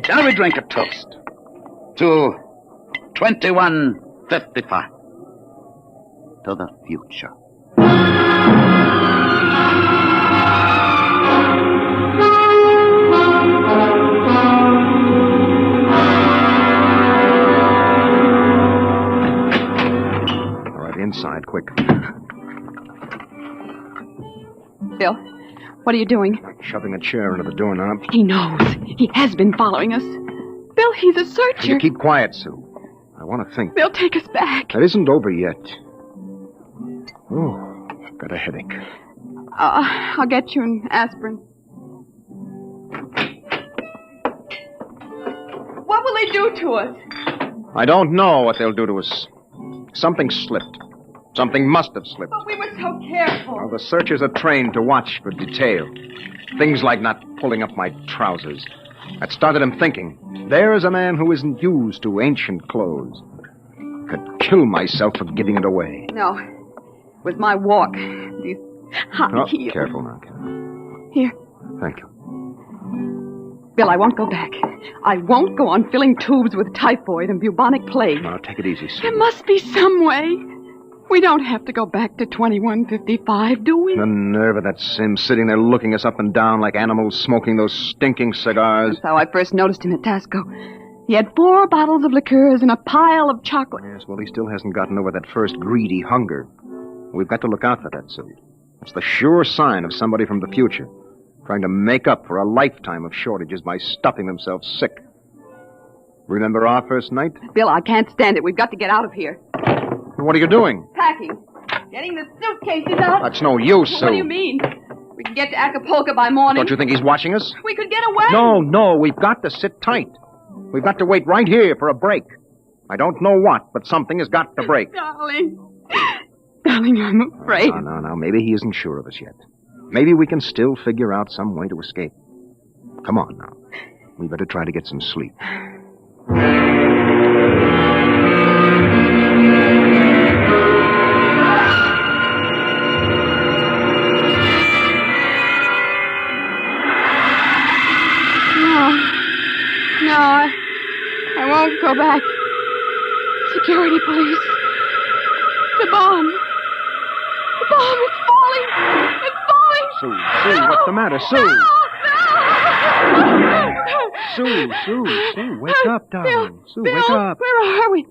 shall we drink a toast to 2155? To the future. Inside, quick. Bill, what are you doing? Shoving a chair into the doorknob. He knows. He has been following us. Bill, he's a searcher. You keep quiet, Sue. I want to think. Bill, take us back. It isn't over yet. Oh, I've got a headache. I'll get you an aspirin. What will they do to us? I don't know what they'll do to us. Something slipped. Something must have slipped. But we were so careful. Well, the searchers are trained to watch for detail. Things like not pulling up my trousers. That started him thinking. There's a man who isn't used to ancient clothes. Could kill myself for giving it away. No. With my walk. These high heels. Careful now, Ken. Here. Thank you. Bill, I won't go back. I won't go on filling tubes with typhoid and bubonic plague. Now, take it easy, Sue. There must be some way. We don't have to go back to 2155, do we? The nerve of that Sim sitting there looking us up and down like animals smoking those stinking cigars. That's how I first noticed him at Tasco. He had 4 bottles of liqueurs and a pile of chocolate. Yes, well, he still hasn't gotten over that first greedy hunger. We've got to look out for that, Sue. That's the sure sign of somebody from the future, trying to make up for a lifetime of shortages by stuffing themselves sick. Remember our first night? Bill, I can't stand it. We've got to get out of here. What are you doing? Packing. Getting the suitcases out. That's no use, Sue. What do you mean? We can get to Acapulco by morning. Don't you think he's watching us? We could get away. No, we've got to sit tight. We've got to wait right here for a break. I don't know what, but something has got to break. Darling, I'm afraid. No. Maybe he isn't sure of us yet. Maybe we can still figure out some way to escape. Come on now. We better try to get some sleep. No, I won't go back. Security police. The bomb. The bomb is falling. It's falling. Sue, what's the matter? Sue! Sue, wake up, darling. Sue, wake up. Where are we?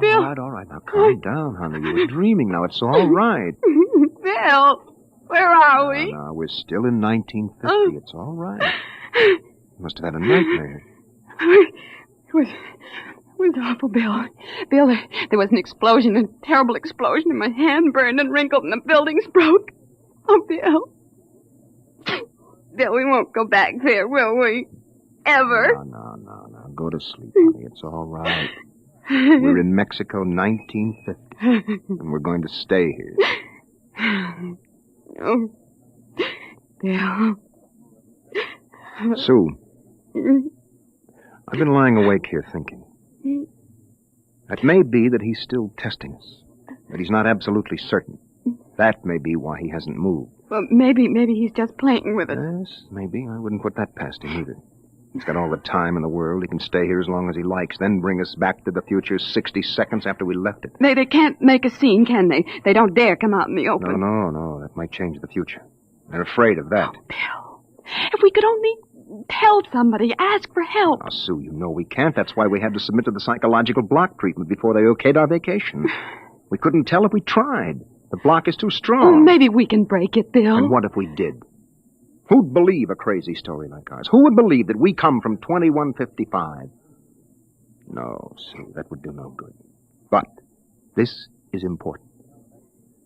Bill. All right. Now calm down, honey. You were dreaming now. It's all right. Bill. Where are we? No, we're still in 1950. It's all right. You must have had a nightmare. It was awful, Bill. Bill, there was an explosion, a terrible explosion, and my hand burned and wrinkled, and the buildings broke. Oh, Bill. Bill, we won't go back there, will we? Ever? No. Go to sleep, honey. It's all right. We're in Mexico, 1950, and we're going to stay here. Oh, Bill. Sue, I've been lying awake here thinking. It may be that he's still testing us, that he's not absolutely certain. That may be why he hasn't moved. Well, maybe he's just playing with us. Yes, maybe. I wouldn't put that past him either. He's got all the time in the world. He can stay here as long as he likes, then bring us back to the future 60 seconds after we left it. They can't make a scene, can they? They don't dare come out in the open. No. That might change the future. They're afraid of that. Oh, Bill. If we could only tell somebody, ask for help. Now, Sue, you know we can't. That's why we had to submit to the psychological block treatment before they okayed our vacation. We couldn't tell if we tried. The block is too strong. Oh, maybe we can break it, Bill. And what if we did? Who'd believe a crazy story like ours? Who would believe that we come from 2155? No, Sue, that would do no good. But this is important.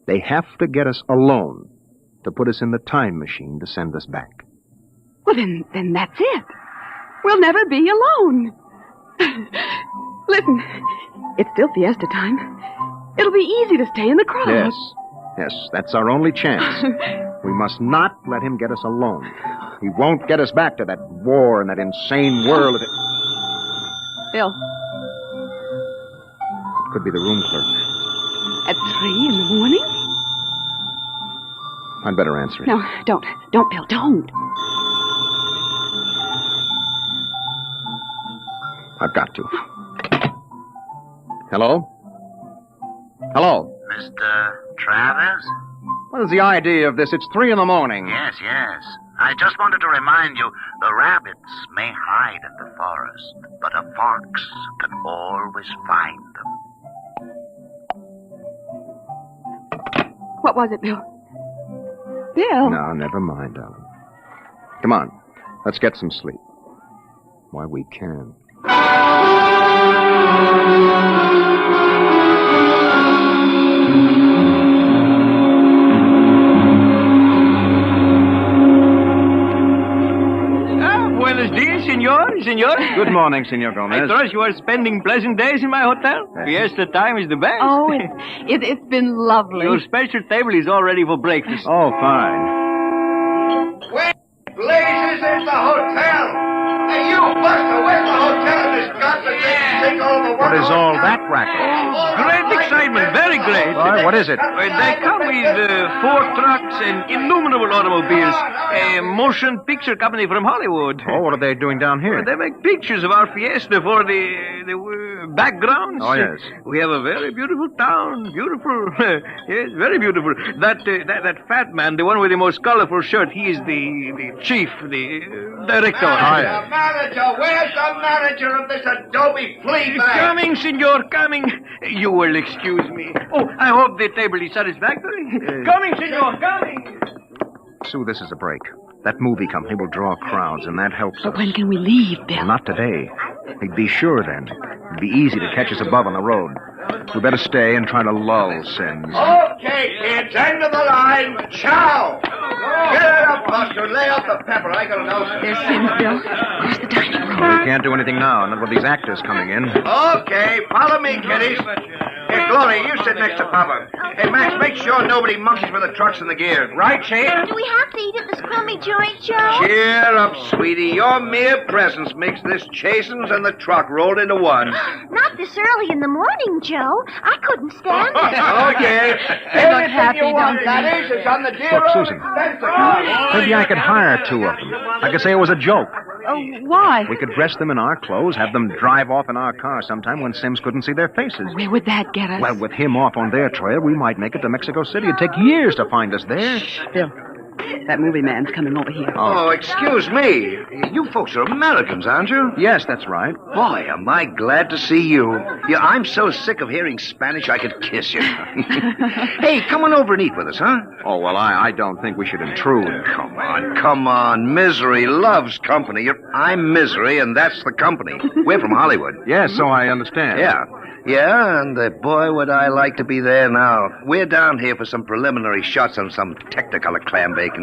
They have to get us alone to put us in the time machine to send us back. Well, then that's it. We'll never be alone. Listen, it's still fiesta time. It'll be easy to stay in the crowd. Yes, that's our only chance. We must not let him get us alone. He won't get us back to that war and that insane world. Bill. It could be the room clerk. At 3 in the morning? I'd better answer it. No, don't. Don't, Bill, don't. I've got to. Hello? Hello? Mr. Travers? What is the idea of this? It's 3 in the morning. Yes. I just wanted to remind you, the rabbits may hide in the forest, but a fox can always find them. What was it, Bill? Bill? No, never mind, darling. Come on. Let's get some sleep. Why, we can. Buenos dias, senor. Good morning, Senor Gomez. I trust you are spending pleasant days in my hotel. Fiesta time is the best. Oh, it's been lovely. Your special table is all ready for breakfast. Oh, fine. Where blazes is the hotel? Hey, you, Buster, where's the hotel in this godforsaken sinkhole? What is all that racket? Great excitement, very great. Why, what is it? They come with 4 trucks and innumerable automobiles. A motion picture company from Hollywood. Oh, what are they doing down here? They make pictures of our fiesta for the backgrounds. Oh, yes. We have a very beautiful town. Beautiful. Yes, very beautiful. That fat man, the one with the most colorful shirt, he is the chief, the director. Oh, yes. Manager, where's the manager of this adobe flea bag? Coming, senor, coming. You will excuse me. Oh, I hope the table is satisfactory. Coming, senor, coming. Sue, this is a break. That movie company will draw crowds, and that helps But us. when can we leave, Bill? Well, not today. They'd be sure then. It'd be easy to catch us above on the road. We better stay and try to lull Sims. Okay, kids, end of the line. Ciao. Get up, Buster. Lay out the pepper. I gotta know. There's Sims, Bill. Across the dining room. Well, we can't do anything now, not with these actors coming in. Okay, follow me, kiddies. Hey, Glory, you sit next to Papa. Hey, Max, make sure nobody monkeys with the trucks and the gears. Right, Shane? Do we have to eat at this crummy joint, Joe? Cheer up, sweetie. Your mere presence makes this chasins and the truck rolled into one. Not this early in the morning, Joe. I couldn't stand it. Okay. They look happy, you want, don't that they? is, is on the dear Look, old Susan. expense account. Maybe I could hire 2 of them. I could say it was a joke. Oh, why? We could dress them in our clothes, have them drive off in our car sometime when Sims couldn't see their faces. Where would that get us? Well, with him off on their trail, we might make it to Mexico City. It'd take years to find us there. Bill, That movie man's coming over here. Oh, excuse me. You folks are Americans, aren't you? Yes, that's right. Boy, am I glad to see you. Yeah, I'm so sick of hearing Spanish I could kiss you. Hey, come on over and eat with us, huh? Oh, well, I don't think we should intrude. Come on. Misery loves company. I'm Misery, and that's the company. We're from Hollywood. Yes, so I understand. Yeah, and boy, would I like to be there now. We're down here for some preliminary shots on some Technicolor clam bake,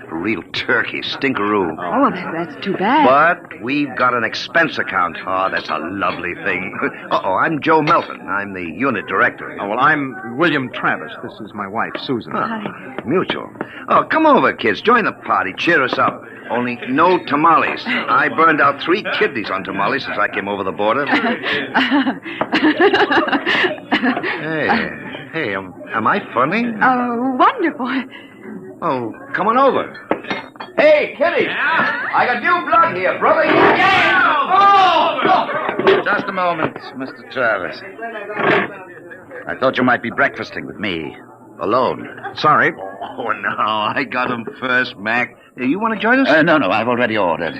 real turkey, stinkeroo. Oh, that's too bad. But we've got an expense account. Oh, that's a lovely thing. I'm Joe Melton. I'm the unit director. Oh, well, I'm William Travis. This is my wife, Susan. Hi. Mutual. Oh, come over, kids. Join the party. Cheer us up. Only no tamales. I burned out 3 kidneys on tamales since I came over the border. Hey, am I funny? Oh, wonderful. Oh, come on over. Hey, Kitty! Yeah? I got new blood here, brother. Oh! Just a moment, Mr. Travis. I thought you might be breakfasting with me. Alone. Sorry. Oh, no, I got him first, Mac. You want to join us? No, I've already ordered.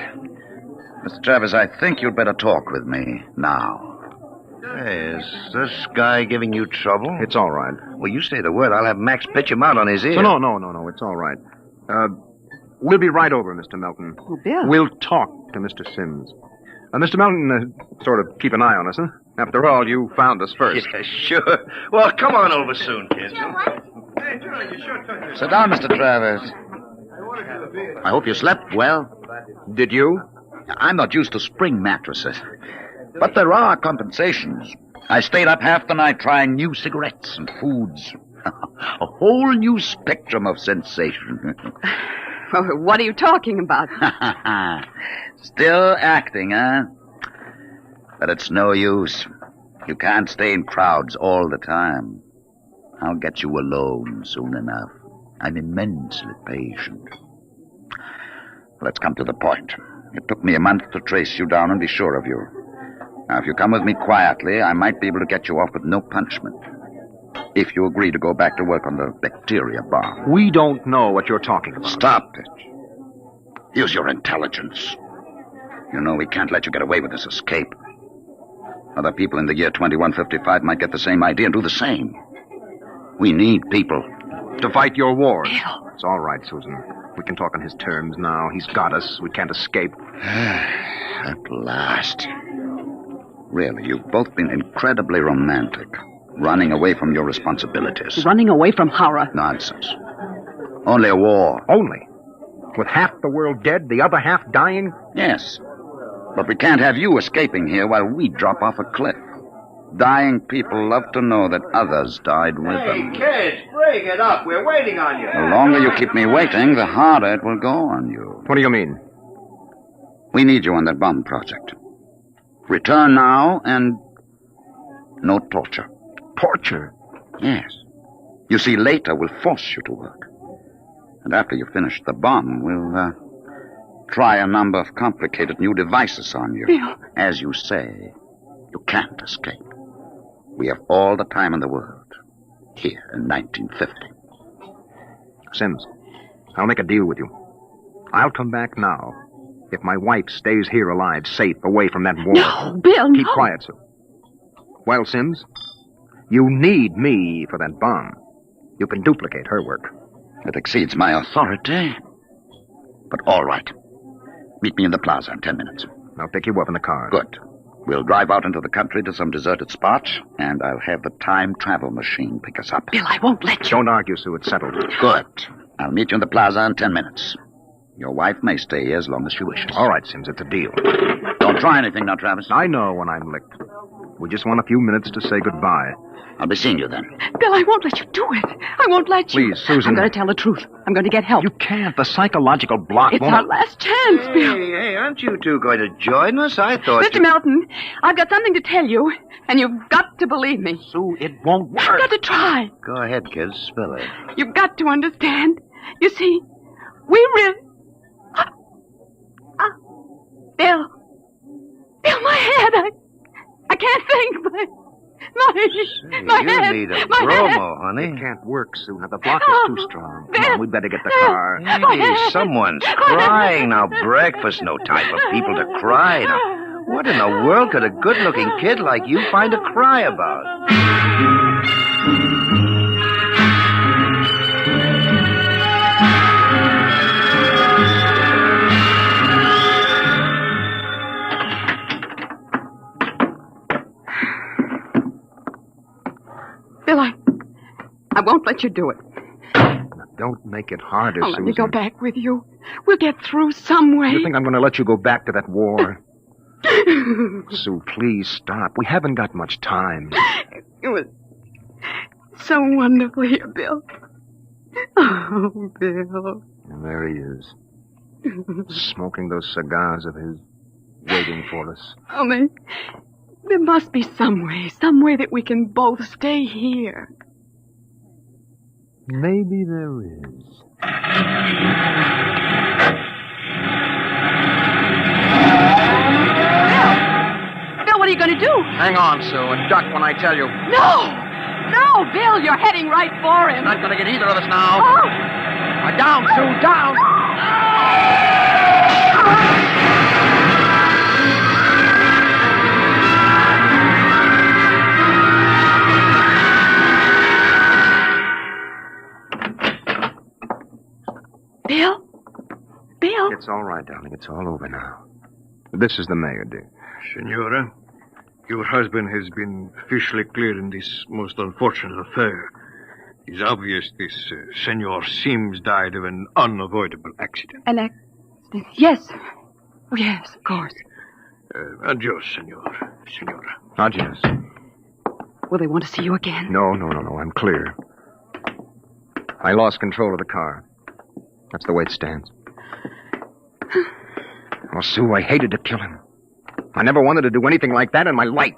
Mr. Travis, I think you'd better talk with me now. Hey, is this guy giving you trouble? It's all right. Well, you say the word. I'll have Max pitch him out on his ear. No. It's all right. We'll be right over, Mr. Melton. Oh, Bill. We'll talk to Mr. Sims. Mr. Melton, sort of keep an eye on us, huh? After all, you found us first. Yeah, sure. Well, come on over soon, kids. Sit down, Mr. Travis. I hope you slept well. Did you? I'm not used to spring mattresses. But there are compensations. I stayed up half the night trying new cigarettes and foods. A whole new spectrum of sensation. Well, what are you talking about? Still acting, huh? But it's no use. You can't stay in crowds all the time. I'll get you alone soon enough. I'm immensely patient. Let's come to the point. It took me a month to trace you down and be sure of you. Now, if you come with me quietly, I might be able to get you off with no punishment. If you agree to go back to work on the bacteria bomb. We don't know what you're talking about. Stop it. Use your intelligence. You know we can't let you get away with this escape. Other people in the year 2155 might get the same idea and do the same. We need people. To fight your wars. Bill. It's all right, Susan. We can talk on his terms now. He's got us. We can't escape. At last. Really, you've both been incredibly romantic. Running away from your responsibilities. Running away from horror. Nonsense. Only a war. Only? With half the world dead, the other half dying? Yes. But we can't have you escaping here while we drop off a cliff. Dying people love to know that others died with them. Hey, kids, break it up. We're waiting on you. The longer you keep me waiting, the harder it will go on you. What do you mean? We need you on that bomb project. Return now and no torture. Torture? Yes. You see, later we'll force you to work. And after you finish the bomb, we'll try a number of complicated new devices on you. Bill. As you say, you can't escape. We have all the time in the world. Here in 1950. Sims, I'll make a deal with you. I'll come back now if my wife stays here alive, safe, away from that war. No, Bill, Keep quiet, Sue. Well, Sims, you need me for that bomb. You can duplicate her work. It exceeds my authority. But all right. Meet me in the plaza in 10 minutes. I'll pick you up in the car. Good. We'll drive out into the country to some deserted spot, and I'll have the time travel machine pick us up. Bill, I won't let you. Don't argue, Sue. It's settled. Good. I'll meet you in the plaza in 10 minutes. Your wife may stay here as long as she wishes. All right, Sims. It's a deal. Don't try anything now, Travis. I know when I'm licked. We just want a few minutes to say goodbye. I'll be seeing you then. Bill, I won't let you do it. I won't let you. Please, Susan. I'm going to tell the truth. I'm going to get help. You can't. The psychological block It's won't... our last chance, Bill. Hey, aren't you two going to join us? I thought Mr. Melton, I've got something to tell you, and you've got to believe me. Sue, it won't work. You've got to try. Go ahead, kids. Spill it. You've got to understand. You see, we really... Bill, my head. I can't think, but My you head. need a My bromo, head. honey. It can't work, Sue. Now, the block is too strong. Come on, we'd better get the car. Hey, someone's crying now. Breakfast, no time for people to cry. Now, what in the world could a good-looking kid like you find to cry about? Bill, I won't let you do it. Don't make it harder, I'll Susan. let me go back with you. We'll get through some way. You think I'm going to let you go back to that war? Sue, please stop. We haven't got much time. It was so wonderful here, Bill. Oh, Bill. And there he is, smoking those cigars of his, waiting for us. Oh, there must be some way that we can both stay here. Maybe there is. Bill, what are you going to do? Hang on, Sue, and duck when I tell you. No, Bill, you're heading right for him. Not going to get either of us now. Oh. Down, Sue, down! Bill? It's all right, darling. It's all over now. This is the mayor, dear. Senora, your husband has been officially cleared in this most unfortunate affair. It's obvious this Senor Sims died of an unavoidable accident. An accident? Yes. Oh, yes, of course. Adios, Senora. Adios. Will they want to see you again? No. I'm clear. I lost control of the car. That's the way it stands. Oh, Sue, I hated to kill him. I never wanted to do anything like that in my life.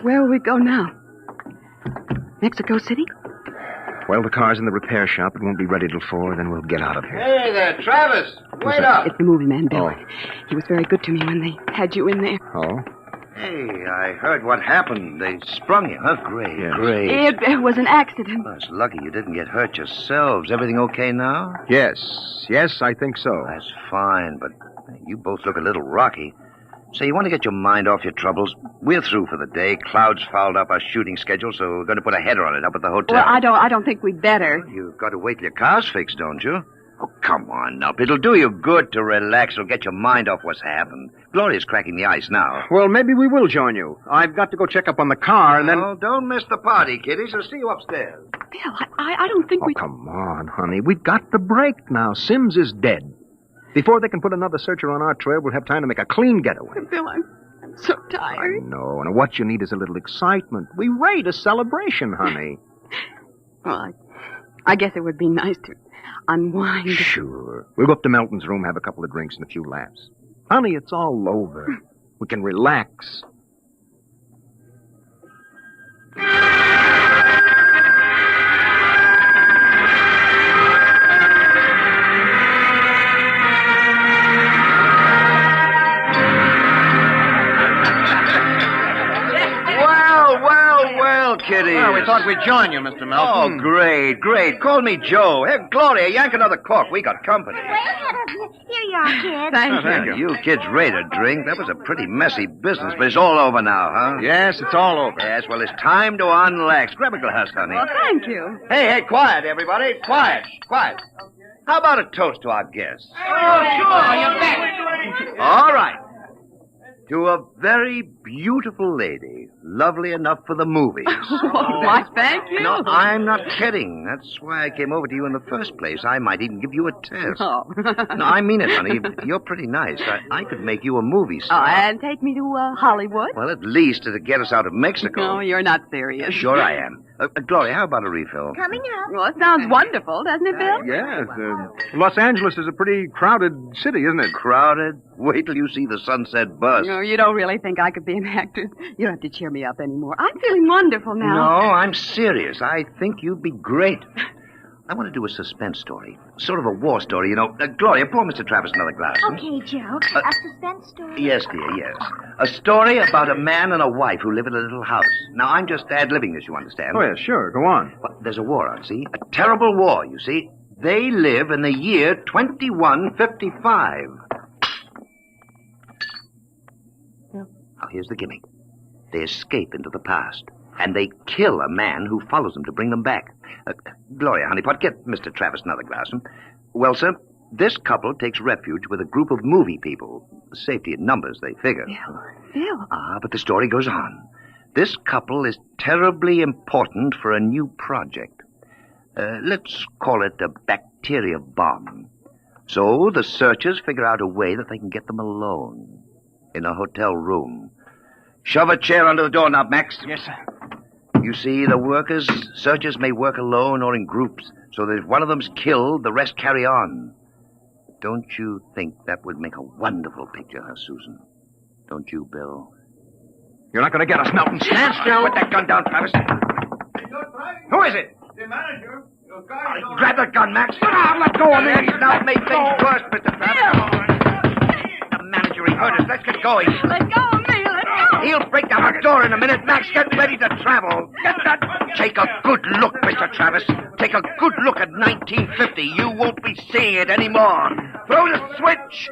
Where will we go now? Mexico City? Well, the car's in the repair shop. It won't be ready till 4, then we'll get out of here. Hey there, Travis. Wait up. It's the movie man, Bill. Oh. He was very good to me when they had you in there. Oh? Hey, I heard what happened. They sprung you, huh? Great, Yes. great. It was an accident. Well, it's lucky you didn't get hurt yourselves. Everything okay now? Yes, I think so. That's fine, but you both look a little rocky. So you want to get your mind off your troubles? We're through for the day. Cloud's fouled up our shooting schedule, so we're going to put a header on it up at the hotel. Well, I don't think we'd better. You've got to wait till your car's fixed, don't you? Oh, come on up. It'll do you good to relax. It'll get your mind off what's happened. Gloria's cracking the ice now. Well, maybe we will join you. I've got to go check up on the car, and then... Oh, don't miss the party, kiddies. I'll see you upstairs. Bill, I don't think we... Come on, honey. We've got the break now. Sims is dead. Before they can put another searcher on our trail, we'll have time to make a clean getaway. Bill, I'm so tired. No, and what you need is a little excitement. We rate a celebration, honey. Well, I guess it would be nice to unwind. Sure. We'll go up to Melton's room, have a couple of drinks and a few laughs. Honey, it's all over. We can relax. Well, kiddies. Well, we thought we'd join you, Mr. Melton. Oh, great. Call me Joe. Hey, Gloria, yank another cork. We got company. Here you are, kids. Thank you. You kids ready to drink? That was a pretty messy business, but it's all over now, huh? Yes, it's all over. Yes, well, it's time to unlax. Grab a glass, honey. Well, thank you. Hey, quiet, everybody. Quiet. How about a toast to our guests? Oh, sure, you bet. All right. To a very beautiful lady, lovely enough for the movies. Why, thank you. No, I'm not kidding. That's why I came over to you in the first place. I might even give you a test. Oh. No, I mean it, honey. You're pretty nice. I could make you a movie star. And take me to Hollywood? Well, at least to get us out of Mexico. No, you're not serious. Sure I am. Gloria, how about a refill? Coming up. Well, it sounds wonderful, doesn't it, Bill? Yes. Los Angeles is a pretty crowded city, isn't it? Crowded? Wait till you see the Sunset Bus. No, you don't really think I could be an actress. You don't have to cheer me up anymore. I'm feeling wonderful now. No, I'm serious. I think you'd be great. I want to do a suspense story. Sort of a war story, you know. Gloria, pour Mr. Travis another glass. Okay, Joe. A suspense story? Yes, dear, yes. A story about a man and a wife who live in a little house. Now, I'm just ad-libbing this, you understand? Oh, yeah, sure. Go on. Well, there's a war on, see? A terrible war, you see. They live in the year 2155. Now, here's the gimmick. They escape into the past, and they kill a man who follows them to bring them back. Gloria, honeypot, get Mr. Travis another glass. Well, sir, this couple takes refuge with a group of movie people. Safety in numbers, they figure. Bill. But the story goes on. This couple is terribly important for a new project. Let's call it a bacteria bomb. So the searchers figure out a way that they can get them alone in a hotel room. Shove a chair under the doorknob, Max. Yes, sir. You see, the searchers may work alone or in groups, so that if one of them's killed, the rest carry on. Don't you think that would make a wonderful picture, huh, Susan? Don't you, Bill? You're not going to get us, Melton. Stand still. Put that gun down, Travis. Who is it? The manager. Grab that gun, Max. Let go of me. Now make things worse, Mr. Travis. The manager, he heard us. Let's get going. Let go of me. Let go. He'll break down the door in a minute. Max, get ready to travel. Get that. Take a good look, Mr. Travis. Take a good look at 1950. You won't be seeing it anymore. Throw the switch.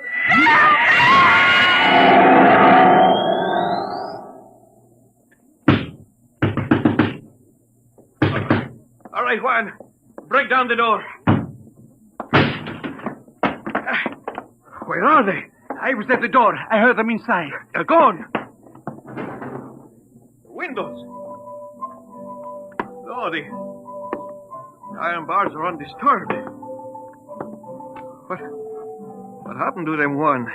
All right, Juan. Break down the door. Where are they? I was at the door. I heard them inside. They're gone. Windows. Oh, the iron bars are undisturbed. What happened to them, Juan?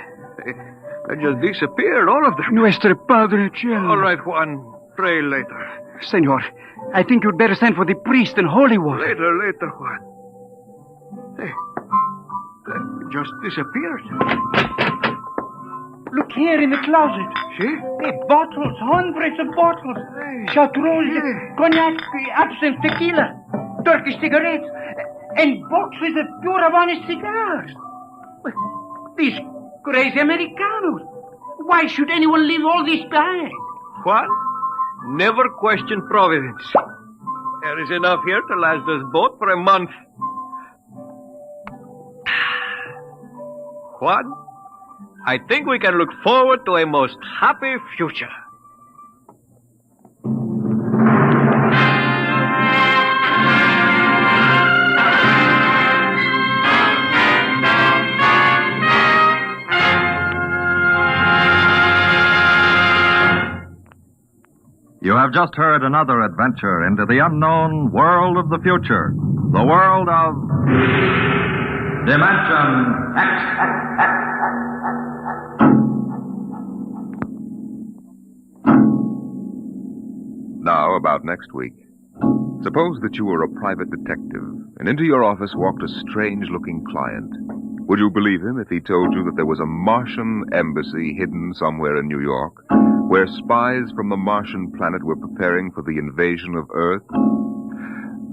They just disappeared, all of them. Nuestro Padre Cielo. All right, Juan. Pray later. Senor, I think you'd better send for the priest and holy water. Later, Juan. Hey, they just disappeared. Look here in the closet. See? Hey, bottles, hundreds of bottles. Chartreuse, cognac, absinthe, tequila, Turkish cigarettes, and boxes of pure Havana cigars. These crazy Americanos. Why should anyone leave all this behind? Juan, never question providence. There is enough here to last us both for a month. Juan, I think we can look forward to a most happy future. You have just heard another adventure into the unknown world of the future. The world of Dimension X. Now, about next week. Suppose that you were a private detective, and into your office walked a strange-looking client. Would you believe him if he told you that there was a Martian embassy hidden somewhere in New York, where spies from the Martian planet were preparing for the invasion of Earth?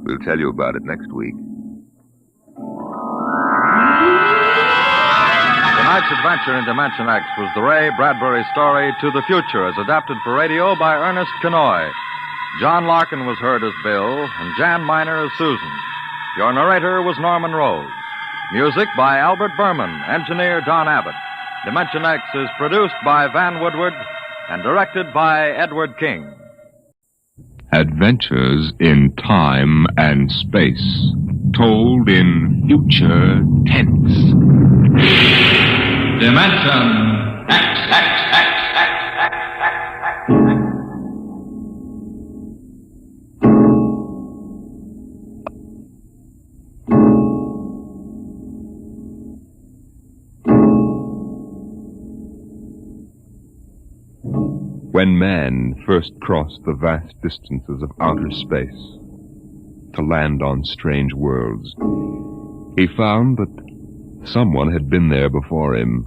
We'll tell you about it next week. Tonight's adventure in Dimension X was the Ray Bradbury story To the Future, as adapted for radio by Ernest Kenoy. John Larkin was heard as Bill, and Jan Miner as Susan. Your narrator was Norman Rose. Music by Albert Berman, engineer Don Abbott. Dimension X is produced by Van Woodward and directed by Edward King. Adventures in time and space, told in future tense. Dimension X. When man first crossed the vast distances of outer space to land on strange worlds, he found that someone had been there before him.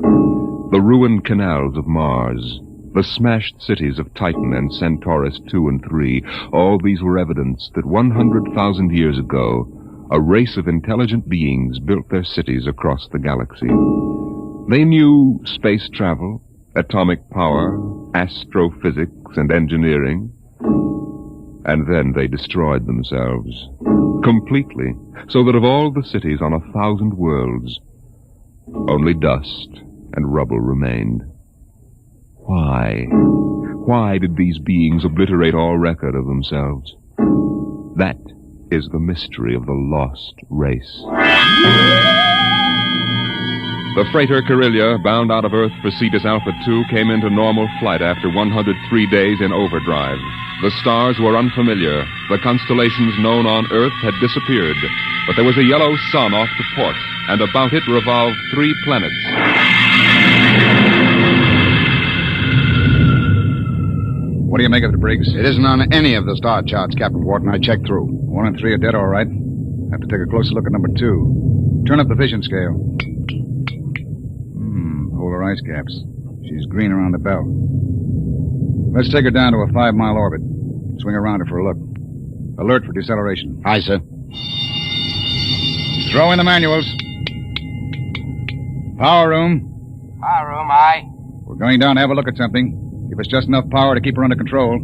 The ruined canals of Mars, the smashed cities of Titan and Centaurus II and III, all these were evidence that 100,000 years ago, a race of intelligent beings built their cities across the galaxy. They knew space travel, atomic power, astrophysics, and engineering. And then they destroyed themselves. Completely. So that of all the cities on 1,000 worlds, only dust and rubble remained. Why? Why did these beings obliterate all record of themselves? That is the mystery of the lost race. The freighter Carillia, bound out of Earth for Cetus Alpha 2, came into normal flight after 103 days in overdrive. The stars were unfamiliar. The constellations known on Earth had disappeared. But there was a yellow sun off to port, and about it revolved 3 planets. What do you make of it, Briggs? It isn't on any of the star charts, Captain Wharton. I checked through. 1 and 3 are dead, all right. Have to take a closer look at number 2. Turn up the vision scale. Polar ice caps. She's green around the belt. Let's take her down to a 5-mile orbit. Swing around her for a look. Alert for deceleration. Aye, sir. Throw in the manuals. Power room. Power room, aye. We're going down to have a look at something. Give us just enough power to keep her under control.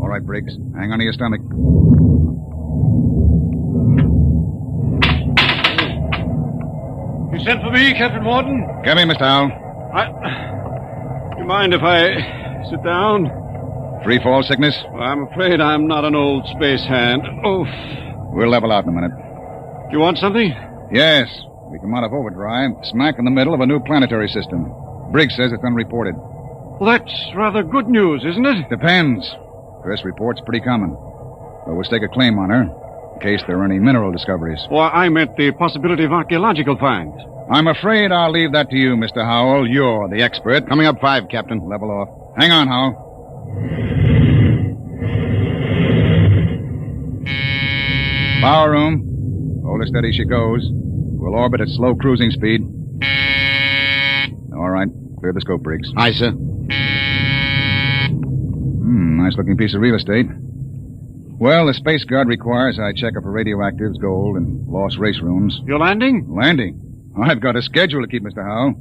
All right, Briggs. Hang on to your stomach. You sent for me, Captain Wharton? Come in, Mr. Howell. Do you mind if I sit down? Free fall sickness? Well, I'm afraid I'm not an old space hand. Oof. We'll level out in a minute. Do you want something? Yes. We come out of overdrive, smack in the middle of a new planetary system. Briggs says it's unreported. Well, that's rather good news, isn't it? Depends. First report's pretty common. But we'll stake a claim on her, in case there are any mineral discoveries. Well, I meant the possibility of archaeological finds. I'm afraid I'll leave that to you, Mr. Howell. You're the expert. Coming up 5, Captain. Level off. Hang on, Howell. Power room. Hold her steady she goes. We'll orbit at slow cruising speed. All right. Clear the scope, Briggs. Aye, sir. Nice-looking piece of real estate. Well, the Space Guard requires I check up for radioactives, gold, and lost race rooms. You're landing? Landing? I've got a schedule to keep, Mr. Howell.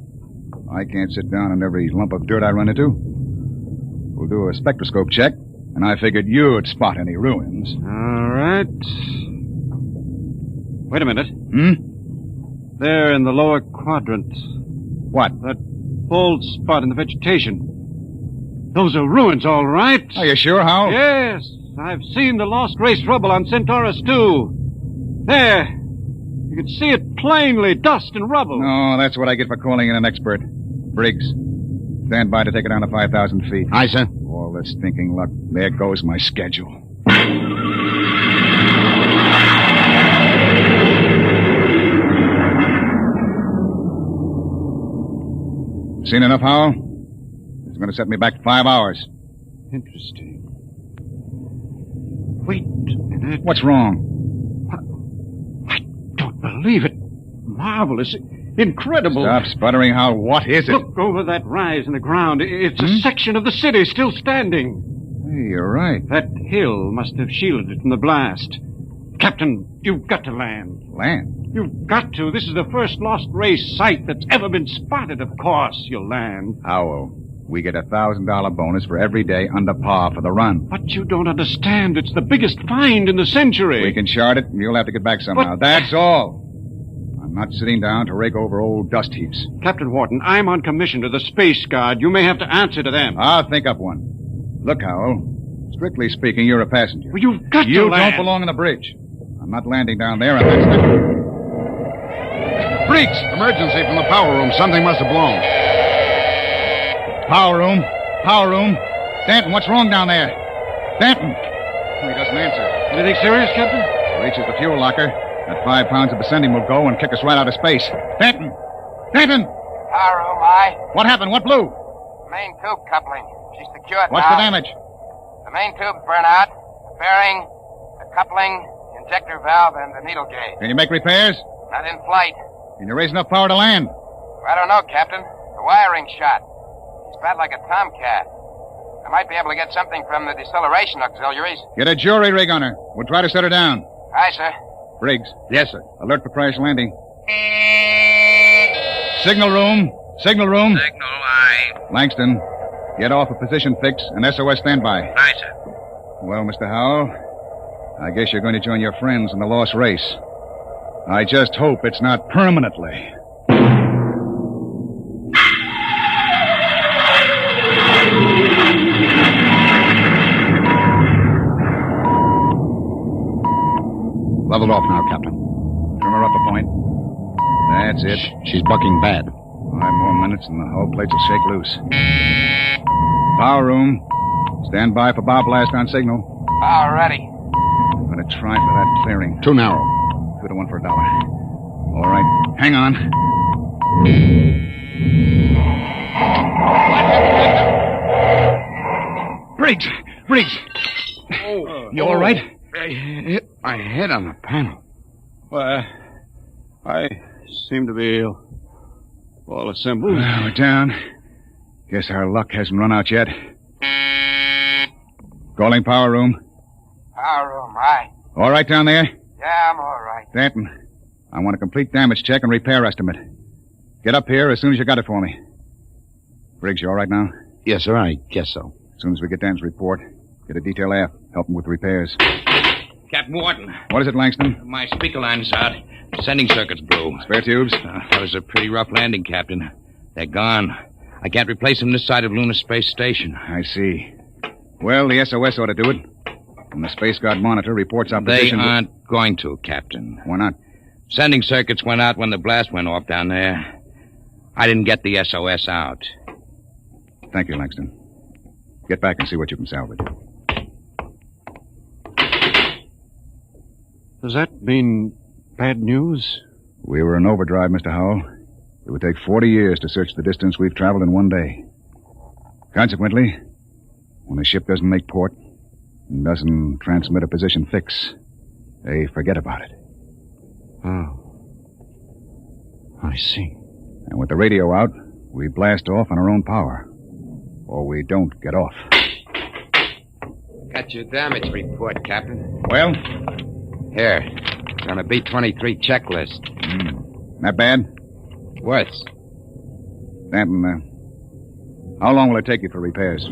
I can't sit down on every lump of dirt I run into. We'll do a spectroscope check, and I figured you'd spot any ruins. All right. Wait a minute. There in the lower quadrant. What? That bald spot in the vegetation. Those are ruins, all right. Are you sure, Howell? Yes. I've seen the lost race rubble on Centaurus 2. There. You can see it plainly, dust and rubble. No, that's what I get for calling in an expert. Briggs, stand by to take it down to 5,000 feet. Aye, sir. All this stinking luck. There goes my schedule. Seen enough, Howell? It's going to set me back 5 hours. Interesting. Wait a minute. What's wrong? I don't believe it. Marvelous. Incredible. Stop sputtering, Howell. What is it? Look over that rise in the ground. It's a section of the city still standing. Hey, you're right. That hill must have shielded it from the blast. Captain, you've got to land. Land? You've got to. This is the first lost race site that's ever been spotted. Of course you'll land. Howell, we get a $1,000 bonus for every day under par for the run. But you don't understand. It's the biggest find in the century. We can chart it, and you'll have to get back somehow. That's all. I'm not sitting down to rake over old dust heaps. Captain Wharton, I'm on commission to the Space Guard. You may have to answer to them. I'll think up one. Look, Howell, strictly speaking, you're a passenger. Well, you've got to You land. don't belong on the bridge. I'm not landing down there, and that's not... Freaks! Emergency from the power room. Something must have blown. Power room. Power room. Danton, what's wrong down there? Danton! Oh, he doesn't answer. Anything serious, Captain? Reaches the fuel locker. That 5 pounds of ascending will go and kick us right out of space. Danton! Danton! Power room, aye. What happened? What blew? Main tube coupling. She's secured What's now. the damage? The main tube's burnt out. The bearing, the coupling, the injector valve, and the needle gauge. Can you make repairs? Not in flight. Can you raise enough power to land? I don't know, Captain. The wiring's shot. It's bad like a tomcat. I might be able to get something from the deceleration auxiliaries. Get a jury rig on her. We'll try to set her down. Aye, sir. Briggs. Yes, sir. Alert for crash landing. Signal room. Signal room. Signal, aye. Langston, get off a position fix and SOS standby. Aye, sir. Well, Mr. Howell, I guess you're going to join your friends in the lost race. I just hope it's not permanently. Leveled off now, Captain. Trim her up a point. That's it. She's bucking bad. 5 more minutes and the hull plates will shake loose. Power room. Stand by for bow blast on signal. All ready. I'm going to try for that clearing. Too narrow. 2 to 1 for $1. All right. Hang on. Briggs! Briggs! You all right? I hit my head on the panel. Well, I seem to be all assembled. We're down. Guess our luck hasn't run out yet. Calling power room. Power room, aye. All right down there? Yeah, I'm all right. Danton, I want a complete damage check and repair estimate. Get up here as soon as you got it for me. Briggs, you all right now? Yes, sir, I guess so. As soon as we get Dan's report, get a detail aft. Help him with repairs. Captain Wharton. What is it, Langston? My speaker line's out. Sending circuits blew. Spare tubes? That was a pretty rough landing, Captain. They're gone. I can't replace them this side of Lunar Space Station. I see. Well, the SOS ought to do it. When the Space Guard monitor reports our position... They aren't going to, Captain. Why not? Sending circuits went out when the blast went off down there. I didn't get the SOS out. Thank you, Langston. Get back and see what you can salvage. Does that mean bad news? We were in overdrive, Mr. Howell. It would take 40 years to search the distance we've traveled in one day. Consequently, when a ship doesn't make port and doesn't transmit a position fix, they forget about it. Oh. I see. And with the radio out, we blast off on our own power. Or we don't get off. Got your damage report, Captain. Well? Here. It's on a B-23 checklist. Not bad? Worse. Danton, how long will it take you for repairs?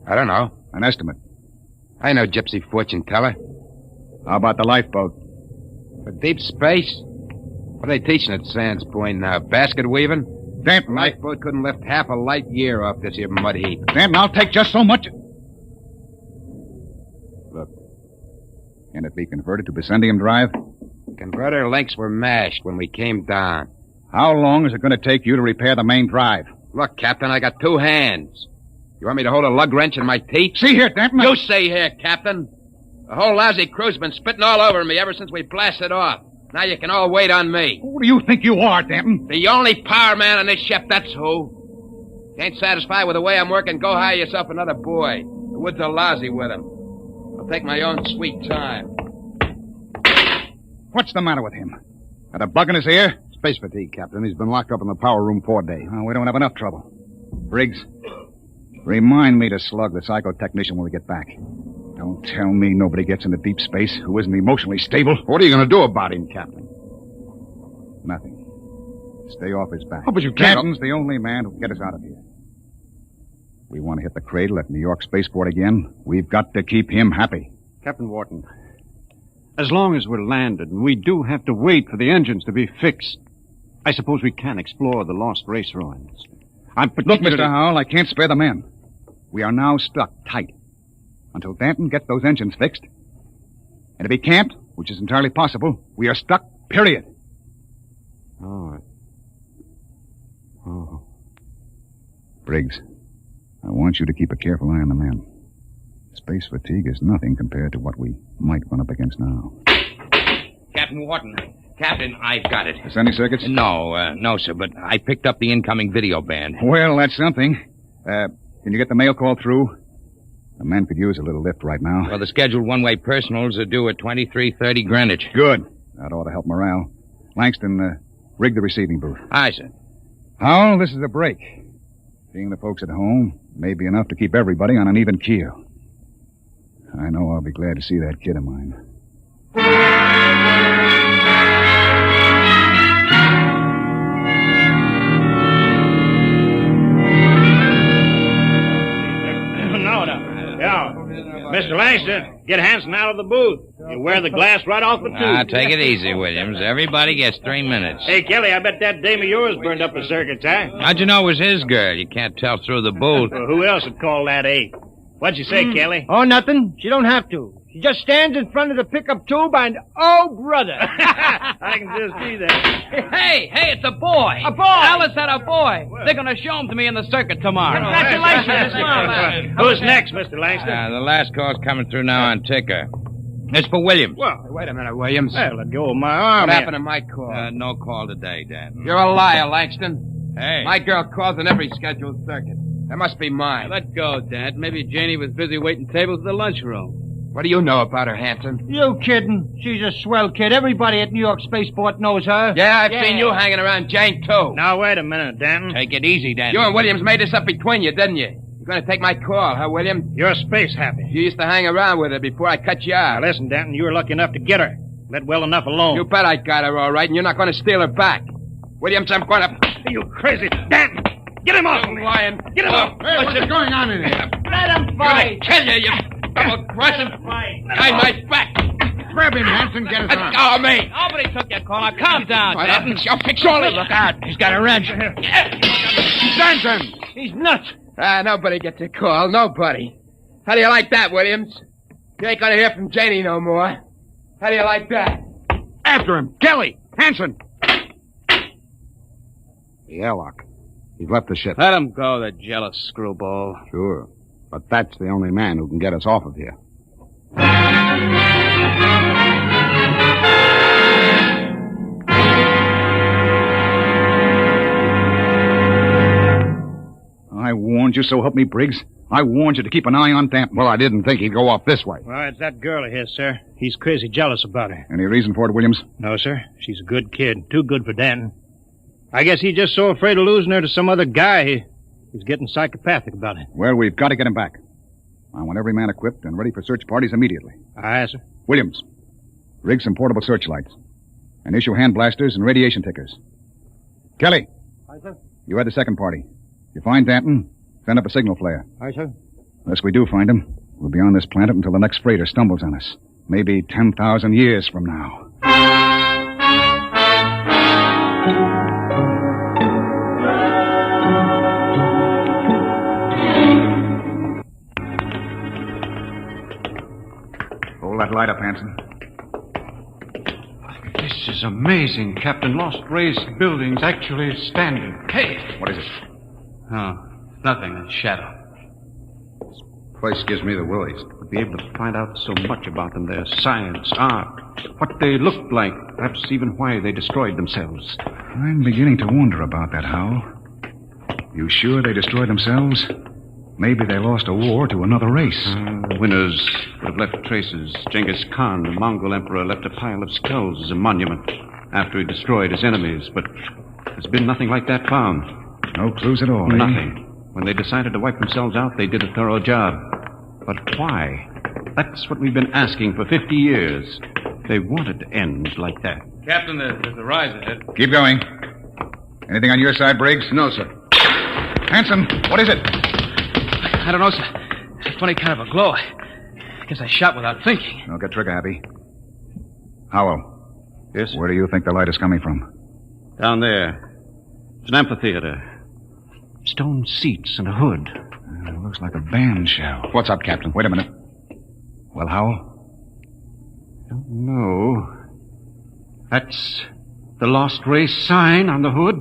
I don't know. An estimate. I know gypsy fortune teller. How about the lifeboat? For deep space? What are they teaching at Sands Point now? Basket weaving? Danton, Lifeboat couldn't lift half a light year off this here mud heap. Danton, I'll take just so much. Look. Can it be converted to Bessendium drive? Converter links were mashed when we came down. How long is it going to take you to repair the main drive? Look, Captain, I got 2 hands. You want me to hold a lug wrench in my teeth? See here, Danton. You see here, Captain. The whole lousy crew's been spitting all over me ever since we blasted off. Now you can all wait on me. Who do you think you are, Danton? The only power man on this ship, that's who. If you ain't satisfied with the way I'm working, go hire yourself another boy. The woods are lousy with him. I'll take my own sweet time. What's the matter with him? Got a bug in his ear? Space fatigue, Captain. He's been locked up in the power room 4 days. Oh, we don't have enough trouble. Briggs, remind me to slug the psychotechnician when we get back. Don't tell me nobody gets into deep space who isn't emotionally stable. What are you going to do about him, Captain? Nothing. Stay off his back. Oh, but you can't... Captain's the only man who can get us out of here. We want to hit the cradle at New York Spaceport again. We've got to keep him happy. Captain Wharton, as long as we're landed, and we do have to wait for the engines to be fixed, I suppose we can explore the lost race ruins. Look, Mr. Howell, I can't spare the men. We are now stuck tight until Danton gets those engines fixed. And if he can't, which is entirely possible, we are stuck, period. Oh. Briggs, I want you to keep a careful eye on the men. Space fatigue is nothing compared to what we might run up against now. Captain Wharton. Captain, I've got it. Sending circuits? No, sir, but I picked up the incoming video band. Well, that's something. Can you get the mail call through? The men could use a little lift right now. Well, the scheduled one-way personals are due at 23:30 Greenwich. Good. That ought to help morale. Langston, rig the receiving booth. Aye, sir. Howell, this is a break. Seeing the folks at home may be enough to keep everybody on an even keel. I know I'll be glad to see that kid of mine. Mr. Langston, get Hanson out of the booth. You wear the glass right off the tube. Take it easy, Williams. Everybody gets 3 minutes. Hey, Kelly, I bet that dame of yours burned up the circuits, huh? How'd you know it was his girl? You can't tell through the booth. Well, who else would call that eight? What'd you say, Kelly? Oh, nothing. She don't have to. She just stands in front of the pickup tube and, oh, brother. I can just see that. Hey, it's a boy. A boy. Alice had a boy. They're going to show him to me in the circuit tomorrow. Congratulations. Who's next, Mr. Langston? The last call's coming through now on ticker. It's for Williams. Well, wait a minute, Williams. Hey, let go of my arm. What happened to my call? No call today, Dan. You're a liar, Langston. Hey. My girl calls in every scheduled circuit. That must be mine. Let go, Dad. Maybe Janie was busy waiting tables at the lunchroom. What do you know about her, Hanson? You kidding? She's a swell kid. Everybody at New York Spaceport knows her. Yeah, I've seen you hanging around Jane, too. Now, wait a minute, Danton. Take it easy, Dan. You and Williams made this up between you, didn't you? You're going to take my call, huh, William? You're space happy. You used to hang around with her before I cut you out. Now, listen, Danton, you were lucky enough to get her. Let well enough alone. You bet I got her all right, and you're not going to steal her back. Williams, I'm going to... Are you crazy? Danton! Get him off me! Lion. Get him off! Hey, what's going on in here? Let him I'm fight. going to kill you, double-crossing... Behind my back! Grab him, Hanson. Get his arm. Let go of me! Nobody took your call. Now, calm down, Dad. I'll fix all this. Look out. He's got a wrench. Danton! He's nuts. Nobody gets a call. Nobody. How do you like that, Williams? You ain't going to hear from Janie no more. How do you like that? After him. Kelly! Hanson! The airlock. He's left the ship. Let him go, the jealous screwball. Sure. But that's the only man who can get us off of here. I warned you, so help me, Briggs. I warned you to keep an eye on Danton. Well, I didn't think he'd go off this way. Well, it's that girl of his, sir. He's crazy jealous about her. Any reason for it, Williams? No, sir. She's a good kid. Too good for Danton. I guess he's just so afraid of losing her to some other guy, he's getting psychopathic about it. Well, we've got to get him back. I want every man equipped and ready for search parties immediately. Aye, sir. Williams, rig some portable searchlights. And issue hand blasters and radiation tickers. Kelly. Aye, sir. You had the second party. If you find Danton, send up a signal flare. Aye, sir. Unless we do find him, we'll be on this planet until the next freighter stumbles on us. Maybe 10,000 years from now. Hold that light up, Hanson. This is amazing, Captain. Lost Ray's building's actually standing. Hey! What is it? Oh, nothing. A shadow. Place gives me the willies. We'll be able to find out so much about them, their science, art, what they looked like, perhaps even why they destroyed themselves. I'm beginning to wonder about that, Hal. You sure they destroyed themselves? Maybe they lost a war to another race. The winners would have left traces. Genghis Khan, the Mongol emperor, left a pile of skulls as a monument after he destroyed his enemies, but there's been nothing like that found. No clues at all, eh? Nothing. When they decided to wipe themselves out, they did a thorough job. But why? That's what we've been asking for 50 years. They wanted to end like that. Captain, there's a rise ahead. Keep going. Anything on your side, Briggs? No, sir. Hanson, what is it? I don't know, sir. It's a funny kind of a glow. I guess I shot without thinking. Don't get trigger happy. Howell. Yes? Where do you think the light is coming from? Down there. It's an amphitheater. Stone seats and a hood. It looks like a band shell. What's up, Captain? Wait a minute. Well, Howell? Don't know. That's the Lost Race sign on the hood.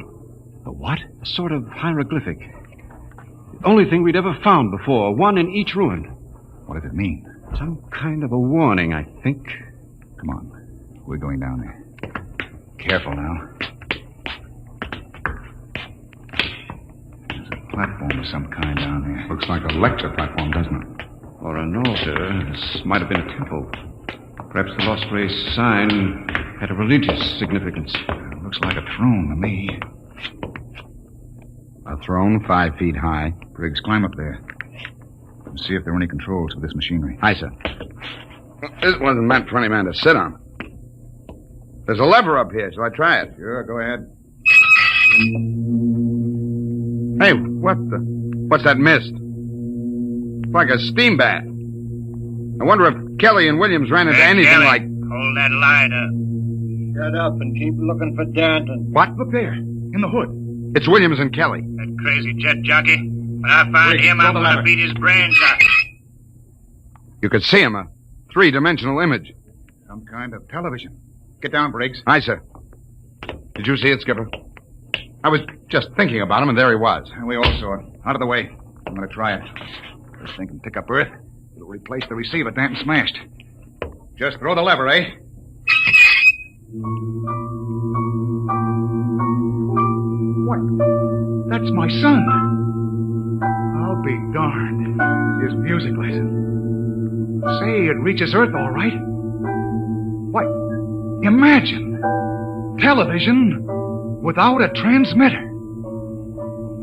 A what? A sort of hieroglyphic. The only thing we'd ever found before. One in each ruin. What does it mean? Some kind of a warning, I think. Come on. We're going down there. Careful now. There's a platform of some kind down there. Looks like a lecture platform, doesn't it? Or an altar. This might have been a temple. Perhaps the Lost Race sign had a religious significance. Looks like a throne to me. A throne 5 feet high. Briggs, climb up there. And see if there are any controls for this machinery. Aye, sir. This wasn't meant for any man to sit on. There's a lever up here. Shall I try it? Sure, go ahead. Hey, what's that mist? It's like a steam bath. I wonder if Kelly and Williams ran into anything Kelly, like... hold that lighter. Shut up and keep looking for Danton. What? Look there, in the hood. It's Williams and Kelly. That crazy jet jockey. When I find him, I'm going to beat his brains out. You could see him, a three-dimensional image. Some kind of television. Get down, Briggs. Aye, sir. Did you see it, Skipper? I was just thinking about him, and there he was. We all saw it. Out of the way. I'm going to try it. This thing can pick up Earth. It'll replace the receiver Danton smashed. Just throw the lever, eh? What? That's my son. I'll be darned. His music lesson. Say, it reaches Earth all right. Why, imagine. Television without a transmitter.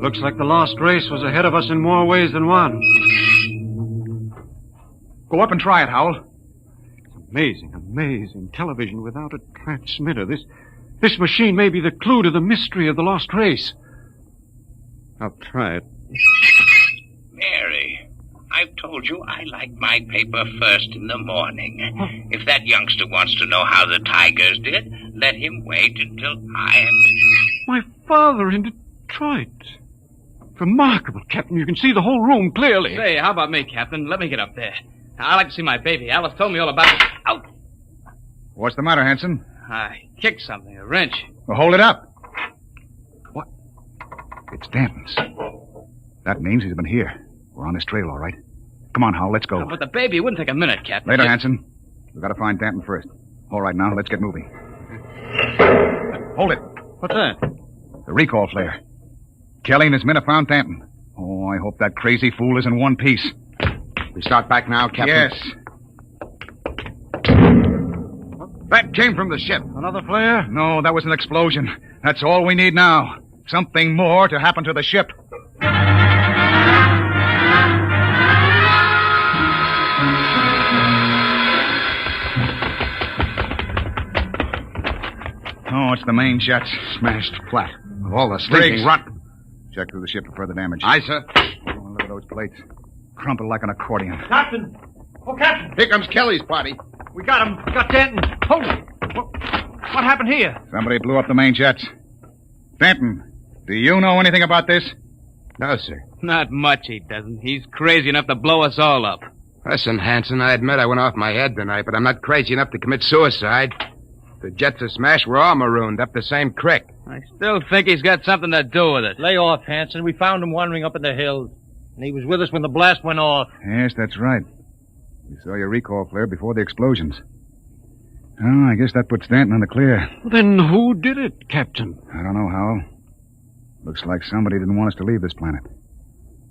Looks like the lost race was ahead of us in more ways than one. Go up and try it, Howell. Amazing, amazing. Television without a transmitter. This machine may be the clue to the mystery of the lost race. I'll try it. Mary, I've told you I like my paper first in the morning. If that youngster wants to know how the Tigers did, let him wait until I am... My father in Detroit. Remarkable, Captain. You can see the whole room clearly. Say, how about me, Captain? Let me get up there. I'd like to see my baby. Alice told me all about it. Out! What's the matter, Hanson? I kicked something, a wrench. Well, hold it up. What? It's Danton's. That means he's been here. We're on his trail, all right. Come on, Howell, let's go. But the baby wouldn't take a minute, Captain. Later, Hanson. We've got to find Danton first. All right, now, let's get moving. Hold it. What's that? The recall flare. Kelly and his men have found Danton. Oh, I hope that crazy fool is in one piece. We start back now, Captain? Yes. That came from the ship. Another flare? No, that was an explosion. That's all we need now. Something more to happen to the ship. Oh, it's the main jets. Smashed flat. Of all the stinking rot. Check through the ship for further damage. Aye, sir. Oh, look at those plates. Crumpled like an accordion. Captain! Oh, Captain! Here comes Kelly's party. We got him. We got Danton. Hold it. What happened here? Somebody blew up the main jets. Danton, do you know anything about this? No, sir. Not much, he doesn't. He's crazy enough to blow us all up. Listen, Hanson, I admit I went off my head tonight, but I'm not crazy enough to commit suicide. The jets are smashed. We're all marooned up the same creek. I still think he's got something to do with it. Lay off, Hanson. We found him wandering up in the hills. And he was with us when the blast went off. Yes, that's right. We saw your recall flare before the explosions. Oh, I guess that puts Danton in the clear. Then who did it, Captain? I don't know, Howell. Looks like somebody didn't want us to leave this planet.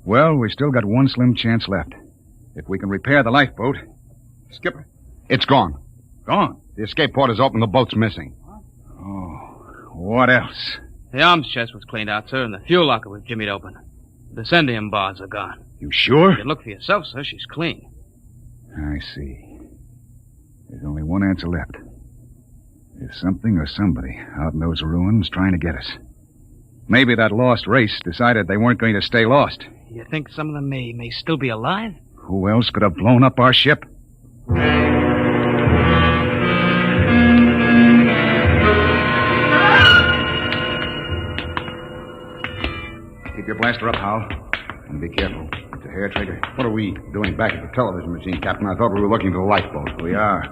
Well, we still got one slim chance left. If we can repair the lifeboat... Skipper, it's gone. Gone? The escape port is open. The boat's missing. Oh, what else? The arms chest was cleaned out, sir, and the fuel locker was jimmied open. The descendium bars are gone. You sure? You can look for yourself, sir. She's clean. I see. There's only one answer left. There's something or somebody out in those ruins trying to get us. Maybe that lost race decided they weren't going to stay lost. You think some of them may still be alive? Who else could have blown up our ship? Keep your blaster up, Hal. And be careful. It's a hair trigger. What are we doing back at the television machine, Captain? I thought we were looking for the lifeboat. We are.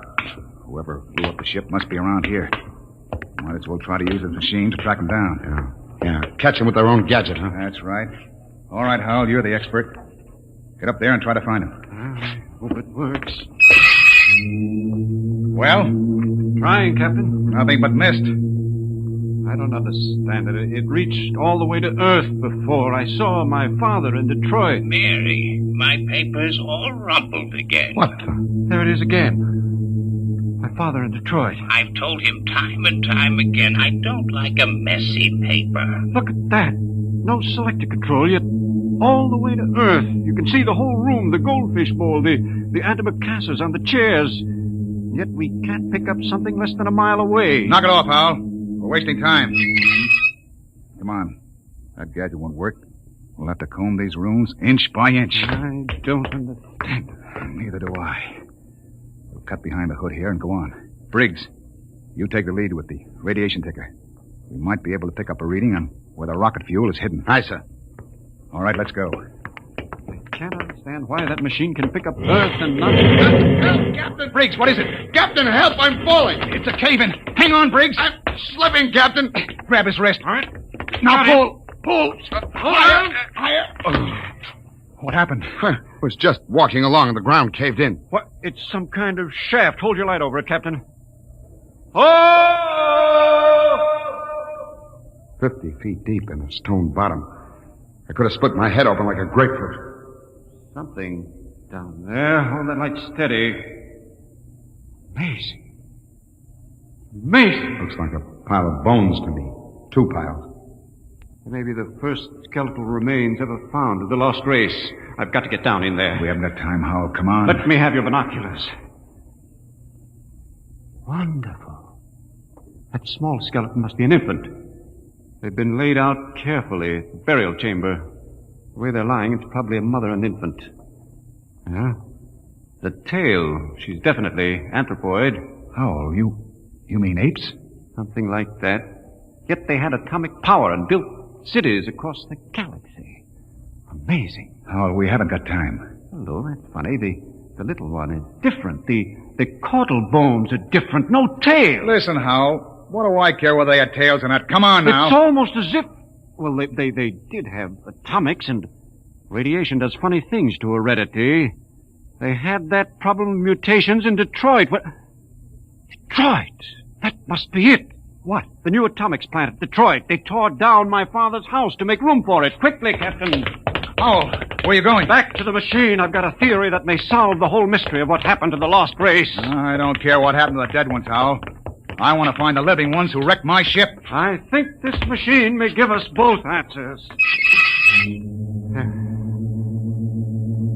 Whoever blew up the ship must be around here. Might as well try to use the machine to track them down. Yeah. Catch them with their own gadget, huh? That's right. All right, Hal, you're the expert. Get up there and try to find them. I hope it works. Well? Trying, Captain. Nothing but mist. I don't understand it. It reached all the way to Earth before. I saw my father in Detroit. Mary, my paper's all rumpled again. What? There it is again. My father in Detroit. I've told him time and time again I don't like a messy paper. Look at that. No selector control, yet all the way to Earth. You can see the whole room, the goldfish bowl, the antimacassars on the chairs. Yet we can't pick up something less than a mile away. Knock it off, Hal. We're wasting time. Come on. That gadget won't work. We'll have to comb these rooms inch by inch. I don't understand. Neither do I. cut behind the hood here and go on. Briggs, you take the lead with the radiation ticker. We might be able to pick up a reading on where the rocket fuel is hidden. Aye, sir. All right, let's go. I can't understand why that machine can pick up Earth and not... Help, Captain! Briggs, what is it? Captain, help! I'm falling! It's a cave-in. Hang on, Briggs. I'm slipping, Captain. Grab his wrist. All right. Now pull. Pull. Higher. What happened? Was just walking along and the ground caved in. What? It's some kind of shaft. Hold your light over it, Captain. Oh! 50 feet deep in a stone bottom. I could have split my head open like a grapefruit. Something down there. Hold that light steady. Amazing. Amazing. Looks like a pile of bones to me. 2 piles. Maybe the first skeletal remains ever found of the lost race. I've got to get down in there. We haven't got time, Howell. Come on. Let me have your binoculars. Wonderful. That small skeleton must be an infant. They've been laid out carefully at the burial chamber. The way they're lying, it's probably a mother and infant. Yeah. The tail, she's definitely anthropoid. Howell, you mean apes? Something like that. Yet they had atomic power and built cities across the galaxy. Amazing. Howell, we haven't got time. Hello, that's funny. The little one is different. The caudal bones are different. No tail. Listen, Howell. What do I care whether they had tails or not? Come on now. It's almost as if... Well, they did have atomics, and radiation does funny things to heredity. They had that problem of mutations in Detroit. What? Detroit! That must be it. What? The new atomics plant at Detroit. They tore down my father's house to make room for it. Quickly, Captain. Oh, where are you going? Back to the machine. I've got a theory that may solve the whole mystery of what happened to the lost race. I don't care what happened to the dead ones, Howell. I want to find the living ones who wrecked my ship. I think this machine may give us both answers.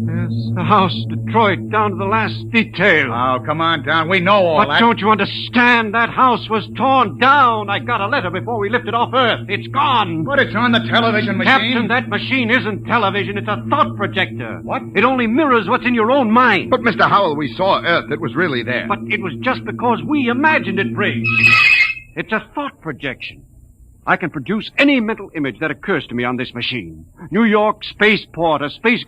There's the house, Detroit, down to the last detail. Oh, come on down. We know all that. But don't you understand? That house was torn down. I got a letter before we lifted off Earth. It's gone. But it's on the television machine. Captain, that machine isn't television. It's a thought projector. What? It only mirrors what's in your own mind. But, Mr. Howell, we saw Earth. It was really there. But it was just because we imagined it, Briggs. It's a thought projection. I can produce any mental image that occurs to me on this machine. New York, spaceport, a space